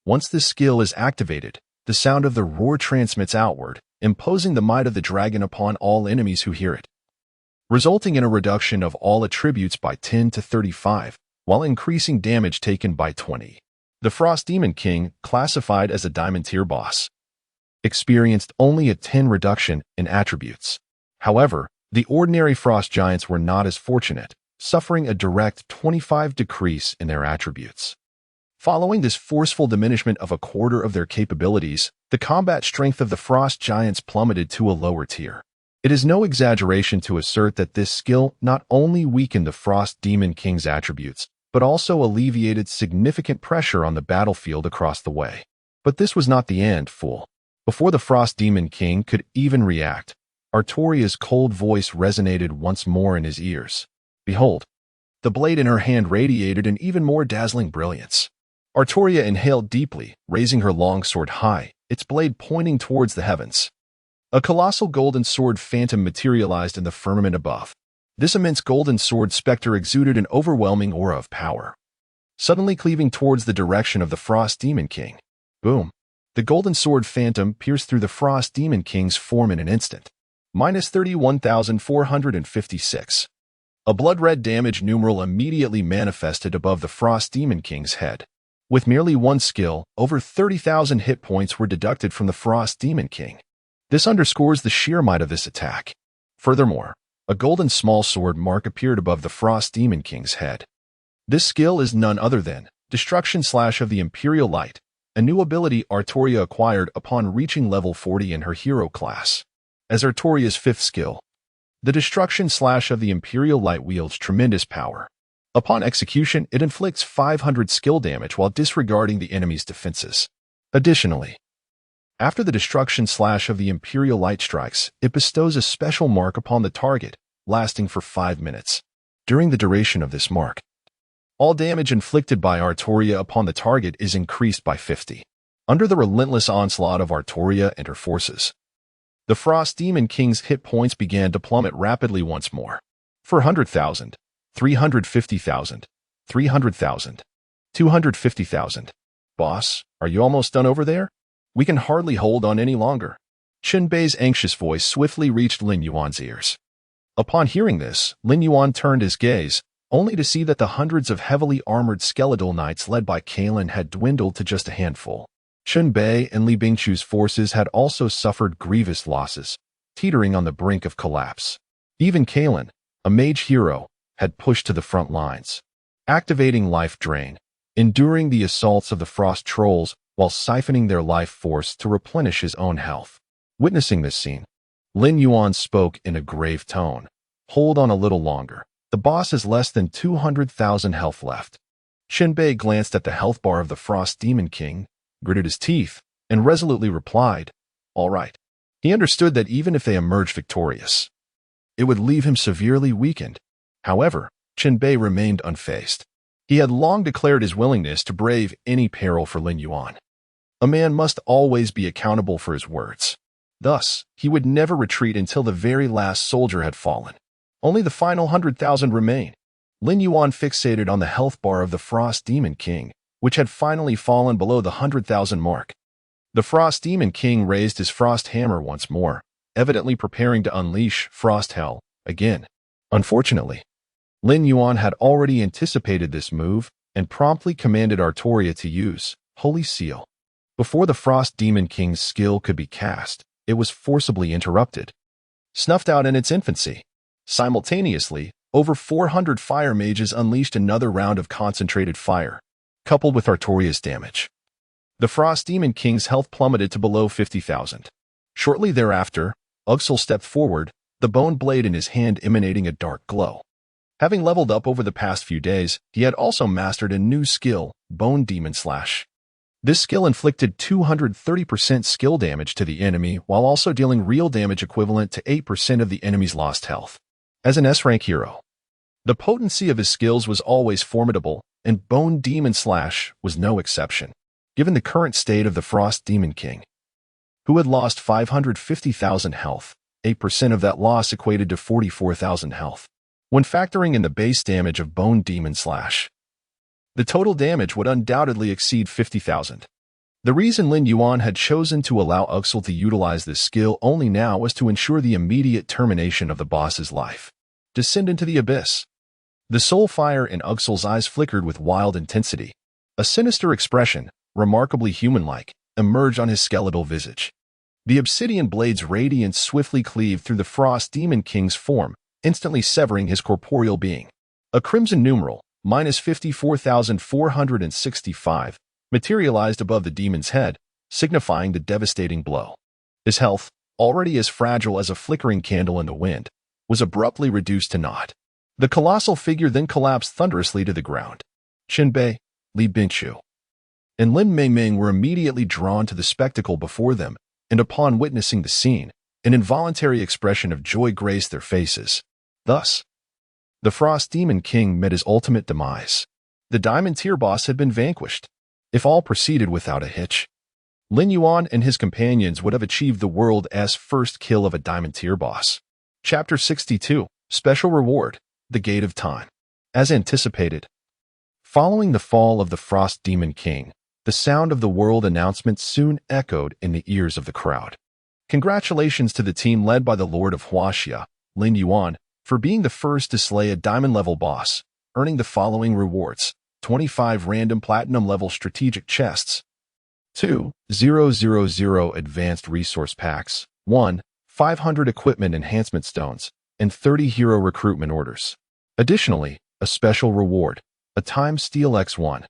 Once this skill is activated, the sound of the roar transmits outward, imposing the might of the dragon upon all enemies who hear it, resulting in a reduction of all attributes by 10 to 35, while increasing damage taken by 20. The Frost Demon King, classified as a Diamond-tier boss, experienced only a 10 reduction in attributes. However, the ordinary Frost Giants were not as fortunate, suffering a direct 25 decrease in their attributes. Following this forceful diminishment of a quarter of their capabilities, the combat strength of the Frost Giants plummeted to a lower tier. It is no exaggeration to assert that this skill not only weakened the Frost Demon King's attributes, but also alleviated significant pressure on the battlefield across the way. But this was not the end, fool. Before the Frost Demon King could even react, Artoria's cold voice resonated once more in his ears. Behold! The blade in her hand radiated an even more dazzling brilliance. Artoria inhaled deeply, raising her longsword high, its blade pointing towards the heavens. A colossal golden sword phantom materialized in the firmament above. This immense golden sword specter exuded an overwhelming aura of power, suddenly cleaving towards the direction of the Frost Demon King. Boom! The golden sword phantom pierced through the Frost Demon King's form in an instant. Minus 31,456. A blood-red damage numeral immediately manifested above the Frost Demon King's head. With merely one skill, over 30,000 hit points were deducted from the Frost Demon King. This underscores the sheer might of this attack. Furthermore, a golden small sword mark appeared above the Frost Demon King's head. This skill is none other than Destruction Slash of the Imperial Light, a new ability Artoria acquired upon reaching level 40 in her hero class. As Artoria's fifth skill, the Destruction Slash of the Imperial Light wields tremendous power. Upon execution, it inflicts 500 skill damage while disregarding the enemy's defenses. Additionally, after the Destruction Slash of the Imperial Light strikes, it bestows a special mark upon the target, lasting for 5 minutes. During the duration of this mark, all damage inflicted by Artoria upon the target is increased by 50. Under the relentless onslaught of Artoria and her forces, the Frost Demon King's hit points began to plummet rapidly once more. 400,000, 350,000, 300,000, 250,000. Boss, are you almost done over there? We can hardly hold on any longer. Chen Bei's anxious voice swiftly reached Lin Yuan's ears. Upon hearing this, Lin Yuan turned his gaze, only to see that the hundreds of heavily armored skeletal knights led by Kalen had dwindled to just a handful. Chen Bei and Li Bingchu's forces had also suffered grievous losses, teetering on the brink of collapse. Even Kalen, a mage hero, had pushed to the front lines, activating life drain, enduring the assaults of the frost trolls while siphoning their life force to replenish his own health. Witnessing this scene, Lin Yuan spoke in a grave tone. Hold on a little longer. The boss has less than 200,000 health left. Chen Bei glanced at the health bar of the Frost Demon King, gritted his teeth, and resolutely replied, "All right." He understood that even if they emerged victorious, it would leave him severely weakened. However, Chen Bei remained unfazed. He had long declared his willingness to brave any peril for Lin Yuan. A man must always be accountable for his words. Thus, he would never retreat until the very last soldier had fallen. Only the final 100,000 remained. Lin Yuan fixated on the health bar of the Frost Demon King, which had finally fallen below the 100,000 mark. The Frost Demon King raised his Frost Hammer once more, evidently preparing to unleash Frost Hell again. Unfortunately, Lin Yuan had already anticipated this move and promptly commanded Artoria to use Holy Seal. Before the Frost Demon King's skill could be cast, it was forcibly interrupted, snuffed out in its infancy. Simultaneously, over 400 fire mages unleashed another round of concentrated fire, coupled with Artoria's damage. The Frost Demon King's health plummeted to below 50,000. Shortly thereafter, Uxel stepped forward, the bone blade in his hand emanating a dark glow. Having leveled up over the past few days, he had also mastered a new skill, Bone Demon Slash. This skill inflicted 230% skill damage to the enemy while also dealing real damage equivalent to 8% of the enemy's lost health. As an S-rank hero, the potency of his skills was always formidable, and Bone Demon Slash was no exception. Given the current state of the Frost Demon King, who had lost 550,000 health, 8% of that loss equated to 44,000 health. When factoring in the base damage of Bone Demon Slash, the total damage would undoubtedly exceed 50,000. The reason Lin Yuan had chosen to allow Uxel to utilize this skill only now was to ensure the immediate termination of the boss's life. Descend into the abyss. The soul fire in Uxel's eyes flickered with wild intensity. A sinister expression, remarkably human-like, emerged on his skeletal visage. The obsidian blade's radiance swiftly cleaved through the Frost Demon King's form, instantly severing his corporeal being. A crimson numeral, -54,465, materialized above the demon's head, signifying the devastating blow. His health, already as fragile as a flickering candle in the wind, was abruptly reduced to naught. The colossal figure then collapsed thunderously to the ground. Chen Bei, Li Bingchu, and Lin Mingming were immediately drawn to the spectacle before them, and upon witnessing the scene, an involuntary expression of joy graced their faces. Thus, the Frost Demon King met his ultimate demise. The Diamond Tier boss had been vanquished. If all proceeded without a hitch, Lin Yuan and his companions would have achieved the world's first kill of a Diamond Tier boss. Chapter 62, Special Reward, The Gate of Time. As anticipated, following the fall of the Frost Demon King, the sound of the world announcement soon echoed in the ears of the crowd. Congratulations to the team led by the Lord of Huaxia, Lin Yuan, for being the first to slay a diamond-level boss, earning the following rewards: 25 random platinum-level strategic chests, 2,000 advanced resource packs, 1, 500 equipment enhancement stones, and 30 hero recruitment orders. Additionally, a special reward, a time steal X1.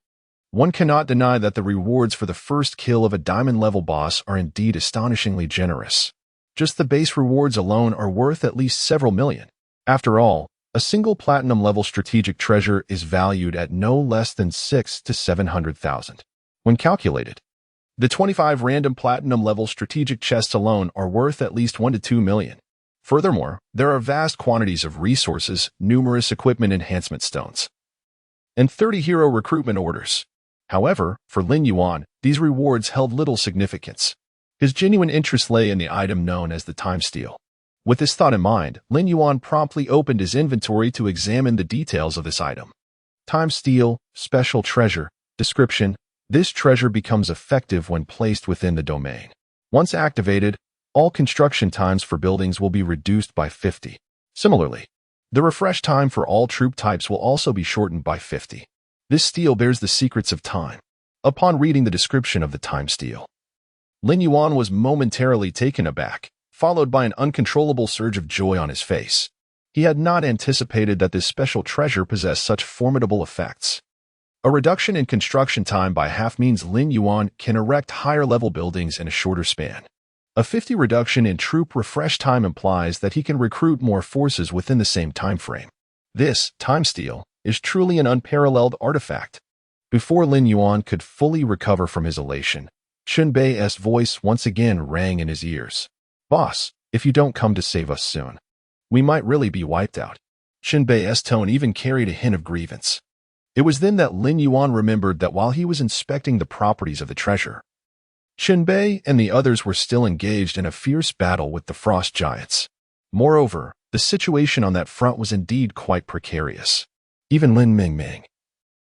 One cannot deny that the rewards for the first kill of a diamond-level boss are indeed astonishingly generous. Just the base rewards alone are worth at least several million. After all, a single platinum-level strategic treasure is valued at no less than 600,000 to 700,000. When calculated, the 25 random platinum-level strategic chests alone are worth at least 1 to 2 million. Furthermore, there are vast quantities of resources, numerous equipment enhancement stones, and 30 hero recruitment orders. However, for Lin Yuan, these rewards held little significance. His genuine interest lay in the item known as the time steal. With this thought in mind, Lin Yuan promptly opened his inventory to examine the details of this item. Time steal, special treasure, description. This treasure becomes effective when placed within the domain. Once activated, all construction times for buildings will be reduced by 50. Similarly, the refresh time for all troop types will also be shortened by 50. This steal bears the secrets of time. Upon reading the description of the time steal, Lin Yuan was momentarily taken aback, followed by an uncontrollable surge of joy on his face. He had not anticipated that this special treasure possessed such formidable effects. A reduction in construction time by half means Lin Yuan can erect higher-level buildings in a shorter span. A 50 reduction in troop refresh time implies that he can recruit more forces within the same time frame. This time steal is truly an unparalleled artifact. Before Lin Yuan could fully recover from his elation, Qinbei's voice once again rang in his ears. "Boss, if you don't come to save us soon, we might really be wiped out." Qinbei's tone even carried a hint of grievance. It was then that Lin Yuan remembered that while he was inspecting the properties of the treasure, Qinbei and the others were still engaged in a fierce battle with the frost giants. Moreover, the situation on that front was indeed quite precarious. Even Lin Mingming,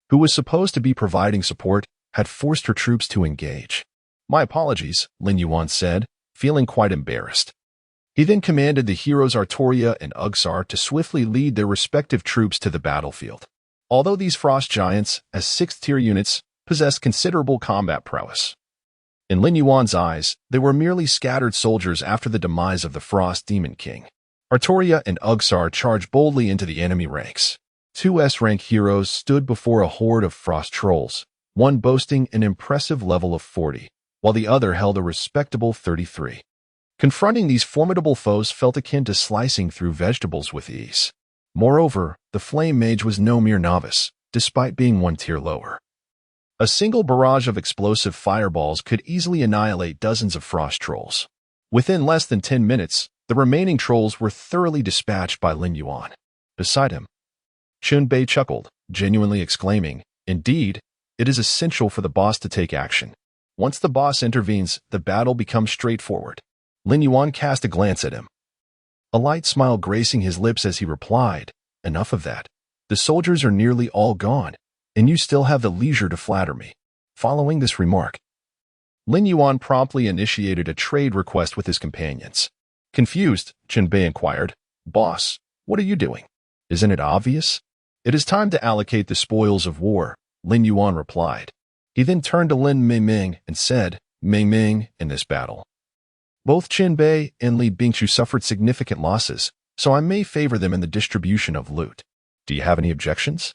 who was supposed to be providing support, had forced her troops to engage. "My apologies," Lin Yuan said, feeling quite embarrassed. He then commanded the heroes Artoria and Ugsar to swiftly lead their respective troops to the battlefield. Although these frost giants, as 6th-tier units, possessed considerable combat prowess, in Lin Yuan's eyes, they were merely scattered soldiers after the demise of the Frost Demon King. Artoria and Ugsar charged boldly into the enemy ranks. Two S-rank heroes stood before a horde of frost trolls, one boasting an impressive level of 40, while the other held a respectable 33. Confronting these formidable foes felt akin to slicing through vegetables with ease. Moreover, the Flame Mage was no mere novice, despite being one tier lower. A single barrage of explosive fireballs could easily annihilate dozens of frost trolls. Within less than 10 minutes, the remaining trolls were thoroughly dispatched by Lin Yuan. Beside him, Qinbei chuckled, genuinely exclaiming, "Indeed, it is essential for the boss to take action. Once the boss intervenes, the battle becomes straightforward." Lin Yuan cast a glance at him, a light smile gracing his lips as he replied, "Enough of that. The soldiers are nearly all gone, and you still have the leisure to flatter me." Following this remark, Lin Yuan promptly initiated a trade request with his companions. Confused, Qinbei inquired, "Boss, what are you doing? Isn't it obvious?" "It is time to allocate the spoils of war," Lin Yuan replied. He then turned to Lin Mingming and said, "Mingming, in this battle, both Qinbei and Li Bingqiu suffered significant losses, so I may favor them in the distribution of loot. Do you have any objections?"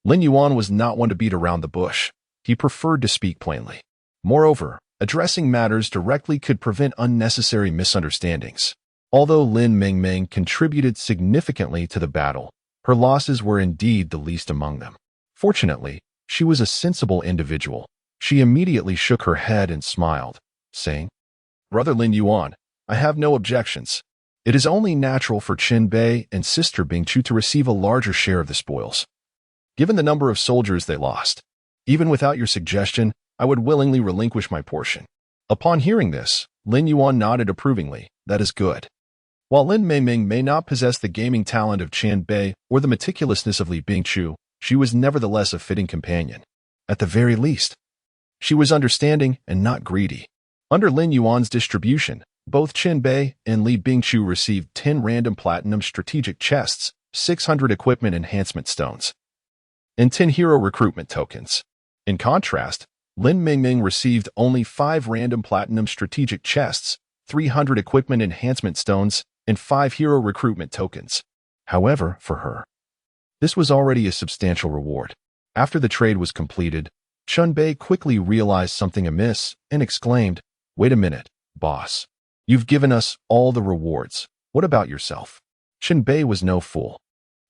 Lin Yuan was not one to beat around the bush. He preferred to speak plainly. Moreover, addressing matters directly could prevent unnecessary misunderstandings. Although Lin Mingming contributed significantly to the battle, her losses were indeed the least among them. Fortunately, she was a sensible individual. She immediately shook her head and smiled, saying, "Brother Lin Yuan, I have no objections. It is only natural for Qinbei and Sister Bingqiu to receive a larger share of the spoils, given the number of soldiers they lost. Even without your suggestion, I would willingly relinquish my portion." Upon hearing this, Lin Yuan nodded approvingly. "That is good." While Lin Mingming may not possess the gaming talent of Qinbei or the meticulousness of Li Bingqiu, she was nevertheless a fitting companion. At the very least, she was understanding and not greedy. Under Lin Yuan's distribution, both Qinbei and Li Bingqiu received 10 random platinum strategic chests, 600 equipment enhancement stones, and 10 hero recruitment tokens. In contrast, Lin Mingming received only 5 random platinum strategic chests, 300 equipment enhancement stones, and 5 hero recruitment tokens. However, for her, this was already a substantial reward. After the trade was completed, Chunbei quickly realized something amiss and exclaimed, "Wait a minute, boss. You've given us all the rewards. What about yourself?" Chunbei was no fool.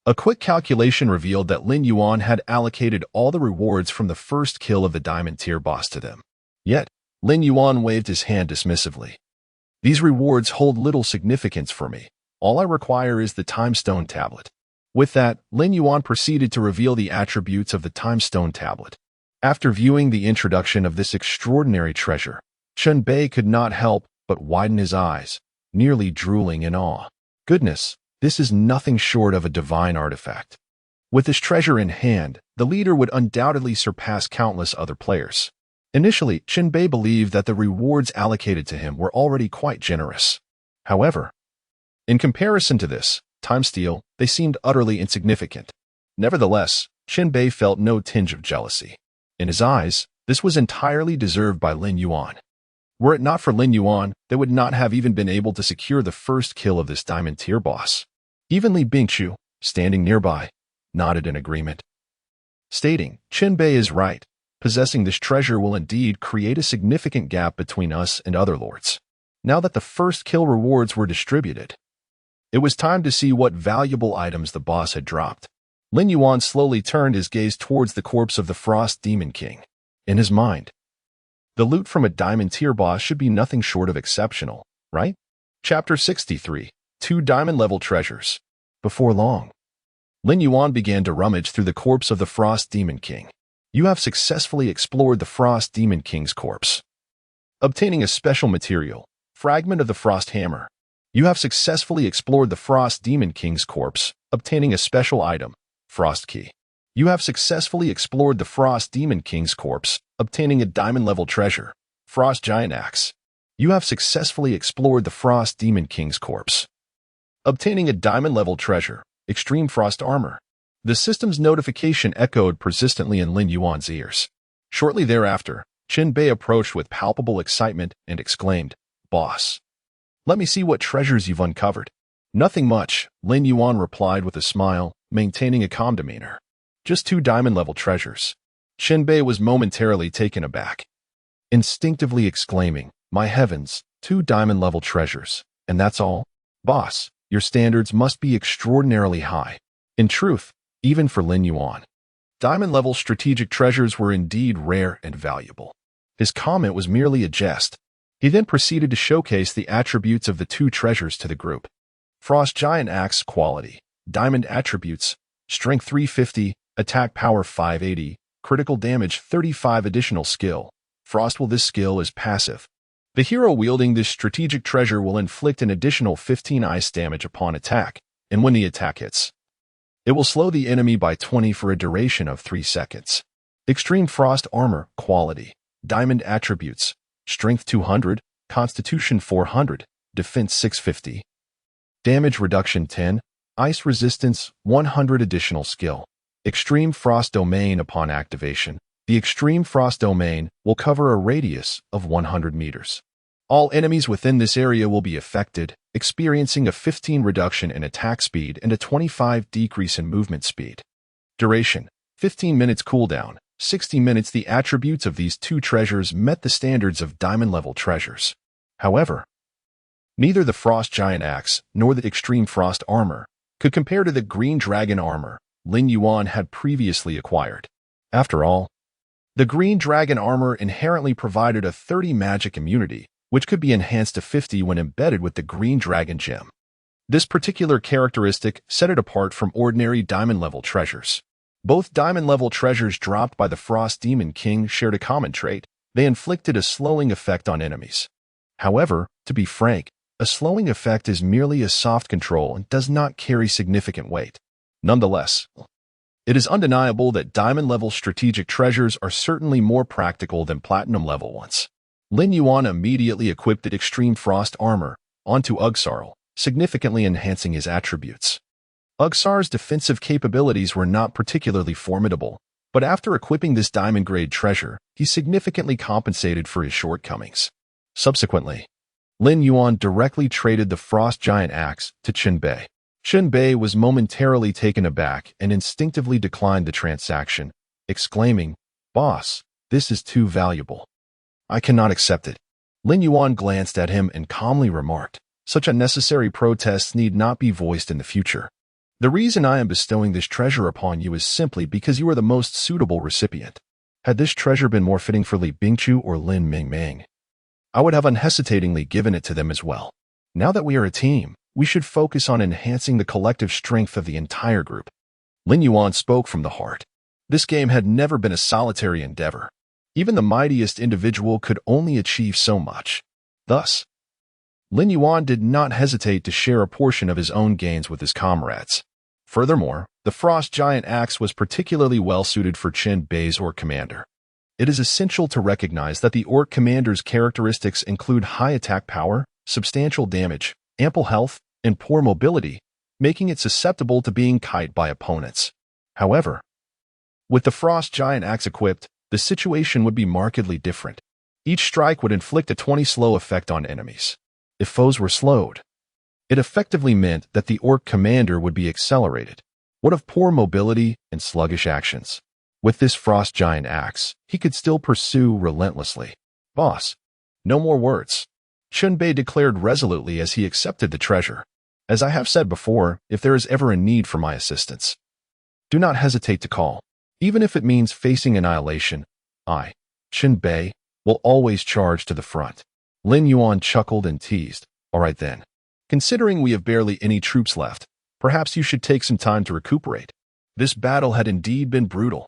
A quick calculation revealed that Lin Yuan had allocated all the rewards from the first kill of the Diamond Tier boss to them. Yet, Lin Yuan waved his hand dismissively. "These rewards hold little significance for me. All I require is the Time Stone Tablet." With that, Lin Yuan proceeded to reveal the attributes of the Time Stone Tablet. After viewing the introduction of this extraordinary treasure, Chunbei could not help but widen his eyes, nearly drooling in awe. Goodness, this is nothing short of a divine artifact. With this treasure in hand, the leader would undoubtedly surpass countless other players. Initially, Chunbei believed that the rewards allocated to him were already quite generous. However, in comparison to this time steal, they seemed utterly insignificant. Nevertheless, Chunbei felt no tinge of jealousy. In his eyes, this was entirely deserved by Lin Yuan. Were it not for Lin Yuan, they would not have even been able to secure the first kill of this Diamond Tier boss. Even Li Bingqiu, standing nearby, nodded in agreement, stating, "Chunbei is right. Possessing this treasure will indeed create a significant gap between us and other lords." Now that the first kill rewards were distributed, it was time to see what valuable items the boss had dropped. Lin Yuan slowly turned his gaze towards the corpse of the Frost Demon King. In his mind, the loot from a Diamond Tier boss should be nothing short of exceptional, right? Chapter 63. 2 Diamond-level treasures. Before long, Lin Yuan began to rummage through the corpse of the Frost Demon King. You have successfully explored the Frost Demon King's corpse, obtaining a special material, fragment of the Frost Hammer. You have successfully explored the Frost Demon King's corpse, obtaining a special item, Frost Key. You have successfully explored the Frost Demon King's corpse, obtaining a diamond-level treasure, Frost Giant Axe. You have successfully explored the Frost Demon King's corpse, obtaining a diamond-level treasure, Extreme Frost Armor. The system's notification echoed persistently in Lin Yuan's ears. Shortly thereafter, Chunbei approached with palpable excitement and exclaimed, "Boss, let me see what treasures you've uncovered." "Nothing much," Lin Yuan replied with a smile, maintaining a calm demeanor. "Just 2 diamond-level treasures." Chunbei was momentarily taken aback, instinctively exclaiming, "My heavens, 2 diamond-level treasures, and that's all? Boss, your standards must be extraordinarily high." In truth, even for Lin Yuan, diamond-level strategic treasures were indeed rare and valuable. His comment was merely a jest. He then proceeded to showcase the attributes of the 2 treasures to the group. Frost Giant Axe quality, diamond attributes, strength 350, attack power 580, critical damage 35 additional skill. Frost will this skill is passive. The hero wielding this strategic treasure will inflict an additional 15 ice damage upon attack, and when the attack hits, it will slow the enemy by 20 for a duration of 3 seconds. Extreme Frost Armor quality, diamond attributes, strength 200, constitution 400, defense 650, damage reduction 10, ice resistance 100 additional skill. Extreme Frost Domain upon activation. The Extreme Frost Domain will cover a radius of 100 meters. All enemies within this area will be affected, experiencing a 15 reduction in attack speed and a 25 decrease in movement speed. Duration, 15 minutes cooldown, 60 minutes. The attributes of these 2 treasures met the standards of diamond-level treasures. However, neither the Frost Giant Axe nor the Extreme Frost Armor could compare to the Green Dragon Armor Lin Yuan had previously acquired. After all, the Green Dragon Armor inherently provided a 30 magic immunity, which could be enhanced to 50 when embedded with the Green Dragon Gem. This particular characteristic set it apart from ordinary diamond-level treasures. Both diamond-level treasures dropped by the Frost Demon King shared a common trait. They inflicted a slowing effect on enemies. However, to be frank, a slowing effect is merely a soft control and does not carry significant weight. Nonetheless, it is undeniable that diamond-level strategic treasures are certainly more practical than platinum-level ones. Lin Yuan immediately equipped the Extreme Frost Armor onto Ugsarl, significantly enhancing his attributes. Ugsar's defensive capabilities were not particularly formidable, but after equipping this diamond-grade treasure, he significantly compensated for his shortcomings. Subsequently, Lin Yuan directly traded the Frost Giant Axe to Chen Bei. Chen Bei was momentarily taken aback and instinctively declined the transaction, exclaiming, "Boss, this is too valuable. I cannot accept it." Lin Yuan glanced at him and calmly remarked, "Such unnecessary protests need not be voiced in the future. The reason I am bestowing this treasure upon you is simply because you are the most suitable recipient. Had this treasure been more fitting for Li Bingchu or Lin Mingming, I would have unhesitatingly given it to them as well. Now that we are a team, we should focus on enhancing the collective strength of the entire group." Lin Yuan spoke from the heart. This game had never been a solitary endeavor. Even the mightiest individual could only achieve so much. Thus, Lin Yuan did not hesitate to share a portion of his own gains with his comrades. Furthermore, the Frost Giant Axe was particularly well-suited for Chen Bei's Orc commander. It is essential to recognize that the Orc commander's characteristics include high attack power, substantial damage, ample health, and poor mobility, making it susceptible to being kited by opponents. However, with the Frost Giant Axe equipped, the situation would be markedly different. Each strike would inflict a 20 slow effect on enemies. If foes were slowed, it effectively meant that the Orc commander would be accelerated. What of poor mobility and sluggish actions? With this Frost Giant Axe, he could still pursue relentlessly. "Boss, no more words," Chen Bei declared resolutely as he accepted the treasure. "As I have said before, if there is ever a need for my assistance, do not hesitate to call. Even if it means facing annihilation, I, Chen Bei, will always charge to the front." Lin Yuan chuckled and teased, "All right then. Considering we have barely any troops left, perhaps you should take some time to recuperate." This battle had indeed been brutal.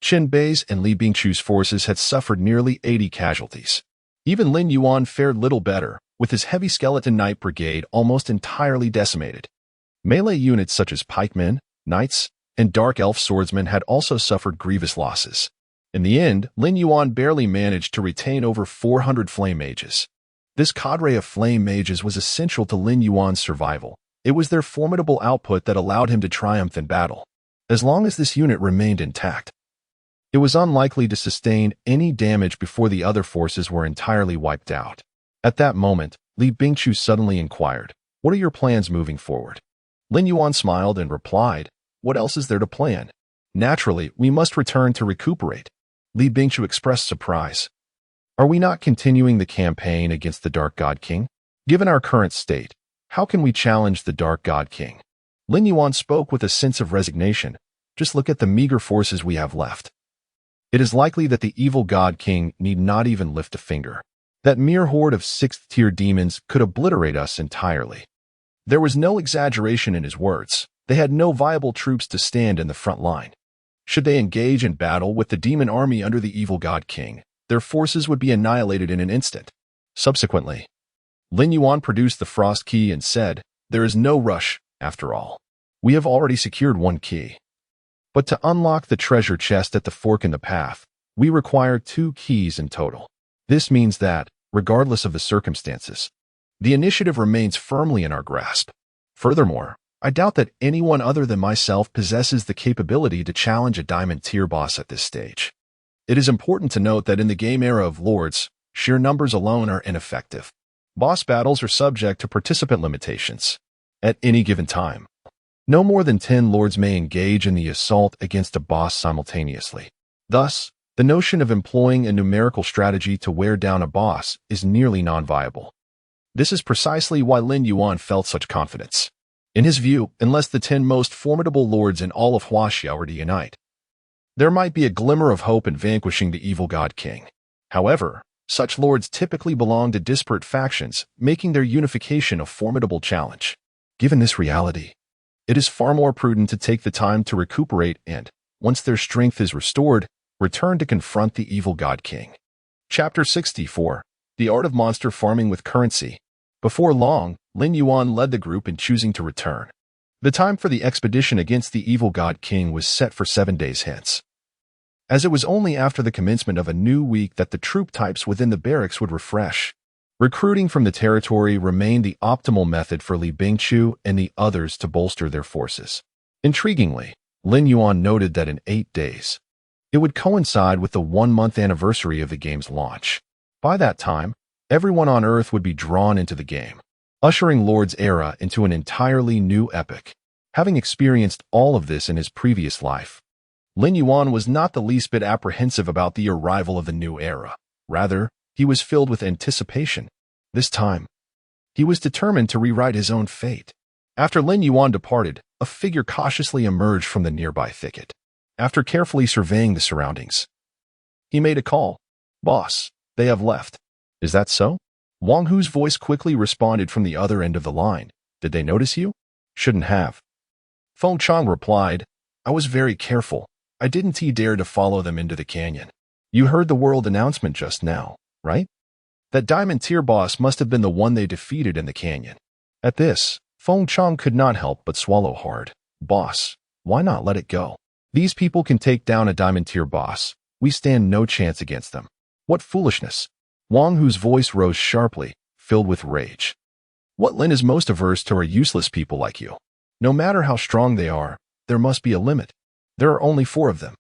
Chen Bei's and Li Bingchu's forces had suffered nearly 80 casualties. Even Lin Yuan fared little better, with his heavy skeleton knight brigade almost entirely decimated. Melee units such as pikemen, knights, and dark elf swordsmen had also suffered grievous losses. In the end, Lin Yuan barely managed to retain over 400 flame mages. This cadre of flame mages was essential to Lin Yuan's survival. It was their formidable output that allowed him to triumph in battle. As long as this unit remained intact, it was unlikely to sustain any damage before the other forces were entirely wiped out. At that moment, Li Bingchu suddenly inquired, "What are your plans moving forward?" Lin Yuan smiled and replied, "What else is there to plan? Naturally, we must return to recuperate." Li Bingchu expressed surprise. "Are we not continuing the campaign against the Dark God King? Given our current state, how can we challenge the Dark God King?" Lin Yuan spoke with a sense of resignation. "Just look at the meager forces we have left. It is likely that the evil God King need not even lift a finger. That mere horde of 6th-tier demons could obliterate us entirely." There was no exaggeration in his words. They had no viable troops to stand in the front line. Should they engage in battle with the demon army under the evil God King, their forces would be annihilated in an instant. Subsequently, Lin Yuan produced the Frost Key and said, "There is no rush, after all. We have already secured one key. But to unlock the treasure chest at the fork in the path, we require 2 keys in total. This means that, regardless of the circumstances, the initiative remains firmly in our grasp. Furthermore, I doubt that anyone other than myself possesses the capability to challenge a diamond tier boss at this stage. It is important to note that in the game era of Lords, sheer numbers alone are ineffective. Boss battles are subject to participant limitations. At any given time, no more than 10 Lords may engage in the assault against a boss simultaneously. Thus, the notion of employing a numerical strategy to wear down a boss is nearly non-viable. This is precisely why Lin Yuan felt such confidence. In his view, unless the 10 most formidable lords in all of Huaxia were to unite, there might be a glimmer of hope in vanquishing the evil God King. However, such lords typically belong to disparate factions, making their unification a formidable challenge. Given this reality, it is far more prudent to take the time to recuperate and, once their strength is restored, return to confront the evil God King. Chapter 64. The Art of Monster Farming with Currency. Before long, Lin Yuan led the group in choosing to return. The time for the expedition against the evil God King was set for 7 days hence, as it was only after the commencement of a new week that the troop types within the barracks would refresh. Recruiting from the territory remained the optimal method for Li Bingchu and the others to bolster their forces. Intriguingly, Lin Yuan noted that in 8 days, it would coincide with the 1-month anniversary of the game's launch. By that time, Everyone on Earth would be drawn into the game, ushering Lord's era into an entirely new epoch. Having experienced all of this in his previous life, Lin Yuan was not the least bit apprehensive about the arrival of the new era. Rather, he was filled with anticipation. This time, he was determined to rewrite his own fate. After Lin Yuan departed, a figure cautiously emerged from the nearby thicket. After carefully surveying the surroundings, he made a call. "Boss, they have left." "Is that so?" Wang Hu's voice quickly responded from the other end of the line. "Did they notice you?" "Shouldn't have." Feng Chang replied, "I was very careful. I didn't dare to follow them into the canyon." "You heard the world announcement just now, right? That diamond tier boss must have been the one they defeated in the canyon." At this, Feng Chang could not help but swallow hard. "Boss, why not let it go? These people can take down a diamond tier boss. We stand no chance against them." "What foolishness!" Wang Hu's voice rose sharply, filled with rage. "What Lin is most averse to are useless people like you. No matter how strong they are, there must be a limit. There are only 4 of them.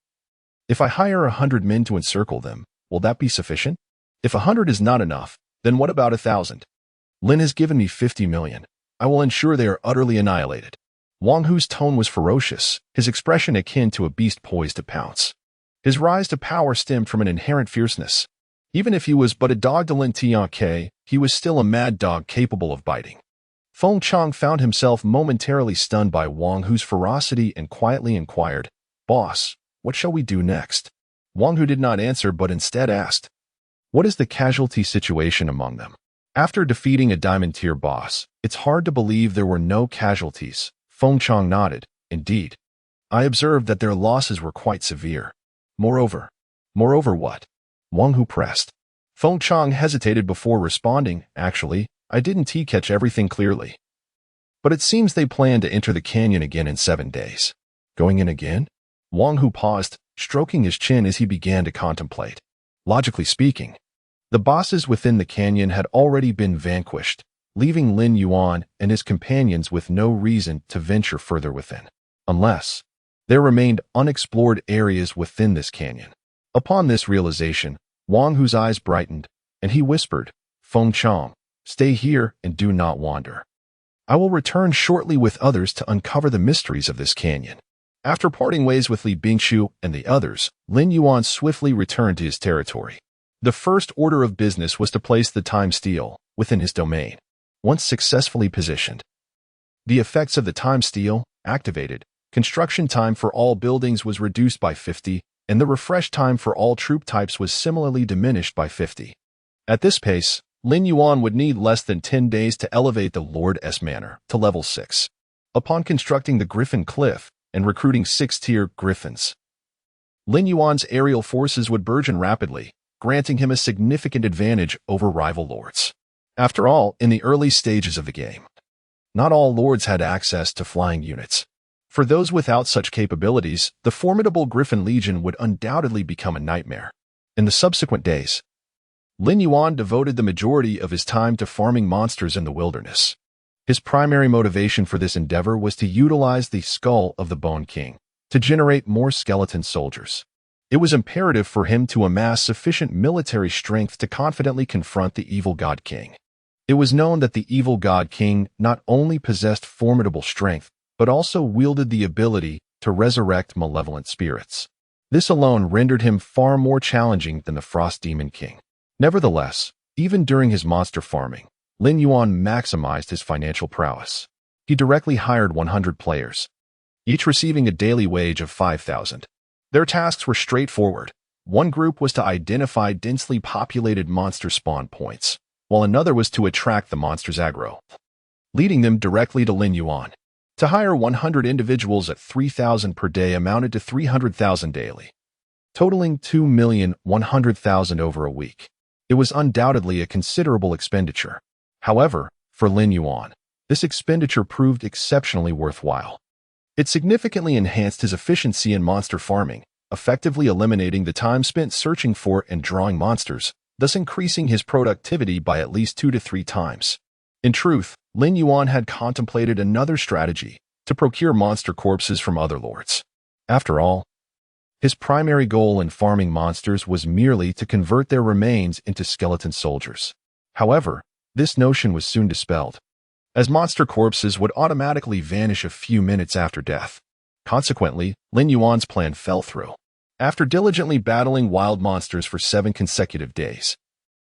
If I hire 100 men to encircle them, will that be sufficient? If 100 is not enough, then what about 1,000? Lin has given me 50 million. I will ensure they are utterly annihilated." Wang Hu's tone was ferocious, his expression akin to a beast poised to pounce. His rise to power stemmed from an inherent fierceness. Even if he was but a dog to Lin Tianke, he was still a mad dog capable of biting. Feng Chang found himself momentarily stunned by Wang Hu's ferocity and quietly inquired, "Boss, what shall we do next?" Wang Hu did not answer but instead asked, "What is the casualty situation among them?" After defeating a diamond tier boss, it's hard to believe there were no casualties. Feng Chang nodded. "Indeed. I observed that their losses were quite severe. Moreover what?" Wang Hu pressed. Feng Chang hesitated before responding. "Actually, I didn't catch everything clearly. But it seems they plan to enter the canyon again in 7 days." "Going in again?" Wang Hu paused, stroking his chin as he began to contemplate. Logically speaking, the bosses within the canyon had already been vanquished, leaving Lin Yuan and his companions with no reason to venture further within, unless there remained unexplored areas within this canyon. Upon this realization, Wang Hu's eyes brightened, and he whispered, "Feng Chang, stay here and do not wander. I will return shortly with others to uncover the mysteries of this canyon." After parting ways with Li Bingshu and the others, Lin Yuan swiftly returned to his territory. The first order of business was to place the time steel within his domain. Once successfully positioned, the effects of the time steel activated. Construction time for all buildings was reduced by 50, and the refresh time for all troop types was similarly diminished by 50. At this pace, Lin Yuan would need less than 10 days to elevate the Lord S Manor to level 6. Upon constructing the Griffin Cliff and recruiting 6-tier Griffins, Lin Yuan's aerial forces would burgeon rapidly, granting him a significant advantage over rival lords. After all, in the early stages of the game, not all lords had access to flying units. For those without such capabilities, the formidable Griffin Legion would undoubtedly become a nightmare. In the subsequent days, Lin Yuan devoted the majority of his time to farming monsters in the wilderness. His primary motivation for this endeavor was to utilize the skull of the Bone King to generate more skeleton soldiers. It was imperative for him to amass sufficient military strength to confidently confront the evil God King. It was known that the evil God King not only possessed formidable strength, but also wielded the ability to resurrect malevolent spirits. This alone rendered him far more challenging than the Frost Demon King. Nevertheless, even during his monster farming, Lin Yuan maximized his financial prowess. He directly hired 100 players, each receiving a daily wage of 5,000. Their tasks were straightforward. One group was to identify densely populated monster spawn points, while another was to attract the monster's aggro, leading them directly to Lin Yuan. To hire 100 individuals at 3,000 per day amounted to 300,000 daily, totaling 2,100,000 over a week. It was undoubtedly a considerable expenditure. However, for Lin Yuan, this expenditure proved exceptionally worthwhile. It significantly enhanced his efficiency in monster farming, effectively eliminating the time spent searching for and drawing monsters, thus increasing his productivity by at least 2 to 3 times. In truth, Lin Yuan had contemplated another strategy to procure monster corpses from other lords. After all, his primary goal in farming monsters was merely to convert their remains into skeleton soldiers. However, this notion was soon dispelled, as monster corpses would automatically vanish a few minutes after death. Consequently, Lin Yuan's plan fell through. After diligently battling wild monsters for 7 consecutive days,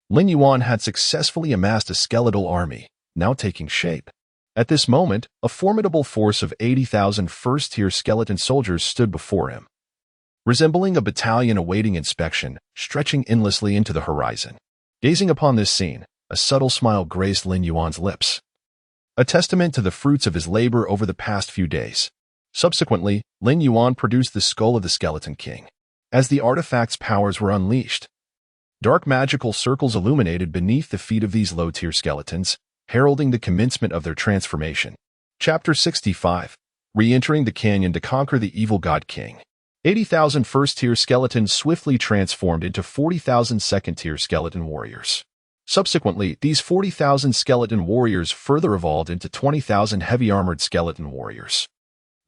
Lin Yuan had successfully amassed a skeletal army, now taking shape. At this moment, a formidable force of 80,000 first-tier skeleton soldiers stood before him, resembling a battalion awaiting inspection, stretching endlessly into the horizon. Gazing upon this scene, a subtle smile graced Lin Yuan's lips, a testament to the fruits of his labor over the past few days. Subsequently, Lin Yuan produced the skull of the Skeleton King. As the artifact's powers were unleashed, dark magical circles illuminated beneath the feet of these low-tier skeletons, heralding the commencement of their transformation. Chapter 65. Re-entering the canyon to conquer the evil God King. 80,000 first-tier skeletons swiftly transformed into 40,000 second-tier skeleton warriors. Subsequently, these 40,000 skeleton warriors further evolved into 20,000 heavy-armored skeleton warriors.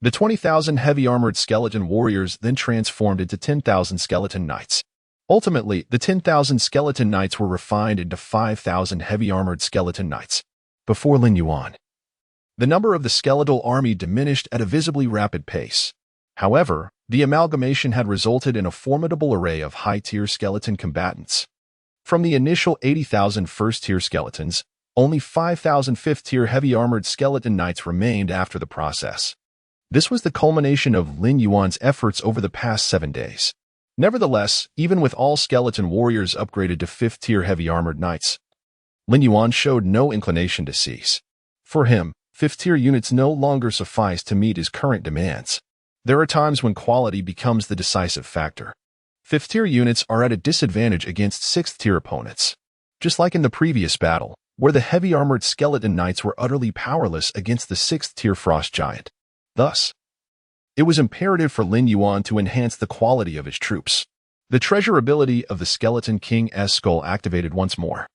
The 20,000 heavy-armored skeleton warriors then transformed into 10,000 skeleton knights. Ultimately, the 10,000 skeleton knights were refined into 5,000 heavy-armored skeleton knights. Before Lin Yuan, the number of the skeletal army diminished at a visibly rapid pace. However, the amalgamation had resulted in a formidable array of high-tier skeleton combatants. From the initial 80,000 first-tier skeletons, only 5,000 fifth-tier heavy-armored skeleton knights remained after the process. This was the culmination of Lin Yuan's efforts over the past 7 days. Nevertheless, even with all skeleton warriors upgraded to 5th-tier heavy-armored knights, Lin Yuan showed no inclination to cease. For him, 5th-tier units no longer suffice to meet his current demands. There are times when quality becomes the decisive factor. 5th-tier units are at a disadvantage against 6th-tier opponents. Just like in the previous battle, where the heavy-armored skeleton knights were utterly powerless against the 6th-tier frost giant. Thus, it was imperative for Lin Yuan to enhance the quality of his troops. The treasure ability of the Skeleton King's skull activated once more.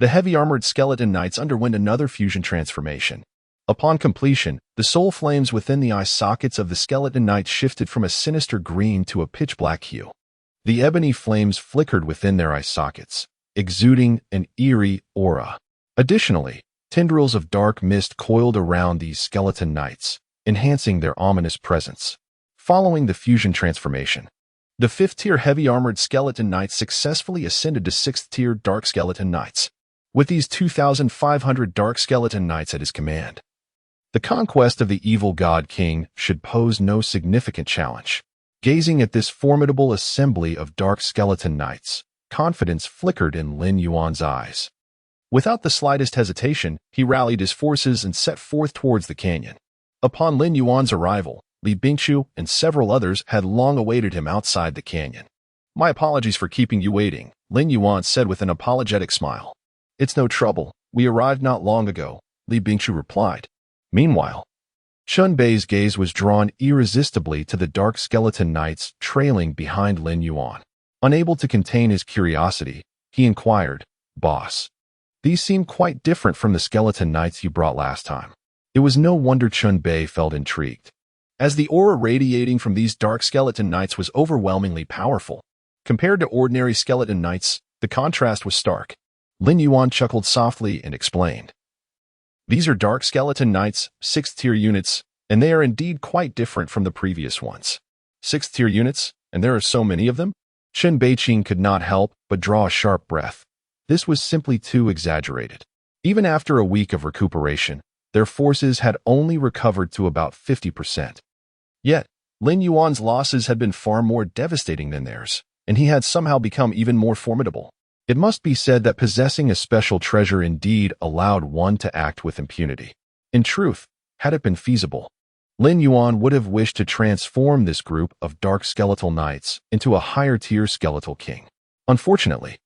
The heavy-armored skeleton knights underwent another fusion transformation. Upon completion, the soul flames within the eye sockets of the skeleton knights shifted from a sinister green to a pitch-black hue. The ebony flames flickered within their eye sockets, exuding an eerie aura. Additionally, tendrils of dark mist coiled around these skeleton knights, enhancing their ominous presence. Following the fusion transformation, the 5th-tier heavy-armored skeleton knights successfully ascended to 6th-tier dark skeleton knights, with these 2,500 dark skeleton knights at his command. The conquest of the evil God King should pose no significant challenge. Gazing at this formidable assembly of dark skeleton knights, confidence flickered in Lin Yuan's eyes. Without the slightest hesitation, he rallied his forces and set forth towards the canyon. Upon Lin Yuan's arrival, Li Bingqiu and several others had long awaited him outside the canyon. "My apologies for keeping you waiting," Lin Yuan said with an apologetic smile. "It's no trouble. We arrived not long ago," Li Bingqiu replied. Meanwhile, Chun Bei's gaze was drawn irresistibly to the dark skeleton knights trailing behind Lin Yuan. Unable to contain his curiosity, he inquired, "Boss, these seem quite different from the skeleton knights you brought last time." It was no wonder Chun Bei felt intrigued, as the aura radiating from these dark skeleton knights was overwhelmingly powerful. Compared to ordinary skeleton knights, the contrast was stark. Lin Yuan chuckled softly and explained, "These are dark skeleton knights, 6th-tier units, and they are indeed quite different from the previous ones." 6th-tier units, and there are so many of them? Chen Beiqing could not help but draw a sharp breath. This was simply too exaggerated. Even after a week of recuperation, their forces had only recovered to about 50%. Yet, Lin Yuan's losses had been far more devastating than theirs, and he had somehow become even more formidable. It must be said that possessing a special treasure indeed allowed one to act with impunity. In truth, had it been feasible, Lin Yuan would have wished to transform this group of dark skeletal knights into a higher-tier skeletal king. Unfortunately,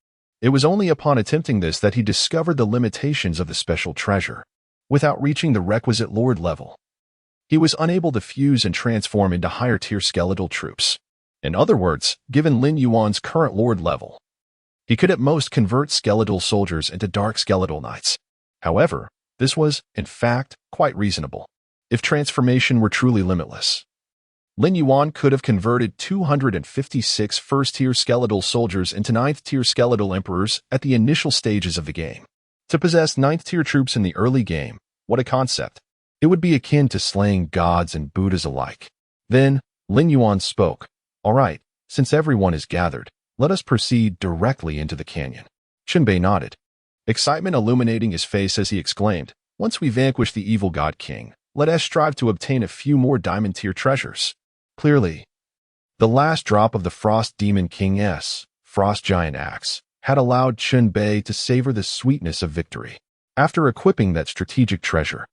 it was only upon attempting this that he discovered the limitations of the special treasure. Without reaching the requisite lord level, he was unable to fuse and transform into higher-tier skeletal troops. In other words, given Lin Yuan's current lord level, he could at most convert skeletal soldiers into dark skeletal knights. However, this was, in fact, quite reasonable. If transformation were truly limitless, Lin Yuan could have converted 256 first-tier skeletal soldiers into 9th-tier skeletal emperors at the initial stages of the game. To possess 9th-tier troops in the early game, what a concept. It would be akin to slaying gods and Buddhas alike. Then, Lin Yuan spoke. All right, since everyone is gathered, let us proceed directly into the canyon. Qinbei nodded, excitement illuminating his face as he exclaimed, once we vanquish the evil god king, let us strive to obtain a few more diamond-tier treasures. Clearly, the last drop of the Frost Demon King's Frost Giant Axe had allowed Qinbei to savor the sweetness of victory. After equipping that strategic treasure,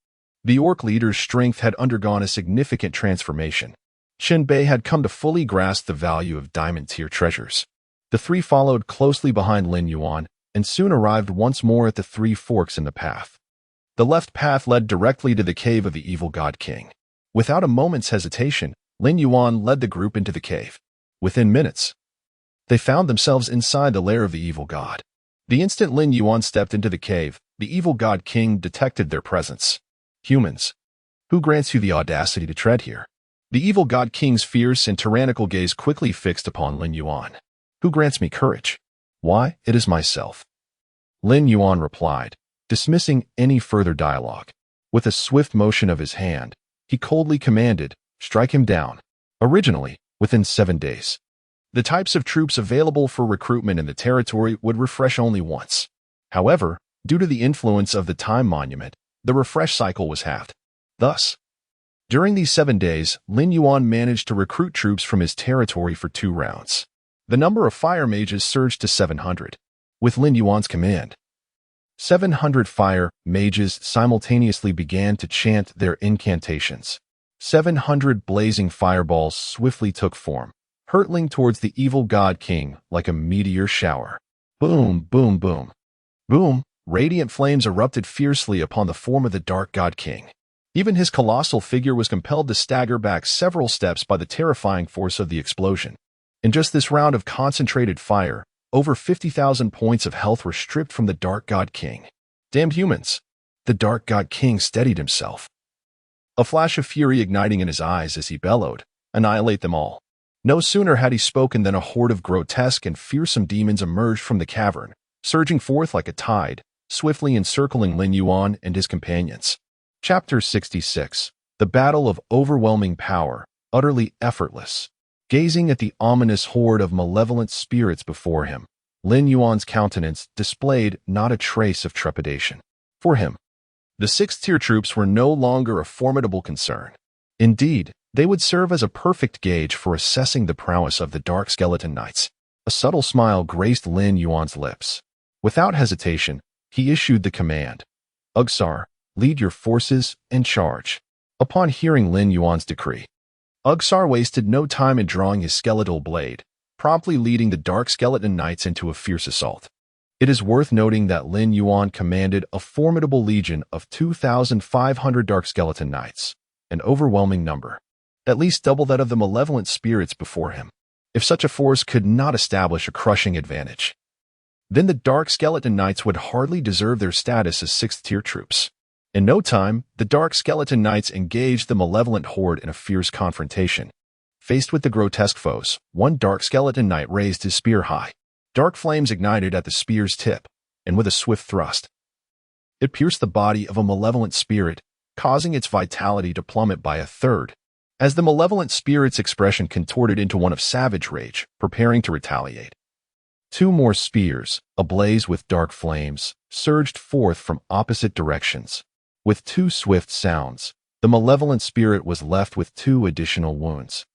the orc leader's strength had undergone a significant transformation. Qinbei had come to fully grasp the value of diamond-tier treasures. The three followed closely behind Lin Yuan and soon arrived once more at the three forks in the path. The left path led directly to the cave of the evil god king. Without a moment's hesitation, Lin Yuan led the group into the cave. Within minutes, they found themselves inside the lair of the evil god. The instant Lin Yuan stepped into the cave, the evil god king detected their presence. Humans, who grants you the audacity to tread here? The evil god king's fierce and tyrannical gaze quickly fixed upon Lin Yuan. Who grants me courage? Why, it is myself. Lin Yuan replied, dismissing any further dialogue. With a swift motion of his hand, he coldly commanded, strike him down. Originally, within 7 days. The types of troops available for recruitment in the territory would refresh only once. However, due to the influence of the time monument, the refresh cycle was halved. Thus, during these 7 days, Lin Yuan managed to recruit troops from his territory for 2 rounds. The number of fire mages surged to 700. With Lin Yuan's command, 700 fire mages simultaneously began to chant their incantations. 700 blazing fireballs swiftly took form, hurtling towards the evil god king like a meteor shower. Boom, boom, boom. Boom, radiant flames erupted fiercely upon the form of the dark god king. Even his colossal figure was compelled to stagger back several steps by the terrifying force of the explosion. In just this round of concentrated fire, over 50,000 points of health were stripped from the dark god king. Damned humans! The dark god king steadied himself, a flash of fury igniting in his eyes as he bellowed, annihilate them all. No sooner had he spoken than a horde of grotesque and fearsome demons emerged from the cavern, surging forth like a tide, swiftly encircling Lin Yuan and his companions. Chapter 66. The Battle of Overwhelming Power, Utterly Effortless. Gazing at the ominous horde of malevolent spirits before him, Lin Yuan's countenance displayed not a trace of trepidation. For him, the 6th-tier troops were no longer a formidable concern. Indeed, they would serve as a perfect gauge for assessing the prowess of the Dark Skeleton Knights. A subtle smile graced Lin Yuan's lips. Without hesitation, he issued the command, Ugsar, lead your forces and charge. Upon hearing Lin Yuan's decree, Ugsar wasted no time in drawing his skeletal blade, promptly leading the Dark Skeleton Knights into a fierce assault. It is worth noting that Lin Yuan commanded a formidable legion of 2,500 Dark Skeleton Knights, an overwhelming number, at least double that of the malevolent spirits before him. If such a force could not establish a crushing advantage, then the Dark Skeleton Knights would hardly deserve their status as 6th-tier troops. In no time, the Dark Skeleton Knights engaged the malevolent horde in a fierce confrontation. Faced with the grotesque foes, one Dark Skeleton Knight raised his spear high. Dark flames ignited at the spear's tip, and with a swift thrust, it pierced the body of a malevolent spirit, causing its vitality to plummet by 1/3. As the malevolent spirit's expression contorted into one of savage rage, preparing to retaliate, 2 more spears, ablaze with dark flames, surged forth from opposite directions. With 2 swift sounds, the malevolent spirit was left with 2 additional wounds.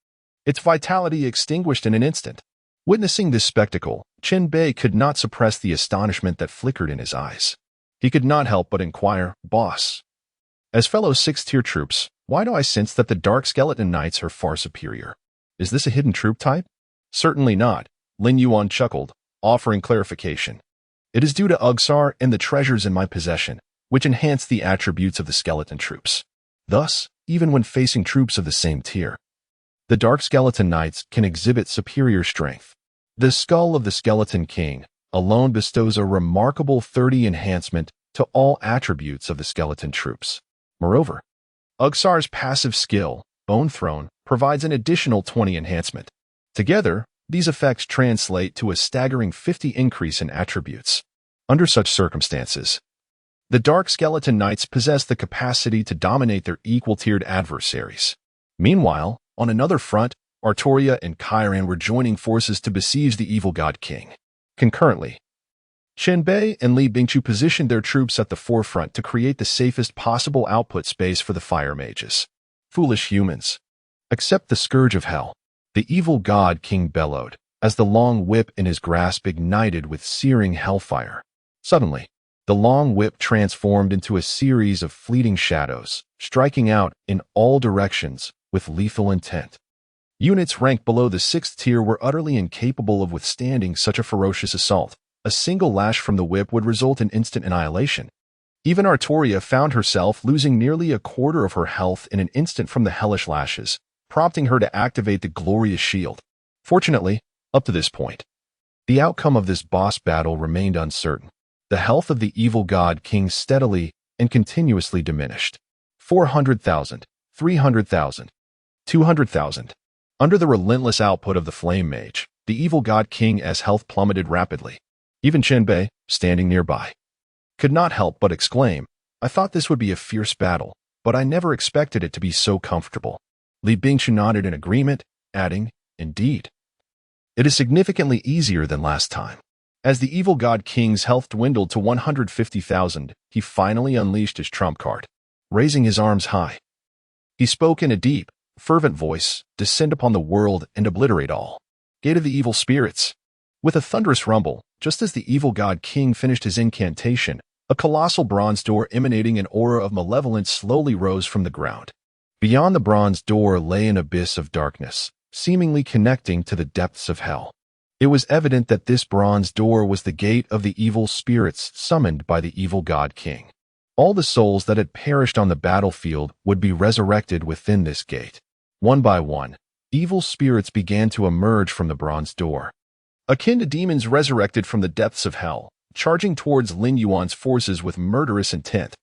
Its vitality extinguished in an instant. Witnessing this spectacle, Qinbei could not suppress the astonishment that flickered in his eyes. He could not help but inquire, Boss, as fellow 6th-tier troops, why do I sense that the Dark Skeleton Knights are far superior? Is this a hidden troop type? Certainly not, Lin Yuan chuckled, offering clarification. It is due to Ugsar and the treasures in my possession, which enhance the attributes of the skeleton troops. Thus, even when facing troops of the same tier, the Dark Skeleton Knights can exhibit superior strength. The Skull of the Skeleton King alone bestows a remarkable 30 enhancement to all attributes of the skeleton troops. Moreover, Ugsar's passive skill, Bone Throne, provides an additional 20 enhancement. Together, these effects translate to a staggering 50 increase in attributes. Under such circumstances, The Dark Skeleton Knights possessed the capacity to dominate their equal-tiered adversaries. Meanwhile, on another front, Artoria and Chiron were joining forces to besiege the evil god king. Concurrently, Qianbei and Li Bingchu positioned their troops at the forefront to create the safest possible output space for the fire mages. Foolish humans. Accept the scourge of hell. The evil god king bellowed, as the long whip in his grasp ignited with searing hellfire. Suddenly, the long whip transformed into a series of fleeting shadows, striking out in all directions with lethal intent. Units ranked below the 6th tier were utterly incapable of withstanding such a ferocious assault. A single lash from the whip would result in instant annihilation. Even Artoria found herself losing nearly a quarter of her health in an instant from the hellish lashes, prompting her to activate the glorious shield. Fortunately, up to this point, the outcome of this boss battle remained uncertain. The health of the evil god king steadily and continuously diminished. 400,000, 300,000, 200,000. Under the relentless output of the flame mage, the evil god king's health plummeted rapidly. Even Qianbei, standing nearby, could not help but exclaim, "I thought this would be a fierce battle, but I never expected it to be so comfortable." Li Bingchu nodded in agreement, adding, "Indeed. It is significantly easier than last time." As the evil god king's health dwindled to 150,000, he finally unleashed his trump card. Raising his arms high, he spoke in a deep, fervent voice, "Descend upon the world and obliterate all. Gate of the evil spirits." With a thunderous rumble, just as the evil god king finished his incantation, a colossal bronze door emanating an aura of malevolence slowly rose from the ground. Beyond the bronze door lay an abyss of darkness, seemingly connecting to the depths of hell. It was evident that this bronze door was the gate of the evil spirits summoned by the evil god king. All the souls that had perished on the battlefield would be resurrected within this gate. One by one, evil spirits began to emerge from the bronze door, akin to demons resurrected from the depths of hell, charging towards Lin Yuan's forces with murderous intent.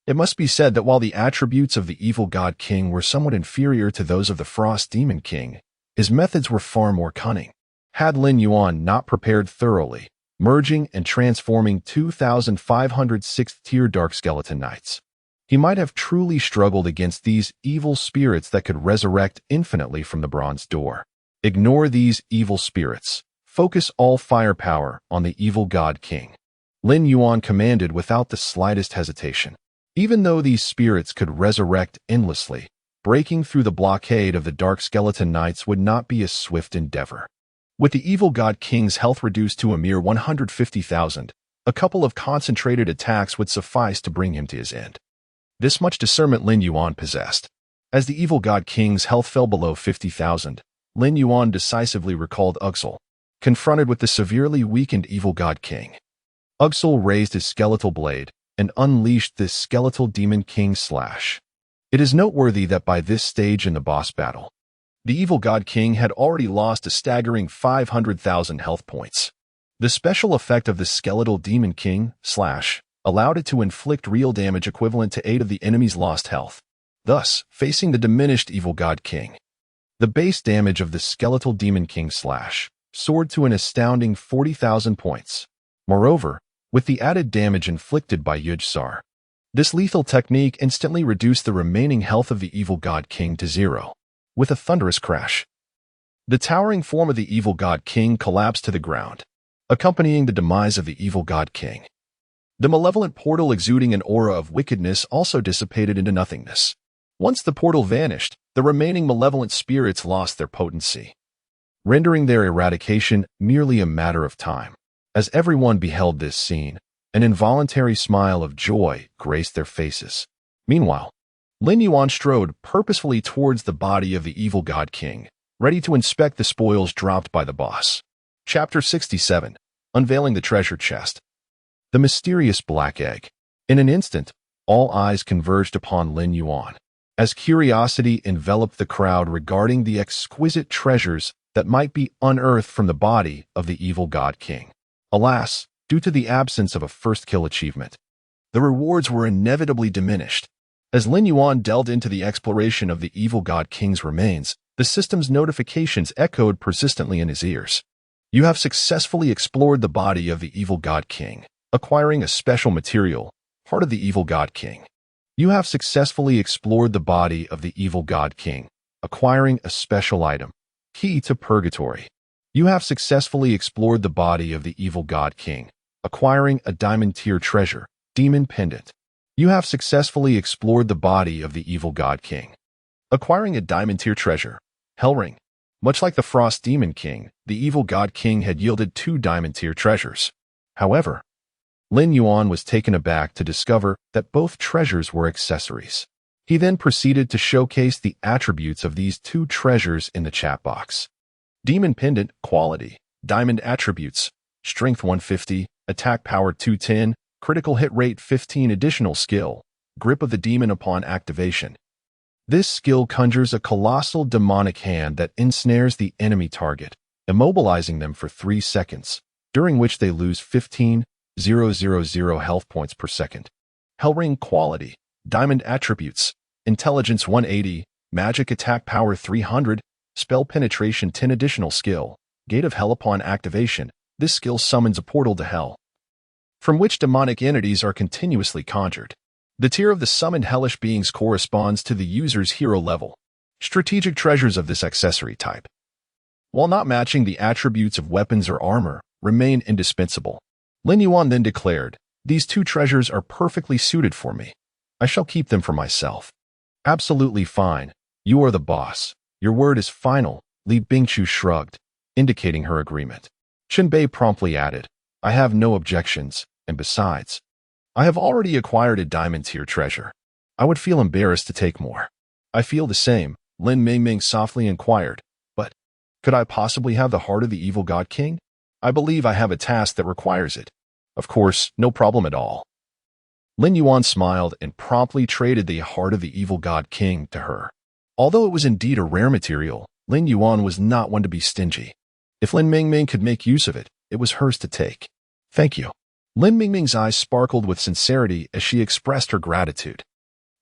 It must be said that while the attributes of the evil god king were somewhat inferior to those of the Frost Demon King, his methods were far more cunning. Had Lin Yuan not prepared thoroughly, merging and transforming 2,500 6th-tier Dark Skeleton Knights, he might have truly struggled against these evil spirits that could resurrect infinitely from the bronze door. Ignore these evil spirits. Focus all firepower on the evil god king. Lin Yuan commanded without the slightest hesitation. Even though these spirits could resurrect endlessly, breaking through the blockade of the Dark Skeleton Knights would not be a swift endeavor. With the evil god king's health reduced to a mere 150,000, a couple of concentrated attacks would suffice to bring him to his end. This much discernment Lin Yuan possessed. As the evil god king's health fell below 50,000, Lin Yuan decisively recalled Uxel. Confronted with the severely weakened evil god king, Uxel raised his skeletal blade and unleashed this skeletal demon king slash. It is noteworthy that by this stage in the boss battle, the evil god king had already lost a staggering 500,000 health points. The special effect of the skeletal demon king slash allowed it to inflict real damage equivalent to 8 of the enemy's lost health, thus facing the diminished evil god king. The base damage of the skeletal demon king slash soared to an astounding 40,000 points. Moreover, with the added damage inflicted by Yuj-Sar, this lethal technique instantly reduced the remaining health of the evil god king to 0. With a thunderous crash, the towering form of the evil god king collapsed to the ground, accompanying the demise of the evil god king. The malevolent portal exuding an aura of wickedness also dissipated into nothingness. Once the portal vanished, the remaining malevolent spirits lost their potency, rendering their eradication merely a matter of time. As everyone beheld this scene, an involuntary smile of joy graced their faces. Meanwhile, Lin Yuan strode purposefully towards the body of the evil god king, ready to inspect the spoils dropped by the boss. Chapter 67. Unveiling the Treasure Chest. The Mysterious Black Egg. In an instant, all eyes converged upon Lin Yuan, as curiosity enveloped the crowd regarding the exquisite treasures that might be unearthed from the body of the evil god king. Alas, due to the absence of a first kill achievement, the rewards were inevitably diminished. As Lin Yuan delved into the exploration of the evil god king's remains, the system's notifications echoed persistently in his ears. You have successfully explored the body of the evil god king, acquiring a special material, Heart of the Evil God King. You have successfully explored the body of the Evil God King, acquiring a special item. Key to Purgatory. You have successfully explored the body of the Evil God King, acquiring a diamond tier treasure, Demon Pendant. You have successfully explored the body of the Evil God King, acquiring a diamond tier treasure, Hell Ring. Much like the Frost Demon King, the Evil God King had yielded 2 diamond tier treasures. However, Lin Yuan was taken aback to discover that both treasures were accessories. He then proceeded to showcase the attributes of these 2 treasures in the chat box. Demon Pendant, Quality. Diamond Attributes. Strength 150, Attack Power 210, Critical Hit Rate 15. Additional skill. Grip of the Demon upon activation. This skill conjures a colossal demonic hand that ensnares the enemy target, immobilizing them for 3 seconds, during which they lose 15,000 health points per second. Hellring Quality. Diamond Attributes. Intelligence 180, Magic Attack Power 300, Spell Penetration 10. Additional skill. Gate of Hell upon activation. This skill summons a portal to Hell, from which demonic entities are continuously conjured. The tier of the summoned hellish beings corresponds to the user's hero level. Strategic treasures of this accessory type, while not matching the attributes of weapons or armor, remain indispensable. Lin Yuan then declared, "These 2 treasures are perfectly suited for me. I shall keep them for myself." "Absolutely fine. You are the boss. Your word is final," Li Bingchu shrugged, indicating her agreement. Chen Bei promptly added, "I have no objections, and besides, I have already acquired a diamond tier treasure. I would feel embarrassed to take more." "I feel the same," Lin Mingming softly inquired, "but could I possibly have the Heart of the Evil God King? I believe I have a task that requires it." "Of course, no problem at all." Lin Yuan smiled and promptly traded the Heart of the Evil God King to her. Although it was indeed a rare material, Lin Yuan was not one to be stingy. If Lin Mingming could make use of it, it was hers to take. "Thank you." Lin Mingming's eyes sparkled with sincerity as she expressed her gratitude.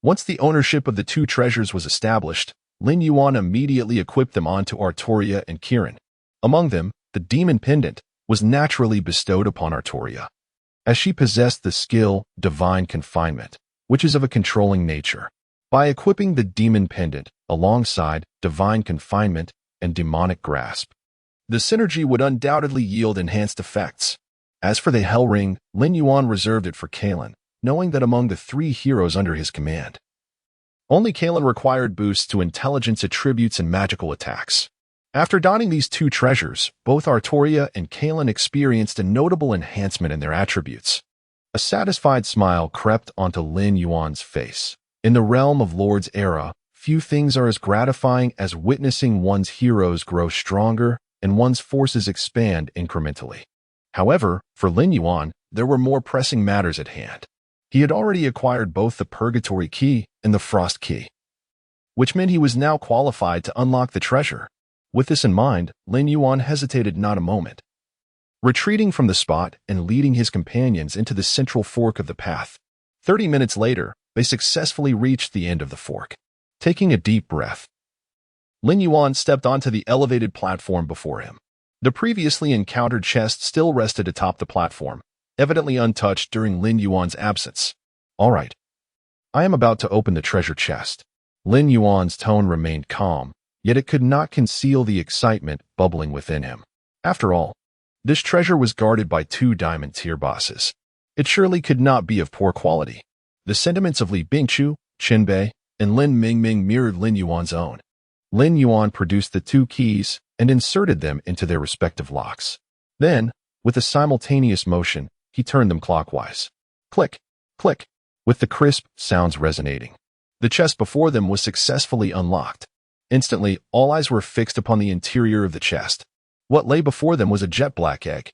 Once the ownership of the 2 treasures was established, Lin Yuan immediately equipped them onto Artoria and Kirin. Among them, the Demon Pendant was naturally bestowed upon Artoria, as she possessed the skill Divine Confinement, which is of a controlling nature. By equipping the Demon Pendant alongside Divine Confinement and Demonic Grasp, the synergy would undoubtedly yield enhanced effects. As for the Hell Ring, Lin Yuan reserved it for Kalen, knowing that among the 3 heroes under his command, only Kalen required boosts to intelligence attributes and magical attacks. After donning these 2 treasures, both Artoria and Kalen experienced a notable enhancement in their attributes. A satisfied smile crept onto Lin Yuan's face. In the realm of Lord's Era, few things are as gratifying as witnessing one's heroes grow stronger and one's forces expand incrementally. However, for Lin Yuan, there were more pressing matters at hand. He had already acquired both the Purgatory Key and the Frost Key, which meant he was now qualified to unlock the treasure. With this in mind, Lin Yuan hesitated not a moment, retreating from the spot and leading his companions into the central fork of the path. 30 minutes later, they successfully reached the end of the fork. Taking a deep breath, Lin Yuan stepped onto the elevated platform before him. The previously encountered chest still rested atop the platform, evidently untouched during Lin Yuan's absence. "All right. I am about to open the treasure chest." Lin Yuan's tone remained calm, yet it could not conceal the excitement bubbling within him. After all, this treasure was guarded by 2 diamond tier bosses. It surely could not be of poor quality. The sentiments of Li Bingchu, Chen Bei, and Lin Mingming mirrored Lin Yuan's own. Lin Yuan produced the 2 keys and inserted them into their respective locks. Then, with a simultaneous motion, he turned them clockwise. Click, click, with the crisp sounds resonating. The chest before them was successfully unlocked. Instantly, all eyes were fixed upon the interior of the chest. What lay before them was a jet black egg,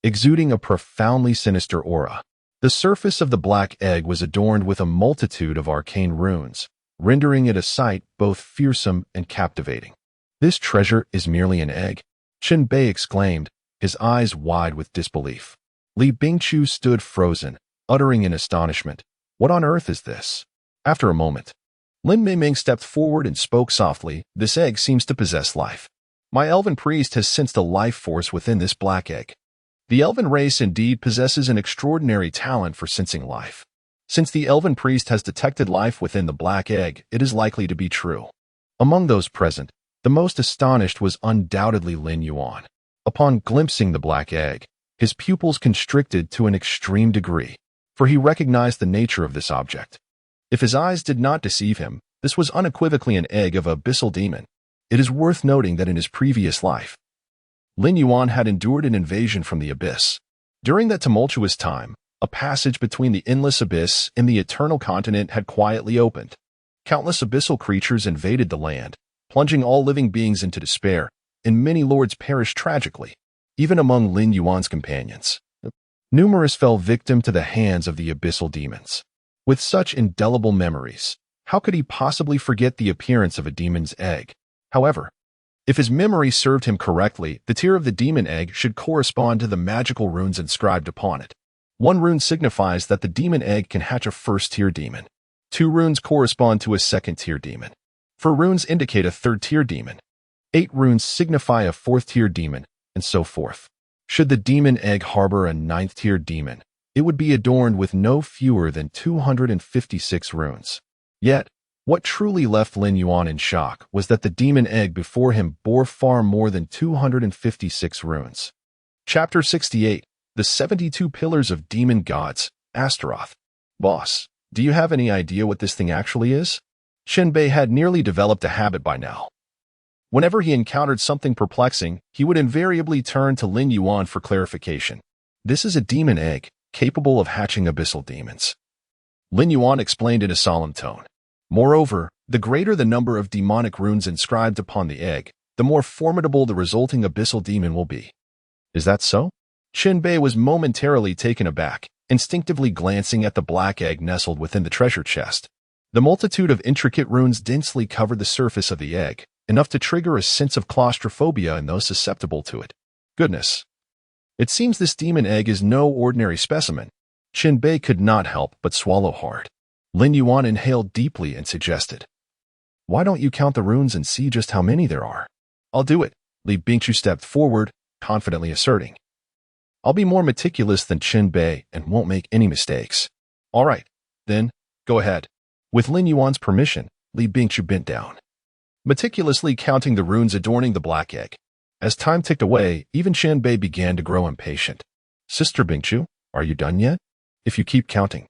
exuding a profoundly sinister aura. The surface of the black egg was adorned with a multitude of arcane runes, rendering it a sight both fearsome and captivating. "This treasure is merely an egg," Chen Bei exclaimed, his eyes wide with disbelief. Li Bingchu stood frozen, uttering in astonishment, "What on earth is this?" After a moment, Lin Mingming stepped forward and spoke softly, "This egg seems to possess life. My elven priest has sensed a life force within this black egg. The elven race indeed possesses an extraordinary talent for sensing life. Since the elven priest has detected life within the black egg, it is likely to be true. Among those present, the most astonished was undoubtedly Lin Yuan. Upon glimpsing the black egg, his pupils constricted to an extreme degree, for he recognized the nature of this object. If his eyes did not deceive him, this was unequivocally an egg of abyssal demon. It is worth noting that in his previous life, Lin Yuan had endured an invasion from the abyss. During that tumultuous time, a passage between the endless abyss and the eternal continent had quietly opened. Countless abyssal creatures invaded the land, plunging all living beings into despair, and many lords perished tragically, even among Lin Yuan's companions. Numerous fell victim to the hands of the abyssal demons. With such indelible memories, how could he possibly forget the appearance of a demon's egg? However, if his memory served him correctly, the tier of the demon egg should correspond to the magical runes inscribed upon it. 1 rune signifies that the demon egg can hatch a first-tier demon. 2 runes correspond to a second-tier demon. 4 runes indicate a third-tier demon. 8 runes signify a fourth-tier demon, and so forth. Should the demon egg harbor a 9th-tier demon, it would be adorned with no fewer than 256 runes. Yet, what truly left Lin Yuan in shock was that the demon egg before him bore far more than 256 runes. Chapter 68, The 72 Pillars of Demon Gods, Astaroth. Boss, do you have any idea what this thing actually is? Shenbei had nearly developed a habit by now. Whenever he encountered something perplexing, he would invariably turn to Lin Yuan for clarification. This is a demon egg, capable of hatching abyssal demons. Lin Yuan explained in a solemn tone. Moreover, the greater the number of demonic runes inscribed upon the egg, the more formidable the resulting abyssal demon will be. Is that so? Shenbei was momentarily taken aback, instinctively glancing at the black egg nestled within the treasure chest. The multitude of intricate runes densely covered the surface of the egg, enough to trigger a sense of claustrophobia in those susceptible to it. Goodness. It seems this demon egg is no ordinary specimen. Shenbei could not help but swallow hard. Lin Yuan inhaled deeply and suggested, "Why don't you count the runes and see just how many there are?" "I'll do it," Li Bingchu stepped forward, confidently asserting. "I'll be more meticulous than Shenbei and won't make any mistakes." "All right, then, go ahead." With Lin Yuan's permission, Li Bingchu bent down, meticulously counting the runes adorning the black egg. As time ticked away, even Shenbei began to grow impatient. "Sister Bingchu, are you done yet? If you keep counting,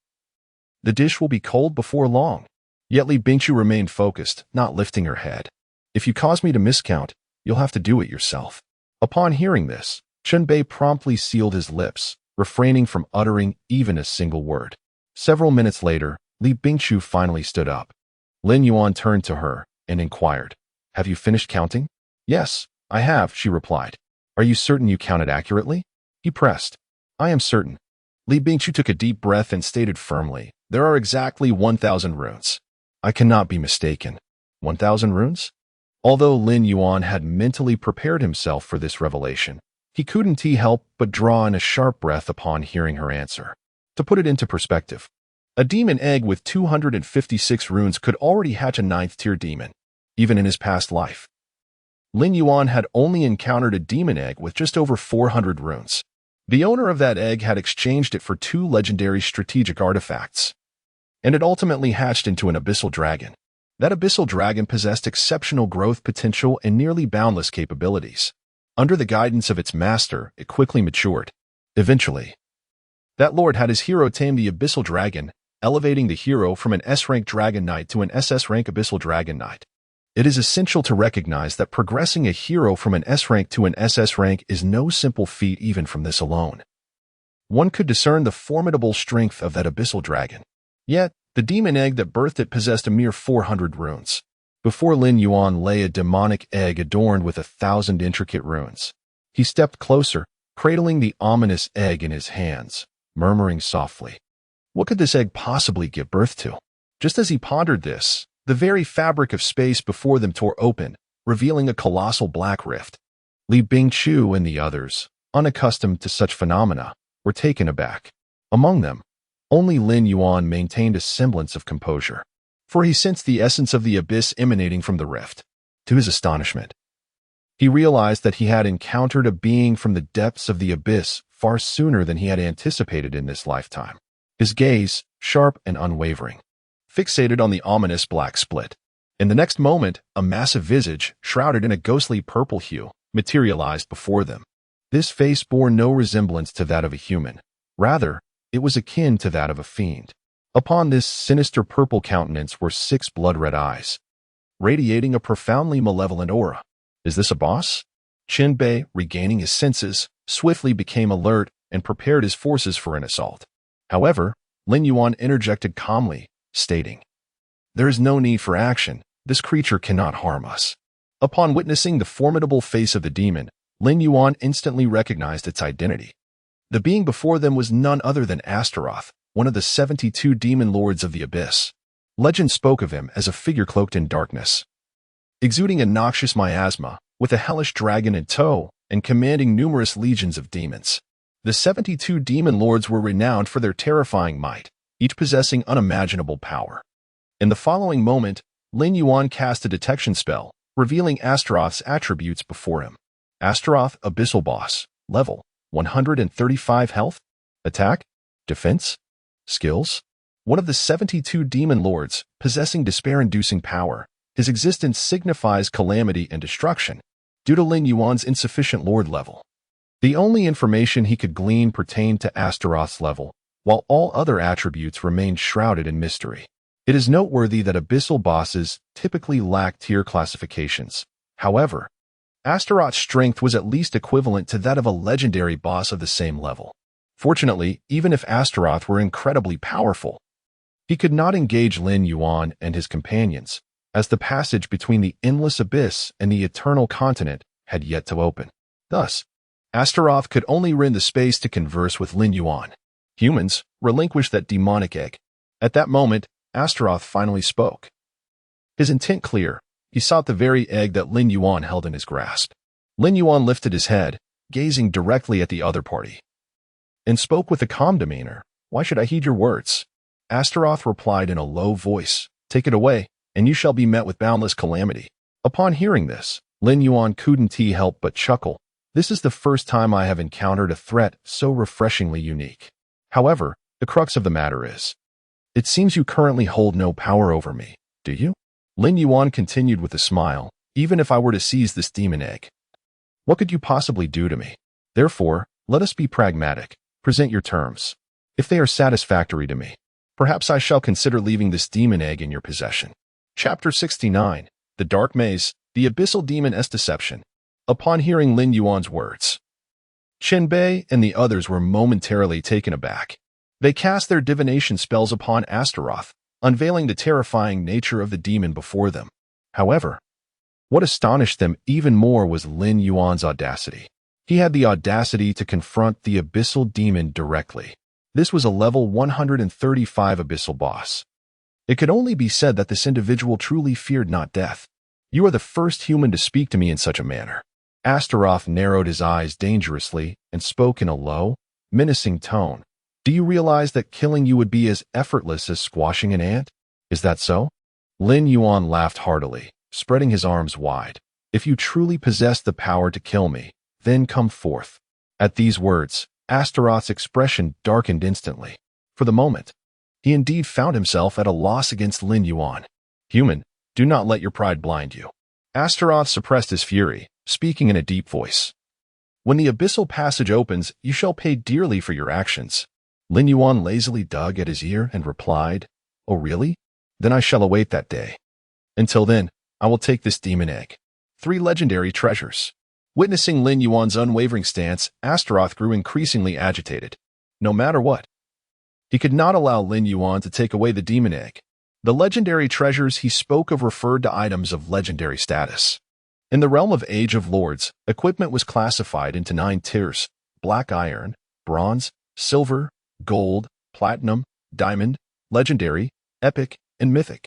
the dish will be cold before long." Yet Li Bingchu remained focused, not lifting her head. "If you cause me to miscount, you'll have to do it yourself." Upon hearing this, Shenbei promptly sealed his lips, refraining from uttering even a single word. Several minutes later, Li Bingchu finally stood up. Lin Yuan turned to her and inquired, "Have you finished counting?" "Yes, I have," she replied. "Are you certain you counted accurately?" He pressed. "I am certain." Li Bingchu took a deep breath and stated firmly, "There are exactly 1,000 runes. I cannot be mistaken." 1,000 runes? Although Lin Yuan had mentally prepared himself for this revelation, he couldn't help but draw in a sharp breath upon hearing her answer. To put it into perspective, a demon egg with 256 runes could already hatch a 9th-tier demon, even in his past life. Lin Yuan had only encountered a demon egg with just over 400 runes. The owner of that egg had exchanged it for 2 legendary strategic artifacts, and it ultimately hatched into an abyssal dragon. That abyssal dragon possessed exceptional growth potential and nearly boundless capabilities. Under the guidance of its master, it quickly matured. Eventually, that lord had his hero tame the abyssal dragon, elevating the hero from an S-rank dragon knight to an SS-rank abyssal dragon knight. It is essential to recognize that progressing a hero from an S-rank to an SS rank is no simple feat even from this alone. One could discern the formidable strength of that abyssal dragon. Yet, the demon egg that birthed it possessed a mere 400 runes. Before Lin Yuan lay a demonic egg adorned with 1,000 intricate runes. He stepped closer, cradling the ominous egg in his hands, murmuring softly, "What could this egg possibly give birth to?" Just as he pondered this, the very fabric of space before them tore open, revealing a colossal black rift. Li Bingchu and the others, unaccustomed to such phenomena, were taken aback. Among them, only Lin Yuan maintained a semblance of composure, for he sensed the essence of the abyss emanating from the rift. To his astonishment, he realized that he had encountered a being from the depths of the abyss far sooner than he had anticipated in this lifetime. his gaze, sharp and unwavering, fixated on the ominous black split. In the next moment, a massive visage, shrouded in a ghostly purple hue, materialized before them. This face bore no resemblance to that of a human. Rather, it was akin to that of a fiend. Upon this sinister purple countenance were 6 blood-red eyes, radiating a profoundly malevolent aura. Is this a boss? Qinbei, regaining his senses, swiftly became alert and prepared his forces for an assault. However, Lin Yuan interjected calmly, stating, "There is no need for action. This creature cannot harm us." Upon witnessing the formidable face of the demon, Lin Yuan instantly recognized its identity. The being before them was none other than Astaroth, one of the 72 demon lords of the abyss. Legend spoke of him as a figure cloaked in darkness, exuding a noxious miasma, with a hellish dragon in tow, and commanding numerous legions of demons. The 72 demon lords were renowned for their terrifying might, each possessing unimaginable power. In the following moment, Lin Yuan cast a detection spell, revealing Astaroth's attributes before him. Astaroth, Abyssal Boss, level 135 health, attack, defense, skills. One of the 72 demon lords, possessing despair-inducing power, his existence signifies calamity and destruction, due to Lin Yuan's insufficient lord level. The only information he could glean pertained to Astaroth's level, while all other attributes remained shrouded in mystery. It is noteworthy that abyssal bosses typically lack tier classifications. However, Astaroth's strength was at least equivalent to that of a legendary boss of the same level. Fortunately, even if Astaroth were incredibly powerful, he could not engage Lin Yuan and his companions, as the passage between the endless abyss and the eternal continent had yet to open. Thus, Astaroth could only rend the space to converse with Lin Yuan. Humans, relinquish that demonic egg. At that moment, Astaroth finally spoke. His intent clear, he sought the very egg that Lin Yuan held in his grasp. Lin Yuan lifted his head, gazing directly at the other party, and spoke with a calm demeanor. "Why should I heed your words?" Astaroth replied in a low voice, "Take it away, and you shall be met with boundless calamity." Upon hearing this, Lin Yuan couldn't help but chuckle. This is the first time I have encountered a threat so refreshingly unique. However, the crux of the matter is, it seems you currently hold no power over me, do you? Lin Yuan continued with a smile. "Even if I were to seize this demon egg, what could you possibly do to me? Therefore, let us be pragmatic. Present your terms. If they are satisfactory to me, perhaps I shall consider leaving this demon egg in your possession." Chapter 69. The Dark Maze, the Abyssal Demon's Deception. Upon hearing Lin Yuan's words, Qinbei and the others were momentarily taken aback. They cast their divination spells upon Astaroth, unveiling the terrifying nature of the demon before them. However, what astonished them even more was Lin Yuan's audacity. He had the audacity to confront the abyssal demon directly. This was a level 135 abyssal boss. It could only be said that this individual truly feared not death. "You are the first human to speak to me in such a manner." Astaroth narrowed his eyes dangerously and spoke in a low, menacing tone. "Do you realize that killing you would be as effortless as squashing an ant? Is that so?" Lin Yuan laughed heartily, spreading his arms wide. "If you truly possess the power to kill me, then come forth." At these words, Astaroth's expression darkened instantly. For the moment, he indeed found himself at a loss against Lin Yuan. "Human, do not let your pride blind you." Astaroth suppressed his fury, speaking in a deep voice. "When the abyssal passage opens, you shall pay dearly for your actions." Lin Yuan lazily dug at his ear and replied, "Oh really? Then I shall await that day. Until then, I will take this demon egg." 3 legendary treasures. Witnessing Lin Yuan's unwavering stance, Astaroth grew increasingly agitated. No matter what, he could not allow Lin Yuan to take away the demon egg. The legendary treasures he spoke of referred to items of legendary status. In the realm of Age of Lords, equipment was classified into 9 tiers: black iron, bronze, silver, gold, platinum, diamond, legendary, epic, and mythic.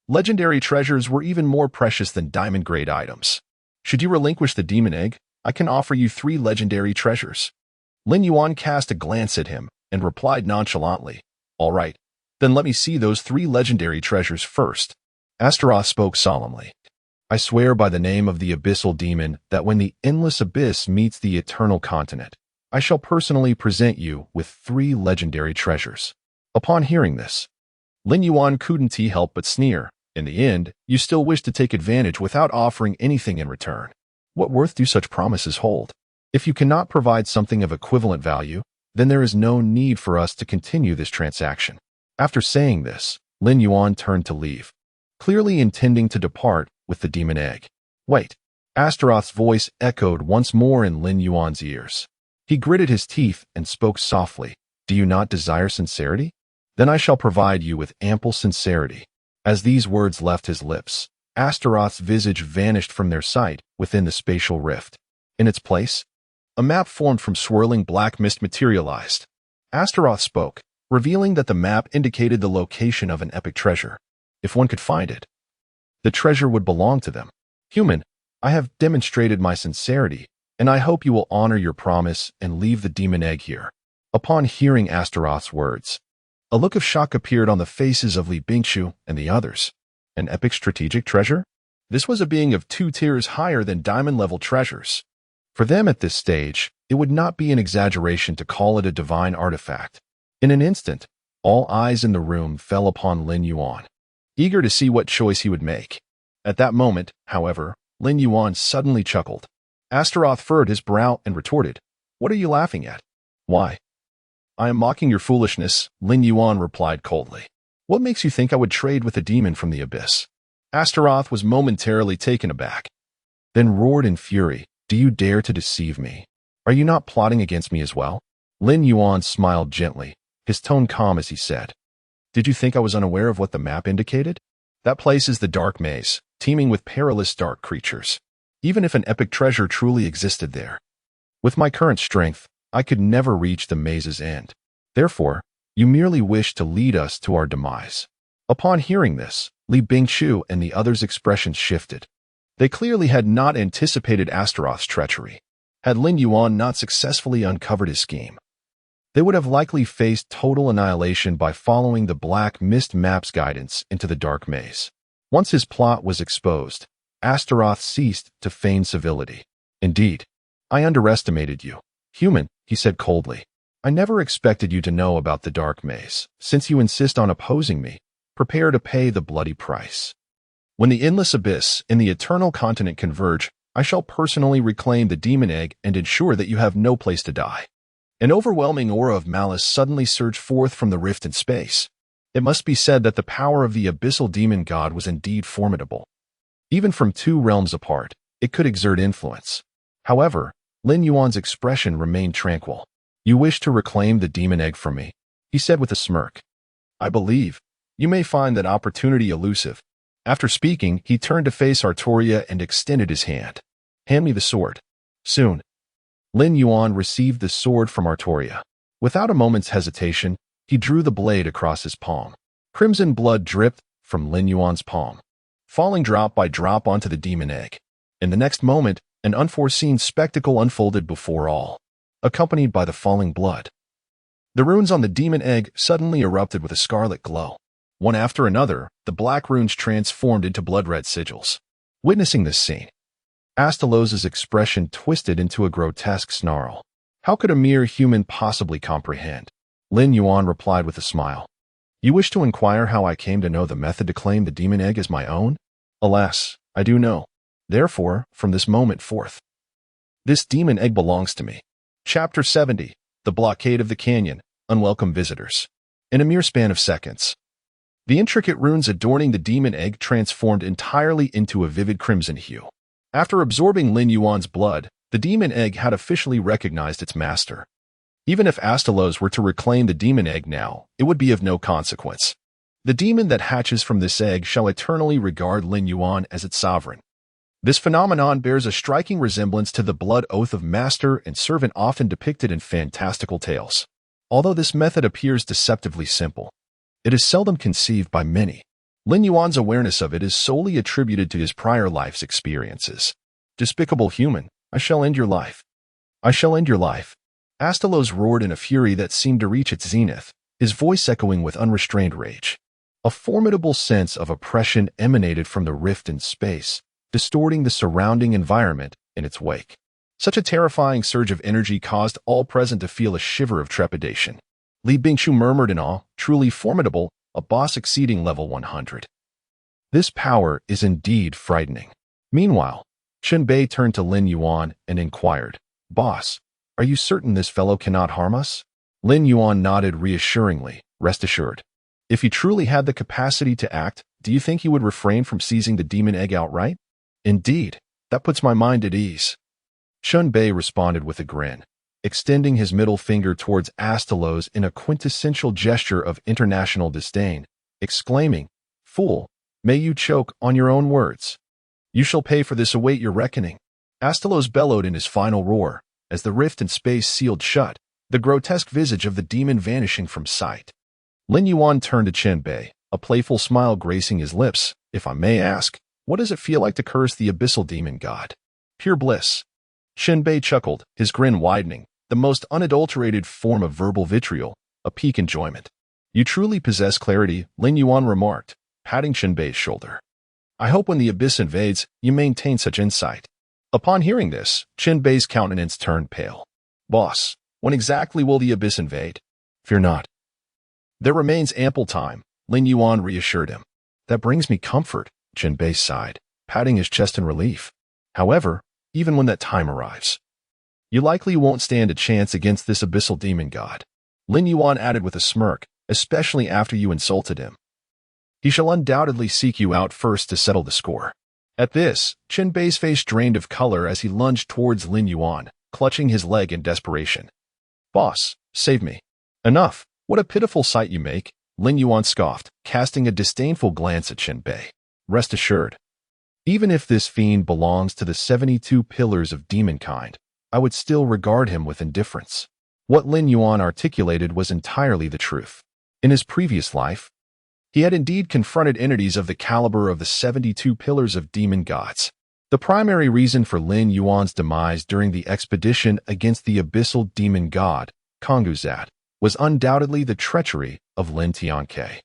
Legendary treasures were even more precious than diamond-grade items. Should you relinquish the demon egg, I can offer you 3 legendary treasures. Lin Yuan cast a glance at him and replied nonchalantly, "All right, then let me see those 3 legendary treasures first." Astaroth spoke solemnly. "I swear by the name of the abyssal demon that when the endless abyss meets the eternal continent, I shall personally present you with 3 legendary treasures." Upon hearing this, Lin Yuan couldn't help but sneer. In the end, you still wish to take advantage without offering anything in return. What worth do such promises hold? If you cannot provide something of equivalent value, then there is no need for us to continue this transaction. After saying this, Lin Yuan turned to leave, clearly intending to depart with the demon egg. Wait. Astaroth's voice echoed once more in Lin Yuan's ears. He gritted his teeth and spoke softly. Do you not desire sincerity? Then I shall provide you with ample sincerity. As these words left his lips, Astaroth's visage vanished from their sight within the spatial rift. In its place, a map formed from swirling black mist materialized. Astaroth spoke, revealing that the map indicated the location of an epic treasure. If one could find it, the treasure would belong to them. Human, I have demonstrated my sincerity, and I hope you will honor your promise and leave the demon egg here. Upon hearing Astaroth's words, a look of shock appeared on the faces of Li Bingshu and the others. An epic strategic treasure? This was a being of 2 tiers higher than diamond-level treasures. For them at this stage, it would not be an exaggeration to call it a divine artifact. In an instant, all eyes in the room fell upon Lin Yuan, eager to see what choice he would make. At that moment, however, Lin Yuan suddenly chuckled. Astaroth furrowed his brow and retorted, "What are you laughing at?" "Why? I am mocking your foolishness," Lin Yuan replied coldly. "What makes you think I would trade with a demon from the abyss?" Astaroth was momentarily taken aback, then roared in fury, "Do you dare to deceive me? Are you not plotting against me as well?" Lin Yuan smiled gently, his tone calm as he said, "Did you think I was unaware of what the map indicated? That place is the dark maze, teeming with perilous dark creatures. Even if an epic treasure truly existed there, with my current strength, I could never reach the maze's end. Therefore, you merely wish to lead us to our demise." Upon hearing this, Li Bingshu and the others' expressions shifted. They clearly had not anticipated Astaroth's treachery. Had Lin Yuan not successfully uncovered his scheme, they would have likely faced total annihilation by following the Black Mist map's guidance into the dark maze. Once his plot was exposed, Astaroth ceased to feign civility. "Indeed, I underestimated you. Human," he said coldly. "I never expected you to know about the dark maze. Since you insist on opposing me, prepare to pay the bloody price. When the endless abyss and the eternal continent converge, I shall personally reclaim the demon egg and ensure that you have no place to die." An overwhelming aura of malice suddenly surged forth from the rift in space. It must be said that the power of the abyssal demon god was indeed formidable. Even from 2 realms apart, it could exert influence. However, Lin Yuan's expression remained tranquil. "You wish to reclaim the demon egg from me," he said with a smirk. "I believe you may find that opportunity elusive." After speaking, he turned to face Artoria and extended his hand. "Hand me the sword." Soon, Lin Yuan received the sword from Artoria. Without a moment's hesitation, he drew the blade across his palm. Crimson blood dripped from Lin Yuan's palm, falling drop by drop onto the demon egg. In the next moment, an unforeseen spectacle unfolded before all, accompanied by the falling blood. The runes on the demon egg suddenly erupted with a scarlet glow. One after another, the black runes transformed into blood-red sigils. Witnessing this scene, Astalos's expression twisted into a grotesque snarl. How could a mere human possibly comprehend? Lin Yuan replied with a smile. "You wish to inquire how I came to know the method to claim the demon egg as my own? Alas, I do know. Therefore, from this moment forth, this demon egg belongs to me." Chapter 70. The Blockade of the Canyon. Unwelcome Visitors. In a mere span of seconds, the intricate runes adorning the demon egg transformed entirely into a vivid crimson hue. After absorbing Lin Yuan's blood, the demon egg had officially recognized its master. Even if Astalos were to reclaim the demon egg now, it would be of no consequence. The demon that hatches from this egg shall eternally regard Lin Yuan as its sovereign. This phenomenon bears a striking resemblance to the blood oath of master and servant often depicted in fantastical tales. Although this method appears deceptively simple, it is seldom conceived by many. Lin Yuan's awareness of it is solely attributed to his prior life's experiences. "Despicable human, I shall end your life. I shall end your life." Astalos roared in a fury that seemed to reach its zenith, his voice echoing with unrestrained rage. A formidable sense of oppression emanated from the rift in space, distorting the surrounding environment in its wake. Such a terrifying surge of energy caused all present to feel a shiver of trepidation. Li Bingshu murmured in awe, truly formidable, a boss exceeding level 100. This power is indeed frightening. Meanwhile, Chen Bei turned to Lin Yuan and inquired, Boss, are you certain this fellow cannot harm us? Lin Yuan nodded reassuringly, rest assured. If he truly had the capacity to act, do you think he would refrain from seizing the demon egg outright? Indeed, that puts my mind at ease. Chen Bei responded with a grin, extending his middle finger towards Astalos in a quintessential gesture of international disdain, exclaiming, Fool, may you choke on your own words. You shall pay for this, await your reckoning. Astalos bellowed in his final roar, as the rift in space sealed shut, the grotesque visage of the demon vanishing from sight. Lin Yuan turned to Chen Bei, a playful smile gracing his lips. If I may ask, what does it feel like to curse the abyssal demon god? Pure bliss. Chen Bei chuckled, his grin widening, the most unadulterated form of verbal vitriol, a peak enjoyment. You truly possess clarity, Lin Yuan remarked, patting Chen Bei's shoulder. I hope when the abyss invades, you maintain such insight. Upon hearing this, Chen Bei's countenance turned pale. Boss, when exactly will the abyss invade? Fear not. There remains ample time, Lin Yuan reassured him. That brings me comfort, Chen Bei sighed, patting his chest in relief. However, even when that time arrives, you likely won't stand a chance against this abyssal demon god. Lin Yuan added with a smirk, especially after you insulted him. He shall undoubtedly seek you out first to settle the score. At this, Chen Bei's face drained of color as he lunged towards Lin Yuan, clutching his leg in desperation. Boss, save me. Enough. What a pitiful sight you make, Lin Yuan scoffed, casting a disdainful glance at Chen Bei. Rest assured, even if this fiend belongs to the 72 pillars of demonkind, I would still regard him with indifference. What Lin Yuan articulated was entirely the truth. In his previous life, he had indeed confronted entities of the caliber of the 72 pillars of demon gods. The primary reason for Lin Yuan's demise during the expedition against the abyssal demon god, Konguzat, was undoubtedly the treachery of Lin Tianke.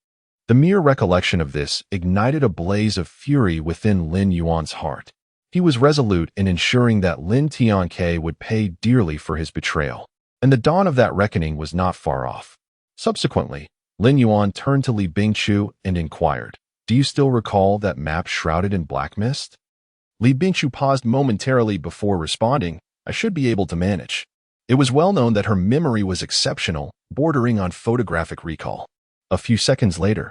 The mere recollection of this ignited a blaze of fury within Lin Yuan's heart. He was resolute in ensuring that Lin Tianke would pay dearly for his betrayal, and the dawn of that reckoning was not far off. Subsequently, Lin Yuan turned to Li Bingshu and inquired, Do you still recall that map shrouded in black mist? Li Bingshu paused momentarily before responding, I should be able to manage. It was well known that her memory was exceptional, bordering on photographic recall. A few seconds later,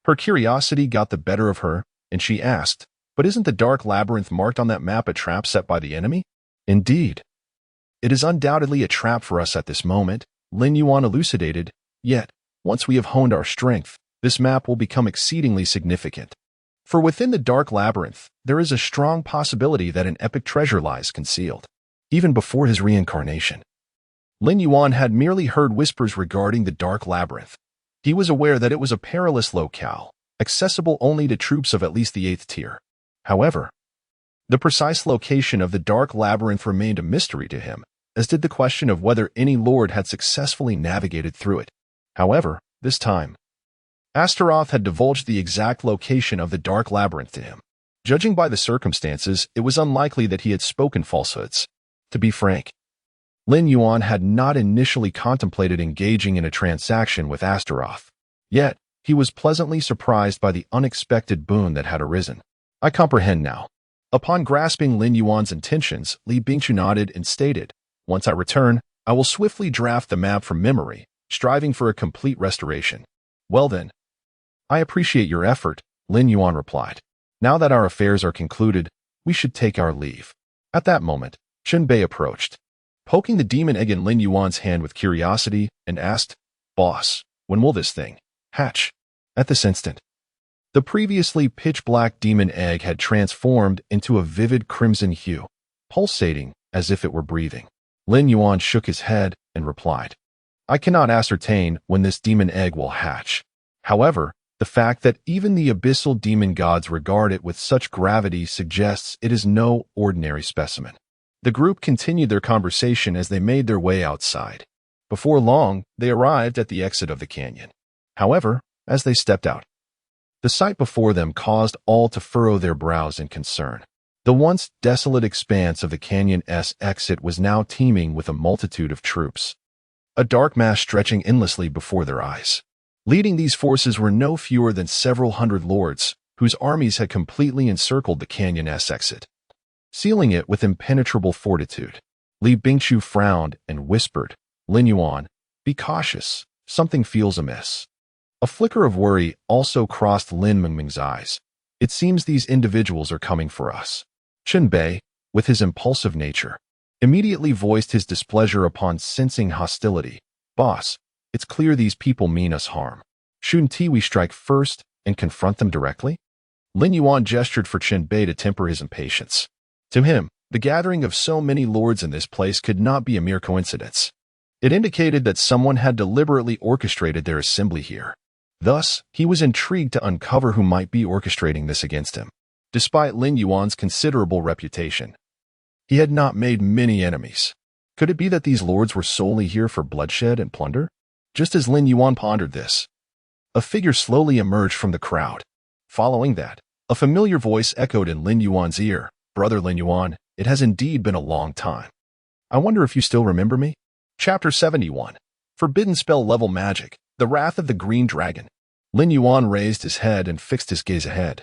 her curiosity got the better of her, and she asked, But isn't the dark labyrinth marked on that map a trap set by the enemy? Indeed. It is undoubtedly a trap for us at this moment, Lin Yuan elucidated, yet, once we have honed our strength, this map will become exceedingly significant. For within the dark labyrinth, there is a strong possibility that an epic treasure lies concealed. Even before his reincarnation, Lin Yuan had merely heard whispers regarding the dark labyrinth. He was aware that it was a perilous locale, accessible only to troops of at least the 8th tier. However, the precise location of the dark labyrinth remained a mystery to him, as did the question of whether any lord had successfully navigated through it. However, this time, Astaroth had divulged the exact location of the dark labyrinth to him. Judging by the circumstances, it was unlikely that he had spoken falsehoods. To be frank, Lin Yuan had not initially contemplated engaging in a transaction with Astaroth. Yet, he was pleasantly surprised by the unexpected boon that had arisen. I comprehend now. Upon grasping Lin Yuan's intentions, Li Bingshu nodded and stated, Once I return, I will swiftly draft the map from memory, striving for a complete restoration. Well then, I appreciate your effort, Lin Yuan replied. Now that our affairs are concluded, we should take our leave. At that moment, Chen Bei approached, poking the demon egg in Lin Yuan's hand with curiosity, and asked, Boss, when will this thing hatch? At this instant, the previously pitch-black demon egg had transformed into a vivid crimson hue, pulsating as if it were breathing. Lin Yuan shook his head and replied, I cannot ascertain when this demon egg will hatch. However, the fact that even the abyssal demon gods regard it with such gravity suggests it is no ordinary specimen. The group continued their conversation as they made their way outside. Before long, they arrived at the exit of the canyon. However, as they stepped out, the sight before them caused all to furrow their brows in concern. The once desolate expanse of the canyon's exit was now teeming with a multitude of troops. a dark mass stretching endlessly before their eyes. Leading these forces were no fewer than several hundred lords, whose armies had completely encircled the canyon's exit, sealing it with impenetrable fortitude. Li Bingchu frowned and whispered, "Lin Yuan, be cautious. Something feels amiss." A flicker of worry also crossed Lin Mengming's eyes. "It seems these individuals are coming for us." Chen Bei, with his impulsive nature, immediately voiced his displeasure upon sensing hostility. "Boss, it's clear these people mean us harm. Shouldn't we strike first and confront them directly?" Lin Yuan gestured for Chen Bei to temper his impatience. To him, the gathering of so many lords in this place could not be a mere coincidence. It indicated that someone had deliberately orchestrated their assembly here. Thus, he was intrigued to uncover who might be orchestrating this against him. Despite Lin Yuan's considerable reputation, he had not made many enemies. Could it be that these lords were solely here for bloodshed and plunder? Just as Lin Yuan pondered this, a figure slowly emerged from the crowd. Following that, a familiar voice echoed in Lin Yuan's ear. "Brother Lin Yuan, it has indeed been a long time. I wonder if you still remember me?" Chapter 71. Forbidden Spell Level Magic, The Wrath of the Green Dragon. Lin Yuan raised his head and fixed his gaze ahead,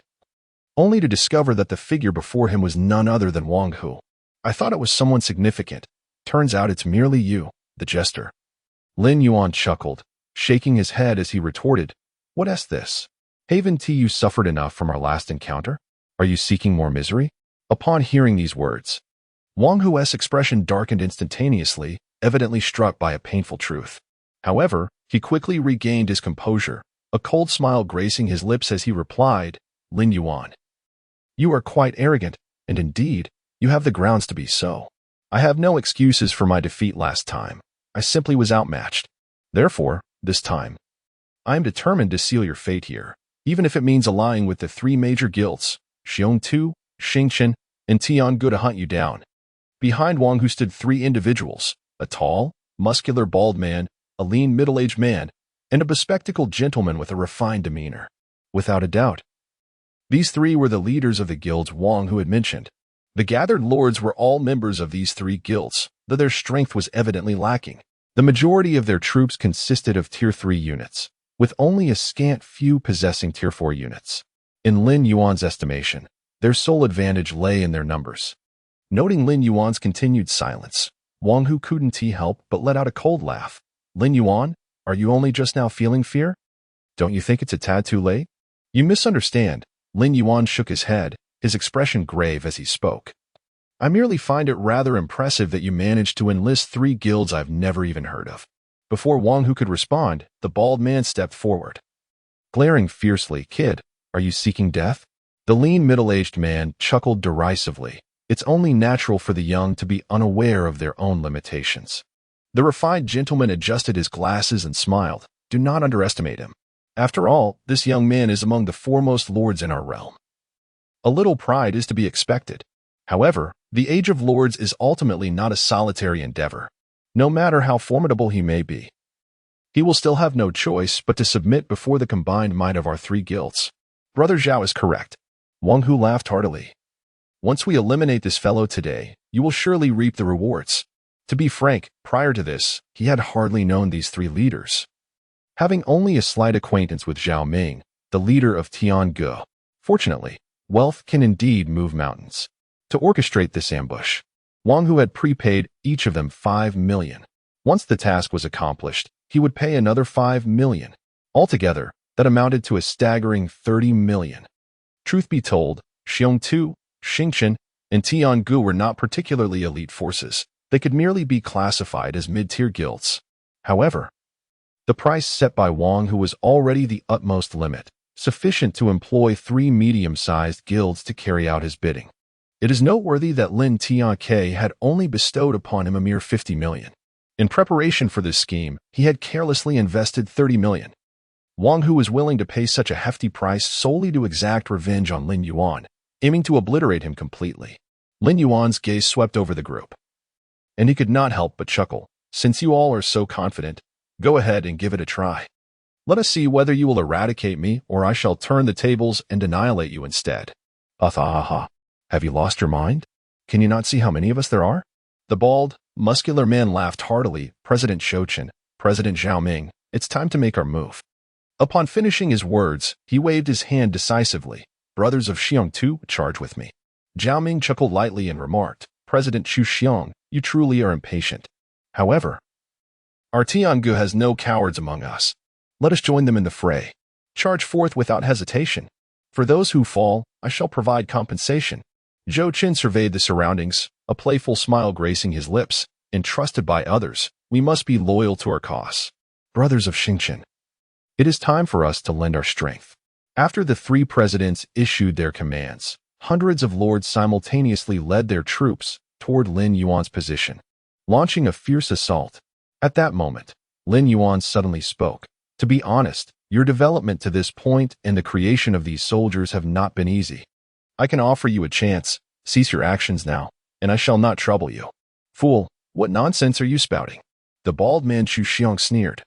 only to discover that the figure before him was none other than Wang Hu. "I thought it was someone significant. Turns out it's merely you, the jester." Lin Yuan chuckled, shaking his head as he retorted, "What's this? Haven't you suffered enough from our last encounter? Are you seeking more misery?" Upon hearing these words, Wang Hu's expression darkened instantaneously, evidently struck by a painful truth. However, he quickly regained his composure, a cold smile gracing his lips as he replied, "Lin Yuan, you are quite arrogant, and indeed, you have the grounds to be so. I have no excuses for my defeat last time. I simply was outmatched. Therefore, this time, I am determined to seal your fate here, even if it means allying with the three major guilds, Xiongtu, Xingchen, and Tiangu to hunt you down." Behind Wang Hu stood three individuals, a tall, muscular bald man, a lean middle-aged man, and a bespectacled gentleman with a refined demeanor. Without a doubt, these three were the leaders of the guilds Wang Hu had mentioned. The gathered lords were all members of these three guilds, though their strength was evidently lacking. The majority of their troops consisted of Tier 3 units, with only a scant few possessing Tier 4 units. In Lin Yuan's estimation, their sole advantage lay in their numbers. Noting Lin Yuan's continued silence, Wang Hu couldn't help but let out a cold laugh. "Lin Yuan, are you only just now feeling fear? Don't you think it's a tad too late?" "You misunderstand." Lin Yuan shook his head, his expression grave as he spoke. "I merely find it rather impressive that you managed to enlist three guilds I've never even heard of." Before Wang Hu could respond, the bald man stepped forward. Glaring fiercely, "Kid, are you seeking death?" The lean middle-aged man chuckled derisively. It's only natural for the young to be unaware of their own limitations. The refined gentleman adjusted his glasses and smiled. "Do not underestimate him. After all, this young man is among the foremost lords in our realm. A little pride is to be expected. However, the Age of Lords is ultimately not a solitary endeavor. No matter how formidable he may be, he will still have no choice but to submit before the combined might of our three guilds." "Brother Zhao is correct." Wang Hu laughed heartily. "Once we eliminate this fellow today, you will surely reap the rewards." To be frank, prior to this, he had hardly known these three leaders, having only a slight acquaintance with Zhao Ming, the leader of Tiangu. Fortunately, wealth can indeed move mountains. To orchestrate this ambush, Wang Hu had prepaid each of them 5 million. Once the task was accomplished, he would pay another 5 million. Altogether, that amounted to a staggering 30 million. Truth be told, Xiongtu, Xingchen, and Tiangu were not particularly elite forces. They could merely be classified as mid-tier guilds. However, the price set by Wang Hu was already the utmost limit, sufficient to employ 3 medium-sized guilds to carry out his bidding. It is noteworthy that Lin Tianke had only bestowed upon him a mere 50 million. In preparation for this scheme, he had carelessly invested 30 million. Wang Hu was willing to pay such a hefty price solely to exact revenge on Lin Yuan, aiming to obliterate him completely. Lin Yuan's gaze swept over the group, and he could not help but chuckle. "Since you all are so confident, go ahead and give it a try. Let us see whether you will eradicate me or I shall turn the tables and annihilate you instead." "Athahaha. Have you lost your mind? Can you not see how many of us there are?" The bald, muscular man laughed heartily. "President Shouchen, President Zhao Ming, it's time to make our move. Upon finishing his words, he waved his hand decisively. Brothers of Xiong, charge with me. Zhao Ming chuckled lightly and remarked, President Chu Xiong, you truly are impatient. However, our Tiangu has no cowards among us. Let us join them in the fray. Charge forth without hesitation. For those who fall, I shall provide compensation. Zhou Qin surveyed the surroundings, a playful smile gracing his lips. Entrusted by others, we must be loyal to our cause. Brothers of Xingqian, it is time for us to lend our strength. After the three presidents issued their commands, hundreds of lords simultaneously led their troops toward Lin Yuan's position, launching a fierce assault. At that moment, Lin Yuan suddenly spoke. To be honest, your development to this point and the creation of these soldiers have not been easy. I can offer you a chance. Cease your actions now, and I shall not trouble you. Fool, what nonsense are you spouting? The bald man Chu Xiong sneered.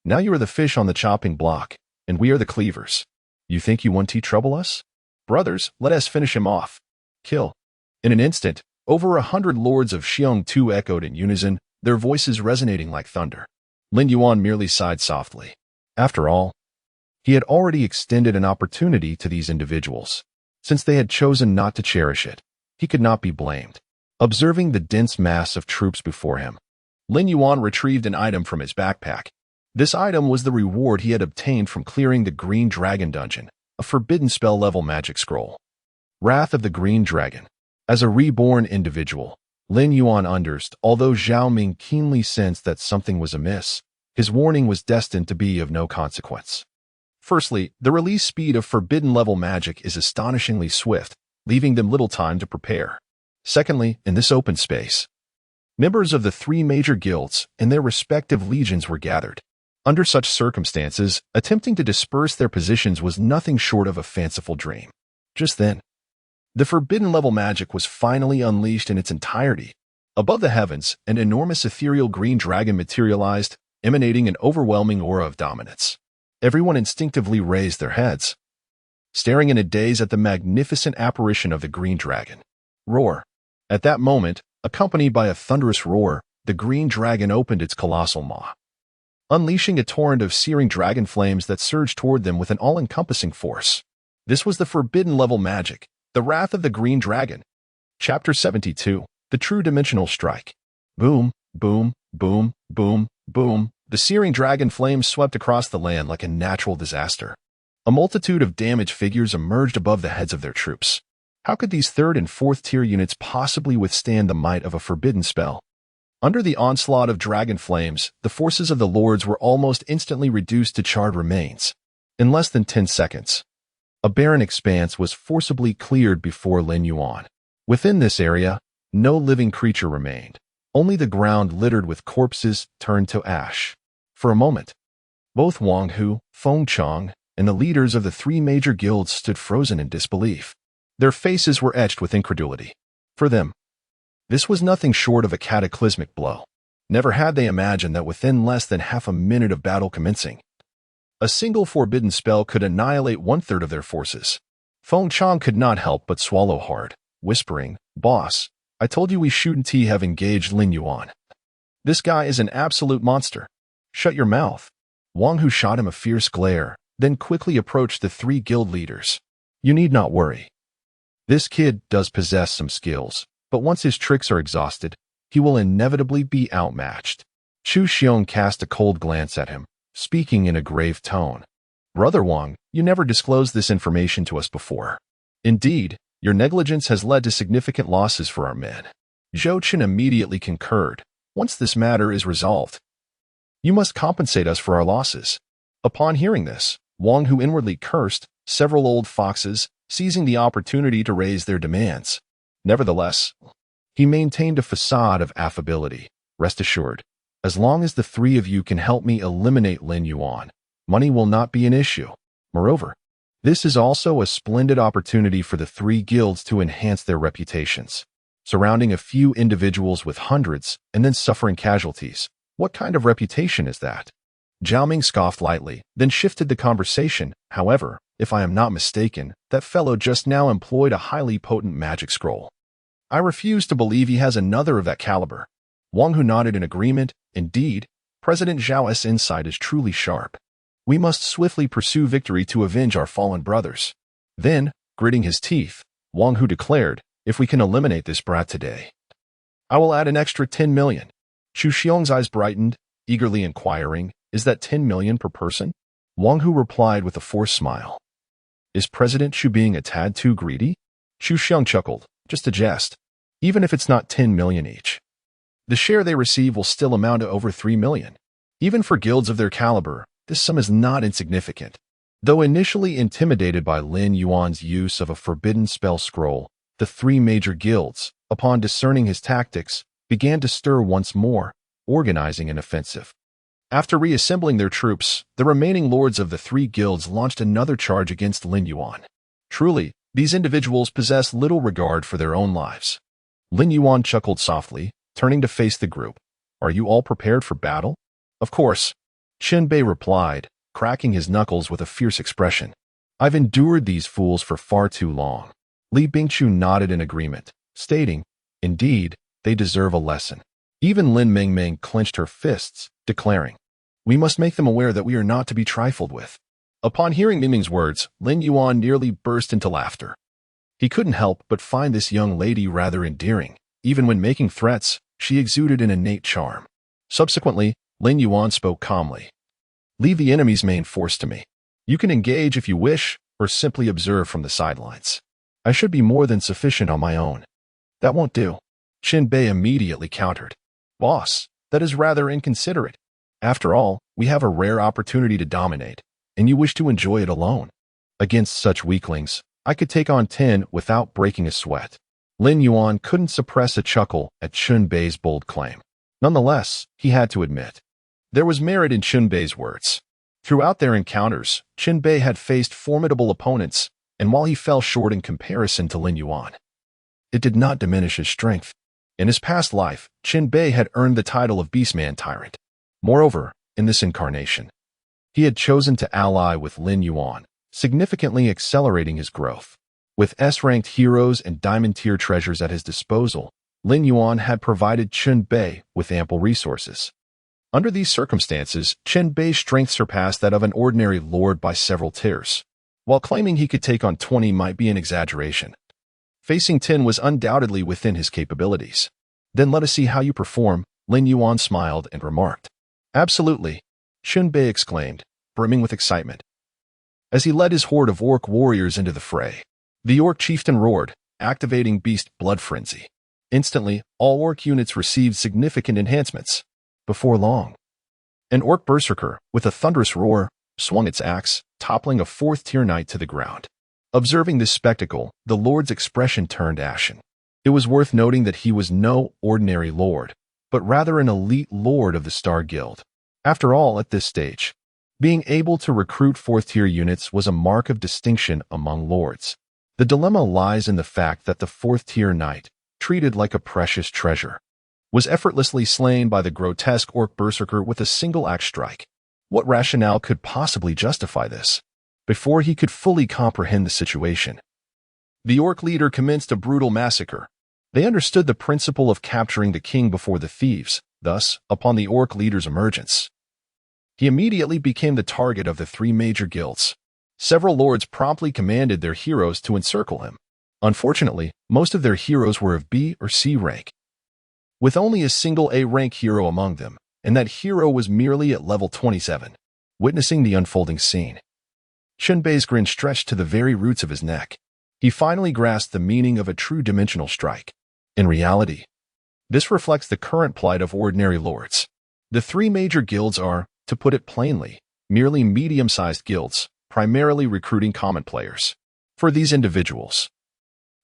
Now you are the fish on the chopping block, and we are the cleavers. You think you want to trouble us? Brothers, let us finish him off. Kill. In an instant, over 100 lords of Xiong echoed in unison, their voices resonating like thunder. Lin Yuan merely sighed softly. After all, he had already extended an opportunity to these individuals. Since they had chosen not to cherish it, he could not be blamed. Observing the dense mass of troops before him, Lin Yuan retrieved an item from his backpack. This item was the reward he had obtained from clearing the Green Dragon dungeon, a forbidden spell-level magic scroll. Wrath of the Green Dragon. As a reborn individual, Lin Yuan understood, although Zhao Ming keenly sensed that something was amiss, his warning was destined to be of no consequence. Firstly, the release speed of forbidden-level magic is astonishingly swift, leaving them little time to prepare. Secondly, in this open space, members of the three major guilds and their respective legions were gathered. Under such circumstances, attempting to disperse their positions was nothing short of a fanciful dream. Just then, the forbidden-level magic was finally unleashed in its entirety. Above the heavens, an enormous ethereal green dragon materialized, emanating an overwhelming aura of dominance. Everyone instinctively raised their heads, staring in a daze at the magnificent apparition of the green dragon. Roar. At that moment, accompanied by a thunderous roar, the green dragon opened its colossal maw, unleashing a torrent of searing dragon flames that surged toward them with an all-encompassing force. This was the forbidden-level magic, the wrath of the green dragon. Chapter 72, The True Dimensional Strike. Boom, boom, boom, boom, boom. The searing dragon flames swept across the land like a natural disaster. A multitude of damaged figures emerged above the heads of their troops. How could these third and fourth tier units possibly withstand the might of a forbidden spell? Under the onslaught of dragon flames, the forces of the lords were almost instantly reduced to charred remains. In less than 10 seconds, a barren expanse was forcibly cleared before Lin Yuan. Within this area, no living creature remained. Only the ground littered with corpses turned to ash. For a moment, both Wang Hu, Feng Chang, and the leaders of the three major guilds stood frozen in disbelief. Their faces were etched with incredulity. For them, this was nothing short of a cataclysmic blow. Never had they imagined that within less than half a minute of battle commencing, a single forbidden spell could annihilate one-third of their forces. Feng Chang could not help but swallow hard, whispering, Boss, I told you we shouldn't have engaged Lin Yuan. This guy is an absolute monster. Shut your mouth. Wang Hu shot him a fierce glare, then quickly approached the three guild leaders. You need not worry. This kid does possess some skills, but once his tricks are exhausted, he will inevitably be outmatched. Chu Xiong cast a cold glance at him, speaking in a grave tone. Brother Wang, you never disclosed this information to us before. Indeed, your negligence has led to significant losses for our men. Zhou Qin immediately concurred. Once this matter is resolved, you must compensate us for our losses. Upon hearing this, Wang Hu inwardly cursed, several old foxes, seizing the opportunity to raise their demands. Nevertheless, he maintained a facade of affability. Rest assured, as long as the three of you can help me eliminate Lin Yuan, money will not be an issue. Moreover, this is also a splendid opportunity for the three guilds to enhance their reputations. Surrounding a few individuals with hundreds and then suffering casualties. What kind of reputation is that? Zhao Ming scoffed lightly, then shifted the conversation. However, if I am not mistaken, that fellow just now employed a highly potent magic scroll. I refuse to believe he has another of that caliber. Wang Hu nodded in agreement. Indeed, President Zhao's insight is truly sharp. We must swiftly pursue victory to avenge our fallen brothers. Then, gritting his teeth, Wang Hu declared, if we can eliminate this brat today, I will add an extra 10 million. Chu Xiong's eyes brightened, eagerly inquiring, is that 10 million per person? Wang Hu replied with a forced smile. Is President Chu being a tad too greedy? Chu Xiong chuckled, just a jest. Even if it's not 10 million each, the share they receive will still amount to over 3 million. Even for guilds of their caliber, this sum is not insignificant. Though initially intimidated by Lin Yuan's use of a forbidden spell scroll, the three major guilds, upon discerning his tactics, began to stir once more, organizing an offensive. After reassembling their troops, the remaining lords of the three guilds launched another charge against Lin Yuan. Truly, these individuals possess little regard for their own lives. Lin Yuan chuckled softly, turning to face the group. Are you all prepared for battle? Of course. Chen Bei replied, cracking his knuckles with a fierce expression. I've endured these fools for far too long. Li Bingchu nodded in agreement, stating, indeed, they deserve a lesson. Even Lin Mingming clenched her fists, declaring, we must make them aware that we are not to be trifled with. Upon hearing Mingming's words, Lin Yuan nearly burst into laughter. He couldn't help but find this young lady rather endearing. Even when making threats, she exuded an innate charm. Subsequently, Lin Yuan spoke calmly. Leave the enemy's main force to me. You can engage if you wish, or simply observe from the sidelines. I should be more than sufficient on my own. That won't do. Chen Bei immediately countered. Boss, that is rather inconsiderate. After all, we have a rare opportunity to dominate, and you wish to enjoy it alone. Against such weaklings, I could take on 10 without breaking a sweat. Lin Yuan couldn't suppress a chuckle at Chen Bei's bold claim. Nonetheless, he had to admit, there was merit in Chen Bei's words. Throughout their encounters, Chen Bei had faced formidable opponents, and while he fell short in comparison to Lin Yuan, it did not diminish his strength. In his past life, Chen Bei had earned the title of Beastman Tyrant. Moreover, in this incarnation, he had chosen to ally with Lin Yuan, significantly accelerating his growth. With S-ranked heroes and diamond-tier treasures at his disposal, Lin Yuan had provided Chen Bei with ample resources. Under these circumstances, Chen Bei's strength surpassed that of an ordinary lord by several tiers. While claiming he could take on 20 might be an exaggeration, facing 10 was undoubtedly within his capabilities. Then let us see how you perform, Lin Yuan smiled and remarked. Absolutely, Chen Bei exclaimed, brimming with excitement, as he led his horde of orc warriors into the fray. The orc chieftain roared, activating Beast Blood Frenzy. Instantly, all orc units received significant enhancements. Before long, an orc berserker, with a thunderous roar, swung its axe, toppling a fourth-tier knight to the ground. Observing this spectacle, the lord's expression turned ashen. It was worth noting that he was no ordinary lord, but rather an elite lord of the Star Guild. After all, at this stage, being able to recruit fourth-tier units was a mark of distinction among lords. The dilemma lies in the fact that the fourth-tier knight, treated like a precious treasure, was effortlessly slain by the grotesque orc berserker with a single axe strike. What rationale could possibly justify this? Before he could fully comprehend the situation, the orc leader commenced a brutal massacre. They understood the principle of capturing the king before the thieves. Thus, upon the orc leader's emergence, he immediately became the target of the three major guilds. Several lords promptly commanded their heroes to encircle him. Unfortunately, most of their heroes were of B or C rank, with only a single A rank hero among them, and that hero was merely at level 27. Witnessing the unfolding scene, Chen Bei's grin stretched to the very roots of his neck. He finally grasped the meaning of a true dimensional strike. In reality, this reflects the current plight of ordinary lords. The three major guilds are, to put it plainly, merely medium-sized guilds, primarily recruiting common players. For these individuals,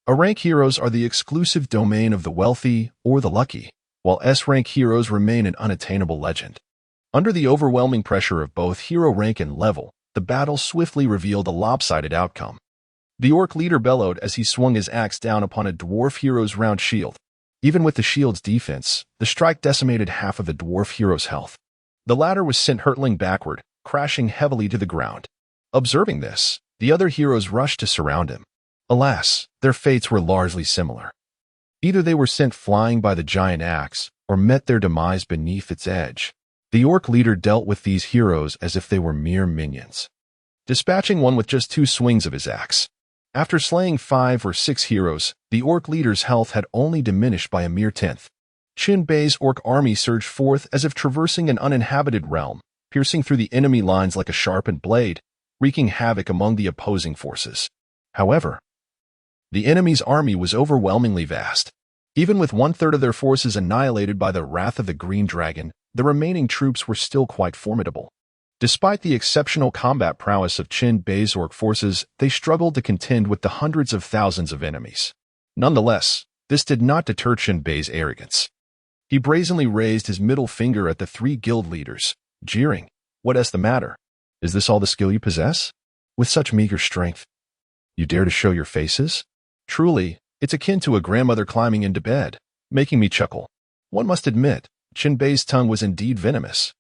A-rank heroes are the exclusive domain of the wealthy or the lucky, while S-rank heroes remain an unattainable legend. Under the overwhelming pressure of both hero rank and level, the battle swiftly revealed a lopsided outcome. The orc leader bellowed as he swung his axe down upon a dwarf hero's round shield. Even with the shield's defense, the strike decimated half of the dwarf hero's health. The latter was sent hurtling backward, crashing heavily to the ground. Observing this, the other heroes rushed to surround him. Alas, their fates were largely similar. Either they were sent flying by the giant axe, or met their demise beneath its edge. The orc leader dealt with these heroes as if they were mere minions, dispatching one with just 2 swings of his axe. After slaying 5 or 6 heroes, the orc leader's health had only diminished by a mere tenth. Qin Bei's orc army surged forth as if traversing an uninhabited realm, piercing through the enemy lines like a sharpened blade, wreaking havoc among the opposing forces. However, the enemy's army was overwhelmingly vast. Even with 1/3 of their forces annihilated by the wrath of the Green Dragon, the remaining troops were still quite formidable. Despite the exceptional combat prowess of Qin Bei's orc forces, they struggled to contend with the hundreds of thousands of enemies. Nonetheless, this did not deter Qin Bei's arrogance. He brazenly raised his middle finger at the 3 guild leaders, jeering, "What is the matter? Is this all the skill you possess? With such meager strength, you dare to show your faces? Truly, it's akin to a grandmother climbing into bed, making me chuckle." One must admit, Qin Bei's tongue was indeed venomous.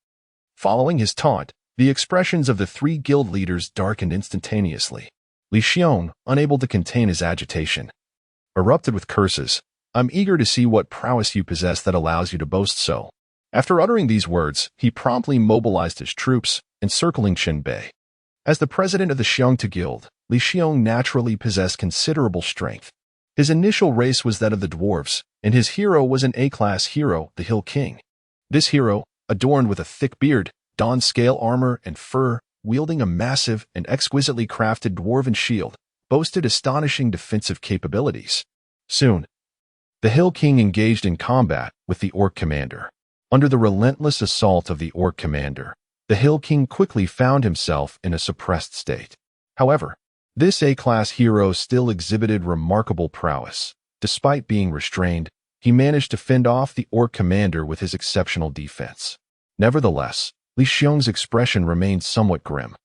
Following his taunt, the expressions of the 3 guild leaders darkened instantaneously. Li Xiong, unable to contain his agitation, erupted with curses. "I'm eager to see what prowess you possess that allows you to boast so." After uttering these words, he promptly mobilized his troops, encircling Qin Bei. As the president of the Xiongtu Guild, Li Xiong naturally possessed considerable strength. His initial race was that of the dwarves, and his hero was an A-class hero, the Hill King. This hero, adorned with a thick beard, donned scale armor and fur, wielding a massive and exquisitely crafted dwarven shield, boasted astonishing defensive capabilities. Soon, the Hill King engaged in combat with the Orc commander. Under the relentless assault of the Orc commander, the Hill King quickly found himself in a suppressed state. However, this A-class hero still exhibited remarkable prowess. Despite being restrained, he managed to fend off the Orc commander with his exceptional defense. Nevertheless, Li Xiong's expression remained somewhat grim.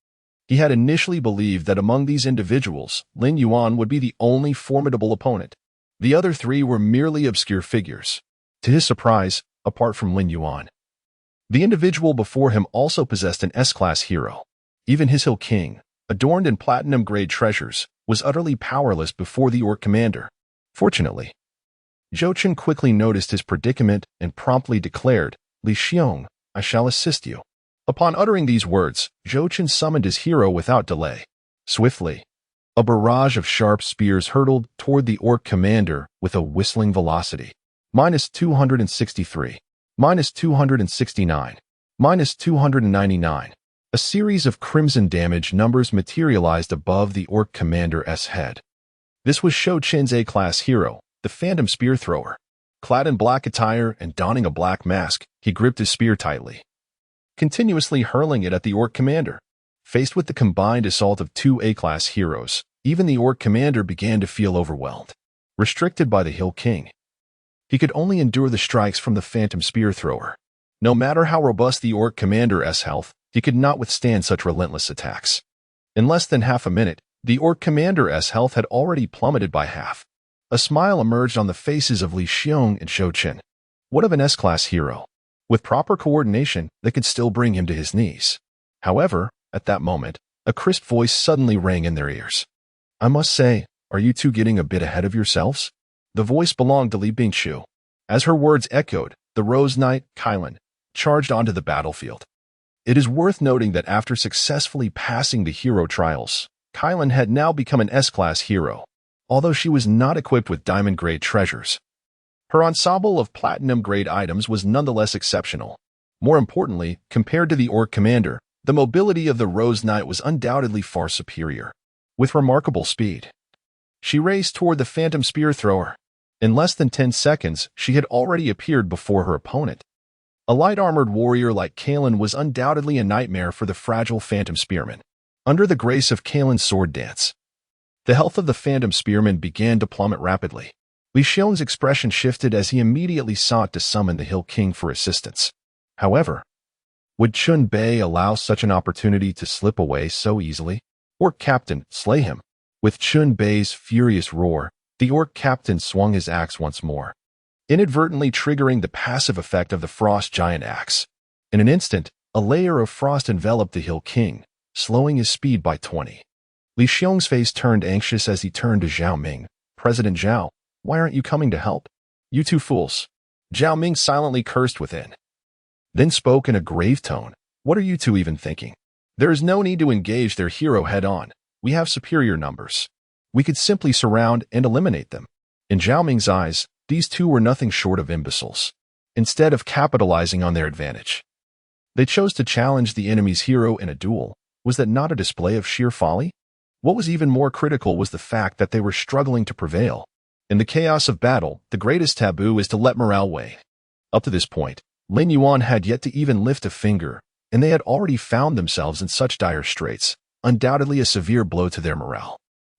He had initially believed that among these individuals, Lin Yuan would be the only formidable opponent. The other 3 were merely obscure figures. To his surprise, apart from Lin Yuan, the individual before him also possessed an S-class hero. Even his Hill King, adorned in platinum-grade treasures, was utterly powerless before the Orc commander. Fortunately, Zhou Chen quickly noticed his predicament and promptly declared, "Li Xiong, I shall assist you." Upon uttering these words, Zhou Chen summoned his hero without delay. Swiftly, a barrage of sharp spears hurtled toward the Orc commander with a whistling velocity. -263, -269, -299. A series of crimson damage numbers materialized above the Orc commander's head. This was Zhou Chen's A-class hero, the Phantom Spear Thrower. Clad in black attire and donning a black mask, he gripped his spear tightly, continuously hurling it at the Orc commander. Faced with the combined assault of 2 A-class heroes, even the Orc commander began to feel overwhelmed. Restricted by the Hill King, he could only endure the strikes from the Phantom Spear Thrower. No matter how robust the Orc commander's health, he could not withstand such relentless attacks. In less than half a minute, the Orc commander's health had already plummeted by half. A smile emerged on the faces of Li Xiong and Zhou Chen. What of an S-class hero? With proper coordination, they could still bring him to his knees. However, at that moment, a crisp voice suddenly rang in their ears. "I must say, are you two getting a bit ahead of yourselves?" The voice belonged to Li Bingshu. As her words echoed, the Rose Knight, Kylan, charged onto the battlefield. It is worth noting that after successfully passing the hero trials, Kylan had now become an S-class hero, although she was not equipped with diamond-grade treasures. Her ensemble of platinum-grade items was nonetheless exceptional. More importantly, compared to the Orc commander, the mobility of the Rose Knight was undoubtedly far superior. With remarkable speed, she raced toward the Phantom Spear Thrower. In less than 10 seconds, she had already appeared before her opponent. A light-armored warrior like Kalen was undoubtedly a nightmare for the fragile Phantom Spearman. Under the grace of Kalen's sword dance, the health of the Phantom Spearman began to plummet rapidly. Li Xiong's expression shifted as he immediately sought to summon the Hill King for assistance. However, would Qin Bei allow such an opportunity to slip away so easily? Orc Captain, slay him! With Qin Bei's furious roar, the Orc Captain swung his axe once more, inadvertently triggering the passive effect of the Frost Giant Axe. In an instant, a layer of frost enveloped the Hill King, slowing his speed by 20. Li Xiong's face turned anxious as he turned to Zhao Ming. "President Zhao, why aren't you coming to help?" "You two fools." Zhao Ming silently cursed within. then spoke in a grave tone. What are you two even thinking? There is no need to engage their hero head-on. We have superior numbers. We could simply surround and eliminate them. In Zhao Ming's eyes, these two were nothing short of imbeciles. Instead of capitalizing on their advantage, they chose to challenge the enemy's hero in a duel. Was that not a display of sheer folly? What was even more critical was the fact that they were struggling to prevail. In the chaos of battle, the greatest taboo is to let morale weigh. Up to this point, Lin Yuan had yet to even lift a finger, and they had already found themselves in such dire straits, undoubtedly a severe blow to their morale.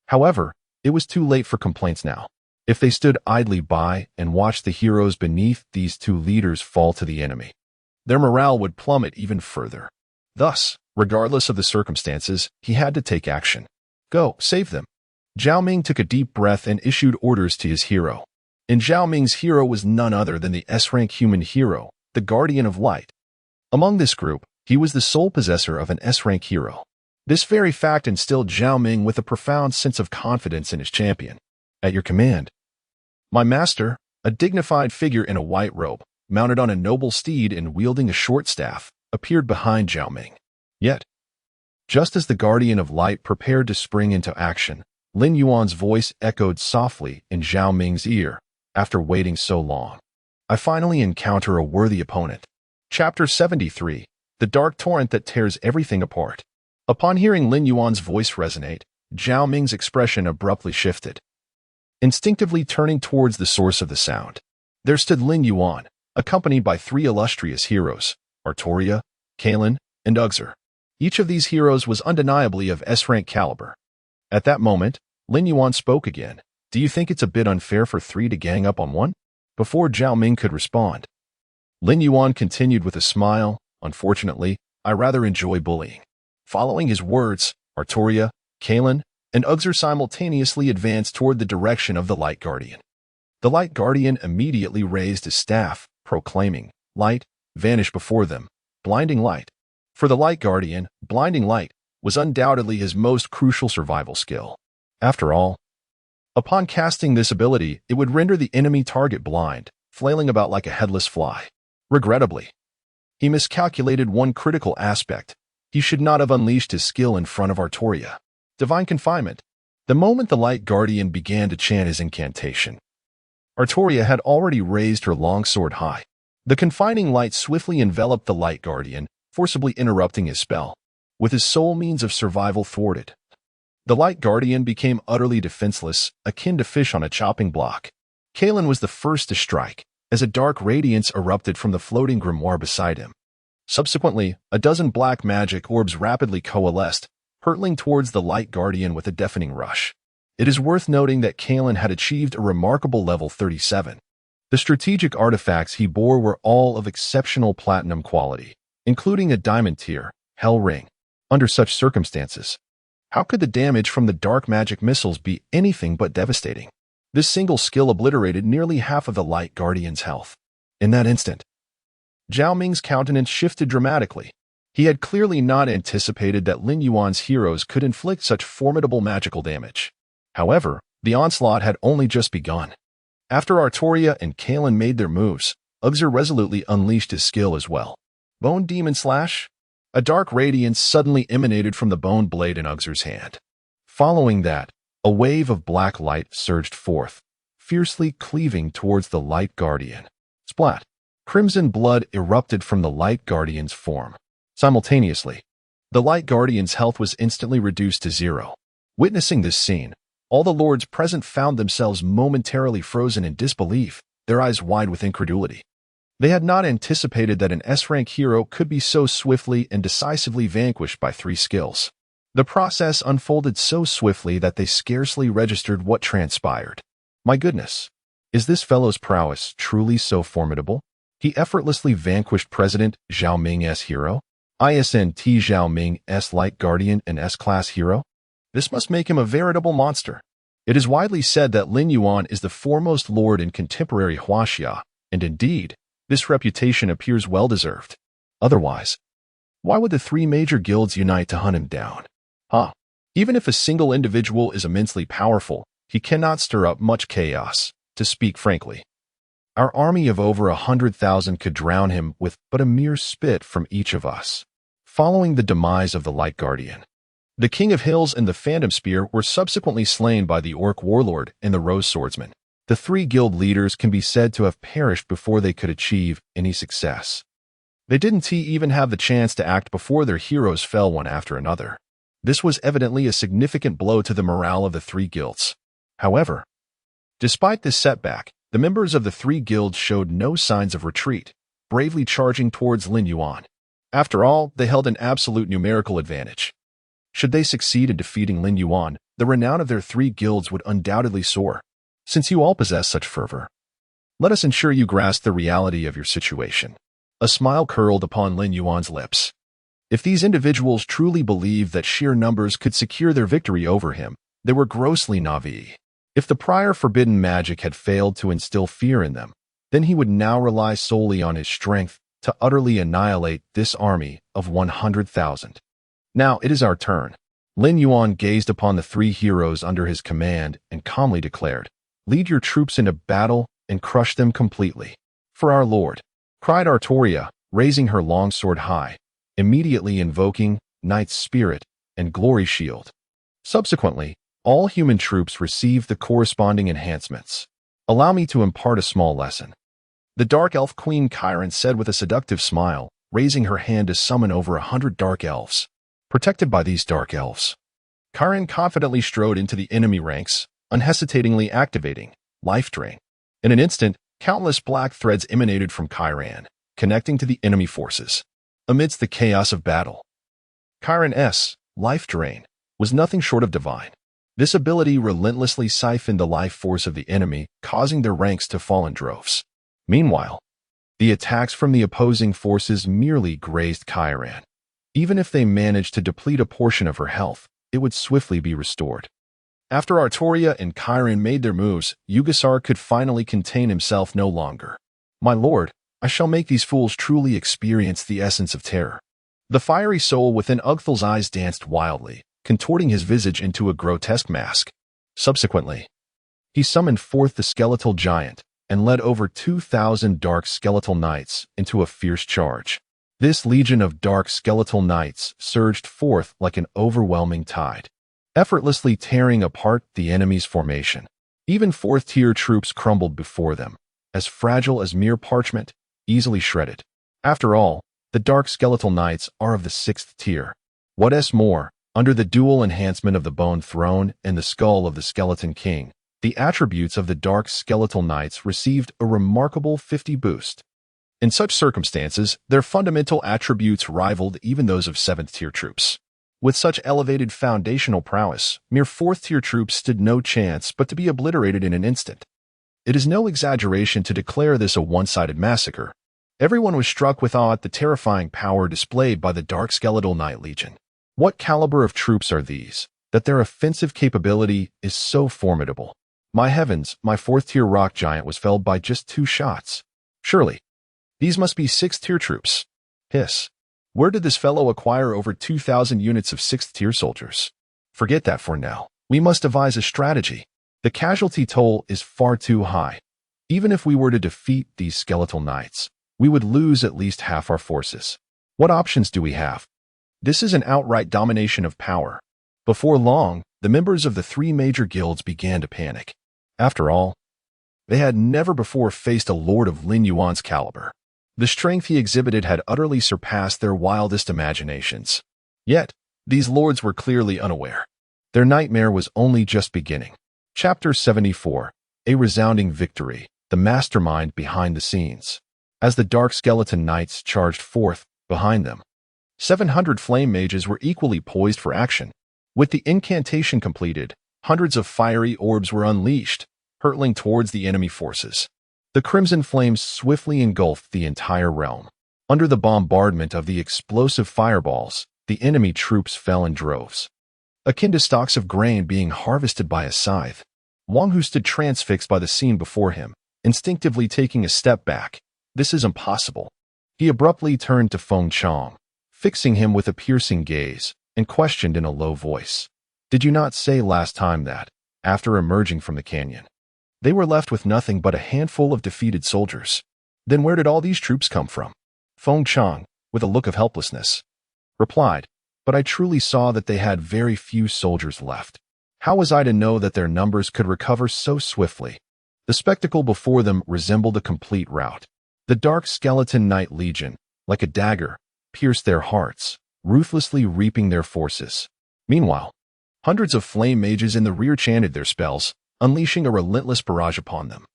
However, it was too late for complaints now. If they stood idly by and watched the heroes beneath these two leaders fall to the enemy, their morale would plummet even further. Thus, regardless of the circumstances, he had to take action. Go, save them. Zhao Ming took a deep breath and issued orders to his hero. And Zhao Ming's hero was none other than the S-rank human hero, the Guardian of Light. Among this group, he was the sole possessor of an S-rank hero. This very fact instilled Zhao Ming with a profound sense of confidence in his champion. At your command. My master, a dignified figure in a white robe, mounted on a noble steed and wielding a short staff, appeared behind Zhao Ming. Yet, just as the Guardian of Light prepared to spring into action, Lin Yuan's voice echoed softly in Zhao Ming's ear. After waiting so long, I finally encounter a worthy opponent. Chapter 73, The Dark Torrent That Tears Everything Apart. Upon hearing Lin Yuan's voice resonate, Zhao Ming's expression abruptly shifted. Instinctively turning towards the source of the sound, there stood Lin Yuan, accompanied by three illustrious heroes, Artoria, Kalen, and Uxer. Each of these heroes was undeniably of S-rank caliber. At that moment, Lin Yuan spoke again. Do you think it's a bit unfair for three to gang up on one? Before Zhao Ming could respond, Lin Yuan continued with a smile. Unfortunately, I rather enjoy bullying. Following his words, Artoria, Kalen, and Uxer simultaneously advanced toward the direction of the Light Guardian. The Light Guardian immediately raised his staff, proclaiming, Light, vanish before them, blinding light. For the Light Guardian, blinding light was undoubtedly his most crucial survival skill. After all, upon casting this ability, it would render the enemy target blind, flailing about like a headless fly. Regrettably, he miscalculated one critical aspect. He should not have unleashed his skill in front of Artoria. Divine Confinement. The moment the Light Guardian began to chant his incantation, Artoria had already raised her longsword high. The confining light swiftly enveloped the Light Guardian, forcibly interrupting his spell. With his sole means of survival thwarted, the Light Guardian became utterly defenseless, akin to fish on a chopping block. Kalen was the first to strike, as a dark radiance erupted from the floating grimoire beside him. Subsequently, a dozen black magic orbs rapidly coalesced, hurtling towards the Light Guardian with a deafening rush. It is worth noting that Kalen had achieved a remarkable level 37. The strategic artifacts he bore were all of exceptional platinum quality, including a diamond tier, Hell Ring. Under such circumstances, how could the damage from the dark magic missiles be anything but devastating? This single skill obliterated nearly half of the Light Guardian's health. In that instant, Zhao Ming's countenance shifted dramatically. He had clearly not anticipated that Lin Yuan's heroes could inflict such formidable magical damage. However, the onslaught had only just begun. After Artoria and Kalen made their moves, Uxer resolutely unleashed his skill as well. Bone Demon Slash? A dark radiance suddenly emanated from the bone blade in Uxer's hand. Following that, a wave of black light surged forth, fiercely cleaving towards the Light Guardian. Splat! Crimson blood erupted from the Light Guardian's form. Simultaneously, the Light Guardian's health was instantly reduced to 0. Witnessing this scene, all the lords present found themselves momentarily frozen in disbelief, their eyes wide with incredulity. They had not anticipated that an S-rank hero could be so swiftly and decisively vanquished by 3 skills. The process unfolded so swiftly that they scarcely registered what transpired. My goodness, is this fellow's prowess truly so formidable? He effortlessly vanquished President Zhao Ming's hero? ISNT Zhao Ming's Light Guardian and S-class hero? This must make him a veritable monster. It is widely said that Lin Yuan is the foremost lord in contemporary Huaxia, and indeed, this reputation appears well-deserved. Otherwise, why would the 3 major guilds unite to hunt him down? Even if a single individual is immensely powerful, he cannot stir up much chaos, to speak frankly. Our army of over 100,000 could drown him with but a mere spit from each of us. Following the demise of the Light Guardian, the King of Hills and the Phantom Spear were subsequently slain by the Orc Warlord and the Rose Swordsman. The three guild leaders can be said to have perished before they could achieve any success. They didn't even have the chance to act before their heroes fell one after another. This was evidently a significant blow to the morale of the three guilds. However, despite this setback, the members of the three guilds showed no signs of retreat, bravely charging towards Lin Yuan. After all, they held an absolute numerical advantage. Should they succeed in defeating Lin Yuan, the renown of their three guilds would undoubtedly soar. Since you all possess such fervor, let us ensure you grasp the reality of your situation. A smile curled upon Lin Yuan's lips. If these individuals truly believed that sheer numbers could secure their victory over him, they were grossly naive. If the prior forbidden magic had failed to instill fear in them, then he would now rely solely on his strength to utterly annihilate this army of 100,000. Now it is our turn. Lin Yuan gazed upon the three heroes under his command and calmly declared, "Lead your troops into battle and crush them completely." "For our lord," cried Artoria, raising her long sword high, immediately invoking Knight's Spirit and Glory Shield. Subsequently, all human troops received the corresponding enhancements. "Allow me to impart a small lesson," the Dark Elf Queen Chiron said with a seductive smile, raising her hand to summon over 100 Dark Elves. Protected by these Dark Elves, Chiron confidently strode into the enemy ranks, unhesitatingly activating Life Drain. In an instant, countless black threads emanated from Chiron, connecting to the enemy forces. Amidst the chaos of battle, Chiron's Life Drain was nothing short of divine. This ability relentlessly siphoned the life force of the enemy, causing their ranks to fall in droves. Meanwhile, the attacks from the opposing forces merely grazed Chiron. Even if they managed to deplete a portion of her health, it would swiftly be restored. After Artoria and Chiron made their moves, Yugasar could finally contain himself no longer. "My lord, I shall make these fools truly experience the essence of terror." The fiery soul within Ugthal's eyes danced wildly, contorting his visage into a grotesque mask. Subsequently, he summoned forth the skeletal giant and led over 2,000 dark skeletal knights into a fierce charge. This legion of dark skeletal knights surged forth like an overwhelming tide, effortlessly tearing apart the enemy's formation. Even fourth-tier troops crumbled before them, as fragile as mere parchment, easily shredded. After all, the dark skeletal knights are of the 6th tier. What's more, under the dual enhancement of the Bone Throne and the Skull of the Skeleton King, the attributes of the dark skeletal knights received a remarkable 50 boost. In such circumstances, their fundamental attributes rivaled even those of 7th-tier troops. With such elevated foundational prowess, mere 4th-tier troops stood no chance but to be obliterated in an instant. It is no exaggeration to declare this a one-sided massacre. Everyone was struck with awe at the terrifying power displayed by the Dark Skeletal Knight Legion. What caliber of troops are these, that their offensive capability is so formidable? My heavens, my 4th-tier rock giant was felled by just 2 shots. Surely, these must be 6th-tier troops. Hiss. Where did this fellow acquire over 2,000 units of 6th-tier soldiers? Forget that for now. We must devise a strategy. The casualty toll is far too high. Even if we were to defeat these skeletal knights, we would lose at least half our forces. What options do we have? This is an outright domination of power. Before long, the members of the 3 major guilds began to panic. After all, they had never before faced a lord of Lin Yuan's caliber. The strength he exhibited had utterly surpassed their wildest imaginations. Yet, these lords were clearly unaware. Their nightmare was only just beginning. Chapter 74. A Resounding Victory, the mastermind behind the scenes. As the Dark Skeleton Knights charged forth behind them, 700 flame mages were equally poised for action. With the incantation completed, hundreds of fiery orbs were unleashed, hurtling towards the enemy forces. The crimson flames swiftly engulfed the entire realm. Under the bombardment of the explosive fireballs, the enemy troops fell in droves, akin to stalks of grain being harvested by a scythe. Wang Hu stood transfixed by the scene before him, instinctively taking a step back. This is impossible. He abruptly turned to Feng Chong, fixing him with a piercing gaze, and questioned in a low voice. "Did you not say last time that, after emerging from the canyon, They were left with nothing but a handful of defeated soldiers. Then where did all these troops come from? Feng Chang, with a look of helplessness, replied, but I truly saw that they had very few soldiers left. How was I to know that their numbers could recover so swiftly? The spectacle before them resembled a complete rout. The dark skeleton Knight Legion, like a dagger, pierced their hearts, ruthlessly reaping their forces. Meanwhile, hundreds of flame mages in the rear chanted their spells, unleashing a relentless barrage upon them.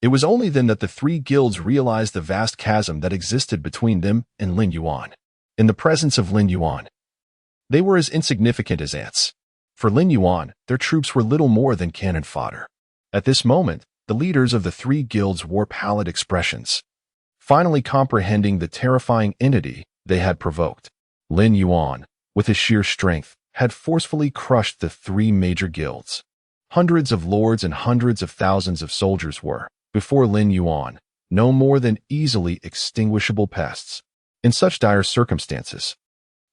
It was only then that the three guilds realized the vast chasm that existed between them and Lin Yuan. In the presence of Lin Yuan, they were as insignificant as ants. For Lin Yuan, their troops were little more than cannon fodder. At this moment, the leaders of the three guilds wore pallid expressions, finally comprehending the terrifying entity they had provoked. Lin Yuan, with his sheer strength, had forcefully crushed the three major guilds. Hundreds of lords and hundreds of thousands of soldiers were, before Lin Yuan, no more than easily extinguishable pests. In such dire circumstances,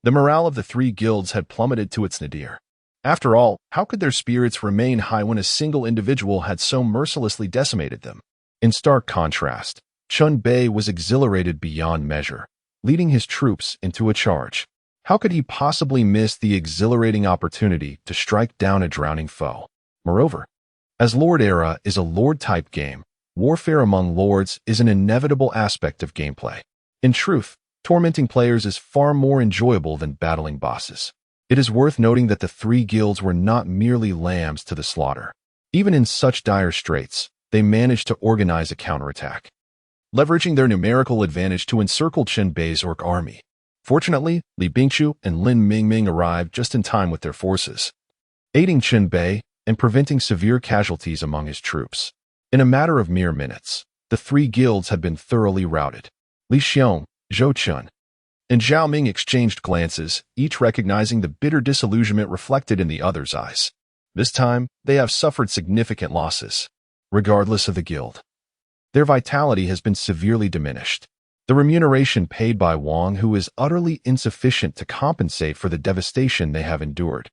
the morale of the three guilds had plummeted to its nadir. After all, how could their spirits remain high when a single individual had so mercilessly decimated them? In stark contrast, Chun Bei was exhilarated beyond measure, leading his troops into a charge. How could he possibly miss the exhilarating opportunity to strike down a drowning foe? Moreover, as Lord Era is a Lord-type game, warfare among lords is an inevitable aspect of gameplay. In truth, tormenting players is far more enjoyable than battling bosses. It is worth noting that the three guilds were not merely lambs to the slaughter. Even in such dire straits, they managed to organize a counterattack, leveraging their numerical advantage to encircle Chen Bei's orc army. Fortunately, Li Bingqiu and Lin Mingming arrived just in time with their forces, aiding Chen Bei and preventing severe casualties among his troops. In a matter of mere minutes, the three guilds had been thoroughly routed. Li Xiong, Zhou Chun, and Zhao Ming exchanged glances, each recognizing the bitter disillusionment reflected in the other's eyes. This time, they have suffered significant losses, regardless of the guild. Their vitality has been severely diminished. The remuneration paid by Wang Hu is utterly insufficient to compensate for the devastation they have endured.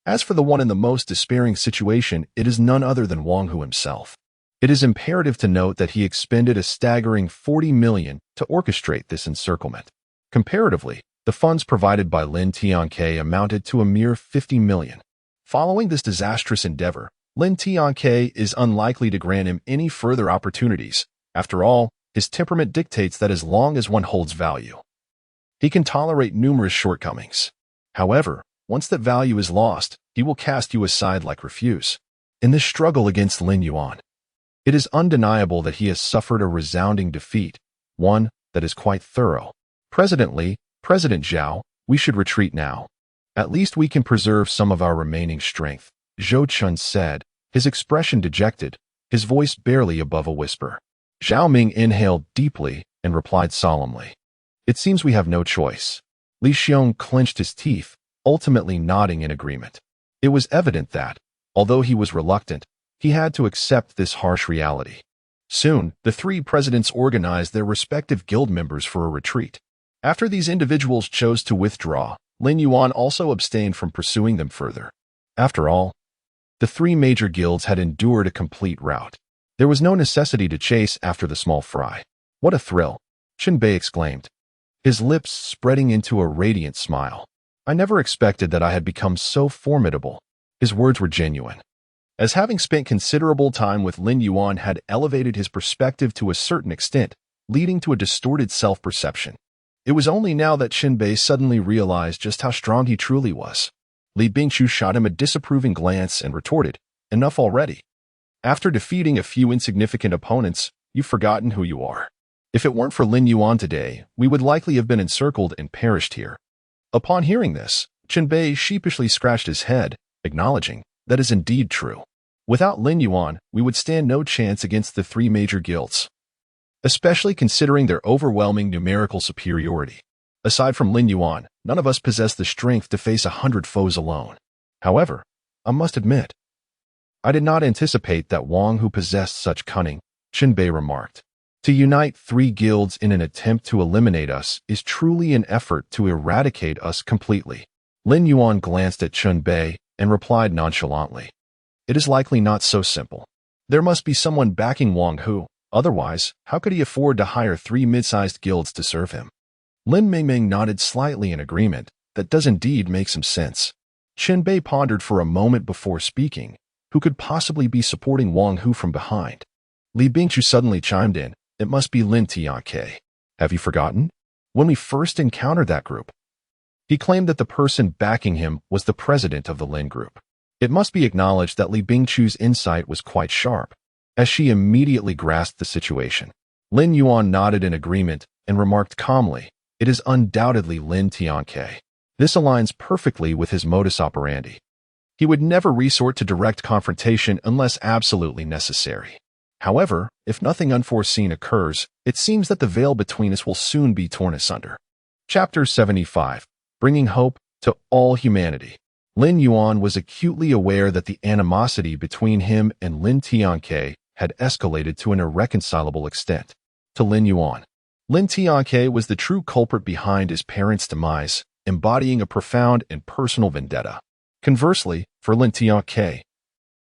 As for the one in the most despairing situation, it is none other than Wang Hu himself. It is imperative to note that he expended a staggering 40 million to orchestrate this encirclement. Comparatively, the funds provided by Lin Tianke amounted to a mere 50 million. Following this disastrous endeavor, Lin Tianke is unlikely to grant him any further opportunities. After all, his temperament dictates that as long as one holds value, he can tolerate numerous shortcomings. However, once that value is lost, he will cast you aside like refuse. In this struggle against Lin Yuan, it is undeniable that he has suffered a resounding defeat, one that is quite thorough. President Zhao, we should retreat now. At least we can preserve some of our remaining strength, Zhou Chun said, his expression dejected, his voice barely above a whisper. Zhao Ming inhaled deeply and replied solemnly, it seems we have no choice. Li Xiong clenched his teeth, ultimately nodding in agreement. It was evident that, although he was reluctant, he had to accept this harsh reality. Soon, the three presidents organized their respective guild members for a retreat. After these individuals chose to withdraw, Lin Yuan also abstained from pursuing them further. After all, the three major guilds had endured a complete rout. There was no necessity to chase after the small fry. What a thrill, Chen Bei exclaimed, his lips spreading into a radiant smile. I never expected that I had become so formidable. His words were genuine, as having spent considerable time with Lin Yuan had elevated his perspective to a certain extent, leading to a distorted self-perception. It was only now that Chen Bei suddenly realized just how strong he truly was. Li Bingqiu shot him a disapproving glance and retorted, enough already. After defeating a few insignificant opponents, you've forgotten who you are. If it weren't for Lin Yuan today, we would likely have been encircled and perished here. Upon hearing this, Chen Bei sheepishly scratched his head, acknowledging that is indeed true. Without Lin Yuan, we would stand no chance against the three major guilds, especially considering their overwhelming numerical superiority. Aside from Lin Yuan, none of us possess the strength to face 100 foes alone. However, I must admit, I did not anticipate that Wang Hu possessed such cunning, Chen Bei remarked. To unite three guilds in an attempt to eliminate us is truly an effort to eradicate us completely. Lin Yuan glanced at Chen Bei and replied nonchalantly, it is likely not so simple. There must be someone backing Wang Hu. Otherwise, how could he afford to hire 3 mid-sized guilds to serve him? Lin Mingming nodded slightly in agreement. That does indeed make some sense. Chen Bei pondered for a moment before speaking. Who could possibly be supporting Wang Hu from behind? Li Bingchu suddenly chimed in. It must be Lin Tianke. Have you forgotten? When we first encountered that group, he claimed that the person backing him was the president of the Lin group. It must be acknowledged that Li Bingchu's insight was quite sharp, as she immediately grasped the situation. Lin Yuan nodded in agreement and remarked calmly, it is undoubtedly Lin Tianke. This aligns perfectly with his modus operandi. He would never resort to direct confrontation unless absolutely necessary. However, if nothing unforeseen occurs, it seems that the veil between us will soon be torn asunder. Chapter 75. Bringing Hope to All Humanity. Lin Yuan was acutely aware that the animosity between him and Lin Tianke had escalated to an irreconcilable extent. To Lin Yuan, Lin Tianke was the true culprit behind his parents' demise, embodying a profound and personal vendetta. Conversely, for Lin Tianke,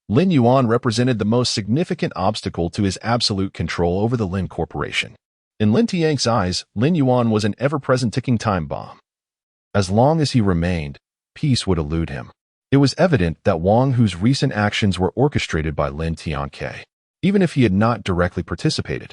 Lin Yuan represented the most significant obstacle to his absolute control over the Lin Corporation. In Lin Tianke's eyes, Lin Yuan was an ever-present ticking time bomb. As long as he remained, peace would elude him. It was evident that Wang Hu's recent actions were orchestrated by Lin Tianke. Even if he had not directly participated,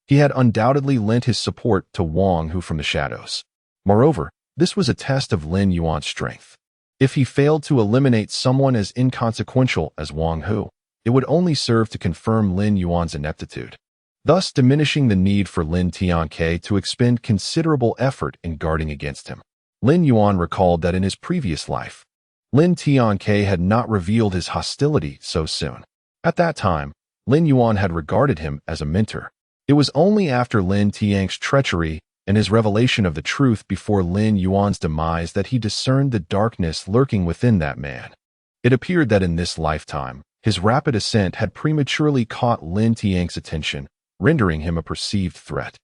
he had undoubtedly lent his support to Wang Hu from the shadows. Moreover, this was a test of Lin Yuan's strength. If he failed to eliminate someone as inconsequential as Wang Hu, it would only serve to confirm Lin Yuan's ineptitude, thus diminishing the need for Lin Tianke to expend considerable effort in guarding against him. Lin Yuan recalled that in his previous life, Lin Tianke had not revealed his hostility so soon. At that time, Lin Yuan had regarded him as a mentor. It was only after Lin Tianke's treachery and his revelation of the truth before Lin Yuan's demise that he discerned the darkness lurking within that man. It appeared that in this lifetime, his rapid ascent had prematurely caught Lin Tianke's attention, rendering him a perceived threat.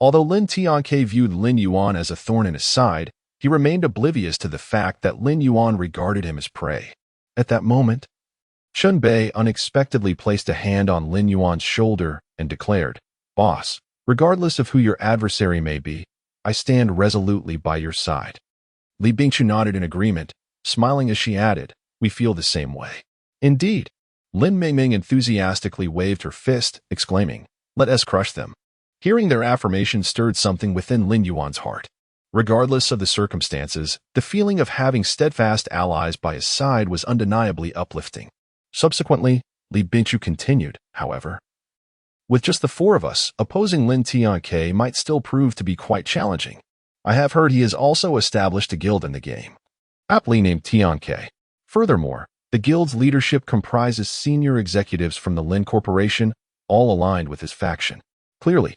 Although Lin Tianke viewed Lin Yuan as a thorn in his side, he remained oblivious to the fact that Lin Yuan regarded him as prey. At that moment, Chen Bei unexpectedly placed a hand on Lin Yuan's shoulder and declared, "Boss, regardless of who your adversary may be, I stand resolutely by your side." Li Bingchu nodded in agreement, smiling as she added, "We feel the same way." Indeed, Lin Mingming enthusiastically waved her fist, exclaiming, "Let us crush them." Hearing their affirmation stirred something within Lin Yuan's heart. Regardless of the circumstances, the feeling of having steadfast allies by his side was undeniably uplifting. Subsequently, Li Bingchu continued, however, "With just the 4 of us, opposing Lin Tianke might still prove to be quite challenging. I have heard he has also established a guild in the game, aptly named Tianke. Furthermore, the guild's leadership comprises senior executives from the Lin Corporation, all aligned with his faction. Clearly,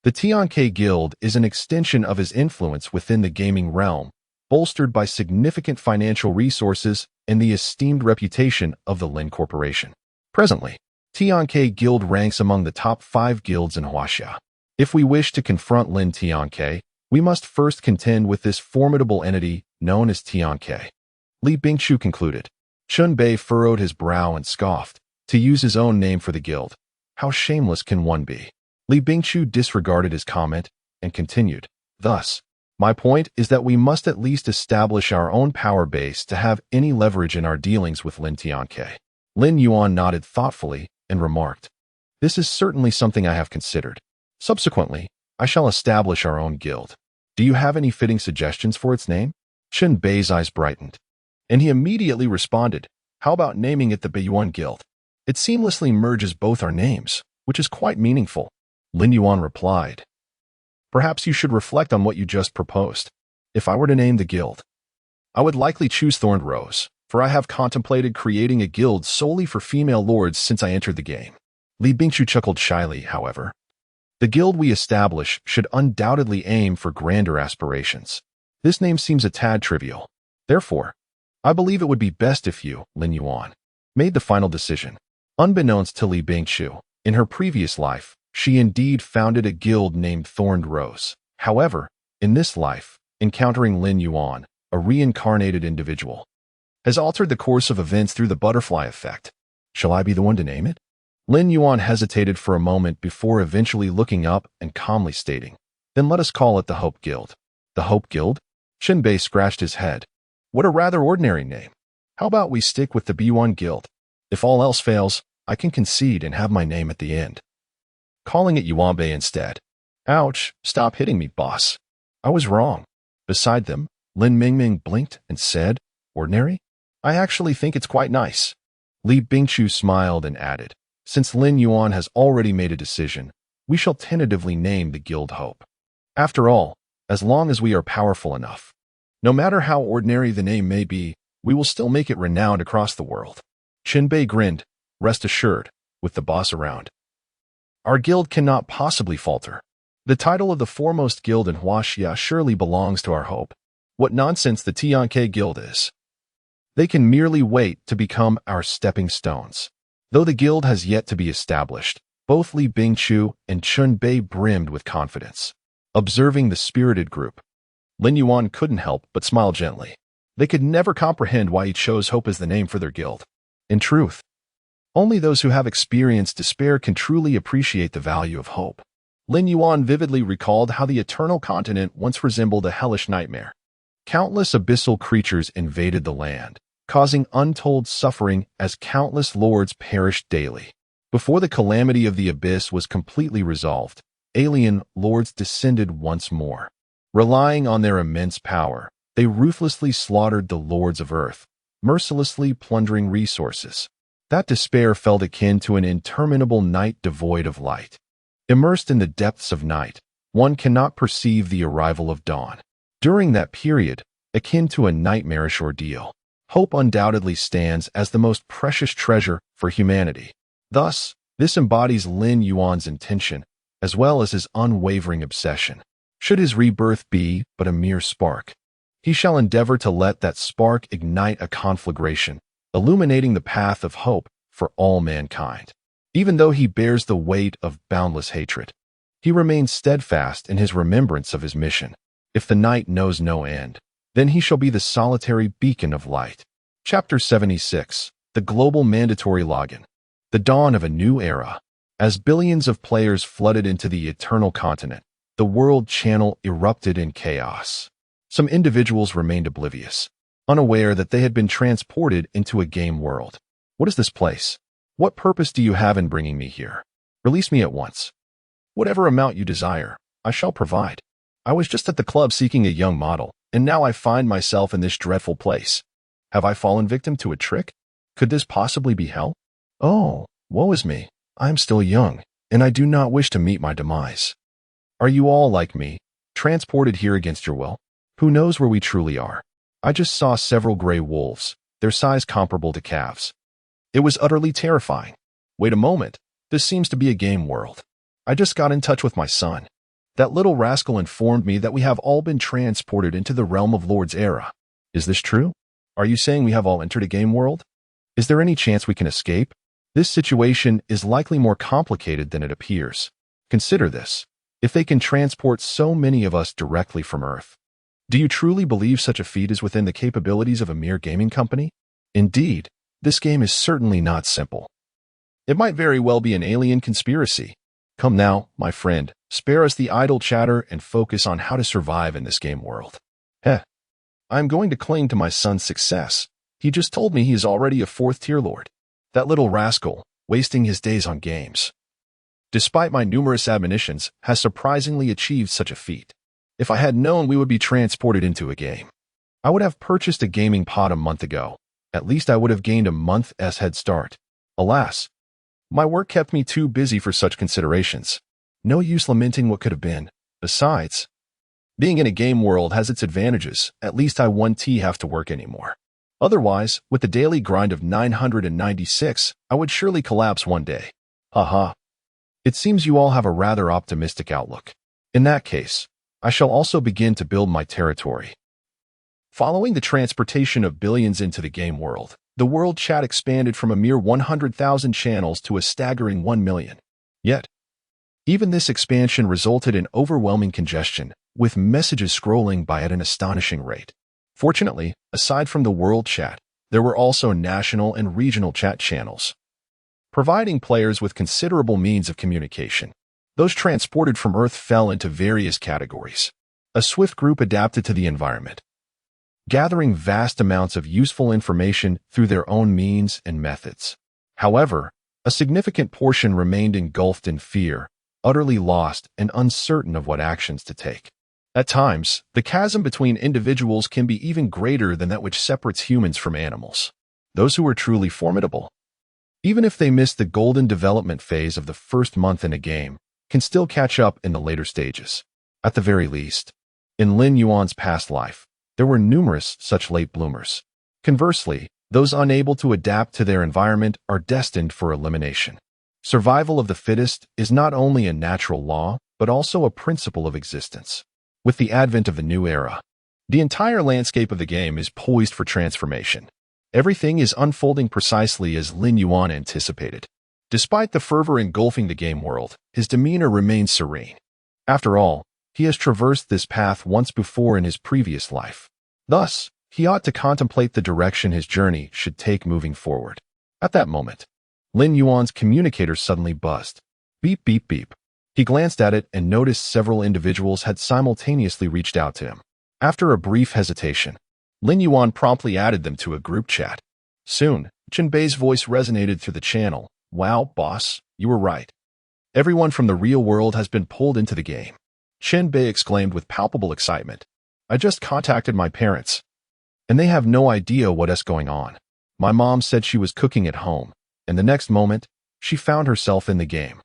the Tianke Guild is an extension of his influence within the gaming realm, bolstered by significant financial resources and the esteemed reputation of the Lin Corporation. Presently, Tianke Guild ranks among the top 5 guilds in Huaxia. If we wish to confront Lin Tianke, we must first contend with this formidable entity known as Tianke." Li Bingchu concluded. Chen Bei furrowed his brow and scoffed. To use his own name for the guild, how shameless can one be? Li Bingchu disregarded his comment and continued, "Thus, my point is that we must at least establish our own power base to have any leverage in our dealings with Lin Tianke." Lin Yuan nodded thoughtfully and remarked, "This is certainly something I have considered. Subsequently, I shall establish our own guild. Do you have any fitting suggestions for its name?" Chen Bei's eyes brightened, and he immediately responded, "How about naming it the Beiyuan Guild? It seamlessly merges both our names, which is quite meaningful." Lin Yuan replied, "Perhaps you should reflect on what you just proposed. If I were to name the guild, I would likely choose Thorned Rose, for I have contemplated creating a guild solely for female lords since I entered the game." Li Bingchu chuckled shyly, however. "The guild we establish should undoubtedly aim for grander aspirations. This name seems a tad trivial. Therefore, I believe it would be best if you, Lin Yuan, made the final decision." Unbeknownst to Li Bingchu, in her previous life, she indeed founded a guild named Thorned Rose. However, in this life, encountering Lin Yuan, a reincarnated individual, has altered the course of events through the butterfly effect. Shall I be the one to name it? Lin Yuan hesitated for a moment before eventually looking up and calmly stating, "Then let us call it the Hope Guild." The Hope Guild? Shinbei scratched his head. What a rather ordinary name. How about we stick with the B1 Guild? If all else fails, I can concede and have my name at the end. Calling it Yuanbei instead. Ouch, stop hitting me, boss. I was wrong. Beside them, Lin Mingming blinked and said, "Ordinary? I actually think it's quite nice." Li Bingchu smiled and added, "Since Lin Yuan has already made a decision, we shall tentatively name the Guild Hope. After all, as long as we are powerful enough, no matter how ordinary the name may be, we will still make it renowned across the world." Shinbei grinned, "Rest assured, with the boss around, our guild cannot possibly falter. The title of the foremost guild in Huaxia surely belongs to our Hope. What nonsense the Tianke Guild is. They can merely wait to become our stepping stones." Though the guild has yet to be established, both Li Bingchu and Chun Bei brimmed with confidence. Observing the spirited group, Lin Yuan couldn't help but smile gently. They could never comprehend why he chose Hope as the name for their guild. In truth, only those who have experienced despair can truly appreciate the value of hope. Lin Yuan vividly recalled how the Eternal Continent once resembled a hellish nightmare. Countless abyssal creatures invaded the land, causing untold suffering as countless lords perished daily. Before the calamity of the abyss was completely resolved, alien lords descended once more. Relying on their immense power, they ruthlessly slaughtered the lords of Earth, mercilessly plundering resources. That despair felt akin to an interminable night devoid of light. Immersed in the depths of night, one cannot perceive the arrival of dawn. During that period, akin to a nightmarish ordeal, hope undoubtedly stands as the most precious treasure for humanity. Thus, this embodies Lin Yuan's intention, as well as his unwavering obsession. Should his rebirth be but a mere spark, he shall endeavor to let that spark ignite a conflagration, illuminating the path of hope for all mankind. Even though he bears the weight of boundless hatred, he remains steadfast in his remembrance of his mission. If the night knows no end, then he shall be the solitary beacon of light. Chapter 76. The Global Mandatory Login. The dawn of a new era. As billions of players flooded into the Eternal Continent, the world channel erupted in chaos. Some individuals remained oblivious, unaware that they had been transported into a game world. What is this place? What purpose do you have in bringing me here? Release me at once. Whatever amount you desire, I shall provide. I was just at the club seeking a young model, and now I find myself in this dreadful place. Have I fallen victim to a trick? Could this possibly be hell? Oh, woe is me. I am still young, and I do not wish to meet my demise. Are you all like me, transported here against your will? Who knows where we truly are? I just saw several gray wolves, their size comparable to calves. It was utterly terrifying. Wait a moment, this seems to be a game world. I just got in touch with my son. That little rascal informed me that we have all been transported into the realm of Lord's era. Is this true? Are you saying we have all entered a game world? Is there any chance we can escape? This situation is likely more complicated than it appears. Consider this. If they can transport so many of us directly from Earth, do you truly believe such a feat is within the capabilities of a mere gaming company? Indeed, this game is certainly not simple. It might very well be an alien conspiracy. Come now, my friend, spare us the idle chatter and focus on how to survive in this game world. I'm going to cling to my son's success. He just told me he is already a 4th-tier lord. That little rascal, wasting his days on games, despite my numerous admonitions, has surprisingly achieved such a feat. If I had known we would be transported into a game, I would have purchased a gaming pod a month ago. At least I would have gained a month's head start. Alas, my work kept me too busy for such considerations. No use lamenting what could have been. Besides, being in a game world has its advantages. At least I won't have to work anymore. Otherwise, with the daily grind of 996, I would surely collapse one day. Haha. It seems you all have a rather optimistic outlook. In that case, I shall also begin to build my territory. Following the transportation of billions into the game world, the world chat expanded from a mere 100,000 channels to a staggering 1 million. Yet, even this expansion resulted in overwhelming congestion, with messages scrolling by at an astonishing rate. Fortunately, aside from the world chat, there were also national and regional chat channels. providing players with considerable means of communication. Those transported from Earth fell into various categories. A swift group adapted to the environment, gathering vast amounts of useful information through their own means and methods. However, a significant portion remained engulfed in fear, utterly lost and uncertain of what actions to take. At times, the chasm between individuals can be even greater than that which separates humans from animals. Those who are truly formidable, even if they miss the golden development phase of the first month in a game, can still catch up in the later stages. At the very least, in Lin Yuan's past life, there were numerous such late bloomers. Conversely, those unable to adapt to their environment are destined for elimination. Survival of the fittest is not only a natural law, but also a principle of existence. With the advent of the new era, the entire landscape of the game is poised for transformation. Everything is unfolding precisely as Lin Yuan anticipated. Despite the fervor engulfing the game world, his demeanor remains serene. After all, he has traversed this path once before in his previous life. Thus, he ought to contemplate the direction his journey should take moving forward. At that moment, Lin Yuan's communicator suddenly buzzed. Beep, beep, beep. He glanced at it and noticed several individuals had simultaneously reached out to him. After a brief hesitation, Lin Yuan promptly added them to a group chat. Soon, Chen Bei's voice resonated through the channel. Wow, boss, you were right. Everyone from the real world has been pulled into the game. Chen Bei exclaimed with palpable excitement. I just contacted my parents, and they have no idea what's going on. My mom said she was cooking at home, and the next moment, she found herself in the game.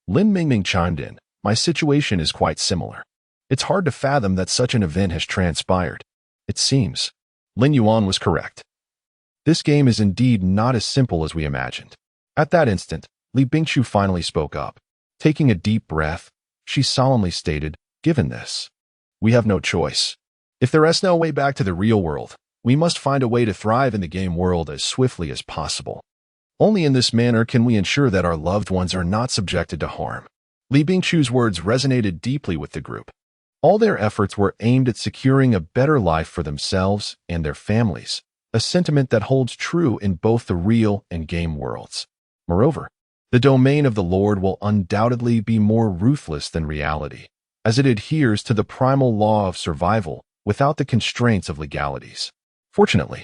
Lin Mingming chimed in. My situation is quite similar. It's hard to fathom that such an event has transpired. It seems Lin Yuan was correct. This game is indeed not as simple as we imagined. At that instant, Li Bingqiu finally spoke up. Taking a deep breath, she solemnly stated, given this, we have no choice. If there is no way back to the real world, we must find a way to thrive in the game world as swiftly as possible. Only in this manner can we ensure that our loved ones are not subjected to harm. Li Bingqiu's words resonated deeply with the group. All their efforts were aimed at securing a better life for themselves and their families, a sentiment that holds true in both the real and game worlds. Moreover, the domain of the Lord will undoubtedly be more ruthless than reality, as it adheres to the primal law of survival without the constraints of legalities. Fortunately,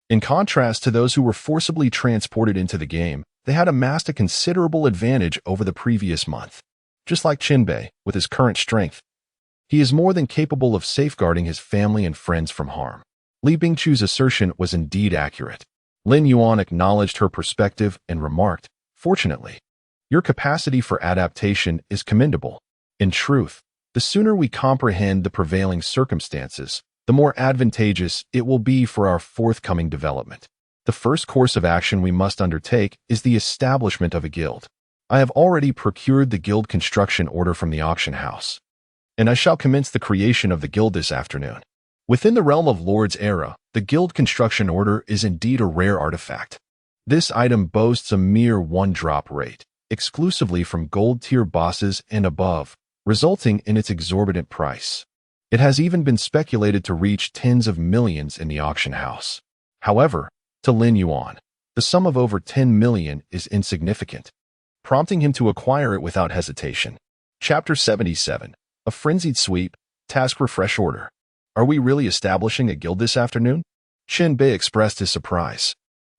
in contrast to those who were forcibly transported into the game, they had amassed a considerable advantage over the previous month. Just like Qinbei, with his current strength, he is more than capable of safeguarding his family and friends from harm. Li Bingqiu's assertion was indeed accurate. Lin Yuan acknowledged her perspective and remarked, fortunately, your capacity for adaptation is commendable. In truth, the sooner we comprehend the prevailing circumstances, the more advantageous it will be for our forthcoming development. The first course of action we must undertake is the establishment of a guild. I have already procured the guild construction order from the auction house, and I shall commence the creation of the guild this afternoon. Within the realm of Lord's Era, the guild construction order is indeed a rare artifact. This item boasts a mere one-drop rate, exclusively from gold-tier bosses and above, resulting in its exorbitant price. It has even been speculated to reach tens of millions in the auction house. However, to Lin Yuan, the sum of over 10 million is insignificant, prompting him to acquire it without hesitation. Chapter 77. A Frenzied Sweep, Task Refresh Order. Are we really establishing a guild this afternoon? Chen Bei expressed his surprise.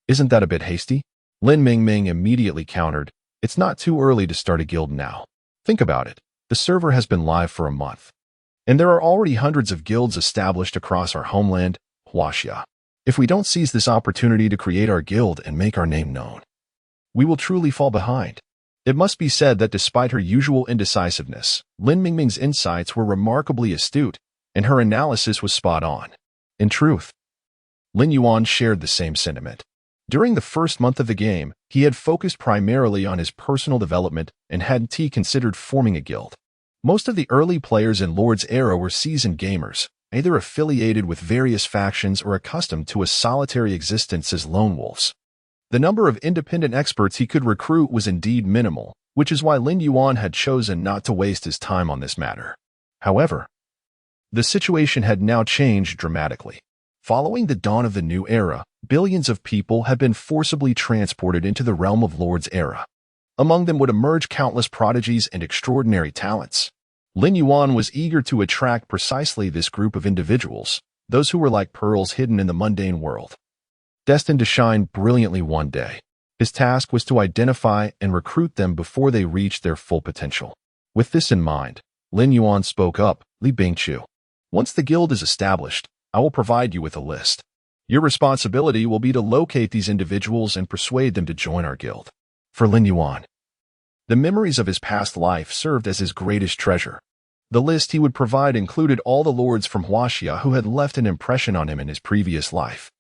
Isn't that a bit hasty? Lin Mingming immediately countered, it's not too early to start a guild now. Think about it. The server has been live for a month, and there are already hundreds of guilds established across our homeland, Huaxia. If we don't seize this opportunity to create our guild and make our name known, we will truly fall behind. It must be said that despite her usual indecisiveness, Lin Mingming's insights were remarkably astute, and her analysis was spot on. In truth, Lin Yuan shared the same sentiment. During the first month of the game, he had focused primarily on his personal development and hadn't considered forming a guild. Most of the early players in Lord's Era were seasoned gamers, either affiliated with various factions or accustomed to a solitary existence as lone wolves. The number of independent experts he could recruit was indeed minimal, which is why Lin Yuan had chosen not to waste his time on this matter. However, the situation had now changed dramatically. Following the dawn of the new era, billions of people had been forcibly transported into the realm of Lord's era. Among them would emerge countless prodigies and extraordinary talents. Lin Yuan was eager to attract precisely this group of individuals, those who were like pearls hidden in the mundane world, destined to shine brilliantly one day. His task was to identify and recruit them before they reached their full potential. With this in mind, Lin Yuan spoke up, Li Bingqiu. Once the guild is established, I will provide you with a list. Your responsibility will be to locate these individuals and persuade them to join our guild. For Lin Yuan, the memories of his past life served as his greatest treasure. The list he would provide included all the lords from Huaxia who had left an impression on him in his previous life.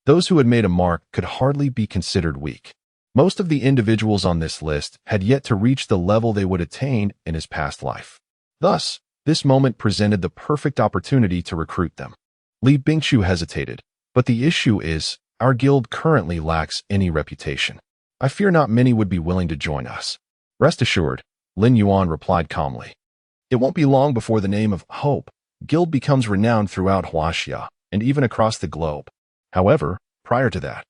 Those who had made a mark could hardly be considered weak. Most of the individuals on this list had yet to reach the level they would attain in his past life. Thus, this moment presented the perfect opportunity to recruit them. Li Bingqiu hesitated, but the issue is, our guild currently lacks any reputation. I fear not many would be willing to join us. Rest assured, Lin Yuan replied calmly. It won't be long before the name of Hope Guild becomes renowned throughout Huaxia and even across the globe. However, prior to that,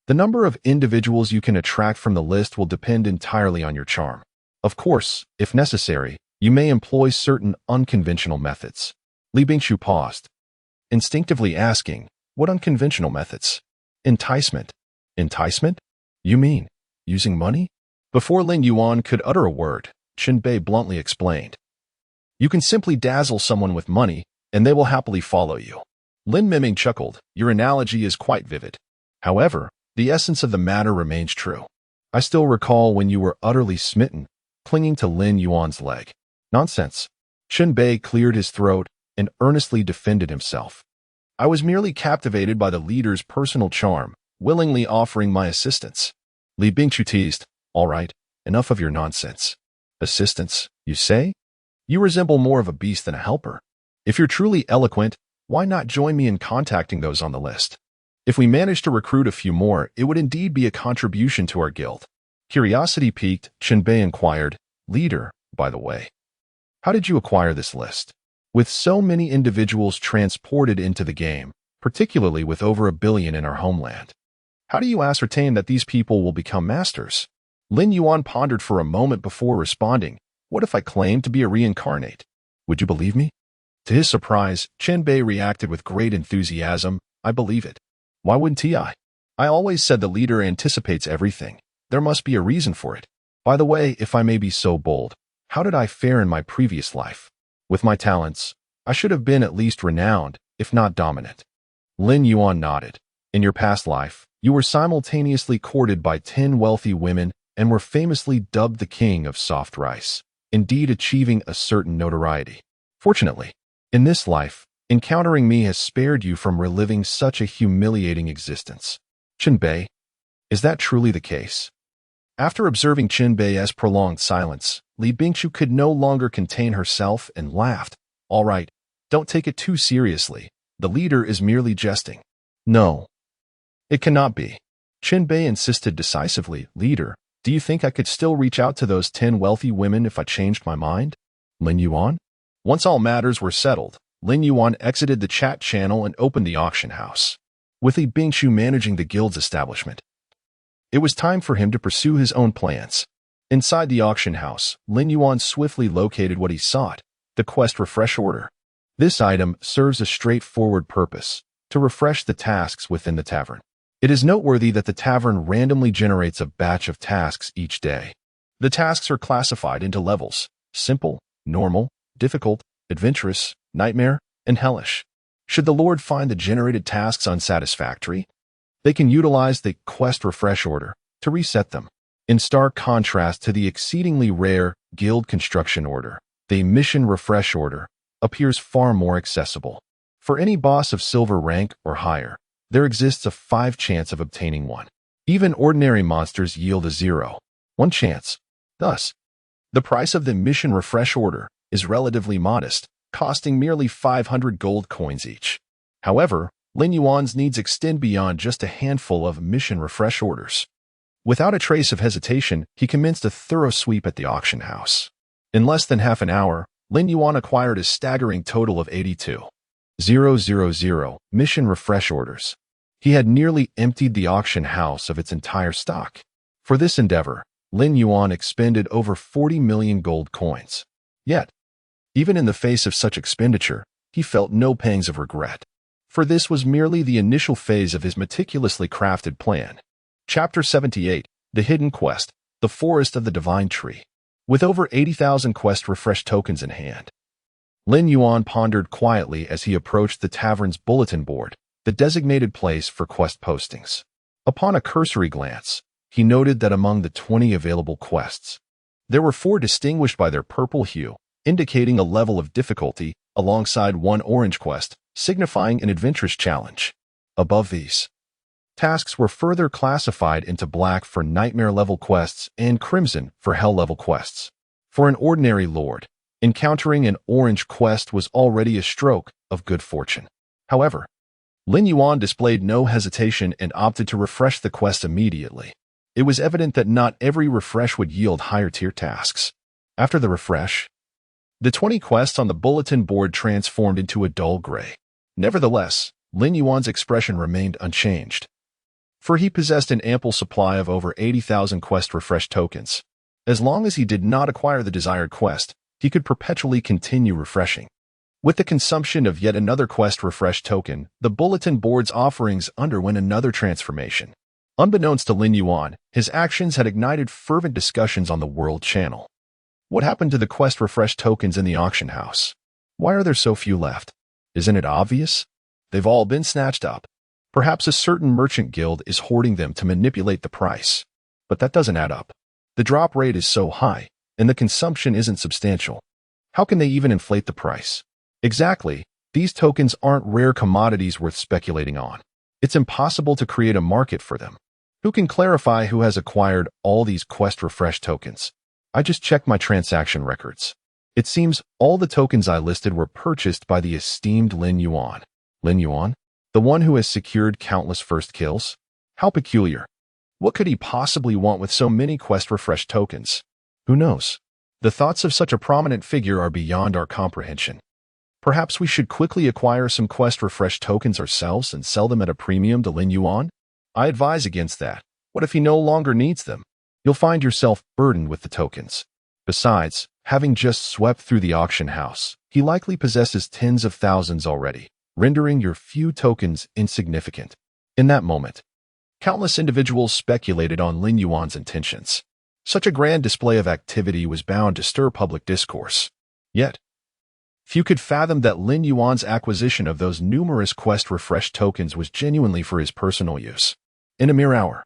the number of individuals you can attract from the list will depend entirely on your charm. Of course, if necessary, you may employ certain unconventional methods. Li Bingqiu paused, instinctively asking, what unconventional methods? Enticement. Enticement? You mean, using money? Before Lin Yuan could utter a word, Chen Bei bluntly explained. You can simply dazzle someone with money, and they will happily follow you. Lin Miming chuckled, your analogy is quite vivid. However, the essence of the matter remains true. I still recall when you were utterly smitten, clinging to Lin Yuan's leg. Nonsense. Chen Bei cleared his throat and earnestly defended himself. I was merely captivated by the leader's personal charm, willingly offering my assistance. Li Bingqiu teased, all right, enough of your nonsense. Assistance, you say? You resemble more of a beast than a helper. If you're truly eloquent, why not join me in contacting those on the list? If we manage to recruit a few more, it would indeed be a contribution to our guild. Curiosity piqued, Chen Bei inquired, Leader, by the way, how did you acquire this list? With so many individuals transported into the game, particularly with over 1 billion in our homeland, how do you ascertain that these people will become masters? Lin Yuan pondered for a moment before responding, what if I claimed to be a reincarnate? Would you believe me? To his surprise, Chen Bei reacted with great enthusiasm, I believe it. Why wouldn't I? I always said the leader anticipates everything. There must be a reason for it. By the way, if I may be so bold, how did I fare in my previous life? With my talents, I should have been at least renowned, if not dominant. Lin Yuan nodded. In your past life, you were simultaneously courted by 10 wealthy women and were famously dubbed the king of soft rice, indeed achieving a certain notoriety. Fortunately, in this life, encountering me has spared you from reliving such a humiliating existence. Chen Bei, is that truly the case? After observing Chen Bei's prolonged silence, Li Bingqiu could no longer contain herself and laughed. All right, don't take it too seriously. The leader is merely jesting. No, it cannot be. Chen Bei insisted decisively. Leader, do you think I could still reach out to those 10 wealthy women if I changed my mind? Lin Yuan? Once all matters were settled, Lin Yuan exited the chat channel and opened the auction house. With Li Bingqiu managing the guild's establishment, it was time for him to pursue his own plans. Inside the auction house, Lin Yuan swiftly located what he sought, the quest refresh order. This item serves a straightforward purpose, to refresh the tasks within the tavern. It is noteworthy that the tavern randomly generates a batch of tasks each day. The tasks are classified into levels: simple, normal, difficult, adventurous, nightmare, and hellish. Should the Lord find the generated tasks unsatisfactory, they can utilize the quest refresh order to reset them. In stark contrast to the exceedingly rare guild construction order, the mission refresh order appears far more accessible. For any boss of silver rank or higher, there exists a 5 chance of obtaining one. Even ordinary monsters yield a 0.1 chance. Thus, the price of the mission refresh order is relatively modest, costing merely 500 gold coins each. However, Lin Yuan's needs extend beyond just a handful of mission refresh orders. Without a trace of hesitation, he commenced a thorough sweep at the auction house. In less than half an hour, Lin Yuan acquired a staggering total of 82 000 mission refresh orders. He had nearly emptied the auction house of its entire stock. For this endeavor, Lin Yuan expended over 40 million gold coins. Yet, even in the face of such expenditure, he felt no pangs of regret. For this was merely the initial phase of his meticulously crafted plan. Chapter 78, The Hidden Quest, The Forest of the Divine Tree. With over 80,000 quest refresh tokens in hand, Lin Yuan pondered quietly as he approached the tavern's bulletin board, the designated place for quest postings. Upon a cursory glance, he noted that among the 20 available quests, there were 4 distinguished by their purple hue, indicating a level of difficulty, alongside one orange quest, signifying an adventurous challenge. Above these, tasks were further classified into black for nightmare-level quests and crimson for hell-level quests. For an ordinary lord, encountering an orange quest was already a stroke of good fortune. However, Lin Yuan displayed no hesitation and opted to refresh the quest immediately. It was evident that not every refresh would yield higher-tier tasks. After the refresh, the 20 quests on the bulletin board transformed into a dull gray. Nevertheless, Lin Yuan's expression remained unchanged, for he possessed an ample supply of over 80,000 quest refresh tokens. As long as he did not acquire the desired quest, he could perpetually continue refreshing. With the consumption of yet another quest refresh token, the bulletin board's offerings underwent another transformation. Unbeknownst to Lin Yuan, his actions had ignited fervent discussions on the World Channel. What happened to the quest refresh tokens in the auction house? Why are there so few left? Isn't it obvious? They've all been snatched up. Perhaps a certain merchant guild is hoarding them to manipulate the price. But that doesn't add up. The drop rate is so high, and the consumption isn't substantial. How can they even inflate the price? Exactly, these tokens aren't rare commodities worth speculating on. It's impossible to create a market for them. Who can clarify who has acquired all these quest refresh tokens? I just checked my transaction records. It seems all the tokens I listed were purchased by the esteemed Lin Yuan. Lin Yuan? The one who has secured countless first kills? How peculiar. What could he possibly want with so many quest refresh tokens? Who knows? The thoughts of such a prominent figure are beyond our comprehension. Perhaps we should quickly acquire some quest refresh tokens ourselves and sell them at a premium to Lin Yuan? I advise against that. What if he no longer needs them? You'll find yourself burdened with the tokens. Besides, having just swept through the auction house, he likely possesses tens of thousands already, rendering your few tokens insignificant. In that moment, countless individuals speculated on Lin Yuan's intentions. Such a grand display of activity was bound to stir public discourse. Yet, few could fathom that Lin Yuan's acquisition of those numerous quest refresh tokens was genuinely for his personal use. In a mere hour,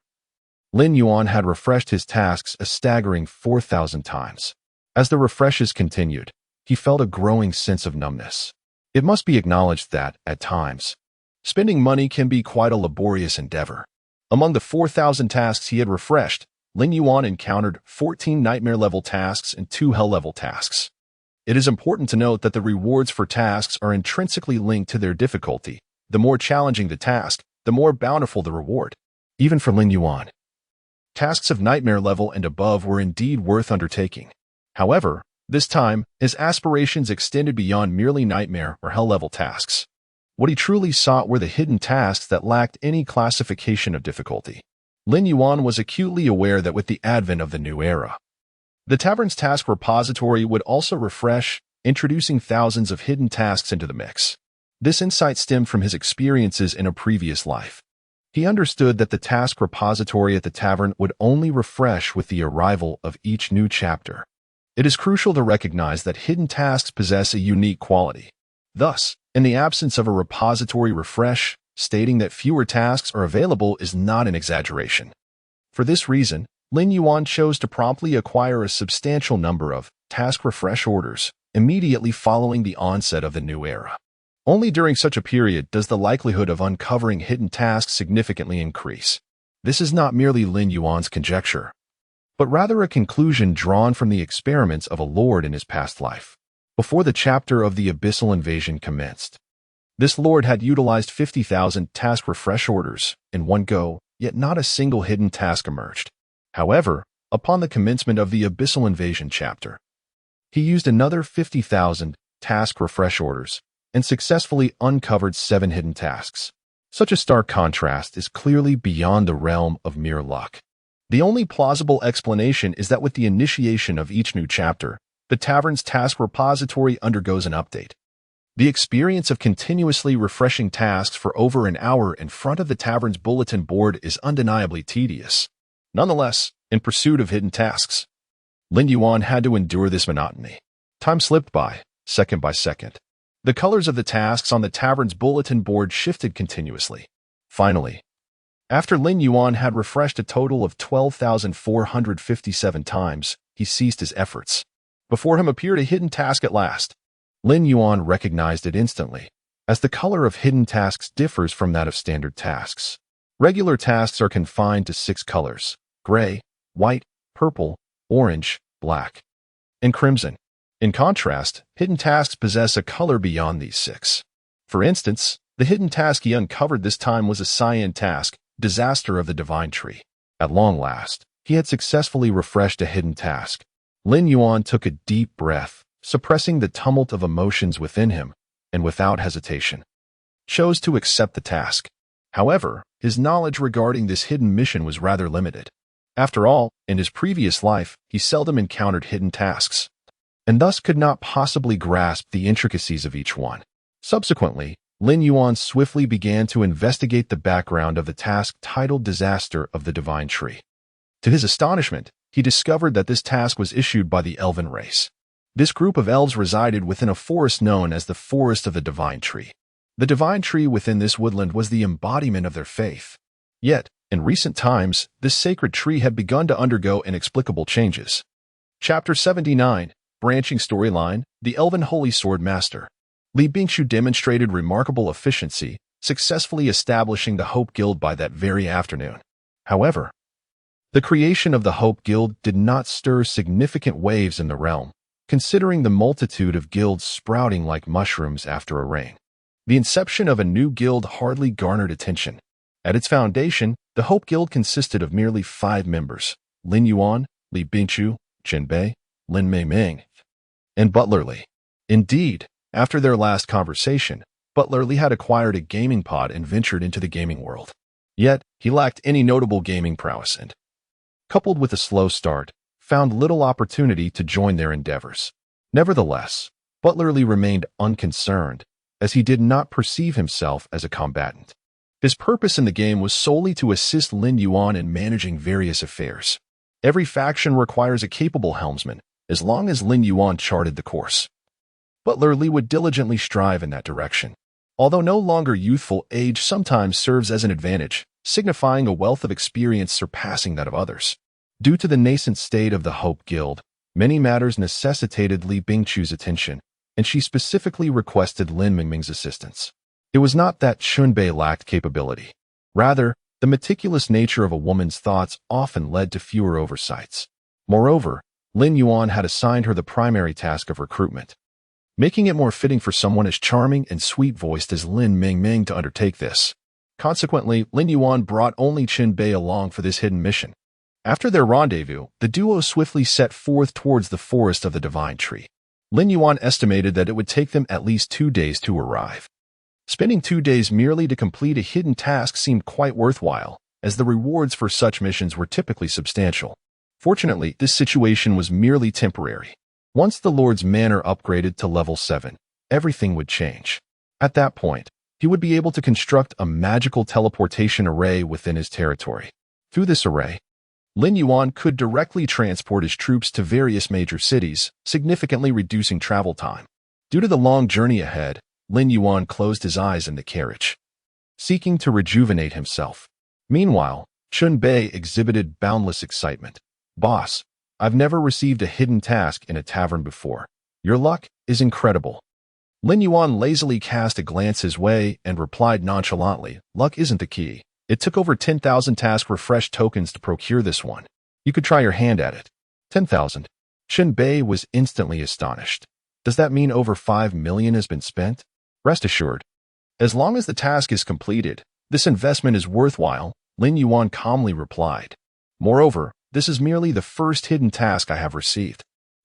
Lin Yuan had refreshed his tasks a staggering 4,000 times. As the refreshes continued, he felt a growing sense of numbness. It must be acknowledged that, at times, spending money can be quite a laborious endeavor. Among the 4,000 tasks he had refreshed, Lin Yuan encountered 14 nightmare-level tasks and 2 hell-level tasks. It is important to note that the rewards for tasks are intrinsically linked to their difficulty. The more challenging the task, the more bountiful the reward. Even for Lin Yuan, tasks of nightmare level and above were indeed worth undertaking. However, this time, his aspirations extended beyond merely nightmare or hell-level tasks. What he truly sought were the hidden tasks that lacked any classification of difficulty. Lin Yuan was acutely aware that with the advent of the new era, the tavern's task repository would also refresh, introducing thousands of hidden tasks into the mix. This insight stemmed from his experiences in a previous life. He understood that the task repository at the tavern would only refresh with the arrival of each new chapter. It is crucial to recognize that hidden tasks possess a unique quality. Thus, in the absence of a repository refresh, stating that fewer tasks are available is not an exaggeration. For this reason, Lin Yuan chose to promptly acquire a substantial number of task refresh orders immediately following the onset of the new era. Only during such a period does the likelihood of uncovering hidden tasks significantly increase. This is not merely Lin Yuan's conjecture, but rather a conclusion drawn from the experiments of a lord in his past life. Before the chapter of the Abyssal Invasion commenced, this lord had utilized 50,000 task refresh orders in one go, yet not a single hidden task emerged. However, upon the commencement of the Abyssal Invasion chapter, he used another 50,000 task refresh orders, and successfully uncovered 7 hidden tasks. Such a stark contrast is clearly beyond the realm of mere luck. The only plausible explanation is that with the initiation of each new chapter, the tavern's task repository undergoes an update. The experience of continuously refreshing tasks for over an hour in front of the tavern's bulletin board is undeniably tedious. Nonetheless, in pursuit of hidden tasks, Lin Yuan had to endure this monotony. Time slipped by, second by second. The colors of the tasks on the tavern's bulletin board shifted continuously. Finally, after Lin Yuan had refreshed a total of 12,457 times, he ceased his efforts. Before him appeared a hidden task at last. Lin Yuan recognized it instantly, as the color of hidden tasks differs from that of standard tasks. Regular tasks are confined to 6 colors: gray, white, purple, orange, black, and crimson. In contrast, hidden tasks possess a color beyond these 6. For instance, the hidden task he uncovered this time was a cyan task, Disaster of the Divine Tree. At long last, he had successfully refreshed a hidden task. Lin Yuan took a deep breath, suppressing the tumult of emotions within him, and without hesitation, chose to accept the task. However, his knowledge regarding this hidden mission was rather limited. After all, in his previous life, he seldom encountered hidden tasks, and thus could not possibly grasp the intricacies of each one. Subsequently, Lin Yuan swiftly began to investigate the background of the task titled Disaster of the Divine Tree. To his astonishment, he discovered that this task was issued by the Elven race. This group of elves resided within a forest known as the Forest of the Divine Tree. The Divine Tree within this woodland was the embodiment of their faith. Yet, in recent times, this sacred tree had begun to undergo inexplicable changes. Chapter 79, Branching Storyline, The Elven Holy Sword Master. Li Bingshu demonstrated remarkable efficiency, successfully establishing the Hope Guild by that very afternoon. However, the creation of the Hope Guild did not stir significant waves in the realm, considering the multitude of guilds sprouting like mushrooms after a rain. The inception of a new guild hardly garnered attention. At its foundation, the Hope Guild consisted of merely 5 members: Lin Yuan, Li Bingshu, Chen Bei, Lin Meiming, and Butler Li. Indeed, after their last conversation, Butler Li had acquired a gaming pod and ventured into the gaming world. Yet, he lacked any notable gaming prowess and, coupled with a slow start, found little opportunity to join their endeavors. Nevertheless, Butler Li remained unconcerned, as he did not perceive himself as a combatant. His purpose in the game was solely to assist Lin Yuan in managing various affairs. Every faction requires a capable helmsman, as long as Lin Yuan charted the course. Butler Li would diligently strive in that direction. Although no longer youthful, age sometimes serves as an advantage, signifying a wealth of experience surpassing that of others. Due to the nascent state of the Hope Guild, many matters necessitated Li Bingshu's attention, and she specifically requested Lin Mingming's assistance. It was not that Chunbei lacked capability. Rather, the meticulous nature of a woman's thoughts often led to fewer oversights. Moreover, Lin Yuan had assigned her the primary task of recruitment, making it more fitting for someone as charming and sweet-voiced as Lin Mingming to undertake this. Consequently, Lin Yuan brought only Chen Bei along for this hidden mission. After their rendezvous, the duo swiftly set forth towards the Forest of the Divine Tree. Lin Yuan estimated that it would take them at least 2 days to arrive. Spending 2 days merely to complete a hidden task seemed quite worthwhile, as the rewards for such missions were typically substantial. Fortunately, this situation was merely temporary. Once the Lord's Manor upgraded to level 7, everything would change. At that point, he would be able to construct a magical teleportation array within his territory. Through this array, Lin Yuan could directly transport his troops to various major cities, significantly reducing travel time. Due to the long journey ahead, Lin Yuan closed his eyes in the carriage, seeking to rejuvenate himself. Meanwhile, Chun Bei exhibited boundless excitement. "Boss, I've never received a hidden task in a tavern before. Your luck is incredible." Lin Yuan lazily cast a glance his way and replied nonchalantly, "Luck isn't the key. It took over 10,000 task refresh tokens to procure this one. You could try your hand at it." 10,000. Chen Bei was instantly astonished. Does that mean over 5 million has been spent? Rest assured, as long as the task is completed, this investment is worthwhile, Lin Yuan calmly replied. Moreover, this is merely the first hidden task I have received.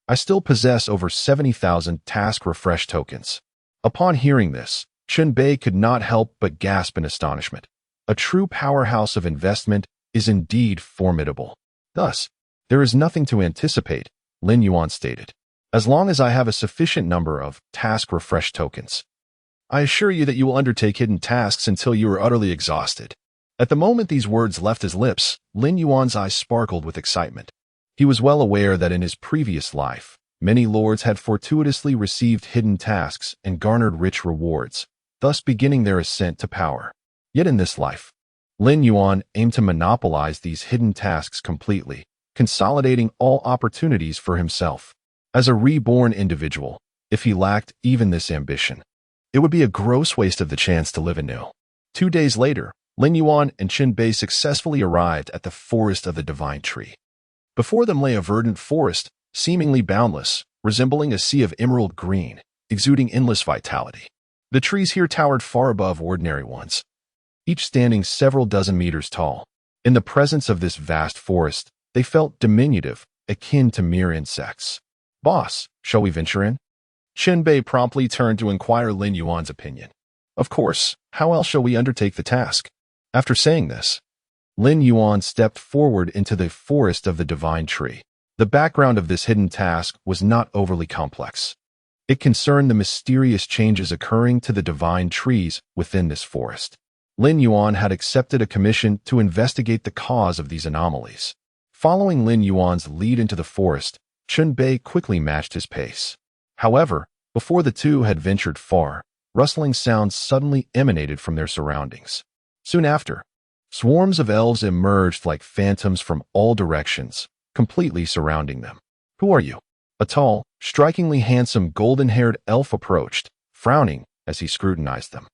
I still possess over 70,000 task refresh tokens. Upon hearing this, Chen Bei could not help but gasp in astonishment. A true powerhouse of investment is indeed formidable. Thus, there is nothing to anticipate, Lin Yuan stated. As long as I have a sufficient number of task refresh tokens, I assure you that you will undertake hidden tasks until you are utterly exhausted. At the moment these words left his lips, Lin Yuan's eyes sparkled with excitement. He was well aware that in his previous life, many lords had fortuitously received hidden tasks and garnered rich rewards, thus beginning their ascent to power. Yet in this life, Lin Yuan aimed to monopolize these hidden tasks completely, consolidating all opportunities for himself. As a reborn individual, if he lacked even this ambition, it would be a gross waste of the chance to live anew. 2 days later, Lin Yuan and Chen Bei successfully arrived at the forest of the divine tree. Before them lay a verdant forest, seemingly boundless, resembling a sea of emerald green, exuding endless vitality. The trees here towered far above ordinary ones, each standing several dozen meters tall. In the presence of this vast forest, they felt diminutive, akin to mere insects. "Boss, shall we venture in?" Chen Bei promptly turned to inquire Lin Yuan's opinion. "Of course, how else shall we undertake the task?" After saying this, Lin Yuan stepped forward into the forest of the divine tree. The background of this hidden task was not overly complex. It concerned the mysterious changes occurring to the divine trees within this forest. Lin Yuan had accepted a commission to investigate the cause of these anomalies. Following Lin Yuan's lead into the forest, Chen Bei quickly matched his pace. However, before the two had ventured far, rustling sounds suddenly emanated from their surroundings. Soon after, swarms of elves emerged like phantoms from all directions, completely surrounding them. "Who are you?" A tall, strikingly handsome golden-haired elf approached, frowning as he scrutinized them.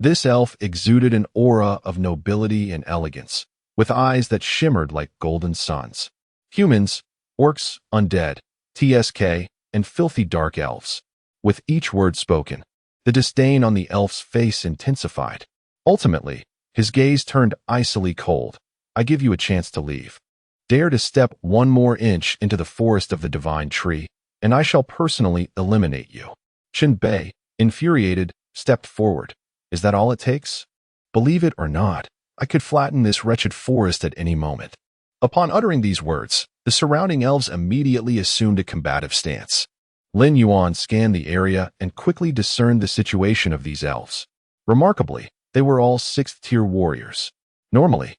This elf exuded an aura of nobility and elegance, with eyes that shimmered like golden suns. Humans, orcs, undead, TSK, and filthy dark elves. With each word spoken, the disdain on the elf's face intensified. Ultimately, his gaze turned icily cold. "I give you a chance to leave. Dare to step one more inch into the forest of the divine tree, and I shall personally eliminate you." Chen Bei, infuriated, stepped forward. "Is that all it takes? Believe it or not, I could flatten this wretched forest at any moment." Upon uttering these words, the surrounding elves immediately assumed a combative stance. Lin Yuan scanned the area and quickly discerned the situation of these elves. Remarkably, they were all 6th-tier warriors. Normally,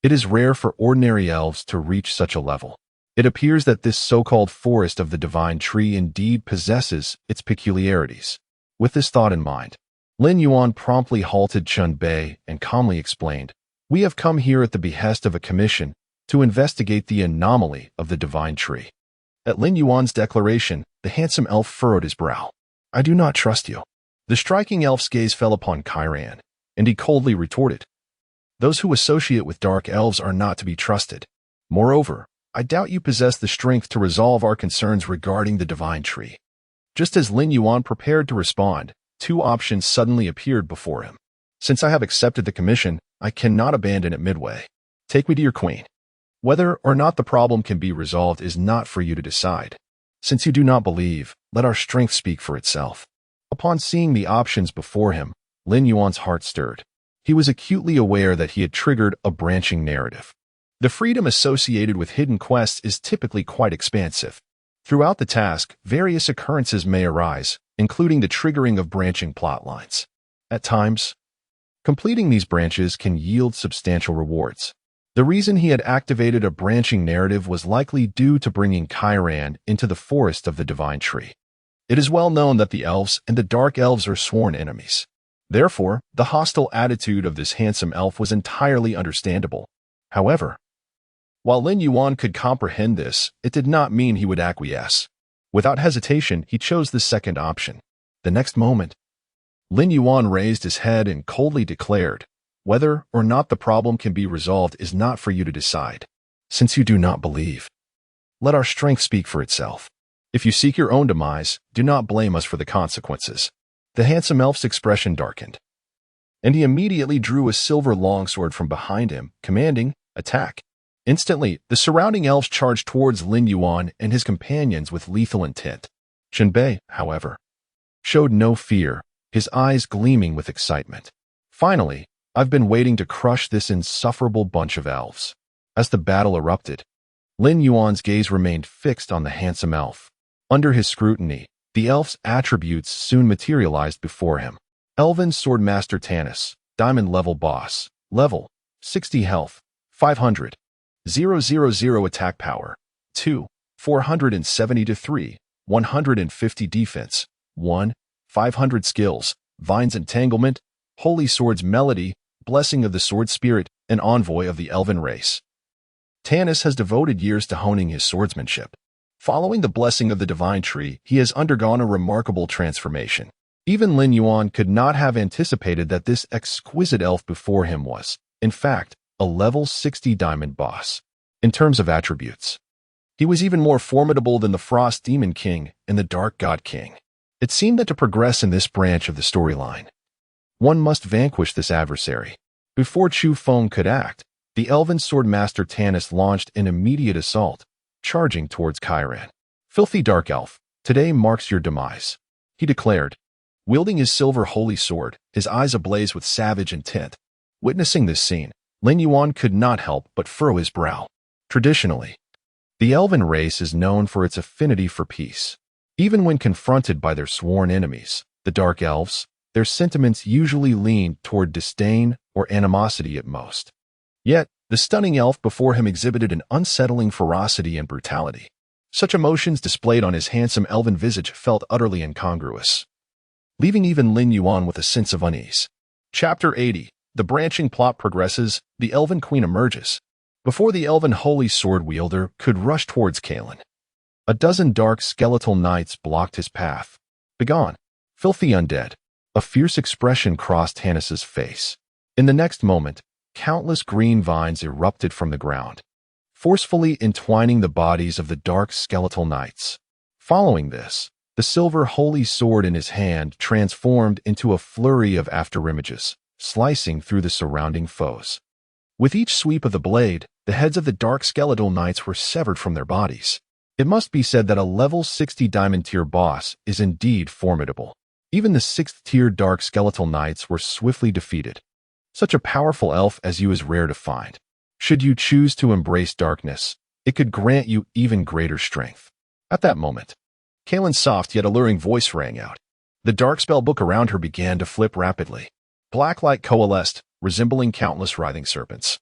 it is rare for ordinary elves to reach such a level. It appears that this so-called forest of the divine tree indeed possesses its peculiarities. With this thought in mind, Lin Yuan promptly halted Chen Bei and calmly explained, "We have come here at the behest of a commission to investigate the anomaly of the divine tree." At Lin Yuan's declaration, the handsome elf furrowed his brow. "I do not trust you." The striking elf's gaze fell upon Chiron, and he coldly retorted, "Those who associate with dark elves are not to be trusted. Moreover, I doubt you possess the strength to resolve our concerns regarding the divine tree." Just as Lin Yuan prepared to respond, 2 options suddenly appeared before him. "Since I have accepted the commission, I cannot abandon it midway. Take me to your queen. Whether or not the problem can be resolved is not for you to decide. Since you do not believe, let our strength speak for itself." Upon seeing the options before him, Lin Yuan's heart stirred. He was acutely aware that he had triggered a branching narrative. The freedom associated with hidden quests is typically quite expansive. Throughout the task, various occurrences may arise, including the triggering of branching plot lines. At times, completing these branches can yield substantial rewards. The reason he had activated a branching narrative was likely due to bringing Chiron into the forest of the divine tree. It is well known that the elves and the dark elves are sworn enemies. Therefore, the hostile attitude of this handsome elf was entirely understandable. However, while Lin Yuan could comprehend this, it did not mean he would acquiesce. Without hesitation, he chose the second option. The next moment, Lin Yuan raised his head and coldly declared, "Whether or not the problem can be resolved is not for you to decide. Since you do not believe, let our strength speak for itself. If you seek your own demise, do not blame us for the consequences." The handsome elf's expression darkened, and he immediately drew a silver longsword from behind him, commanding, "Attack." Instantly, the surrounding elves charged towards Lin Yuan and his companions with lethal intent. Chen Bei, however, showed no fear. his eyes gleaming with excitement. Finally, I've been waiting to crush this insufferable bunch of elves. As the battle erupted, Lin Yuan's gaze remained fixed on the handsome elf. Under his scrutiny, the elf's attributes soon materialized before him. Elven Swordmaster Tanis, Diamond Level Boss, Level 60 Health, 500, 000 Attack Power, 2, 470 to 3, 150 Defense, 1, 500 Skills, Vine's Entanglement, Holy Sword's Melody, Blessing of the Sword Spirit, and Envoy of the Elven Race. Tanis has devoted years to honing his swordsmanship. Following the blessing of the Divine Tree, he has undergone a remarkable transformation. Even Lin Yuan could not have anticipated that this exquisite elf before him was, in fact, a level 60 diamond boss. In terms of attributes, he was even more formidable than the Frost Demon King and the Dark God King. It seemed that to progress in this branch of the storyline, one must vanquish this adversary. Before Chu Feng could act, the Elven Swordmaster Tanis launched an immediate assault, charging towards Chiron. "Filthy Dark Elf, today marks your demise," he declared, wielding his silver holy sword, his eyes ablaze with savage intent. Witnessing this scene, Lin Yuan could not help but furrow his brow. Traditionally, the Elven race is known for its affinity for peace. Even when confronted by their sworn enemies, the Dark Elves, their sentiments usually lean toward disdain or animosity at most. Yet, the stunning elf before him exhibited an unsettling ferocity and brutality. Such emotions displayed on his handsome elven visage felt utterly incongruous, leaving even Lin Yuan with a sense of unease. Chapter 80. The branching plot progresses, the Elven Queen emerges. Before the Elven Holy Sword wielder could rush towards Kalen, a dozen dark skeletal knights blocked his path. "Begone, filthy undead." A fierce expression crossed Tanis's face. In the next moment, countless green vines erupted from the ground, forcefully entwining the bodies of the dark skeletal knights. Following this, the silver holy sword in his hand transformed into a flurry of afterimages, slicing through the surrounding foes. With each sweep of the blade, the heads of the dark skeletal knights were severed from their bodies. It must be said that a level 60 diamond tier boss is indeed formidable. Even the 6th tier dark skeletal knights were swiftly defeated. Such a powerful elf as you is rare to find. Should you choose to embrace darkness, it could grant you even greater strength. At that moment, Kalen's soft yet alluring voice rang out. The dark spell book around her began to flip rapidly. Black light coalesced, resembling countless writhing serpents,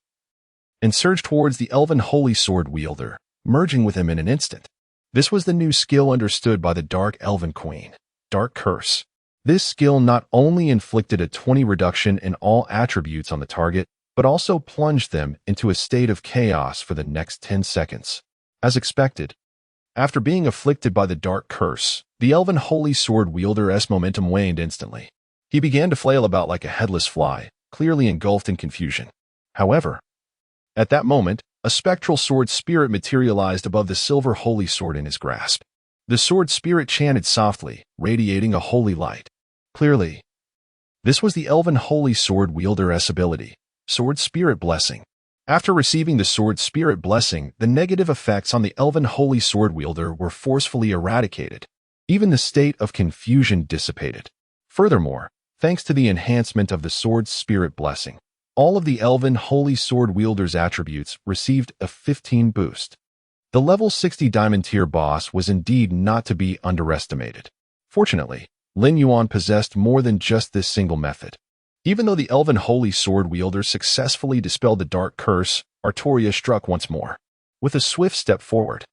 and surged towards the Elven Holy Sword wielder, merging with him in an instant. This was the new skill understood by the Dark Elven Queen, Dark Curse. This skill not only inflicted a 20 reduction in all attributes on the target, but also plunged them into a state of chaos for the next 10 seconds. As expected, after being afflicted by the Dark Curse, the Elven Holy Sword wielder's momentum waned instantly. He began to flail about like a headless fly, clearly engulfed in confusion. However, at that moment, a spectral sword spirit materialized above the silver holy sword in his grasp. The sword spirit chanted softly, radiating a holy light. Clearly, this was the Elven Holy Sword wielder's ability, Sword Spirit Blessing. After receiving the Sword Spirit Blessing, the negative effects on the Elven Holy Sword wielder were forcefully eradicated. Even the state of confusion dissipated. Furthermore, thanks to the enhancement of the Sword Spirit Blessing, all of the Elven Holy Sword wielder's attributes received a 15 boost. The level 60 diamond tier boss was indeed not to be underestimated. Fortunately, Lin Yuan possessed more than just this single method. Even though the Elven Holy Sword wielder successfully dispelled the Dark Curse, Artoria struck once more. With a swift step forward,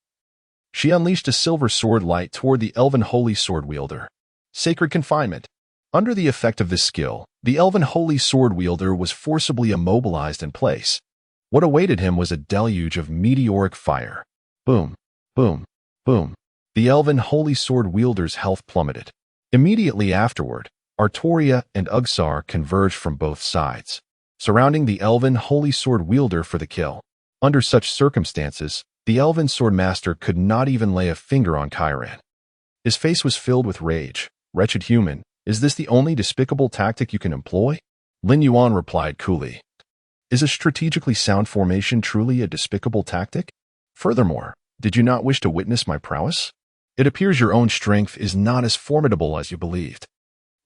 she unleashed a silver sword light toward the Elven Holy Sword wielder. Sacred Confinement. Under the effect of this skill, the Elven Holy Sword wielder was forcibly immobilized in place. What awaited him was a deluge of meteoric fire. Boom, boom, boom. The Elven Holy Sword wielder's health plummeted. Immediately afterward, Artoria and Ugsar converged from both sides, surrounding the Elven Holy Sword wielder for the kill. Under such circumstances, the Elven Swordmaster could not even lay a finger on Chiron. His face was filled with rage. "Wretched human, is this the only despicable tactic you can employ?" Lin Yuan replied coolly. "Is a strategically sound formation truly a despicable tactic? Furthermore, did you not wish to witness my prowess? It appears your own strength is not as formidable as you believed.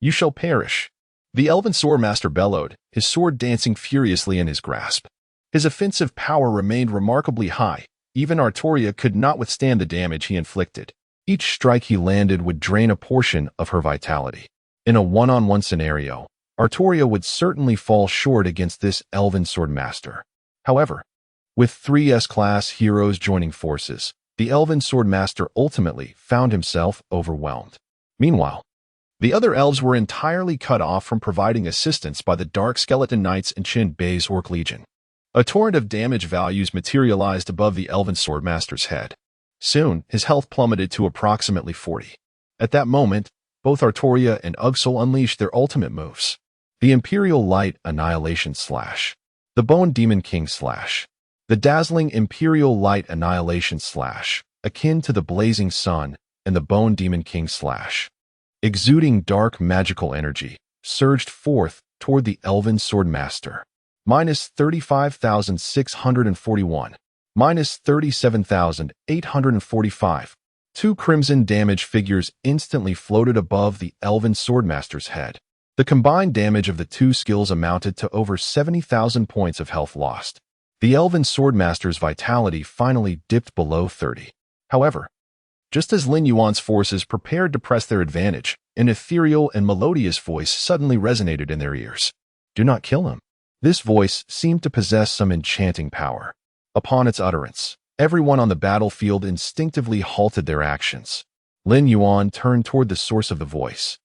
You shall perish." The elven sword master bellowed, his sword dancing furiously in his grasp. His offensive power remained remarkably high. Even Artoria could not withstand the damage he inflicted. Each strike he landed would drain a portion of her vitality. In a one-on-one scenario, Artoria would certainly fall short against this elven sword master. However, with 3 S-class heroes joining forces, the elven sword master ultimately found himself overwhelmed. Meanwhile, the other elves were entirely cut off from providing assistance by the Dark Skeleton Knights and Qin Bei's Orc Legion. A torrent of damage values materialized above the elven sword master's head. Soon, his health plummeted to approximately 40. At that moment, both Artoria and Ugsol unleashed their ultimate moves. The Imperial Light Annihilation Slash. The Bone Demon King Slash. The dazzling Imperial Light Annihilation Slash, akin to the Blazing Sun, and the Bone Demon King Slash, exuding dark magical energy, surged forth toward the elven sword master. Minus 35,641. Minus 37,845. 2 crimson damage figures instantly floated above the elven swordmaster's head. The combined damage of the 2 skills amounted to over 70,000 points of health lost. The elven swordmaster's vitality finally dipped below 30. However, just as Lin Yuan's forces prepared to press their advantage, an ethereal and melodious voice suddenly resonated in their ears. "Do not kill him." This voice seemed to possess some enchanting power. Upon its utterance, everyone on the battlefield instinctively halted their actions. Lin Yuan turned toward the source of the voice,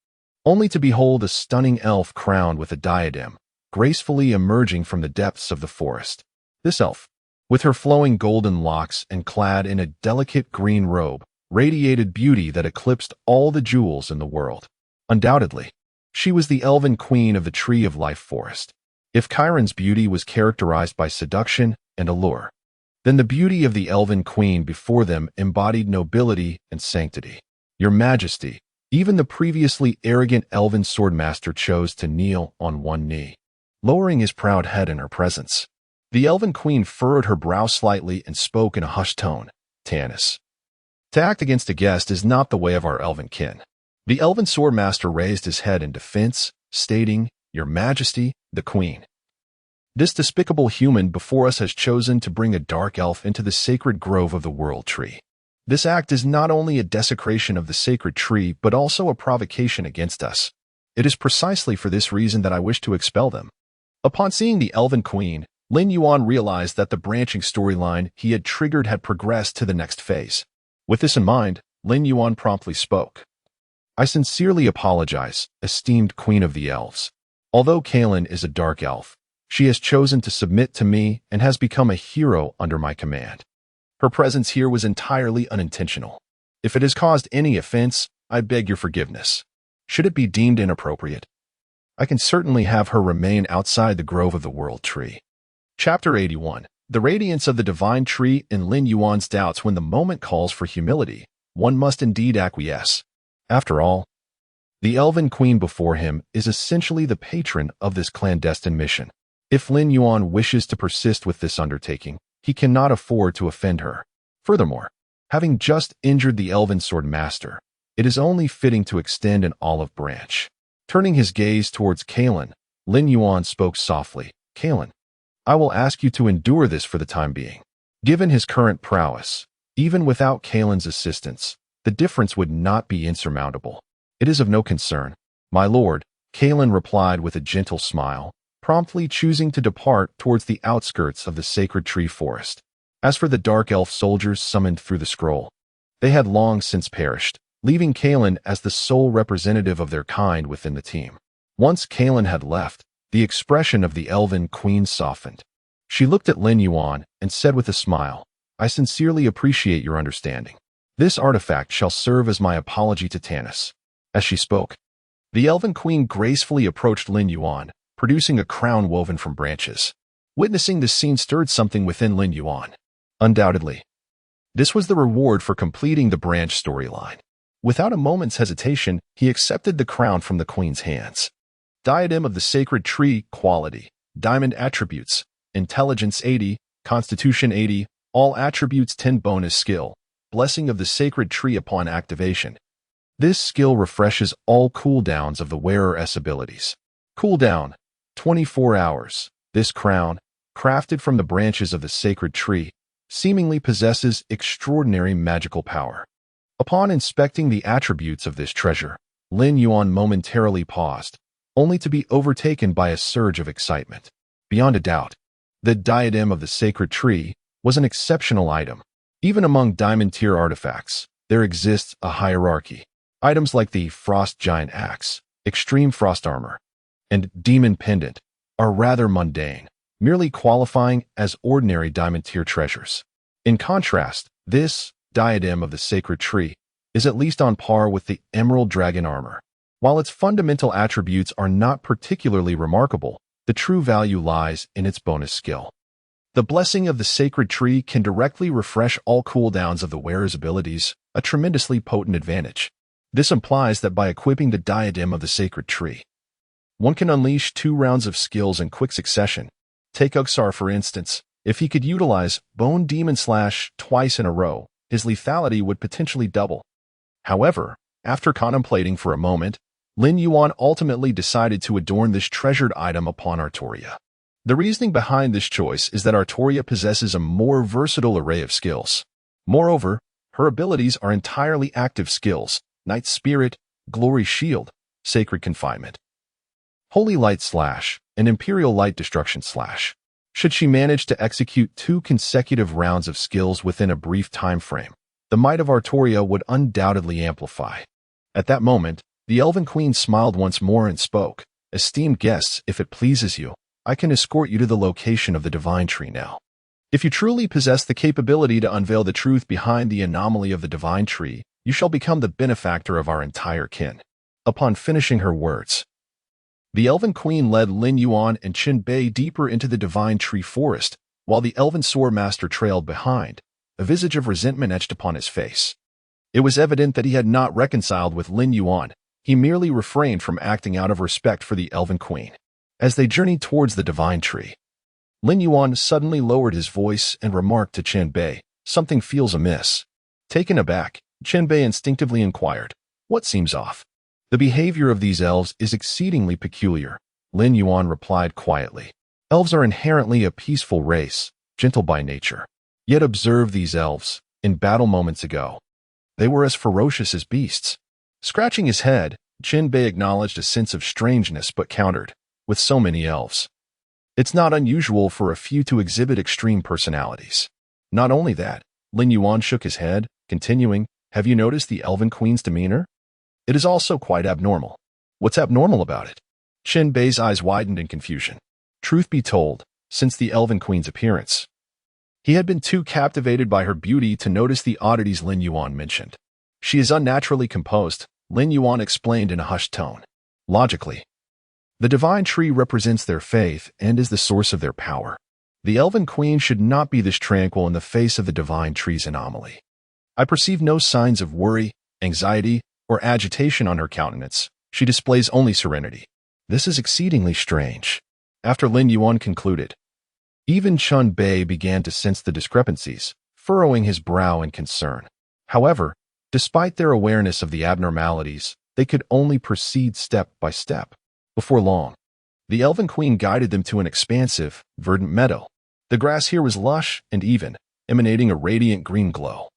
only to behold a stunning elf crowned with a diadem, gracefully emerging from the depths of the forest. This elf, with her flowing golden locks and clad in a delicate green robe, radiated beauty that eclipsed all the jewels in the world. Undoubtedly, she was the elven queen of the Tree of Life forest. If Chiron's beauty was characterized by seduction and allure, then the beauty of the elven queen before them embodied nobility and sanctity. "Your Majesty," even the previously arrogant elven swordmaster chose to kneel on one knee, lowering his proud head in her presence. The elven queen furrowed her brow slightly and spoke in a hushed tone. "Tanis, to act against a guest is not the way of our elven kin." The elven swordmaster raised his head in defense, stating, "Your Majesty, the Queen. This despicable human before us has chosen to bring a dark elf into the sacred grove of the World Tree. This act is not only a desecration of the sacred tree, but also a provocation against us. It is precisely for this reason that I wish to expel them." Upon seeing the elven queen, Lin Yuan realized that the branching storyline he had triggered had progressed to the next phase. With this in mind, Lin Yuan promptly spoke. "I sincerely apologize, esteemed Queen of the Elves. Although Kaelin is a dark elf, she has chosen to submit to me and has become a hero under my command. Her presence here was entirely unintentional. If it has caused any offense, I beg your forgiveness. Should it be deemed inappropriate, I can certainly have her remain outside the grove of the World Tree." Chapter 81. The radiance of the divine tree in Lin Yuan's doubts. When the moment calls for humility, one must indeed acquiesce. After all, the elven queen before him is essentially the patron of this clandestine mission. If Lin Yuan wishes to persist with this undertaking, he cannot afford to offend her. Furthermore, having just injured the elven sword master, it is only fitting to extend an olive branch. Turning his gaze towards Kaelin, Lin Yuan spoke softly. "Kaelin, I will ask you to endure this for the time being." Given his current prowess, even without Kaelin's assistance, the difference would not be insurmountable. "It is of no concern, my lord," Kaelin replied with a gentle smile, promptly choosing to depart towards the outskirts of the sacred tree forest. As for the dark elf soldiers summoned through the scroll, they had long since perished, leaving Kaelin as the sole representative of their kind within the team. Once Kaelin had left, the expression of the elven queen softened. She looked at Lin Yuan and said with a smile, "I sincerely appreciate your understanding. This artifact shall serve as my apology to Tanis." As she spoke, the elven queen gracefully approached Lin Yuan, producing a crown woven from branches. Witnessing this scene stirred something within Lin Yuan. Undoubtedly, this was the reward for completing the branch storyline. Without a moment's hesitation, he accepted the crown from the queen's hands. Diadem of the Sacred Tree, quality, diamond attributes, intelligence 80, constitution 80, all attributes 10 bonus skill, blessing of the Sacred Tree upon activation. This skill refreshes all cooldowns of the wearer's abilities. Cooldown, 24 hours. This crown, crafted from the branches of the sacred tree, seemingly possesses extraordinary magical power. Upon inspecting the attributes of this treasure, Lin Yuan momentarily paused, only to be overtaken by a surge of excitement. Beyond a doubt, the diadem of the sacred tree was an exceptional item. Even among diamond-tier artifacts, there exists a hierarchy. Items like the Frost Giant Axe, Extreme Frost Armor, and Demon Pendant are rather mundane, merely qualifying as ordinary diamond-tier treasures. In contrast, this diadem of the sacred tree is at least on par with the Emerald Dragon Armor. While its fundamental attributes are not particularly remarkable, the true value lies in its bonus skill. The blessing of the sacred tree can directly refresh all cooldowns of the wearer's abilities, a tremendously potent advantage. This implies that by equipping the diadem of the sacred tree, one can unleash 2 rounds of skills in quick succession. Take Uxar, for instance. If he could utilize Bone Demon Slash twice in a row, his lethality would potentially double. However, after contemplating for a moment, Lin Yuan ultimately decided to adorn this treasured item upon Artoria. The reasoning behind this choice is that Artoria possesses a more versatile array of skills. Moreover, her abilities are entirely active skills: Night Spirit, Glory Shield, Sacred Confinement, Holy Light Slash, and Imperial Light Destruction Slash. Should she manage to execute 2 consecutive rounds of skills within a brief time frame, the might of Artoria would undoubtedly amplify. At that moment, the Elven Queen smiled once more and spoke. "Esteemed guests, if it pleases you, I can escort you to the location of the Divine Tree now. If you truly possess the capability to unveil the truth behind the anomaly of the Divine Tree, you shall become the benefactor of our entire kin." Upon finishing her words, the Elven Queen led Lin Yuan and Qin Bei deeper into the Divine Tree forest, while the Elven Sword Master trailed behind, a visage of resentment etched upon his face. It was evident that he had not reconciled with Lin Yuan. He merely refrained from acting out of respect for the Elven Queen. As they journeyed towards the Divine Tree, Lin Yuan suddenly lowered his voice and remarked to Qin Bei, "Something feels amiss." Taken aback, Qin Bei instinctively inquired, "What seems off?" "The behavior of these elves is exceedingly peculiar," Lin Yuan replied quietly. "Elves are inherently a peaceful race, gentle by nature. Yet observe these elves. In battle moments ago, they were as ferocious as beasts." Scratching his head, Qin Bei acknowledged a sense of strangeness but countered, "With so many elves, it's not unusual for a few to exhibit extreme personalities." Not only that, Lin Yuan shook his head, continuing, "Have you noticed the Elven Queen's demeanor? It is also quite abnormal." "What's abnormal about it?" Qin Bei's eyes widened in confusion. Truth be told, since the Elven Queen's appearance, he had been too captivated by her beauty to notice the oddities Lin Yuan mentioned. "She is unnaturally composed," Lin Yuan explained in a hushed tone. "Logically, the Divine Tree represents their faith and is the source of their power. The Elven Queen should not be this tranquil in the face of the Divine Tree's anomaly. I perceive no signs of worry, anxiety, or agitation on her countenance. She displays only serenity. This is exceedingly strange." After Lin Yuan concluded, even Qin Bei began to sense the discrepancies, furrowing his brow in concern. However, despite their awareness of the abnormalities, they could only proceed step by step. Before long, the Elven Queen guided them to an expansive, verdant meadow. The grass here was lush and even, emanating a radiant green glow,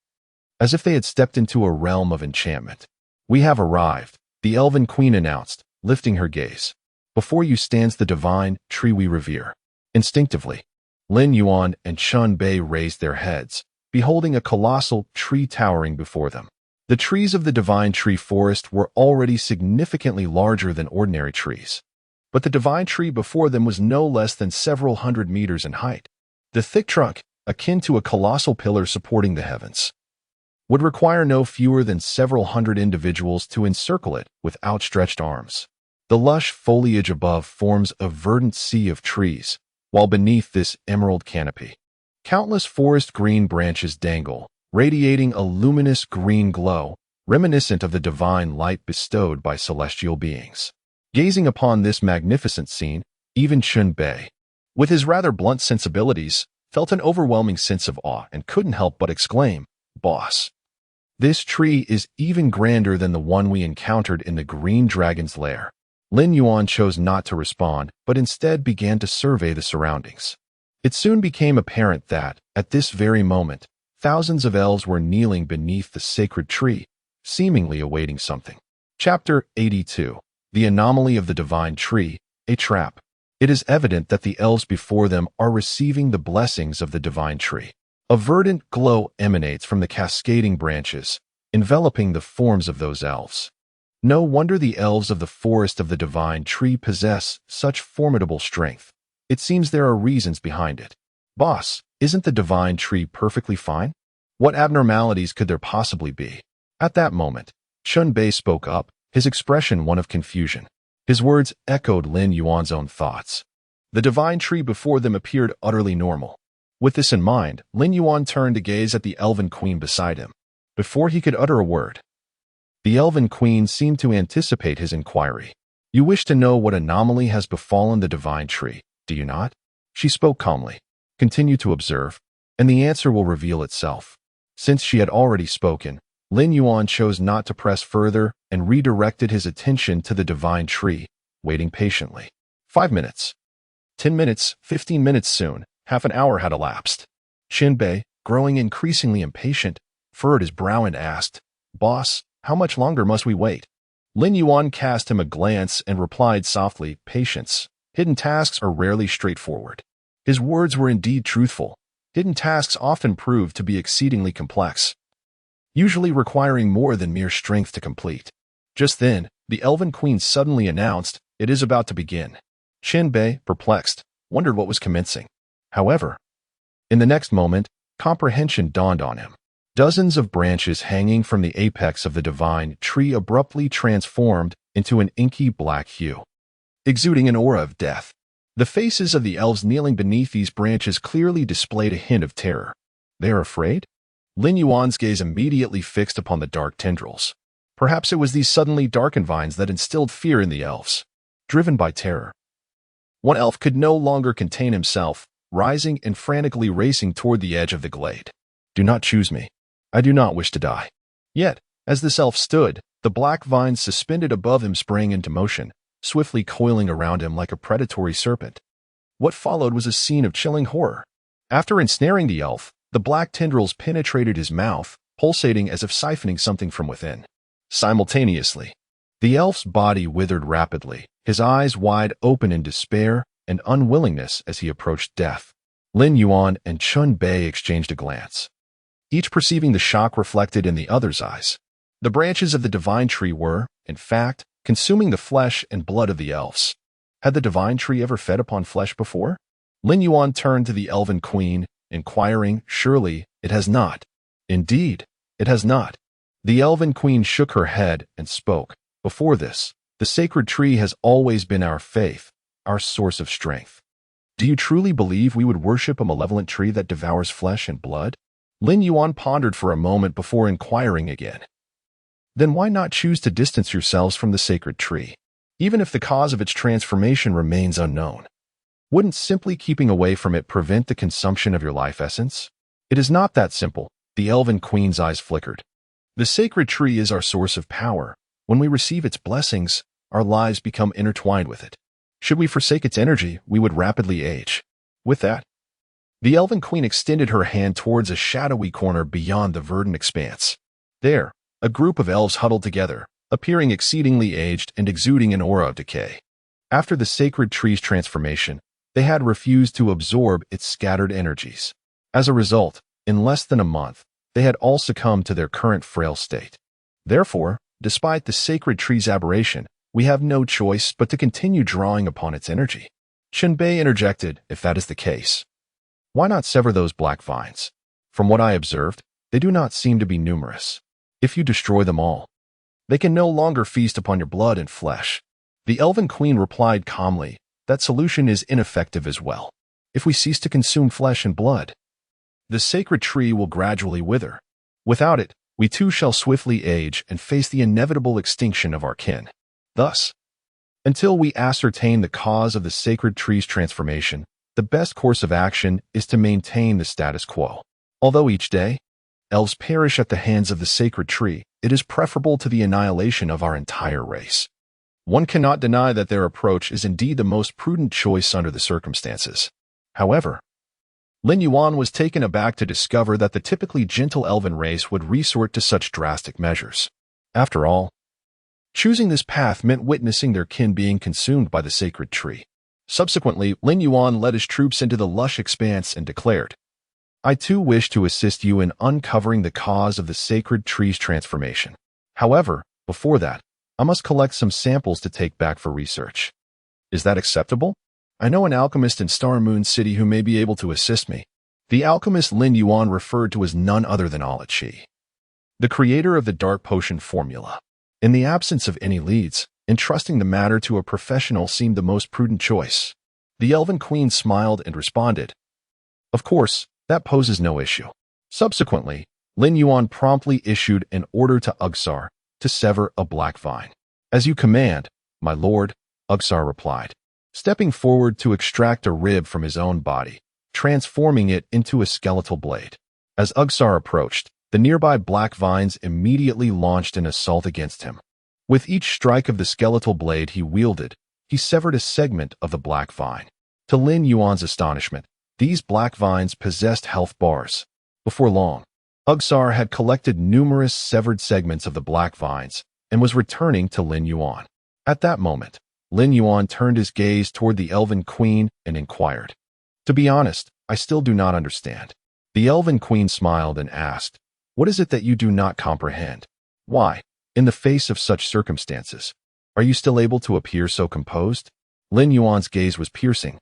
as if they had stepped into a realm of enchantment. "We have arrived," the Elven Queen announced, lifting her gaze. "Before you stands the Divine Tree we revere." Instinctively, Lin Yuan and Qin Bei raised their heads, beholding a colossal tree towering before them. The trees of the Divine Tree forest were already significantly larger than ordinary trees, but the Divine Tree before them was no less than several hundred meters in height. The thick trunk, akin to a colossal pillar supporting the heavens, would require no fewer than several hundred individuals to encircle it with outstretched arms. The lush foliage above forms a verdant sea of trees, while beneath this emerald canopy, countless forest green branches dangle, radiating a luminous green glow, reminiscent of the divine light bestowed by celestial beings. Gazing upon this magnificent scene, even Qin Bei, with his rather blunt sensibilities, felt an overwhelming sense of awe and couldn't help but exclaim, "Boss, This tree is even grander than the one we encountered in the green dragon's lair. Lin Yuan chose not to respond, but instead began to survey the surroundings. It soon became apparent that, at this very moment, thousands of elves were kneeling beneath the sacred tree, seemingly awaiting something. Chapter 82. The Anomaly of the Divine Tree, a Trap. It is evident that the elves before them are receiving the blessings of the divine tree. A verdant glow emanates from the cascading branches, enveloping the forms of those elves. No wonder the elves of the forest of the divine tree possess such formidable strength. It seems there are reasons behind it. Boss, isn't the divine tree perfectly fine? What abnormalities could there possibly be? At that moment, Chun Bei spoke up, his expression one of confusion. His words echoed Lin Yuan's own thoughts. The divine tree before them appeared utterly normal. With this in mind, Lin Yuan turned to gaze at the elven queen beside him. Before he could utter a word, the elven queen seemed to anticipate his inquiry. You wish to know what anomaly has befallen the divine tree, do you not? She spoke calmly. Continue to observe, and the answer will reveal itself. Since she had already spoken, Lin Yuan chose not to press further and redirected his attention to the divine tree, waiting patiently. 5 minutes. 10 minutes, 15 minutes soon, half an hour had elapsed. Qin Bei, growing increasingly impatient, furrowed his brow and asked, Boss, how much longer must we wait? Lin Yuan cast him a glance and replied softly, Patience. Hidden tasks are rarely straightforward. His words were indeed truthful. Hidden tasks often prove to be exceedingly complex, usually requiring more than mere strength to complete. Just then, the elven queen suddenly announced, It is about to begin. Qin Bei, perplexed, wondered what was commencing. However, in the next moment, comprehension dawned on him. Dozens of branches hanging from the apex of the divine tree abruptly transformed into an inky black hue, exuding an aura of death. The faces of the elves kneeling beneath these branches clearly displayed a hint of terror. They are afraid? Lin Yuan's gaze immediately fixed upon the dark tendrils. Perhaps it was these suddenly darkened vines that instilled fear in the elves. Driven by terror, one elf could no longer contain himself, rising and frantically racing toward the edge of the glade. Do not choose me. I do not wish to die. Yet, as this elf stood, the black vines suspended above him sprang into motion, swiftly coiling around him like a predatory serpent. What followed was a scene of chilling horror. After ensnaring the elf, the black tendrils penetrated his mouth, pulsating as if siphoning something from within. Simultaneously, the elf's body withered rapidly, his eyes wide open in despair and unwillingness as he approached death. Lin Yuan and Chun Bei exchanged a glance, each perceiving the shock reflected in the other's eyes. The branches of the divine tree were, in fact, consuming the flesh and blood of the elves. Had the divine tree ever fed upon flesh before? Lin Yuan turned to the elven queen, inquiring, Surely, it has not. Indeed, it has not. The elven queen shook her head and spoke. Before this, the sacred tree has always been our faith, our source of strength. Do you truly believe we would worship a malevolent tree that devours flesh and blood? Lin Yuan pondered for a moment before inquiring again. Then why not choose to distance yourselves from the sacred tree, even if the cause of its transformation remains unknown? Wouldn't simply keeping away from it prevent the consumption of your life essence? It is not that simple. The elven queen's eyes flickered. The sacred tree is our source of power. When we receive its blessings, our lives become intertwined with it. Should we forsake its energy, we would rapidly age. With that, the elven queen extended her hand towards a shadowy corner beyond the verdant expanse. There, a group of elves huddled together, appearing exceedingly aged and exuding an aura of decay. After the sacred tree's transformation, they had refused to absorb its scattered energies. As a result, in less than a month, they had all succumbed to their current frail state. Therefore, despite the sacred tree's aberration, we have no choice but to continue drawing upon its energy. Qin Bei interjected, If that is the case, why not sever those black vines? From what I observed, they do not seem to be numerous. If you destroy them all, they can no longer feast upon your blood and flesh. The elven queen replied calmly, That solution is ineffective as well. If we cease to consume flesh and blood, the sacred tree will gradually wither. Without it, we too shall swiftly age and face the inevitable extinction of our kin. Thus, until we ascertain the cause of the sacred tree's transformation, the best course of action is to maintain the status quo. Although each day, elves perish at the hands of the sacred tree, it is preferable to the annihilation of our entire race. One cannot deny that their approach is indeed the most prudent choice under the circumstances. However, Lin Yuan was taken aback to discover that the typically gentle elven race would resort to such drastic measures. After all, choosing this path meant witnessing their kin being consumed by the sacred tree. Subsequently, Lin Yuan led his troops into the lush expanse and declared, "I too wish to assist you in uncovering the cause of the sacred tree's transformation. However, before that, I must collect some samples to take back for research. Is that acceptable? I know an alchemist in Star Moon City who may be able to assist me." The alchemist Lin Yuan referred to as none other than Chi, the creator of the dark potion formula. In the absence of any leads, entrusting the matter to a professional seemed the most prudent choice. The Elven Queen smiled and responded, "Of course, that poses no issue." Subsequently, Lin Yuan promptly issued an order to Ugsar to sever a black vine. "As you command, my lord," Ugsar replied, stepping forward to extract a rib from his own body, transforming it into a skeletal blade. As Ugsar approached, the nearby black vines immediately launched an assault against him. With each strike of the skeletal blade he wielded, he severed a segment of the black vine. To Lin Yuan's astonishment, these black vines possessed health bars. Before long, Ugsar had collected numerous severed segments of the black vines and was returning to Lin Yuan. At that moment, Lin Yuan turned his gaze toward the Elven Queen and inquired, "To be honest, I still do not understand." The Elven Queen smiled and asked, "What is it that you do not comprehend? Why, in the face of such circumstances, are you still able to appear so composed?" Lin Yuan's gaze was piercing.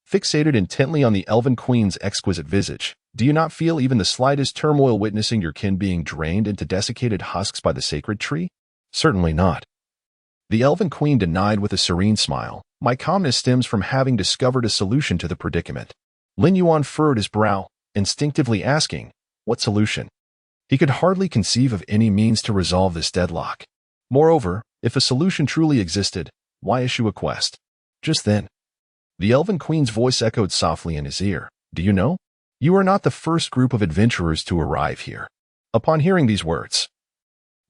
Fixated intently on the Elven Queen's exquisite visage, "Do you not feel even the slightest turmoil witnessing your kin being drained into desiccated husks by the sacred tree?" "Certainly not." The Elven Queen denied with a serene smile, "My calmness stems from having discovered a solution to the predicament." Lin Yuan furrowed his brow, instinctively asking, "What solution?" He could hardly conceive of any means to resolve this deadlock. Moreover, if a solution truly existed, why issue a quest? Just then, the Elven Queen's voice echoed softly in his ear, "Do you know? You are not the first group of adventurers to arrive here." Upon hearing these words,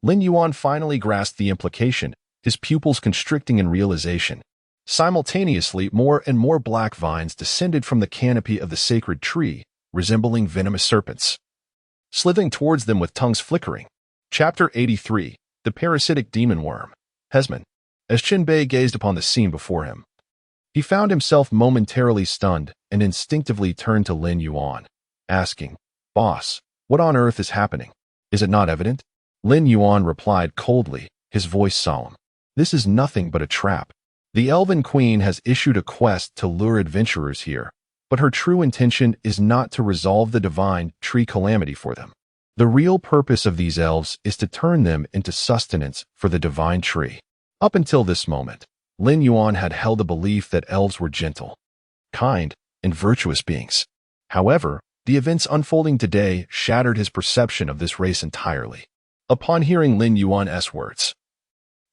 Lin Yuan finally grasped the implication, his pupils constricting in realization. Simultaneously, more and more black vines descended from the canopy of the sacred tree, resembling venomous serpents, slithering towards them with tongues flickering. Chapter 83, The Parasitic Demon Worm. Hesman. As Qinbei gazed upon the scene before him, he found himself momentarily stunned and instinctively turned to Lin Yuan, asking, "Boss, what on earth is happening? Is it not evident?" Lin Yuan replied coldly, his voice solemn, "This is nothing but a trap. The Elven Queen has issued a quest to lure adventurers here, but her true intention is not to resolve the divine tree calamity for them. The real purpose of these elves is to turn them into sustenance for the divine tree." Up until this moment, Lin Yuan had held the belief that elves were gentle, kind, and virtuous beings. However, the events unfolding today shattered his perception of this race entirely. Upon hearing Lin Yuan's words,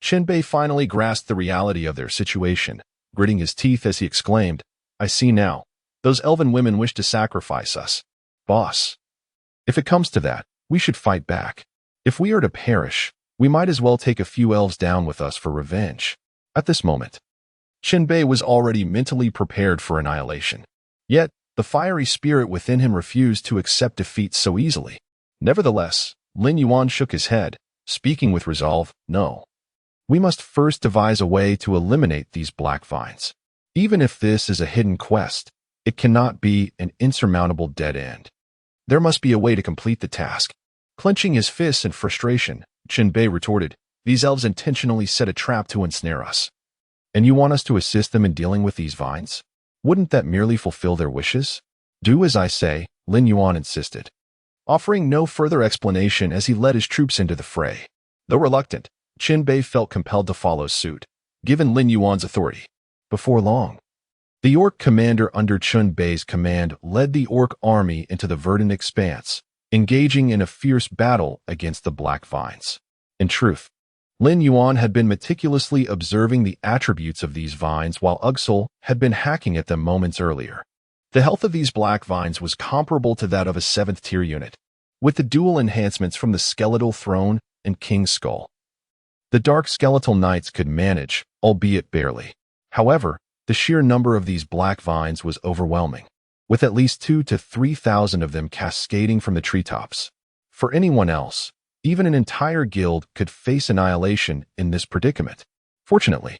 Qinbei finally grasped the reality of their situation, gritting his teeth as he exclaimed, "I see now. Those elven women wish to sacrifice us. Boss, if it comes to that, we should fight back. If we are to perish, we might as well take a few elves down with us for revenge." At this moment, Qinbei was already mentally prepared for annihilation. Yet, the fiery spirit within him refused to accept defeat so easily. Nevertheless, Lin Yuan shook his head, speaking with resolve, "No. We must first devise a way to eliminate these black vines. Even if this is a hidden quest, it cannot be an insurmountable dead end. There must be a way to complete the task." Clenching his fists in frustration, Qinbei retorted, "These elves intentionally set a trap to ensnare us. And you want us to assist them in dealing with these vines? Wouldn't that merely fulfill their wishes?" "Do as I say," Lin Yuan insisted, offering no further explanation as he led his troops into the fray. Though reluctant, Qinbei felt compelled to follow suit, given Lin Yuan's authority. Before long, the orc commander under Qinbei's command led the orc army into the verdant expanse, engaging in a fierce battle against the black vines. In truth, Lin Yuan had been meticulously observing the attributes of these vines while Ugsal had been hacking at them moments earlier. The health of these black vines was comparable to that of a 7th-tier unit. with the dual enhancements from the skeletal throne and king's skull. The dark skeletal knights could manage, albeit barely. However, the sheer number of these black vines was overwhelming, with at least 2,000 to 3,000 of them cascading from the treetops. For anyone else, even an entire guild could face annihilation in this predicament. Fortunately,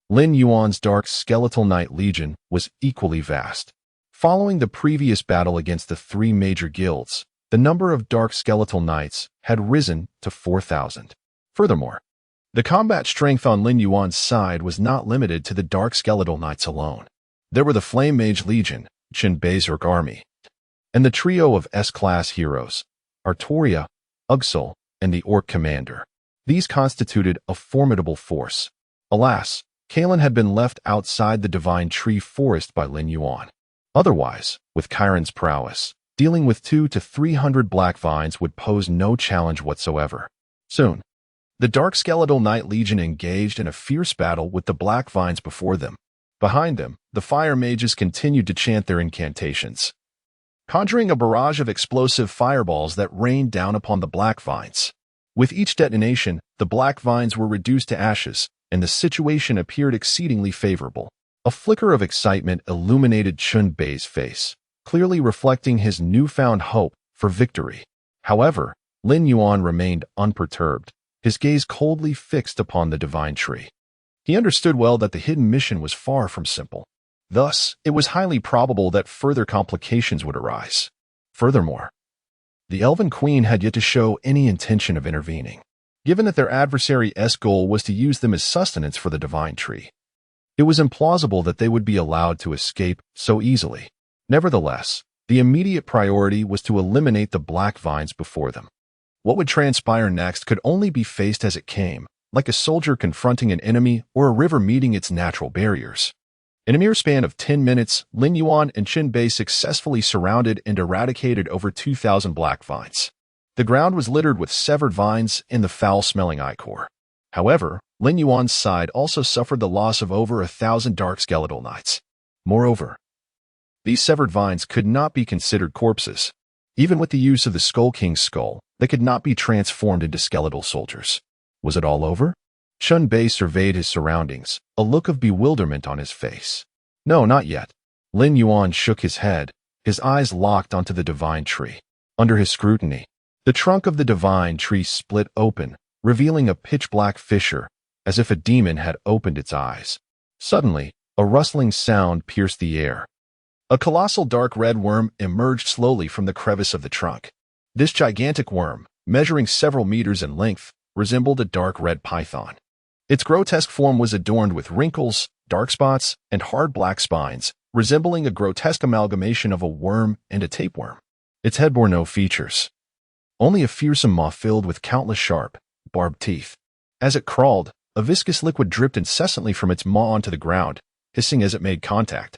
Lin Yuan's Dark Skeletal Knight Legion was equally vast. Following the previous battle against the three major guilds, the number of Dark Skeletal Knights had risen to 4,000. Furthermore, the combat strength on Lin Yuan's side was not limited to the Dark Skeletal Knights alone. There were the Flame Mage Legion, Qin Bei's Orc Army, and the trio of S-class heroes, Artoria, Ugsul, and the Orc Commander. These constituted a formidable force. Alas, Kalen had been left outside the Divine Tree Forest by Lin Yuan. Otherwise, with Chiron's prowess, dealing with 200 to 300 black vines would pose no challenge whatsoever. Soon, the Dark Skeletal Knight Legion engaged in a fierce battle with the black vines before them. Behind them, the fire mages continued to chant their incantations, conjuring a barrage of explosive fireballs that rained down upon the black vines. With each detonation, the black vines were reduced to ashes, and the situation appeared exceedingly favorable. A flicker of excitement illuminated Qin Bei's face, clearly reflecting his newfound hope for victory. However, Lin Yuan remained unperturbed, his gaze coldly fixed upon the Divine Tree. He understood well that the hidden mission was far from simple. Thus, it was highly probable that further complications would arise. Furthermore, the Elven Queen had yet to show any intention of intervening, given that their adversary's goal was to use them as sustenance for the Divine Tree. It was implausible that they would be allowed to escape so easily. Nevertheless, the immediate priority was to eliminate the black vines before them. What would transpire next could only be faced as it came, like a soldier confronting an enemy or a river meeting its natural barriers. In a mere span of 10 minutes, Lin Yuan and Qin Bei successfully surrounded and eradicated over 2,000 black vines. The ground was littered with severed vines and the foul-smelling ichor. However, Lin Yuan's side also suffered the loss of over 1,000 Dark Skeletal Knights. Moreover, these severed vines could not be considered corpses. Even with the use of the Skull King's skull, they could not be transformed into skeletal soldiers. Was it all over? Qin Bei surveyed his surroundings, a look of bewilderment on his face. No, not yet. Lin Yuan shook his head, his eyes locked onto the Divine Tree. Under his scrutiny, the trunk of the Divine Tree split open, revealing a pitch-black fissure, as if a demon had opened its eyes. Suddenly, a rustling sound pierced the air. A colossal dark red worm emerged slowly from the crevice of the trunk. This gigantic worm, measuring several meters in length, resembled a dark red python. Its grotesque form was adorned with wrinkles, dark spots, and hard black spines, resembling a grotesque amalgamation of a worm and a tapeworm. Its head bore no features, only a fearsome maw filled with countless sharp, barbed teeth. As it crawled, a viscous liquid dripped incessantly from its maw onto the ground, hissing as it made contact,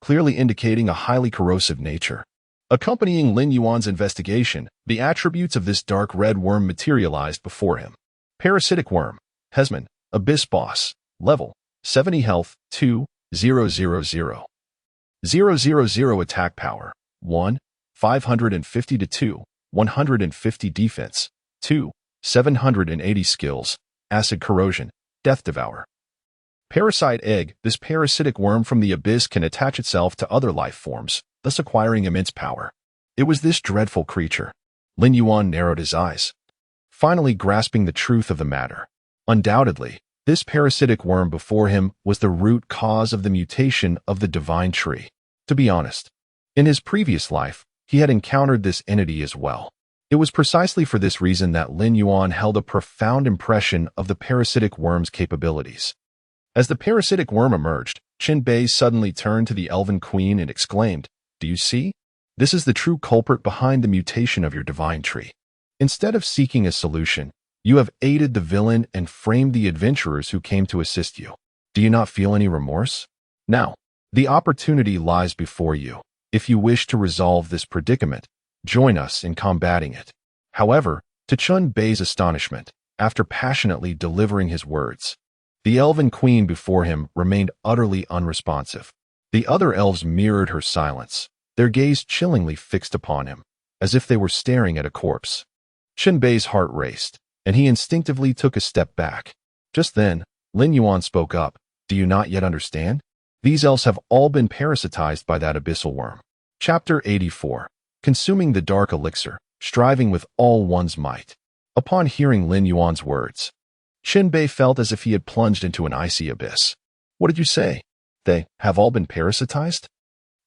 clearly indicating a highly corrosive nature. Accompanying Lin Yuan's investigation, the attributes of this dark red worm materialized before him. Parasitic worm, Hesman, Abyss Boss, level, 70 health, 2,000. 000 attack power, 1, 550 to 2, 150 defense, 2, 780 skills, acid corrosion, death devour. Parasite egg, this parasitic worm from the abyss can attach itself to other life forms, thus acquiring immense power. It was this dreadful creature. Lin Yuan narrowed his eyes, finally grasping the truth of the matter. Undoubtedly, this parasitic worm before him was the root cause of the mutation of the Divine Tree. To be honest, in his previous life, he had encountered this entity as well. It was precisely for this reason that Lin Yuan held a profound impression of the parasitic worm's capabilities. As the parasitic worm emerged, Qin Bei suddenly turned to the Elven Queen and exclaimed, "Do you see? This is the true culprit behind the mutation of your Divine Tree. Instead of seeking a solution, you have aided the villain and framed the adventurers who came to assist you. Do you not feel any remorse? Now, the opportunity lies before you. If you wish to resolve this predicament, join us in combating it." However, to Qin Bei's astonishment, after passionately delivering his words, the Elven Queen before him remained utterly unresponsive. The other elves mirrored her silence, their gaze chillingly fixed upon him. as if they were staring at a corpse. Shenbei's heart raced, and he instinctively took a step back. Just then, Lin Yuan spoke up. Do you not yet understand? These elves have all been parasitized by that abyssal worm. Chapter 84. Consuming the dark elixir, striving with all one's might. Upon hearing Lin Yuan's words, Shenbei felt as if he had plunged into an icy abyss. What did you say? They have all been parasitized?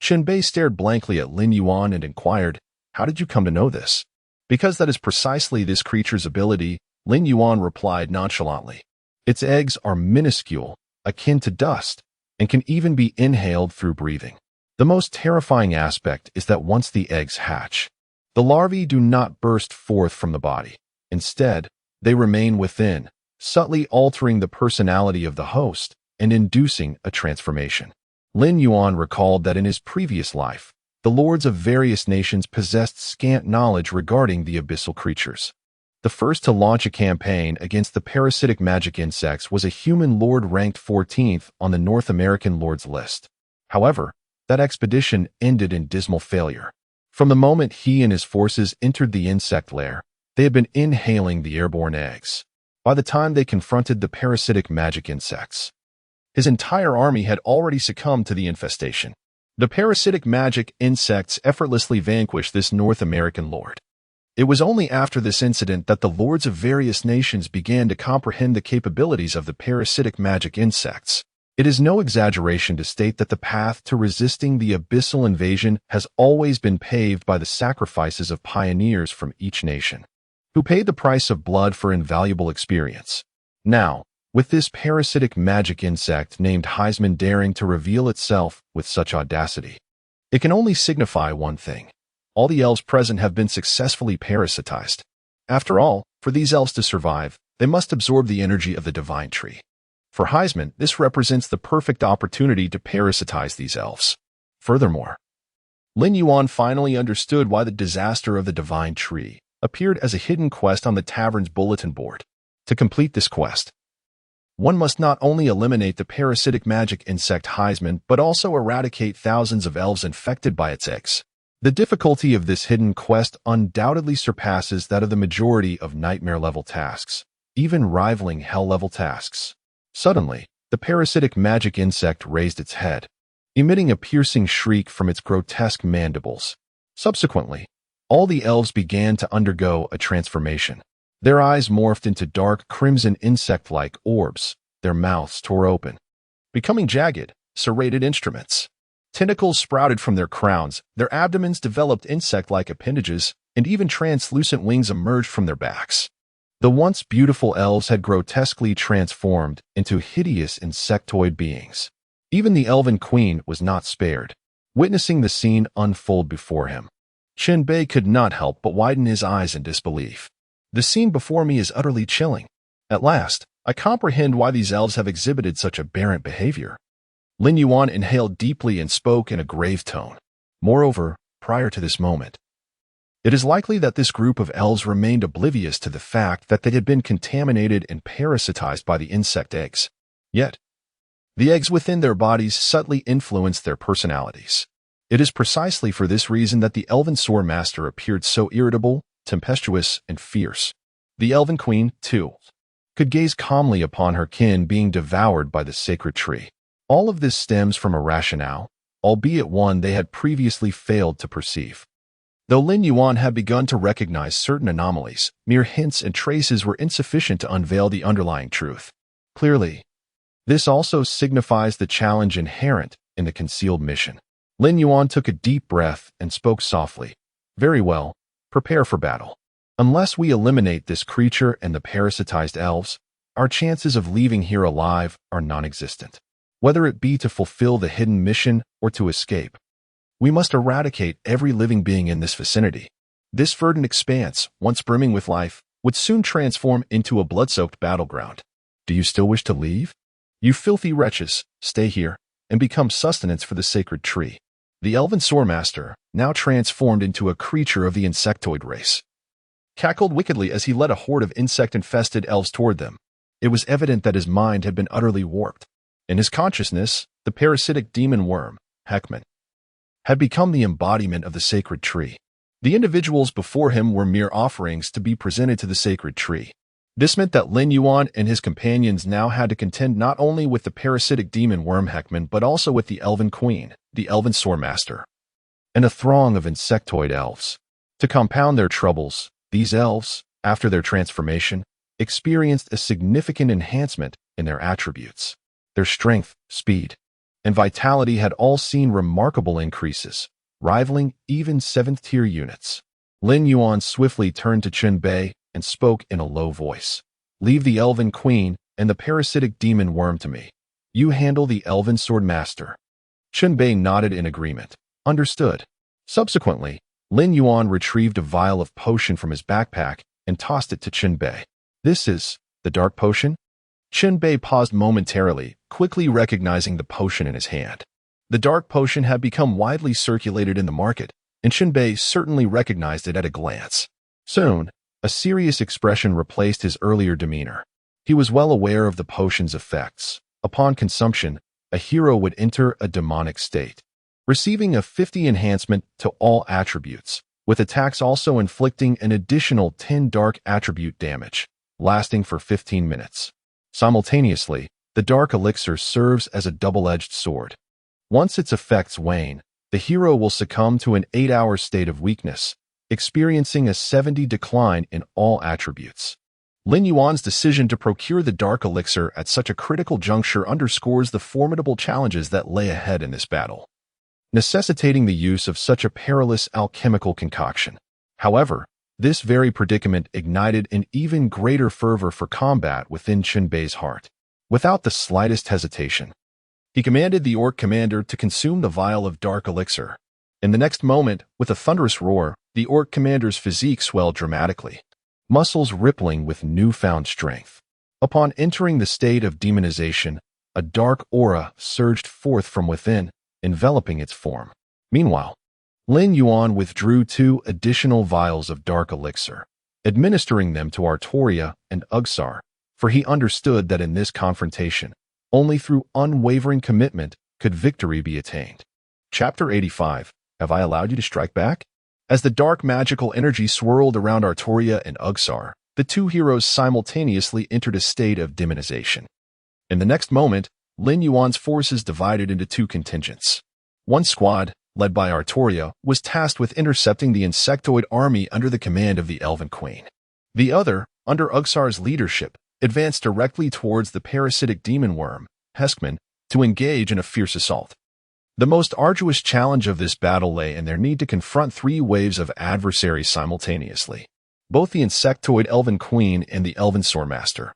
Shenbei stared blankly at Lin Yuan and inquired, how did you come to know this? Because that is precisely this creature's ability, Lin Yuan replied nonchalantly. Its eggs are minuscule, akin to dust, and can even be inhaled through breathing. The most terrifying aspect is that once the eggs hatch, the larvae do not burst forth from the body. Instead, they remain within, subtly altering the personality of the host and inducing a transformation. Lin Yuan recalled that in his previous life, the lords of various nations possessed scant knowledge regarding the abyssal creatures. The first to launch a campaign against the parasitic magic insects was a human lord ranked 14th on the North American lords list. However, that expedition ended in dismal failure. From the moment he and his forces entered the insect lair, they had been inhaling the airborne eggs. By the time they confronted the parasitic magic insects, his entire army had already succumbed to the infestation. The parasitic magic insects effortlessly vanquished this North American lord. It was only after this incident that the lords of various nations began to comprehend the capabilities of the parasitic magic insects. It is no exaggeration to state that the path to resisting the abyssal invasion has always been paved by the sacrifices of pioneers from each nation, who paid the price of blood for invaluable experience. Now, with this parasitic magic insect named Heisman daring to reveal itself with such audacity, it can only signify one thing. All the elves present have been successfully parasitized. After all, for these elves to survive, they must absorb the energy of the divine tree. For Heisman, this represents the perfect opportunity to parasitize these elves. Furthermore, Lin Yuan finally understood why the disaster of the divine tree appeared as a hidden quest on the tavern's bulletin board. To complete this quest, one must not only eliminate the parasitic magic insect Heisman, but also eradicate thousands of elves infected by its eggs. The difficulty of this hidden quest undoubtedly surpasses that of the majority of nightmare-level tasks, even rivaling hell-level tasks. Suddenly, the parasitic magic insect raised its head, emitting a piercing shriek from its grotesque mandibles. Subsequently, all the elves began to undergo a transformation. Their eyes morphed into dark crimson insect-like orbs, their mouths tore open, becoming jagged, serrated instruments. Tentacles sprouted from their crowns, their abdomens developed insect-like appendages, and even translucent wings emerged from their backs. The once beautiful elves had grotesquely transformed into hideous insectoid beings. Even the elven queen was not spared. Witnessing the scene unfold before him, Shenbei could not help but widen his eyes in disbelief. The scene before me is utterly chilling. At last, I comprehend why these elves have exhibited such aberrant behavior. Lin Yuan inhaled deeply and spoke in a grave tone. Moreover, prior to this moment, it is likely that this group of elves remained oblivious to the fact that they had been contaminated and parasitized by the insect eggs. Yet, the eggs within their bodies subtly influenced their personalities. It is precisely for this reason that the elven sword master appeared so irritable, tempestuous, and fierce. The elven queen, too, could gaze calmly upon her kin being devoured by the sacred tree. All of this stems from a rationale, albeit one they had previously failed to perceive. Though Lin Yuan had begun to recognize certain anomalies, mere hints and traces were insufficient to unveil the underlying truth. Clearly, this also signifies the challenge inherent in the concealed mission. Lin Yuan took a deep breath and spoke softly. Very well, prepare for battle. Unless we eliminate this creature and the parasitized elves, our chances of leaving here alive are non-existent. Whether it be to fulfill the hidden mission or to escape, we must eradicate every living being in this vicinity. This verdant expanse, once brimming with life, would soon transform into a blood-soaked battleground. Do you still wish to leave? You filthy wretches, stay here and become sustenance for the sacred tree. The elven swordmaster, now transformed into a creature of the insectoid race, cackled wickedly as he led a horde of insect-infested elves toward them. It was evident that his mind had been utterly warped. In his consciousness, the parasitic demon worm, Heckman, had become the embodiment of the sacred tree. The individuals before him were mere offerings to be presented to the sacred tree. This meant that Lin Yuan and his companions now had to contend not only with the parasitic demon worm Heckman, but also with the Elven Queen, the Elven Swordmaster, and a throng of insectoid elves. To compound their troubles, these elves, after their transformation, experienced a significant enhancement in their attributes. Their strength, speed, and vitality had all seen remarkable increases, rivaling even 7th-tier units. Lin Yuan swiftly turned to Chen Bei and spoke in a low voice. "Leave the Elven Queen and the parasitic demon worm to me. You handle the Elven Swordmaster." Chen Bei nodded in agreement. Understood. Subsequently, Lin Yuan retrieved a vial of potion from his backpack and tossed it to Chen Bei. "This is the dark potion?" Chen Bei paused momentarily, quickly recognizing the potion in his hand. The dark potion had become widely circulated in the market, and Chen Bei certainly recognized it at a glance. Soon, a serious expression replaced his earlier demeanor. He was well aware of the potion's effects. Upon consumption, a hero would enter a demonic state, receiving a 50 enhancement to all attributes, with attacks also inflicting an additional 10 dark attribute damage, lasting for 15 minutes. Simultaneously, the dark elixir serves as a double-edged sword. Once its effects wane, the hero will succumb to an 8-hour state of weakness, experiencing a 70 decline in all attributes. Lin Yuan's decision to procure the dark elixir at such a critical juncture underscores the formidable challenges that lay ahead in this battle, necessitating the use of such a perilous alchemical concoction. However, this very predicament ignited an even greater fervor for combat within Chen Bei's heart. Without the slightest hesitation, he commanded the orc commander to consume the vial of dark elixir. In the next moment, with a thunderous roar, the orc commander's physique swelled dramatically, muscles rippling with newfound strength. Upon entering the state of demonization, a dark aura surged forth from within, enveloping its form. Meanwhile, Lin Yuan withdrew 2 additional vials of dark elixir, administering them to Artoria and Ugsar, for he understood that in this confrontation, only through unwavering commitment could victory be attained. Chapter 85. Have I allowed you to strike back? As the dark magical energy swirled around Artoria and Ugsar, the 2 heroes simultaneously entered a state of demonization. In the next moment, Lin Yuan's forces divided into 2 contingents. One squad, led by Artoria, was tasked with intercepting the insectoid army under the command of the Elven Queen. The other, under Ugsar's leadership, advanced directly towards the parasitic demon worm, Heskman, to engage in a fierce assault. The most arduous challenge of this battle lay in their need to confront 3 waves of adversaries simultaneously. Both the insectoid Elven Queen and the Elven Swordmaster,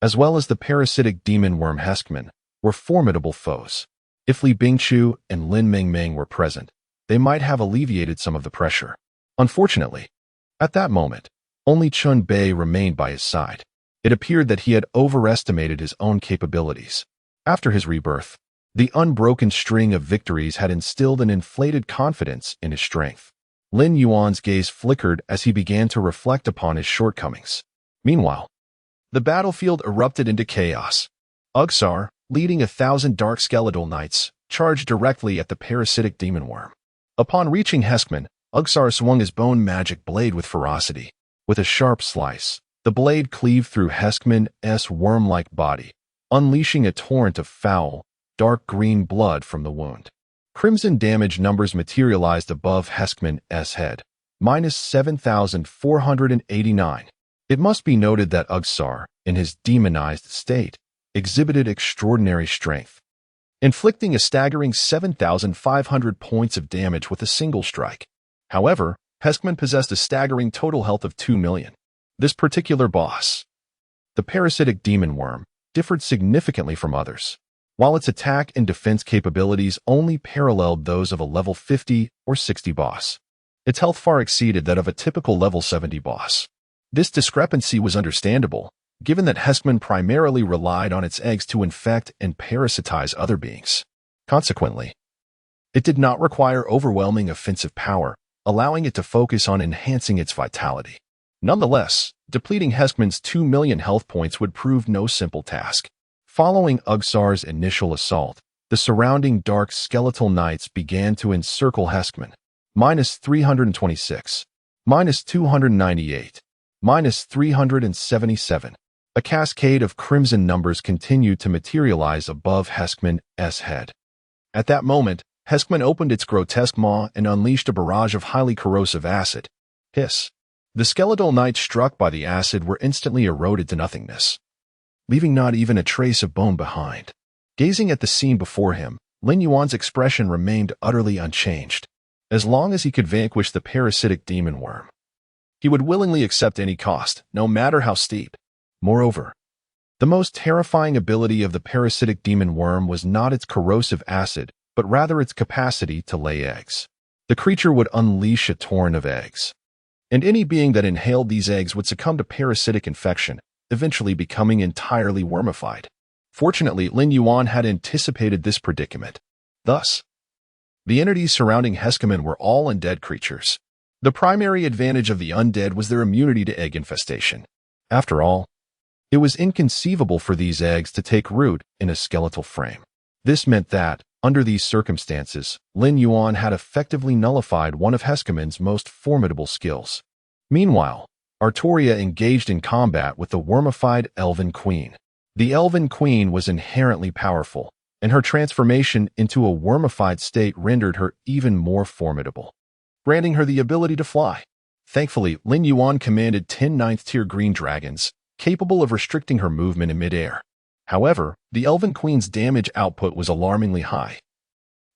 as well as the parasitic demon worm Heskman, were formidable foes. If Li Bingchu and Lin Mengmeng were present, they might have alleviated some of the pressure. Unfortunately, at that moment, only Chen Bei remained by his side. It appeared that he had overestimated his own capabilities. After his rebirth, the unbroken string of victories had instilled an inflated confidence in his strength. Lin Yuan's gaze flickered as he began to reflect upon his shortcomings. Meanwhile, the battlefield erupted into chaos. Ugsar, leading 1,000 dark skeletal knights, charged directly at the parasitic demon worm. Upon reaching Heskman, Ugsar swung his bone magic blade with ferocity. With a sharp slice, the blade cleaved through Heskman's worm-like body, unleashing a torrent of foul, dark green blood from the wound. Crimson damage numbers materialized above Heskman's head, -7,489. It must be noted that Ugsar, in his demonized state, exhibited extraordinary strength, inflicting a staggering 7,500 points of damage with a single strike. However, Heskman possessed a staggering total health of 2 million. This particular boss, the parasitic demon worm, differed significantly from others. While its attack and defense capabilities only paralleled those of a level 50 or 60 boss, its health far exceeded that of a typical level 70 boss. This discrepancy was understandable, given that Heskman primarily relied on its eggs to infect and parasitize other beings. Consequently, it did not require overwhelming offensive power, allowing it to focus on enhancing its vitality. Nonetheless, depleting Heskman's 2 million health points would prove no simple task. Following Ugsar's initial assault, the surrounding dark skeletal knights began to encircle Heskman. -326. minus 298, minus 377. A cascade of crimson numbers continued to materialize above Heskman's head. At that moment, Heskman opened its grotesque maw and unleashed a barrage of highly corrosive acid. Hiss. The skeletal knights struck by the acid were instantly eroded to nothingness, leaving not even a trace of bone behind. Gazing at the scene before him, Lin Yuan's expression remained utterly unchanged. As long as he could vanquish the parasitic demon worm, he would willingly accept any cost, no matter how steep. Moreover, the most terrifying ability of the parasitic demon worm was not its corrosive acid, but rather its capacity to lay eggs. The creature would unleash a torrent of eggs, and any being that inhaled these eggs would succumb to parasitic infection, eventually becoming entirely wormified. Fortunately, Lin Yuan had anticipated this predicament. Thus, the entities surrounding Heskman were all undead creatures. The primary advantage of the undead was their immunity to egg infestation. After all, it was inconceivable for these eggs to take root in a skeletal frame. This meant that, under these circumstances, Lin Yuan had effectively nullified one of Heskman's most formidable skills. Meanwhile, Artoria engaged in combat with the wormified Elven Queen. The Elven Queen was inherently powerful, and her transformation into a wormified state rendered her even more formidable, granting her the ability to fly. Thankfully, Lin Yuan commanded 10 ninth-tier green dragons, capable of restricting her movement in midair. However, the Elven Queen's damage output was alarmingly high.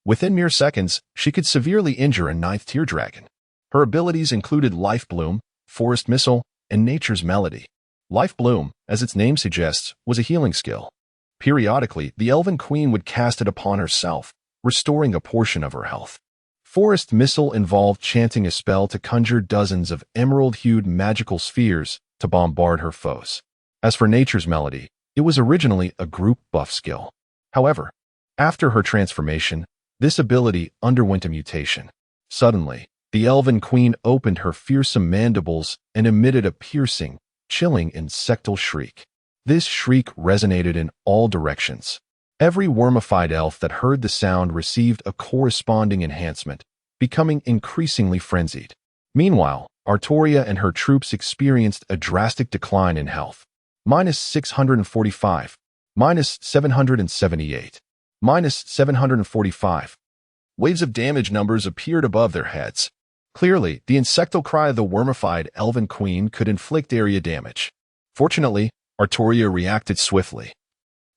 Within mere seconds, she could severely injure a 9th-tier dragon. Her abilities included Life Bloom, Forest Missile, and Nature's Melody. Life Bloom, as its name suggests, was a healing skill. Periodically, the Elven Queen would cast it upon herself, restoring a portion of her health. Forest Missile involved chanting a spell to conjure dozens of emerald-hued magical spheres to bombard her foes. As for Nature's Melody, it was originally a group buff skill. However, after her transformation, this ability underwent a mutation. Suddenly, the Elven Queen opened her fearsome mandibles and emitted a piercing, chilling insectal shriek. This shriek resonated in all directions. Every wormified elf that heard the sound received a corresponding enhancement, becoming increasingly frenzied. Meanwhile, Artoria and her troops experienced a drastic decline in health. Minus 645, minus 778, minus 745. Waves of damage numbers appeared above their heads. Clearly, the insectal cry of the wormified Elven Queen could inflict area damage. Fortunately, Artoria reacted swiftly,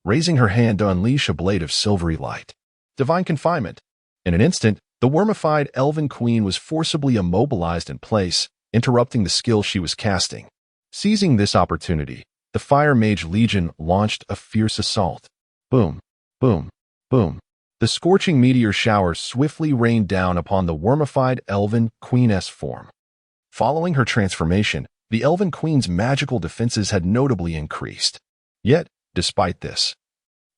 raising her hand to unleash a blade of silvery light. Divine Confinement. In an instant, the wormified Elven Queen was forcibly immobilized in place, interrupting the skill she was casting. Seizing this opportunity, the Fire Mage Legion launched a fierce assault. Boom, boom, boom. The scorching meteor shower swiftly rained down upon the wormified Elven Queen's form. Following her transformation, the Elven Queen's magical defenses had notably increased. Yet, despite this,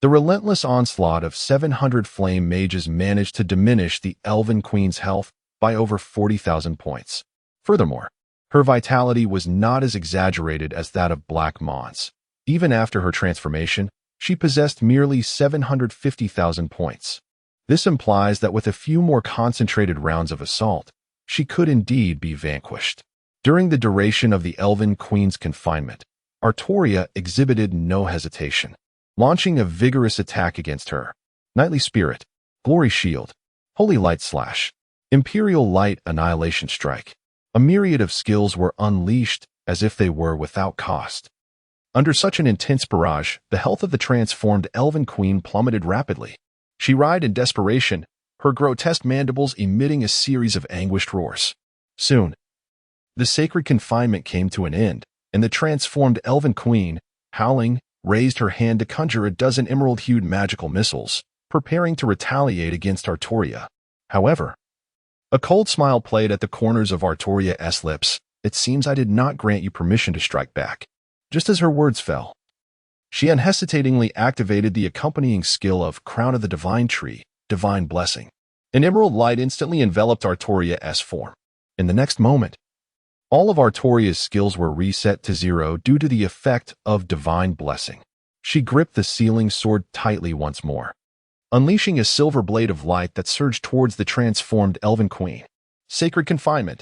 the relentless onslaught of 700 flame mages managed to diminish the Elven Queen's health by over 40,000 points. Furthermore, her vitality was not as exaggerated as that of Black Mons. Even after her transformation, she possessed merely 750,000 points. This implies that with a few more concentrated rounds of assault, she could indeed be vanquished. During the duration of the Elven Queen's confinement, Artoria exhibited no hesitation, launching a vigorous attack against her. Knightly Spirit, Glory Shield, Holy Light Slash, Imperial Light Annihilation Strike. A myriad of skills were unleashed as if they were without cost. Under such an intense barrage, the health of the transformed Elven Queen plummeted rapidly. She writhed in desperation, her grotesque mandibles emitting a series of anguished roars. Soon, the sacred confinement came to an end, and the transformed Elven Queen, howling, raised her hand to conjure a dozen emerald-hued magical missiles, preparing to retaliate against Artoria. However, a cold smile played at the corners of Artoria's lips. It seems I did not grant you permission to strike back. Just as her words fell, she unhesitatingly activated the accompanying skill of Crown of the Divine Tree, Divine Blessing. An emerald light instantly enveloped Artoria's form. In the next moment, all of Artoria's skills were reset to 0 due to the effect of Divine Blessing. She gripped the sealing sword tightly once more, unleashing a silver blade of light that surged towards the transformed Elven Queen. Sacred Confinement.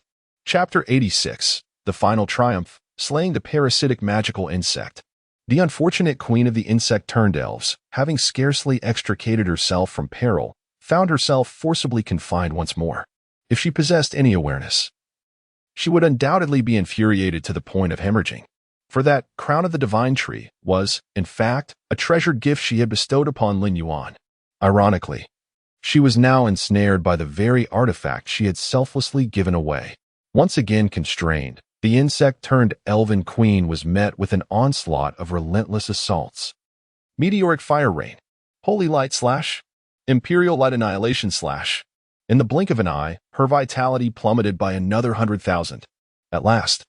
Chapter 86. The Final Triumph, Slaying the Parasitic Magical Insect. The unfortunate queen of the insect-turned elves, having scarcely extricated herself from peril, found herself forcibly confined once more. If she possessed any awareness, she would undoubtedly be infuriated to the point of hemorrhaging. For that crown of the divine tree was, in fact, a treasured gift she had bestowed upon Lin Yuan. Ironically, she was now ensnared by the very artifact she had selflessly given away. Once again constrained, the insect-turned elven queen was met with an onslaught of relentless assaults. Meteoric fire rain, holy light slash, imperial light annihilation slash. In the blink of an eye, her vitality plummeted by another 100,000. At last,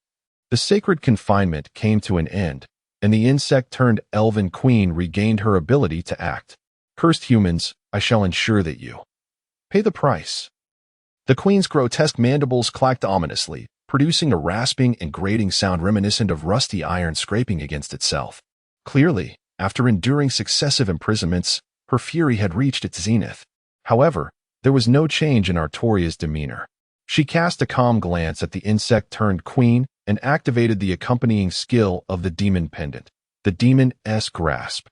the sacred confinement came to an end, and the insect-turned elven queen regained her ability to act. Cursed humans, I shall ensure that you pay the price. The queen's grotesque mandibles clacked ominously, producing a rasping and grating sound reminiscent of rusty iron scraping against itself. Clearly, after enduring successive imprisonments, her fury had reached its zenith. However, there was no change in Artoria's demeanor. She cast a calm glance at the insect-turned queen and activated the accompanying skill of the demon pendant, the demon's grasp.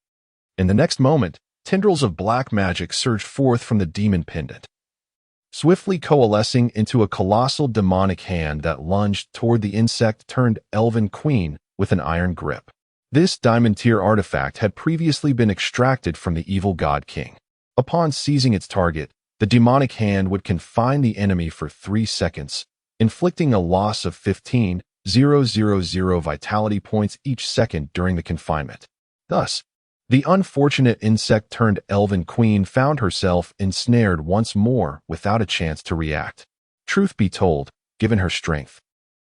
In the next moment, tendrils of black magic surged forth from the demon pendant, swiftly coalescing into a colossal demonic hand that lunged toward the insect-turned elven queen with an iron grip. This diamond-tier artifact had previously been extracted from the evil god king. Upon seizing its target, the demonic hand would confine the enemy for 3 seconds, inflicting a loss of 15,000 vitality points each second during the confinement. Thus, the unfortunate insect-turned elven queen found herself ensnared once more without a chance to react. Truth be told, given her strength,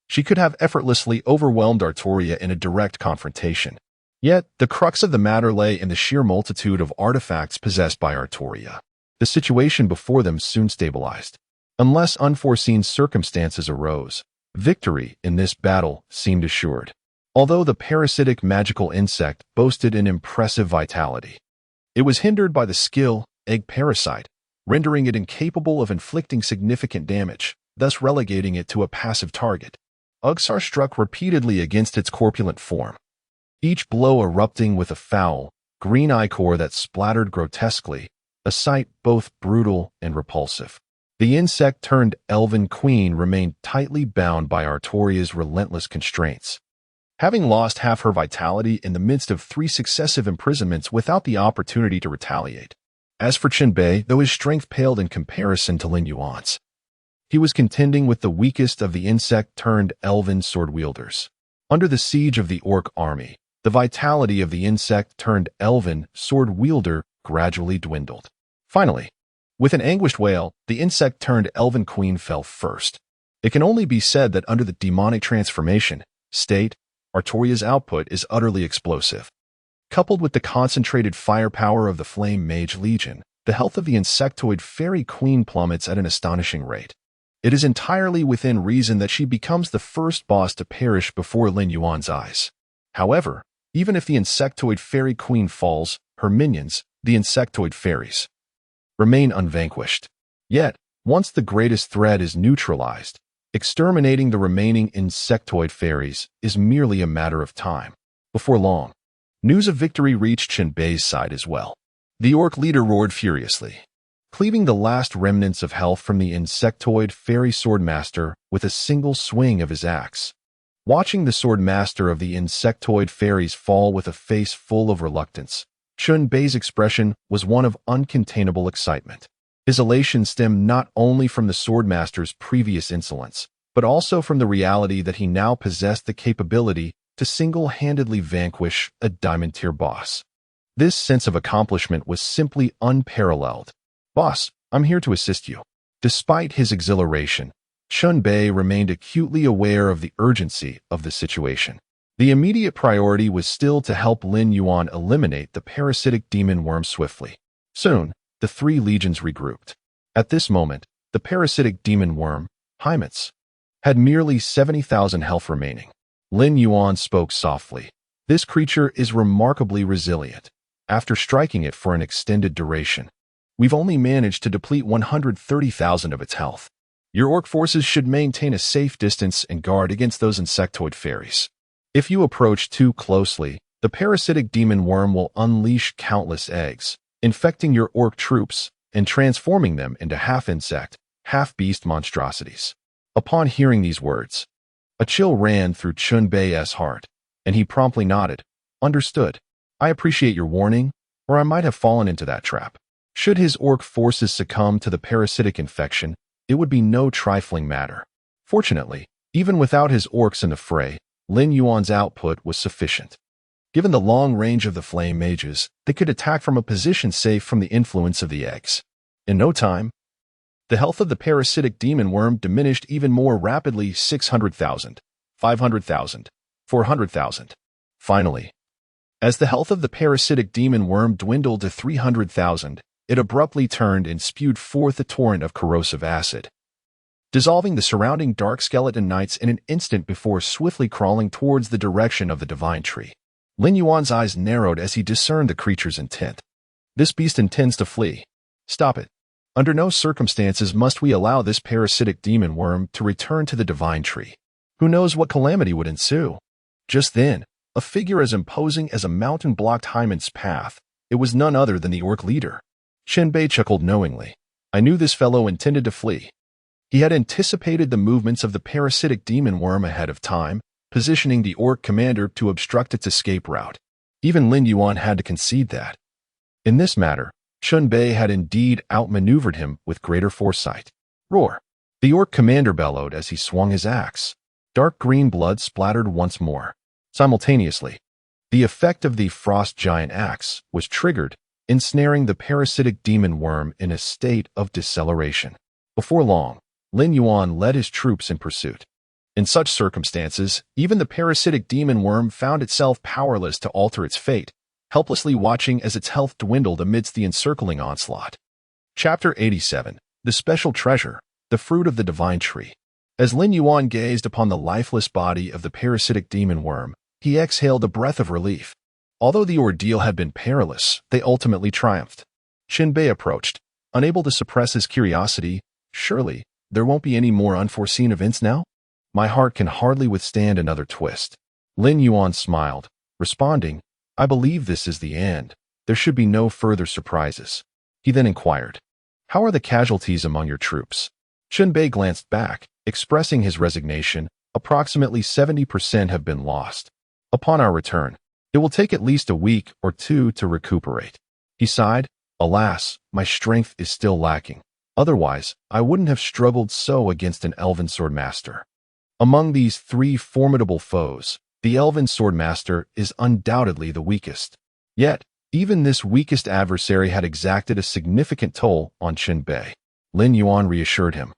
she could have effortlessly overwhelmed Artoria in a direct confrontation. Yet, the crux of the matter lay in the sheer multitude of artifacts possessed by Artoria. The situation before them soon stabilized. Unless unforeseen circumstances arose, victory in this battle seemed assured. Although the parasitic magical insect boasted an impressive vitality, it was hindered by the skill egg parasite, rendering it incapable of inflicting significant damage, thus relegating it to a passive target. Ugsar struck repeatedly against its corpulent form, each blow erupting with a foul, green ichor that splattered grotesquely, a sight both brutal and repulsive. The insect-turned elven queen remained tightly bound by Artoria's relentless constraints, having lost half her vitality in the midst of 3 successive imprisonments without the opportunity to retaliate. As for Qinbei, though his strength paled in comparison to Lin Yuan's, he was contending with the weakest of the insect-turned elven sword-wielders. Under the siege of the orc army, the vitality of the insect-turned elven sword-wielder gradually dwindled. Finally, with an anguished wail, the insect-turned elven queen fell first. It can only be said that under the demonic transformation state, Artoria's output is utterly explosive. Coupled with the concentrated firepower of the Flame Mage Legion, the health of the insectoid fairy queen plummets at an astonishing rate. It is entirely within reason that she becomes the first boss to perish before Lin Yuan's eyes. However, even if the insectoid fairy queen falls, her minions, the insectoid fairies, remain unvanquished. Yet, once the greatest threat is neutralized, exterminating the remaining insectoid fairies is merely a matter of time. Before long, news of victory reached Qinbei's side as well. The orc leader roared furiously, cleaving the last remnants of health from the insectoid fairy swordmaster with a single swing of his axe. Watching the swordmaster of the insectoid fairies fall with a face full of reluctance, Qinbei's expression was one of uncontainable excitement. His elation stemmed not only from the swordmaster's previous insolence, but also from the reality that he now possessed the capability to single-handedly vanquish a diamond-tier boss. This sense of accomplishment was simply unparalleled. "Boss, I'm here to assist you." Despite his exhilaration, Qinbei remained acutely aware of the urgency of the situation. The immediate priority was still to help Lin Yuan eliminate the parasitic demon worm swiftly. Soon, the 3 legions regrouped. At this moment, the parasitic demon worm, Heimitz, had merely 70,000 health remaining. Lin Yuan spoke softly. "This creature is remarkably resilient. After striking it for an extended duration, we've only managed to deplete 130,000 of its health. Your orc forces should maintain a safe distance and guard against those insectoid fairies. If you approach too closely, the parasitic demon worm will unleash countless eggs, infecting your orc troops and transforming them into half-insect, half-beast monstrosities. Upon hearing these words, a chill ran through Chunbei's heart, and he promptly nodded. Understood. I appreciate your warning, or I might have fallen into that trap. Should his orc forces succumb to the parasitic infection, it would be no trifling matter. Fortunately, even without his orcs in the fray, Lin Yuan's output was sufficient. Given the long range of the flame mages, they could attack from a position safe from the influence of the eggs. In no time, the health of the parasitic demon worm diminished even more rapidly. 600,000, 500,000, 400,000. Finally, as the health of the parasitic demon worm dwindled to 300,000, it abruptly turned and spewed forth a torrent of corrosive acid, dissolving the surrounding dark skeleton knights in an instant before swiftly crawling towards the direction of the divine tree. Lin Yuan's eyes narrowed as he discerned the creature's intent. This beast intends to flee. Stop it. Under no circumstances must we allow this parasitic demon worm to return to the divine tree. Who knows what calamity would ensue? Just then, a figure as imposing as a mountain blocked Hyman's path. It was none other than the orc leader. Shenbei chuckled knowingly. I knew this fellow intended to flee. He had anticipated the movements of the parasitic demon worm ahead of time, positioning the orc commander to obstruct its escape route. Even Lin Yuan had to concede that. In this matter, Chunbei had indeed outmaneuvered him with greater foresight. Roar! The orc commander bellowed as he swung his axe. Dark green blood splattered once more. Simultaneously, the effect of the frost giant axe was triggered, ensnaring the parasitic demon worm in a state of deceleration. Before long, Lin Yuan led his troops in pursuit. In such circumstances, even the parasitic demon worm found itself powerless to alter its fate, helplessly watching as its health dwindled amidst the encircling onslaught. Chapter 87. The Special Treasure, the Fruit of the Divine Tree. As Lin Yuan gazed upon the lifeless body of the parasitic demon worm, he exhaled a breath of relief. Although the ordeal had been perilous, they ultimately triumphed. Shenbei approached, unable to suppress his curiosity. Surely, there won't be any more unforeseen events now? My heart can hardly withstand another twist. Lin Yuan smiled, responding, I believe this is the end. There should be no further surprises. He then inquired, how are the casualties among your troops? Shenbei glanced back, expressing his resignation. Approximately 70% have been lost. Upon our return, it will take at least a week or two to recuperate. He sighed, alas, my strength is still lacking. Otherwise, I wouldn't have struggled so against an elven swordmaster. Among these three formidable foes, the elven swordmaster is undoubtedly the weakest. Yet, even this weakest adversary had exacted a significant toll on Shenbei. Lin Yuan reassured him.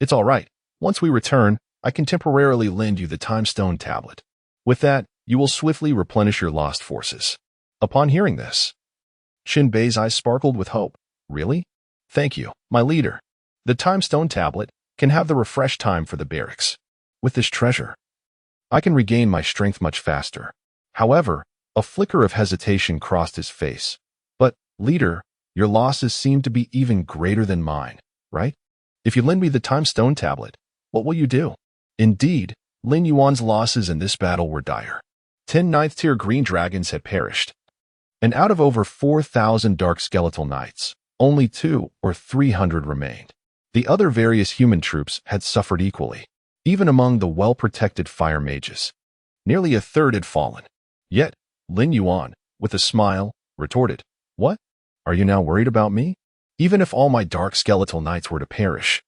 It's all right. Once we return, I can temporarily lend you the time stone tablet. With that, you will swiftly replenish your lost forces. Upon hearing this, Shenbei's eyes sparkled with hope. Really? Thank you, my leader. The time stone tablet can have the refresh time for the barracks. With this treasure, I can regain my strength much faster. However, a flicker of hesitation crossed his face. But, leader, your losses seem to be even greater than mine, right? If you lend me the time stone tablet, what will you do? Indeed, Lin Yuan's losses in this battle were dire. 10 ninth-tier green dragons had perished. And out of over 4,000 dark skeletal knights, only 200 or 300 remained. The other various human troops had suffered equally. Even among the well-protected fire mages, nearly a third had fallen. Yet, Lin Yuan, with a smile, retorted, What? Are you now worried about me? Even if all my dark skeletal knights were to perish,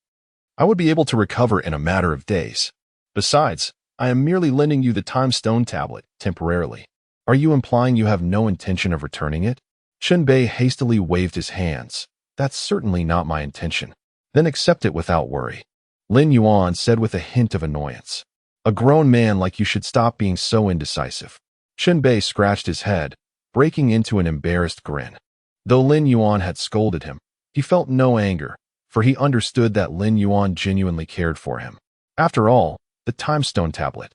I would be able to recover in a matter of days. Besides, I am merely lending you the time stone tablet, temporarily. Are you implying you have no intention of returning it? Shenbei hastily waved his hands. That's certainly not my intention. Then accept it without worry. Lin Yuan said with a hint of annoyance. A grown man like you should stop being so indecisive. Shenbei scratched his head, breaking into an embarrassed grin. Though Lin Yuan had scolded him, he felt no anger, for he understood that Lin Yuan genuinely cared for him. After all, the time stone tablet,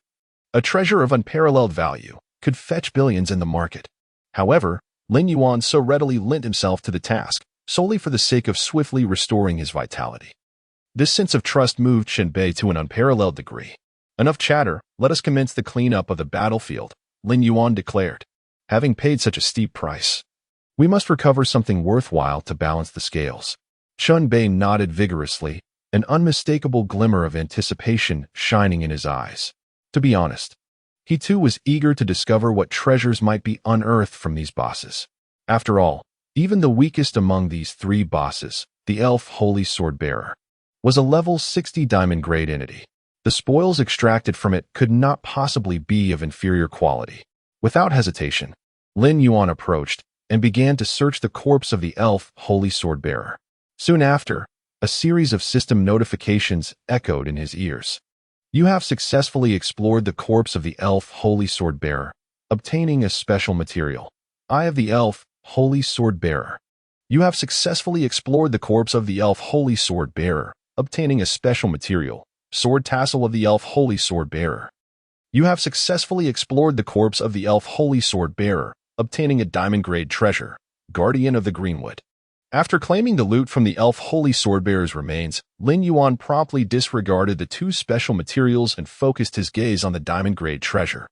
a treasure of unparalleled value, could fetch billions in the market. However, Lin Yuan so readily lent himself to the task, solely for the sake of swiftly restoring his vitality. This sense of trust moved Shinbei to an unparalleled degree. Enough chatter, let us commence the cleanup of the battlefield, Lin Yuan declared. Having paid such a steep price, we must recover something worthwhile to balance the scales. Shinbei nodded vigorously, an unmistakable glimmer of anticipation shining in his eyes. To be honest, he too was eager to discover what treasures might be unearthed from these bosses. After all, even the weakest among these three bosses, the elf Holy Sword Bearer, was a level 60 diamond grade entity. The spoils extracted from it could not possibly be of inferior quality. Without hesitation, Lin Yuan approached and began to search the corpse of the elf Holy Sword Bearer. Soon after, a series of system notifications echoed in his ears. You have successfully explored the corpse of the elf Holy Sword Bearer, obtaining a special material. Eye of the elf Holy Sword Bearer. You have successfully explored the corpse of the elf Holy Sword Bearer, obtaining a special material. Sword tassel of the elf Holy Sword Bearer. You have successfully explored the corpse of the elf Holy Sword Bearer, obtaining a diamond-grade treasure, Guardian of the Greenwood. After claiming the loot from the elf Holy Sword Bearer's remains, Lin Yuan promptly disregarded the two special materials and focused his gaze on the diamond-grade treasure.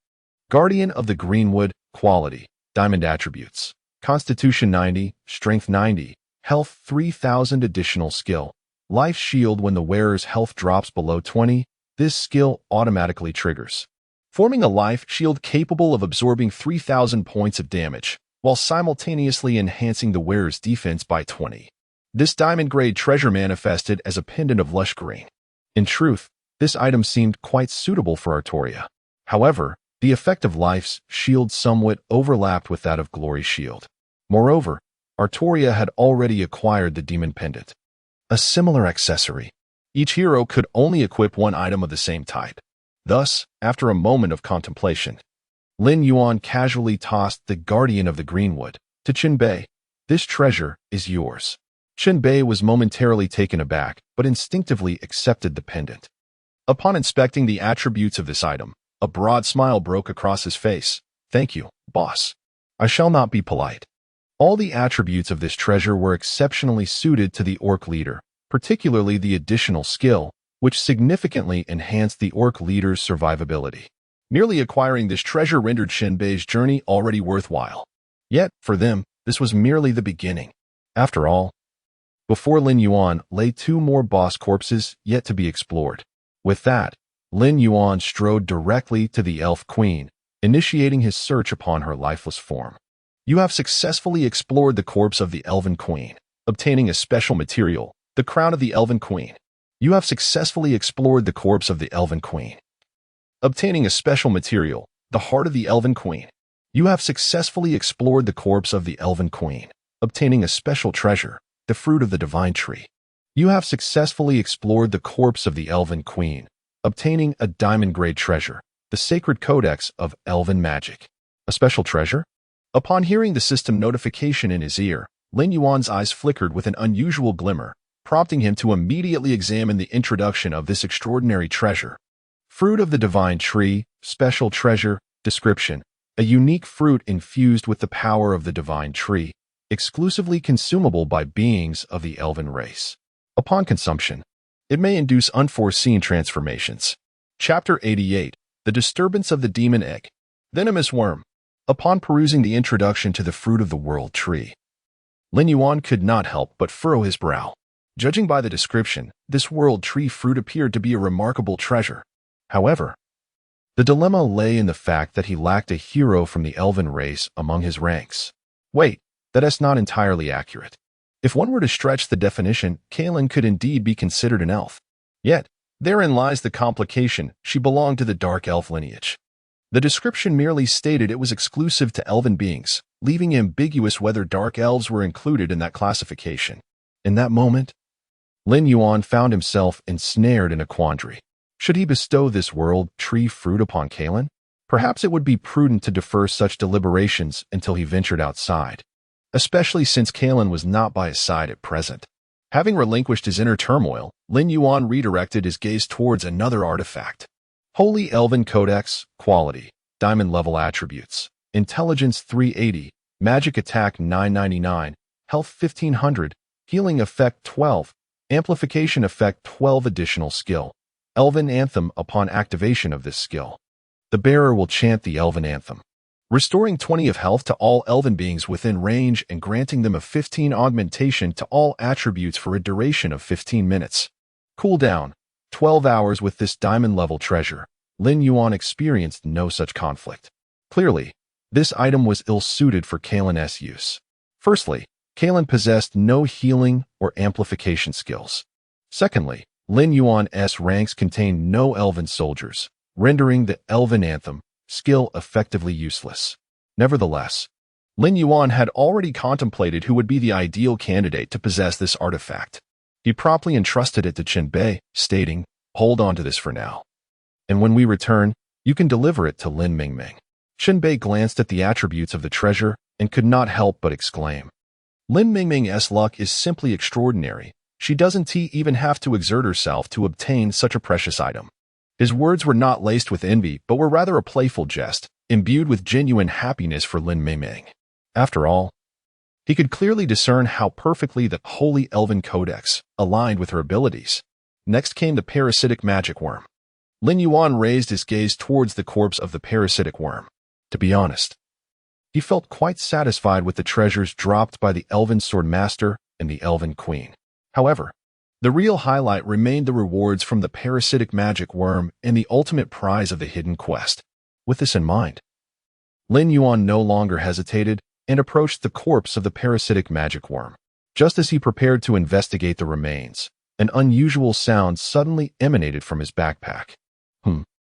Guardian of the Greenwood, quality, diamond attributes, Constitution 90, Strength 90, Health 3000 additional skill. Life shield when the wearer's health drops below 20, this skill automatically triggers, forming a life shield capable of absorbing 3,000 points of damage, while simultaneously enhancing the wearer's defense by 20. This diamond-grade treasure manifested as a pendant of lush green. In truth, this item seemed quite suitable for Artoria. However, the effect of life's shield somewhat overlapped with that of Glory's shield. Moreover, Artoria had already acquired the demon pendant, a similar accessory. Each hero could only equip one item of the same type. Thus, after a moment of contemplation, Lin Yuan casually tossed the Guardian of the Greenwood to Shinbei. This treasure is yours. Shinbei was momentarily taken aback, but instinctively accepted the pendant. Upon inspecting the attributes of this item, a broad smile broke across his face. Thank you, boss. I shall not be polite. All the attributes of this treasure were exceptionally suited to the orc leader, particularly the additional skill, which significantly enhanced the orc leader's survivability. Merely acquiring this treasure rendered Shinbei's journey already worthwhile. Yet, for them, this was merely the beginning. After all, before Lin Yuan lay two more boss corpses yet to be explored. With that, Lin Yuan strode directly to the Elf Queen, initiating his search upon her lifeless form. You have successfully explored the corpse of the Elven Queen, obtaining a special material, the Crown of the Elven Queen. You have successfully explored the corpse of the Elven Queen, obtaining a special material, the Heart of the Elven Queen. You have successfully explored the corpse of the Elven Queen, obtaining a special treasure, the Fruit of the Divine Tree. You have successfully explored the corpse of the Elven Queen, obtaining a diamond-grade treasure, the Sacred Codex of Elven Magic. A special treasure? Upon hearing the system notification in his ear, Lin Yuan's eyes flickered with an unusual glimmer, prompting him to immediately examine the introduction of this extraordinary treasure. Fruit of the Divine Tree, Special Treasure, Description: a unique fruit infused with the power of the Divine Tree, exclusively consumable by beings of the Elven race. Upon consumption, it may induce unforeseen transformations. Chapter 88, The Disturbance of the Demon Egg. Venomous Worm. Upon perusing the introduction to the Fruit of the World Tree, Lin Yuan could not help but furrow his brow. Judging by the description, this World Tree fruit appeared to be a remarkable treasure. However, the dilemma lay in the fact that he lacked a hero from the Elven race among his ranks. Wait, that is not entirely accurate. If one were to stretch the definition, Kaelin could indeed be considered an elf. Yet, therein lies the complication: she belonged to the Dark Elf lineage. The description merely stated it was exclusive to elven beings, leaving ambiguous whether dark elves were included in that classification. In that moment, Lin Yuan found himself ensnared in a quandary. Should he bestow this World Tree fruit upon Kaelin? Perhaps it would be prudent to defer such deliberations until he ventured outside, especially since Kaelin was not by his side at present. Having relinquished his inner turmoil, Lin Yuan redirected his gaze towards another artifact. Holy Elven Codex, Quality, Diamond Level Attributes, Intelligence 380, Magic Attack 999, Health 1500, Healing Effect 12, Amplification effect 12 additional skill. Elven Anthem upon activation of this skill. The bearer will chant the Elven Anthem, restoring 20 of health to all elven beings within range and granting them a 15 augmentation to all attributes for a duration of 15 minutes. Cooldown, 12 hours. With this diamond-level treasure, Lin Yuan experienced no such conflict. Clearly, this item was ill-suited for Kalen's use. Firstly, Kalen possessed no healing or amplification skills. Secondly, Lin Yuan's ranks contained no elven soldiers, rendering the Elven Anthem skill effectively useless. Nevertheless, Lin Yuan had already contemplated who would be the ideal candidate to possess this artifact. He promptly entrusted it to Qin Bei, stating, "Hold on to this for now. And when we return, you can deliver it to Lin Mingming." Qin Bei glanced at the attributes of the treasure and could not help but exclaim, "Lin Mingming's luck is simply extraordinary. She doesn't even have to exert herself to obtain such a precious item." His words were not laced with envy, but were rather a playful jest, imbued with genuine happiness for Lin Mingming. After all, he could clearly discern how perfectly the Holy Elven Codex aligned with her abilities. Next came the parasitic magic worm. Lin Yuan raised his gaze towards the corpse of the parasitic worm. To be honest, he felt quite satisfied with the treasures dropped by the Elven Swordmaster and the Elven Queen. However, the real highlight remained the rewards from the parasitic magic worm and the ultimate prize of the hidden quest. With this in mind, Lin Yuan no longer hesitated and approached the corpse of the parasitic magic worm. Just as he prepared to investigate the remains, an unusual sound suddenly emanated from his backpack.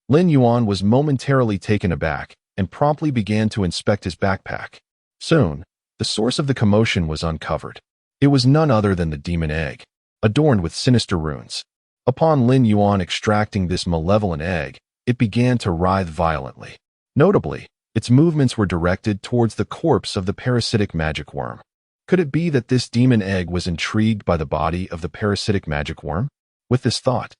Lin Yuan was momentarily taken aback and promptly began to inspect his backpack. Soon, the source of the commotion was uncovered. It was none other than the demon egg, adorned with sinister runes. Upon Lin Yuan extracting this malevolent egg, it began to writhe violently. Notably, its movements were directed towards the corpse of the parasitic magic worm. Could it be that this demon egg was intrigued by the body of the parasitic magic worm? With this thought,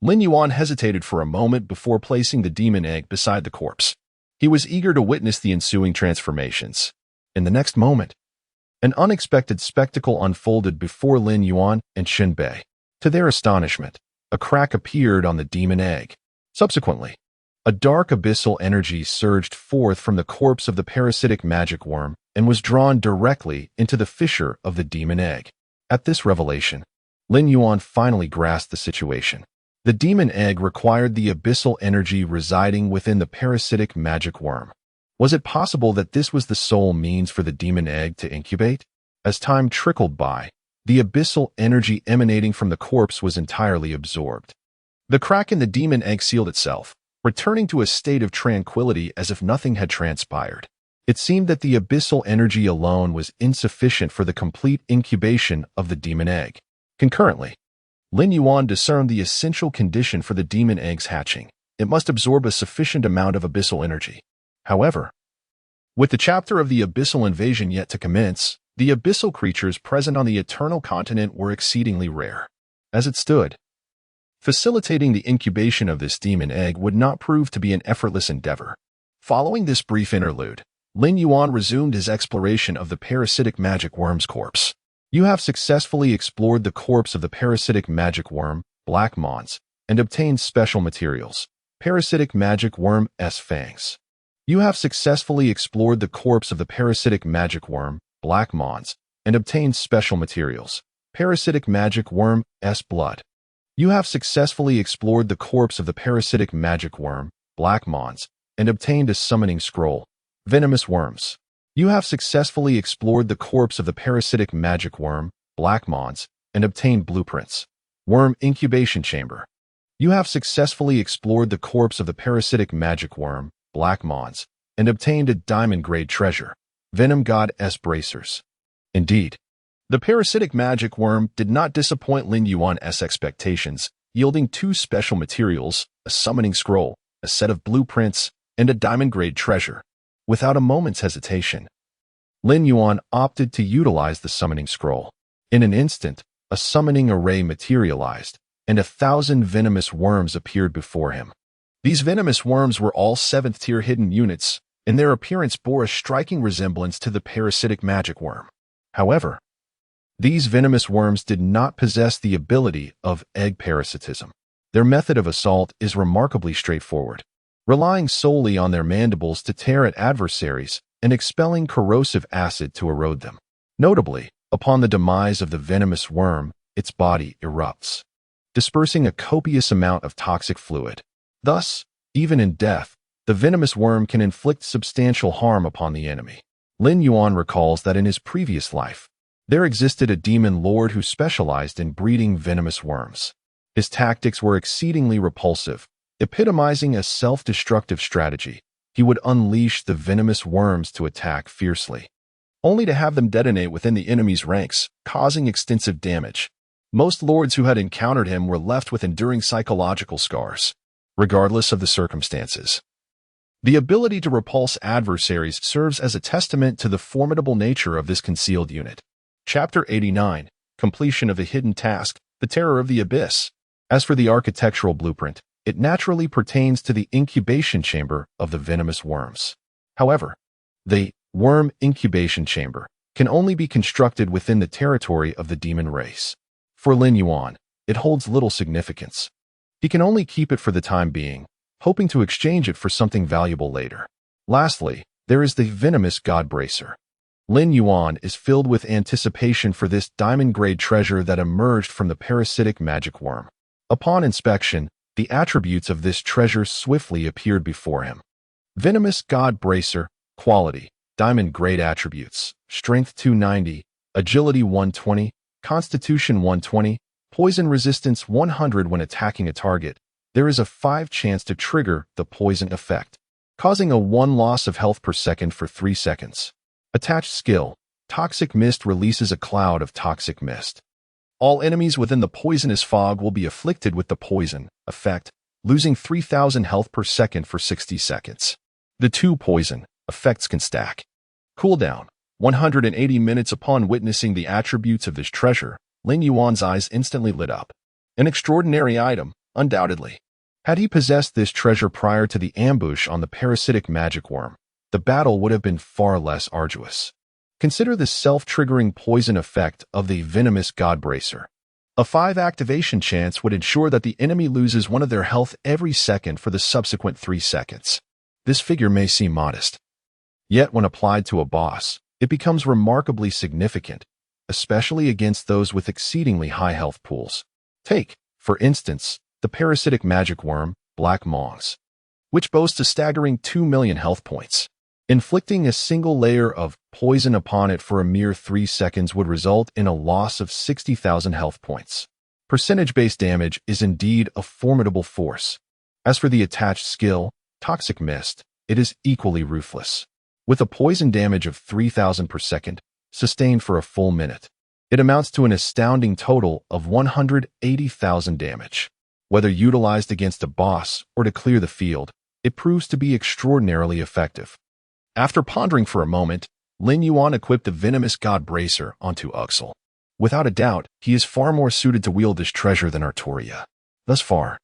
Lin Yuan hesitated for a moment before placing the demon egg beside the corpse. He was eager to witness the ensuing transformations. In the next moment, an unexpected spectacle unfolded before Lin Yuan and Qin Bei. To their astonishment, a crack appeared on the demon egg. Subsequently, a dark abyssal energy surged forth from the corpse of the parasitic magic worm and was drawn directly into the fissure of the demon egg. At this revelation, Lin Yuan finally grasped the situation. The demon egg required the abyssal energy residing within the parasitic magic worm. Was it possible that this was the sole means for the demon egg to incubate? As time trickled by, the abyssal energy emanating from the corpse was entirely absorbed. The crack in the demon egg sealed itself, returning to a state of tranquility as if nothing had transpired. It seemed that the abyssal energy alone was insufficient for the complete incubation of the demon egg. Concurrently, Lin Yuan discerned the essential condition for the demon egg's hatching. It must absorb a sufficient amount of abyssal energy. However, with the chapter of the abyssal invasion yet to commence, the abyssal creatures present on the Eternal Continent were exceedingly rare. As it stood, facilitating the incubation of this demon egg would not prove to be an effortless endeavor. Following this brief interlude, Lin Yuan resumed his exploration of the parasitic magic worm's corpse. You have successfully explored the corpse of the parasitic magic worm, Black Mons, and obtained special materials. Parasitic magic worm S fangs. You have successfully explored the corpse of the parasitic magic worm, Black Mons, and obtained special materials. Parasitic magic worm S blood. You have successfully explored the corpse of the parasitic magic worm, Black Mons, and obtained a summoning scroll. Venomous worms. You have successfully explored the corpse of the parasitic magic worm, Black Mons, and obtained blueprints. Worm incubation chamber. You have successfully explored the corpse of the parasitic magic worm, Black Mons, and obtained a diamond-grade treasure. Venom God S bracers. Indeed, the parasitic magic worm did not disappoint Lin Yuan's expectations, yielding 2 special materials, a summoning scroll, a set of blueprints, and a diamond-grade treasure. Without a moment's hesitation, Lin Yuan opted to utilize the summoning scroll. In an instant, a summoning array materialized, and 1,000 venomous worms appeared before him. These venomous worms were all 7th-tier hidden units, and their appearance bore a striking resemblance to the parasitic magic worm. However, These venomous worms did not possess the ability of egg parasitism. Their method of assault is remarkably straightforward, relying solely on their mandibles to tear at adversaries and expelling corrosive acid to erode them. Notably, upon the demise of the venomous worm, its body erupts, dispersing a copious amount of toxic fluid. Thus, even in death, the venomous worm can inflict substantial harm upon the enemy. Lin Yuan recalls that in his previous life, there existed a demon lord who specialized in breeding venomous worms. His tactics were exceedingly repulsive, epitomizing a self-destructive strategy. He would unleash the venomous worms to attack fiercely, only to have them detonate within the enemy's ranks, causing extensive damage. Most lords who had encountered him were left with enduring psychological scars, regardless of the circumstances. The ability to repulse adversaries serves as a testament to the formidable nature of this concealed unit. Chapter 89, Completion of a Hidden Task, the Terror of the Abyss. As for the architectural blueprint, it naturally pertains to the incubation chamber of the venomous worms. However, the worm incubation chamber can only be constructed within the territory of the demon race. For Lin Yuan, it holds little significance. He can only keep it for the time being, hoping to exchange it for something valuable later. Lastly, there is the venomous god bracer. Lin Yuan is filled with anticipation for this diamond-grade treasure that emerged from the parasitic magic worm. Upon inspection, the attributes of this treasure swiftly appeared before him. Venomous god bracer, quality, diamond-grade attributes, strength 290, agility 120, constitution 120, poison resistance 100 when attacking a target. There is a 5 chance to trigger the poison effect, causing a 1 loss of health per second for 3 seconds. Attached skill, toxic mist releases a cloud of toxic mist. All enemies within the poisonous fog will be afflicted with the poison effect, losing 3,000 health per second for 60 seconds. The 2 poison effects can stack. Cooldown, 180 minutes. Upon witnessing the attributes of this treasure, Lin Yuan's eyes instantly lit up. An extraordinary item, undoubtedly. Had he possessed this treasure prior to the ambush on the parasitic magic worm, the battle would have been far less arduous. Consider the self-triggering poison effect of the venomous god bracer. A 5 activation chance would ensure that the enemy loses 1 of their health every second for the subsequent 3 seconds. This figure may seem modest, yet when applied to a boss, it becomes remarkably significant, especially against those with exceedingly high health pools. Take, for instance, the parasitic magic worm, Black Mongs, which boasts a staggering 2 million health points. Inflicting a single layer of poison upon it for a mere 3 seconds would result in a loss of 60,000 health points. Percentage-based damage is indeed a formidable force. As for the attached skill, Toxic Mist, it is equally ruthless. With a poison damage of 3,000 per second, sustained for a full minute, it amounts to an astounding total of 180,000 damage. Whether utilized against a boss or to clear the field, it proves to be extraordinarily effective. After pondering for a moment, Lin Yuan equipped the venomous god bracer onto Uxel. Without a doubt, he is far more suited to wield this treasure than Artoria. Thus far,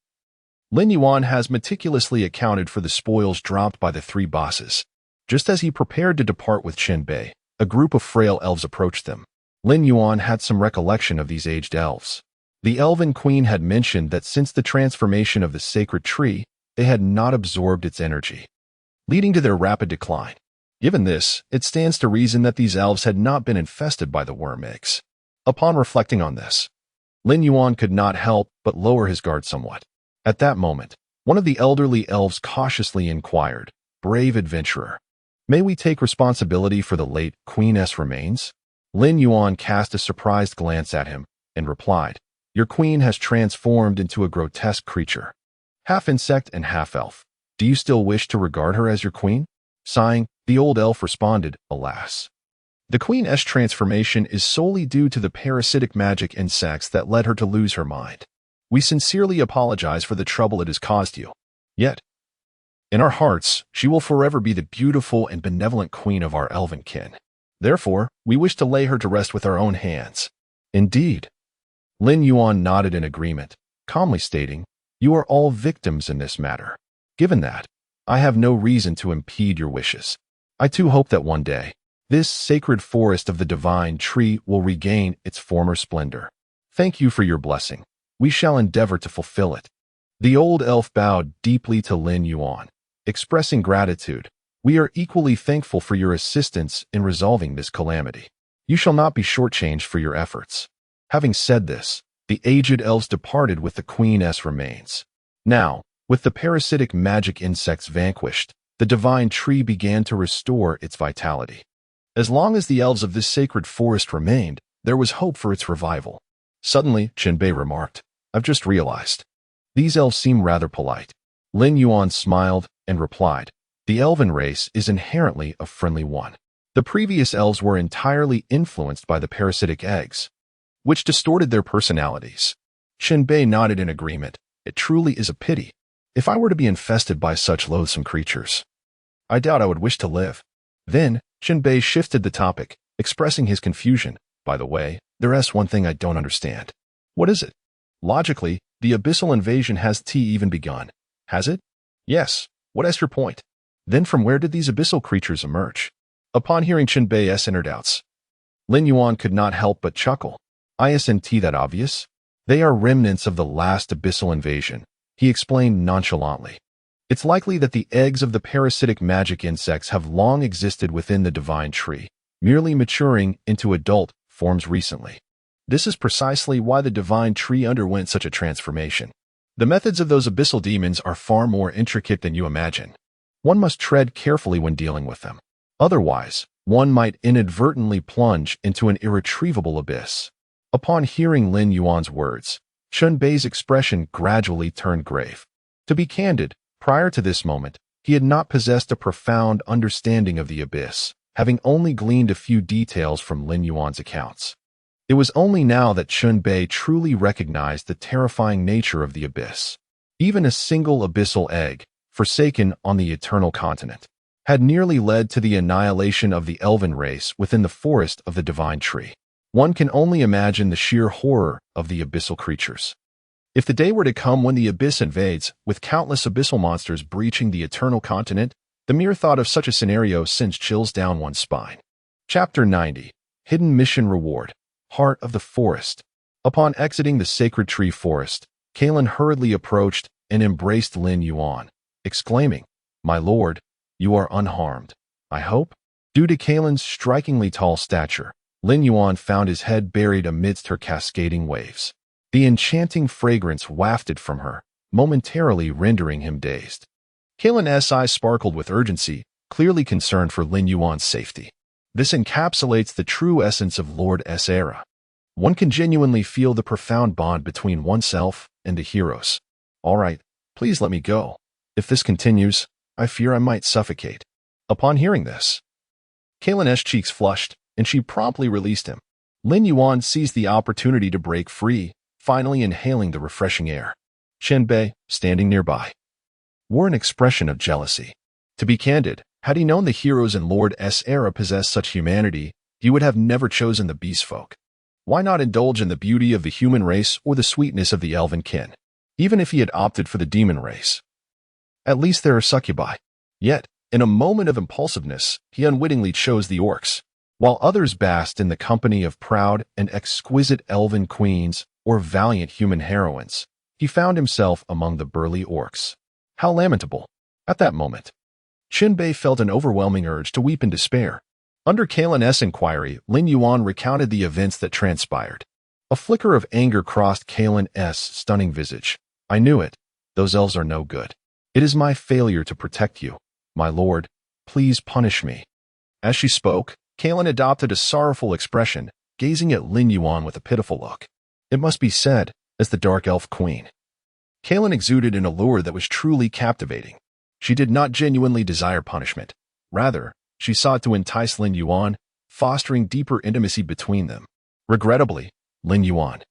Lin Yuan has meticulously accounted for the spoils dropped by the 3 bosses. Just as he prepared to depart with Chen Bei, a group of frail elves approached them. Lin Yuan had some recollection of these aged elves. The elven queen had mentioned that since the transformation of the sacred tree, they had not absorbed its energy, leading to their rapid decline. Given this, it stands to reason that these elves had not been infested by the worm eggs. Upon reflecting on this, Lin Yuan could not help but lower his guard somewhat. At that moment, one of the elderly elves cautiously inquired, "Brave adventurer, may we take responsibility for the late queen's remains?" Lin Yuan cast a surprised glance at him and replied, "Your queen has transformed into a grotesque creature, half insect and half elf. Do you still wish to regard her as your queen?" Sighing, the old elf responded, "Alas. The queen's transformation is solely due to the parasitic magic insects that led her to lose her mind. We sincerely apologize for the trouble it has caused you. Yet, in our hearts, she will forever be the beautiful and benevolent queen of our elven kin. Therefore, we wish to lay her to rest with our own hands." "Indeed." Lin Yuan nodded in agreement, calmly stating, "You are all victims in this matter. Given that, I have no reason to impede your wishes. I too hope that one day, This sacred forest of the divine tree will regain its former splendor. Thank you for your blessing. We shall endeavor to fulfill it. The old elf bowed deeply to Lin Yuan, expressing gratitude. We are equally thankful for your assistance in resolving this calamity. You shall not be shortchanged for your efforts. Having said this, the aged elves departed with the queen's remains. Now, with the parasitic magic insects vanquished, the divine tree began to restore its vitality. As long as the elves of this sacred forest remained, there was hope for its revival. Suddenly, Qinbei remarked, I've just realized. These elves seem rather polite. Lin Yuan smiled and replied, the elven race is inherently a friendly one. The previous elves were entirely influenced by the parasitic eggs, which distorted their personalities. Qinbei nodded in agreement. It truly is a pity. If I were to be infested by such loathsome creatures, I doubt I would wish to live. Then, Qinbei shifted the topic, expressing his confusion. By the way, there's one thing I don't understand. What is it? Logically, the abyssal invasion has even begun. Has it? Yes. What is your point? Then from where did these abyssal creatures emerge? Upon hearing Qinbei's inner doubts, Lin Yuan could not help but chuckle. Isn't that obvious? They are remnants of the last abyssal invasion, he explained nonchalantly. It's likely that the eggs of the parasitic magic insects have long existed within the divine tree, merely maturing into adult forms recently. This is precisely why the divine tree underwent such a transformation. The methods of those abyssal demons are far more intricate than you imagine. One must tread carefully when dealing with them. Otherwise, one might inadvertently plunge into an irretrievable abyss. Upon hearing Lin Yuan's words, Qinbei's expression gradually turned grave. To be candid, prior to this moment, he had not possessed a profound understanding of the abyss, having only gleaned a few details from Lin Yuan's accounts. It was only now that Qinbei truly recognized the terrifying nature of the abyss. Even a single abyssal egg, forsaken on the eternal continent, had nearly led to the annihilation of the elven race within the forest of the divine tree. One can only imagine the sheer horror of the abyssal creatures. If the day were to come when the abyss invades, with countless abyssal monsters breaching the eternal continent, the mere thought of such a scenario sends chills down one's spine. Chapter 90. Hidden Mission Reward. Heart of the Forest. Upon exiting the sacred tree forest, Kalen hurriedly approached and embraced Lin Yuan, exclaiming, My lord, you are unharmed, I hope? Due to Kalen's strikingly tall stature, Lin Yuan found his head buried amidst her cascading waves. The enchanting fragrance wafted from her, momentarily rendering him dazed. Kalen's eyes sparkled with urgency, clearly concerned for Lin Yuan's safety. This encapsulates the true essence of Lord S. era. One can genuinely feel the profound bond between oneself and the heroes. All right, please let me go. If this continues, I fear I might suffocate. Upon hearing this, Kalen's cheeks flushed, and she promptly released him. Lin Yuan seized the opportunity to break free, finally inhaling the refreshing air. Qinbei, standing nearby, wore an expression of jealousy. To be candid, had he known the heroes in Lord S. era possessed such humanity, he would have never chosen the beast folk. Why not indulge in the beauty of the human race or the sweetness of the elven kin, even if he had opted for the demon race? At least there are succubi. Yet, in a moment of impulsiveness, he unwittingly chose the orcs. While others basked in the company of proud and exquisite elven queens or valiant human heroines, he found himself among the burly orcs. How lamentable. At that moment, Qinbei felt an overwhelming urge to weep in despair. Under Kalen's inquiry, Lin Yuan recounted the events that transpired. A flicker of anger crossed Kalen's stunning visage. I knew it. Those elves are no good. It is my failure to protect you. My lord, please punish me. As she spoke, Kalen adopted a sorrowful expression, gazing at Lin Yuan with a pitiful look. It must be said, as the dark elf queen, Kalen exuded an allure that was truly captivating. She did not genuinely desire punishment. Rather, she sought to entice Lin Yuan, fostering deeper intimacy between them. Regrettably, Lin Yuan,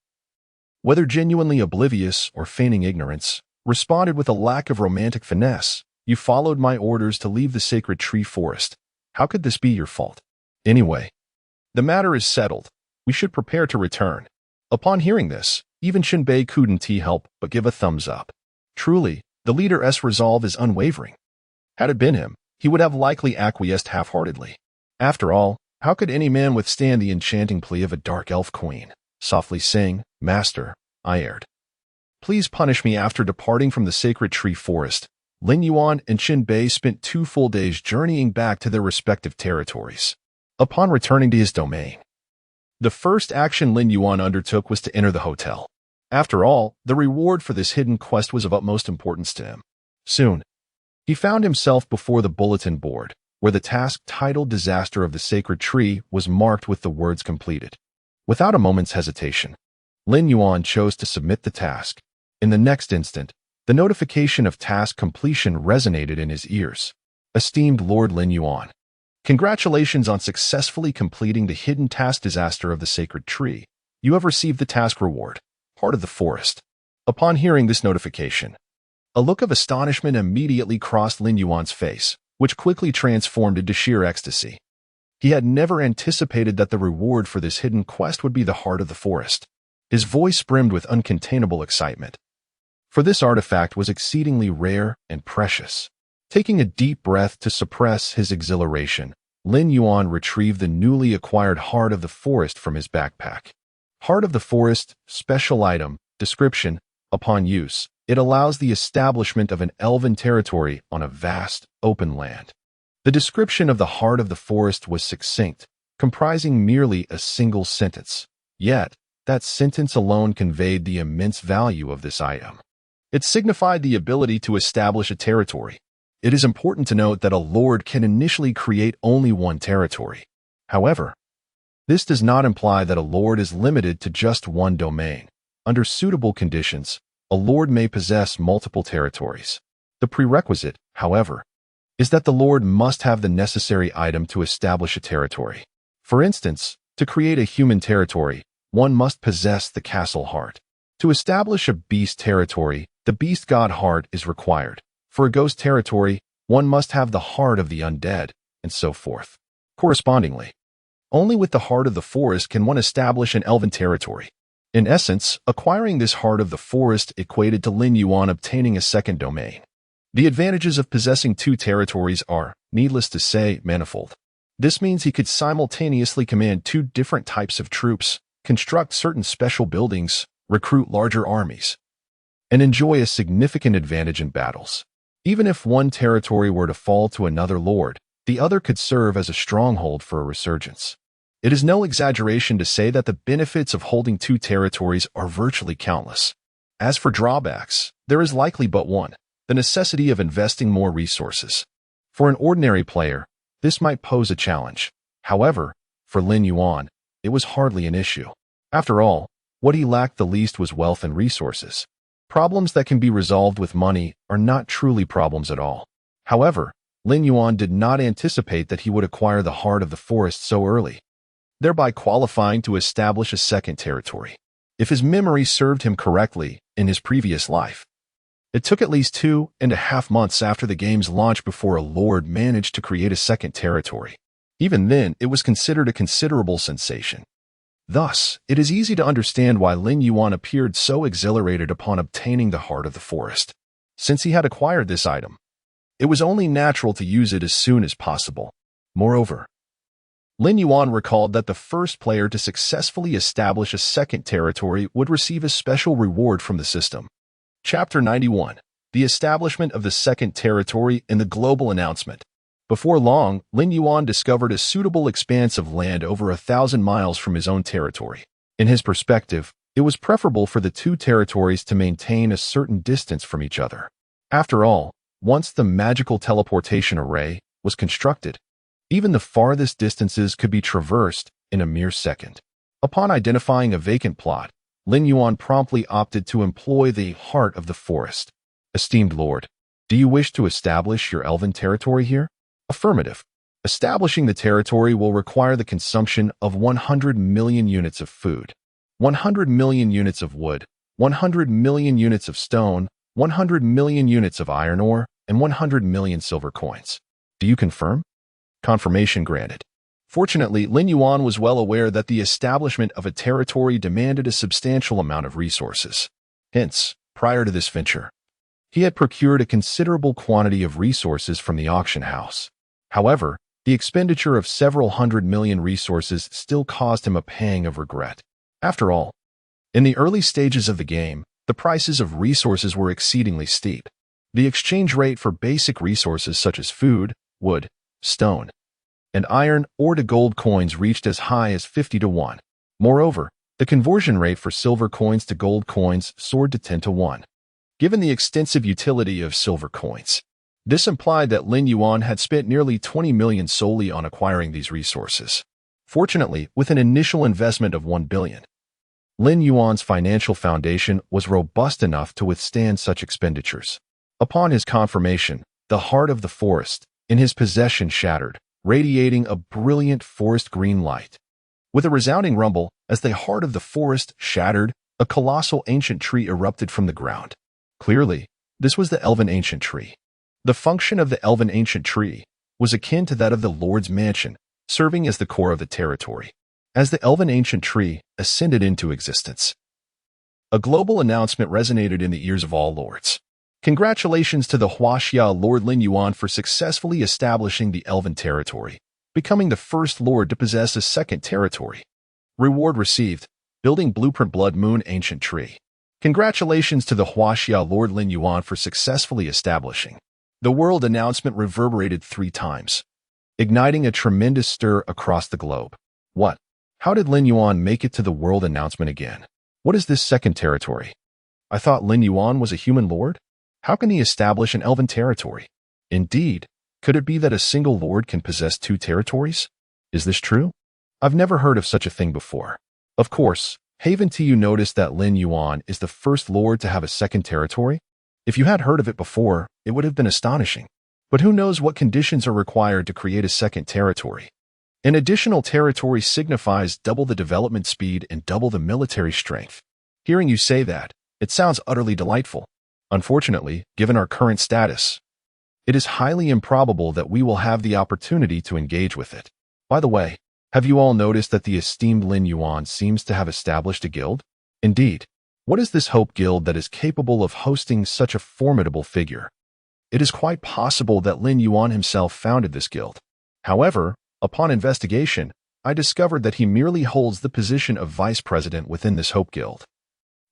whether genuinely oblivious or feigning ignorance, responded with a lack of romantic finesse. You followed my orders to leave the sacred tree forest. How could this be your fault? Anyway, the matter is settled. We should prepare to return. Upon hearing this, even Qinbei couldn't help but give a thumbs up. Truly, the leader's resolve is unwavering. Had it been him, he would have likely acquiesced half-heartedly. After all, How could any man withstand the enchanting plea of a dark elf queen? Softly sing, Master, I erred. Please punish me. After departing from the sacred tree forest, Lin Yuan and Qin Bei spent 2 full days journeying back to their respective territories. Upon returning to his domain, the first action Lin Yuan undertook was to enter the hotel. After all, the reward for this hidden quest was of utmost importance to him. Soon, he found himself before the bulletin board, where the task titled Disaster of the Sacred Tree was marked with the words completed. Without a moment's hesitation, Lin Yuan chose to submit the task. In the next instant, the notification of task completion resonated in his ears. Esteemed Lord Lin Yuan, congratulations on successfully completing the hidden task Disaster of the Sacred Tree. You have received the task reward, Heart of the Forest. Upon hearing this notification, a look of astonishment immediately crossed Lin Yuan's face, which quickly transformed into sheer ecstasy. He had never anticipated that the reward for this hidden quest would be the Heart of the Forest. His voice brimmed with uncontainable excitement, for this artifact was exceedingly rare and precious. Taking a deep breath to suppress his exhilaration, Lin Yuan retrieved the newly acquired Heart of the Forest from his backpack. Heart of the Forest, special item, description. Upon use, it allows the establishment of an elven territory on a vast, open land. The description of the Heart of the Forest was succinct, comprising merely a single sentence. Yet, that sentence alone conveyed the immense value of this item. It signified the ability to establish a territory. It is important to note that a lord can initially create only one territory. However, this does not imply that a lord is limited to just one domain. Under suitable conditions, a lord may possess multiple territories. The prerequisite, however, is that the lord must have the necessary item to establish a territory. For instance, to create a human territory, one must possess the castle heart. To establish a beast territory, the beast god heart is required. For a ghost territory, one must have the heart of the undead, and so forth. Correspondingly, only with the Heart of the Forest can one establish an elven territory. In essence, acquiring this Heart of the Forest equated to Lin Yuan obtaining a second domain. The advantages of possessing 2 territories are, needless to say, manifold. This means he could simultaneously command 2 different types of troops, construct certain special buildings, recruit larger armies, and enjoy a significant advantage in battles. Even if one territory were to fall to another lord, the other could serve as a stronghold for a resurgence. It is no exaggeration to say that the benefits of holding 2 territories are virtually countless. As for drawbacks, there is likely but one: the necessity of investing more resources. For an ordinary player, this might pose a challenge. However, for Lin Yuan, it was hardly an issue. After all, what he lacked the least was wealth and resources. Problems that can be resolved with money are not truly problems at all. However, Lin Yuan did not anticipate that he would acquire the Heart of the Forest so early, thereby qualifying to establish a second territory. If his memory served him correctly, in his previous life, it took at least 2.5 months after the game's launch before a lord managed to create a second territory. Even then, it was considered a considerable sensation. Thus, it is easy to understand why Lin Yuan appeared so exhilarated upon obtaining the Heart of the Forest. Since he had acquired this item, it was only natural to use it as soon as possible. Moreover, Lin Yuan recalled that the first player to successfully establish a second territory would receive a special reward from the system. Chapter 91: The Establishment of the Second Territory and the Global Announcement. Before long, Lin Yuan discovered a suitable expanse of land over 1,000 miles from his own territory. In his perspective, it was preferable for the 2 territories to maintain a certain distance from each other. After all, once the magical teleportation array was constructed, even the farthest distances could be traversed in a mere second. Upon identifying a vacant plot, Lin Yuan promptly opted to employ the Heart of the Forest. Esteemed Lord, do you wish to establish your elven territory here? Affirmative. Establishing the territory will require the consumption of 100 million units of food, 100 million units of wood, 100 million units of stone, 100 million units of iron ore, and 100 million silver coins. Do you confirm? Confirmation granted. Fortunately, Lin Yuan was well aware that the establishment of a territory demanded a substantial amount of resources. Hence, prior to this venture, he had procured a considerable quantity of resources from the auction house. However, The expenditure of several hundred million resources still caused him a pang of regret. After all, in the early stages of the game, the prices of resources were exceedingly steep. The exchange rate for basic resources such as food, wood, stone, and iron ore to gold coins reached as high as 50 to 1. Moreover, the conversion rate for silver coins to gold coins soared to 10 to 1. Given the extensive utility of silver coins, this implied that Lin Yuan had spent nearly 20 million solely on acquiring these resources. Fortunately, with an initial investment of 1 billion, Lin Yuan's financial foundation was robust enough to withstand such expenditures. Upon his confirmation, the heart of the forest in his possession shattered, radiating a brilliant forest green light. With a resounding rumble, as the heart of the forest shattered, a colossal ancient tree erupted from the ground. Clearly, this was the elven ancient tree. The function of the elven ancient tree was akin to that of the Lord's mansion, serving as the core of the territory. As the elven ancient tree ascended into existence, a global announcement resonated in the ears of all lords. Congratulations to the Huaxia Lord Lin Yuan for successfully establishing the elven territory, becoming the first lord to possess a second territory. Reward received, building blueprint Blood Moon Ancient Tree. Congratulations to the Huaxia Lord Lin Yuan for successfully establishing. The world announcement reverberated 3 times, igniting a tremendous stir across the globe. What? How did Lin Yuan make it to the world announcement again? What is this second territory? I thought Lin Yuan was a human lord? How can he establish an elven territory? Indeed, could it be that a single lord can possess 2 territories? Is this true? I've never heard of such a thing before. Of course, haven't you noticed that Lin Yuan is the first lord to have a second territory? If you had heard of it before, it would have been astonishing. But who knows what conditions are required to create a second territory? An additional territory signifies double the development speed and double the military strength. Hearing you say that, it sounds utterly delightful. Unfortunately, given our current status, it is highly improbable that we will have the opportunity to engage with it. By the way, have you all noticed that the esteemed Lin Yuan seems to have established a guild? Indeed. What is this Hope Guild that is capable of hosting such a formidable figure? It is quite possible that Lin Yuan himself founded this guild. However, upon investigation, I discovered that he merely holds the position of vice president within this Hope Guild,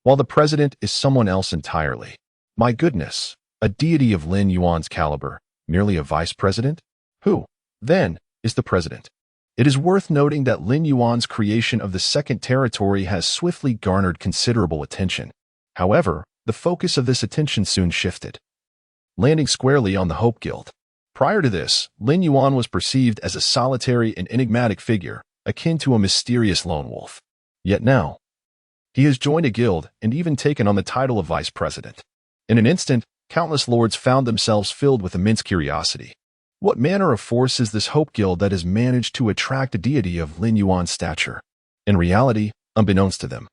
while the president is someone else entirely. My goodness, a deity of Lin Yuan's caliber, merely a vice president? Who, then, is the president? It is worth noting that Lin Yuan's creation of the second territory has swiftly garnered considerable attention. However, the focus of this attention soon shifted, landing squarely on the Hope Guild. Prior to this, Lin Yuan was perceived as a solitary and enigmatic figure, akin to a mysterious lone wolf. Yet now, he has joined a guild and even taken on the title of vice president. In an instant, countless lords found themselves filled with immense curiosity. What manner of force is this Hope Guild that has managed to attract a deity of Lin Yuan's stature? In reality, unbeknownst to them,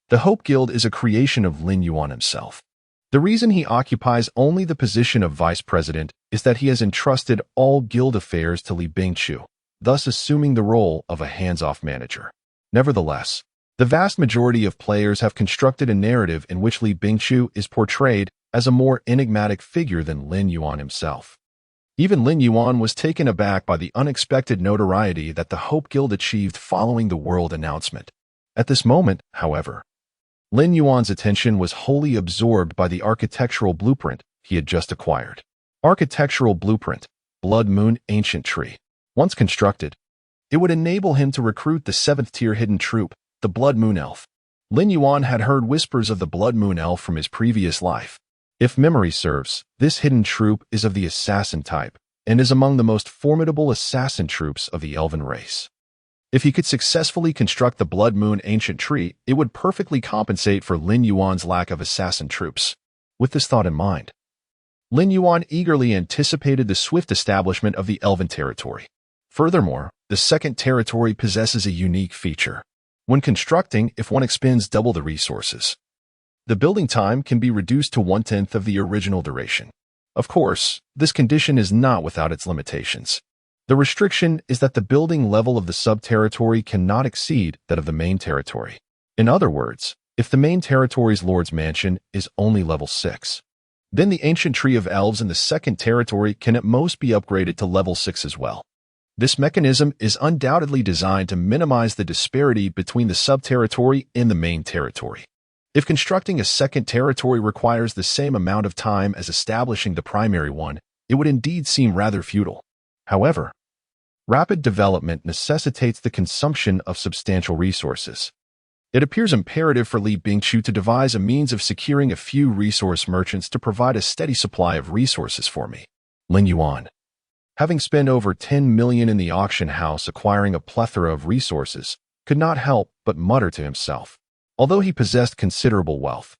the Hope Guild is a creation of Lin Yuan himself. The reason he occupies only the position of vice president is that he has entrusted all guild affairs to Li Bingqiu, thus assuming the role of a hands-off manager. Nevertheless, the vast majority of players have constructed a narrative in which Li Bingqiu is portrayed as a more enigmatic figure than Lin Yuan himself. Even Lin Yuan was taken aback by the unexpected notoriety that the Hope Guild achieved following the world announcement. At this moment, however, Lin Yuan's attention was wholly absorbed by the architectural blueprint he had just acquired. Architectural blueprint, Blood Moon Ancient Tree. Once constructed, it would enable him to recruit the 7th-tier hidden troop, the Blood Moon Elf. Lin Yuan had heard whispers of the Blood Moon Elf from his previous life. If memory serves, this hidden troop is of the assassin type and is among the most formidable assassin troops of the elven race. If he could successfully construct the Blood Moon Ancient Tree, it would perfectly compensate for Lin Yuan's lack of assassin troops. With this thought in mind, Lin Yuan eagerly anticipated the swift establishment of the elven territory. Furthermore, the second territory possesses a unique feature. When constructing, if one expends double the resources, the building time can be reduced to 1/10 of the original duration. Of course, this condition is not without its limitations. The restriction is that the building level of the sub-territory cannot exceed that of the main territory. In other words, if the main territory's Lord's Mansion is only level 6, then the Ancient Tree of Elves in the second territory can at most be upgraded to level 6 as well. This mechanism is undoubtedly designed to minimize the disparity between the sub-territory and the main territory. If constructing a second territory requires the same amount of time as establishing the primary one, it would indeed seem rather futile. However, rapid development necessitates the consumption of substantial resources. It appears imperative for Li Bingqiu to devise a means of securing a few resource merchants to provide a steady supply of resources for me. Lin Yuan, having spent over 10 million in the auction house acquiring a plethora of resources, could not help but mutter to himself. Although he possessed considerable wealth,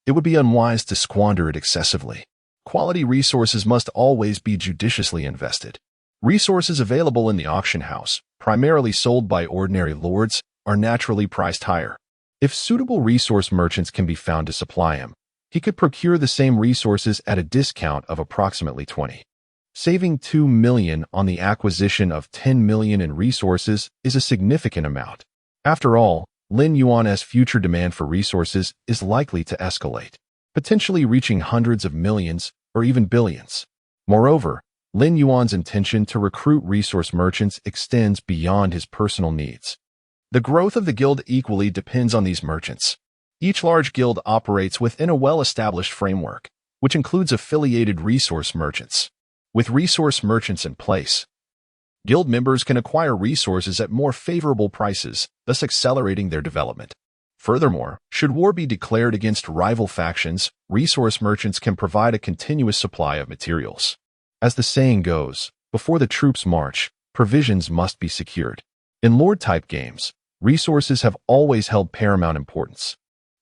it would be unwise to squander it excessively. Quality resources must always be judiciously invested. Resources available in the auction house, primarily sold by ordinary lords, are naturally priced higher. If suitable resource merchants can be found to supply him, he could procure the same resources at a discount of approximately 20. Saving 2 million on the acquisition of 10 million in resources is a significant amount. After all, Lin Yuan's future demand for resources is likely to escalate, potentially reaching hundreds of millions or even billions. Moreover, Lin Yuan's intention to recruit resource merchants extends beyond his personal needs. The growth of the guild equally depends on these merchants. Each large guild operates within a well-established framework, which includes affiliated resource merchants. With resource merchants in place, guild members can acquire resources at more favorable prices, thus accelerating their development. Furthermore, should war be declared against rival factions, resource merchants can provide a continuous supply of materials. As the saying goes, before the troops march, provisions must be secured. In Lord-type games, resources have always held paramount importance.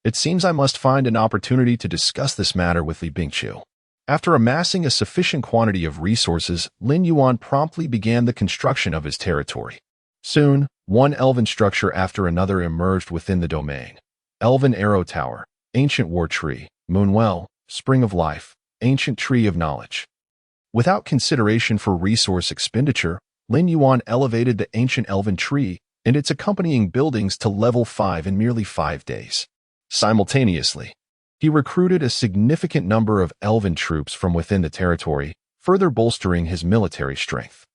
It seems I must find an opportunity to discuss this matter with Li Bingqiu. After amassing a sufficient quantity of resources, Lin Yuan promptly began the construction of his territory. Soon, one elven structure after another emerged within the domain. Elven Arrow Tower, Ancient War Tree, Moonwell, Spring of Life, Ancient Tree of Knowledge. Without consideration for resource expenditure, Lin Yuan elevated the ancient elven tree and its accompanying buildings to level 5 in merely 5 days. Simultaneously, he recruited a significant number of elven troops from within the territory, further bolstering his military strength.